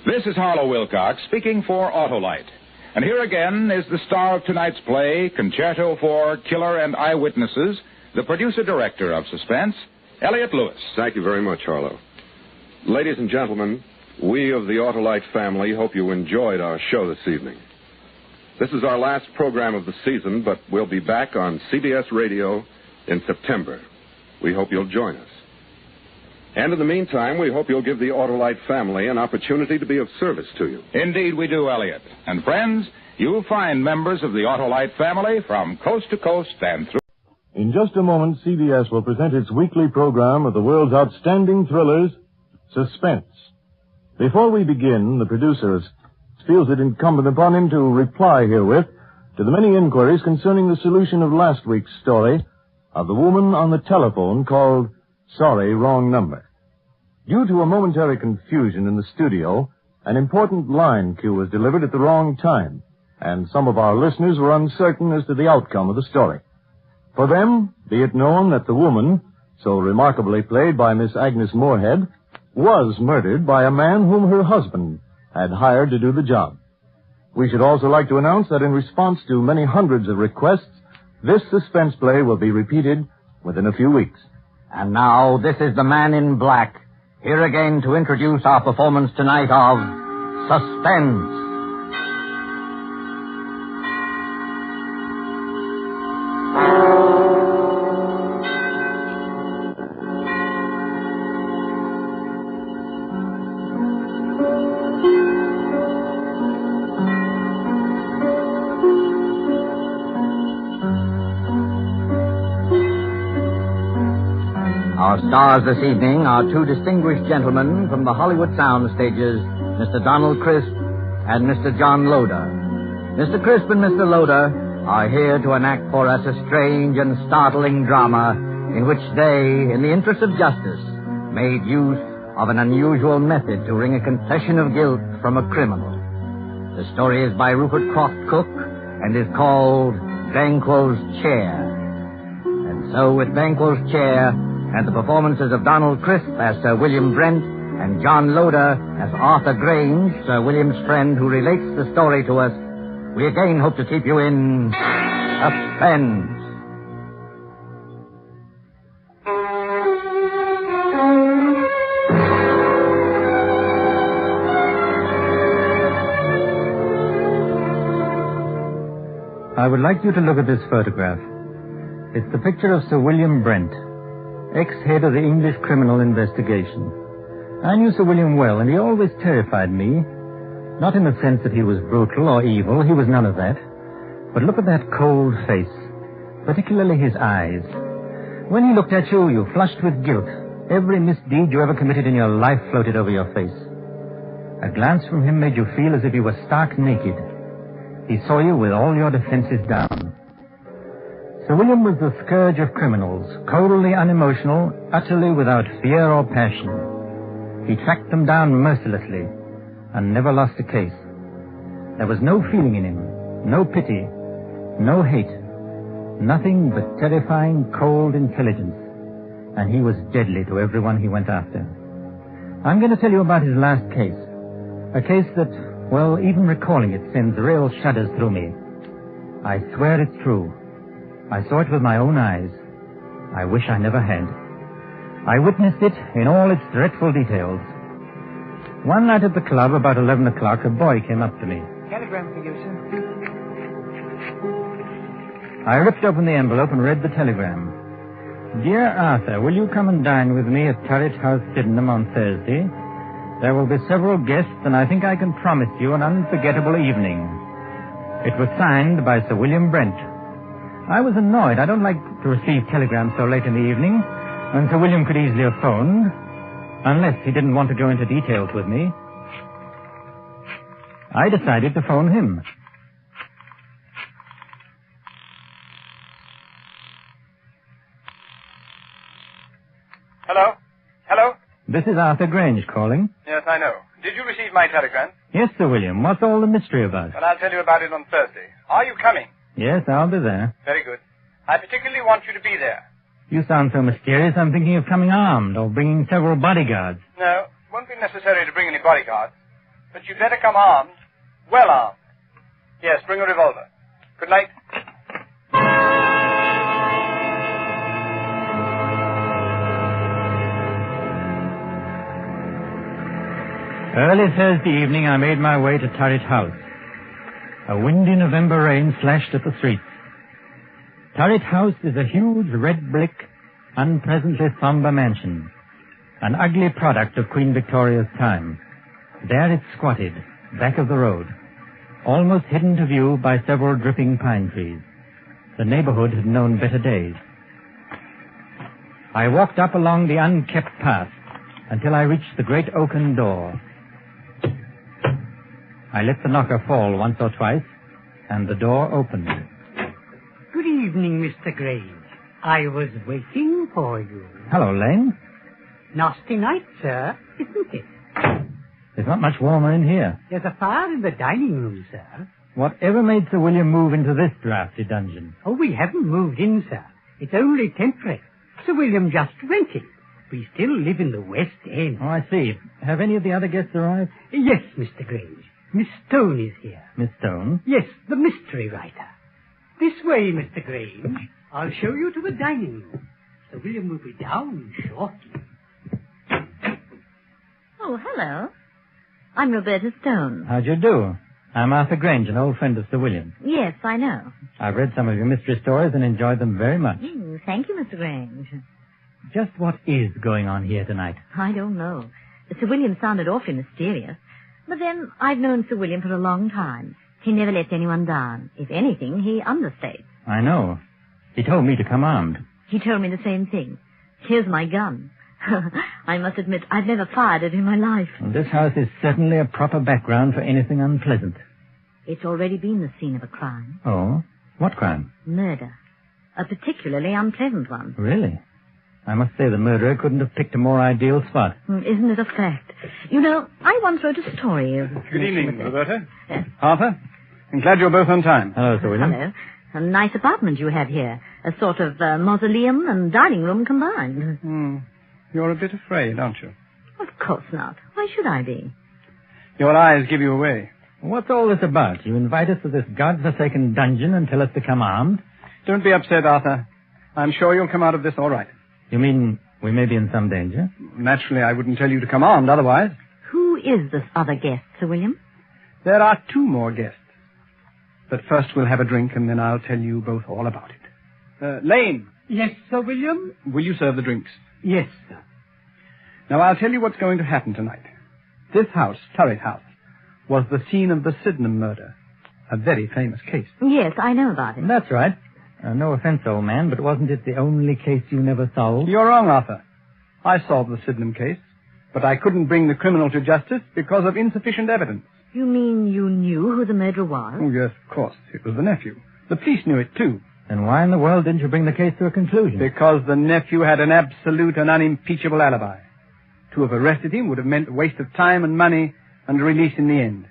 This is Harlow Wilcox speaking for Autolite. And here again is the star of tonight's play, Concerto for Killer and Eyewitnesses, the producer-director of Suspense, Elliott Lewis. Thank you very much, Harlow. Ladies and gentlemen, we of the Autolite family hope you enjoyed our show this evening. This is our last program of the season, but we'll be back on CBS Radio in September. We hope you'll join us. And in the meantime, we hope you'll give the Autolite family an opportunity to be of service to you. Indeed we do, Elliot. And friends, you'll find members of the Autolite family from coast to coast and through. In just a moment, CBS will present its weekly program of the world's outstanding thrillers, Suspense. Before we begin, the producer feels it incumbent upon him to reply herewith to the many inquiries concerning the solution of last week's story of the woman on the telephone called Sorry, Wrong Number. Due to a momentary confusion in the studio, an important line cue was delivered at the wrong time, and some of our listeners were uncertain as to the outcome of the story. For them, be it known that the woman, so remarkably played by Miss Agnes Moorehead, was murdered by a man whom her husband had hired to do the job. We should also like to announce that in response to many hundreds of requests, this suspense play will be repeated within a few weeks. And now, this is the Man in Black, here again to introduce our performance tonight of Suspense. Our stars this evening are two distinguished gentlemen from the Hollywood sound stages, Mr. Donald Crisp and Mr. John Loder. Mr. Crisp and Mr. Loder are here to enact for us a strange and startling drama in which they, in the interest of justice, made use of an unusual method to wring a confession of guilt from a criminal. The story is by Rupert Croft Cook and is called Banquo's Chair. And so with Banquo's Chair and the performances of Donald Crisp as Sir William Brent and John Loder as Arthur Grange, Sir William's friend who relates the story to us, we again hope to keep you in suspense. I would like you to look at this photograph. It's the picture of Sir William Brent, ex-head of the English Criminal Investigation. I knew Sir William well, and he always terrified me. Not in the sense that he was brutal or evil. He was none of that. But look at that cold face, particularly his eyes. When he looked at you, you flushed with guilt. Every misdeed you ever committed in your life floated over your face. A glance from him made you feel as if you were stark naked. He saw you with all your defenses down. Sir William was the scourge of criminals, coldly unemotional, utterly without fear or passion. He tracked them down mercilessly and never lost a case. There was no feeling in him, no pity, no hate, nothing but terrifying, cold intelligence. And he was deadly to everyone he went after. I'm going to tell you about his last case. A case that, well, even recalling it sends real shudders through me. I swear it's true. I saw it with my own eyes. I wish I never had. I witnessed it in all its dreadful details. One night at the club, about 11 o'clock, a boy came up to me. Telegram for you, sir. I ripped open the envelope and read the telegram. Dear Arthur, will you come and dine with me at Turret House, Sydenham on Thursday? There will be several guests, and I think I can promise you an unforgettable evening. It was signed by Sir William Brent. I was annoyed. I don't like to receive telegrams so late in the evening, and Sir William could easily have phoned, unless he didn't want to go into details with me. I decided to phone him. This is Arthur Grange calling. Yes, I know. Did you receive my telegram? Yes, Sir William. What's all the mystery about? Well, I'll tell you about it on Thursday. Are you coming? Yes, I'll be there. Very good. I particularly want you to be there. You sound so mysterious, I'm thinking of coming armed or bringing several bodyguards. No, it won't be necessary to bring any bodyguards. But you'd better come armed. Well armed. Yes, bring a revolver. Good night. Early Thursday evening, I made my way to Turret House. A windy November rain slashed at the streets. Turret House is a huge red brick, unpleasantly somber mansion, an ugly product of Queen Victoria's time. There it squatted, back of the road, almost hidden to view by several dripping pine trees. The neighborhood had known better days. I walked up along the unkept path until I reached the great oaken door. I let the knocker fall once or twice, and the door opened. Good evening, Mr. Grange. I was waiting for you. Hello, Lane. Nasty night, sir, isn't it? It's not much warmer in here. There's a fire in the dining room, sir. Whatever made Sir William move into this draughty dungeon? Oh, we haven't moved in, sir. It's only temporary. Sir William just rented. We still live in the West End. Oh, I see. Have any of the other guests arrived? Yes, Mr. Grange. Miss Stone is here. Miss Stone? Yes, the mystery writer. This way, Mr. Grange. I'll show you to the dining room. Sir William will be down shortly. Oh, hello. I'm Roberta Stone. How'd you do? I'm Arthur Grange, an old friend of Sir William. Yes, I know. I've read some of your mystery stories and enjoyed them very much. Thank you, Mr. Grange. Just what is going on here tonight? I don't know. Sir William sounded awfully mysterious. But then, I've known Sir William for a long time. He never lets anyone down. If anything, he understates. I know. He told me to come armed. He told me the same thing. Here's my gun. I must admit, I've never fired it in my life. Well, this house is certainly a proper background for anything unpleasant. It's already been the scene of a crime. Oh? What crime? Murder. A particularly unpleasant one. Really? I must say the murderer couldn't have picked a more ideal spot. Isn't it a fact? You know, I once wrote a story of... Good evening, Roberta. Arthur, I'm glad you're both on time. Hello, Sir William. Hello. A nice apartment you have here. A sort of mausoleum and dining room combined. You're a bit afraid, aren't you? Of course not. Why should I be? Your eyes give you away. What's all this about? You invite us to this godforsaken dungeon and tell us to come armed? Don't be upset, Arthur. I'm sure you'll come out of this all right. You mean we may be in some danger? Naturally, I wouldn't tell you to come armed otherwise. Who is this other guest, Sir William? There are 2 more guests. But first we'll have a drink, and then I'll tell you both all about it. Lane. Yes, Sir William? Will you serve the drinks? Yes, sir. Now, I'll tell you what's going to happen tonight. This house, Turret House, was the scene of the Sydenham murder. A very famous case. Yes, I know about it. That's right. No offense, old man, but wasn't it the only case you never solved? You're wrong, Arthur. I solved the Sydenham case, but I couldn't bring the criminal to justice because of insufficient evidence. You mean you knew who the murderer was? Oh, yes, of course. It was the nephew. The police knew it, too. Then why in the world didn't you bring the case to a conclusion? Because the nephew had an absolute and unimpeachable alibi. To have arrested him would have meant a waste of time and money and a release in the end.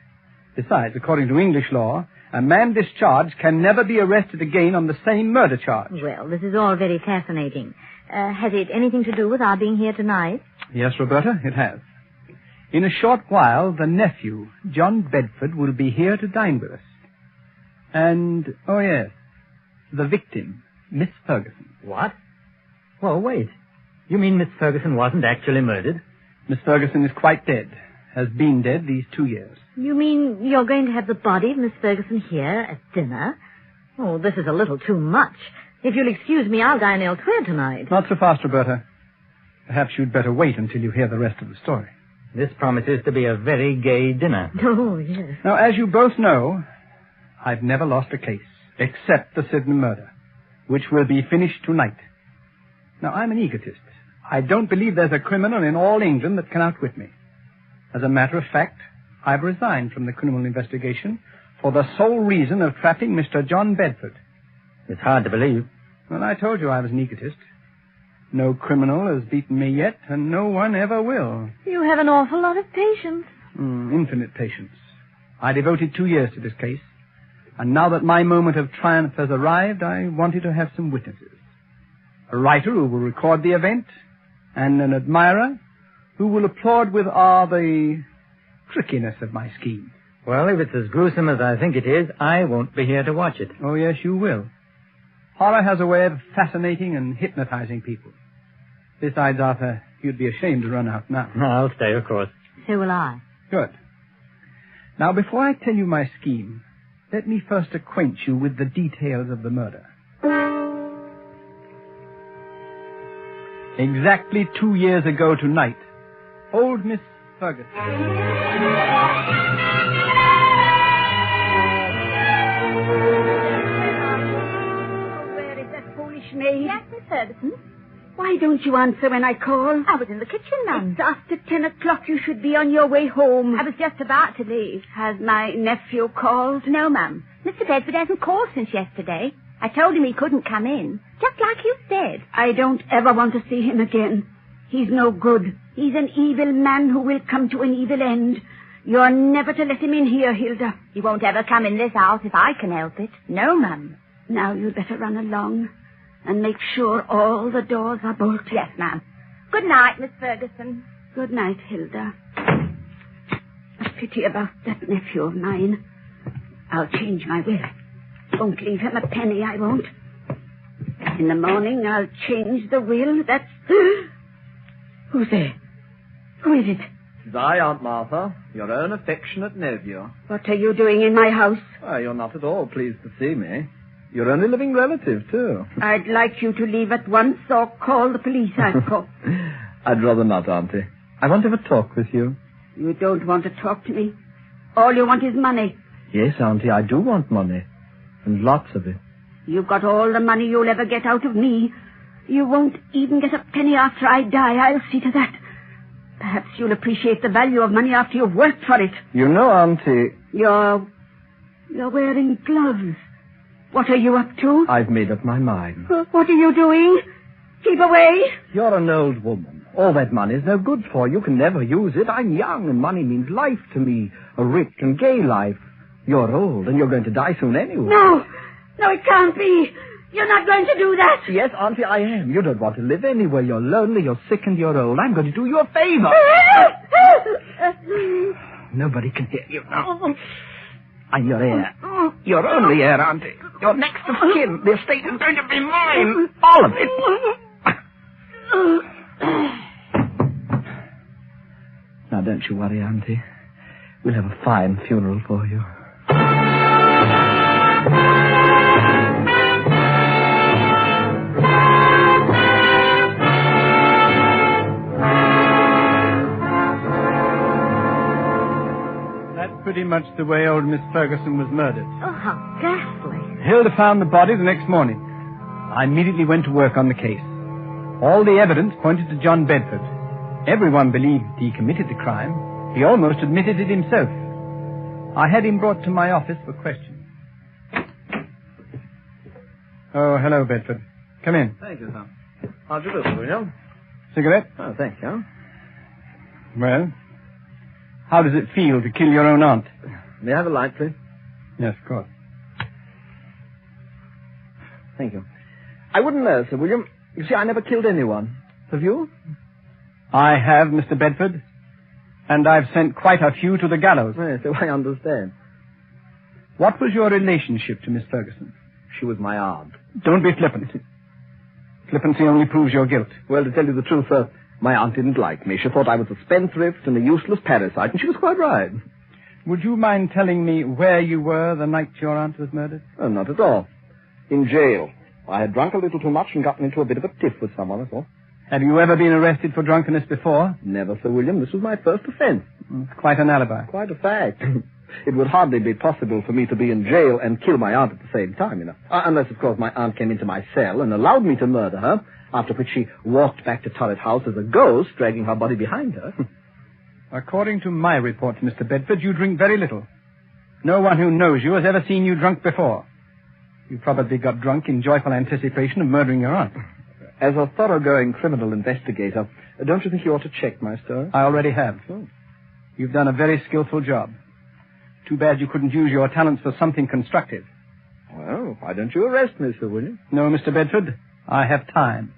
Besides, according to English law, a man discharged can never be arrested again on the same murder charge. Well, this is all very fascinating. Has it anything to do with our being here tonight? Yes, Roberta, it has. In a short while, the nephew, John Bedford, will be here to dine with us. And, oh yes, the victim, Miss Ferguson. What? Well, wait. You mean Miss Ferguson wasn't actually murdered? Miss Ferguson is quite dead. Has been dead these 2 years. You mean you're going to have the body of Miss Ferguson here at dinner? Oh, this is a little too much. If you'll excuse me, I'll dine elsewhere tonight. Not so fast, Roberta. Perhaps you'd better wait until you hear the rest of the story. This promises to be a very gay dinner. Oh, yes. Now, as you both know, I've never lost a case, except the Sydenham murder, which will be finished tonight. Now, I'm an egotist. I don't believe there's a criminal in all England that can outwit me. As a matter of fact, I've resigned from the criminal investigation for the sole reason of trapping Mr. John Bedford. It's hard to believe. Well, I told you I was an egotist. No criminal has beaten me yet, and no one ever will. You have an awful lot of patience. Infinite patience. I devoted 2 years to this case, and now that my moment of triumph has arrived, I wanted to have some witnesses. A writer who will record the event, and an admirer who will applaud with awe the trickiness of my scheme. Well, if it's as gruesome as I think it is, I won't be here to watch it. Oh, yes, you will. Horror has a way of fascinating and hypnotizing people. Besides, Arthur, you'd be ashamed to run out now. I'll stay, of course. So will I. Good. Now, before I tell you my scheme, let me first acquaint you with the details of the murder. Exactly 2 years ago tonight, old Miss Ferguson. Where is that foolish maid? Yes, Miss Ferguson. Why don't you answer when I call? I was in the kitchen, ma'am. It's after 10 o'clock. You should be on your way home. I was just about to leave. Has my nephew called? No, ma'am. Mr. Bedford hasn't called since yesterday. I told him he couldn't come in, just like you said. I don't ever want to see him again. He's no good. He's an evil man who will come to an evil end. You're never to let him in here, Hilda. He won't ever come in this house if I can help it. No, ma'am. Now you'd better run along and make sure all the doors are bolted. Yes, ma'am. Good night, Miss Ferguson. Good night, Hilda. A pity about that nephew of mine. I'll change my will. Won't leave him a penny, I won't. In the morning, I'll change the will. That's... Who's there? Who is it? It's I, Aunt Martha, your own affectionate nephew. What are you doing in my house? Why, you're not at all pleased to see me. Your only living relative, too. I'd like you to leave at once or call the police, I'd I'd rather not, Auntie. I want to have a talk with you. You don't want to talk to me. All you want is money. Yes, Auntie, I do want money. And lots of it. You've got all the money you'll ever get out of me. You won't even get a penny after I die. I'll see to that. Perhaps you'll appreciate the value of money after you've worked for it. You know, Auntie... You're wearing gloves. What are you up to? I've made up my mind. What are you doing? Keep away. You're an old woman. All that money's no good for you. You can never use it. I'm young, and money means life to me. A rich and gay life. You're old, and you're going to die soon anyway. No, it can't be. You're not going to do that. Yes, Auntie, I am. You don't want to live anywhere. You're lonely, you're sick, and you're old. I'm going to do you a favor. Nobody can hear you now. I'm your heir. Your only heir, Auntie. Your next of kin. The estate is going to be mine. All of it. Now, don't you worry, Auntie. We'll have a fine funeral for you. That's pretty much the way old Miss Ferguson was murdered. Oh, how ghastly. Hilda found the body the next morning. I immediately went to work on the case. All the evidence pointed to John Bedford. Everyone believed he committed the crime. He almost admitted it himself. I had him brought to my office for questioning. Oh, hello, Bedford. Come in. Thank you, sir. How'd you do, William? Cigarette? Oh, thank you. Well, how does it feel to kill your own aunt? May I have a light, please? Yes, of course. Thank you. I wouldn't know, Sir William. You see, I never killed anyone. Have you? I have, Mr. Bedford. And I've sent quite a few to the gallows. Yes, so I understand. What was your relationship to Miss Ferguson? She was my aunt. Don't be flippant. Flippancy only proves your guilt. Well, to tell you the truth, sir, my aunt didn't like me. She thought I was a spendthrift and a useless parasite, and she was quite right. Would you mind telling me where you were the night your aunt was murdered? Oh, not at all. In jail. I had drunk a little too much and gotten into a bit of a tiff with someone, that's all. Have you ever been arrested for drunkenness before? Never, Sir William. This was my first offense. Quite an alibi. Quite a fact. It would hardly be possible for me to be in jail and kill my aunt at the same time, you know. Unless, of course, my aunt came into my cell and allowed me to murder her, after which she walked back to Turret House as a ghost, dragging her body behind her. According to my report, Mr. Bedford, you drink very little. No one who knows you has ever seen you drunk before. You probably got drunk in joyful anticipation of murdering your aunt. As a thoroughgoing criminal investigator, don't you think you ought to check my story? I already have. Oh. You've done a very skillful job. Too bad you couldn't use your talents for something constructive. Well, why don't you arrest me, Sir William? No, Mr. Bedford. I have time.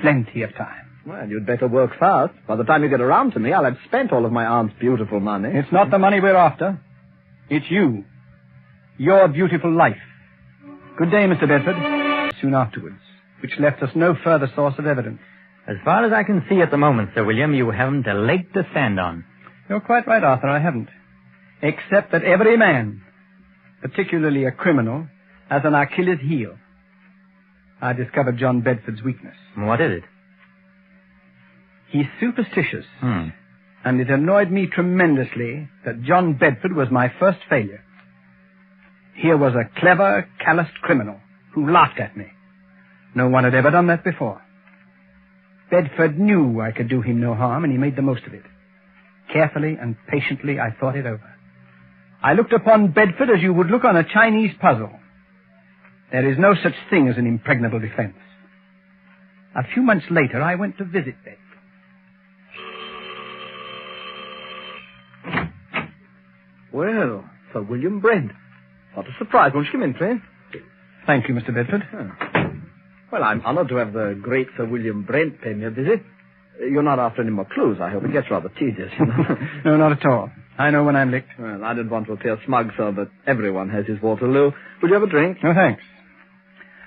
Plenty of time. Well, you'd better work fast. By the time you get around to me, I'll have spent all of my aunt's beautiful money. It's not the money we're after. It's you. Your beautiful life. Good day, Mr. Bedford. Soon afterwards, which left us no further source of evidence. As far as I can see at the moment, Sir William, you haven't a leg to stand on. You're quite right, Arthur, I haven't. Except that every man, particularly a criminal, has an Achilles heel. I discovered John Bedford's weakness. What is it? He's superstitious. And it annoyed me tremendously that John Bedford was my first failure. Here was a clever, calloused criminal who laughed at me. No one had ever done that before. Bedford knew I could do him no harm, and he made the most of it. Carefully and patiently, I thought it over. I looked upon Bedford as you would look on a Chinese puzzle. There is no such thing as an impregnable defense. A few months later, I went to visit Bedford. Well, Sir William Brent. What a surprise. Won't you come in, please? Thank you, Mr. Bedford. Well, I'm honored to have the great Sir William Brent pay me a visit. You're not after any more clues, I hope. It gets rather tedious, you know. No, not at all. I know when I'm licked. Well, I didn't want to appear smug, sir, but everyone has his Waterloo. Would you have a drink? No, thanks.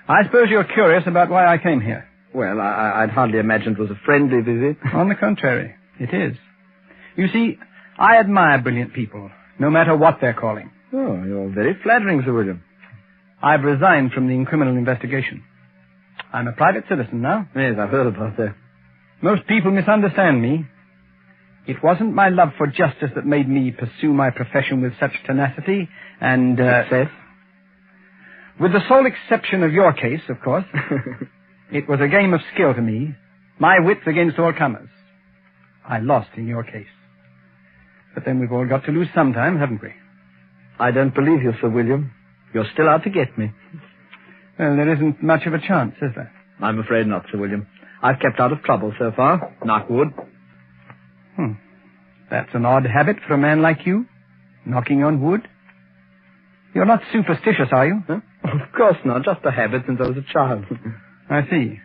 I suppose you're curious about why I came here. Well, I'd hardly imagined it was a friendly visit. On the contrary, it is. You see, I admire brilliant people, no matter what they're calling. Oh, you're very flattering, Sir William. I've resigned from the criminal investigation. I'm a private citizen now. Yes, I've heard about that. Most people misunderstand me. It wasn't my love for justice that made me pursue my profession with such tenacity and... Success? With the sole exception of your case, of course. It was a game of skill to me. My wits against all comers. I lost in your case. But then we've all got to lose sometime, haven't we? I don't believe you, Sir William. You're still out to get me. Well, there isn't much of a chance, is there? I'm afraid not, Sir William. I've kept out of trouble so far. Knock wood. That's an odd habit for a man like you. Knocking on wood. You're not superstitious, are you? Huh? Of course not. Just a habit since I was a child. I see.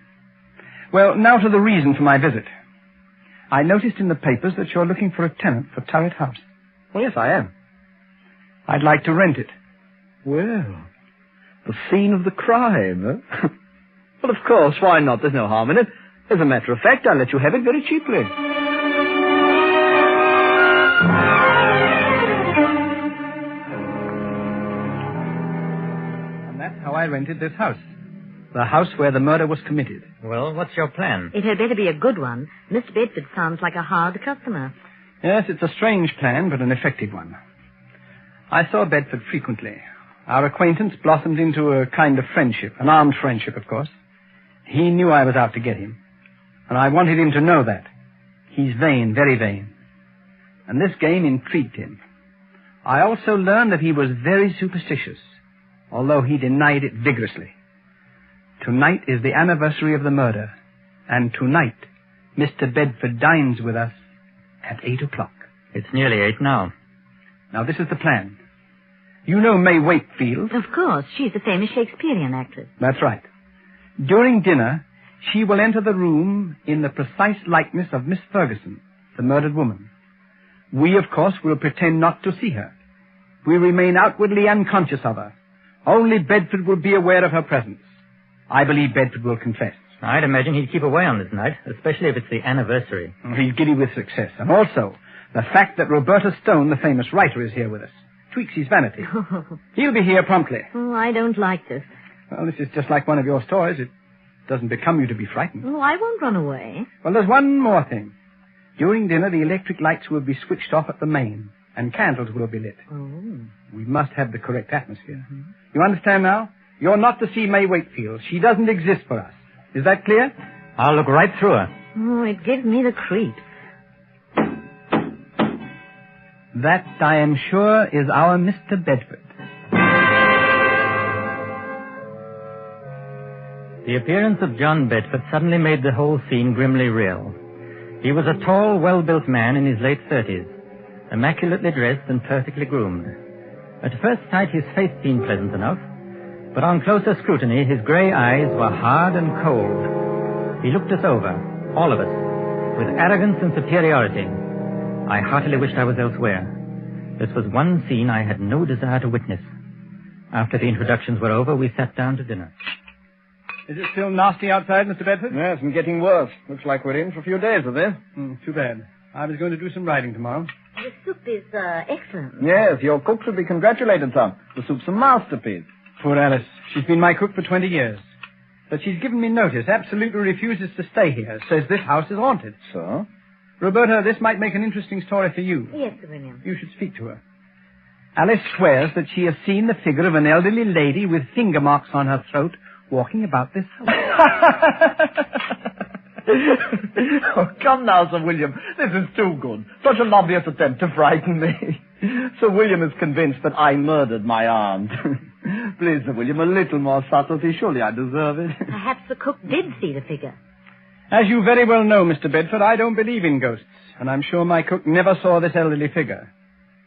Well, now to the reason for my visit. I noticed in the papers that you're looking for a tenant for Turret House. Oh, yes, I am. I'd like to rent it. Well, the scene of the crime, huh? Well, of course, why not? There's no harm in it. As a matter of fact, I'll let you have it very cheaply. And that's how I rented this house. The house where the murder was committed. Well, what's your plan? It had better be a good one. Mr. Bedford sounds like a hard customer. Yes, it's a strange plan, but an effective one. I saw Bedford frequently. Our acquaintance blossomed into a kind of friendship, an armed friendship, of course. He knew I was out to get him, and I wanted him to know that. He's vain, very vain. And this game intrigued him. I also learned that he was very superstitious, although he denied it vigorously. Tonight is the anniversary of the murder, and tonight Mr. Bedford dines with us at 8 o'clock. It's nearly 8 now. Now, this is the plan. You know May Wakefield? Of course. She's a famous Shakespearean actress. That's right. During dinner, she will enter the room in the precise likeness of Miss Ferguson, the murdered woman. We, of course, will pretend not to see her. We remain outwardly unconscious of her. Only Bedford will be aware of her presence. I believe Bedford will confess. I'd imagine he'd keep away on this night, especially if it's the anniversary. He's giddy with success. And also, the fact that Roberta Stone, the famous writer, is here with us, tweaks his vanity. He'll be here promptly. Oh, I don't like this. Well, this is just like one of your stories. It doesn't become you to be frightened. Oh, I won't run away. Well, there's one more thing. During dinner, the electric lights will be switched off at the main, and candles will be lit. Oh. We must have the correct atmosphere. Mm-hmm. You understand now? You're not to see May Wakefield. She doesn't exist for us. Is that clear? I'll look right through her. Oh, it gives me the creeps. That, I am sure, is our Mr. Bedford. The appearance of John Bedford suddenly made the whole scene grimly real. He was a tall, well-built man in his late 30s, immaculately dressed and perfectly groomed. At first sight, his face seemed pleasant enough, but on closer scrutiny, his grey eyes were hard and cold. He looked us over, all of us, with arrogance and superiority. I heartily wished I was elsewhere. This was one scene I had no desire to witness. After the introductions were over, we sat down to dinner. Is it still nasty outside, Mr. Bedford? Yes, and getting worse. Looks like we're in for a few days of this. Too bad. I was going to do some riding tomorrow. The soup is excellent. Yes, your cook should be congratulated, son. The soup's a masterpiece. Poor Alice. She's been my cook for 20 years. But she's given me notice, absolutely refuses to stay here, says this house is haunted. So? Roberta, this might make an interesting story for you. Yes, Sir William. You should speak to her. Alice swears that she has seen the figure of an elderly lady with finger marks on her throat walking about this house. Oh, come now, Sir William. This is too good. Such an obvious attempt to frighten me. Sir William is convinced that I murdered my aunt. Please, Sir William, a little more subtlety. Surely I deserve it. Perhaps the cook did see the figure. As you very well know, Mr. Bedford, I don't believe in ghosts, and I'm sure my cook never saw this elderly figure.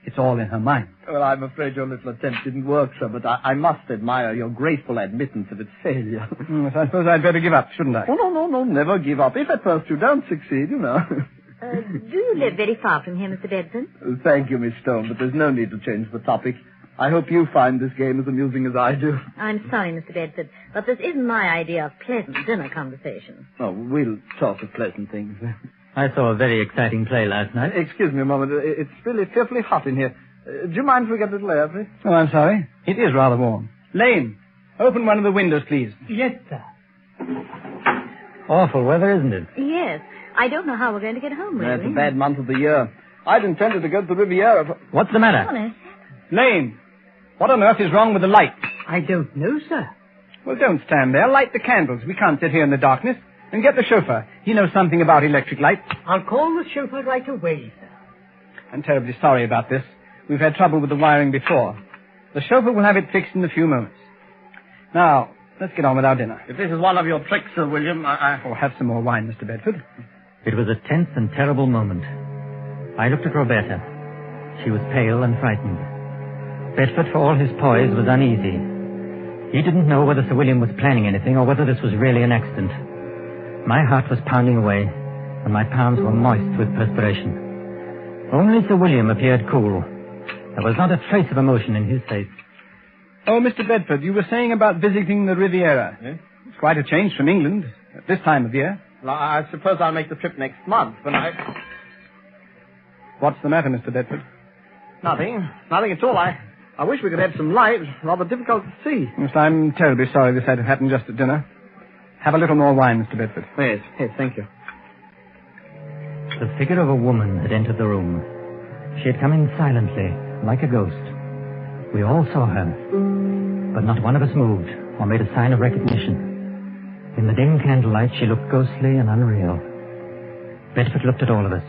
It's all in her mind. Well, I'm afraid your little attempt didn't work, sir, but I must admire your graceful admittance of its failure. Yes, I suppose I'd better give up, shouldn't I? Oh, no, never give up. If at first you don't succeed, you know. Do you live very far from here, Mr. Bedford? Thank you, Miss Stone, but there's no need to change the topic. I hope you find this game as amusing as I do. I'm sorry, Mr. Bedford, but this isn't my idea of pleasant dinner conversation. Oh, we'll talk of pleasant things. I saw a very exciting play last night. Excuse me a moment. It's really fearfully hot in here. Do you mind if we get a little air, please? Oh, I'm sorry. It is rather warm. Lane, open one of the windows, please. Yes, sir. Awful weather, isn't it? Yes. I don't know how we're going to get home, really. It's a bad month of the year. I'd intended to go to the Riviera. What's the matter? Honest. Lane, what on earth is wrong with the light? I don't know, sir. Well, don't stand there. Light the candles. We can't sit here in the darkness. And get the chauffeur. He knows something about electric lights. I'll call the chauffeur right away, sir. I'm terribly sorry about this. We've had trouble with the wiring before. The chauffeur will have it fixed in a few moments. Now, let's get on with our dinner. If this is one of your tricks, Sir William, Oh, have some more wine, Mr. Bedford. It was a tense and terrible moment. I looked at Roberta. She was pale and frightened. Bedford, for all his poise, was uneasy. He didn't know whether Sir William was planning anything or whether this was really an accident. My heart was pounding away, and my palms were moist with perspiration. Only Sir William appeared cool. There was not a trace of emotion in his face. Oh, Mr. Bedford, you were saying about visiting the Riviera. Yes? It's quite a change from England at this time of year. Well, I suppose I'll make the trip next month, but What's the matter, Mr. Bedford? Nothing at all. I wish we could have some light. It's rather difficult to see. Yes, I'm terribly sorry this had to happen just at dinner. Have a little more wine, Mr. Bedford. Yes, thank you. The figure of a woman had entered the room. She had come in silently, like a ghost. We all saw her, but not one of us moved or made a sign of recognition. In the dim candlelight, she looked ghostly and unreal. Bedford looked at all of us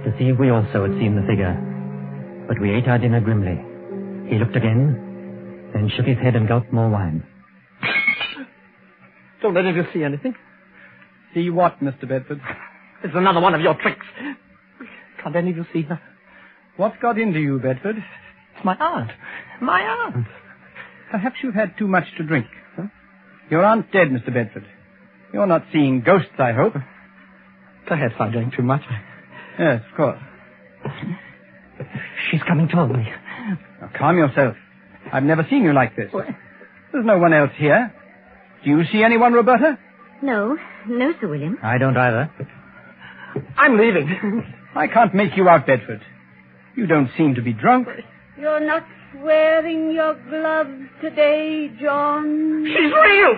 to see if we also had seen the figure, but we ate our dinner grimly. He looked again, then shook his head and gulped more wine. Don't let you see anything. See what, Mr. Bedford? It's another one of your tricks. Can't any of you see her? What's got into you, Bedford? It's my aunt. My aunt. Perhaps you've had too much to drink. Huh? Your aunt's dead, Mr. Bedford. You're not seeing ghosts, I hope. Perhaps I drank too much. Yes, of course. She's coming toward me. Now, calm yourself. I've never seen you like this. What? There's no one else here. Do you see anyone, Roberta? No, Sir William. I don't either. I'm leaving. I can't make you out, Bedford. You don't seem to be drunk. You're not wearing your gloves today, John. She's real!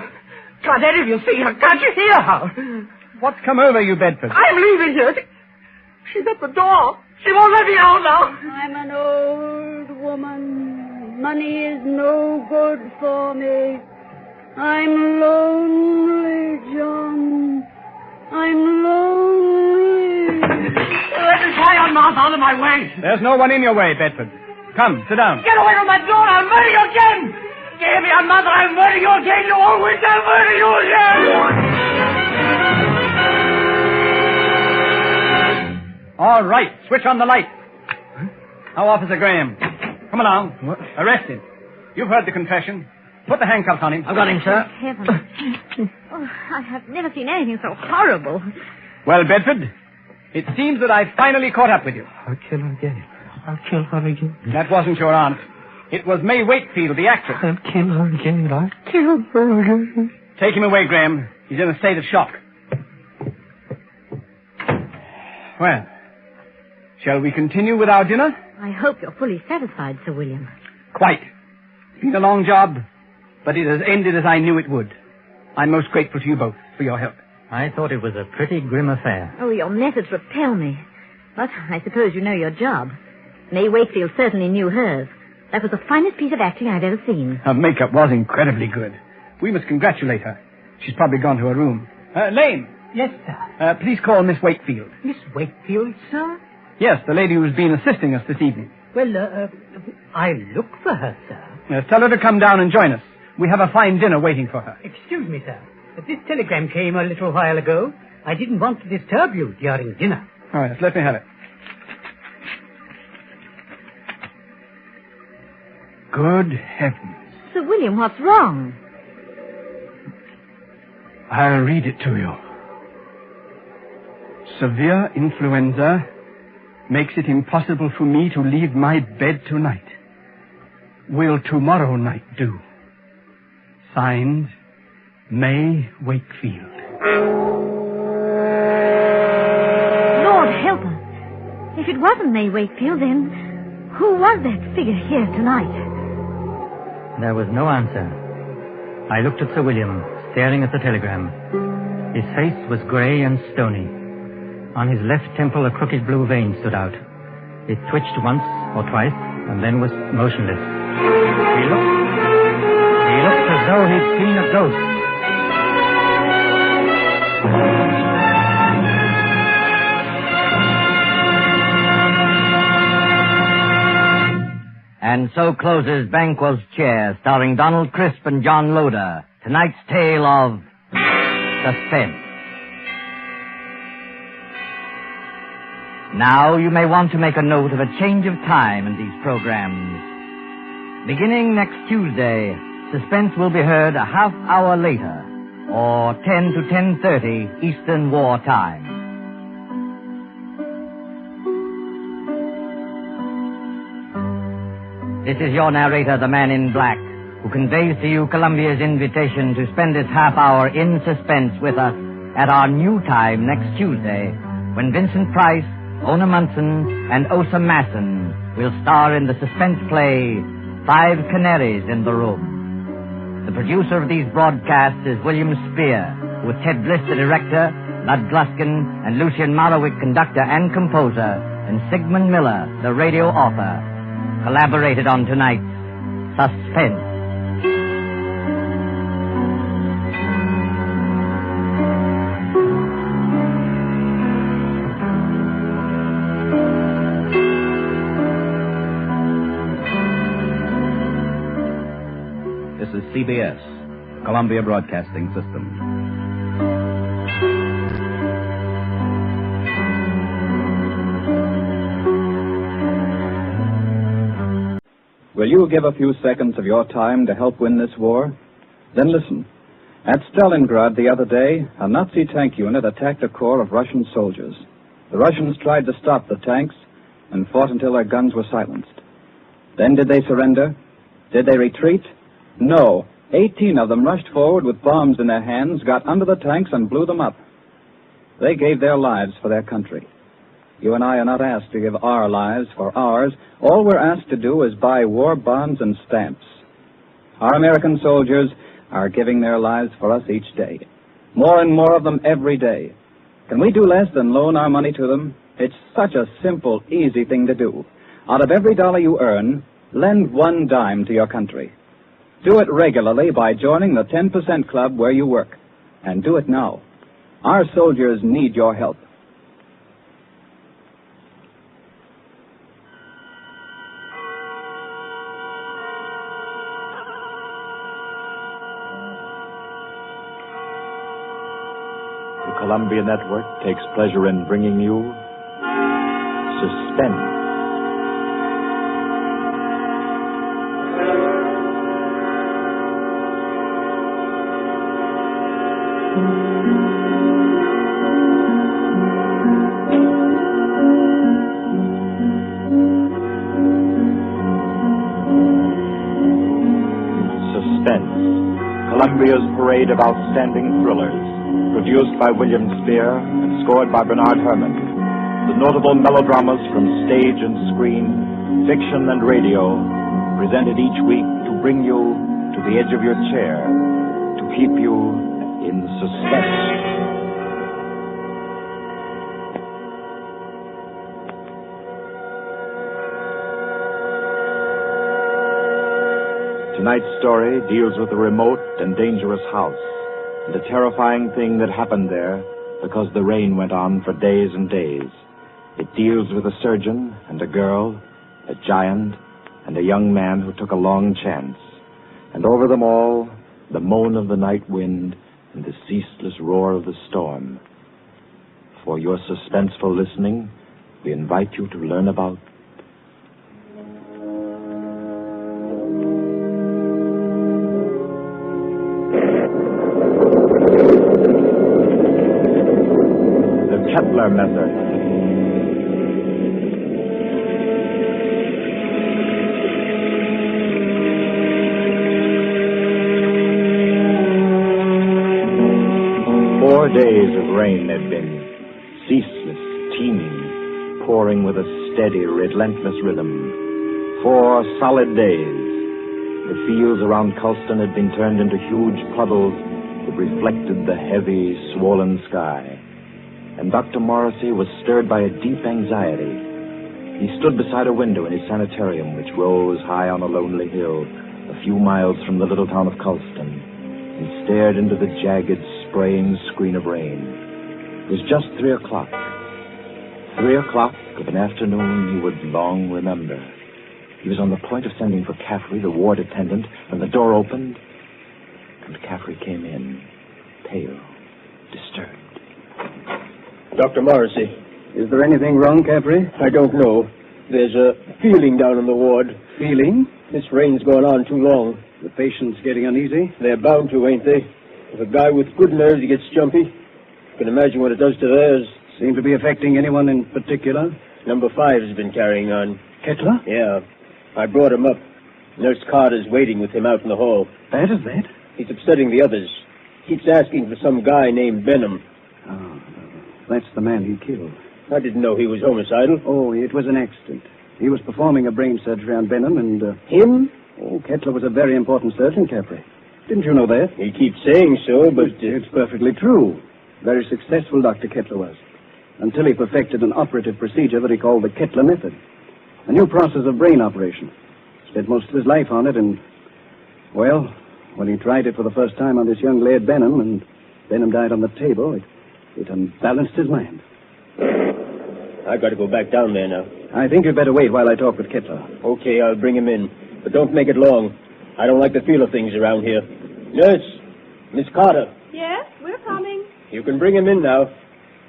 Can't any of you see her? Can't you hear her? What's come over you, Bedford? I'm leaving here. She's at the door. She won't let me out now. I'm an old woman. Money is no good for me. I'm lonely, John. I'm lonely. Let me tie your mouth out of my way. There's no one in your way, Bedford. Come, sit down. Get away from my door. I'll murder you again. damn your mother, I'll murder you again, you old witch, I'll murder you again! All right, switch on the light. Now, Officer Graham. Come along. What? Arrest him. You've heard the confession. Put the handcuffs on him. I've got him, sir. Heavens. Oh, I have never seen anything so horrible. Well, Bedford, it seems that I've finally caught up with you. I'll kill her again. I'll kill her again. That wasn't your aunt. It was May Wakefield, the actress. I'll kill her again. I'll kill her again. Take him away, Graham. He's in a state of shock. Well, shall we continue with our dinner? I hope you're fully satisfied, Sir William. Quite. It's been a long job, but it has ended as I knew it would. I'm most grateful to you both for your help. I thought it was a pretty grim affair. Oh, your methods repel me. But I suppose you know your job. May Wakefield certainly knew hers. That was the finest piece of acting I've ever seen. Her makeup was incredibly good. We must congratulate her. She's probably gone to her room. Lane. Yes, sir. Please call Miss Wakefield. Miss Wakefield, sir? Yes, the lady who's been assisting us this evening. Well, I'll look for her, sir. Tell her to come down and join us. We have a fine dinner waiting for her. Excuse me, sir. But this telegram came a little while ago. I didn't want to disturb you during dinner. Oh, yes, let me have it. Good heavens. Sir William, what's wrong? I'll read it to you. Severe influenza makes it impossible for me to leave my bed tonight. Will tomorrow night do? Signed, May Wakefield. Lord help us. If it wasn't May Wakefield, then who was that figure here tonight? There was no answer. I looked at Sir William, staring at the telegram. His face was grey and stony. On his left temple, a crooked blue vein stood out. It twitched once or twice, and then was motionless. He looked as though he'd seen a ghost. And so closes Banquo's Chair, starring Donald Crisp and John Loder. Tonight's tale of Suspense. Now you may want to make a note of a change of time in these programs. Beginning next Tuesday, Suspense will be heard a half hour later, or 10 to 10:30 Eastern War Time. This is your narrator, the Man in Black, who conveys to you Columbia's invitation to spend this half hour in suspense with us at our new time next Tuesday, when Vincent Price, Ona Munson, and Osa Masson will star in the suspense play 5 Canaries in the Room. The producer of these broadcasts is William Spear, with Ted Bliss the director, Lud Gluskin, and Lucien Morawick conductor and composer, and Sigmund Miller, the radio author, collaborated on tonight's Suspense. This is CBS, Columbia Broadcasting System. Will you give a few seconds of your time to help win this war? Then listen. At Stalingrad the other day, a Nazi tank unit attacked a corps of Russian soldiers. The Russians tried to stop the tanks and fought until their guns were silenced. Then did they surrender? Did they retreat? No. 18 of them rushed forward with bombs in their hands, got under the tanks, and blew them up. They gave their lives for their country. You and I are not asked to give our lives for ours. All we're asked to do is buy war bonds and stamps. Our American soldiers are giving their lives for us each day. More and more of them every day. Can we do less than loan our money to them? It's such a simple, easy thing to do. Out of every dollar you earn, lend 1 dime to your country. Do it regularly by joining the 10% club where you work. And do it now. Our soldiers need your help. Columbia Network takes pleasure in bringing you Suspense. Columbia's parade of outstanding thrillers, produced by William Spear and scored by Bernard Herrmann. The notable melodramas from stage and screen, fiction and radio, presented each week to bring you to the edge of your chair, to keep you in suspense. Tonight's story deals with a remote and dangerous house, and a terrifying thing that happened there because the rain went on for days and days. It deals with a surgeon and a girl, a giant, and a young man who took a long chance. And over them all, the moan of the night wind and the ceaseless roar of the storm. For your suspenseful listening, we invite you to learn about Kettler method. Four days of rain there'd been, ceaseless, teeming, pouring with a steady, relentless rhythm. 4 solid days. The fields around Culston had been turned into huge puddles that reflected the heavy, swollen sky. And Dr. Morrissey was stirred by a deep anxiety. He stood beside a window in his sanitarium, which rose high on a lonely hill, a few miles from the little town of Culston, and stared into the jagged, spraying screen of rain. It was just 3 o'clock. 3 o'clock of an afternoon he would long remember. He was on the point of sending for Caffrey, the ward attendant, when the door opened, and Caffrey came in, pale, disturbed. Dr. Morrissey. Is there anything wrong, Caffrey? I don't know. There's a feeling down in the ward. Feeling? This rain's going on too long. The patient's getting uneasy? They're bound to, ain't they? If a guy with good nerves gets jumpy, you can imagine what it does to theirs. Seem to be affecting anyone in particular? Number 5 has been carrying on. Kettler? Yeah. I brought him up. Nurse Carter's waiting with him out in the hall. Bad as that? He's upsetting the others. Keeps asking for some guy named Benham. Oh. That's the man he killed. I didn't know he was homicidal. Oh, it was an accident. He was performing a brain surgery on Benham and... Him? Oh, Kettler was a very important surgeon, Caffrey. Didn't you know that? He keeps saying so, but... It's perfectly true. Very successful Dr. Kettler was. Until he perfected an operative procedure that he called the Kettler method. A new process of brain operation. Spent most of his life on it and... Well, when he tried it for the first time on this young lad Benham and Benham died on the table, it unbalanced his mind. I've got to go back down there now. I think you'd better wait while I talk with Kettler. Okay, I'll bring him in. But don't make it long. I don't like the feel of things around here. Nurse, Miss Carter. Yes, we're coming. You can bring him in now.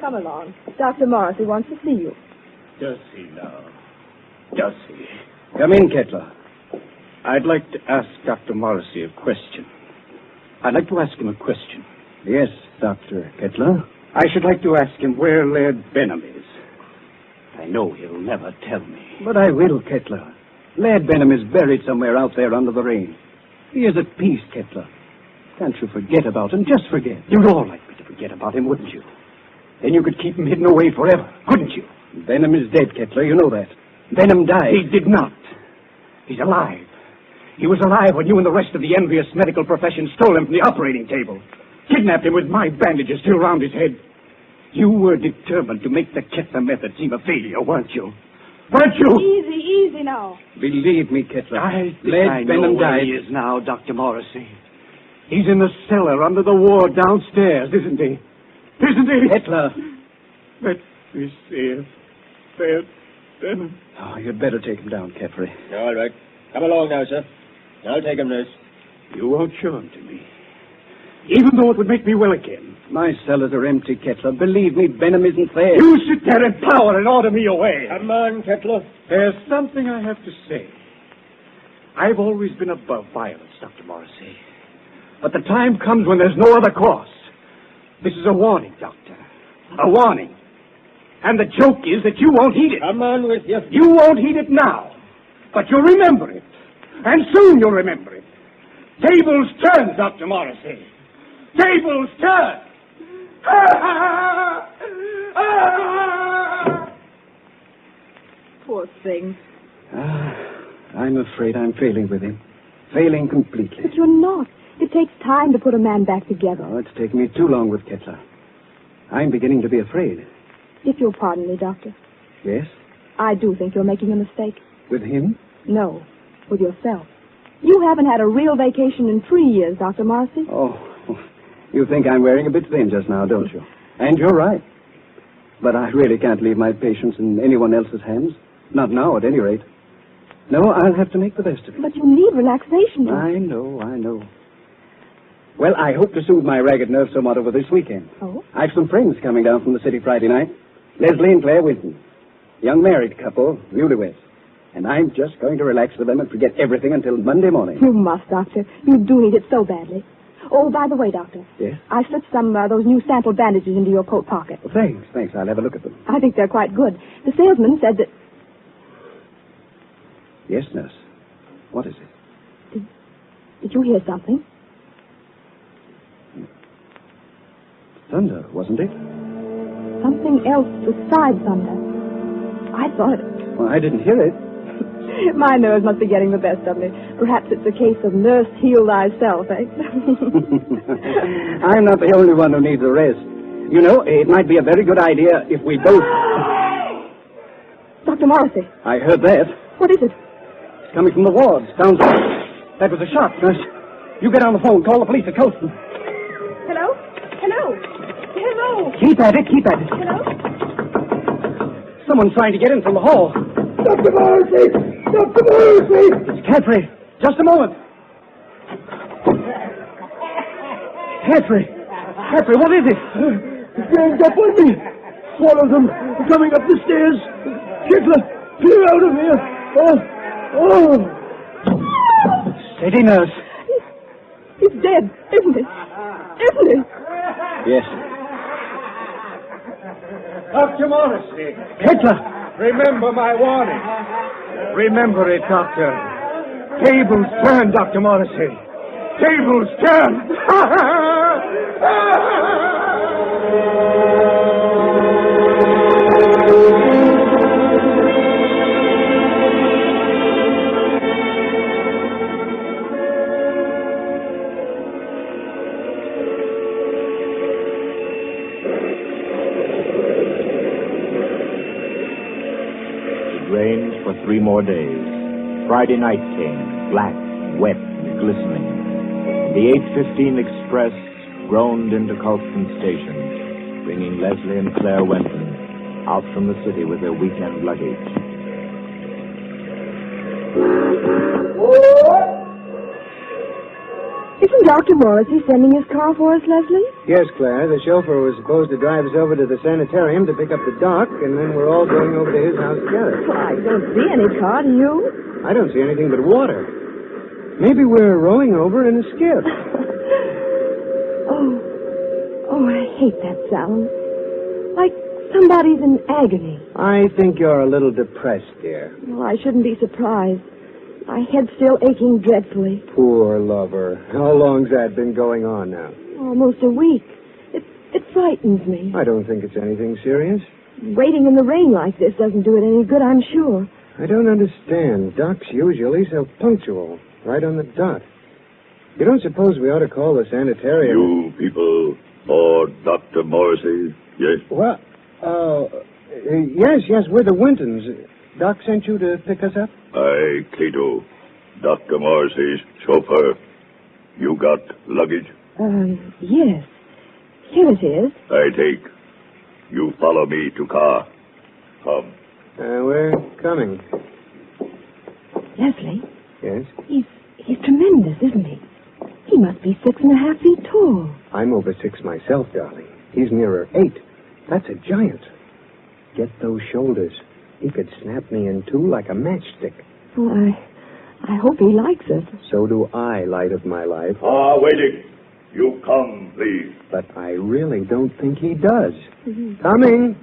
Come along. Dr. Morrissey wants to see you. Does he now? Does he? Come in, Kettler. I'd like to ask Dr. Morrissey a question. I'd like to ask him a question. Yes, Dr. Kettler. I should like to ask him where Laird Benham is. I know he'll never tell me. But I will, Kettler. Laird Benham is buried somewhere out there under the rain. He is at peace, Kettler. Can't you forget about him? Just forget. You'd all like me to forget about him, wouldn't you? Then you could keep him hidden away forever, couldn't you? Benham is dead, Kettler. You know that. Benham died. He did not. He's alive. He was alive when you and the rest of the envious medical profession stole him from the operating table. Kidnapped him with my bandages still round his head. You were determined to make the Kettler method seem a failure, weren't you? Weren't you? Easy now. Believe me, Kettler. I know where he is now, Dr. Morrissey. He's in the cellar under the ward downstairs, isn't he? Isn't he? Kettler. Let me see him. There, Benham. Oh, you'd better take him down, Caffrey. All right. Come along now, sir. I'll take him, nurse. You won't show him to me. even though it would make me well again. My cellars are empty, Kettler. Believe me, venom isn't there. You sit there in power and order me away. Come on, Kettler. There's something I have to say. I've always been above violence, Dr. Morrissey. But the time comes when there's no other course. This is a warning, Doctor. A warning. And the joke is that you won't heed it. Come on with you. You won't heed it now. But you'll remember it. And soon you'll remember it. Tables turn, Dr. Morrissey. Tables turn. Poor thing. I'm afraid I'm failing with him. Failing completely. But you're not. It takes time to put a man back together. Oh, it's taken me too long with Kettler. I'm beginning to be afraid. If you'll pardon me, Doctor. Yes? I do think you're making a mistake. With him? No, with yourself. You haven't had a real vacation in 3 years, Dr. Morrissey. Oh, you think I'm wearing a bit thin just now, don't you? And you're right. But I really can't leave my patients in anyone else's hands. Not now, at any rate. No, I'll have to make the best of it. But you need relaxation. I know. Well, I hope to soothe my ragged nerves somewhat over this weekend. Oh? I've some friends coming down from the city Friday night. Leslie and Claire Winton. Young married couple, newlyweds. And I'm just going to relax with them and forget everything until Monday morning. You must, Doctor. You do need it so badly. Oh, by the way, Doctor. Yes? I slipped some those new sample bandages into your coat pocket. Well, thanks. I'll have a look at them. I think they're quite good. The salesman said that... Yes, nurse. What is it? Did you hear something? Thunder, wasn't it? Something else besides thunder. I thought... Well, I didn't hear it. My nerves must be getting the best of me. Perhaps it's a case of nurse heal thyself, eh? I'm not the only one who needs a rest. You know, it might be a very good idea if we both... Dr. Morrissey. I heard that. What is it? It's coming from the wards. Sounds like... That was a shot, nurse. You get on the phone. Call the police at Colston. Hello? Keep at it. Hello? Someone's trying to get in from the hall. Dr. Morrissey! It's Cadbury. Just a moment. Cadbury, what is it? It's ganged up on me. Swallowed them. They're coming up the stairs. Kettler, clear out of here. Oh. Steady, nurse. He's dead, isn't he? Yes. Dr. Morrissey. Kettler. Remember my warning. Remember it, Doctor. Tables turn, Dr. Morrissey. Tables turn. Rained for 3 more days. Friday night came, black, wet, and glistening. The 8:15 express groaned into Colston Station, bringing Leslie and Claire Wenton out from the city with their weekend luggage. Isn't Dr. Morrissey sending his car for us, Leslie? Yes, Claire. The chauffeur was supposed to drive us over to the sanitarium to pick up the doc, and then we're all going over to his house together. Well, I don't see any car, do you? I don't see anything but water. Maybe we're rowing over in a skiff. Oh, I hate that sound. Like somebody's in agony. I think you're a little depressed, dear. Well, I shouldn't be surprised. My head's still aching dreadfully. Poor lover. How long's that been going on now? Almost a week. It frightens me. I don't think it's anything serious. Waiting in the rain like this doesn't do it any good, I'm sure. I don't understand. Doc's usually so punctual. Right on the dot. You don't suppose we ought to call the sanitarium? You people, or Dr. Morrissey, yes? Well, yes, we're the Wintons. Doc sent you to pick us up? Aye, Cato. Dr. Morrissey's chauffeur. You got luggage? Yes. Here it is. I take. You follow me to car. Come. We're coming. Leslie? Yes? He's tremendous, isn't he? He must be 6.5 feet tall. I'm over 6 myself, darling. He's nearer 8. That's a giant. Get those shoulders. He could snap me in two like a matchstick. Well, I hope he likes it. So do I, light of my life. Waiting. You come, please. But I really don't think he does. Coming.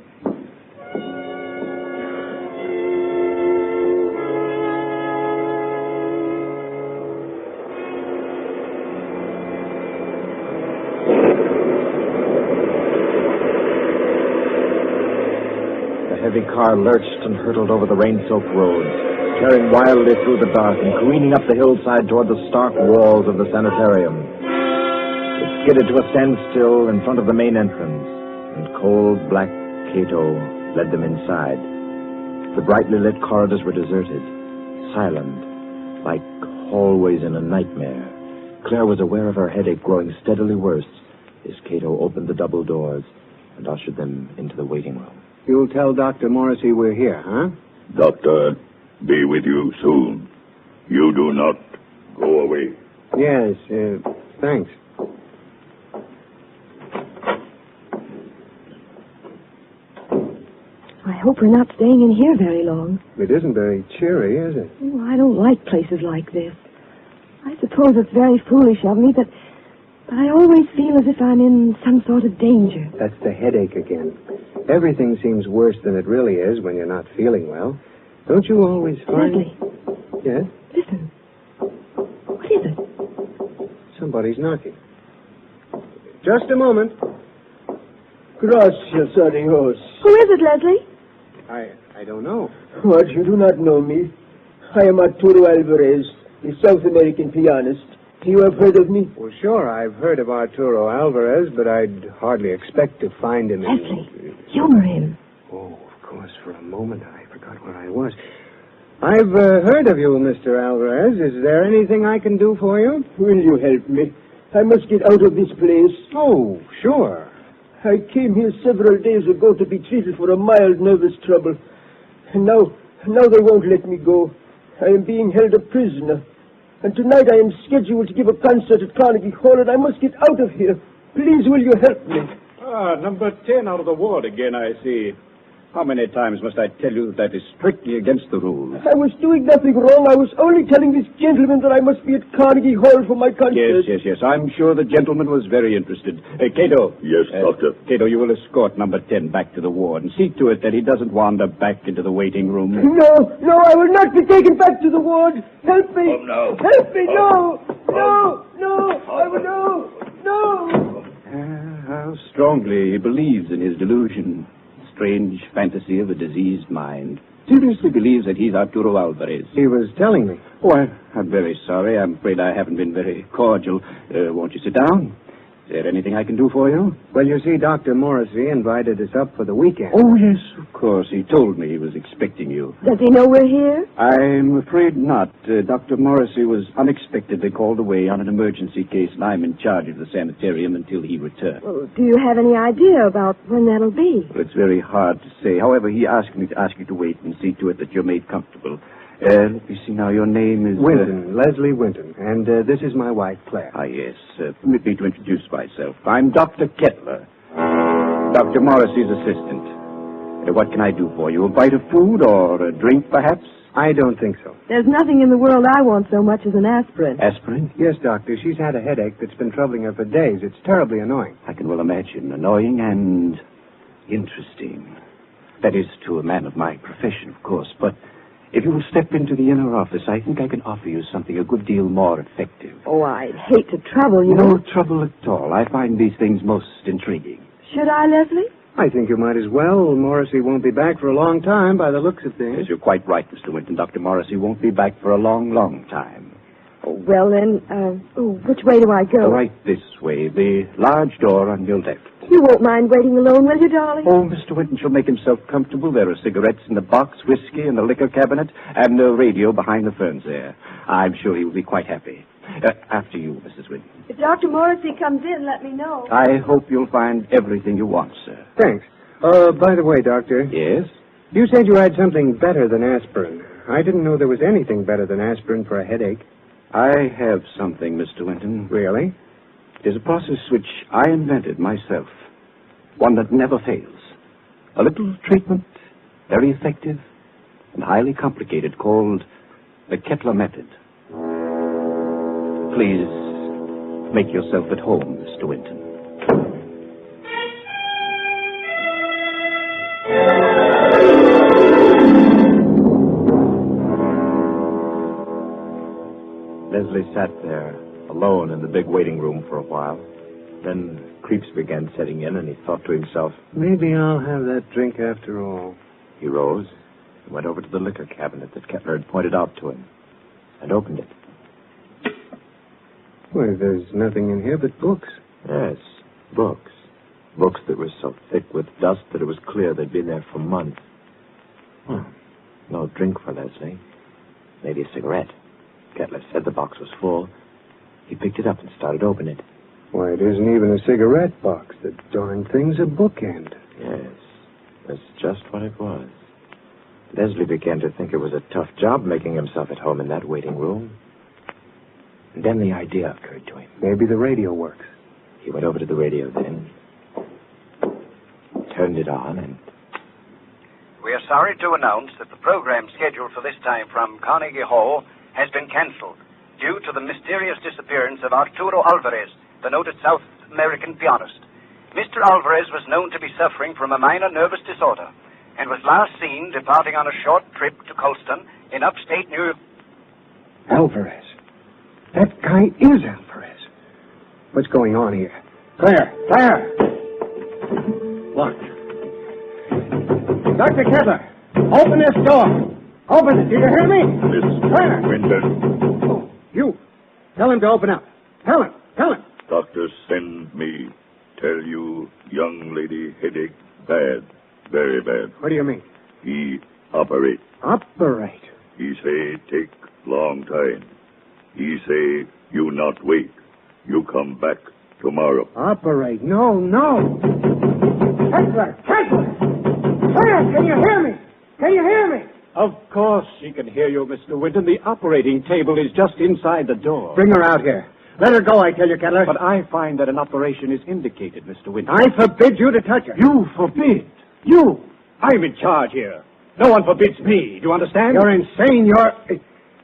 The heavy car lurched and hurtled over the rain-soaked roads, tearing wildly through the dark and careening up the hillside toward the stark walls of the sanitarium. It skidded to a standstill in front of the main entrance, and cold black Cato led them inside. The brightly lit corridors were deserted, silent, like hallways in a nightmare. Claire was aware of her headache growing steadily worse as Cato opened the double doors and ushered them into the waiting room. You'll tell Dr. Morrissey we're here, huh? Doctor, be with you soon. You do not go away. Yes, thanks. I hope we're not staying in here very long. It isn't very cheery, is it? Oh, I don't like places like this. I suppose it's very foolish of me, but I always feel as if I'm in some sort of danger. That's the headache again. Everything seems worse than it really is when you're not feeling well. Don't you always find... Leslie. Yes? Listen. What is it? Somebody's knocking. Just a moment. Gracias a Dios. Who is it, Leslie? I don't know. What, you do not know me? I am Arturo Alvarez, the South American pianist. You have heard of me? Well, sure, I've heard of Arturo Alvarez, but I'd hardly expect to find him in... Leslie, humor him. Oh, of course, for a moment I forgot where I was. I've heard of you, Mr. Alvarez. Is there anything I can do for you? Will you help me? I must get out of this place. Oh, sure. I came here several days ago to be treated for a mild nervous trouble. And now they won't let me go. I am being held a prisoner. And tonight I am scheduled to give a concert at Carnegie Hall, and I must get out of here. Please, will you help me? Number 10 out of the ward again, I see. How many times must I tell you that is strictly against the rules? I was doing nothing wrong. I was only telling this gentleman that I must be at Carnegie Hall for my concert. Yes. I'm sure the gentleman was very interested. Cato. Yes, Doctor. Cato, you will escort number 10 back to the ward and see to it that he doesn't wander back into the waiting room. No, I will not be taken back to the ward. Help me. Oh, no. Help me, no. I will no. How strongly he believes in his delusion. Strange fantasy of a diseased mind. Seriously believes that he's Arturo Alvarez. He was telling me. Oh, I'm very sorry. I'm afraid I haven't been very cordial. Won't you sit down? Is there anything I can do for you? Well, you see, Dr. Morrissey invited us up for the weekend. Oh, yes, of course. He told me he was expecting you. Does he know we're here? I'm afraid not. Dr. Morrissey was unexpectedly called away on an emergency case, and I'm in charge of the sanitarium until he returns. Well, do you have any idea about when that'll be? Well, it's very hard to say. However, he asked me to ask you to wait and see to it that you're made comfortable. Let me see now. Your name is... Winton, Leslie Winton. And this is my wife, Claire. Yes. Permit me to introduce myself. I'm Dr. Kettler, Dr. Morrissey's assistant. What can I do for you? A bite of food or a drink, perhaps? I don't think so. There's nothing in the world I want so much as an aspirin. Aspirin? Yes, Doctor. She's had a headache that's been troubling her for days. It's terribly annoying. I can well imagine. Annoying and interesting. That is, to a man of my profession, of course. But if you will step into the inner office, I think I can offer you something a good deal more effective. Oh, I'd hate to trouble you. No trouble at all. I find these things most intriguing. Should I, Leslie? I think you might as well. Morrissey won't be back for a long time by the looks of things. Yes, you're quite right, Mr. Winton. Dr. Morrissey won't be back for a long, long time. Oh, well, then, which way do I go? Right this way. The large door on your left. You won't mind waiting alone, will you, darling? Oh, Mr. Winton shall make himself comfortable. There are cigarettes in the box, whiskey in the liquor cabinet, and a radio behind the ferns there. I'm sure he will be quite happy. After you, Mrs. Winton. If Dr. Morrissey comes in, let me know. I hope you'll find everything you want, sir. Thanks. By the way, Doctor. Yes? You said you had something better than aspirin. I didn't know there was anything better than aspirin for a headache. I have something, Mr. Winton. Really? It is a process which I invented myself. One that never fails. A little treatment, very effective and highly complicated, called the Kettler method. Please make yourself at home, Mr. Winton. Leslie sat there, alone in the big waiting room for a while. Then creeps began setting in, and he thought to himself, maybe I'll have that drink after all. He rose and went over to the liquor cabinet that Kettler had pointed out to him and opened it. Why, there's nothing in here but books. Yes, books. Books that were so thick with dust that it was clear they'd been there for months. No drink for Leslie. Maybe a cigarette. Kettler said the box was full. He picked it up and started to open it. Why, it isn't even a cigarette box. The darn thing's a bookend. Yes, that's just what it was. Leslie began to think it was a tough job making himself at home in that waiting room. And then the idea occurred to him. Maybe the radio works. He went over to the radio then, turned it on, and... We are sorry to announce that the program scheduled for this time from Carnegie Hall has been cancelled due to the mysterious disappearance of Arturo Alvarez, the noted South American pianist. Mr. Alvarez was known to be suffering from a minor nervous disorder and was last seen departing on a short trip to Colston in upstate New York. Alvarez. That guy is Alvarez. What's going on here? Claire! Claire! Locked. Dr. Kettler, open this door. Open it. Do you hear me? Claire! Winton. Oh, you. Tell him to open up. Tell him. Tell him. Doctor send me. Tell you, young lady headache bad. Very bad. What do you mean? He operate. Operate? He say take long time. He say you not wait. You come back tomorrow. Operate? No. Kettler! Claire, can you hear me? Can you hear me? Of course she can hear you, Mr. Winton. The operating table is just inside the door. Bring her out here. Let her go, I tell you, Kettler. But I find that an operation is indicated, Mr. Winton. I forbid you to touch her. You forbid? You? I'm in charge here. No one forbids me. Do you understand? You're insane.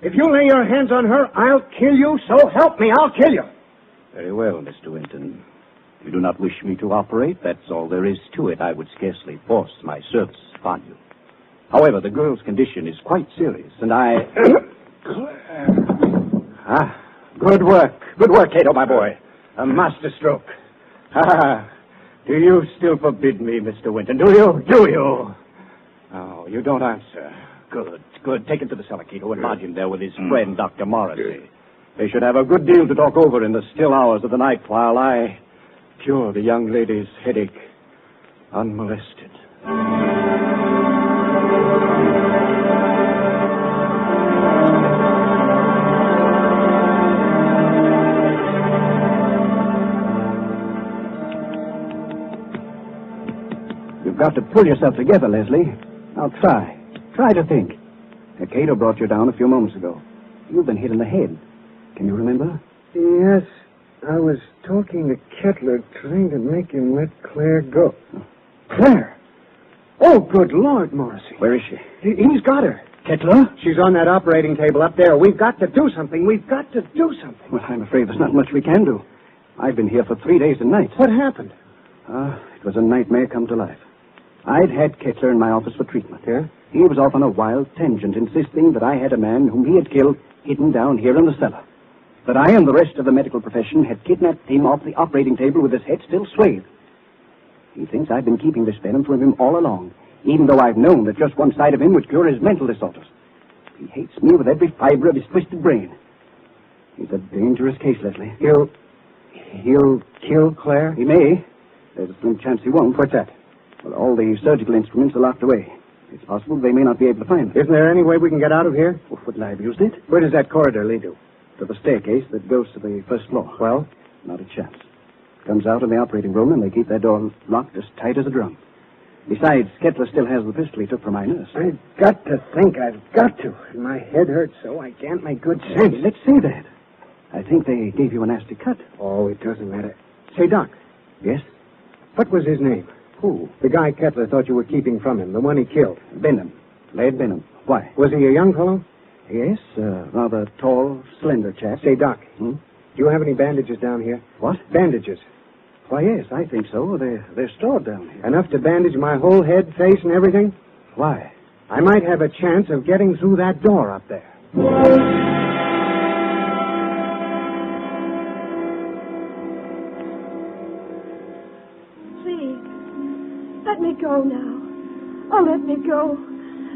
If you lay your hands on her, I'll kill you. So help me, I'll kill you. Very well, Mr. Winton. You do not wish me to operate. That's all there is to it. I would scarcely force my service upon you. However, the girl's condition is quite serious, and I... Good work. Good work, Cato, my boy. A master stroke. Do you still forbid me, Mr. Winton? Do you? Oh, you don't answer. Good. Take him to the cellar, Cato, and lodge him there with his friend, Dr. Morrissey. They should have a good deal to talk over in the still hours of the night while I cure the young lady's headache unmolested. You've got to pull yourself together, Leslie. Now try. Try to think. Cato brought you down a few moments ago. You've been hit in the head. Can you remember? Yes. I was talking to Kettler, trying to make him let Claire go. Claire? Oh, good Lord, Morrissey. Where is she? He's got her. Kettler? She's on that operating table up there. We've got to do something. Well, I'm afraid there's not much we can do. I've been here for 3 days and nights. What happened? It was a nightmare come to life. I'd had Kettler in my office for treatment. Yeah? He was off on a wild tangent, insisting that I had a man whom he had killed hidden down here in the cellar. That I and the rest of the medical profession had kidnapped him off the operating table with his head still swathed. He thinks I've been keeping this venom from him all along, even though I've known that just one side of him would cure his mental disorders. He hates me with every fiber of his twisted brain. He's a dangerous case, Leslie. He'll kill Claire? He may. There's a slim chance he won't. What's that? Well, all the surgical instruments are locked away. It's possible they may not be able to find them. Isn't there any way we can get out of here? Well, wouldn't I have used it? Where does that corridor lead to? To the staircase that goes to the first floor. Well? Not a chance. Comes out in the operating room, and they keep that door locked as tight as a drum. Besides, Kettler still has the pistol he took from my nurse. I've got to think. I've got to. My head hurts so I can't make good sense. Let's say that. I think they gave you a nasty cut. Oh, it doesn't matter. Say, Doc. Yes? What was his name? Who? The guy Kettler thought you were keeping from him, the one he killed. Benham. Laird Benham. Why? Was he a young fellow? Yes, rather tall, slender chap. Say, Doc, do you have any bandages down here? What? Bandages. Why, yes, I think so. They're stored down here. Enough to bandage my whole head, face, and everything? Why? I might have a chance of getting through that door up there. Please, let me go now. Oh, let me go.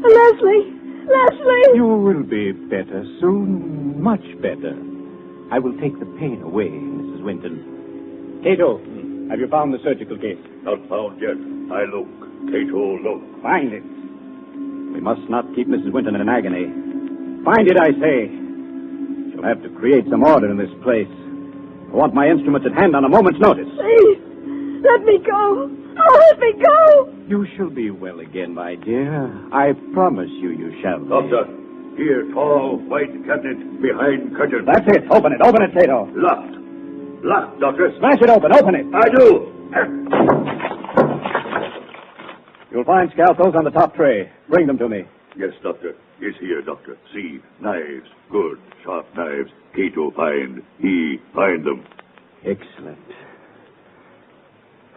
Leslie! Leslie! You will be better soon, much better. I will take the pain away, Mrs. Winton. Cato, have you found the surgical case? Not found yet. I look. Cato, look. Find it. We must not keep Mrs. Winton in an agony. Find it, I say. She'll have to create some order in this place. I want my instruments at hand on a moment's notice. Please, let me go. Oh, let me go. You shall be well again, my dear. I promise you shall. Doctor, here, tall, white cabinet behind curtain. That's it. Open it, Cato. Locked. Locked, Doctor. Smash it open. Open it. I do. You'll find scalpels on the top tray. Bring them to me. Yes, Doctor. Yes, here, Doctor. See, knives. Good, sharp knives. Cato find. He find them. Excellent.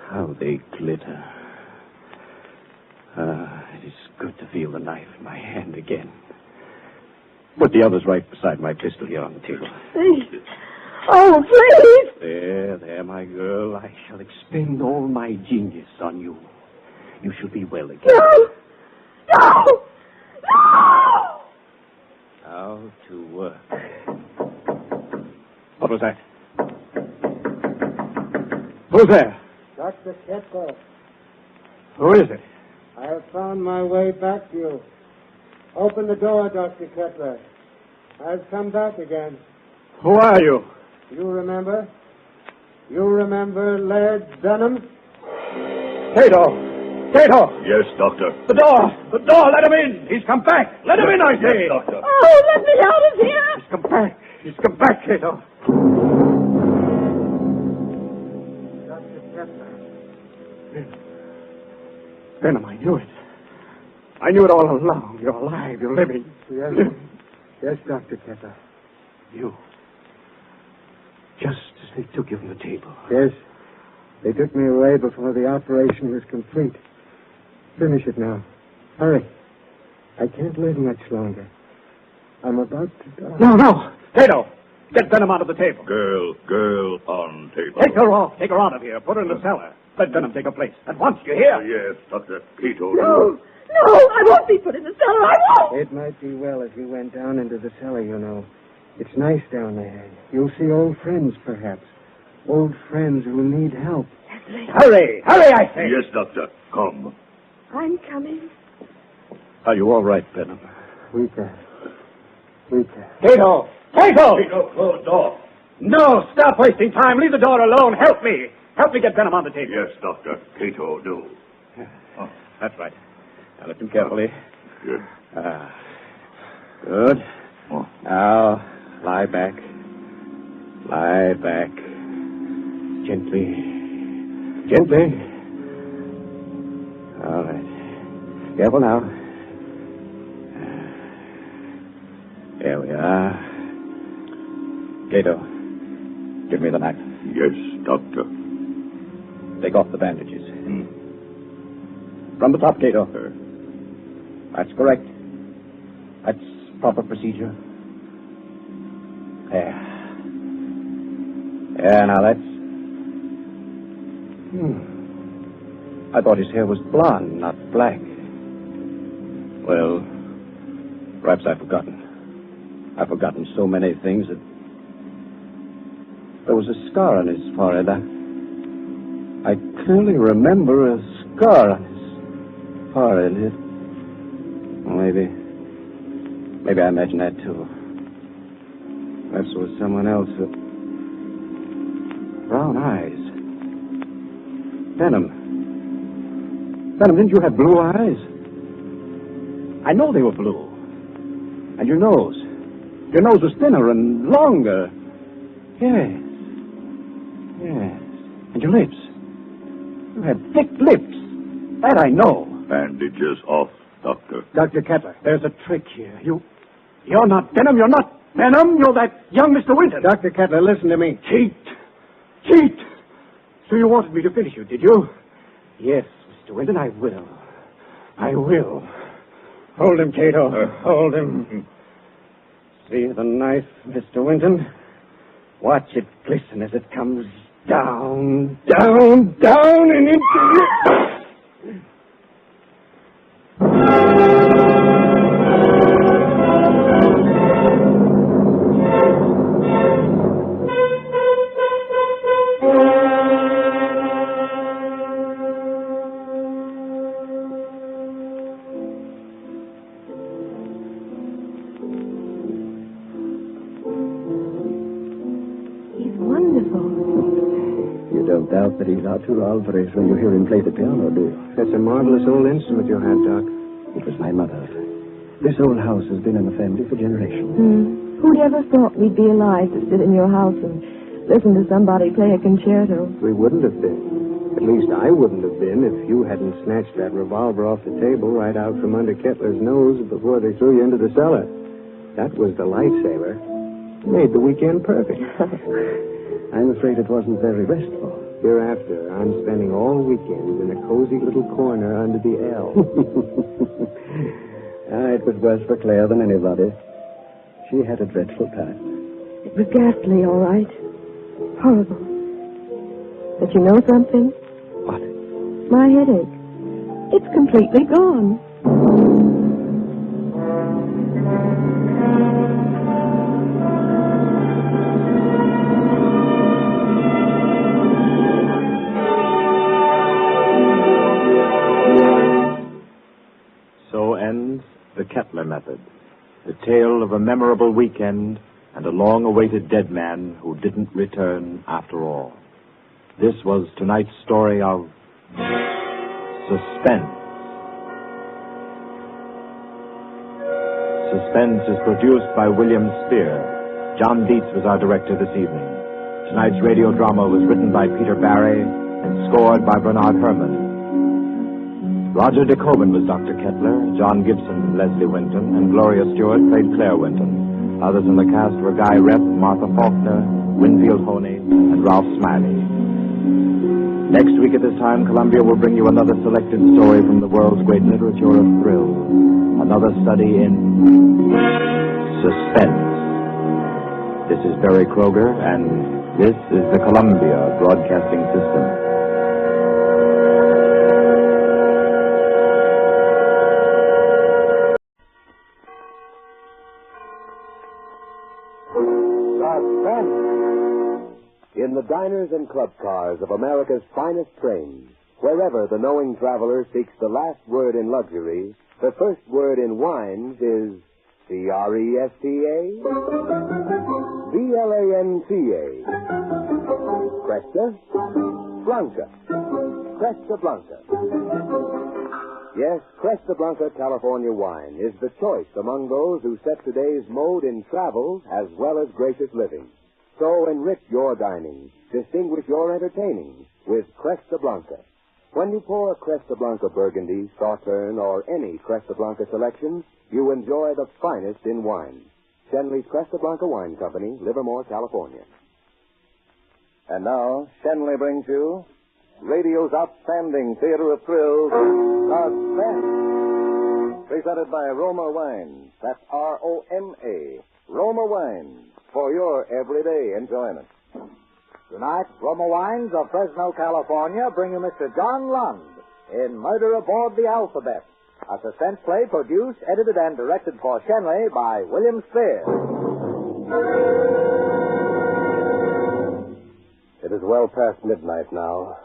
How they glitter. It is good to feel the knife in my hand again. Put the others right beside my pistol here on the table. Please. Oh, please. There, my girl. I shall expend all my genius on you. You shall be well again. No! No! No! Now to work. What was that? Who's there? Dr. Kettler, Who is it? I have found my way back to you. Open the door, Dr. Kettler. I've come back again. Who are you? You remember? You remember Laird Benham? Cato! Cato! Yes, Doctor. The door! Let him in! He's come back! Let him in, I say! Yes, Doctor. Oh, let me out of here! He's come back, Cato! Dr. Kettler. Benham, I knew it. I knew it all along. You're alive. You're living. Yes. Yes, Dr. Kettler. You. Just as they took you from the table. Yes. They took me away before the operation was complete. Finish it now. Hurry. I can't live much longer. I'm about to die. No! Cato! Get Benham out of the table. Girl on table. Take her off. Take her out of here. Put her in the cellar. Let Benham take her place. At once, you hear? Yes, Doctor. Cato. No! No! I won't be put in the cellar. I won't! It might be well if you went down into the cellar, you know. It's nice down there. You'll see old friends, perhaps. Old friends who need help. Hurry! Hurry, I say! Yes, Doctor. Come. I'm coming. Are you all right, Benham? Weaker. Cato! Cato, close door. No, stop wasting time. Leave the door alone. Help me. Help me get Benham on the table. Yes, Doctor. Cato, do. That's right. Now lift him carefully. Good. Good. Now, lie back. Lie back. Gently. All right. Careful now. There we are. Cato, give me the knife. Yes, Doctor. Take off the bandages. From the top, Cato. That's correct. That's proper procedure. There. Now that's... I thought his hair was blonde, not black. Well, perhaps I've forgotten. I've forgotten so many things that... There was a scar on his forehead. I clearly remember a scar on his forehead. Maybe I imagined that, too. Perhaps it was someone else. Brown eyes. Benham, didn't you have blue eyes? I know they were blue. And your nose. Your nose was thinner and longer. Yes. Yes. And your lips. You had thick lips. That I know. Bandages off, Doctor. Dr. Kettler, there's a trick here. You're not Venom. You're not Venom. You're that young Mr. Winton. Dr. Kettler, listen to me. Cheat. Cheat. So you wanted me to finish you, did you? Yes, Mr. Winton, I will. I will. Hold him, Cato. Hold him. See the knife, Mr. Winton? Watch it glisten as it comes down, down, down, and into you. Doubt that he's Arturo Alvarez when you hear him play the piano, do you? That's a marvelous old instrument you have, Doc. It was my mother. This old house has been in the family for generations. Who'd ever thought we'd be alive to sit in your house and listen to somebody play a concerto? We wouldn't have been. At least I wouldn't have been if you hadn't snatched that revolver off the table right out from under Kettler's nose before they threw you into the cellar. That was the lifesaver. Made the weekend perfect. I'm afraid it wasn't very restful. Hereafter, I'm spending all weekends in a cozy little corner under the L. It was worse for Claire than anybody. She had a dreadful time. It was ghastly, all right. Horrible. But you know something? What? My headache. It's completely gone. The Kettler method, the tale of a memorable weekend and a long-awaited dead man who didn't return after all. This was tonight's story of Suspense. Suspense is produced by William Spear. John Dietz was our director this evening. Tonight's radio drama was written by Peter Barry and scored by Bernard Herrmann. Roger de Coven was Dr. Kettler, John Gibson, Leslie Winton, and Gloria Stewart played Claire Winton. Others in the cast were Guy Rep, Martha Faulkner, Winfield Honey, and Ralph Smiley. Next week at this time, Columbia will bring you another selected story from the world's great literature of thrill. Another study in suspense. This is Barry Kroger, and this is the Columbia Broadcasting System. In the diners and club cars of America's finest trains, wherever the knowing traveler seeks the last word in luxury, the first word in wines is C-R-E-S-T-A, B-L-A-N-C-A. Cresta Blanca. Cresta Blanca. Yes, Cresta Blanca California wine is the choice among those who set today's mode in travel as well as gracious living. So enrich your dining, distinguish your entertaining with Cresta Blanca. When you pour a Cresta Blanca Burgundy, Sauterne, or any Cresta Blanca selection, you enjoy the finest in wine. Shenley's Cresta Blanca Wine Company, Livermore, California. And now, Shenley brings you radio's outstanding theater of thrills, Suspense. Presented by Roma Wines. That's R-O-M-A. Roma Wines. For your everyday enjoyment. Tonight, Roma Wines of Fresno, California, bring you Mr. John Lund in Murder Aboard the Alphabet, a suspense play produced, edited, and directed for Shenley by William Spear. It is well past midnight now,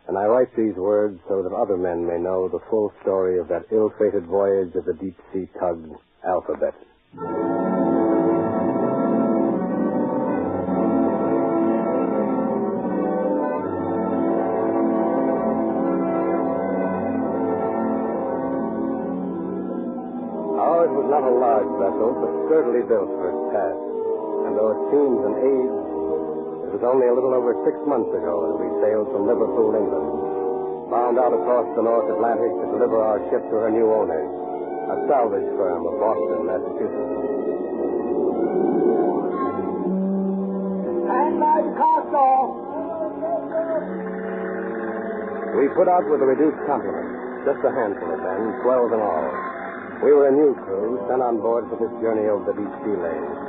and I write these words so that other men may know the full story of that ill-fated voyage of the deep-sea tug, Alphabet. Ours was not a large vessel, but sturdily built for its task. And though it seems an age, was only a little over 6 months ago that we sailed from Liverpool, England, bound out across the North Atlantic to deliver our ship to her new owners, a salvage firm of Boston, Massachusetts. Stand by the castle. We put out with a reduced complement, just a handful of men, 12 in all. We were a new crew sent on board for this journey over the deep sea lanes.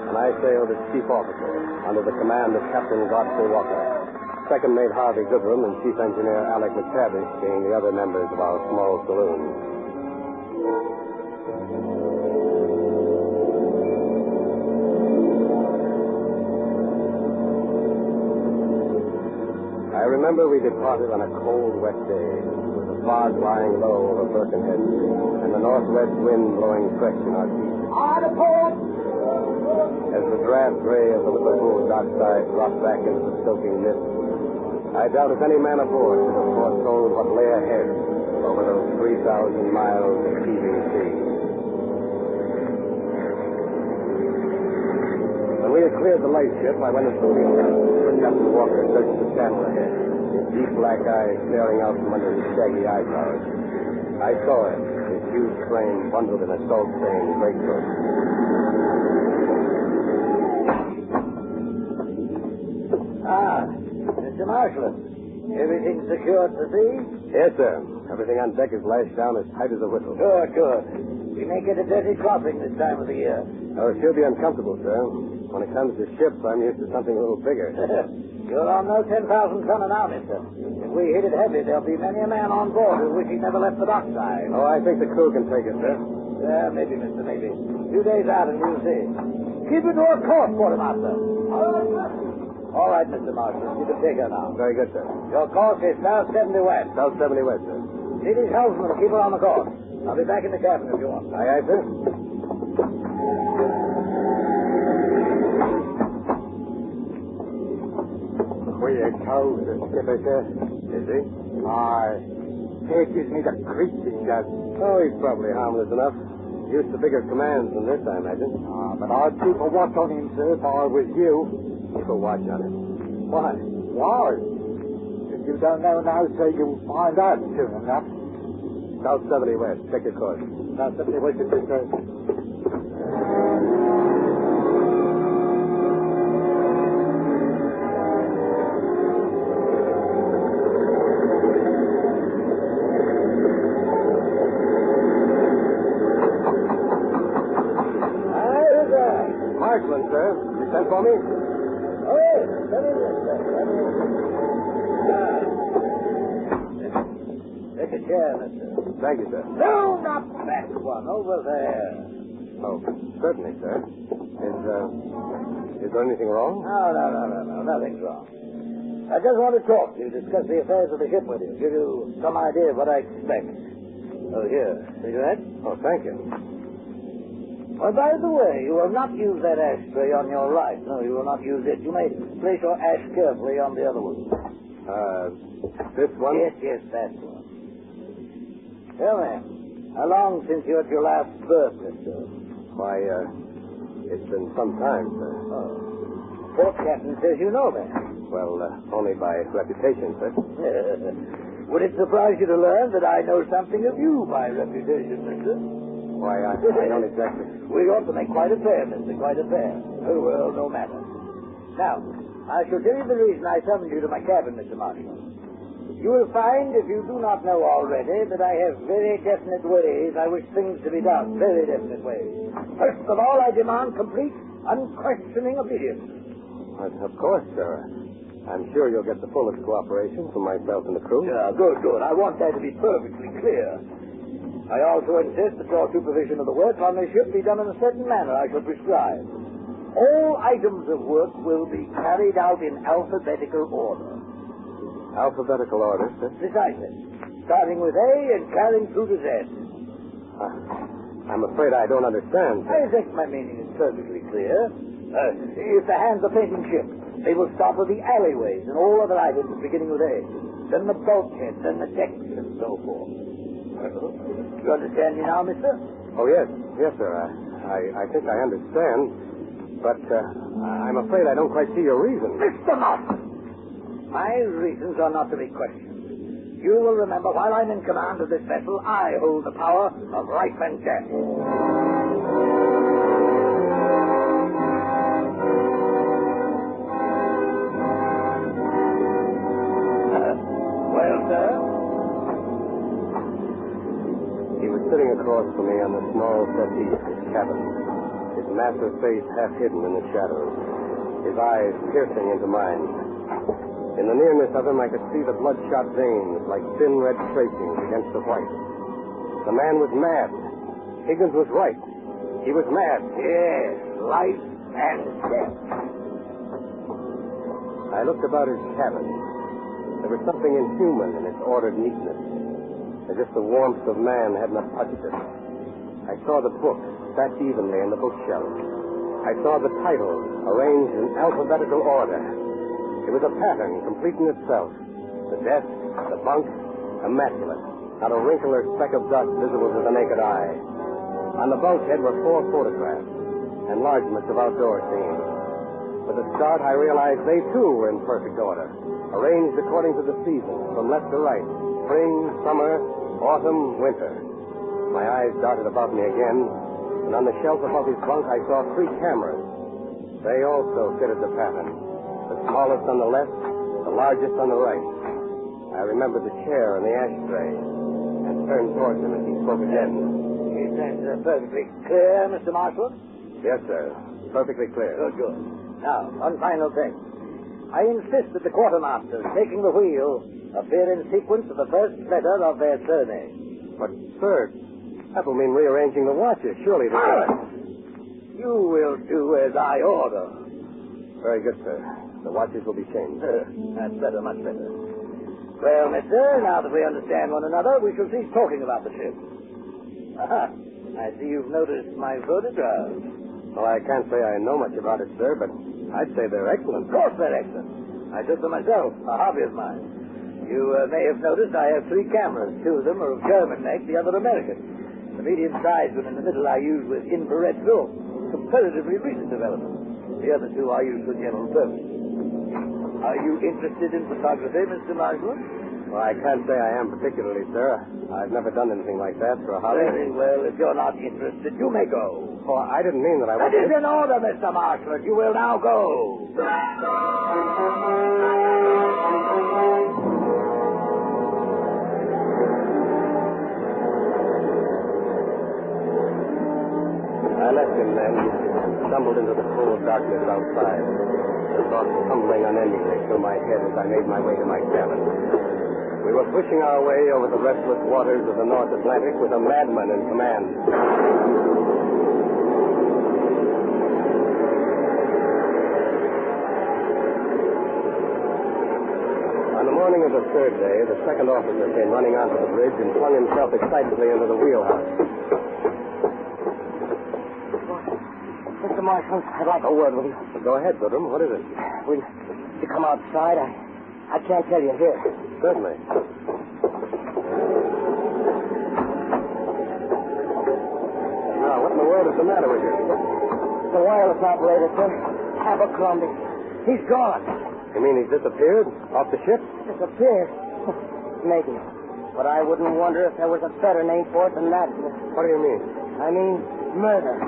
And I sailed as chief officer under the command of Captain Godfrey Walker, second mate Harvey Goodrum, and chief engineer Alec McTavish being the other members of our small saloon. I remember we departed on a cold, wet day, with the fog lying low over Birkenhead, and the northwest wind blowing fresh in our teeth. On port! As the drab gray of the Liverpool dockside dropped back into the soaking mist, I doubt if any man aboard could have foretold what lay ahead over those 3,000 miles of heaving sea. When we had cleared the lightship, I went into the wheel, where Captain Walker searched the channel ahead, his deep black eyes staring out from under his shaggy eyebrows. I saw him, his huge frame bundled in a salt-stained greatcoat. Ah, Mr. Marshall, everything secured to sea? Yes, sir. Everything on deck is lashed down as tight as a whistle. Good, good. We may get a dirty crossing this time of the year. Oh, it should be uncomfortable, sir. When it comes to ships, I'm used to something a little bigger. You're on no 10,000-ton now, mister. If we hit it heavy, there'll be many a man on board who wish he never left the dockside. Oh, I think the crew can take it, sir. Yeah, maybe, mister, maybe. A few days out and we'll see. Keep it to a course, quartermaster. All right, Mr. Marshall. You can take her now. Very good, sir. Your course is south 70 west. South 70 west, sir. See these helmsmen to keep her on the course. I'll be back in the cabin if you want. Aye, aye, sir. Queer toes, the skipper, sir. Is he? Aye. It gives me the creeps, he does. Oh, he's probably harmless enough. Used to bigger commands than this, I imagine. But I'd keep a watch on him, sir, if I was you. Keep a watch on him. Why? Why? If you don't know now, sir, you'll find out soon enough. South 70 west. Check your course. South 70 west, sir. Marshland, sir. You sent for me? Oh, yes. Let me in, sir. Let me in. Take a chair, mister. Thank you, sir. No, not that one. Over there. Oh, certainly, sir. Is there anything wrong? No. Nothing's wrong. I just want to talk to you, discuss the affairs of the ship with you, give you some idea of what I expect. Oh, here. Cigarette? Oh, thank you. Oh, by the way, you will not use that ashtray on your right. No, you will not use it. You may place your ash carefully on the other one. This one? Yes, that one. Tell me, how long since you had your last berth, mister? Why, it's been some time, sir. Oh. Port captain says you know that. Well, only by reputation, sir. Would it surprise you to learn that I know something of you by reputation, mister? Why, I don't exactly... We ought to make quite a pair, mister, quite a pair. Oh, well, no matter. Now, I shall tell you the reason I summoned you to my cabin, Mr. Marshall. You will find, if you do not know already, that I have very definite ways I wish things to be done. Very definite ways. First of all, I demand complete, unquestioning obedience. Of course, sir. I'm sure you'll get the fullest cooperation from myself and the crew. Yeah, good. I want that to be perfectly clear. I also insist that your supervision of the work on this ship be done in a certain manner I shall prescribe. All items of work will be carried out in alphabetical order. Alphabetical order, sir? Precisely. Starting with A and carrying through to Z. I'm afraid I don't understand, sir. I think my meaning is perfectly clear. If the hands are painting ships, they will start with the alleyways and all other items beginning with A. Then the bulkheads, then the decks, and so forth. You understand me now, mister? Oh, yes. Yes, sir. I think I understand. But I'm afraid I don't quite see your reason. Mr. Martin, my reasons are not to be questioned. You will remember, while I'm in command of this vessel, I hold the power of life and death. Well, sir? He was sitting across from me on the small settee of his cabin, his massive face half hidden in the shadows, his eyes piercing into mine. In the nearness of him, I could see the bloodshot veins like thin red tracings against the white. The man was mad. Higgins was right. He was mad. Yes, life and death. I looked about his cabin. There was something inhuman in its ordered neatness, as if the warmth of man hadn't touched it. I saw the books stacked evenly in the bookshelves. I saw the titles arranged in alphabetical order. It was a pattern complete in itself. The desk, the bunk, immaculate. Not a wrinkle or speck of dust visible to the naked eye. On the bulkhead were 4 photographs, enlargements of outdoor scenes. With a start, I realized they too were in perfect order, arranged according to the seasons, from left to right. Spring, summer, autumn, winter. My eyes darted about me again, and on the shelf above his bunk I saw 3 cameras. They also fitted the pattern. The smallest on the left, the largest on the right. I remembered the chair and the ashtray, and turned towards him as he spoke again. Is that perfectly clear, Mr. Marshall? Yes, sir. Perfectly clear. Good, good. Now, one final thing. I insist that the quartermasters taking the wheel appear in sequence of the first letter of their surname. But, sir, that will mean rearranging the watches. Surely You will do as I order. Very good, sir. The watches will be changed. That's better, much better. Well, mister, now that we understand one another, we shall cease talking about the ship. Aha. I see you've noticed my photographs. Well, I can't say I know much about it, sir, but I'd say they're excellent. Of course they're excellent. I took them myself, a hobby of mine. You may have noticed I have 3 cameras. 2 of them are of German make, the other American. The medium-sized one in the middle I use with infrared film. Comparatively recent development. The other 2 I use for general purpose. Are you interested in photography, Mr. Marshall? Well, I can't say I am particularly, sir. I've never done anything like that for a hobby. Very well. If you're not interested, you may go. Oh, I didn't mean that I was... That is in order, Mr. Marshall. You will now go. I left him then, stumbled into the cold darkness outside. The thoughts tumbling unendingly through my head as I made my way to my cabin. We were pushing our way over the restless waters of the North Atlantic with a madman in command. On the morning of the 3rd day, the 2nd officer came running onto the bridge and flung himself excitedly into the wheelhouse. Mr. Marshall, I'd like a word with you. Go ahead, Goodrum. What is it? Will you come outside? I can't tell you here. Certainly. Now, what in the world is the matter with you? The wireless operator, sir. Abercrombie. He's gone. You mean he's disappeared? Off the ship? Disappeared? Maybe. But I wouldn't wonder if there was a better name for it than that. What do you mean? I mean, murder.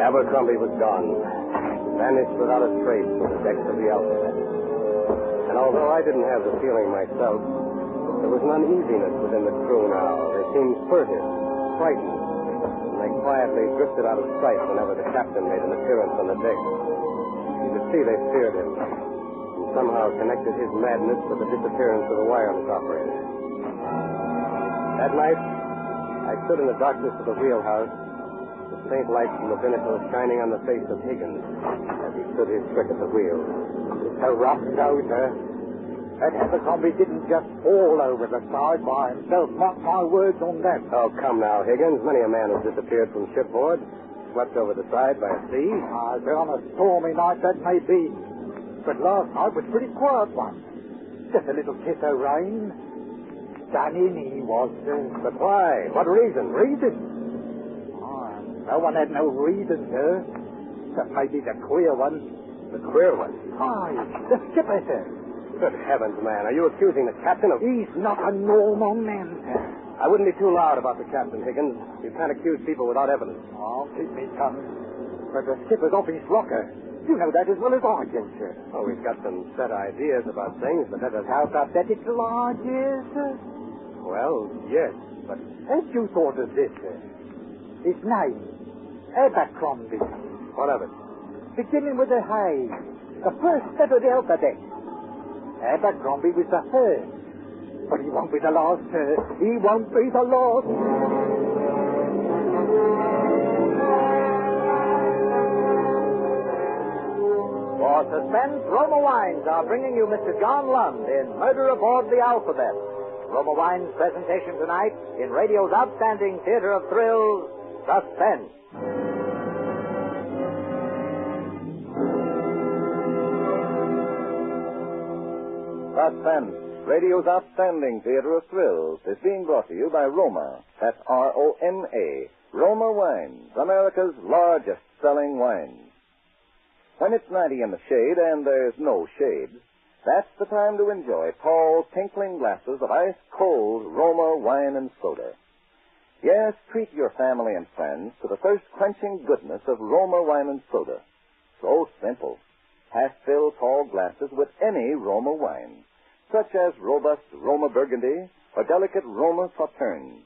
Abercrombie was gone, vanished without a trace from the decks of the Alphabet. And although I didn't have the feeling myself, there was an uneasiness within the crew now. They seemed furtive, frightened, and they quietly drifted out of sight whenever the captain made an appearance on the deck. You could see they feared him, and somehow connected his madness with the disappearance of the wireless operator. That night, I stood in the darkness of the wheelhouse, the faint light from the binnacle shining on the face of Higgins as he stood his trick at the wheel. It's a rough go, sir. That Abercrombie didn't just fall over the side by himself. Mark my words on that. Oh, come now, Higgins. Many a man has disappeared from shipboard, swept over the side by a sea. Sir, on a stormy night, that may be. But last night was pretty quiet one. Just a little kiss of rain. Stunning he was, sir. But why? What reason? Reason? Oh, no one had no reason, sir. That may be the queer one. The queer one? Aye, the skipper, sir. Good heavens, man. Are you accusing the captain of... He's not a normal man, sir. I wouldn't be too loud about the captain, Higgins. You can't accuse people without evidence. Oh, keep me tongue. But the skipper's off his rocker. You know that as well as I do, sir. Oh, we've got some set ideas about things, but that doesn't... How pathetical ideas, sir? Well, yes, but... Have you thought of this, sir? His name, Abercrombie. What of it? Beginning with a H. The first letter of the alphabet. Abercrombie was the first. But he won't be the last, sir. He won't be the last. For Suspense, Roma Wines are bringing you Mr. John Lund in Murder Aboard the Alphabet. Roma Wines' presentation tonight in radio's outstanding theater of thrills, Suspense. Suspense, radio's outstanding theater of thrills, is being brought to you by Roma. That's R-O-M-A. Roma Wines, America's largest selling wines. When it's 90 in the shade and there's no shade, that's the time to enjoy tall, tinkling glasses of ice-cold Roma wine and soda. Yes, treat your family and friends to the thirst-quenching goodness of Roma wine and soda. So simple. Half-filled tall glasses with any Roma wine, such as robust Roma Burgundy or delicate Roma Sauterne.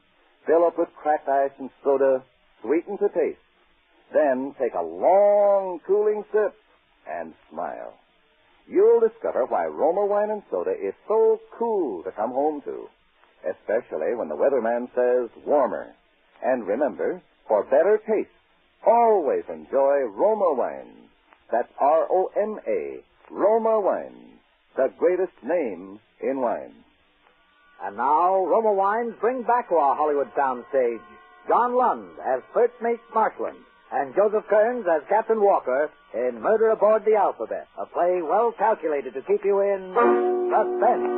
Fill up with cracked ice and soda, sweeten to taste. Then take a long, cooling sip and smile. You'll discover why Roma wine and soda is so cool to come home to, especially when the weatherman says warmer. And remember, for better taste, always enjoy Roma wine. That's R-O-M-A, Roma wine, the greatest name in wine. And now, Roma Wines bring back to our Hollywood soundstage John Lund as First Mate Marshland and Joseph Kearns as Captain Walker in Murder Aboard the Alphabet, a play well calculated to keep you in suspense.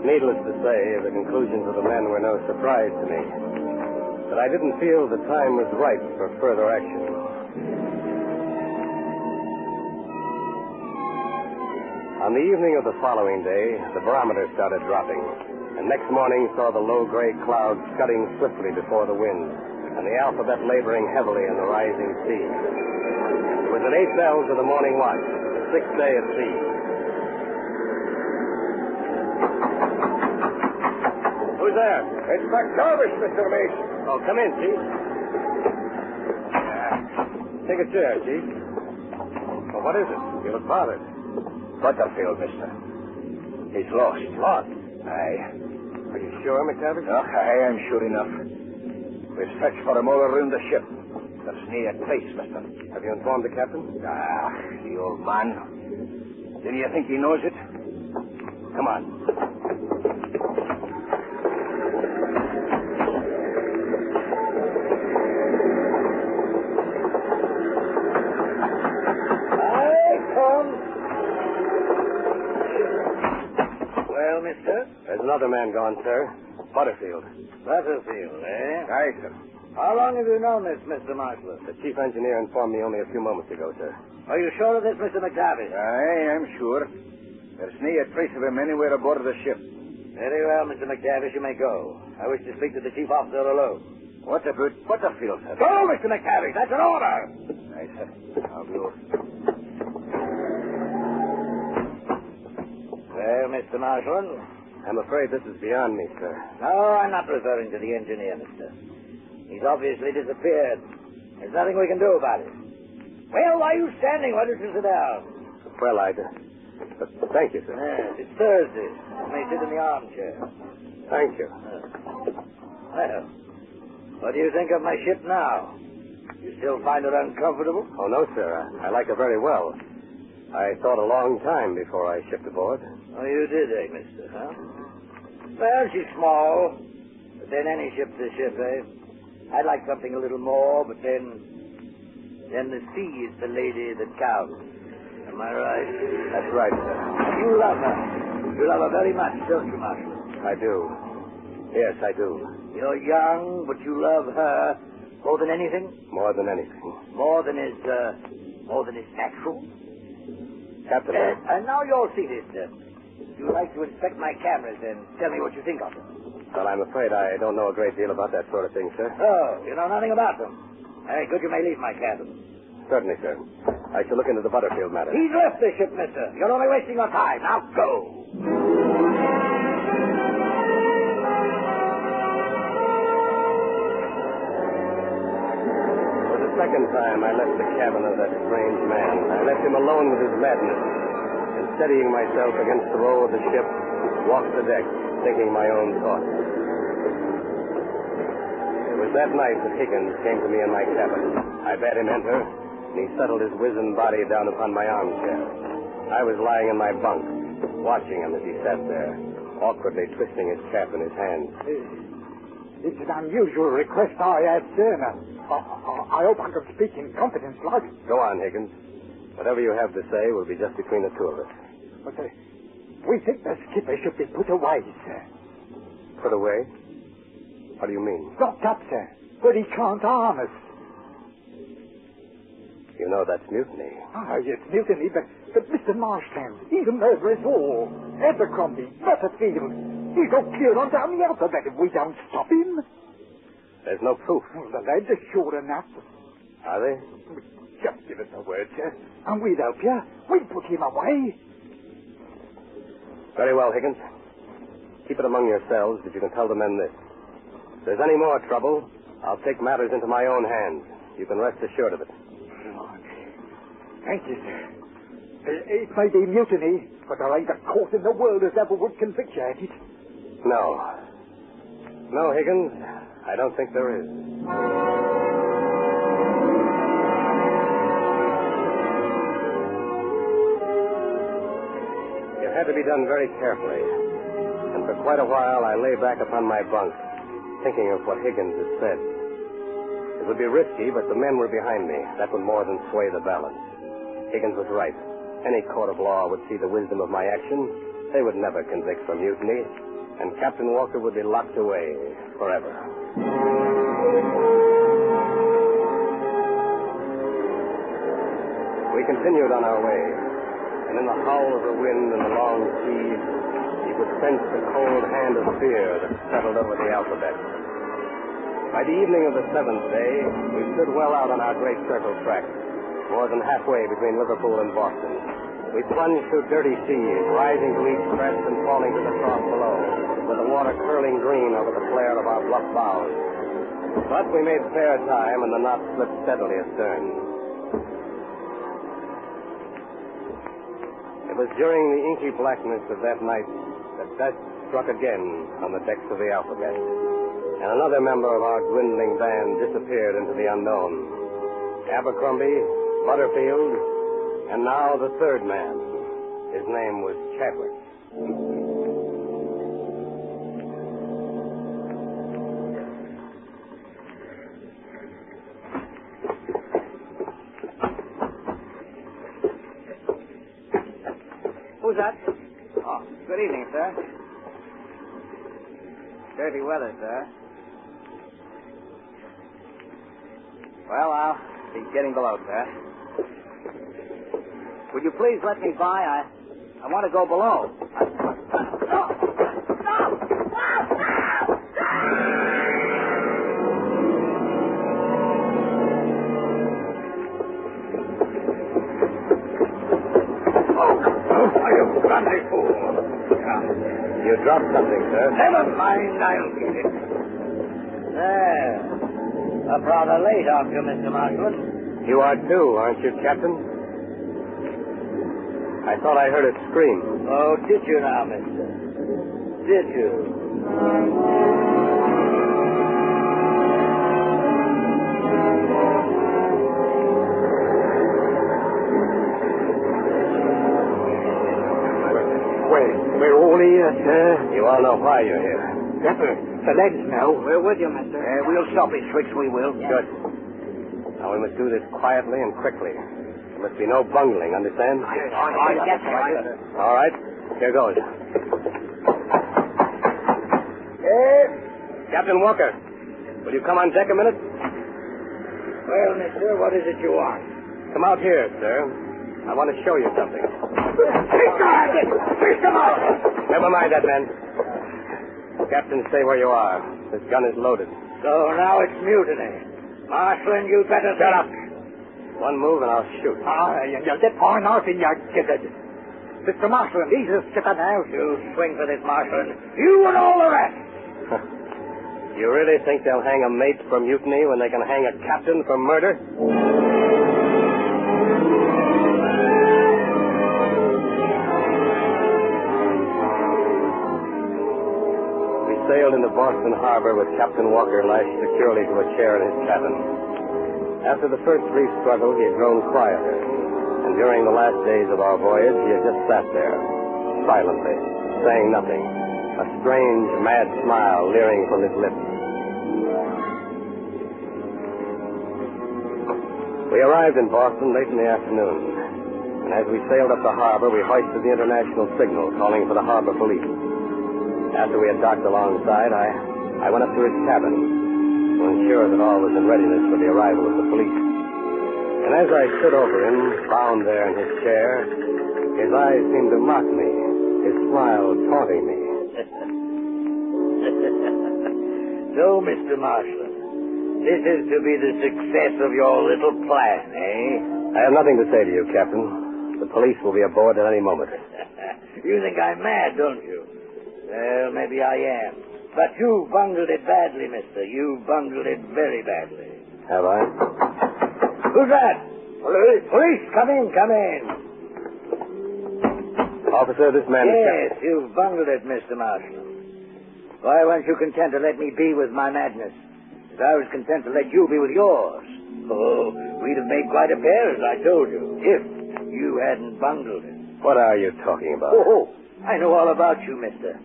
Needless to say, the conclusions of the men were no surprise to me. But I didn't feel the time was ripe for further action. On the evening of the following day, the barometer started dropping, and next morning saw the low gray clouds scudding swiftly before the wind, and the alphabet laboring heavily in the rising sea. It was at 8 bells of the morning watch, the sixth day at sea. Who's there? It's McTavish, Mr. Mate. Oh, come in, Chief. Take a chair, Chief. Well, what is it? You look bothered. Butterfield, mister. He's lost. Lost? Aye. Are you sure, McTavish? Oh, I am sure enough. We've searched for him all around the ship. There's no trace, mister. Have you informed the captain? Ah, the old man. Do you think he knows it? Come on. Mister? There's another man gone, sir. Butterfield. Butterfield, eh? Aye, sir. How long have you known this, Mr. Marshall? The chief engineer informed me only a few moments ago, sir. Are you sure of this, Mr. McTavish? Aye, I'm sure. There's no trace of him anywhere aboard the ship. Very well, Mr. McTavish, you may go. I wish to speak to the chief officer alone. What about Butterfield, sir? Go, Mr. McTavish. That's an order. Aye, sir. I'll be over. Well, Mr. Marshall? I'm afraid this is beyond me, sir. No, I'm not referring to the engineer, mister. He's obviously disappeared. There's nothing we can do about it. Well, why are you standing? Why don't you sit down? Well, thank you, sir. Yes, it's Thursday. You may sit in the armchair. Thank you. Well, what do you think of my ship now? You still find her uncomfortable? Oh, no, sir. I like her very well. I thought a long time before I shipped aboard. Oh, you did, mister, huh? Well, she's small, but then any ship's a ship, eh? I'd like something a little more, but then the sea is the lady that counts. Am I right? That's right, sir. And you love her. You love her very much, don't you, Marshal? I do. Yes, I do. You're young, but you love her more than anything? More than anything. More than is natural? Captain. And now you're seated. You'd like to inspect my cameras and tell me what you think of them. Well, I'm afraid I don't know a great deal about that sort of thing, sir. Oh, you know nothing about them. Very good, you may leave my cabin. Certainly, sir. I shall look into the Butterfield matter. He's left the ship, mister. You're only wasting your time. Now go. For the second time, I left the cabin of that strange man. I left him alone with his madness. And steadying myself against the row of the ship, walked the deck, thinking my own thoughts. It was that night that Higgins came to me in my cabin. I bade him enter, and he settled his wizened body down upon my armchair. I was lying in my bunk, watching him as he sat there, awkwardly twisting his cap in his hand. It's an unusual request I have, sir. I hope I can speak in confidence, like. Go on, Higgins. Whatever you have to say will be just between the two of us. But we think the skipper should be put away, sir. Put away? What do you mean? Locked up, sir. But he can't harm us. You know that's mutiny. Oh, yes, mutiny, but Mr. Marshland, he's a murderous all. Abercrombie, Butterfield. He'll go clear on down the alphabet if we don't stop him. There's no proof. Well, the lads are sure enough. Are they? Just give us a word, sir, and we'll help you. We'll put him away. Very well, Higgins. Keep it among yourselves, but you can tell the men this. If there's any more trouble, I'll take matters into my own hands. You can rest assured of it. Thank you, sir. It may be mutiny, but there ain't a court in the world that ever would convict you at it. No. No, Higgins, I don't think there is. It had to be done very carefully. And for quite a while, I lay back upon my bunk, thinking of what Higgins had said. It would be risky, but the men were behind me. That would more than sway the balance. Higgins was right. Any court of law would see the wisdom of my action. They would never convict for mutiny, and Captain Walker would be locked away forever. We continued on our way, and in the howl of the wind and the long seas, you could sense the cold hand of fear that settled over the alphabet. By the evening of the seventh day, we stood well out on our great circle track, more than halfway between Liverpool and Boston. We plunged through dirty seas, rising to each crest and falling to the trough below, with the water curling green over the flare of our bluff bows. But we made fair time, and the knot slipped steadily astern. It was during the inky blackness of that night that death struck again on the decks of the Alphabet, and another member of our dwindling band disappeared into the unknown. Abercrombie, Butterfield, and now the third man. His name was Chadwick. Who's that? Oh, good evening, sir. Dirty weather, sir. Well, I'll be getting below, sir. Would you please let me by? I want to go below. You dropped something, sir. Never mind, I'll get it. There. Up rather late, aren't you, Mr. Marshland? You are too, aren't you, Captain? I thought I heard it scream. Oh, did you now, mister? Did you? We're all here, sir. You all know why you're here. Yes, sir. the legs now. We're with you, mister. We'll stop his tricks, we will. Good. Now, we must do this quietly and quickly. There must be no bungling, understand? All right. Here goes. Captain Walker, will you come on deck a minute? Well, mister, what is it you want? Come out here, sir. I want to show you something. Mr. Marshall! Never mind that, man. Captain, stay where you are. This gun is loaded. So now it's mutiny. Marshal, you'd better... Shut up. One move and I'll shoot. You'll get torn out in your gizzard. Mr. Marshal, he's a skipper now. You swing for this, Marshal. You and all the rest. You really think they'll hang a mate for mutiny when they can hang a captain for murder? We sailed into Boston Harbor with Captain Walker lashed securely to a chair in his cabin. After the first brief struggle, he had grown quieter, and during the last days of our voyage, he had just sat there, silently, saying nothing, a strange, mad smile leering from his lips. We arrived in Boston late in the afternoon, and as we sailed up the harbor, we hoisted the international signal calling for the harbor police. After we had docked alongside, I went up to his cabin to ensure that all was in readiness for the arrival of the police. And as I stood over him, bound there in his chair, his eyes seemed to mock me, his smile taunting me. So, Mr. Marshall, this is to be the success of your little plan, eh? I have nothing to say to you, Captain. The police will be aboard at any moment. You think I'm mad, don't you? Well, maybe I am. But you bungled it badly, mister. You bungled it very badly. Have I? Who's that? Police. Police, come in, come in. Officer, this man is... Yes, you've bungled it, Mr. Marshall. Why weren't you content to let me be with my madness? If I was content to let you be with yours. Oh, we'd have made quite a pair, as I told you, if you hadn't bungled it. What are you talking about? Oh, I know all about you, mister.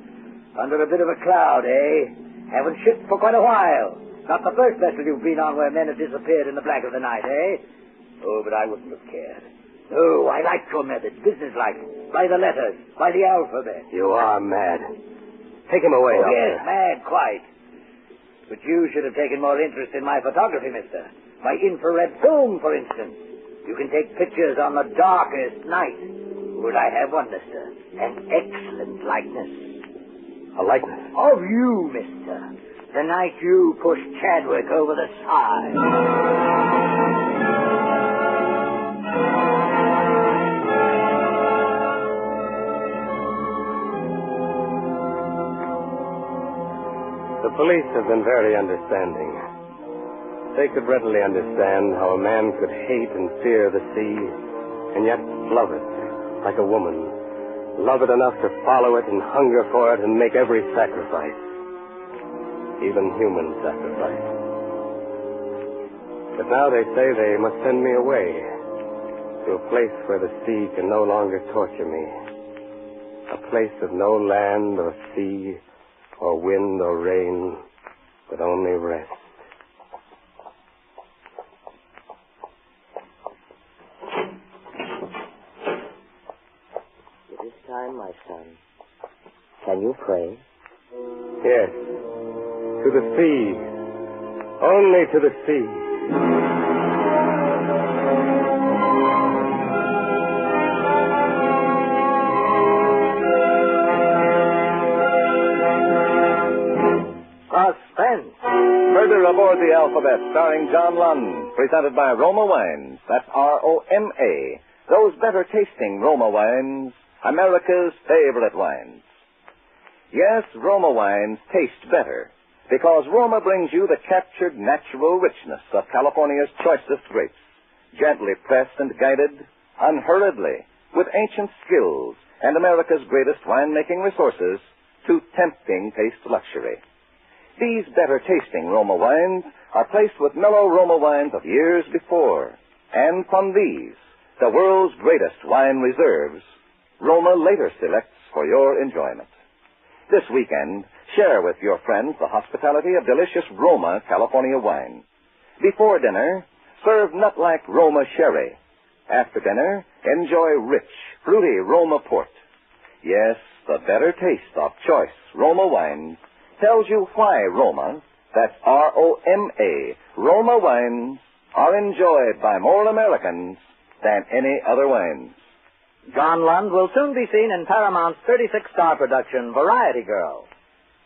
Under a bit of a cloud, eh? Haven't shipped for quite a while. Not the first vessel you've been on where men have disappeared in the black of the night, eh? Oh, but I wouldn't have cared. No, I liked your methods, businesslike. By the letters, by the alphabet. You are mad. Take him away, Oh, officer. yes, mad, quite. But you should have taken more interest in my photography, mister. My infrared film, for instance. You can take pictures on the darkest night. Would I have one, mister? An excellent likeness. A likeness? Of you, mister. The night you pushed Chadwick over the side. The police have been very understanding. They could readily understand how a man could hate and fear the sea, and yet love it, like a woman. Love it enough to follow it and hunger for it and make every sacrifice, even human sacrifice. But now they say they must send me away to a place where the sea can no longer torture me. A place of no land or sea or wind or rain, but only rest. It is time, my son. Can you pray? Yes, to the sea, only to the sea. Suspense. Murder Aboard the Alphabet, starring John Lund, presented by Roma Wines. That's R-O-M-A. Those better-tasting Roma wines, America's favorite wines. Yes, Roma wines taste better, because Roma brings you the captured natural richness of California's choicest grapes, gently pressed and guided, unhurriedly, with ancient skills and America's greatest winemaking resources to tempting taste luxury. These better-tasting Roma wines are placed with mellow Roma wines of years before. And from these, the world's greatest wine reserves, Roma later selects for your enjoyment. This weekend, share with your friends the hospitality of delicious Roma California wine. Before dinner, serve nut-like Roma sherry. After dinner, enjoy rich, fruity Roma port. Yes, the better taste of choice Roma wines tells you why Roma, that's R-O-M-A, Roma wines, are enjoyed by more Americans than any other wines. John Lund will soon be seen in Paramount's 36-star production, Variety Girl.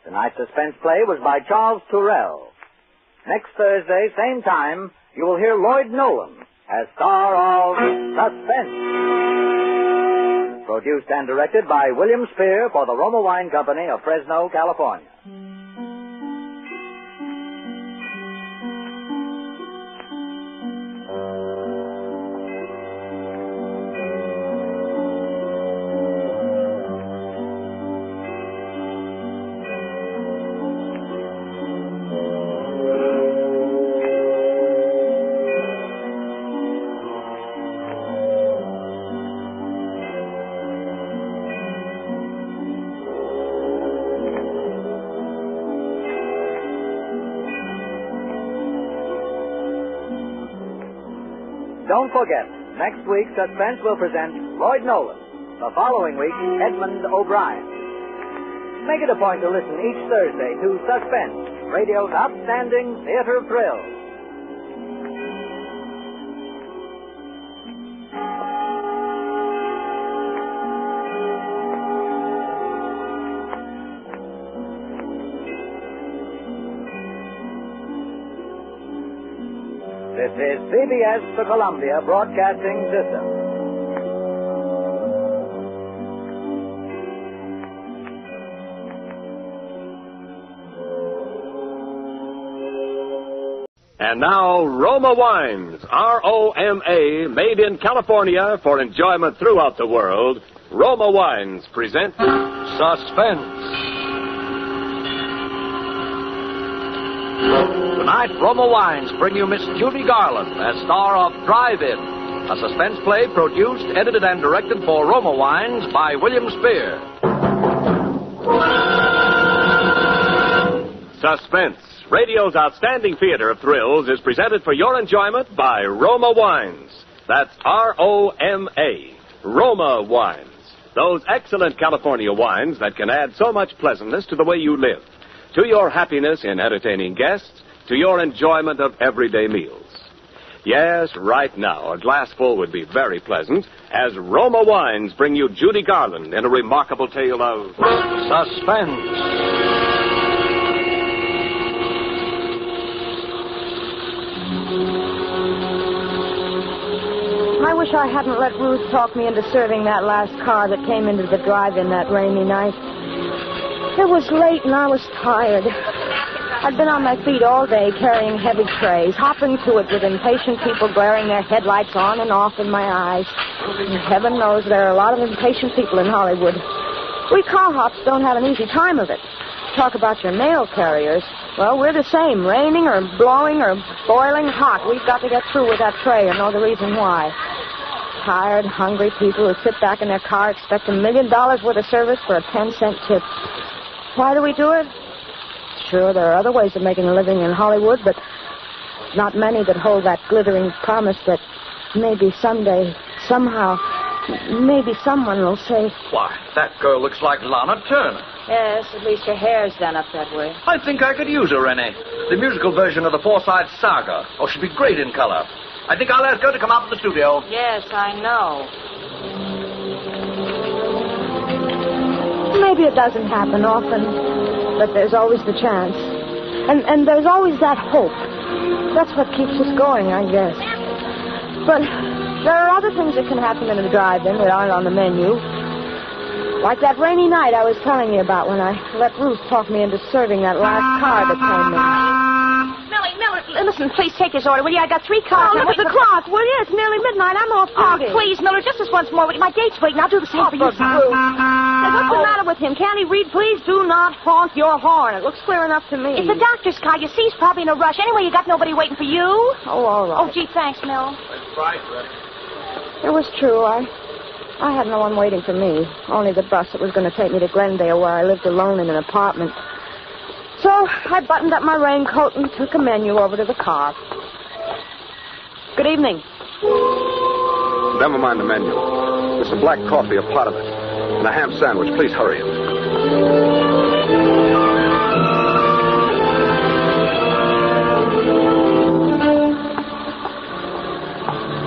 Tonight's suspense play was by Charles Turrell. Next Thursday, same time, you will hear Lloyd Nolan as star of Suspense. Produced and directed by William Spear for the Roma Wine Company of Fresno, California. Don't forget, next week Suspense will present Lloyd Nolan. The following week, Edmund O'Brien. Make it a point to listen each Thursday to Suspense, radio's outstanding theater thrill. This is CBS, the Columbia Broadcasting System. And now, Roma Wines, R-O-M-A, made in California for enjoyment throughout the world. Roma Wines present Suspense. Tonight, Roma Wines bring you Miss Judy Garland as star of Drive-In, a suspense play produced, edited, and directed for Roma Wines by William Spear. Suspense, radio's outstanding theater of thrills, is presented for your enjoyment by Roma Wines. That's R-O-M-A, Roma Wines. Those excellent California wines that can add so much pleasantness to the way you live, to your happiness in entertaining guests, to your enjoyment of everyday meals. Yes, right now, a glassful would be very pleasant, as Roma Wines bring you Judy Garland in a remarkable tale of suspense. I wish I hadn't let Ruth talk me into serving that last car that came into the drive-in that rainy night. It was late and I was tired. I'd been on my feet all day carrying heavy trays, hopping to it with impatient people glaring their headlights on and off in my eyes. And heaven knows there are a lot of impatient people in Hollywood. We car hops don't have an easy time of it. Talk about your mail carriers. Well, we're the same. Raining or blowing or boiling hot, we've got to get through with that tray and know the reason why. Tired, hungry people who sit back in their car expect $1 million worth of service for a 10-cent tip. Why do we do it? Sure, there are other ways of making a living in Hollywood, but not many that hold that glittering promise that maybe someday, somehow, maybe someone will say... Why, that girl looks like Lana Turner. Yes, at least her hair's done up that way. I think I could use her, Rennie. The musical version of the Forsyth Saga. Oh, she'd be great in color. I think I'll ask her to come out to the studio. Yes, I know. Maybe it doesn't happen often. But there's always the chance. And there's always that hope. That's what keeps us going, I guess. But there are other things that can happen in a drive-in that aren't on the menu. Like that rainy night I was telling you about when I let Ruth talk me into serving that last car that came in. Miller, listen, please take this order, will you? I got 3 cars. Oh, look at the clock, will you? It's nearly midnight. I'm off duty. Oh, please, Miller, just this once more. My date's waiting. I'll do the same for you. Ruth. Hey, what's the matter with him? Can't he read? Please do not honk your horn. It looks clear enough to me. It's the doctor's car. You see, he's probably in a rush. Anyway, you got nobody waiting for you. Oh, all right. Oh, gee, thanks, Mill. It was true. I had no one waiting for me, only the bus that was going to take me to Glendale, where I lived alone in an apartment. So I buttoned up my raincoat and took a menu over to the car. Good evening. Never mind the menu. There's some black coffee, a pot of it, and a ham sandwich. Please hurry it.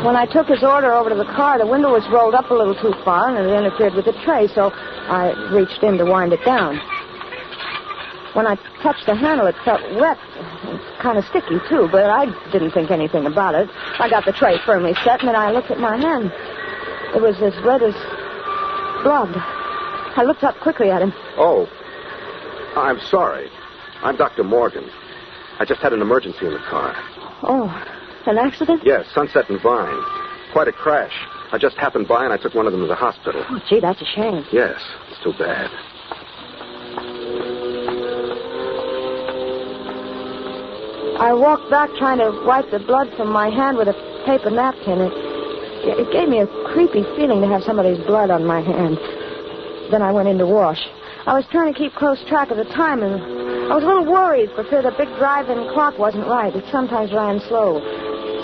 When I took his order over to the car, the window was rolled up a little too far, and it interfered with the tray, so I reached in to wind it down. When I touched the handle, it felt wet, kind of sticky, too, but I didn't think anything about it. I got the tray firmly set, and then I looked at my hand. It was as red as blood. I looked up quickly at him. Oh, I'm sorry. I'm Dr. Morgan. I just had an emergency in the car. Oh, an accident? Yes, Sunset and Vine. Quite a crash. I just happened by and I took one of them to the hospital. Oh, gee, that's a shame. Yes, it's too bad. I walked back trying to wipe the blood from my hand with a paper napkin. It gave me a creepy feeling to have somebody's blood on my hand. Then I went in to wash. I was trying to keep close track of the time, and I was a little worried for fear the big drive-in clock wasn't right. It sometimes ran slow.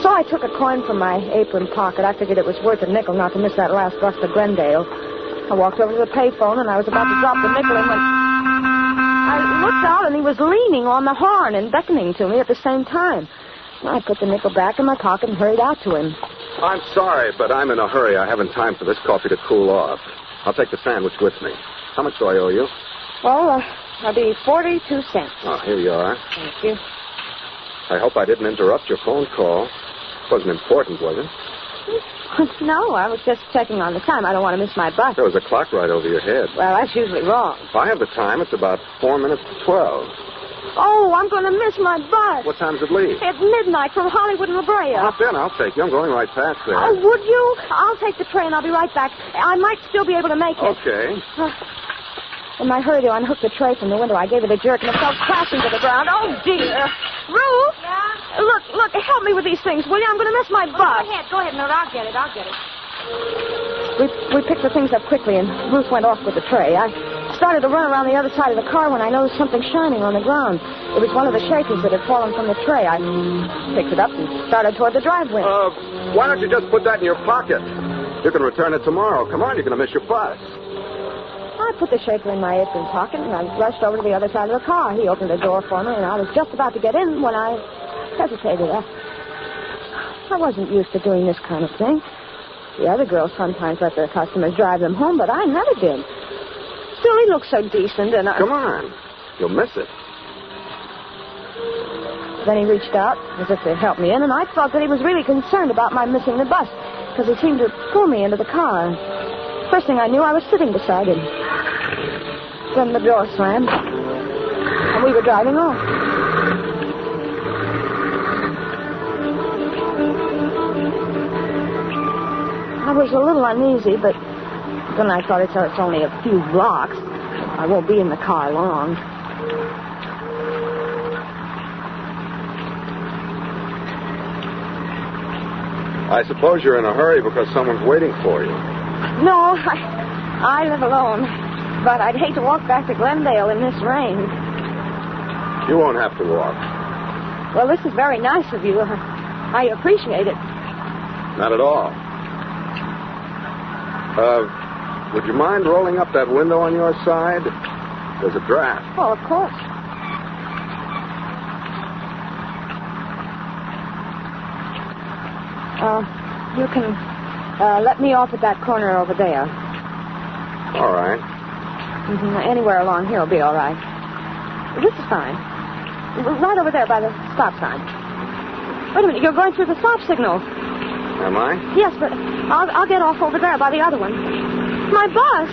So I took a coin from my apron pocket. I figured it was worth a nickel not to miss that last bus to Glendale. I walked over to the payphone, and I was about to drop the nickel in when I looked out, and he was leaning on the horn and beckoning to me at the same time. I put the nickel back in my pocket and hurried out to him. I'm sorry, but I'm in a hurry. I haven't time for this coffee to cool off. I'll take the sandwich with me. How much do I owe you? Well, that'll be 42 cents. Oh, here you are. Thank you. I hope I didn't interrupt your phone call. Wasn't important, was it? No, I was just checking on the time. I don't want to miss my bus. There was a clock right over your head. Well, that's usually wrong. If I have the time, it's about 4 minutes to 12. Oh, I'm going to miss my bus. What time does it leave? At midnight from Hollywood and La Brea. Hop in, I'll take you. I'm going right past there. Oh, would you? I'll take the train. I'll be right back. I might still be able to make it. Okay. In my hurry to unhook the tray from the window, I gave it a jerk and it fell crashing to the ground. Oh, dear. Ruth? Yeah? Look, help me with these things, will you? I'm going to miss my bus. Go ahead, Mildred. I'll get it. We picked the things up quickly, and Ruth went off with the tray. I started to run around the other side of the car when I noticed something shining on the ground. It was one of the shakers that had fallen from the tray. I picked it up and started toward the driveway. Why don't you just put that in your pocket? You can return it tomorrow. Come on, you're going to miss your bus. I put the shaker in my apron pocket, and I rushed over to the other side of the car. He opened the door for me, and I was just about to get in when I hesitated. I wasn't used to doing this kind of thing. The other girls sometimes let their customers drive them home, but I never did. Still, he looked so decent, and Come on. You'll miss it. Then he reached out as if to help me in, and I thought that he was really concerned about my missing the bus, because he seemed to pull me into the car. First thing I knew, I was sitting beside him. Then the door slammed, and we were driving off. I was a little uneasy, but then I thought it's only a few blocks. I won't be in the car long. I suppose you're in a hurry because someone's waiting for you. No, I live alone, but I'd hate to walk back to Glendale in this rain. You won't have to walk. Well, this is very nice of you. I appreciate it. Not at all. Would you mind rolling up that window on your side? There's a draft. Oh, of course. You can let me off at that corner over there. All right. Anywhere along here will be all right. This is fine. Right over there by the stop sign. Wait a minute, you're going through the stop signal. Am I? Yes, but I'll get off over there by the other one. My bus!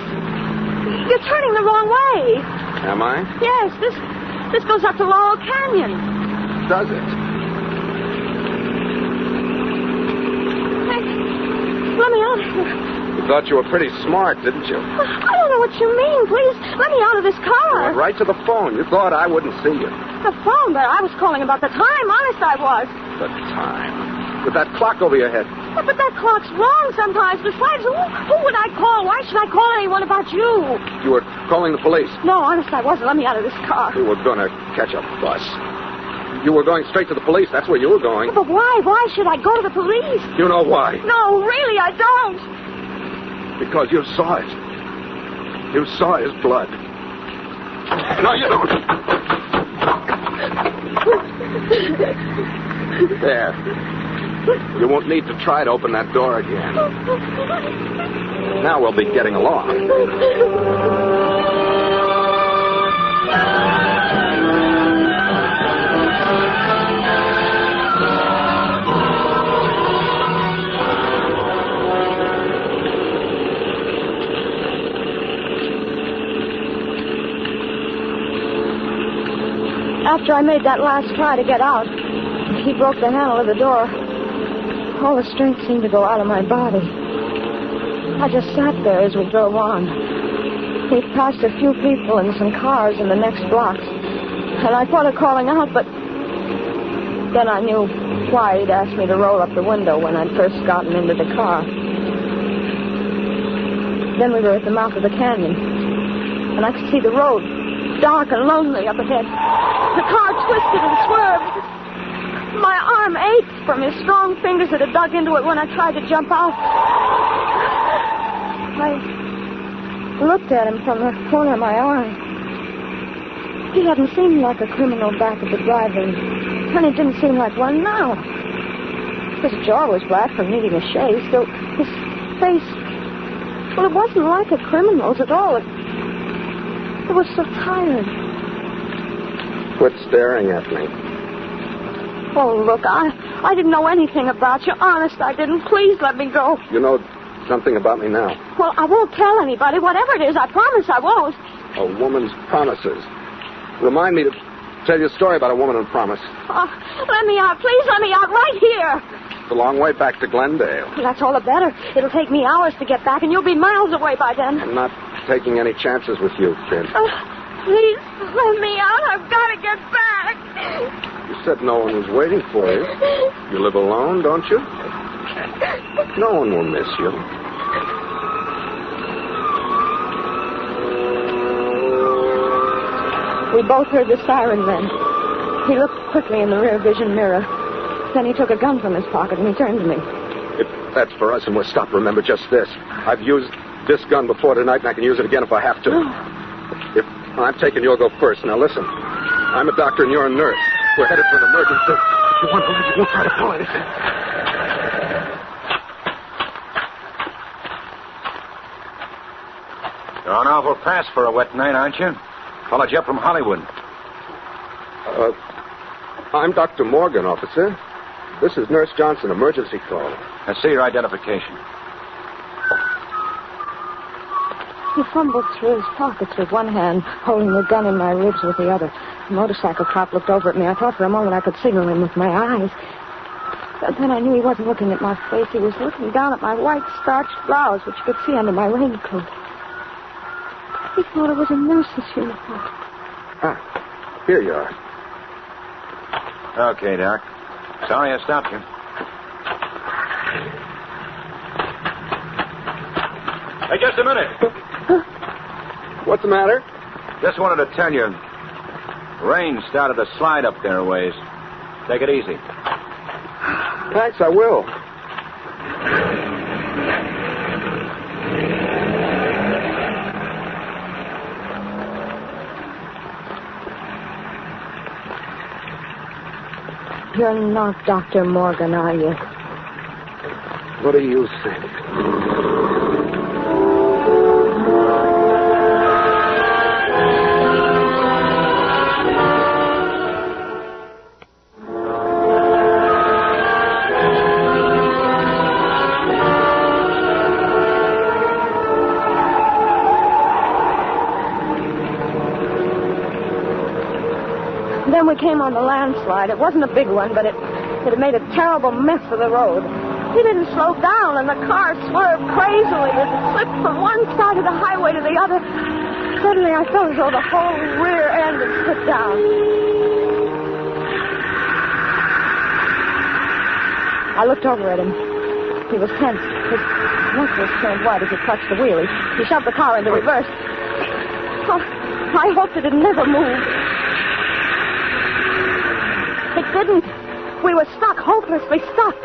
You're turning the wrong way. Am I? Yes, this goes up to Laurel Canyon. Does it? Let me out. You thought you were pretty smart, didn't you? I don't know what you mean. Please, let me out of this car. You went right to the phone. You thought I wouldn't see you. The phone, but I was calling about the time. Honest, I was. The time. With that clock over your head. But that clock's wrong sometimes. Besides, who would I call? Why should I call anyone about you? You were calling the police. No, honest, I wasn't. Let me out of this car. We were going to catch a bus. You were going straight to the police. That's where you were going. But why? Why should I go to the police? You know why? No, really, I don't. Because you saw it. You saw his blood. No, you don't. There. You won't need to try to open that door again. Now we'll be getting along. After I made that last try to get out, he broke the handle of the door. All the strength seemed to go out of my body. I just sat there as we drove on. We passed a few people and some cars in the next blocks. And I thought of calling out, but then I knew why he'd asked me to roll up the window when I'd first gotten into the car. Then we were at the mouth of the canyon, and I could see the road, dark and lonely up ahead. The car twisted and swerved. My arm ached from his strong fingers that had dug into it when I tried to jump out. I looked at him from the corner of my eye. He hadn't seemed like a criminal back at the drive-in, and he didn't seem like one now. His jaw was black from needing a shave, so his face, well, it wasn't like a criminal's at all. It was so tired. Quit staring at me. Oh, look, I didn't know anything about you. Honest, I didn't. Please let me go. You know something about me now. Well, I won't tell anybody. Whatever it is, I promise I won't. A woman's promises. Remind me to tell you a story about a woman and promise. Oh, let me out. Please let me out right here. It's a long way back to Glendale. That's all the better. It'll take me hours to get back, and you'll be miles away by then. I'm not taking any chances with you, kid. Please let me out. I've got to get back. You said no one was waiting for you. You live alone, don't you? No one will miss you. We both heard the siren then. He looked quickly in the rear vision mirror. Then he took a gun from his pocket and he turned to me. If that's for us and we're stopped, remember just this. I've used this gun before tonight and I can use it again if I have to. If I'm taking you'll go first. Now listen. I'm a doctor and you're a nurse. We're headed for an emergency. If you want to leave, you won't try to pull anything. You're an awful fast for a wet night, aren't you? Followed you up from Hollywood. I'm Dr. Morgan, officer. This is Nurse Johnson, emergency call. Let's see your identification. He fumbled through his pockets with one hand, holding the gun in my ribs with the other. The motorcycle cop looked over at me. I thought for a moment I could signal him with my eyes. But then I knew he wasn't looking at my face. He was looking down at my white starched blouse, which you could see under my raincoat. He thought it was a nurse's uniform. Ah, here you are. Okay, Doc. Sorry I stopped you. Hey, just a minute. What's the matter? Just wanted to tell you, rain started to slide up there a ways. Take it easy. Thanks, I will. You're not Dr. Morgan, are you? What do you think? Then we came on the landslide. It wasn't a big one, but it had made a terrible mess of the road. He didn't slow down, and the car swerved crazily as it slipped from one side of the highway to the other. Suddenly, I felt as though the whole rear end had slipped down. I looked over at him. He was tense. His knuckles turned white as he clutched the wheel. He shoved the car into reverse. Oh, I hoped it'd never move. It didn't. We were stuck, hopelessly stuck.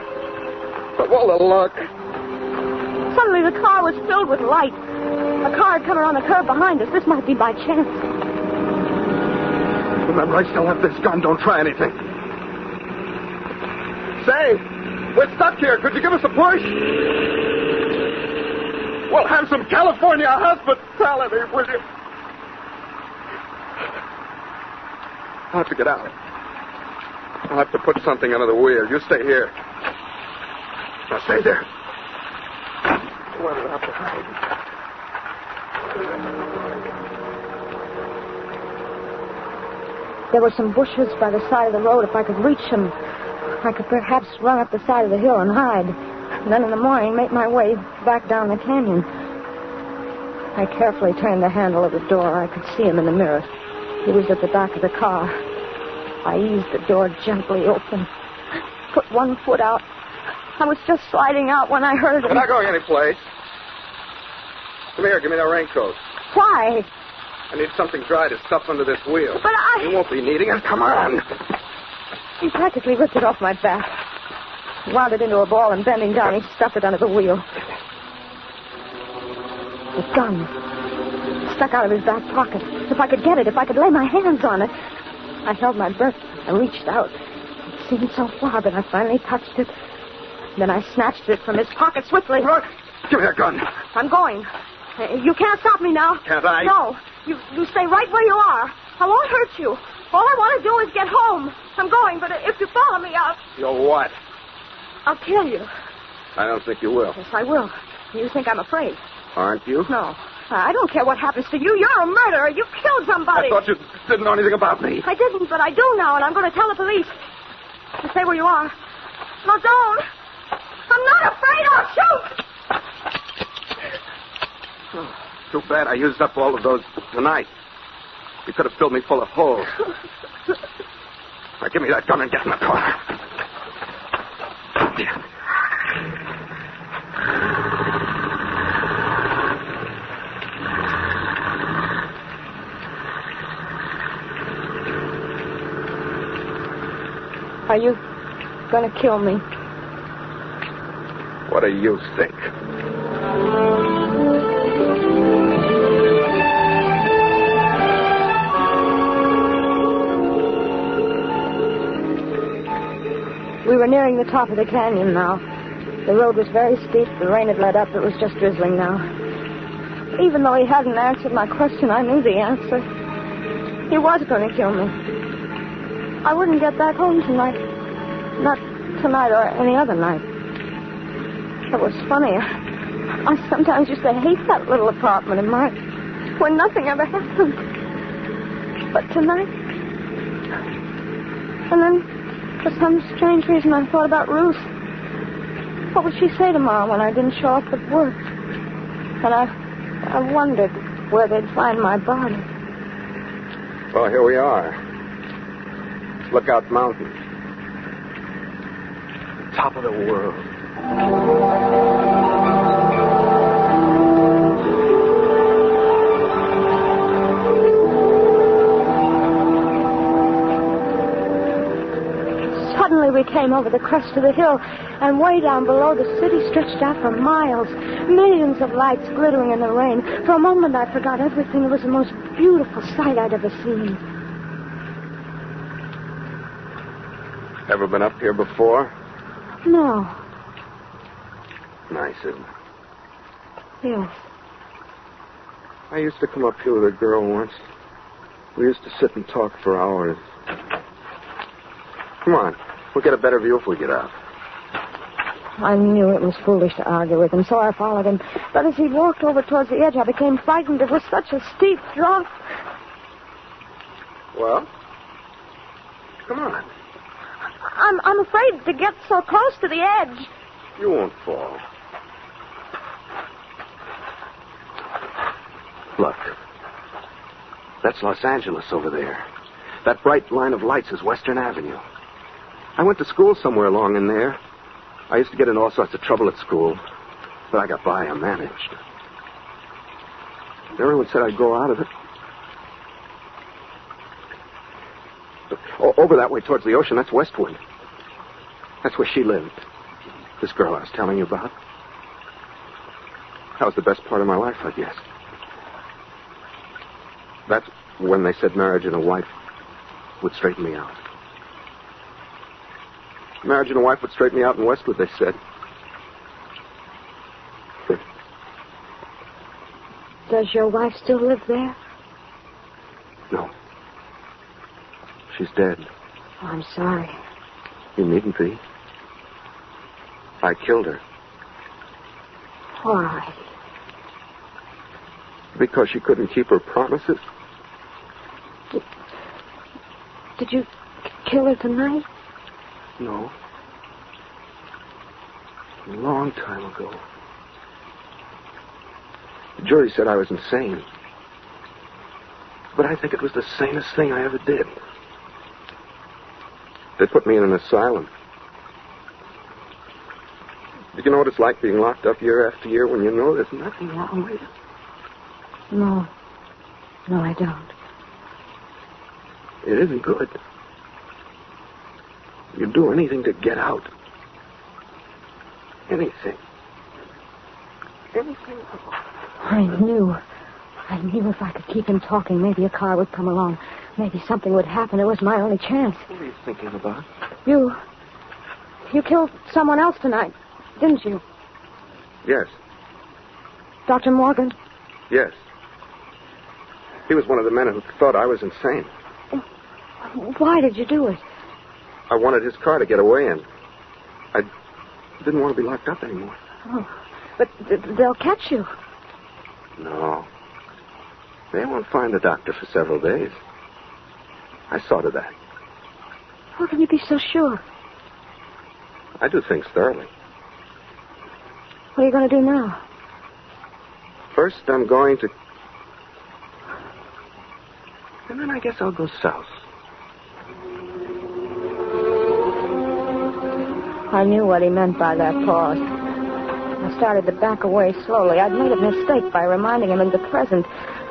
Of all the luck. Suddenly the car was filled with light. A car had come around the curve behind us. This might be by chance. Remember, I still have this gun. Don't try anything. Say, we're stuck here. Could you give us a push? We'll have some California hospitality, will you? I'll have to get out. I'll have to put something under the wheel. You stay here. Now stay there. Where do I have to hide? There were some bushes by the side of the road. If I could reach them, I could perhaps run up the side of the hill and hide. And then in the morning, make my way back down the canyon. I carefully turned the handle of the door. I could see him in the mirror. He was at the back of the car. I eased the door gently open. Put one foot out. I was just sliding out when I heard him. We're not going anyplace. Come here, give me that raincoat. Why? I need something dry to stuff under this wheel. But You won't be needing it. Come on. He practically ripped it off my back. Wound it into a ball and bending down, he stuffed it under the wheel. The gun. Stuck out of his back pocket. If I could get it, if I could lay my hands on it. I held my breath. I reached out. It seemed so far that I finally touched it. Then I snatched it from his pocket swiftly. Look, give me that gun. I'm going. You can't stop me now. Can't I? No. You stay right where you are. I won't hurt you. All I want to do is get home. I'm going, but if you follow me, You'll what? I'll kill you. I don't think you will. Yes, I will. You think I'm afraid? Aren't you? No. I don't care what happens to you. You're a murderer. You killed somebody. I thought you didn't know anything about me. I didn't, but I do now, and I'm going to tell the police. You stay where you are. No, don't. I'm not afraid. I'll shoot. Oh, too bad I used up all of those tonight. You could have filled me full of holes. Now, give me that gun and get in the car. Are you going to kill me? What do you think? We were nearing the top of the canyon now. The road was very steep. The rain had let up. It was just drizzling now. Even though he hadn't answered my question, I knew the answer. He was going to kill me. I wouldn't get back home tonight. Not tonight or any other night. It was funny. I sometimes used to hate that little apartment of mine when nothing ever happened. But tonight... And then, for some strange reason, I thought about Ruth. What would she say tomorrow when I didn't show up at work? And I wondered where they'd find my body. Well, here we are. Lookout Mountain. Top of the world. Suddenly we came over the crest of the hill, and way down below the city stretched out for miles. Millions of lights glittering in the rain. For a moment I forgot everything. It was the most beautiful sight I'd ever seen. Ever been up here before? No. Nice, isn't it? Yes. I used to come up here with a girl once. We used to sit and talk for hours. Come on. We'll get a better view if we get out. I knew it was foolish to argue with him, so I followed him. But as he walked over towards the edge, I became frightened. It was such a steep drop. Well? Come on. I'm afraid to get so close to the edge. You won't fall. Look. That's Los Angeles over there. That bright line of lights is Western Avenue. I went to school somewhere along in there. I used to get in all sorts of trouble at school, but I got by. I managed. Everyone said I'd grow out of it. Over that way towards the ocean, that's Westwood. That's where she lived. This girl I was telling you about. That was the best part of my life, I guess. That's when they said marriage and a wife would straighten me out. Marriage and a wife would straighten me out in Westwood, they said. Does your wife still live there? No. She's dead. Oh, I'm sorry. You needn't be. I killed her. Why? Because she couldn't keep her promises. Did you kill her tonight? No. A long time ago. The jury said I was insane. But I think it was the sanest thing I ever did. They put me in an asylum. Did you know what it's like being locked up year after year when you know there's nothing wrong with you? No. No, I don't. It isn't good. You'd do anything to get out. Anything. Anything. I knew if I could keep him talking, maybe a car would come along. Maybe something would happen. It was my only chance. What are you thinking about? You killed someone else tonight, didn't you? Yes. Dr. Morgan? Yes. He was one of the men who thought I was insane. Why did you do it? I wanted his car to get away in. I didn't want to be locked up anymore. Oh, but they'll catch you. No. They won't find the doctor for several days. I saw to that. How can you be so sure? I do things thoroughly. What are you going to do now? First, I'm going to... And then I guess I'll go south. I knew what he meant by that pause. I started to back away slowly. I'd made a mistake by reminding him in the present.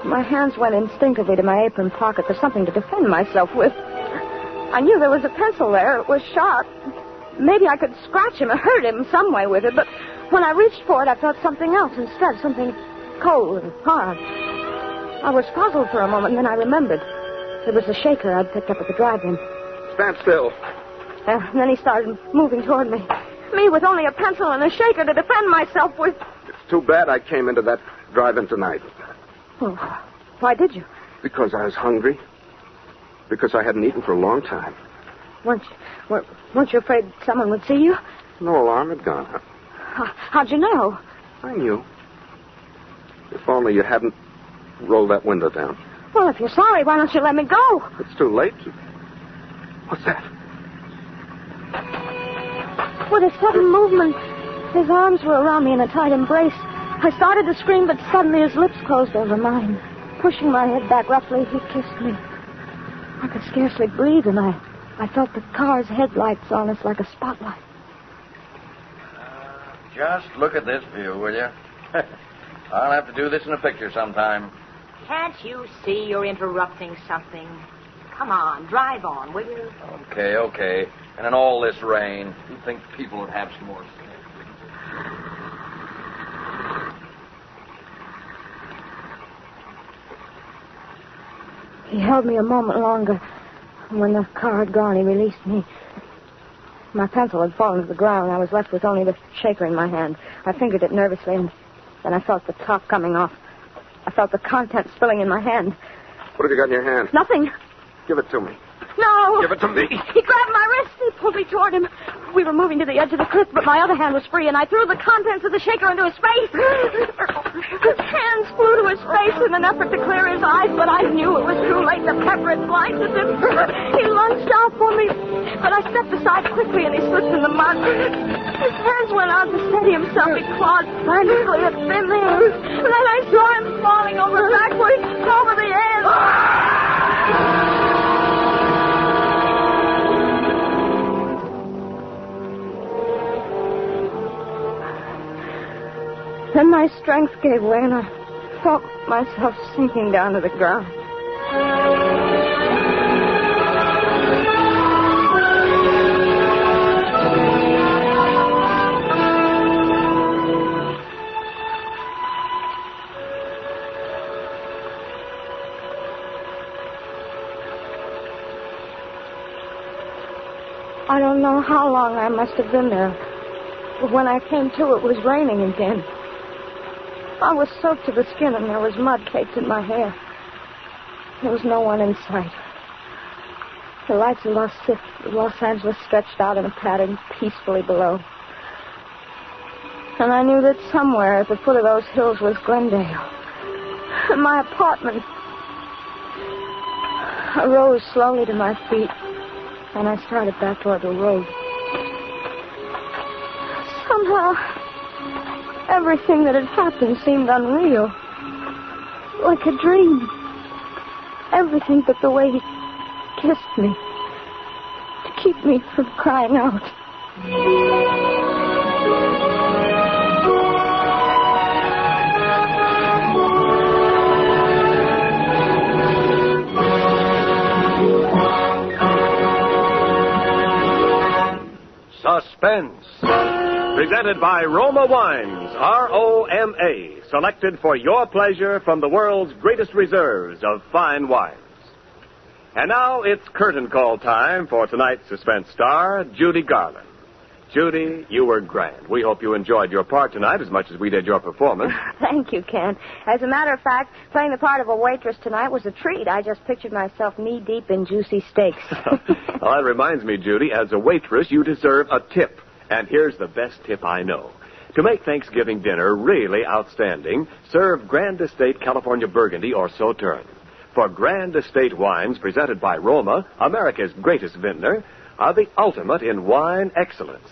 My hands went instinctively to my apron pocket for something to defend myself with. I knew there was a pencil there. It was sharp. Maybe I could scratch him or hurt him some way with it, but when I reached for it, I felt something else instead, something cold and hard. I was puzzled for a moment, and then I remembered. It was the shaker I'd picked up at the drive-in. Stand still. And then he started moving toward me. Me with only a pencil and a shaker to defend myself with. It's too bad I came into that drive-in tonight. Oh, why did you? Because I was hungry. Because I hadn't eaten for a long time. Weren't you afraid someone would see you? No alarm had gone up. How'd you know? I knew. If only you hadn't rolled that window down. Well, if you're sorry, why don't you let me go? It's too late. What's that? With a sudden movement, his arms were around me in a tight embrace. I started to scream, but suddenly his lips closed over mine. Pushing my head back roughly, he kissed me. I could scarcely breathe, and I felt the car's headlights on us like a spotlight. Just look at this view, will you? I'll have to do this in a picture sometime. Can't you see you're interrupting something? Come on, drive on, will you? Okay. And in all this rain, you'd think people would have some more sense. He held me a moment longer. When the car had gone, he released me. My pencil had fallen to the ground. I was left with only the shaker in my hand. I fingered it nervously, and then I felt the top coming off. I felt the contents spilling in my hand. What have you got in your hand? Nothing. Give it to me. No. Give it to me. He grabbed my wrist. He pulled me toward him. We were moving to the edge of the cliff, but my other hand was free, and I threw the contents of the shaker into his face. His hands flew to his face in an effort to clear his eyes, but I knew it was too late. The pepper had blinded him. He lunged out for me, but I stepped aside quickly, and he slipped in the mud. His hands went out to steady himself. He clawed frantically at thin air. Then I saw him falling over backwards, over the edge. Then my strength gave way, and I felt myself sinking down to the ground. I don't know how long I must have been there. But when I came to, it was raining again. I was soaked to the skin, and there was mud caked in my hair. There was no one in sight. The lights of Los Angeles stretched out in a pattern peacefully below. And I knew that somewhere at the foot of those hills was Glendale. And my apartment. I rose slowly to my feet, and I started back toward the road. Somehow, everything that had happened seemed unreal. Like a dream. Everything but the way he kissed me. To keep me from crying out. Suspense. Presented by Roma Wines, R-O-M-A, selected for your pleasure from the world's greatest reserves of fine wines. And now it's curtain call time for tonight's suspense star, Judy Garland. Judy, you were grand. We hope you enjoyed your part tonight as much as we did your performance. Thank you, Ken. As a matter of fact, playing the part of a waitress tonight was a treat. I just pictured myself knee-deep in juicy steaks. Well, that reminds me, Judy, as a waitress, you deserve a tip. And here's the best tip I know. To make Thanksgiving dinner really outstanding, serve Grand Estate California Burgundy or Sauterne. For Grand Estate wines presented by Roma, America's greatest vintner, are the ultimate in wine excellence.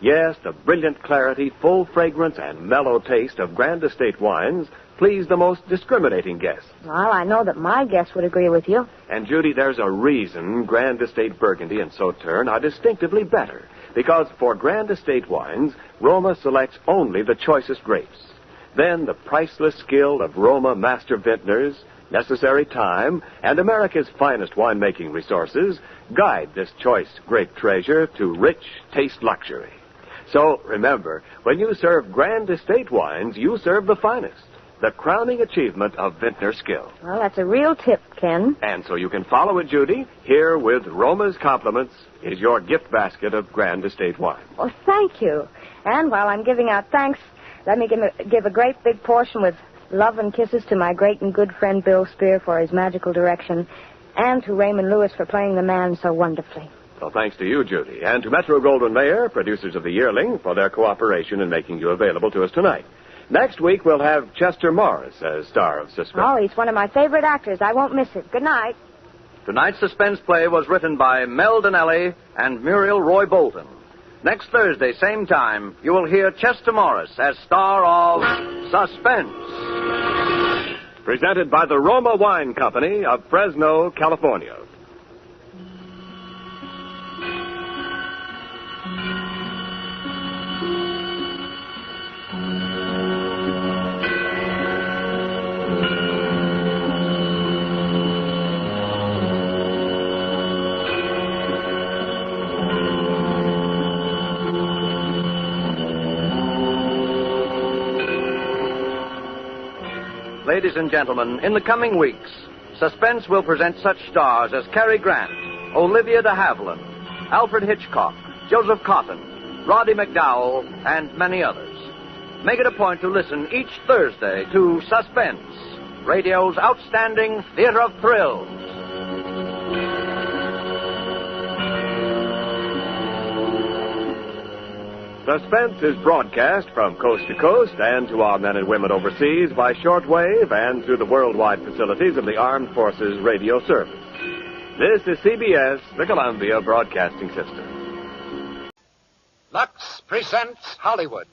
Yes, the brilliant clarity, full fragrance, and mellow taste of Grand Estate wines please the most discriminating guests. Well, I know that my guests would agree with you. And, Judy, there's a reason Grand Estate Burgundy and Sauterne are distinctively better. Because for Grand Estate wines, Roma selects only the choicest grapes. Then the priceless skill of Roma master vintners, necessary time, and America's finest winemaking resources guide this choice grape treasure to rich taste luxury. So, remember, when you serve Grand Estate wines, you serve the finest, the crowning achievement of vintner skill. Well, that's a real tip, Ken. And so you can follow it, Judy. Here, with Roma's compliments, is your gift basket of Grand Estate wine. Well, thank you. And while I'm giving out thanks, let me give a great big portion with love and kisses to my great and good friend Bill Spear for his magical direction, and to Raymond Lewis for playing the man so wonderfully. Well, thanks to you, Judy, and to Metro-Goldwyn-Mayer, producers of The Yearling, for their cooperation in making you available to us tonight. Next week, we'll have Chester Morris as star of Suspense. Oh, he's one of my favorite actors. I won't miss it. Good night. Tonight's suspense play was written by Mel Donnelly and Muriel Roy Bolton. Next Thursday, same time, you will hear Chester Morris as star of Suspense. Presented by the Roma Wine Company of Fresno, California. Ladies and gentlemen, in the coming weeks, Suspense will present such stars as Cary Grant, Olivia de Havilland, Alfred Hitchcock, Joseph Cotton, Roddy McDowell, and many others. Make it a point to listen each Thursday to Suspense, radio's outstanding theater of thrills. Suspense is broadcast from coast to coast and to our men and women overseas by shortwave and through the worldwide facilities of the Armed Forces Radio Service. This is CBS, the Columbia Broadcasting System. Lux presents Hollywood.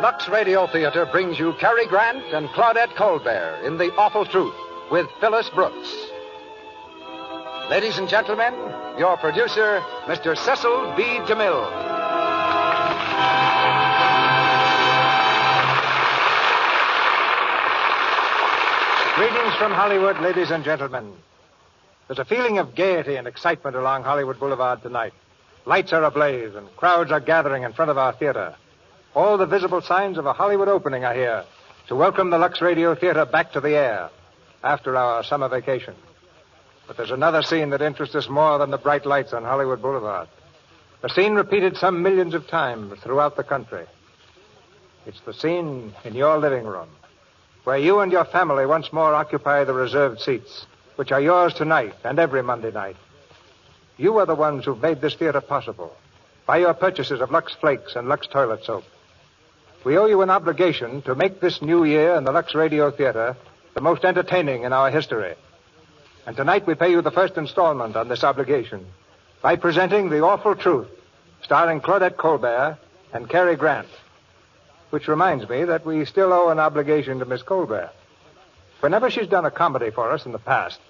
Lux Radio Theater brings you Cary Grant and Claudette Colbert in The Awful Truth with Phyllis Brooks. Ladies and gentlemen, your producer, Mr. Cecil B. DeMille. Greetings from Hollywood, ladies and gentlemen. There's a feeling of gaiety and excitement along Hollywood Boulevard tonight. Lights are ablaze and crowds are gathering in front of our theater. All the visible signs of a Hollywood opening are here to welcome the Lux Radio Theater back to the air after our summer vacation. But there's another scene that interests us more than the bright lights on Hollywood Boulevard. A scene repeated some millions of times throughout the country. It's the scene in your living room, where you and your family once more occupy the reserved seats, which are yours tonight and every Monday night. You are the ones who've made this theater possible by your purchases of Lux Flakes and Lux Toilet Soap. We owe you an obligation to make this new year in the Lux Radio Theater the most entertaining in our history. And tonight we pay you the first installment on this obligation by presenting The Awful Truth, starring Claudette Colbert and Cary Grant. Which reminds me that we still owe an obligation to Miss Colbert. Whenever she's done a comedy for us in the past,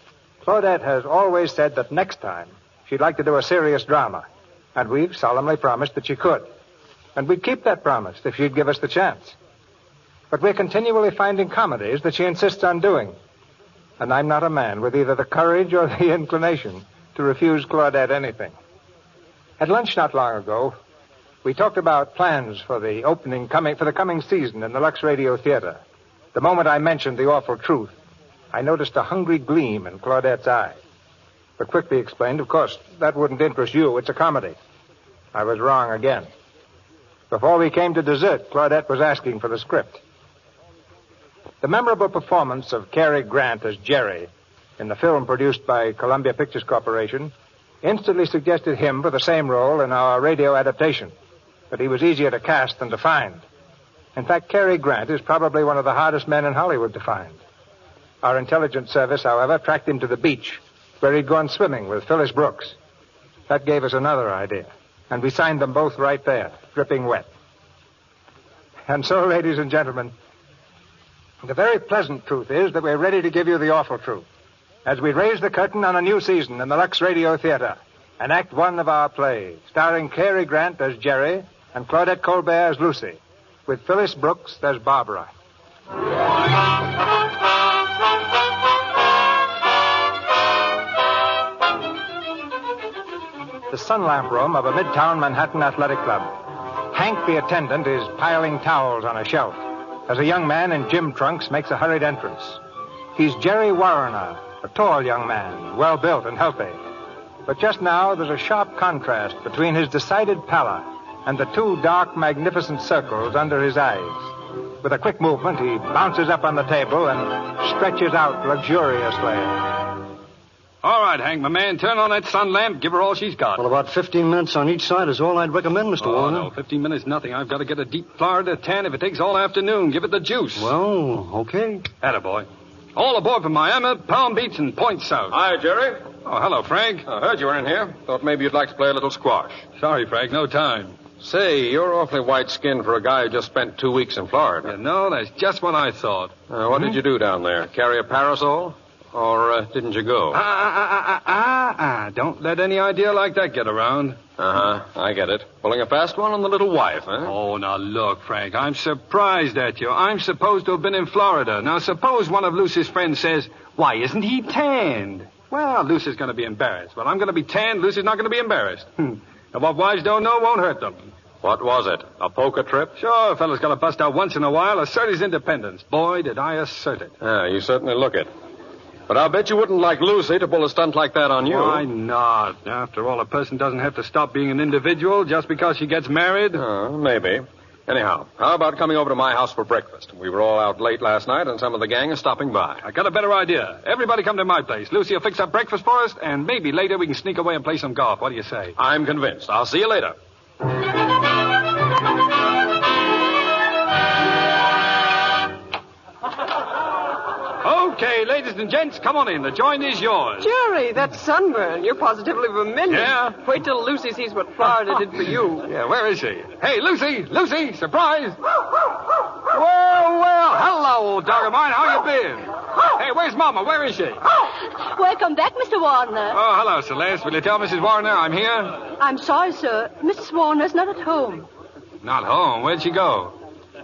Claudette has always said that next time she'd like to do a serious drama. And we've solemnly promised that she could. And we'd keep that promise if she'd give us the chance. But we're continually finding comedies that she insists on doing. And I'm not a man with either the courage or the inclination to refuse Claudette anything. At lunch not long ago, we talked about plans for the coming season in the Lux Radio Theater. The moment I mentioned The Awful Truth, I noticed a hungry gleam in Claudette's eye. But quickly explained, of course, that wouldn't interest you. It's a comedy. I was wrong again. Before we came to dessert, Claudette was asking for the script. The memorable performance of Cary Grant as Jerry in the film produced by Columbia Pictures Corporation instantly suggested him for the same role in our radio adaptation. But he was easier to cast than to find. In fact, Cary Grant is probably one of the hardest men in Hollywood to find. Our intelligence service, however, tracked him to the beach, where he'd gone swimming with Phyllis Brooks. That gave us another idea, and we signed them both right there, dripping wet. And so, ladies and gentlemen, the very pleasant truth is that we're ready to give you the awful truth as we raise the curtain on a new season in the Lux Radio Theater, an Act One of our play, starring Cary Grant as Jerry and Claudette Colbert as Lucy, with Phyllis Brooks as Barbara. The sun lamp room of a midtown Manhattan athletic club. Hank, the attendant, is piling towels on a shelf as a young man in gym trunks makes a hurried entrance. He's Jerry Warrener, a tall young man, well-built and healthy. But just now, there's a sharp contrast between his decided pallor and the two dark, magnificent circles under his eyes. With a quick movement, he bounces up on the table and stretches out luxuriously. All right, Hank, my man, turn on that sun lamp, give her all she's got. Well, about 15 minutes on each side is all I'd recommend, Mr. Warner. No, 15 minutes, nothing. I've got to get a deep Florida tan if it takes all afternoon. Give it the juice. Well, okay. Attaboy. All aboard from Miami, Palm Beach, and Point South. Hi, Jerry. Oh, hello, Frank. I heard you were in here. Thought maybe you'd like to play a little squash. Sorry, Frank, no time. Say, you're awfully white-skinned for a guy who just spent 2 weeks in Florida. Yeah, no, that's just what I thought. What did you do down there? Carry a parasol? Or didn't you go? Don't let any idea like that get around. I get it. Pulling a fast one on the little wife, huh? Oh, now look, Frank, I'm surprised at you. I'm supposed to have been in Florida. Now, suppose one of Lucy's friends says, why isn't he tanned? Well, Lucy's going to be embarrassed. Well, I'm going to be tanned. Lucy's not going to be embarrassed. And what wives don't know won't hurt them. What was it? A poker trip? Sure, a fellow's got to bust out once in a while, assert his independence. Boy, did I assert it. You certainly look it. But I'll bet you wouldn't like Lucy to pull a stunt like that on you. Why not? After all, a person doesn't have to stop being an individual just because she gets married. Maybe. Anyhow, how about coming over to my house for breakfast? We were all out late last night, and some of the gang is stopping by. I got a better idea. Everybody come to my place. Lucy will fix up breakfast for us, and maybe later we can sneak away and play some golf. What do you say? I'm convinced. I'll see you later. Okay, ladies ladies and gents, come on in. The joint is yours. Jerry, that sunburn. You're positively vermilion. Yeah? Wait till Lucy sees what Florida did for you. Yeah, where is she? Hey, Lucy! Lucy! Surprise! Well, hello, old dog of mine. How you been? Hey, where's Mama? Where is she? Welcome back, Mr. Warner. Oh, hello, Celeste. Will you tell Mrs. Warner I'm here? I'm sorry, sir. Mrs. Warner's not at home. Not home. Where'd she go?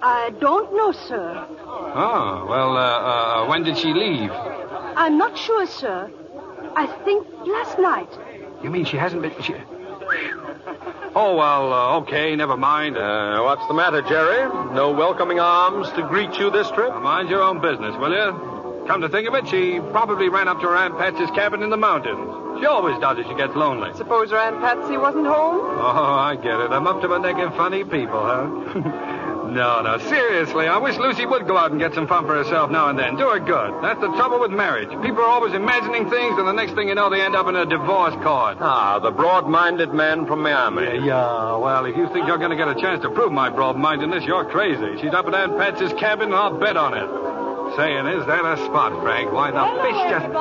I don't know, sir. Oh, well, when did she leave? I'm not sure, sir. I think last night. You mean she hasn't been... Oh, well, okay, never mind. What's the matter, Jerry? No welcoming arms to greet you this trip? Mind your own business, will you? Come to think of it, she probably ran up to her Aunt Patsy's cabin in the mountains. She always does if she gets lonely. Suppose her Aunt Patsy wasn't home? Oh, I get it. I'm up to my neck in funny people, huh? No, seriously, I wish Lucy would go out and get some fun for herself now and then. Do her good. That's the trouble with marriage. People are always imagining things, and the next thing you know, they end up in a divorce court. Ah, the broad-minded man from Miami. Yeah, well, if you think you're going to get a chance to prove my broad-mindedness, you're crazy. She's up at Aunt Patsy's cabin, and I'll bet on it. Saying, is that a spot, Frank? Why, the fish just... Up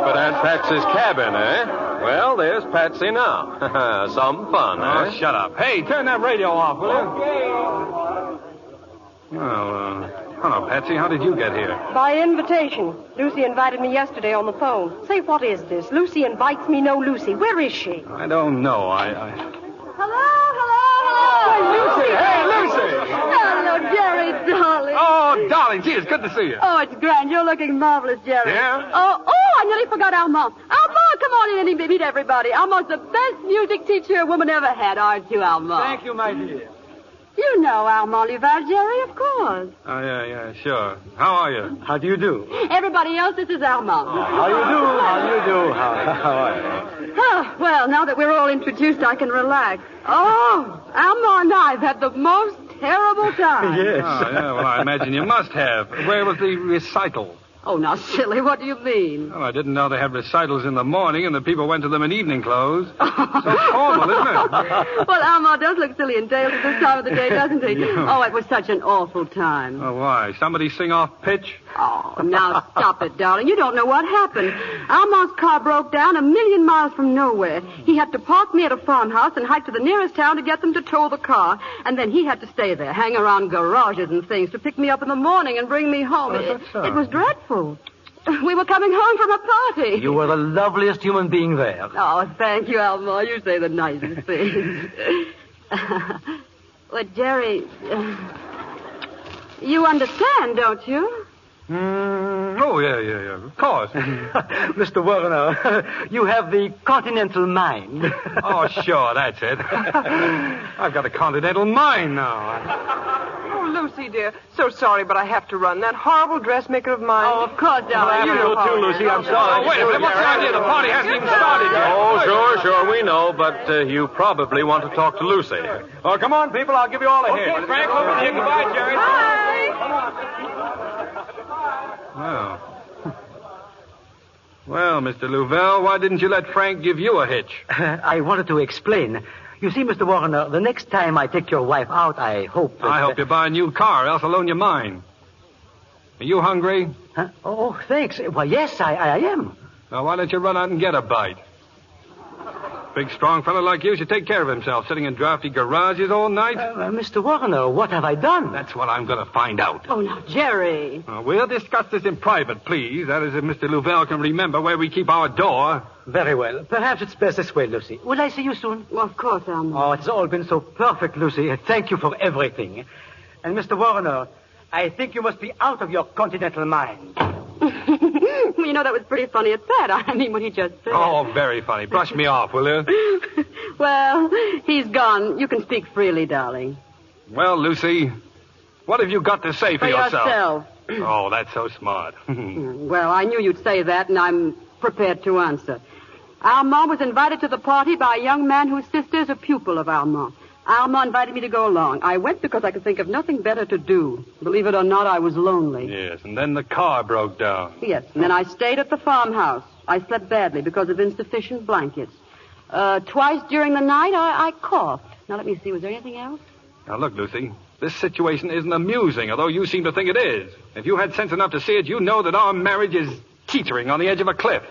at Aunt Patsy's cabin, eh? Well, there's Patsy now. Some fun, Oh, eh? shut up. Hey, turn that radio off, will you? Well, hello, Patsy. How did you get here? By invitation. Lucy invited me yesterday on the phone. Say, what is this? Lucy invites me, no Lucy. Where is she? I don't know. Hello. Lucy! Hey, Lucy! Hello, Jerry, darling. Oh, darling, gee, it's good to see you. Oh, it's grand. You're looking marvelous, Jerry. Yeah? Oh, I nearly forgot Alma. Alma, come on in and meet everybody. Alma's the best music teacher a woman ever had, aren't you, Alma? Thank you, my dear. You know Alma Oliver, Jerry, of course. Oh, yeah, sure. How are you? How do you do? Everybody else, this is Alma. How you do? How are you? Oh, well, now that we're all introduced, I can relax. Oh, Alma and I've had the most terrible time. Yes. Oh, yeah, well, I imagine you must have. Where was the recital? Oh, now, silly, what do you mean? Well, I didn't know they had recitals in the morning and the people went to them in evening clothes. So formal, isn't it? Well, Alma does look silly and tailed at this time of the day, doesn't he? Yeah. Oh, it was such an awful time. Oh, why? Somebody sing off pitch? Oh, now stop it, darling. You don't know what happened. Alma's car broke down 1,000,000 miles from nowhere. He had to park me at a farmhouse and hike to the nearest town to get them to tow the car. And then he had to stay there, hang around garages and things to pick me up in the morning and bring me home. It was dreadful. We were coming home from a party. You were the loveliest human being there. Oh, thank you, Alma. You say the nicest things. Well, Jerry, you understand, don't you? Oh, yeah, of course. Mr. Warner, you have the continental mind. Oh, sure, that's it. I've got a continental mind now. Oh, Lucy, dear. So sorry, but I have to run. That horrible dressmaker of mine. Oh, of course, darling. You know, too, Lucy. I'm sorry. Oh, wait a minute. What's the idea? The party hasn't even started yet. Oh, sure, we know, but you probably want to talk to Lucy. Oh, come on, people. I'll give you all a hit. Frank, over here. Goodbye, Jerry. Bye. Well, Mr. Louvel, why didn't you let Frank give you a hitch? I wanted to explain. You see, Mr. Warner, the next time I take your wife out, I hope... I hope you buy a new car, else I'll loan you mine. Are you hungry? Huh? Oh, thanks. Well, yes, I am. Now, why don't you run out and get a bite? Big, strong fellow like you should take care of himself, sitting in drafty garages all night. Mr. Warner, what have I done? That's what I'm going to find out. Oh, now, Jerry. We'll discuss this in private, please. That is, if Mr. Louvel can remember where we keep our door. Very well. Perhaps it's best this way, Lucy. Will I see you soon? Well, of course, Alma. Oh, it's all been so perfect, Lucy. Thank you for everything. And, Mr. Warner, I think you must be out of your continental mind. You know, that was pretty funny at that. I mean, what he just said. Oh, very funny. Brush me off, will you? Well, he's gone. You can speak freely, darling. Well, Lucy, what have you got to say for yourself? Oh, that's so smart. Well, I knew you'd say that, and I'm prepared to answer. Alma was invited to the party by a young man whose sister is a pupil of Alma. Alma invited me to go along. I went because I could think of nothing better to do. Believe it or not, I was lonely. Yes, and then the car broke down. Yes, and then I stayed at the farmhouse. I slept badly because of insufficient blankets. Twice during the night, I coughed. Now, let me see. Was there anything else? Now, look, Lucy, this situation isn't amusing, although you seem to think it is. If you had sense enough to see it, you know that our marriage is teetering on the edge of a cliff.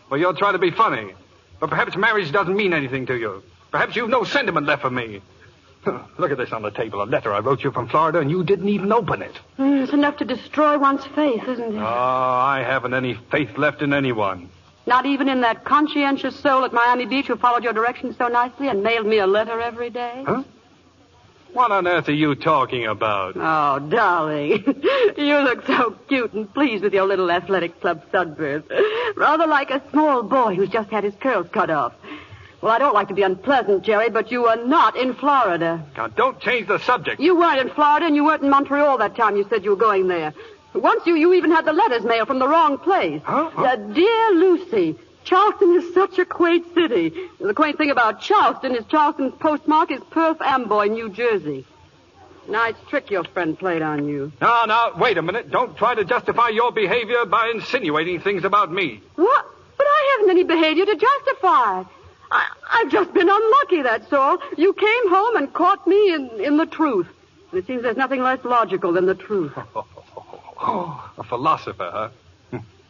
Well, you'll try to be funny. But perhaps marriage doesn't mean anything to you. Perhaps you've no sentiment left for me. Look at this on the table, a letter I wrote you from Florida, and you didn't even open it. It's enough to destroy one's faith, isn't it? Oh, I haven't any faith left in anyone. Not even in that conscientious soul at Miami Beach who followed your directions so nicely and mailed me a letter every day? Huh? What on earth are you talking about? Oh, darling. You look so cute and pleased with your little athletic club sunburst. Rather like a small boy who's just had his curls cut off. Well, I don't like to be unpleasant, Jerry, but you were not in Florida. Now, don't change the subject. You weren't in Florida, and you weren't in Montreal that time you said you were going there. Once you even had the letters mailed from the wrong place. Huh? Dear Lucy, Charleston is such a quaint city. The quaint thing about Charleston is Charleston's postmark is Perth Amboy, New Jersey. Nice trick your friend played on you. No, wait a minute. Don't try to justify your behavior by insinuating things about me. What? But I haven't any behavior to justify. I've just been unlucky, that's all. You came home and caught me in the truth. It seems there's nothing less logical than the truth. A philosopher, huh?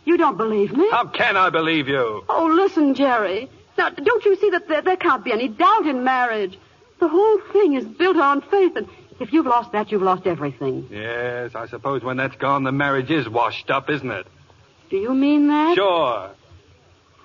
You don't believe me? How can I believe you? Oh, listen, Jerry. Now, don't you see that there can't be any doubt in marriage? The whole thing is built on faith, and if you've lost that, you've lost everything. Yes, I suppose when that's gone, the marriage is washed up, isn't it? Do you mean that? Sure.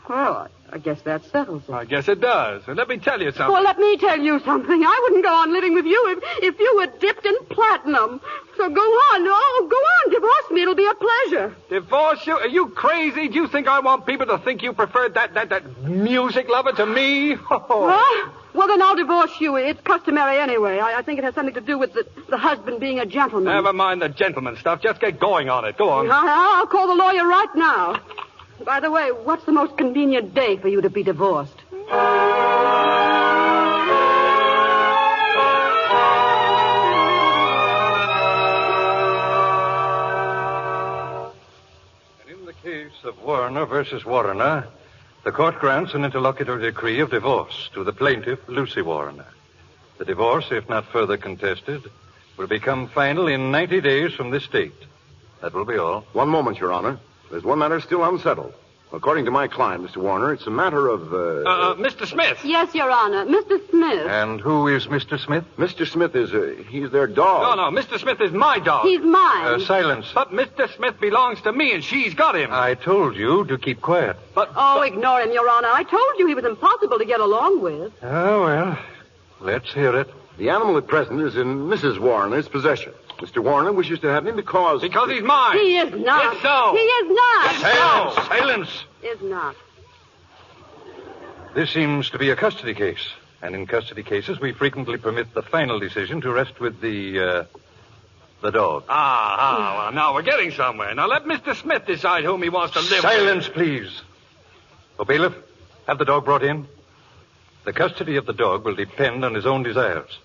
Well, I guess that settles it. I guess it does. And let me tell you something. Well, let me tell you something. I wouldn't go on living with you if you were dipped in platinum. So go on. Oh, go on. Divorce me. It'll be a pleasure. Divorce you? Are you crazy? Do you think I want people to think you preferred that music lover to me? Huh? Well, then I'll divorce you. It's customary anyway. I think it has something to do with the husband being a gentleman. Never mind the gentleman stuff. Just get going on it. Go on. I'll call the lawyer right now. By the way, what's the most convenient day for you to be divorced? In the case of Warner versus Warner, the court grants an interlocutory decree of divorce to the plaintiff, Lucy Warner. The divorce, if not further contested, will become final in 90 days from this date. That will be all. One moment, Your Honor. There's one matter still unsettled. According to my client, Mr. Warner, it's a matter of, Mr. Smith. Yes, Your Honor. Mr. Smith. And who is Mr. Smith? Mr. Smith is, he's their dog. No, Mr. Smith is my dog. He's mine. Silence. But Mr. Smith belongs to me, and she's got him. I told you to keep quiet. Ignore him, Your Honor. I told you he was impossible to get along with. Oh, well, let's hear it. The animal at present is in Mrs. Warner's possession. Mr. Warner wishes to have him because he's mine. He is not. It's so. He is not. Silence. Silence. Is not. This seems to be a custody case. And in custody cases, we frequently permit the final decision to rest with the dog. Well, now we're getting somewhere. Now let Mr. Smith decide whom he wants to live with. Silence, please. Oh, bailiff, have the dog brought in. The custody of the dog will depend on his own desires.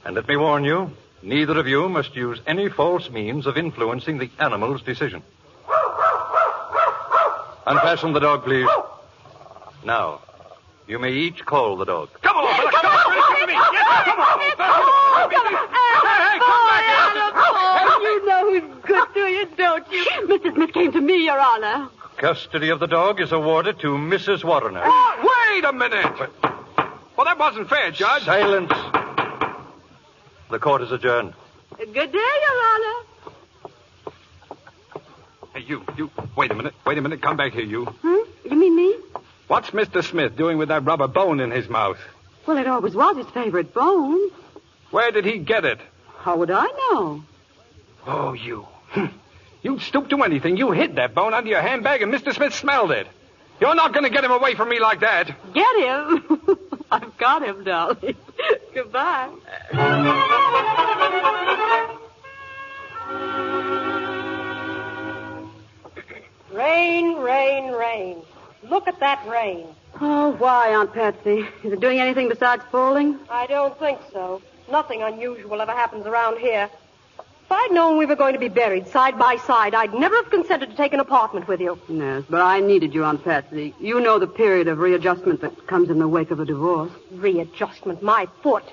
And let me warn you, neither of you must use any false means of influencing the animal's decision. Unfasten the dog, please. Now, you may each call the dog. Come on, fella, come on. Listen to me. Yes, come on. Hey, come back here. You know who's good to you, don't you? Mr. Smith came to me, Your Honor. Custody of the dog is awarded to Mrs. Warner. Wait a minute. Well, that wasn't fair, Judge. Silence. The court is adjourned. Good day, Your Honor. Hey, you. Wait a minute. Come back here, you. You mean me? What's Mr. Smith doing with that rubber bone in his mouth? Well, it always was his favorite bone. Where did he get it? How would I know? Oh, you. You'd stoop to anything. You hid that bone under your handbag, and Mr. Smith smelled it. You're not going to get him away from me like that. Get him? I've got him, darling. Goodbye. Rain, rain, rain. Look at that rain. Oh, why, Aunt Patsy? Is it doing anything besides falling? I don't think so. Nothing unusual ever happens around here. If I'd known we were going to be buried side by side, I'd never have consented to take an apartment with you. Yes, but I needed you, Aunt Patsy. You know the period of readjustment that comes in the wake of a divorce. Readjustment? My foot.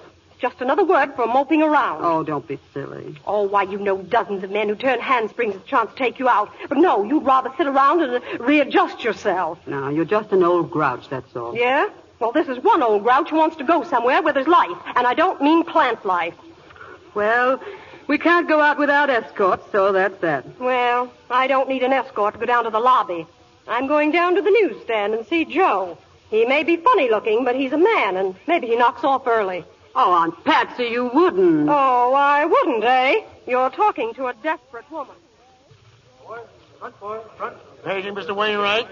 Just another word for moping around. Oh, don't be silly. Oh, why, you know dozens of men who turn handsprings at the chance to take you out. But no, you'd rather sit around and readjust yourself. No, you're just an old grouch, that's all. Yeah? Well, this is one old grouch who wants to go somewhere where there's life. And I don't mean plant life. Well, we can't go out without escorts, so that's that. Well, I don't need an escort to go down to the lobby. I'm going down to the newsstand and see Joe. He may be funny-looking, but he's a man, and maybe he knocks off early. Oh, Aunt Patsy, you wouldn't. Oh, I wouldn't, eh? You're talking to a desperate woman. There's you, Mr. Wainwright.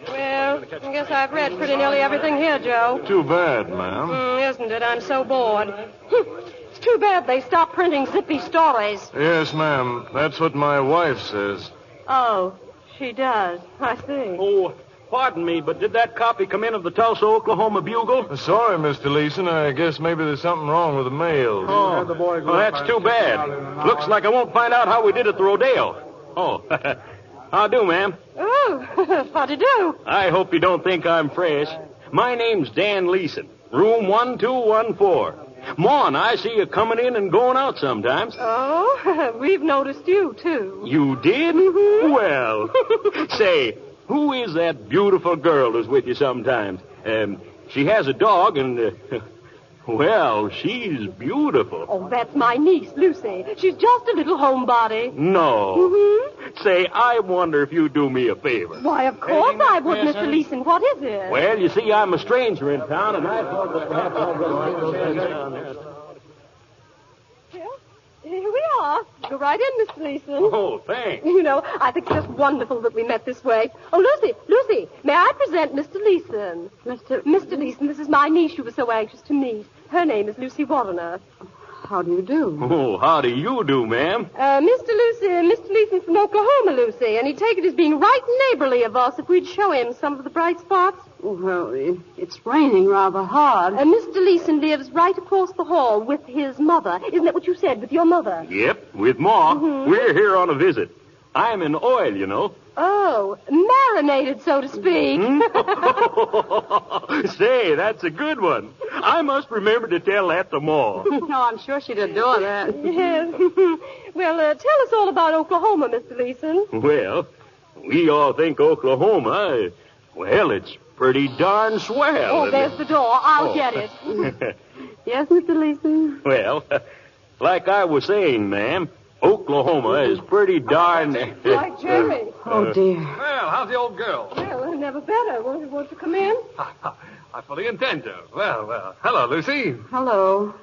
Well, I guess I've read pretty nearly everything here, Joe. Too bad, ma'am. Isn't it? I'm so bored. It's too bad they stopped printing zippy stories. Yes, ma'am. That's what my wife says. Oh, she does. I see. Oh, pardon me, but did that copy come in of the Tulsa, Oklahoma Bugle? Sorry, Mr. Leeson. I guess maybe there's something wrong with the mail. Oh, well, that's too bad. Looks like I won't find out how we did at the rodeo. Oh, how do, ma'am? Oh, how do you do? I hope you don't think I'm fresh. My name's Dan Leeson, room 1214. Mon, I see you coming in and going out sometimes. Oh, we've noticed you, too. You did? Mm-hmm. Well, say, who is that beautiful girl who's with you sometimes? She has a dog, and, well, she's beautiful. Oh, that's my niece, Lucy. She's just a little homebody. No. Mm-hmm. Say, I wonder if you'd do me a favor. Why, of course I would, Mr. Leeson. What is it? Well, you see, I'm a stranger in town, and I thought that perhaps I'd down there. Here we are. Go right in, Mr. Leeson. Oh, thanks. You know, I think it's just wonderful that we met this way. Oh, Lucy, may I present Mr. Leeson? Mr. Leeson, this is my niece you were so anxious to meet. Her name is Lucy Warner. How do you do? Oh, how do you do, ma'am? Mr. Leeson's from Oklahoma, Lucy, and he'd take it as being right neighborly of us if we'd show him some of the bright spots. Well, it's raining rather hard. Mr. Leeson lives right across the hall with his mother. Isn't that what you said, with your mother? Yep, with Ma. Mm-hmm. We're here on a visit. I'm in oil, you know. Oh, marinated, so to speak. Say, that's a good one. I must remember to tell that to Ma. No, I'm sure she'd adore that. Yes. Well, tell us all about Oklahoma, Mr. Leeson. Well, we all think Oklahoma, well, it's pretty darn swell. Oh, there's the door. I'll get it. Yes, Mr. Leeson? Well, like I was saying, ma'am, Oklahoma is pretty darn... Like Jerry. Oh, dear. Well, how's the old girl? Well, never better. Won't you come in? I fully intend to. Well. Hello, Lucy. Hello.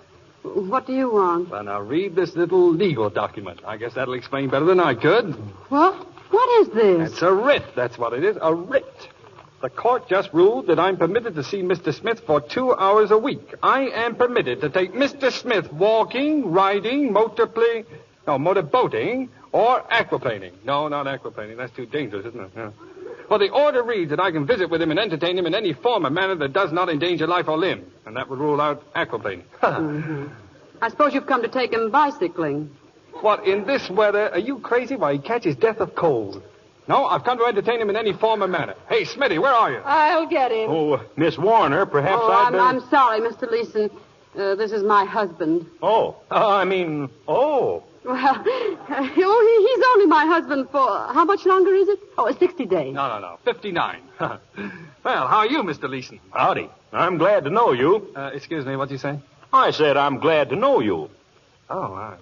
What do you want? Well, now, read this little legal document. I guess that'll explain better than I could. What? What is this? It's a writ. That's what it is. A writ. The court just ruled that I'm permitted to see Mr. Smith for 2 hours a week. I am permitted to take Mr. Smith walking, riding, motorboating, or aquaplaning. No, not aquaplaning. That's too dangerous, isn't it? Yeah. Well, the order reads that I can visit with him and entertain him in any form or manner that does not endanger life or limb. And that would rule out aquaplaning. Mm-hmm. I suppose you've come to take him bicycling. What, in this weather? Are you crazy? Why, he catches death of cold. No, I've come to entertain him in any form or manner. Hey, Smitty, where are you? I'll get him. Oh, Miss Warner, perhaps I'm sorry, Mr. Leeson. This is my husband. Oh. Well, he's only my husband for... How much longer is it? Oh, 60 days. No. 59. Well, how are you, Mr. Leeson? Howdy. I'm glad to know you. Excuse me, what'd you say? I said I'm glad to know you. Oh, well.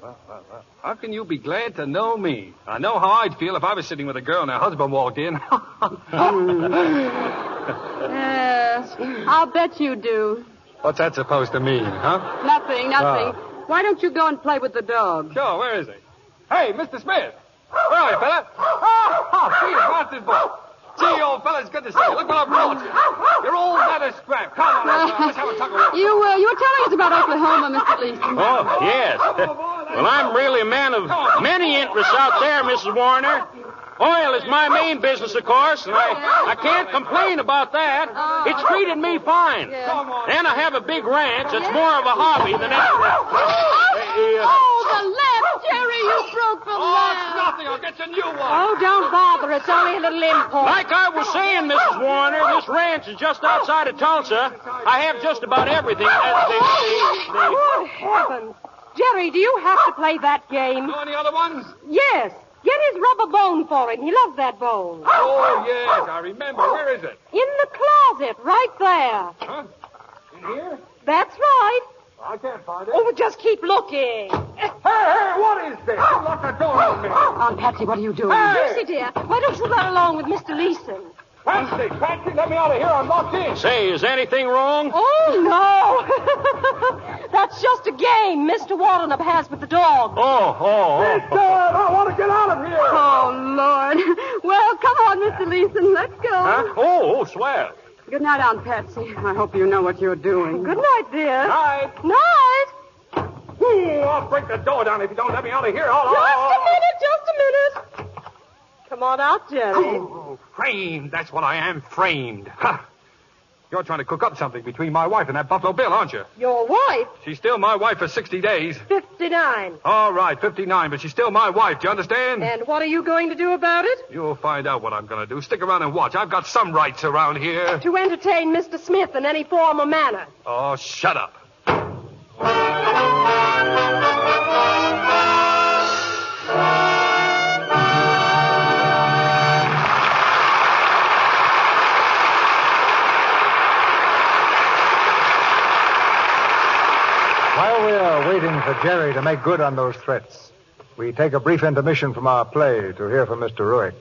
How can you be glad to know me? I know how I'd feel if I was sitting with a girl and her husband walked in. Yes, I'll bet you do. What's that supposed to mean, huh? Nothing. Why don't you go and play with the dog? Sure, where is he? Hey, Mr. Smith. Where are you, fella? Oh, Peter Francis boy. Gee, old fella, it's good to see you. Look what I brought you. You're all leather scrap. Come on, let's have a talk about it. You were telling us about Oklahoma, Mr. Leeson. Oh, yes. Well, I'm really a man of many interests out there, Mrs. Warner. Oil is my main business, of course, and I can't complain about that. It's treated me fine. And I have a big ranch. It's more of a hobby than anything. The lamp, Jerry, you broke the lamp. Oh, it's nothing. I'll get you a new one. Oh, don't bother. It's only a little import. Like I was saying, Mrs. Warner, this ranch is just outside of Tulsa. I have just about everything. Good heavens. Jerry, do you have to play that game? Know any other ones? Yes. Get his rubber bone for him. He loves that bone. Oh, yes, I remember. Where is it? In the closet, right there. Huh? In here? That's right. I can't find it. Oh, just keep looking. Hey, what is this? You locked the door on me. Aunt Patsy, what are you doing? Hey! Lucy, dear, why don't you run along with Mr. Leeson? Patsy, let me out of here. I'm locked in. Say, is anything wrong? Oh, no. That's just a game Mr. Waternup has with the dog. Oh. Mister, I want to get out of here. Oh, Lord. Well, come on, Mr. Leeson. Let's go. Huh? Oh, swell. Good night, Aunt Patsy. I hope you know what you're doing. Good night, dear. Night. Night. Ooh, I'll break the door down if you don't let me out of here. Just a minute. Come on out, Jerry. Oh, framed. That's what I am, framed. Ha. You're trying to cook up something between my wife and that Buffalo Bill, aren't you? Your wife? She's still my wife for 60 days. 59. All right, 59, but she's still my wife. Do you understand? And what are you going to do about it? You'll find out what I'm going to do. Stick around and watch. I've got some rights around here. To entertain Mr. Smith in any form or manner. Oh, shut up. While we are waiting for Jerry to make good on those threats, we take a brief intermission from our play to hear from Mr. Ruick.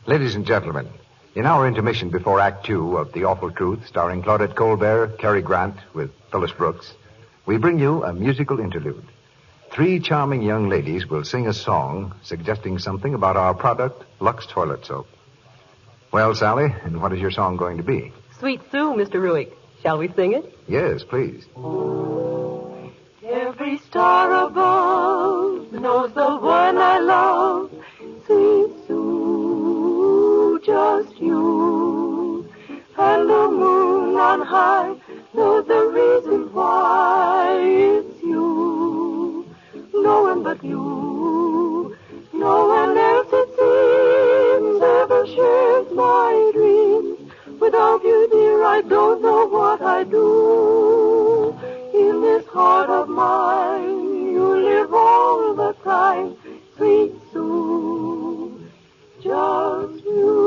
Ladies and gentlemen, in our intermission before Act Two of The Awful Truth, starring Claudette Colbert, Cary Grant, with Phyllis Brooks, we bring you a musical interlude. 3 charming young ladies will sing a song suggesting something about our product, Lux Toilet Soap. Well, Sally, and what is your song going to be? Sweet Sue, Mr. Ruick. Shall we sing it? Yes, please. Every star above knows the one I love. Sweet Sue, just you. And the moon on high knows the reason why it's you. No one but you. No one else, it seems, ever shares my dreams. Without you, dear, I don't know what I do. In this heart of mine, you live all the time, sweet Sue, just you.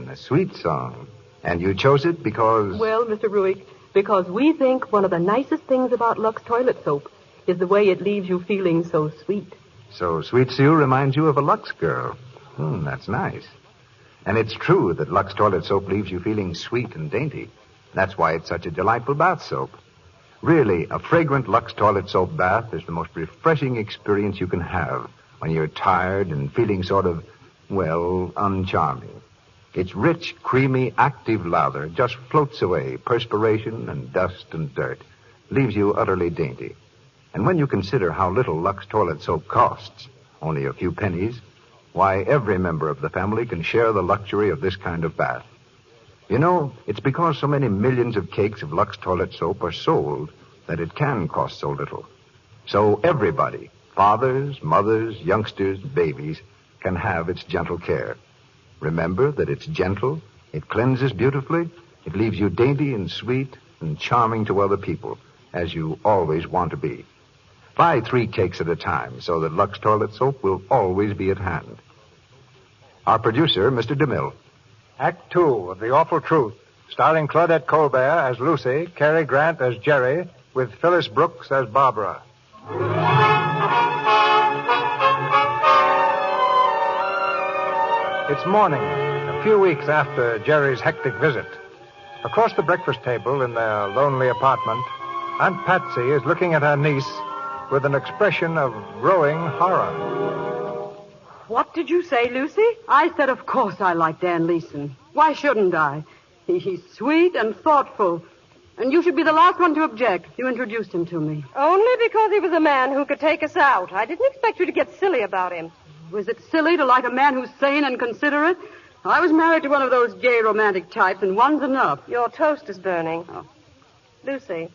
A sweet song. And you chose it because... Well, Mr. Ruick, because we think one of the nicest things about Lux Toilet Soap is the way it leaves you feeling so sweet. So Sweet Sue reminds you of a Lux girl. That's nice. And it's true that Lux Toilet Soap leaves you feeling sweet and dainty. That's why it's such a delightful bath soap. Really, a fragrant Lux Toilet Soap bath is the most refreshing experience you can have when you're tired and feeling sort of, well, uncharming. Its rich, creamy, active lather just floats away perspiration and dust and dirt, leaves you utterly dainty. And when you consider how little Lux Toilet Soap costs, only a few pennies, why, every member of the family can share the luxury of this kind of bath. You know, it's because so many millions of cakes of Lux Toilet Soap are sold that it can cost so little. So everybody, fathers, mothers, youngsters, babies, can have its gentle care. Remember that it's gentle, it cleanses beautifully, it leaves you dainty and sweet and charming to other people, as you always want to be. Buy 3 cakes at a time so that Lux Toilet Soap will always be at hand. Our producer, Mr. DeMille. Act 2 of The Awful Truth, starring Claudette Colbert as Lucy, Cary Grant as Jerry, with Phyllis Brooks as Barbara. It's morning, a few weeks after Jerry's hectic visit. Across the breakfast table in their lonely apartment, Aunt Patsy is looking at her niece with an expression of growing horror. What did you say, Lucy? I said, of course I like Dan Leeson. Why shouldn't I? He's sweet and thoughtful. And you should be the last one to object. You introduced him to me. Only because he was a man who could take us out. I didn't expect you to get silly about him. Was it silly to like a man who's sane and considerate? I was married to one of those gay romantic types, and one's enough. Your toast is burning. Oh. Lucy,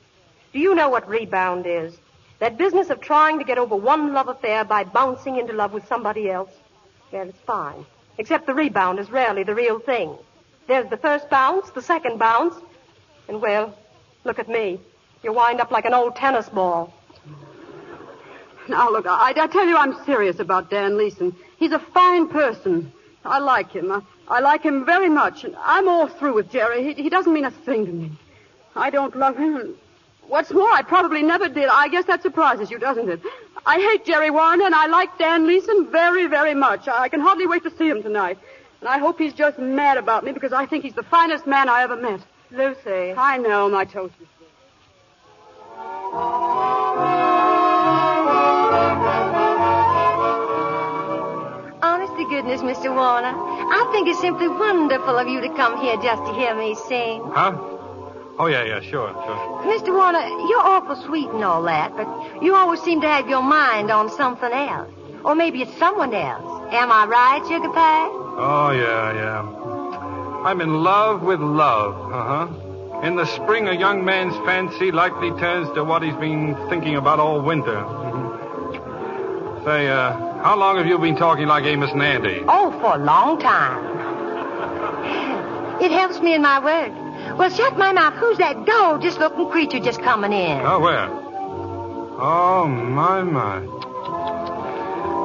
do you know what rebound is? That business of trying to get over one love affair by bouncing into love with somebody else? Well, it's fine. Except the rebound is rarely the real thing. There's the first bounce, the second bounce, and, well, look at me. You wind up like an old tennis ball. Now, look, I tell you I'm serious about Dan Leeson. He's a fine person. I like him. I like him very much. And I'm all through with Jerry. He doesn't mean a thing to me. I don't love him. What's more, I probably never did. I guess that surprises you, doesn't it? I hate Jerry Warner, and I like Dan Leeson very, very much. I can hardly wait to see him tonight. And I hope he's just mad about me because I think he's the finest man I ever met. Lucy. I know, my toast is good. Honest to goodness, Mr. Warner, I think it's simply wonderful of you to come here just to hear me sing. Huh? Oh, yeah, sure. Mr. Warner, you're awful sweet and all that, but you always seem to have your mind on something else. Or maybe it's someone else. Am I right, Sugar Pie? Oh, yeah. I'm in love with love. Uh-huh. In the spring, a young man's fancy likely turns to what he's been thinking about all winter. Say, how long have you been talking like Amos and Andy? Oh, for a long time. It helps me in my work. Well, shut my mouth. Who's that gorgeous-looking creature just coming in? Oh, where? Oh, my.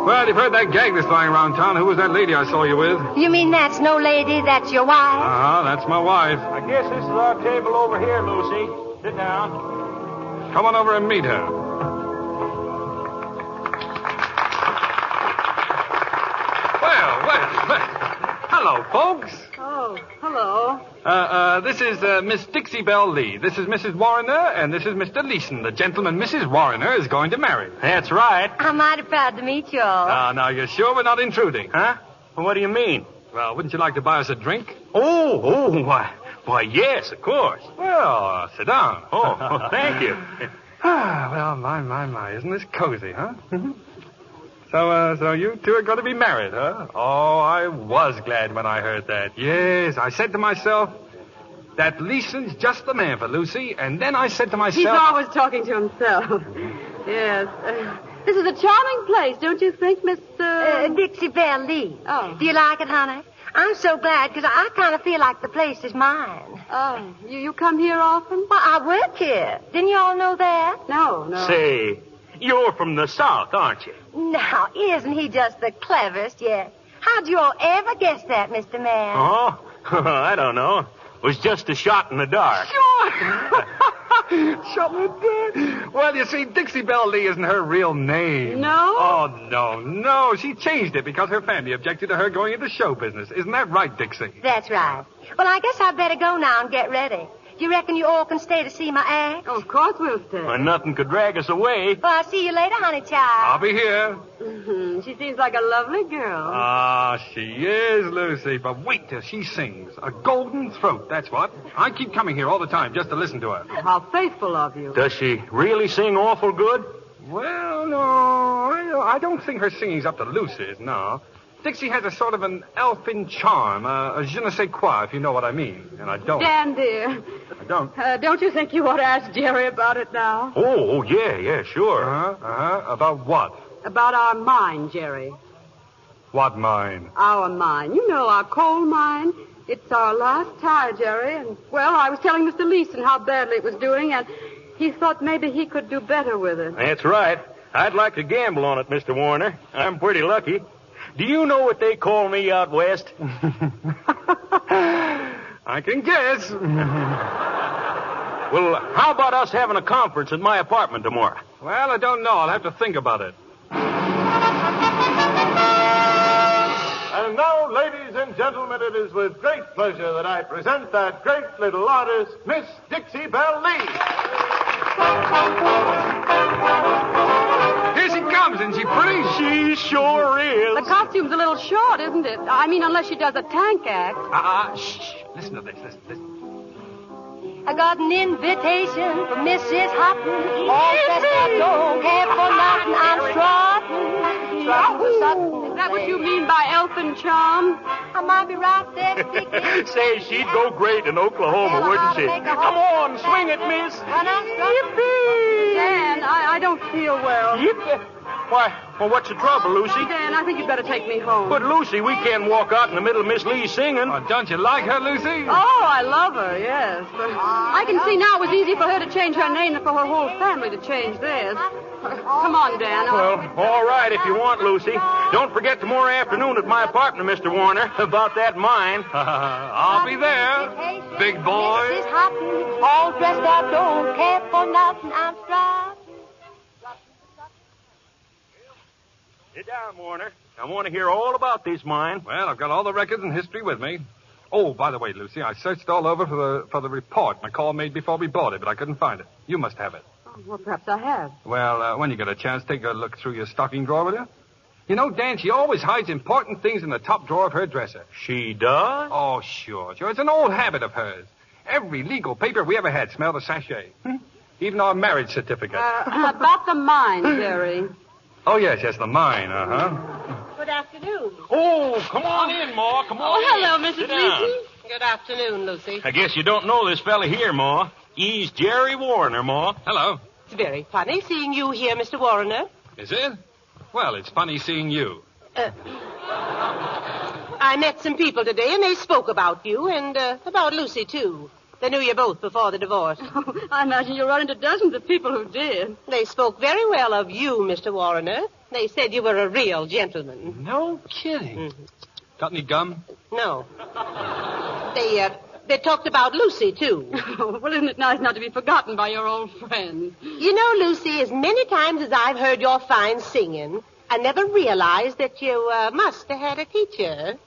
Well, you've heard that gag that's flying around town. Who was that lady I saw you with? You mean that's no lady, that's your wife? Uh-huh, that's my wife. I guess this is our table over here, Lucy. Sit down. Come on over and meet her. Well. Hello, folks. Oh, hello. This is Miss Dixie Belle Lee. This is Mrs. Warner, and this is Mr. Leeson, the gentleman Mrs. Warner is going to marry. That's right. I'm mighty proud to meet you all. Now, you're sure we're not intruding? Huh? Well, what do you mean? Well, wouldn't you like to buy us a drink? Why, yes, of course. Well, sit down. Oh, thank you. Well, my, isn't this cozy, huh? So you two are going to be married, huh? Oh, I was glad when I heard that. Yes, I said to myself, that Leeson's just the man for Lucy, and then I said to myself... He's always talking to himself. Yes. This is a charming place, don't you think, Miss... Dixie Belle Lee. Oh. Do you like it, honey? I'm so glad, because I kind of feel like the place is mine. Oh, you come here often? Well, I work here. Didn't you all know that? No. Say, you're from the South, aren't you? Now, isn't he just the cleverest yet? How'd you all ever guess that, Mr. Man? Oh, I don't know. It was just a shot in the dark. Shot in the dark? Well, you see, Dixie Belle Lee isn't her real name. No? Oh, no. She changed it because her family objected to her going into show business. Isn't that right, Dixie? That's right. Well, I guess I'd better go now and get ready. Do you reckon you all can stay to see my act? Oh, of course we'll stay. Well, nothing could drag us away. Well, I'll see you later, honey child. I'll be here. Mm-hmm. She seems like a lovely girl. She is, Lucy. But wait till she sings. A golden throat, that's what. I keep coming here all the time just to listen to her. How faithful of you. Does she really sing awful good? Well, no. I don't think her singing's up to Lucy's, no. Dixie has a sort of an elfin charm, a je ne sais quoi, if you know what I mean. And I don't. Dan, dear. I don't. Don't you think you ought to ask Jerry about it now? Oh, yeah, sure. About what? About our mine, Jerry. What mine? Our mine. You know, our coal mine. It's our last tire, Jerry. And, well, I was telling Mr. Leeson how badly it was doing, and he thought maybe he could do better with it. That's right. I'd like to gamble on it, Mr. Warner. I'm pretty lucky. Do you know what they call me out west? I can guess. Well, how about us having a conference at my apartment tomorrow? Well, I don't know. I'll have to think about it. And now, ladies and gentlemen, it is with great pleasure that I present that great little artist, Miss Dixie Belle Lee. Here she comes, isn't she pretty? She sure is. The costume's a little short, isn't it? I mean, unless she does a tank act. Shh. Listen to this. Listen. I got an invitation from Mrs. Hopkins. All that I don't care for nothing, I'm strutting. Is that what you mean by elfin charm? I might be right there sticking. Say, she'd go great in Oklahoma, wouldn't she? Come on, swing it, miss. And I'm strutting. Yippee! Dan, I don't feel well. Yippee. Why, well, what's the trouble, Lucy? Dan, I think you'd better take me home. But, Lucy, we can't walk out in the middle of Miss Lee singing. Oh, don't you like her, Lucy? Oh, I love her, yes. But I can see now it was easy for her to change her name than for her whole family to change theirs. Come on, Dan. Well, all right, if you want, Lucy. Don't forget tomorrow afternoon at my apartment, Mr. Warner, about that mine. I'll be there, big boy. Mrs. Hopkins, all dressed up, don't care for nothing, I'm striving. Sit down, Warner. I want to hear all about this mine. Well, I've got all the records and history with me. Oh, by the way, Lucy, I searched all over for the report McCall made before we bought it, but I couldn't find it. You must have it. Oh, well, perhaps I have. Well, when you get a chance, take a look through your stocking drawer, will you? You know, Dan, she always hides important things in the top drawer of her dresser. She does? Oh, sure. It's an old habit of hers. Every legal paper we ever had smelled of sachet. Even our marriage certificate. About the mine, Jerry. Oh, yes, the mine, uh-huh. Good afternoon. Oh, come on in, Ma. Come on in. Hello, Mrs. Sit down. Leeson. Good afternoon, Lucy. I guess you don't know this fella here, Ma. He's Jerry Warner, Ma. Hello. It's very funny seeing you here, Mr. Warner. Is it? Well, it's funny seeing you. I met some people today, and they spoke about you and about Lucy, too. They knew you both before the divorce. Oh, I imagine you run into dozens of people who did. They spoke very well of you, Mr. Warner. They said you were a real gentleman. No kidding. Mm-hmm. Got any gum? No. They talked about Lucy, too. Well, isn't it nice not to be forgotten by your old friends? You know, Lucy, as many times as I've heard your fine singing, I never realized that you must have had a teacher.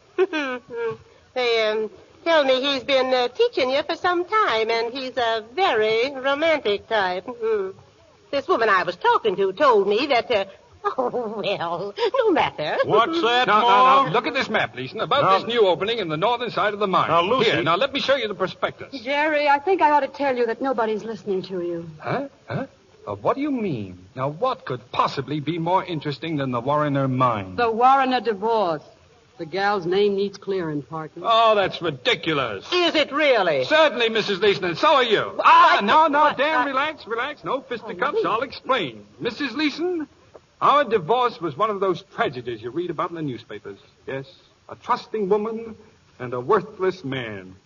They tell me he's been teaching you for some time, and he's a very romantic type. This woman I was talking to told me that... Oh, well, no matter. What's that, No. Look at this map, Leeson, about this new opening in the northern side of the mine. Now, Lucy... Here, now let me show you the prospectus. Jerry, I think I ought to tell you that nobody's listening to you. Huh? What do you mean? Now, what could possibly be more interesting than the Warrener mine? The Warrener divorce. The gal's name needs clearing, partner. Oh, that's ridiculous. Is it really? Certainly, Mrs. Leeson, and so are you. No, Dan, relax. No fisticuffs. I'll explain. Mrs. Leeson, our divorce was one of those tragedies you read about in the newspapers. Yes, a trusting woman and a worthless man.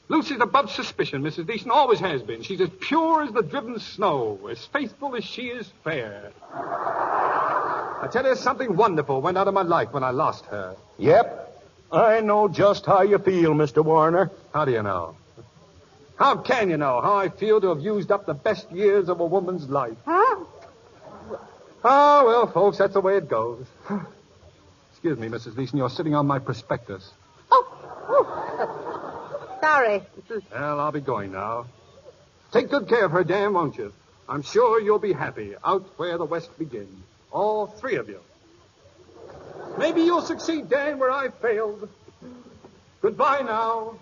Lucy's above suspicion, Mrs. Leeson, always has been. She's as pure as the driven snow, as faithful as she is fair. I tell you, something wonderful went out of my life when I lost her. Yep. I know just how you feel, Mr. Warner. How do you know? How can you know how I feel to have used up the best years of a woman's life? Huh? Oh, well, folks, that's the way it goes. Excuse me, Mrs. Leeson, you're sitting on my prospectus. Sorry. Well, I'll be going now. Take good care of her, Dan, won't you? I'm sure you'll be happy out where the West begins. All three of you. Maybe you'll succeed, Dan, where I failed. Goodbye now.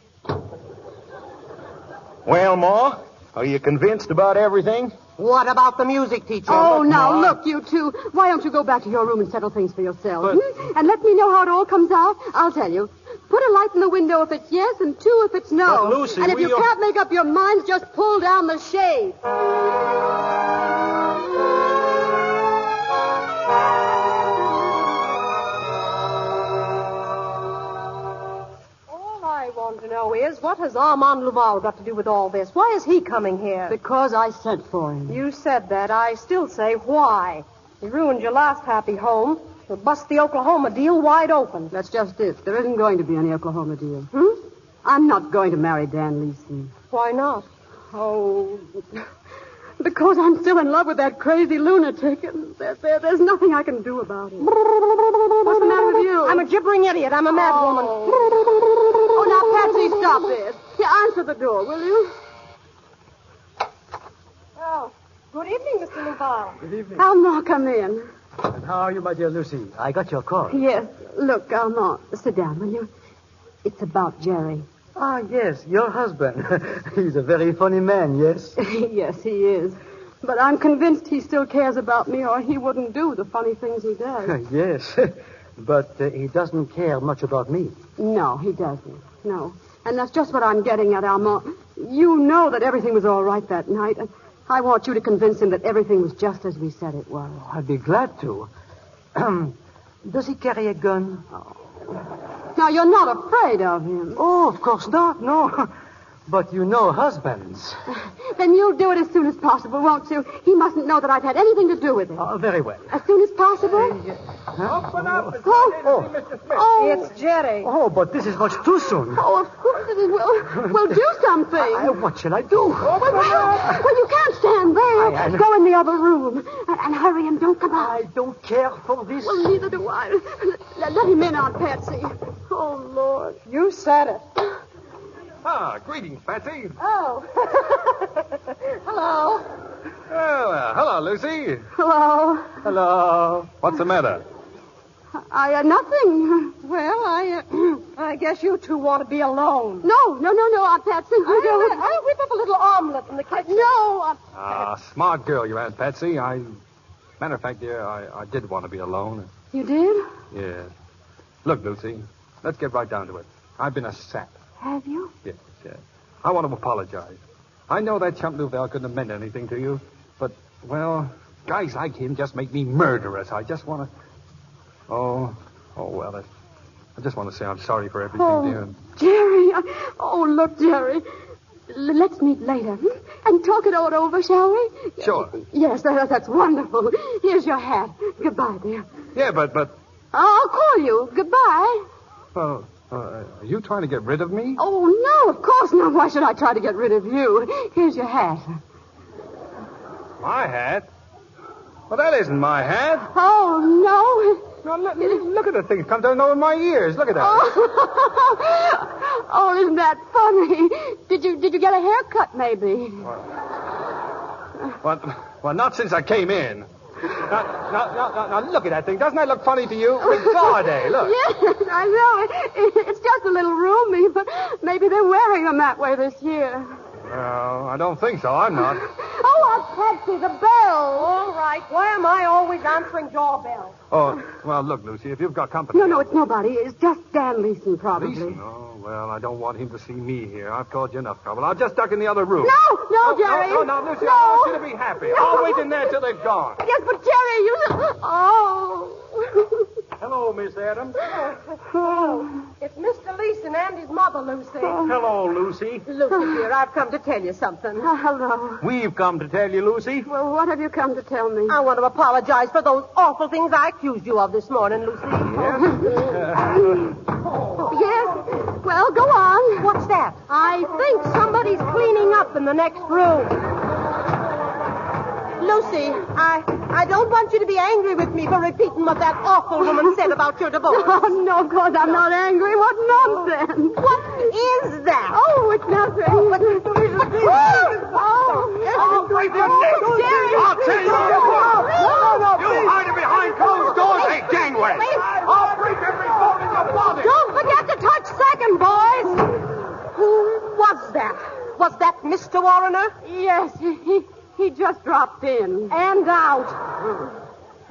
Well, Ma, are you convinced about everything? What about the music teacher? Oh, now, look, you two. Why don't you go back to your room and settle things for yourselves? And let me know how it all comes out. I'll tell you. Put a light in the window if it's yes, and two if it's no. But, Lucy, and if you can't make up your minds, just pull down the shade. All I want to know is, what has Armand Laval got to do with all this? Why is he coming here? Because I sent for him. You said that. I still say, why? He ruined your last happy home. He'll bust the Oklahoma deal wide open. That's just it. There isn't going to be any Oklahoma deal. I'm not going to marry Dan Leeson. Why not? Oh, because I'm still in love with that crazy lunatic, and there's nothing I can do about it. What's the matter with you? I'm a gibbering idiot. I'm a mad woman. Oh, now, Patsy, stop this. Here, answer the door, will you? Oh, good evening, Mr. Laval. Good evening. Alma, come in. And how are you, my dear Lucy? I got your call. Yes. Look, Alma, sit down, will you? It's about Jerry. Ah, yes, your husband. He's a very funny man, yes? Yes, he is. But I'm convinced he still cares about me, or he wouldn't do the funny things he does. Yes, but he doesn't care much about me. No, he doesn't. No. And that's just what I'm getting at, Alma. You know that everything was all right that night, and I want you to convince him that everything was just as we said it was. I'd be glad to. Does he carry a gun? Now, you're not afraid of him. Oh, of course not, no. But you know husbands. Then you'll do it as soon as possible, won't you? He mustn't know that I've had anything to do with it. Very well. As soon as possible? Open up, Mr. Mr. Smith. Oh, It's Jerry. Oh, but this is much too soon. Oh, of course it is. Well, do something. What shall I do? Well, you can't stand there. I know. Go in the other room. And hurry and don't come out. I don't care for this. Well, neither do I. Let him in, Aunt Patsy. Oh, Lord. You said it. Greetings, Patsy. Oh. Hello. Oh, hello, Lucy. Hello. Hello. What's the matter? Nothing. Well, I guess you two want to be alone. No, Aunt Patsy. I'll whip up a little omelet in the kitchen. No. Smart girl, you Aunt Patsy. Matter of fact, dear, I did want to be alone. You did? Yeah. Look, Lucy, let's get right down to it. I've been a sap. Have you? Yes. I want to apologize. I know that chump Louvel couldn't have meant anything to you, but, well, guys like him just make me murderous. I just want to... Oh, well, I just want to say I'm sorry for everything, dear. Jerry. Look, Jerry. Let's meet later and talk it all over, shall we? Sure. Yes, that's wonderful. Here's your hat. Goodbye, dear. Yeah, but... I'll call you. Goodbye. Are you trying to get rid of me? Oh, no, of course not. Why should I try to get rid of you? Here's your hat. My hat? Well, that isn't my hat. Oh, no. Now, look at the thing. It comes down over my ears. Look at that. Oh, isn't that funny? Did you get a haircut, maybe? Well, not since I came in. Now, look at that thing. Doesn't that look funny to you? Ricarde, look. Yes, I know. It's just a little roomy, but maybe they're wearing them that way this year. Well, I don't think so. I'm not. Oh, Aunt Patsy, the bell. All right. Why am I always answering doorbells? Oh, well, look, Lucy, if you've got company... No, it's nobody. It's just Dan Leeson, probably. Leeson? Oh, well, I don't want him to see me here. I've caused you enough trouble. I'll just duck in the other room. No, Jerry. No, Lucy, I want you to be happy. No. I'll wait in there till they've gone. Yes, but Jerry, you... Oh. Hello, Miss Adams. It's Mr. Leeson and his mother, Lucy. Hello, Lucy. Lucy, dear, I've come to tell you something. Hello. We've come to tell you, Lucy. Well, what have you come to tell me? I want to apologize for those awful things I accused you of this morning, Lucy. Yes? Well, go on. What's that? I think somebody's cleaning up in the next room. Lucy, I don't want you to be angry with me for repeating what that awful woman said about your divorce. Oh, no, of course I'm not angry. What nonsense. What is that? Oh, it's nothing. Oh, I'll break your neck. Jerry. I'll tell you. You hiding behind closed doors ain't gangway. I'll break every bone in your body. Don't forget to touch second, boys. Who was that? Was that Mr. Warrener? Yes, he just dropped in. And out.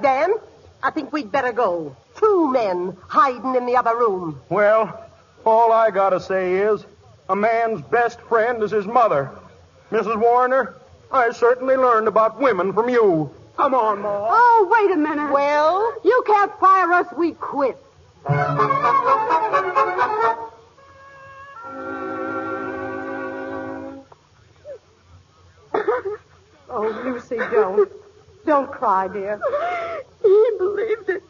Dan, I think we'd better go. 2 men hiding in the other room. Well, all I gotta say is, a man's best friend is his mother. Mrs. Warner, I certainly learned about women from you. Come on, Ma. Oh, wait a minute. Well? You can't fire us. We quit. Oh, Lucy, don't. Don't cry, dear. He believed it.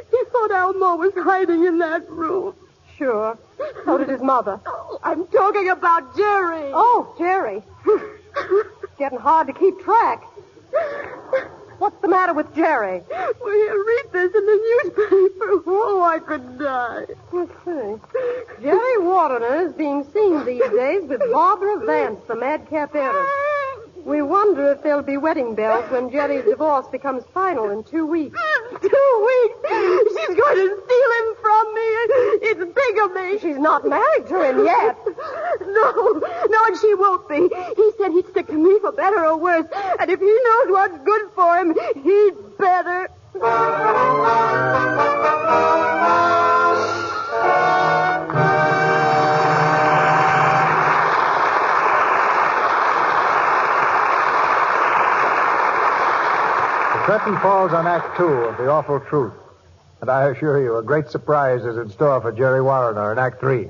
He thought Elmo was hiding in that room. Sure. So did his mother. Oh, I'm talking about Jerry. Oh, Jerry. It's getting hard to keep track. What's the matter with Jerry? Well, here, read this in the newspaper. Oh, I could die. Let's see. Jerry Warrener is being seen these days with Barbara Vance, the madcap heiress. We wonder if there'll be wedding bells when Jerry's divorce becomes final in 2 weeks. 2 weeks? She's going to steal him from me. It's bigamy. She's not married to him yet. No, and she won't be. He said he'd stick to me for better or worse. And if he knows what's good for him, he'd better. The curtain falls on Act 2 of The Awful Truth. And I assure you, a great surprise is in store for Jerry Warrener in Act 3.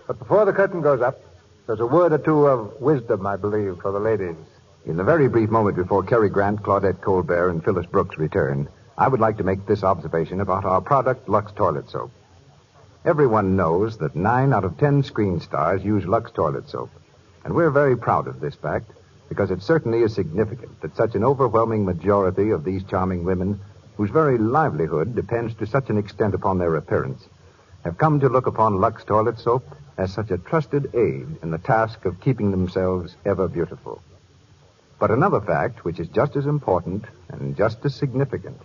But before the curtain goes up, there's a word or two of wisdom, I believe, for the ladies. In the very brief moment before Cary Grant, Claudette Colbert, and Phyllis Brooks return, I would like to make this observation about our product, Lux Toilet Soap. Everyone knows that 9 out of 10 screen stars use Lux Toilet Soap. And we're very proud of this fact because it certainly is significant that such an overwhelming majority of these charming women, whose very livelihood depends to such an extent upon their appearance, have come to look upon Lux Toilet Soap as such a trusted aid in the task of keeping themselves ever beautiful. But another fact, which is just as important and just as significant,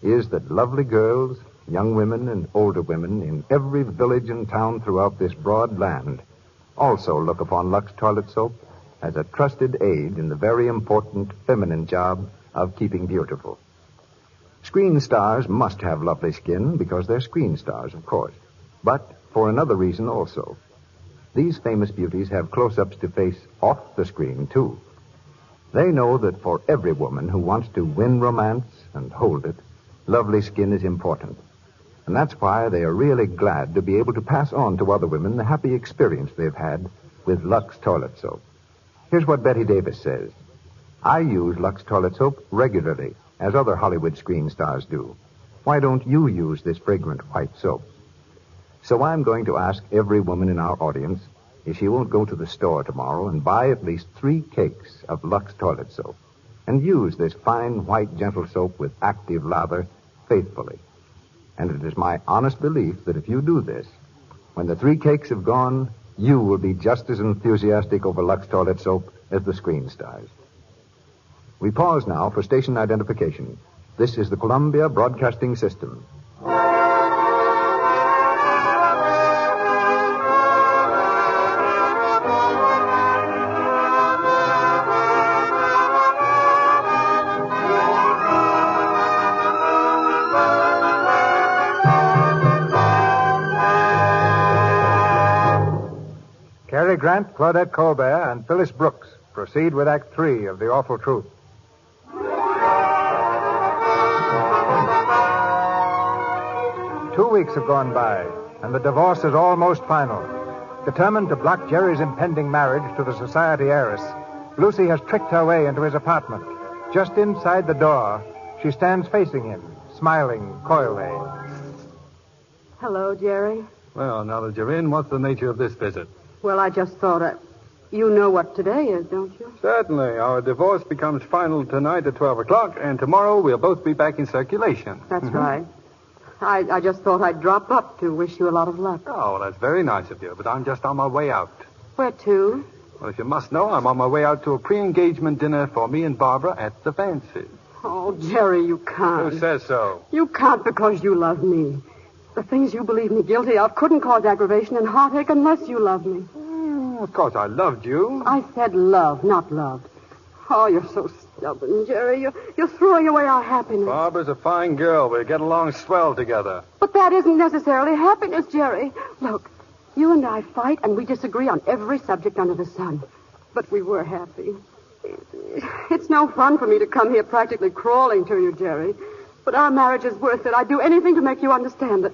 is that lovely girls, young women, and older women in every village and town throughout this broad land also look upon Lux Toilet Soap as a trusted aid in the very important feminine job of keeping beautiful. Screen stars must have lovely skin because they're screen stars, of course, but for another reason also. These famous beauties have close-ups to face off the screen, too. They know that for every woman who wants to win romance and hold it, lovely skin is important. And that's why they are really glad to be able to pass on to other women the happy experience they've had with Lux Toilet Soap. Here's what Betty Davis says. I use Lux Toilet Soap regularly, as other Hollywood screen stars do. Why don't you use this fragrant white soap? So I'm going to ask every woman in our audience if she won't go to the store tomorrow and buy at least 3 cakes of Lux Toilet Soap and use this fine, white, gentle soap with active lather faithfully. And it is my honest belief that if you do this, when the 3 cakes have gone, you will be just as enthusiastic over Lux Toilet Soap as the screen stars. We pause now for station identification. This is the Columbia Broadcasting System. Cary Grant, Claudette Colbert, and Phyllis Brooks proceed with Act 3 of The Awful Truth. 2 weeks have gone by, and the divorce is almost final. Determined to block Jerry's impending marriage to the society heiress, Lucy has tricked her way into his apartment. Just inside the door, she stands facing him, smiling coyly. Hello, Jerry. Well, now that you're in, what's the nature of this visit? Well, I just thought you know what today is, don't you? Certainly. Our divorce becomes final tonight at 12 o'clock, and tomorrow we'll both be back in circulation. That's right. I just thought I'd drop up to wish you a lot of luck. Oh, well, that's very nice of you, but I'm just on my way out. Where to? Well, if you must know, I'm on my way out to a pre-engagement dinner for me and Barbara at the Fancy. Oh, Jerry, you can't. Who says so? You can't because you love me. The things you believe me guilty of couldn't cause aggravation and heartache unless you love me. Of course, I loved you. I said love, not loved. Oh, you're so stubborn, Jerry. You're throwing away our happiness. Barbara's a fine girl. We get along swell together. But that isn't necessarily happiness, Jerry. Look, you and I fight and we disagree on every subject under the sun. But we were happy. It's no fun for me to come here practically crawling to you, Jerry. But our marriage is worth it. I'd do anything to make you understand that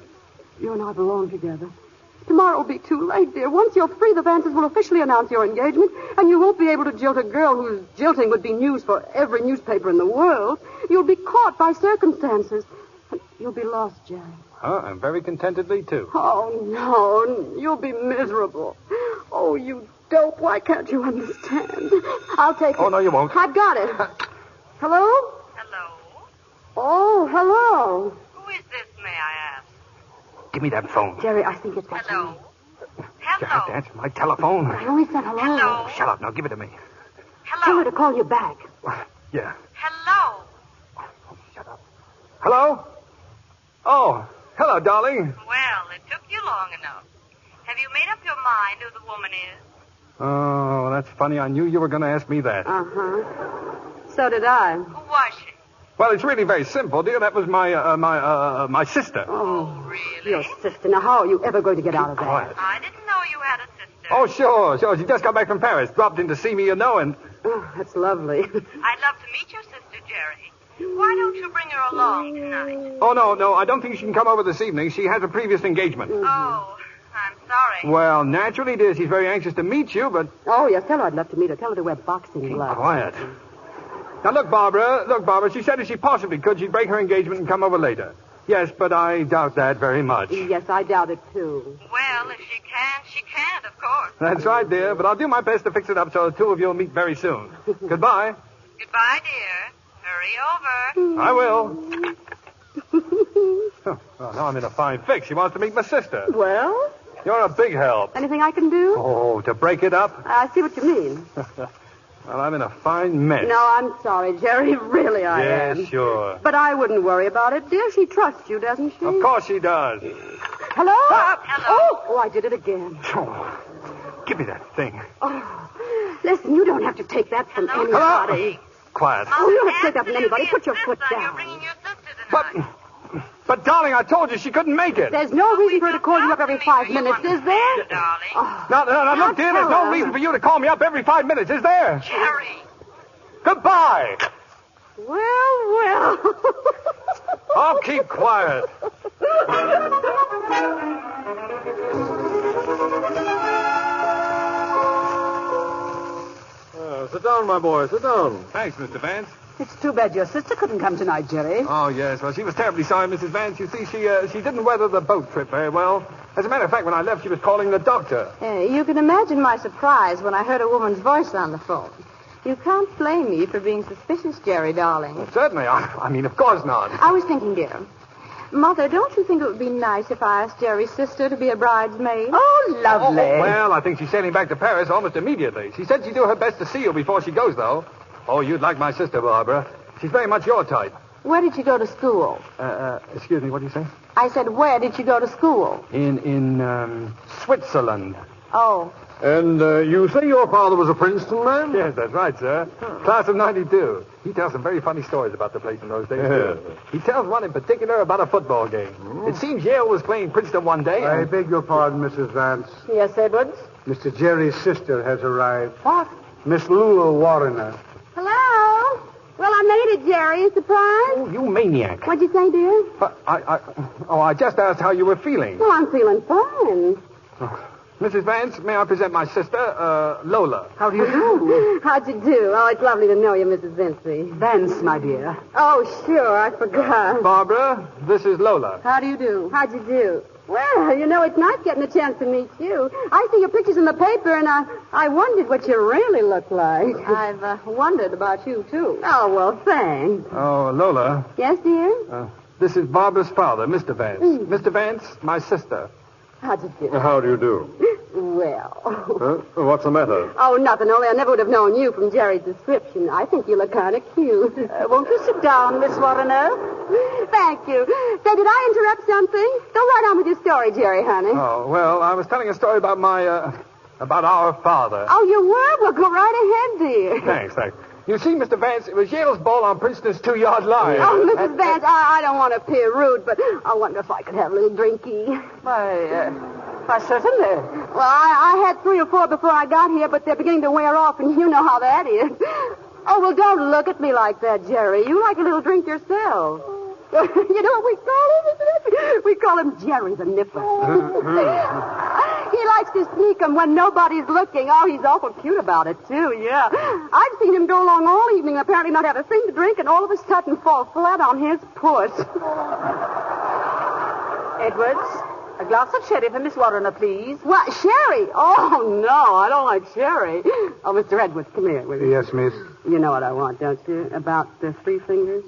you and I belong together. Tomorrow will be too late, dear. Once you're free, the Vances will officially announce your engagement, and you won't be able to jilt a girl whose jilting would be news for every newspaper in the world. You'll be caught by circumstances, and you'll be lost, Jerry. And very contentedly, too. Oh, no. You'll be miserable. Oh, you dope. Why can't you understand? I'll take it. Oh, no, you won't. I've got it. Hello? Hello? Oh, hello. Who is this, may I ask? Give me that phone. Jerry, I think it's got Hello? You have to answer my telephone. I only said hello. Hello? Shut up. Now give it to me. Tell her to call you back. Yeah. Hello? Shut up. Hello? Oh, hello, darling. Well, it took you long enough. Have you made up your mind who the woman is? Oh, that's funny. I knew you were going to ask me that. Uh-huh. So did I. Who was she? Well, it's really very simple, dear. That was my sister. Oh, really? Your sister. Now, how are you ever going to get out of that? Quiet. I didn't know you had a sister. Oh, sure. She just got back from Paris. Dropped in to see me, and... Oh, that's lovely. I'd love to meet your sister, Jerry. Why don't you bring her along? along tonight. Oh, no, I don't think she can come over this evening. She has a previous engagement. Oh, I'm sorry. Well, naturally, dear, she's very anxious to meet you, but... Oh, yes, tell her I'd love to meet her. Tell her to wear boxing gloves. Quiet. Now, look, Barbara, she said if she possibly could, she'd break her engagement and come over later. Yes, but I doubt that very much. Yes, I doubt it, too. Well, if she can, she can't, of course. That's right, dear, but I'll do my best to fix it up so the two of you will meet very soon. Goodbye. Goodbye, dear. Hurry over. I will. Oh, now I'm in a fine fix. She wants to meet my sister. Well? You're a big help. Anything I can do? Oh, to break it up? I see what you mean. Well, I'm in a fine mess. No, I'm sorry, Jerry. Really, I am. Yeah, sure. But I wouldn't worry about it, dear. She trusts you, doesn't she? Of course she does. Hello? Hello. Oh, I did it again. Oh, give me that thing. Oh, listen, you don't have to take that from anybody. Quiet. Oh, you don't have to take that from anybody. Put your foot down. But, darling, I told you she couldn't make it. There's no reason for her to call you up every 5 minutes, is there? Oh. No, look, dear, there's no reason for you to call me up every 5 minutes, is there? Jerry. Goodbye. Well. I'll keep quiet. Sit down, my boy. Sit down. Thanks, Mr. Vance. It's too bad your sister couldn't come tonight, Jerry. Oh, yes. Well, she was terribly sorry, Mrs. Vance. You see, she didn't weather the boat trip very well. As a matter of fact, when I left, she was calling the doctor. You can imagine my surprise when I heard a woman's voice on the phone. You can't blame me for being suspicious, Jerry, darling. Well, certainly. I mean, of course not. I was thinking, dear. Mother, don't you think it would be nice if I asked Jerry's sister to be a bridesmaid? Oh, lovely. Well, I think she's sailing back to Paris almost immediately. She said she'd do her best to see you before she goes, though. Oh, you'd like my sister, Barbara. She's very much your type. Where did you go to school? Excuse me, what do you say? I said, where did you go to school? In Switzerland. Oh. And you say your father was a Princeton man? Yes, that's right, sir. Class of 92. He tells some very funny stories about the place in those days, too. He tells one in particular about a football game. It seems Yale was playing Princeton one day. I beg your pardon, Mrs. Vance. Yes, Edwards? Mr. Jerry's sister has arrived. What? Miss Lula Warner. Hello? Well, I made it, Jerry. Surprise? Oh, you maniac. What'd you say, dear? I just asked how you were feeling. Well, I'm feeling fine. Mrs. Vance, may I present my sister, Lola? How do you do? How'd you do? Oh, it's lovely to know you, Mrs. Vincey. Vance, my dear. Oh, sure. I forgot. Barbara, this is Lola. How do you do? How'd you do? Well, you know, it's nice getting a chance to meet you. I see your pictures in the paper, and I wondered what you really look like. I've wondered about you, too. Oh, well, thanks. Oh, Lola. Yes, dear? This is Barbara's father, Mr. Vance. Mr. Vance, my sister. How'd you do? How do you do? Well. What's the matter? Oh, nothing. Only I never would have known you from Jerry's description. I think you look kind of cute. Won't you sit down, Miss Warner? Thank you. Say, did I interrupt something? Go right on with your story, Jerry, honey. Oh, well, I was telling a story about about our father. Oh, you were? Well, go right ahead, dear. Thanks. You see, Mr. Vance, it was Yale's ball on Princeton's 2-yard line. Oh, Mrs. Vance, I don't want to appear rude, but I wonder if I could have a little drinky. Why, certainly. Well, I had 3 or 4 before I got here, but they're beginning to wear off, and you know how that is. Oh, well, don't look at me like that, Jerry. You like a little drink yourself. You know what we call him? We call him Jerry the Nipper. He likes to sneak 'em when nobody's looking. Oh, he's awful cute about it, too, yeah. I've seen him go along all evening, apparently not have a thing to drink, and all of a sudden fall flat on his puss. Edwards, a glass of sherry for Miss Warner, please. What, sherry? Oh, no, I don't like sherry. Oh, Mr. Edwards, come here. Will you? Yes, miss. You know what I want, don't you? About the 3 fingers?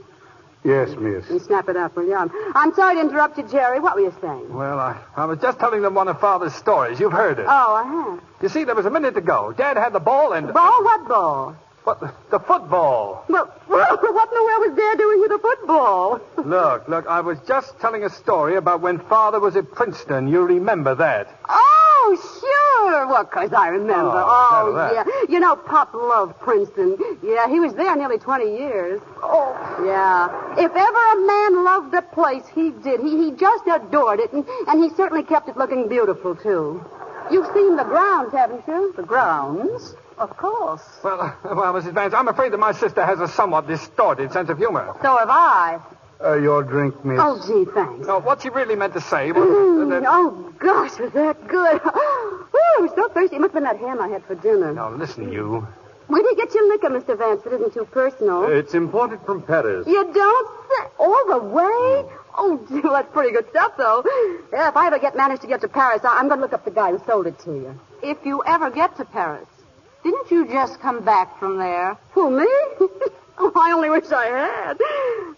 Yes, miss. And snap it up, will you? I'm sorry to interrupt you, Jerry. What were you saying? Well, I was just telling them one of Father's stories. You've heard it. Oh, I have. You see, there was a minute to go. Dad had the ball and... Ball? What ball? What? The football. Well, what in the world was Dad doing with a football? Look, I was just telling a story about when Father was at Princeton. You remember that. Oh, sure. Well, of course I remember. Oh, yeah. You know, Pop loved Princeton. Yeah, he was there nearly 20 years. Oh. Yeah. If ever a man loved a place, he did. He just adored it, and he certainly kept it looking beautiful, too. You've seen the grounds, haven't you? The grounds? Of course. Well, Mrs. Vance, I'm afraid that my sister has a somewhat distorted sense of humor. So have I. Your drink, miss. Oh, gee, thanks. No, what she really meant to say was... Oh, gosh, was that good? I'm so thirsty. It must have been that ham I had for dinner. Now, listen, you. Where do you get your liquor, Mr. Vance? It isn't too personal. It's imported from Paris. You don't say... All the way? Oh, gee, well, that's pretty good stuff, though. Yeah, if I ever manage to get to Paris, I'm going to look up the guy who sold it to you. If you ever get to Paris, didn't you just come back from there? Who, me? Oh, I only wish I had.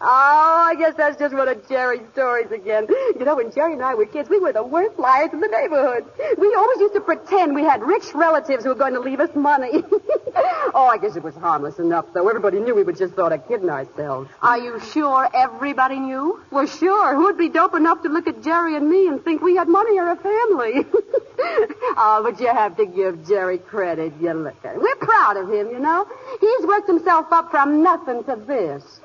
Oh, I guess that's just one of Jerry's stories again. You know, when Jerry and I were kids, we were the worst liars in the neighborhood. We always used to pretend we had rich relatives who were going to leave us money. Oh, I guess it was harmless enough, though. Everybody knew we were just sort of kidding ourselves. Are you sure everybody knew? Well, sure. Who'd be dope enough to look at Jerry and me and think we had money or a family? Oh, but you have to give Jerry credit. You look at him. We're proud of him, you know. He's worked himself up from nothing to this.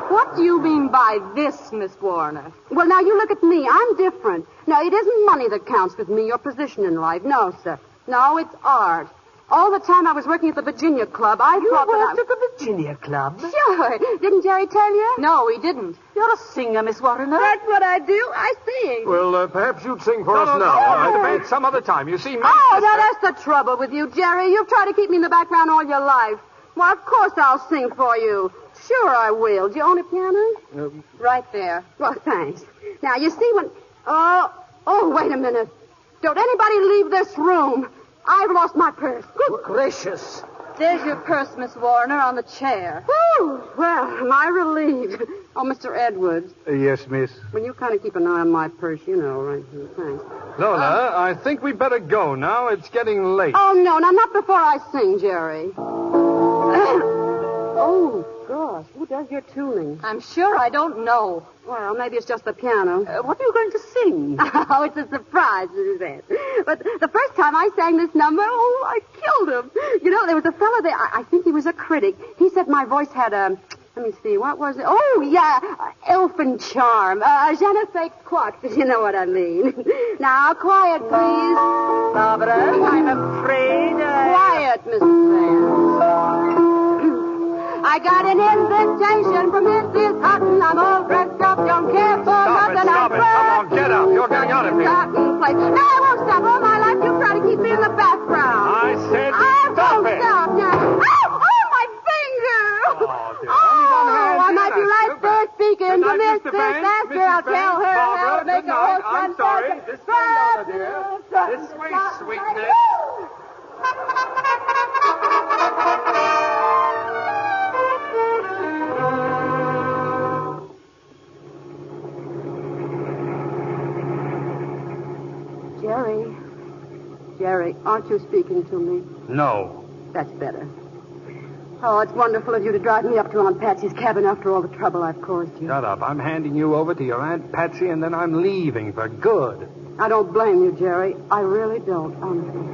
What do you mean by this, Miss Warner? Well, now, you look at me. I'm different. No, it isn't money that counts with me, your position in life. No, sir. No, it's art. All the time I was working at the Virginia Club, I thought that worked at the Virginia Club? Sure. Didn't Jerry tell you? No, he didn't. You're a singer, Miss Warner. That's what I do. I sing. Well, perhaps you'd sing for us now. No, debate some other time. You see, me... Oh, now that's the trouble with you, Jerry. You've tried to keep me in the background all your life. Well, of course I'll sing for you. Sure I will. Do you own a piano? Right there. Well, thanks. Now, you see when... Oh, wait a minute. Don't anybody leave this room. I've lost my purse. Good gracious. There's your purse, Miss Warner, on the chair. Oh, well, am I relieved? Oh, Mr. Edwards. Yes, miss. Will you kind of keep an eye on my purse, you know, right? Thanks. Lola, I think we'd better go now. It's getting late. Oh, no, not before I sing, Jerry. Oh, gosh, who does your tuning? I'm sure I don't know. Well, maybe it's just the piano. What are you going to sing? Oh, it's a surprise, Mrs. Ed. But the first time I sang this number, I killed him. You know, there was a fellow there, I think he was a critic. He said my voice had a... Let me see, what was it? Oh, yeah, elfin charm. Je ne sais quoi, if you know what I mean. Now, quiet, please. Barbara, I'm afraid... Quiet, Mrs. Vance. I got an invitation from Mrs. Hutton. I'm all dressed up, don't care for nothing. Stop it. Come on, get up. You're getting out of here. No, I won't stop. All my life you try to keep me in the background. I said stop it. Stop now. Oh, my finger. Oh, dear. I might be right there speaking to Miss Esther. I'll tell her how to make a horse I'm sorry. This way, Lola, dear. This way, sweetness. Jerry, aren't you speaking to me? No. That's better. Oh, it's wonderful of you to drive me up to Aunt Patsy's cabin after all the trouble I've caused you. Shut up. I'm handing you over to your Aunt Patsy, and then I'm leaving for good. I don't blame you, Jerry. I really don't, honestly.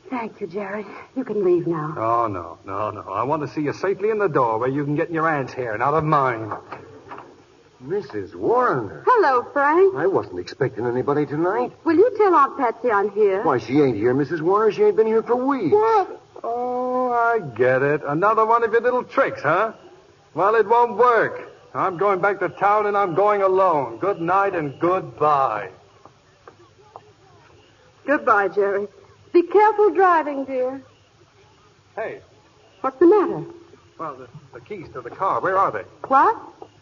Thank you, Jerry. You can leave now. Oh, no. I want to see you safely in the door where you can get in your aunt's hair and out of mine. Mrs. Warner. Hello, Frank. I wasn't expecting anybody tonight. Will you tell Aunt Patsy I'm here? Why, she ain't here, Mrs. Warner. She ain't been here for weeks. What? Oh, I get it. Another one of your little tricks, huh? Well, it won't work. I'm going back to town, and I'm going alone. Good night and goodbye. Goodbye, Jerry. Be careful driving, dear. Hey. What's the matter? Well, the keys to the car, where are they? What?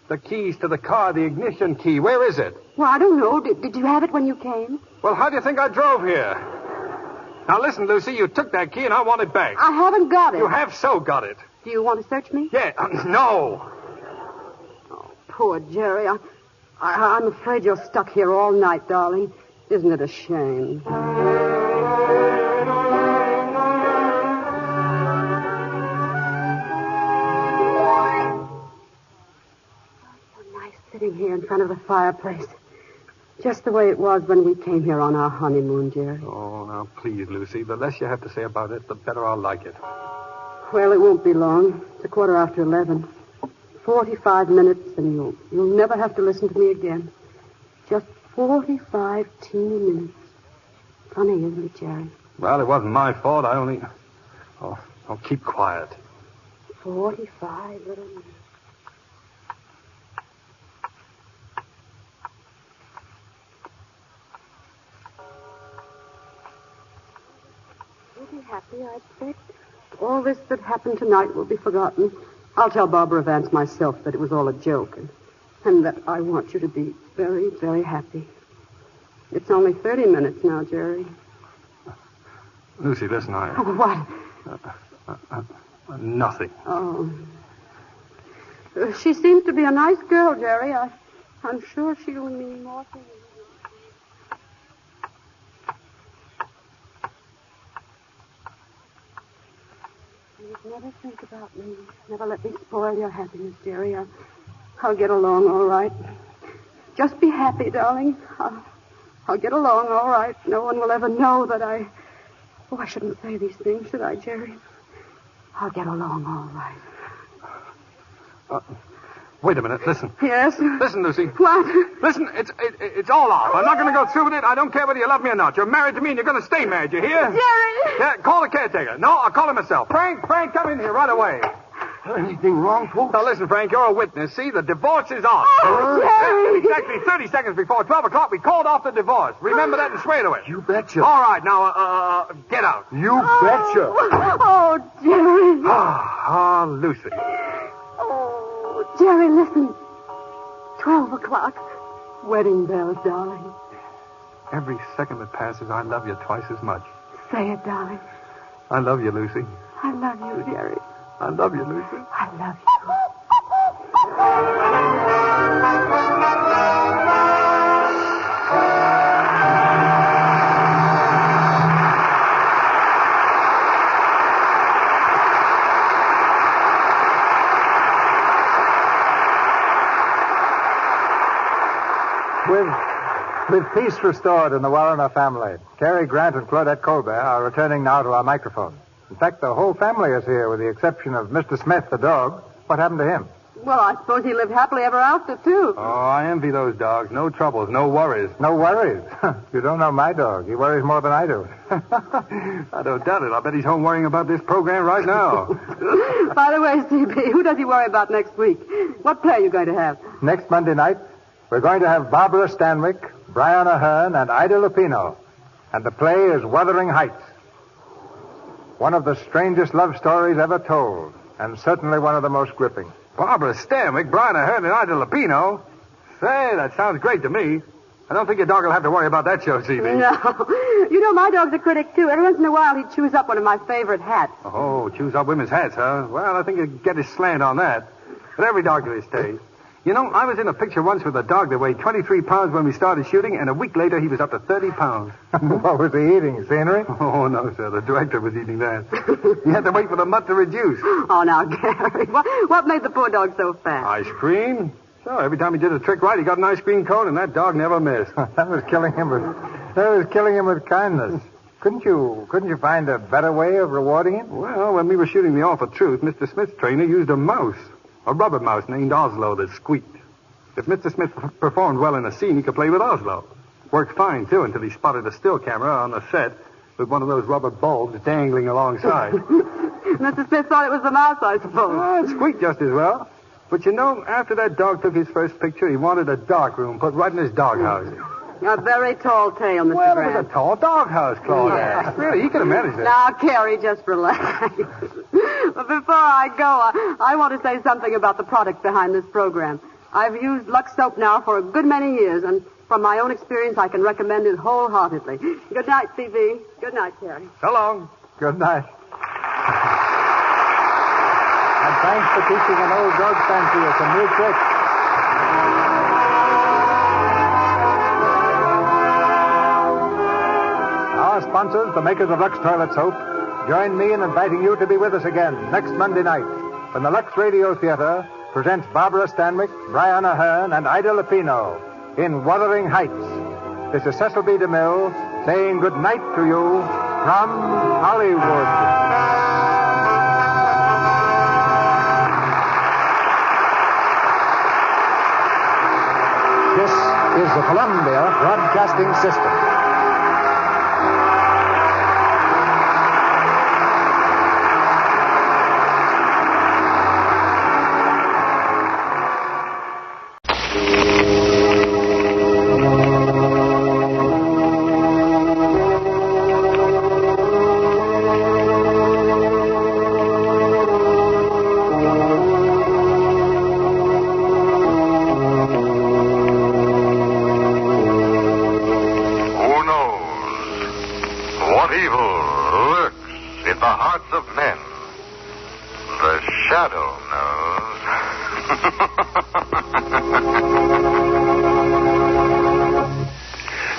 The keys to the car, the ignition key, where is it? Well, I don't know. Did you have it when you came? Well, how do you think I drove here? Now, listen, Lucy, you took that key, and I want it back. I haven't got it. You have so got it. Do you want to search me? Yeah, no. Oh, poor Jerry. I'm afraid you're stuck here all night, darling. Isn't it a shame? Sitting here in front of the fireplace. Just the way it was when we came here on our honeymoon, Jerry. Oh, now, please, Lucy. The less you have to say about it, the better I'll like it. Well, it won't be long. It's 11:15. 45 minutes, and you'll never have to listen to me again. Just 45 teeny minutes. Funny, isn't it, Jerry? Well, it wasn't my fault. I only... Oh, keep quiet. 45 little minutes. You'll be happy, I expect. All this that happened tonight will be forgotten. I'll tell Barbara Vance myself that it was all a joke and that I want you to be very, very happy. It's only 30 minutes now, Jerry. Lucy, listen, I... What? Nothing. Oh. She seems to be a nice girl, Jerry. I'm sure she'll mean more to you. Please never think about me. Never let me spoil your happiness, Jerry. I'll get along all right. Just be happy, darling. I'll get along all right. No one will ever know that I... Oh, I shouldn't say these things, should I, Jerry? I'll get along all right. Wait a minute. Listen. Yes? Listen, Lucy. What? Listen, it's all off. I'm not going to go through with it. I don't care whether you love me or not. You're married to me, and you're going to stay married. You hear? Jerry! Yeah, call the caretaker. No, I'll call him myself. Frank, come in here right away. Anything wrong, folks? Now, listen, Frank, you're a witness. See, the divorce is off. Jerry! Exactly 30 seconds before 12 o'clock, we called off the divorce. Remember that and swear to it. You betcha. All right, now, get out. You betcha. Oh, Jerry. Ah, Lucy. Oh, Jerry, listen. 12 o'clock. Wedding bells, darling. Every second that passes, I love you twice as much. Say it, darling. I love you, Lucy. I love you, Jerry. I love you, Lucy. I love you. With peace restored in the Warrener family, Cary Grant and Claudette Colbert are returning now to our microphone. In fact, the whole family is here, with the exception of Mr. Smith, the dog. What happened to him? Well, I suppose he lived happily ever after, too. Oh, I envy those dogs. No troubles, no worries. No worries? You don't know my dog. He worries more than I do. I don't doubt it. I bet he's home worrying about this program right now. By the way, C.B., who does he worry about next week? What play are you going to have? Next Monday night, we're going to have Barbara Stanwyck, Brian Ahern, and Ida Lupino. And the play is Wuthering Heights. One of the strangest love stories ever told, and certainly one of the most gripping. Barbara Stanwyck, Brian Ahern, and Ida Lupino? Say, that sounds great to me. I don't think your dog will have to worry about that show, C.B. No. You know, my dog's a critic, too. Every once in a while, he'd choose up one of my favorite hats. Oh, choose up women's hats, huh? Well, I think he'd get his slant on that. But every dog to his taste. You know, I was in a picture once with a dog that weighed 23 pounds when we started shooting, and a week later he was up to 30 pounds. What was he eating, scenery? Oh, no, sir. The director was eating that. He had to wait for the mutt to reduce. Oh, now, Gary, what made the poor dog so fat? Ice cream. So every time he did a trick right, he got an ice cream cone, and that dog never missed. That was killing him with kindness. Couldn't you find a better way of rewarding him? Well, when we were shooting The Awful Truth, Mr. Smith's trainer used a mouse. A rubber mouse named Oslo that squeaked. If Mr. Smith performed well in a scene, he could play with Oslo. Worked fine, too, until he spotted a still camera on the set with one of those rubber bulbs dangling alongside. Mr. Smith thought it was the mouse, I suppose. Oh, it squeaked just as well. But you know, after that dog took his first picture, he wanted a dark room put right in his doghouse. A very tall tale, Mr. Well, Grant. it was a tall doghouse, Claude. Yeah. Really, he could have managed it. Now, Carrie, just relax. But before I go, I want to say something about the product behind this program. I've used Lux soap now for a good many years, and from my own experience, I can recommend it wholeheartedly. Good night, C.B. Good night, Carrie. So long. Good night. And thanks for teaching an old dog fancier some new tricks. Our sponsors, the makers of Lux Toilet Soap, join me in inviting you to be with us again next Monday night when the Lux Radio Theater presents Barbara Stanwyck, Brian Ahern, and Ida Lupino in Wuthering Heights. This is Cecil B. DeMille saying good night to you from Hollywood. This is the Columbia Broadcasting System.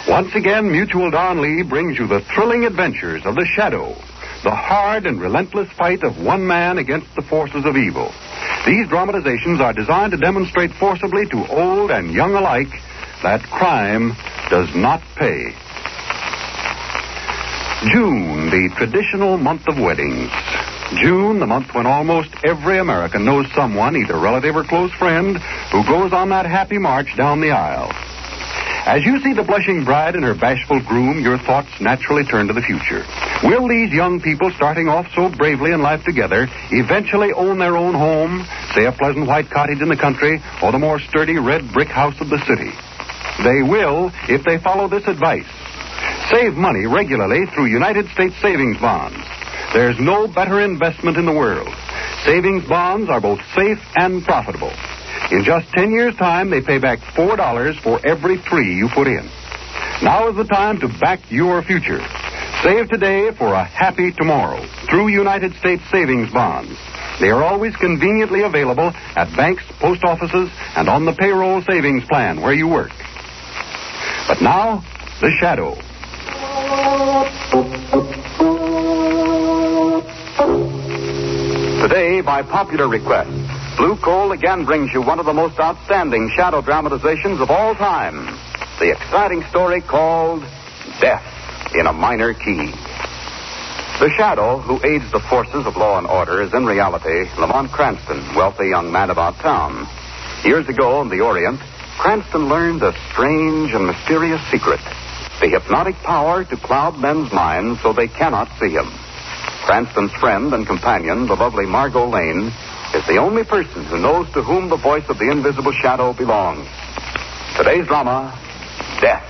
Once again, Mutual Don Lee brings you the thrilling adventures of the Shadow, the hard and relentless fight of one man against the forces of evil. These dramatizations are designed to demonstrate forcibly to old and young alike that crime does not pay. June, the traditional month of weddings. June, the month when almost every American knows someone, either relative or close friend, who goes on that happy march down the aisle. As you see the blushing bride and her bashful groom, your thoughts naturally turn to the future. Will these young people, starting off so bravely in life together, eventually own their own home, say a pleasant white cottage in the country, or the more sturdy red brick house of the city? They will if they follow this advice. Save money regularly through United States savings bonds. There's no better investment in the world. Savings bonds are both safe and profitable. In just 10 years' time, they pay back $4 for every $3 you put in. Now is the time to back your future. Save today for a happy tomorrow through United States savings bonds. They are always conveniently available at banks, post offices, and on the payroll savings plan where you work. But now, the Shadow. Today, by popular request, Blue Coal again brings you one of the most outstanding shadow dramatizations of all time. The exciting story called Death in a Minor Key. The Shadow, who aids the forces of law and order, is in reality Lamont Cranston, wealthy young man about town. Years ago in the Orient, Cranston learned a strange and mysterious secret. The hypnotic power to cloud men's minds so they cannot see him. Cranston's friend and companion, the lovely Margot Lane, is the only person who knows to whom the voice of the invisible shadow belongs. Today's drama, Death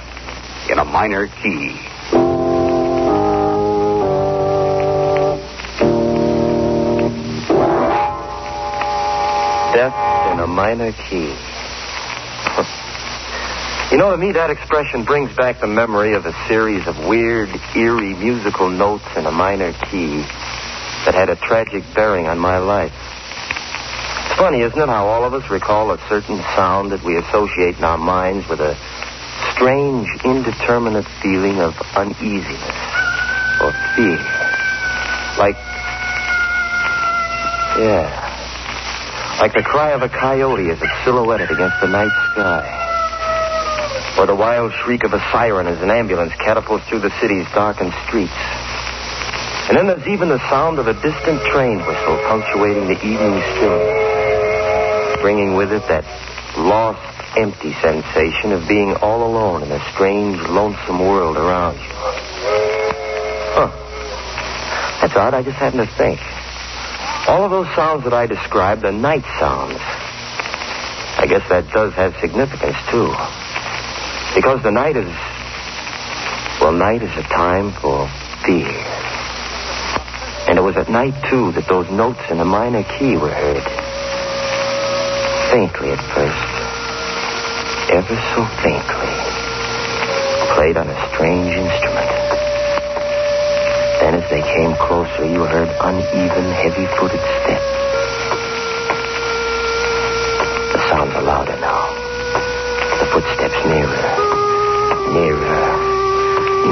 in a Minor Key. Death in a Minor Key. You know, to me, that expression brings back the memory of a series of weird, eerie musical notes in a minor key that had a tragic bearing on my life. It's funny, isn't it, how all of us recall a certain sound that we associate in our minds with a strange, indeterminate feeling of uneasiness or fear. Like the cry of a coyote as it's silhouetted against the night sky. Or the wild shriek of a siren as an ambulance catapults through the city's darkened streets. And then there's even the sound of a distant train whistle punctuating the evening stillness, bringing with it that lost, empty sensation of being all alone in a strange, lonesome world around you. That's odd. I just happened to think. All of those sounds that I described are night sounds. I guess that does have significance, too. Because the night is a time for fear. And it was at night, too, that those notes in a minor key were heard. Faintly at first. Ever so faintly. Played on a strange instrument. Then as they came closer, you heard uneven, heavy-footed steps. The sounds are louder now. The footsteps nearer. Nearer.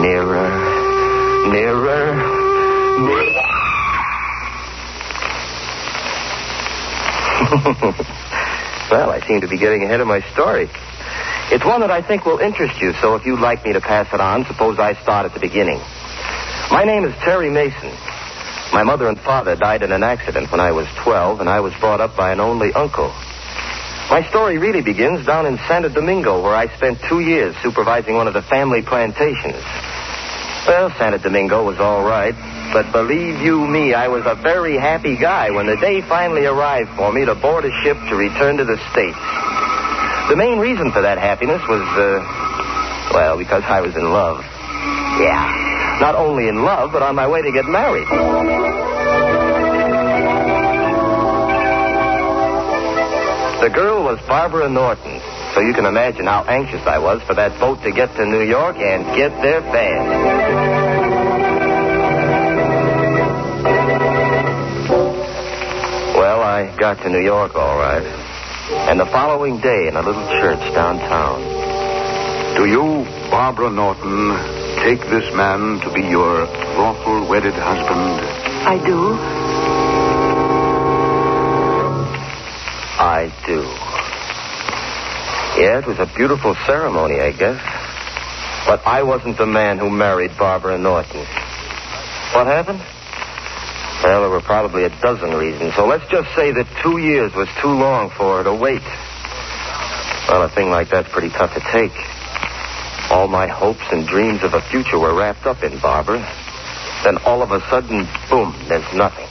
Nearer. Nearer. Nearer. Well, I seem to be getting ahead of my story. It's one that I think will interest you, so if you'd like me to pass it on, suppose I start at the beginning. My name is Terry Mason. My mother and father died in an accident when I was 12, and I was brought up by an only uncle. My story really begins down in Santo Domingo, where I spent 2 years supervising one of the family plantations. Well, Santo Domingo was all right, but believe you me, I was a very happy guy when the day finally arrived for me to board a ship to return to the States. The main reason for that happiness was, because I was in love. Yeah, not only in love, but on my way to get married. The girl was Barbara Norton, so you can imagine how anxious I was for that boat to get to New York and get there fast. Well, I got to New York all right. And the following day in a little church downtown. Do you, Barbara Norton, take this man to be your lawful wedded husband? I do. I do. Yeah, it was a beautiful ceremony, I guess. But I wasn't the man who married Barbara Norton. What happened? Well, there were probably a dozen reasons. So let's just say that 2 years was too long for her to wait. Well, a thing like that's pretty tough to take. All my hopes and dreams of a future were wrapped up in Barbara. Then all of a sudden, boom, there's nothing.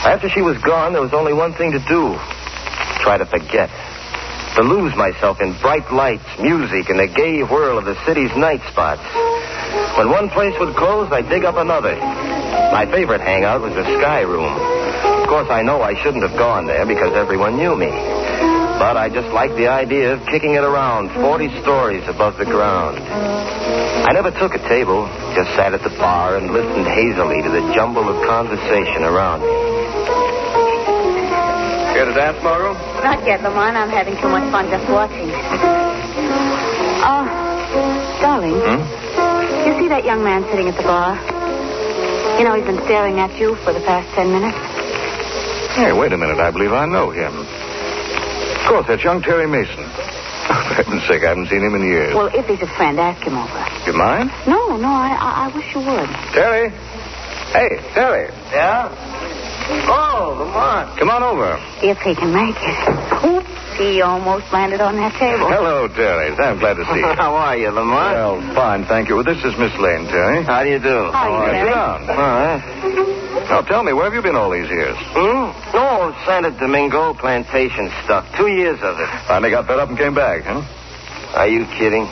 After she was gone, there was only one thing to do. Try to forget. To lose myself in bright lights, music, and the gay whirl of the city's night spots. When one place would close, I'd dig up another. My favorite hangout was the Sky Room. Of course, I know I shouldn't have gone there because everyone knew me. But I just liked the idea of kicking it around 40 stories above the ground. I never took a table, just sat at the bar and listened hazily to the jumble of conversation around me. Care to dance, Margot? Not yet, Lamont. I'm having too much fun just watching. Darling. You see that young man sitting at the bar? You know, he's been staring at you for the past 10 minutes. Hey, wait a minute. I believe I know him. Of course, that's young Terry Mason. For heaven's sake, I haven't seen him in years. Well, if he's a friend, ask him over. You mind? No, I wish you would. Terry? Hey, Terry. Yeah? Oh, Lamont. Come on over. If he can make it. Oops, he almost landed on that table. Hello, Terry. I'm glad to see you. How are you, Lamont? Well, fine, thank you. This is Miss Lane, Terry. How do you do? How are you, Terry? Sit down. All right. Now, tell me, where have you been all these years? No, Santo Domingo plantation stuff. 2 years of it. Finally got fed up and came back, huh? Are you kidding?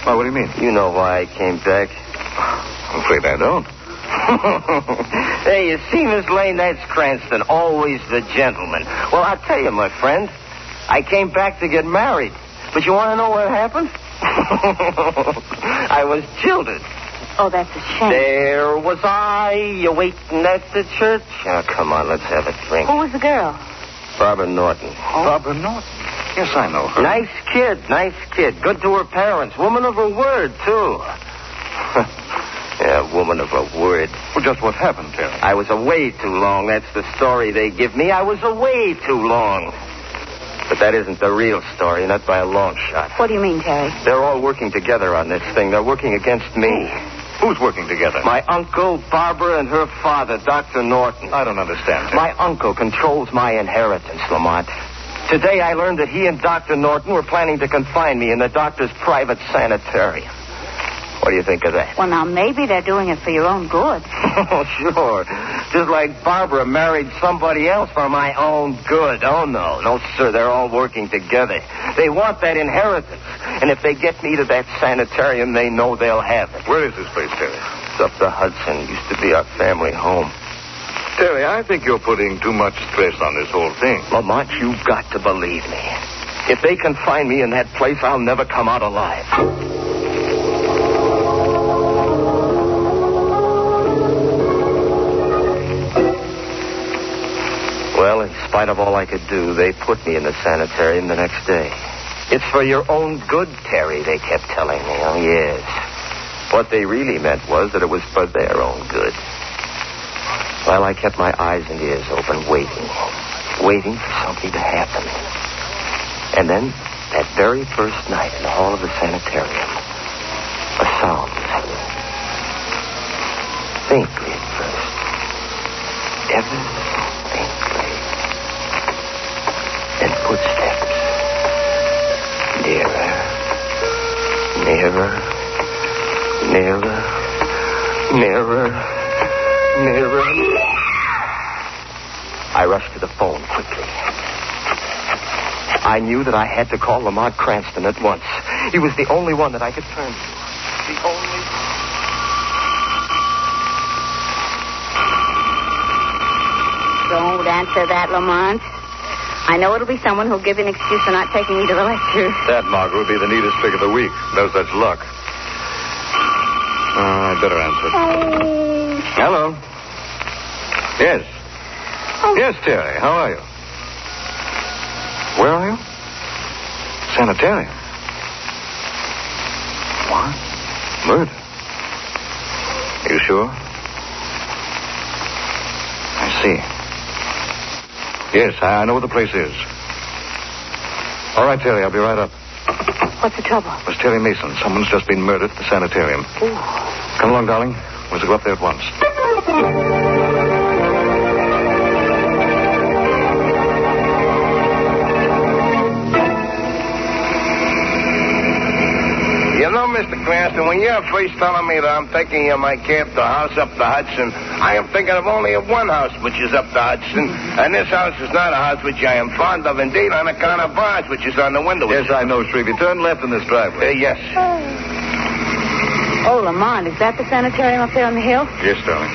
Oh, what do you mean? You know why I came back. I'm afraid I don't. Hey, you see, Miss Lane, that's Cranston, always the gentleman. Well, I'll tell you, my friend, I came back to get married. But you want to know what happened? I was jilted. Oh, that's a shame. There was I, waiting at the church. Oh, come on, let's have a drink. Who was the girl? Barbara Norton. Oh. Barbara Norton? Yes, I know her. Nice kid. Good to her parents. Woman of her word, too. Yeah, woman of her word. Well, just what happened, Terry? I was away too long. That's the story they give me. I was away too long. But that isn't the real story, not by a long shot. What do you mean, Terry? They're all working together on this thing. They're working against me. Who's working together? My uncle, Barbara, and her father, Dr. Norton. I don't understand, Terry. My uncle controls my inheritance, Lamont. Today I learned that he and Dr. Norton were planning to confine me in the doctor's private sanitarium. What do you think of that? Well, now, maybe they're doing it for your own good. Oh, sure. Just like Barbara married somebody else for my own good. Oh, no. No, sir. They're all working together. They want that inheritance. And if they get me to that sanitarium, they know they'll have it. Where is this place, Terry? It's up the Hudson. Used to be our family home. Terry, I think you're putting too much stress on this whole thing. Lamont, you've got to believe me. If they confine me in that place, I'll never come out alive. Well, in spite of all I could do, they put me in the sanitarium the next day. It's for your own good, Terry, they kept telling me. Oh, yes. What they really meant was that it was for their own good. Well, I kept my eyes and ears open, waiting for something to happen. And then, that very first night in the hall of the sanitarium, a sound was heard. Faintly at first. Ever so faintly. And Nearer. Nearer. Nearer. Nearer. I rushed to the phone quickly. I knew that I had to call Lamont Cranston at once. He was the only one that I could turn to. The only... Don't answer that, Lamont. I know it'll be someone who'll give an excuse for not taking me to the lecture. That, Margaret, would be the neatest trick of the week. No such luck. I'd better answer. Hello. Yes. Yes, Terry. How are you? Where are you? Sanitarium. What? Murder? Are you sure? I see. Yes, I know where the place is. All right, Terry, I'll be right up. What's the trouble? It was Terry Mason. Someone's just been murdered at the sanitarium. Ooh. Come along, darling. We'll go up there at once. You know, Mr. Cranston, when you're first telling me that I'm taking you my camp to house up the Hudson, I am thinking of only one house which is up the Hudson, and this house is not a house which I am fond of, indeed, on account of bars which is on the window. Yes, I know, Shrevey. Turn left in this driveway. Yes. Oh, Lamont, is that the sanitarium up there on the hill? Yes, darling.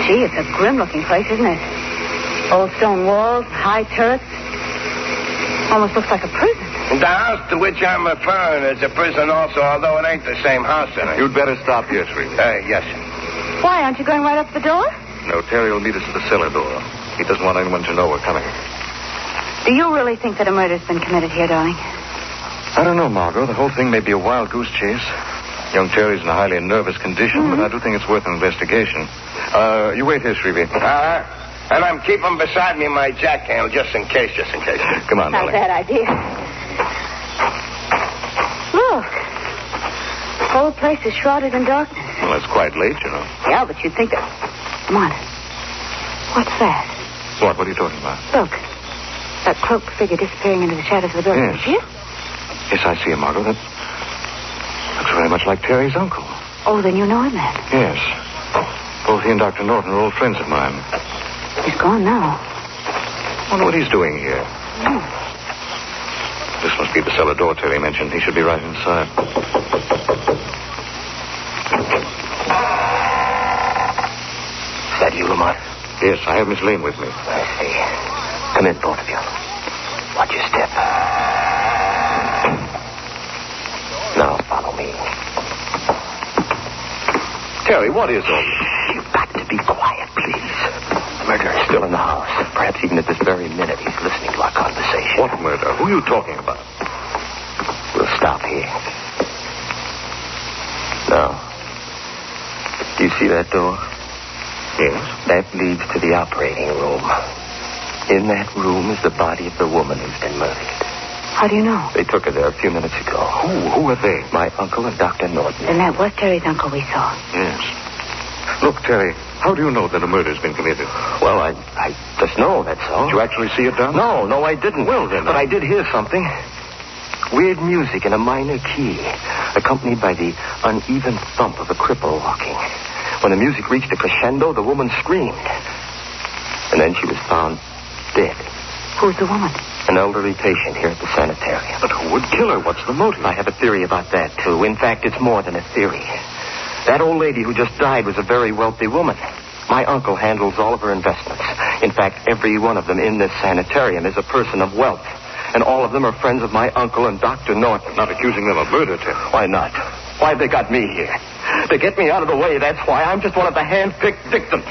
Gee, it's a grim-looking place, isn't it? Old stone walls, high turrets. Almost looks like a prison. The house to which I'm referring is a prison also, although it ain't the same house in it. You'd better stop here, Shrevey. Yes. Why, aren't you going right up the door? No, Terry will meet us at the cellar door. He doesn't want anyone to know we're coming. Do you really think that a murder's been committed here, darling? I don't know, Margot. The whole thing may be a wild goose chase. Young Terry's in a highly nervous condition, but I do think it's worth an investigation. You wait here, Shrevey. And I'm keeping beside me my jackhammer just in case. Come on, Not a darling. bad idea. Look. The whole place is shrouded in darkness. Well, it's quite late, you know. Yeah, but you'd think that... Come on. What's that? What are you talking about? Look. That cloaked figure disappearing into the shadows of the building. Yes. See it? Yes, I see him, Margot. That looks very much like Terry's uncle. Oh, then you know him then. Yes. Both he and Dr. Norton are old friends of mine. He's gone now. I wonder what he's doing here. This must be the cellar door Terry mentioned. He should be right inside. Is that you, Lamont? Yes, I have Miss Lane with me. I see. Come in, both of you. Watch your step. Now, follow me. Terry, what is all this? You've got to be quiet, please. The murderer is still in the house. Perhaps even at this very minute he's listening to our conversation. What murder? Who are you talking about? We'll stop here. Now, do you see that door? Yes. That leads to the operating room. In that room is the body of the woman who's been murdered. How do you know? They took her there a few minutes ago. Who are they? My uncle and Dr. Norton. Then that was Terry's uncle we saw. Yes. Look, Terry, how do you know that a murder's been committed? Well, I just know, that's all. Did you actually see it done? No, I didn't. Well, then... But I did hear something. Weird music in a minor key, accompanied by the uneven thump of a cripple walking. When the music reached a crescendo, the woman screamed. And then she was found dead. Who's the woman? An elderly patient here at the sanitarium. But who would kill her? What's the motive? I have a theory about that, too. In fact, it's more than a theory. That old lady who just died was a very wealthy woman. My uncle handles all of her investments. In fact, every one of them in this sanitarium is a person of wealth. And all of them are friends of my uncle and Dr. Norton. Not accusing them of murder, Terry. Why not? Why have they got me here? To get me out of the way, that's why. I'm just one of the hand-picked victims.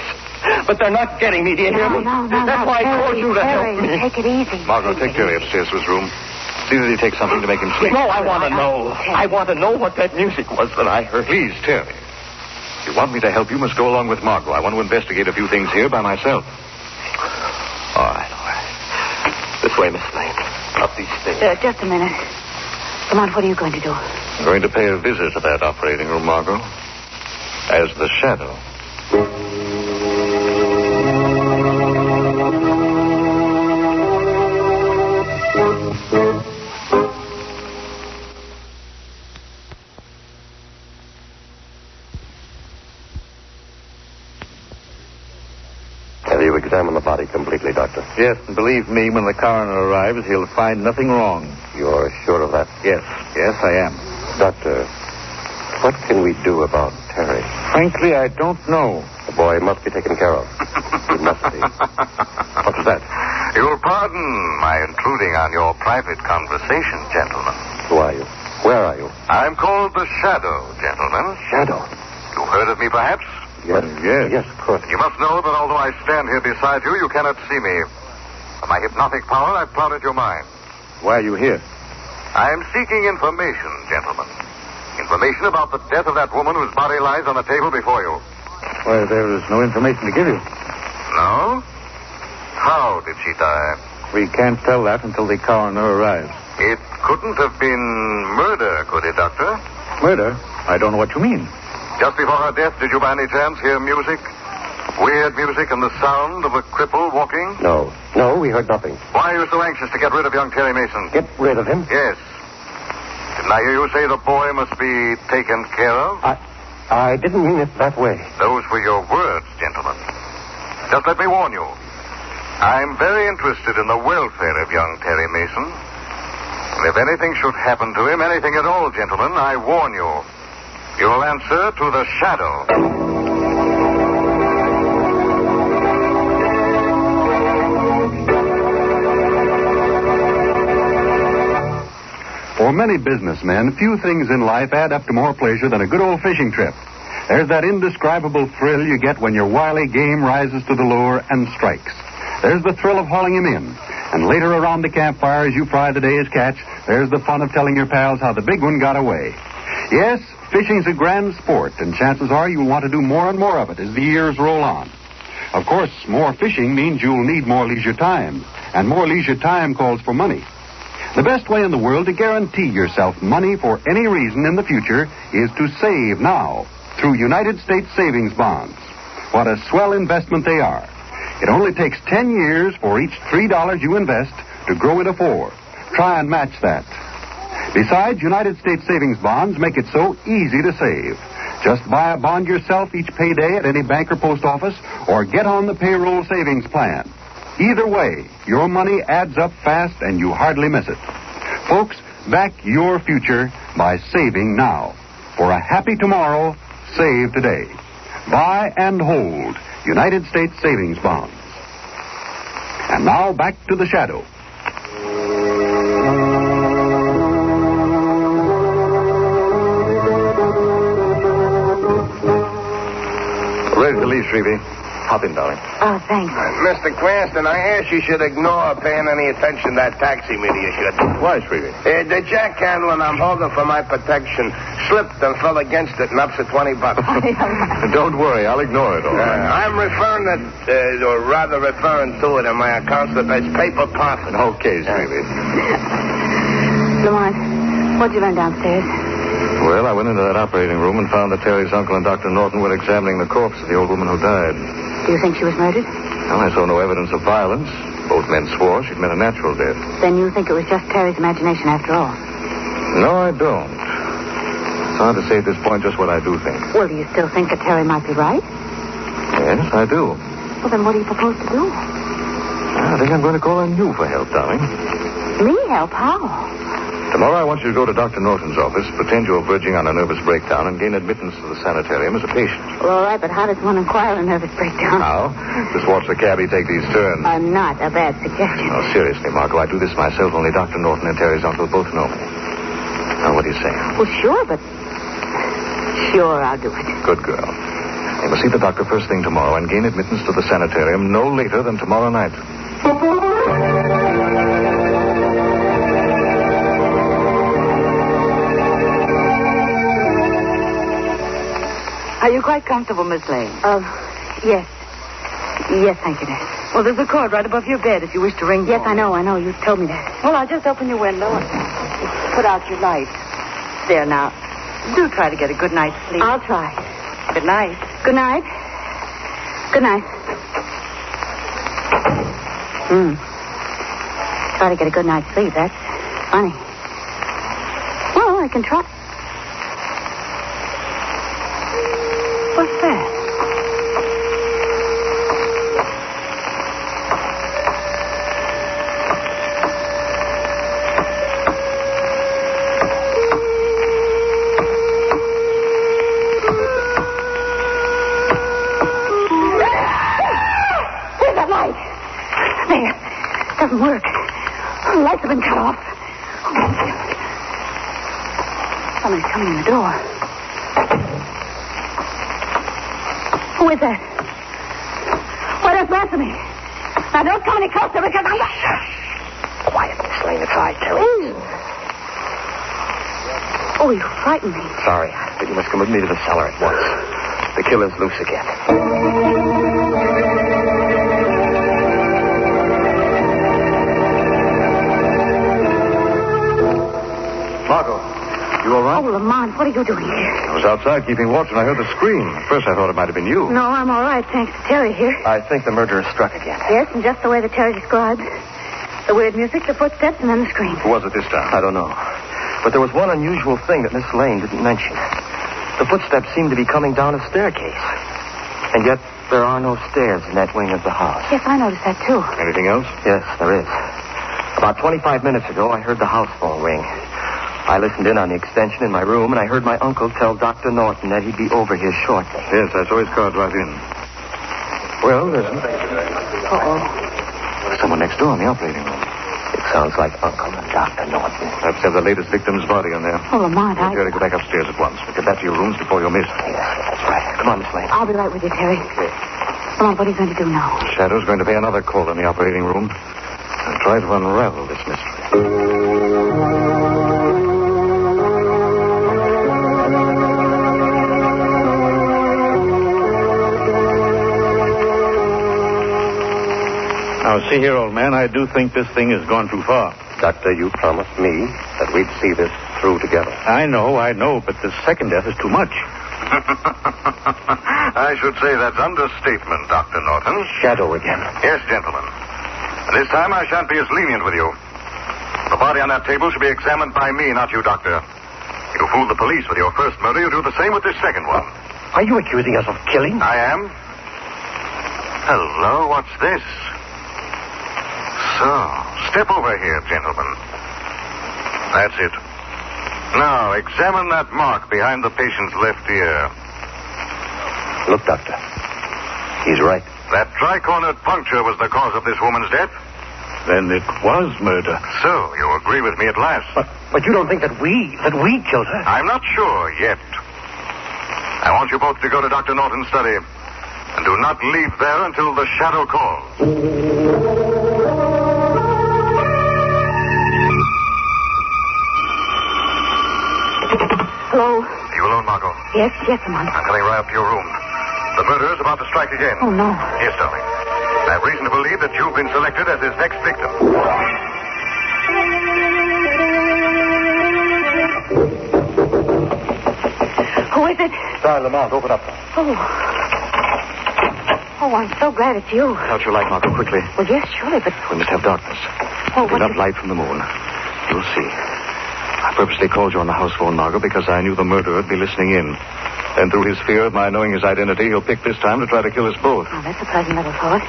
But they're not getting me, do you hear me? No. That's why I called you to help me. Take it easy. Margot, take Terry upstairs to his room. See that he takes something to make him sleep. No, I want to know. I want to know what that music was that I heard. Please, Terry. If you want me to help, you must go along with Margot. I want to investigate a few things here by myself. All right. This way, Miss Lane. Up these stairs. Just a minute. Come on, what are you going to do? I'm going to pay a visit to that operating room, Margot. As the shadow. examine the body completely, Doctor? Yes, and believe me, when the coroner arrives, he'll find nothing wrong. You're sure of that? Yes, I am. Doctor, what can we do about Terry? Frankly, I don't know. The boy must be taken care of. He must be. What was that? You'll pardon my intruding on your private conversation, gentlemen. Who are you? Where are you? I'm called the Shadow, gentlemen. Shadow? You've heard of me, perhaps? Yes. Yes, of course. You must know that although I stand here beside you, you cannot see me. By my hypnotic power, I've clouded your mind. Why are you here? I am seeking information, gentlemen. Information about the death of that woman whose body lies on the table before you. Why, there is no information to give you. No? How did she die? We can't tell that until the coroner arrives. It couldn't have been murder, could it, Doctor? Murder? I don't know what you mean. Just before her death, did you by any chance hear music? Weird music and the sound of a cripple walking? No, we heard nothing. Why are you so anxious to get rid of young Terry Mason? Get rid of him? Yes. Didn't I hear you say the boy must be taken care of? I didn't mean it that way. Those were your words, gentlemen. Just let me warn you. I'm very interested in the welfare of young Terry Mason. And if anything should happen to him, anything at all, gentlemen, I warn you, you'll answer to the Shadow. For many businessmen, few things in life add up to more pleasure than a good old fishing trip. There's that indescribable thrill you get when your wily game rises to the lure and strikes. There's the thrill of hauling him in. And later around the campfire as you fry the day's catch, there's the fun of telling your pals how the big one got away. Yes, fishing's a grand sport, and chances are you'll want to do more and more of it as the years roll on. Of course, more fishing means you'll need more leisure time, and more leisure time calls for money. The best way in the world to guarantee yourself money for any reason in the future is to save now through United States savings bonds. What a swell investment they are. It only takes 10 years for each $3 you invest to grow into 4. Try and match that. Besides, United States savings bonds make it so easy to save. Just buy a bond yourself each payday at any bank or post office, or get on the payroll savings plan. Either way, your money adds up fast and you hardly miss it. Folks, back your future by saving now. For a happy tomorrow, save today. Buy and hold United States savings bonds. And now back to the Shadow. Ready to leave, Shrevey. Hop in, darling. Oh, thanks. Mr. Cranston, I ask you should ignore paying any attention to that taxi meter you should. Why, Shrevey? The jack handle I'm holding for my protection slipped and fell against it and upset $20. Don't worry, I'll ignore it, all right. I'm referring to it in my accounts as paper profit. Okay, Shrevey. Lamont, what'd you learn downstairs? Well, I went into that operating room and found that Terry's uncle and Dr. Norton were examining the corpse of the old woman who died. Do you think she was murdered? Well, I saw no evidence of violence. Both men swore she'd met a natural death. Then you think it was just Terry's imagination after all? No, I don't. It's hard to say at this point just what I do think. Well, do you still think that Terry might be right? Yes, I do. Well, then what do you propose to do? I think I'm going to call on you for help, darling. Me help? How? Tomorrow I want you to go to Dr. Norton's office, pretend you're verging on a nervous breakdown, and gain admittance to the sanitarium as a patient. Well, all right, but how does one acquire a nervous breakdown? How? Just watch the cabbie take these turns. Not a bad suggestion. Oh, seriously, Margot, I do this myself. Only Dr. Norton and Terry's uncle both know me. Now, what do you say? Well, sure, but... Sure, I'll do it. Good girl. You must see the doctor first thing tomorrow and gain admittance to the sanitarium no later than tomorrow night. Are you quite comfortable, Miss Lane? Yes. Yes, thank you, Nurse. Well, there's a cord right above your bed if you wish to ring. Yes, I know. You told me that. Well, I'll just open your window and put out your light. There now. Do try to get a good night's sleep. I'll try. Good night. Good night. Good night. Try to get a good night's sleep. That's funny. Well, I can try. What's that? Somebody's coming in the door. Who is that? Well, don't answer me. Now, don't come any closer because I'm... Quiet, Miss Lane. It's I, Terry. Oh, you frightened me. Sorry. But you must come with me to the cellar at once. The killer's loose again. Margot, you all right? Oh, Lamont, what are you doing here? I was outside keeping watch and I heard the scream. At first I thought it might have been you. No, I'm all right, thanks to Terry here. I think the murderer struck again. Yes, and just the way that Terry described. The weird music, the footsteps, and then the scream. Who was it this time? I don't know. But there was one unusual thing that Miss Lane didn't mention. The footsteps seemed to be coming down a staircase. And yet there are no stairs in that wing of the house. Yes, I noticed that, too. Anything else? Yes, there is. About 25 minutes ago, I heard the house phone ring. I listened in on the extension in my room, and I heard my uncle tell Dr. Norton that he'd be over here shortly. Yes, I saw his car drive in. Well, listen. Uh-oh. There's someone next door in the operating room. It sounds like Uncle and Dr. Norton. Perhaps have the latest victim's body in there. Oh, Lamont, Terry, go back upstairs at once. Get back to your rooms before you're missed. Yes, that's right. Come on, Miss Lane. I'll be right with you, Terry. Okay. Lamont, what are you going to do now? Shadow's going to pay another call in the operating room and try to unravel this mystery. Now, see here, old man, I do think this thing has gone too far. Doctor, you promised me that we'd see this through together. I know, but the second death is too much. I should say that's understatement, Dr. Norton. Shadow again. Yes, gentlemen. And this time I shan't be as lenient with you. The body on that table should be examined by me, not you, Doctor. You fooled the police with your first murder. You do the same with this second one. Are you accusing us of killing? I am. Hello, what's this? So, step over here, gentlemen. That's it. Now, examine that mark behind the patient's left ear. Look, Doctor. He's right. That tri-cornered puncture was the cause of this woman's death? Then it was murder. So, you agree with me at last? But you don't think that we killed her? I'm not sure yet. I want you both to go to Dr. Norton's study. And do not leave there until the shadow calls. Hello? Are you alone, Margot? Yes, Lamont. I'm coming right up to your room. The murderer's about to strike again. Oh, no. Yes, darling. I have reason to believe that you've been selected as his next victim. Who is it? Sorry, Lamont, open up. Oh, I'm so glad it's you. Out your light, Margot, quickly. Well, yes, surely, but... We must have darkness. Oh, what... Enough light from the moon. You'll see. I purposely called you on the house phone, Margot, because I knew the murderer would be listening in. Then through his fear of my knowing his identity, he'll pick this time to try to kill us both. Oh, that's a pleasant little thought.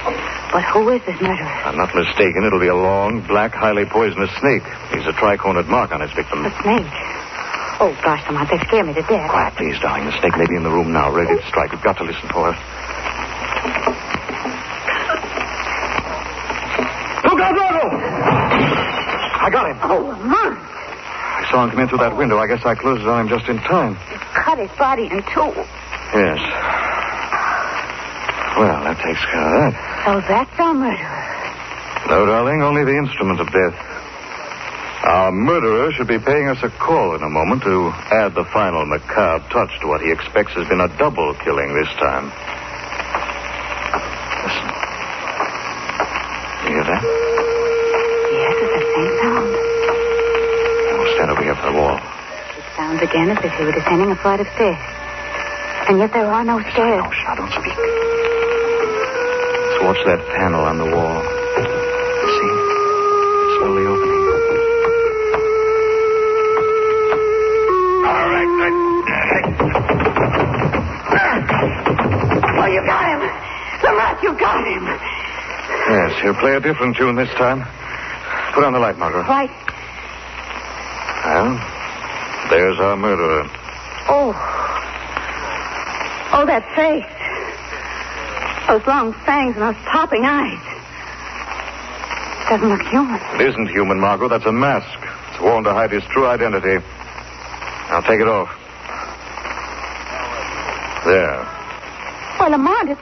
But who is this murderer? I'm not mistaken. It'll be a long, black, highly poisonous snake. He's a tri-cornered mark on his victim. A snake? Oh, gosh, Lamont, they scare me to death. Quiet, please, darling. The snake may be in the room now, ready to strike. We've got to listen for her. Look out, Margot! I got him. Oh, Lamont! I saw him come in through that window. I guess I closed it on him just in time. Cut his body in two. Yes. Well, that takes care of that. So that's our murderer. No, darling, only the instrument of death. Our murderer should be paying us a call in a moment to add the final macabre touch to what he expects has been a double killing this time. Listen. You hear that? Yes, it's the same sound. We'll stand over here for the wall. It sounds again as if he were descending a flight of stairs. And yet there are no stairs. No, don't speak. Let's watch that panel on the wall. See? Slowly opening. All right. Oh, you got him. Lamont, you got him. Yes, he'll play a different tune this time. Put on the light, Margot. Right. Well, there's our murderer. Oh, that face. Those long fangs and those popping eyes. Doesn't look human. It isn't human, Margot. That's a mask. It's worn to hide his true identity. I'll take it off. There. Why, Lamont, it's...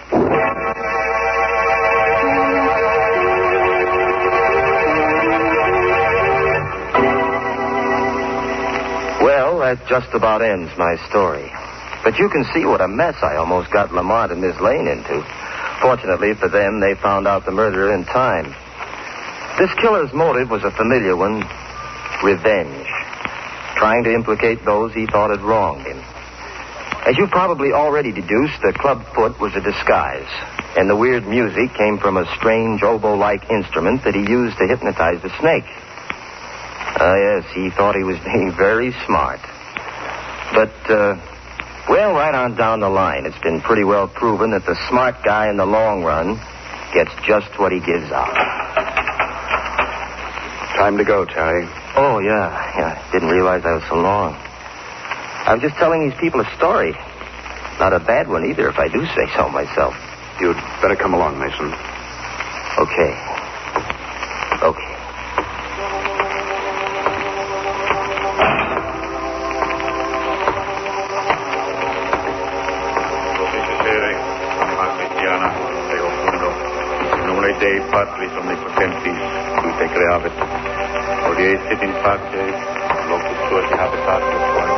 Well, that just about ends my story. But you can see what a mess I almost got Lamont and Miss Lane into. Fortunately for them, they found out the murderer in time. This killer's motive was a familiar one, revenge. Trying to implicate those he thought had wronged him. As you probably already deduced, the club foot was a disguise, and the weird music came from a strange oboe-like instrument that he used to hypnotize the snake. Yes, he thought he was being very smart. But, well, right on down the line, it's been pretty well proven that the smart guy in the long run gets just what he gives out. Time to go, Terry. Oh, yeah. Didn't realize I was so long. I was just telling these people a story. Not a bad one either, if I do say so myself. You'd better come along, Mason. Okay. Dei patris omnipotentis, qui te creavit, odie sit in pace, locus tuus habitatus quae.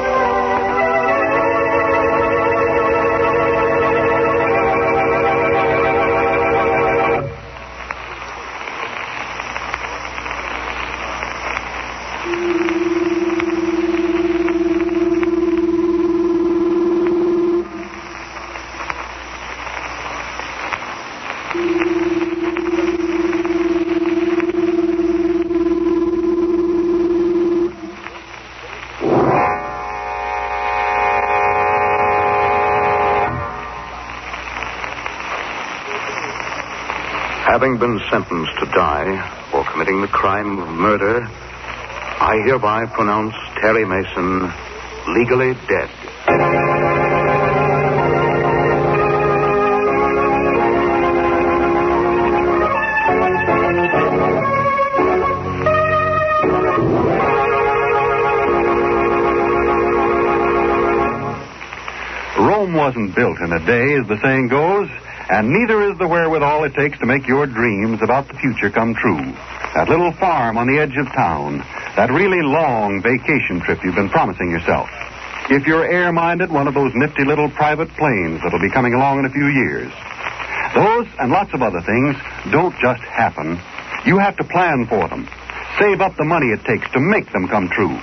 Having been sentenced to die for committing the crime of murder, I hereby pronounce Terry Mason legally dead. Rome wasn't built in a day, as the saying goes. And neither is the wherewithal it takes to make your dreams about the future come true. That little farm on the edge of town, that really long vacation trip you've been promising yourself. If you're air-minded, one of those nifty little private planes that'll be coming along in a few years. Those and lots of other things don't just happen. You have to plan for them. Save up the money it takes to make them come true.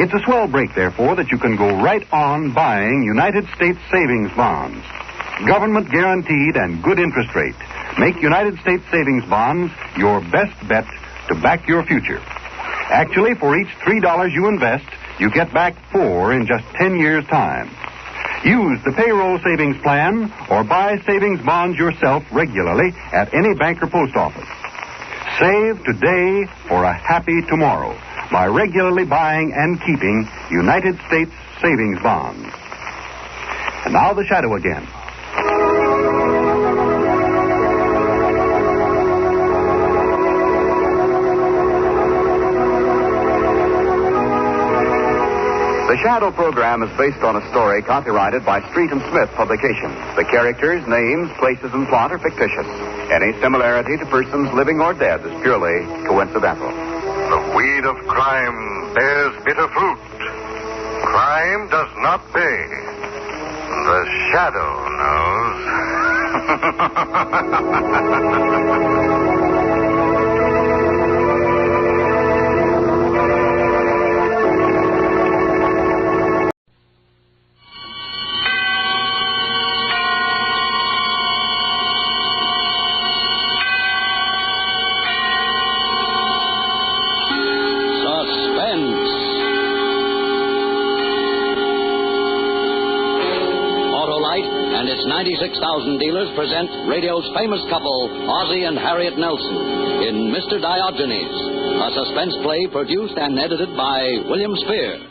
It's a swell break, therefore, that you can go right on buying United States savings bonds. Government guaranteed and good interest rate. Make United States savings bonds your best bet to back your future. Actually, for each $3 you invest, you get back $4 in just 10 years' time. Use the payroll savings plan or buy savings bonds yourself regularly at any bank or post office. Save today for a happy tomorrow by regularly buying and keeping United States savings bonds. And now the shadow again. The Shadow program is based on a story copyrighted by Street and Smith Publications. The characters, names, places, and plot are fictitious. Any similarity to persons living or dead is purely coincidental. The weed of crime bears bitter fruit. Crime does not pay. The Shadow knows. And its 96,000 dealers present radio's famous couple, Ozzie and Harriet Nelson, in Mr. Diogenes, a suspense play produced and edited by William Spear.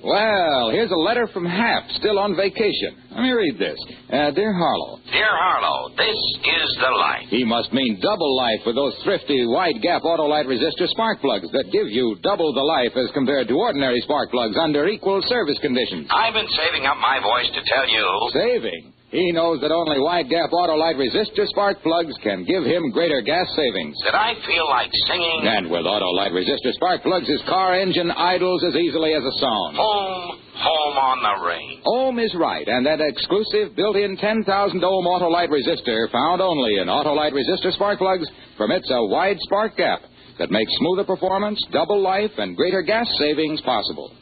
Well, here's a letter from Hap, still on vacation. Let me read this. Dear Harlow, Dear Harlow, this is the life. He must mean double life with those thrifty, wide-gap Autolite resistor spark plugs that give you double the life as compared to ordinary spark plugs under equal service conditions. I've been saving up my voice to tell you. Saving? He knows that only wide-gap Autolite resistor spark plugs can give him greater gas savings. That I feel like singing. And with Autolite resistor spark plugs, his car engine idles as easily as a song. Home on the range. Ohm is right, and that exclusive built-in 10,000 ohm Autolite resistor, found only in Autolite resistor spark plugs, permits a wide spark gap that makes smoother performance, double life, and greater gas savings possible.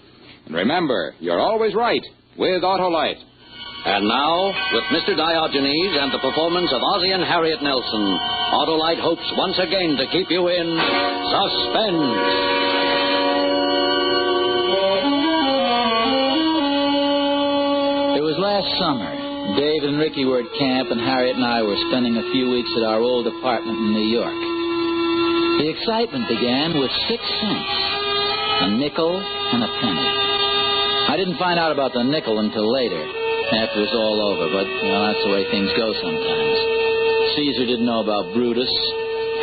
And remember, you're always right with Autolite. And now, with Mr. Diogenes and the performance of Ozzie and Harriet Nelson, Autolite hopes once again to keep you in suspense. It was last summer. Dave and Ricky were at camp, and Harriet and I were spending a few weeks at our old apartment in New York. The excitement began with 6 cents, a nickel and a penny. I didn't find out about the nickel until later, after it was all over, but, that's the way things go sometimes. Caesar didn't know about Brutus,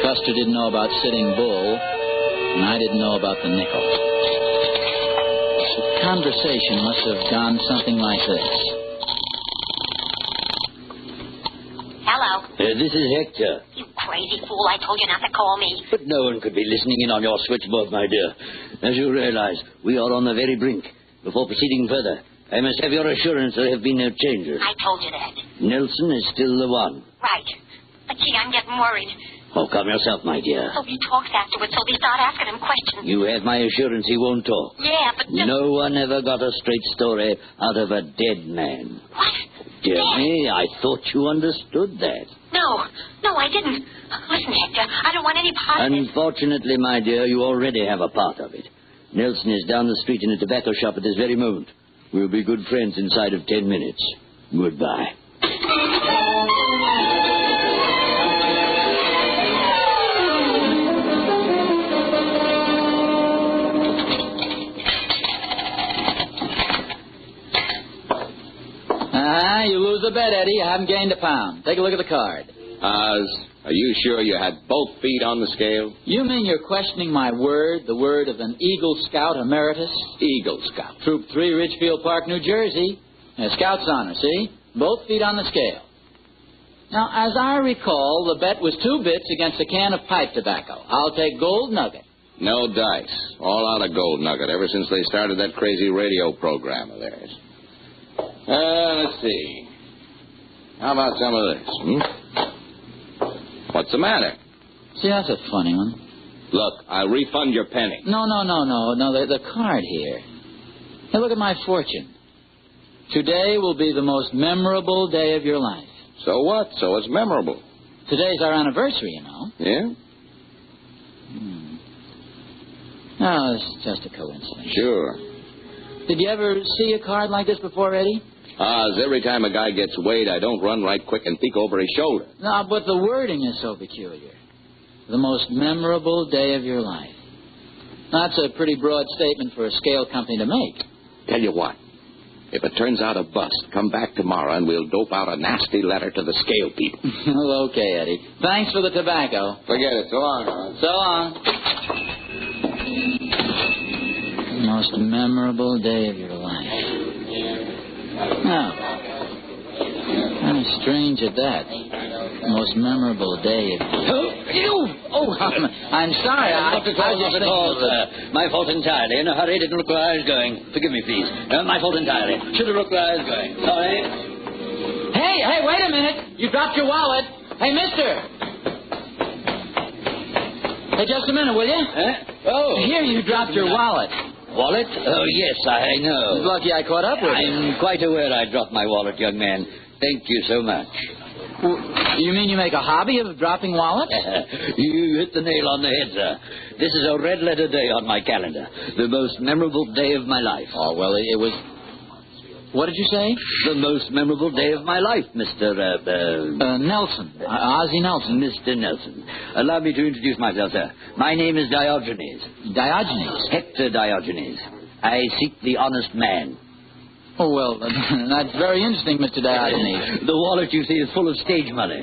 Custer didn't know about Sitting Bull, and I didn't know about the nickel. The conversation must have gone something like this. Hello. This is Hector. You crazy fool, I told you not to call me. But no one could be listening in on your switchboard, my dear. As you realize, we are on the very brink. Before proceeding further, I must have your assurance there have been no changes. I told you that. Nelson is still the one. Right. But gee, I'm getting worried. Oh, calm yourself, my dear. So he talks afterwards, so they start asking him questions. You have my assurance he won't talk. Yeah, but... No one ever got a straight story out of a dead man. What? Dear me, I thought you understood that. No, I didn't. Listen, Hector, I don't want any part of it. Unfortunately, my dear, you already have a part of it. Nelson is down the street in a tobacco shop at this very moment. We'll be good friends inside of 10 minutes. Goodbye. You lose the bet, Eddie. You haven't gained a pound. Take a look at the card. Oz, are you sure you had both feet on the scale? You mean you're questioning my word, the word of an Eagle Scout emeritus? Eagle Scout. Troop 3, Ridgefield Park, New Jersey. A Scout's honor, see? Both feet on the scale. Now, as I recall, the bet was 2 bits against a can of pipe tobacco. I'll take Gold Nugget. No dice. All out of Gold Nugget ever since they started that crazy radio program of theirs. Let's see. How about some of this, What's the matter? See, that's a funny one. Look, I'll refund your penny. No, the card here. Hey, look at my fortune. Today will be the most memorable day of your life. So what? So it's memorable. Today's our anniversary, you know. Yeah? No, it's just a coincidence. Sure. Did you ever see a card like this before, Eddie? Oz, every time a guy gets weighed, I don't run right quick and peek over his shoulder. No, but the wording is so peculiar. The most memorable day of your life. That's a pretty broad statement for a scale company to make. Tell you what. If it turns out a bust, come back tomorrow and we'll dope out a nasty letter to the scale people. Well, okay, Eddie. Thanks for the tobacco. Forget it. So long, Oz. So long. The most memorable day of your life. Now, kind of strange at that. Most memorable day of... I'm sorry. I just think my fault entirely. In a hurry, didn't look where I was going. Forgive me, please. My fault entirely. Should have looked where I was going. Sorry. Hey, wait a minute. You dropped your wallet. Hey, mister. Hey, just a minute, will you? Oh. Here, you dropped your wallet. Wallet? Oh, yes, I know. It's lucky I caught up with you. I'm quite aware I dropped my wallet, young man. Thank you so much. You mean you make a hobby of dropping wallets? You hit the nail on the head, sir. This is a red-letter day on my calendar. The most memorable day of my life. Oh, well, it was... What did you say? The most memorable day of my life, Mr. Nelson. Ozzie Nelson. Mr. Nelson. Allow me to introduce myself, sir. My name is Diogenes. Diogenes? Hector Diogenes. I seek the honest man. Oh, well, that's very interesting, Mr. Diogenes. The wallet, you see, is full of stage money.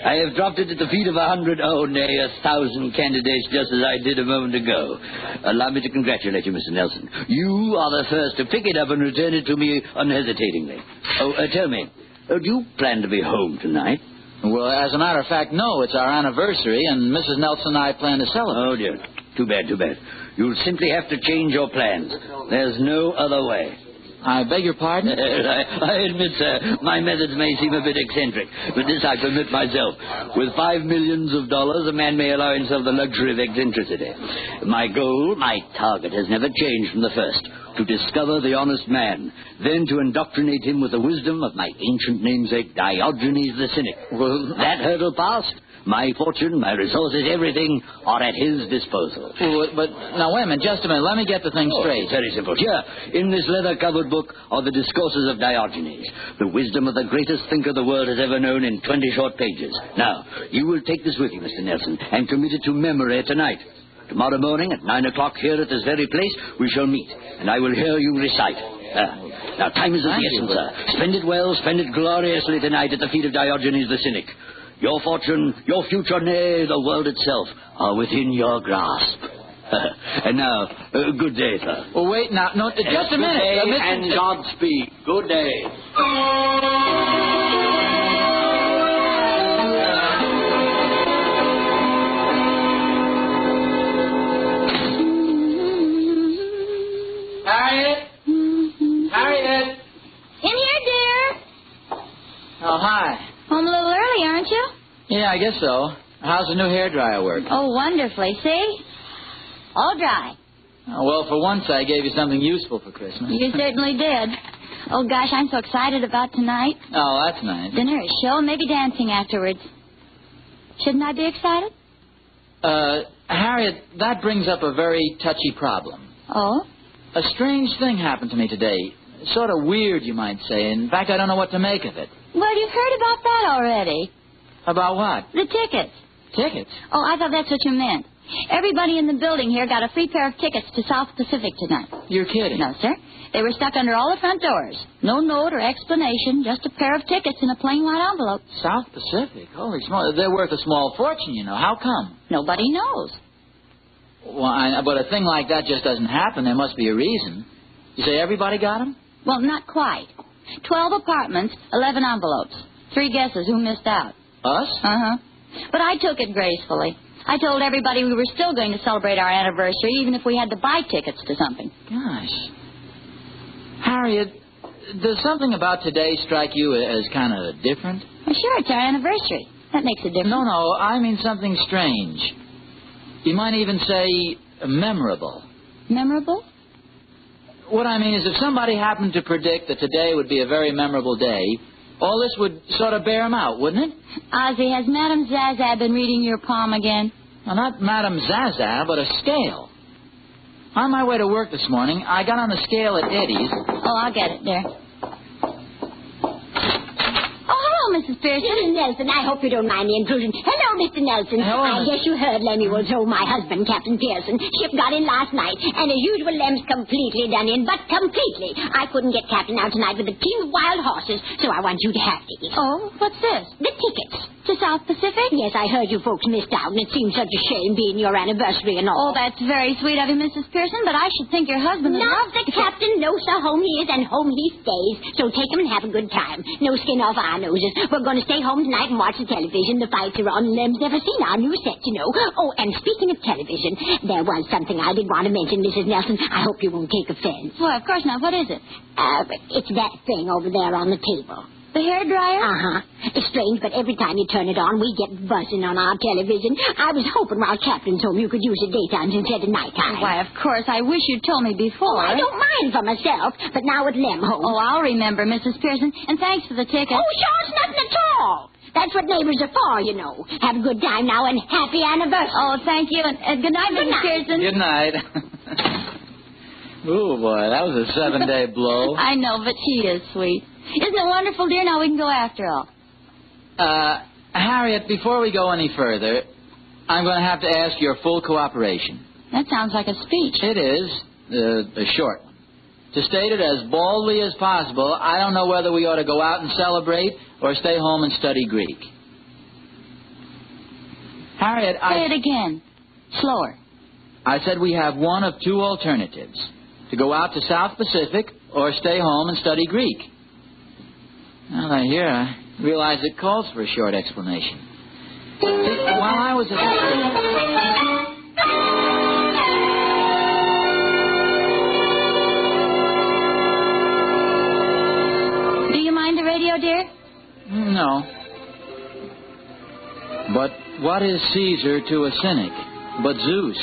I have dropped it at the feet of 100, oh, nay, 1,000 candidates, just as I did a moment ago. Allow me to congratulate you, Mr. Nelson. You are the first to pick it up and return it to me unhesitatingly. Oh, tell me, do you plan to be home tonight? Well, as a matter of fact, no. It's our anniversary, and Mrs. Nelson and I plan to celebrate. Oh, dear. Too bad, too bad. You'll simply have to change your plans. There's no other way. I beg your pardon? I admit, sir, my methods may seem a bit eccentric, but this I permit myself. With $5 million, a man may allow himself the luxury of eccentricity. My goal, my target, has never changed from the first. To discover the honest man, then to indoctrinate him with the wisdom of my ancient namesake, Diogenes the Cynic. Well, that hurdle passed. My fortune, my resources, everything are at his disposal. But now, wait a minute, just a minute. Let me get the thing straight. Very simple. Here, in this leather-covered book, are the discourses of Diogenes, the wisdom of the greatest thinker the world has ever known in 20 short pages. Now, you will take this with you, Mr. Nelson, and commit it to memory tonight. Tomorrow morning at 9 o'clock here at this very place, we shall meet, and I will hear you recite. Now, time is of the essence, sir. Spend it well, spend it gloriously tonight at the feet of Diogenes the Cynic. Your fortune, your future, nay, the world itself, are within your grasp. And now, good day, sir. Well, wait, now, no, just a minute. Good day and Godspeed. Good day. Harriet? Harriet? In here, dear. Oh, hi. Home a little early, aren't you? Yeah, I guess so. How's the new hairdryer work? Oh, wonderfully. See? All dry. Oh, well, for once I gave you something useful for Christmas. You certainly did. Oh, gosh, I'm so excited about tonight. Oh, that's nice. Dinner, a show, and maybe dancing afterwards. Shouldn't I be excited? Harriet, that brings up a very touchy problem. Oh? A strange thing happened to me today. Sort of weird, you might say. In fact, I don't know what to make of it. Well, you've heard about that already. About what? The tickets. Tickets? Oh, I thought that's what you meant. Everybody in the building here got a free pair of tickets to South Pacific tonight. You're kidding. No, sir. They were stuck under all the front doors. No note or explanation, just a pair of tickets in a plain white envelope. South Pacific? Holy smokes. They're worth a small fortune, you know. How come? Nobody knows. Well, but a thing like that just doesn't happen. There must be a reason. You say everybody got them? Well, not quite. 12 apartments, 11 envelopes. 3 guesses who missed out. Us? Uh-huh. But I took it gracefully. I told everybody we were still going to celebrate our anniversary, even if we had to buy tickets to something. Gosh. Harriet, does something about today strike you as kind of different? Well, sure, it's our anniversary. That makes a difference. No, I mean something strange. You might even say memorable. Memorable? What I mean is if somebody happened to predict that today would be a very memorable day, all this would sort of bear them out, wouldn't it? Ozzy, has Madame Zaza been reading your palm again? Well, not Madame Zaza, but a scale. On my way to work this morning, I got on the scale at Eddie's. Oh, I'll get it, dear. Oh, hello, Mrs. Pearson. Mrs. Nelson, I hope you don't mind the intrusion. Hello, Mr. Nelson. Hello, I guess you heard Lemuel told my husband, Captain Pearson. Ship got in last night, and as usual, Lem's completely done in, but completely. I couldn't get Captain out tonight with a team of wild horses, so I want you to have tickets. Oh, what's this? The tickets. To South Pacific? Yes, I heard you folks missed out, and it seems such a shame being your anniversary and all. Oh, that's very sweet of you, Mrs. Pearson, but I should think your husband... Not the captain. No, sir. Home he is, and home he stays. So take him and have a good time. No skin off our noses. We're going to stay home tonight and watch the television. The fights are on. Lem's never seen our new set, you know. Oh, and speaking of television, there was something I did want to mention, Mrs. Nelson. I hope you won't take offense. Well, of course not. What is it? It's that thing over there on the table. The hairdryer? Uh-huh. It's strange, but every time you turn it on, we get buzzing on our television. I was hoping while Captain's home you could use it daytime instead of nighttime. Why, of course. I wish you'd told me before. Oh, I don't mind for myself, but now with Lem home. Oh, I'll remember, Mrs. Pearson. And thanks for the ticket. Oh, sure, it's nothing at all. That's what neighbors are for, you know. Have a good time now and happy anniversary. Oh, thank you. And good night, Mrs. Pearson. Good night. Oh, boy, that was a 7-day blow. I know, but she is sweet. Isn't it wonderful, dear? Now we can go after all. Harriet, before we go any further, I'm going to have to ask your full cooperation. That sounds like a speech. It is. A short one. To state it as boldly as possible, I don't know whether we ought to go out and celebrate or stay home and study Greek. Harriet, Say it again. Slower. I said we have one of two alternatives. To go out to South Pacific or stay home and study Greek. Now that I hear, I realize it calls for a short explanation. While I was Do you mind the radio, dear? No. But what is Caesar to a cynic but Zeus?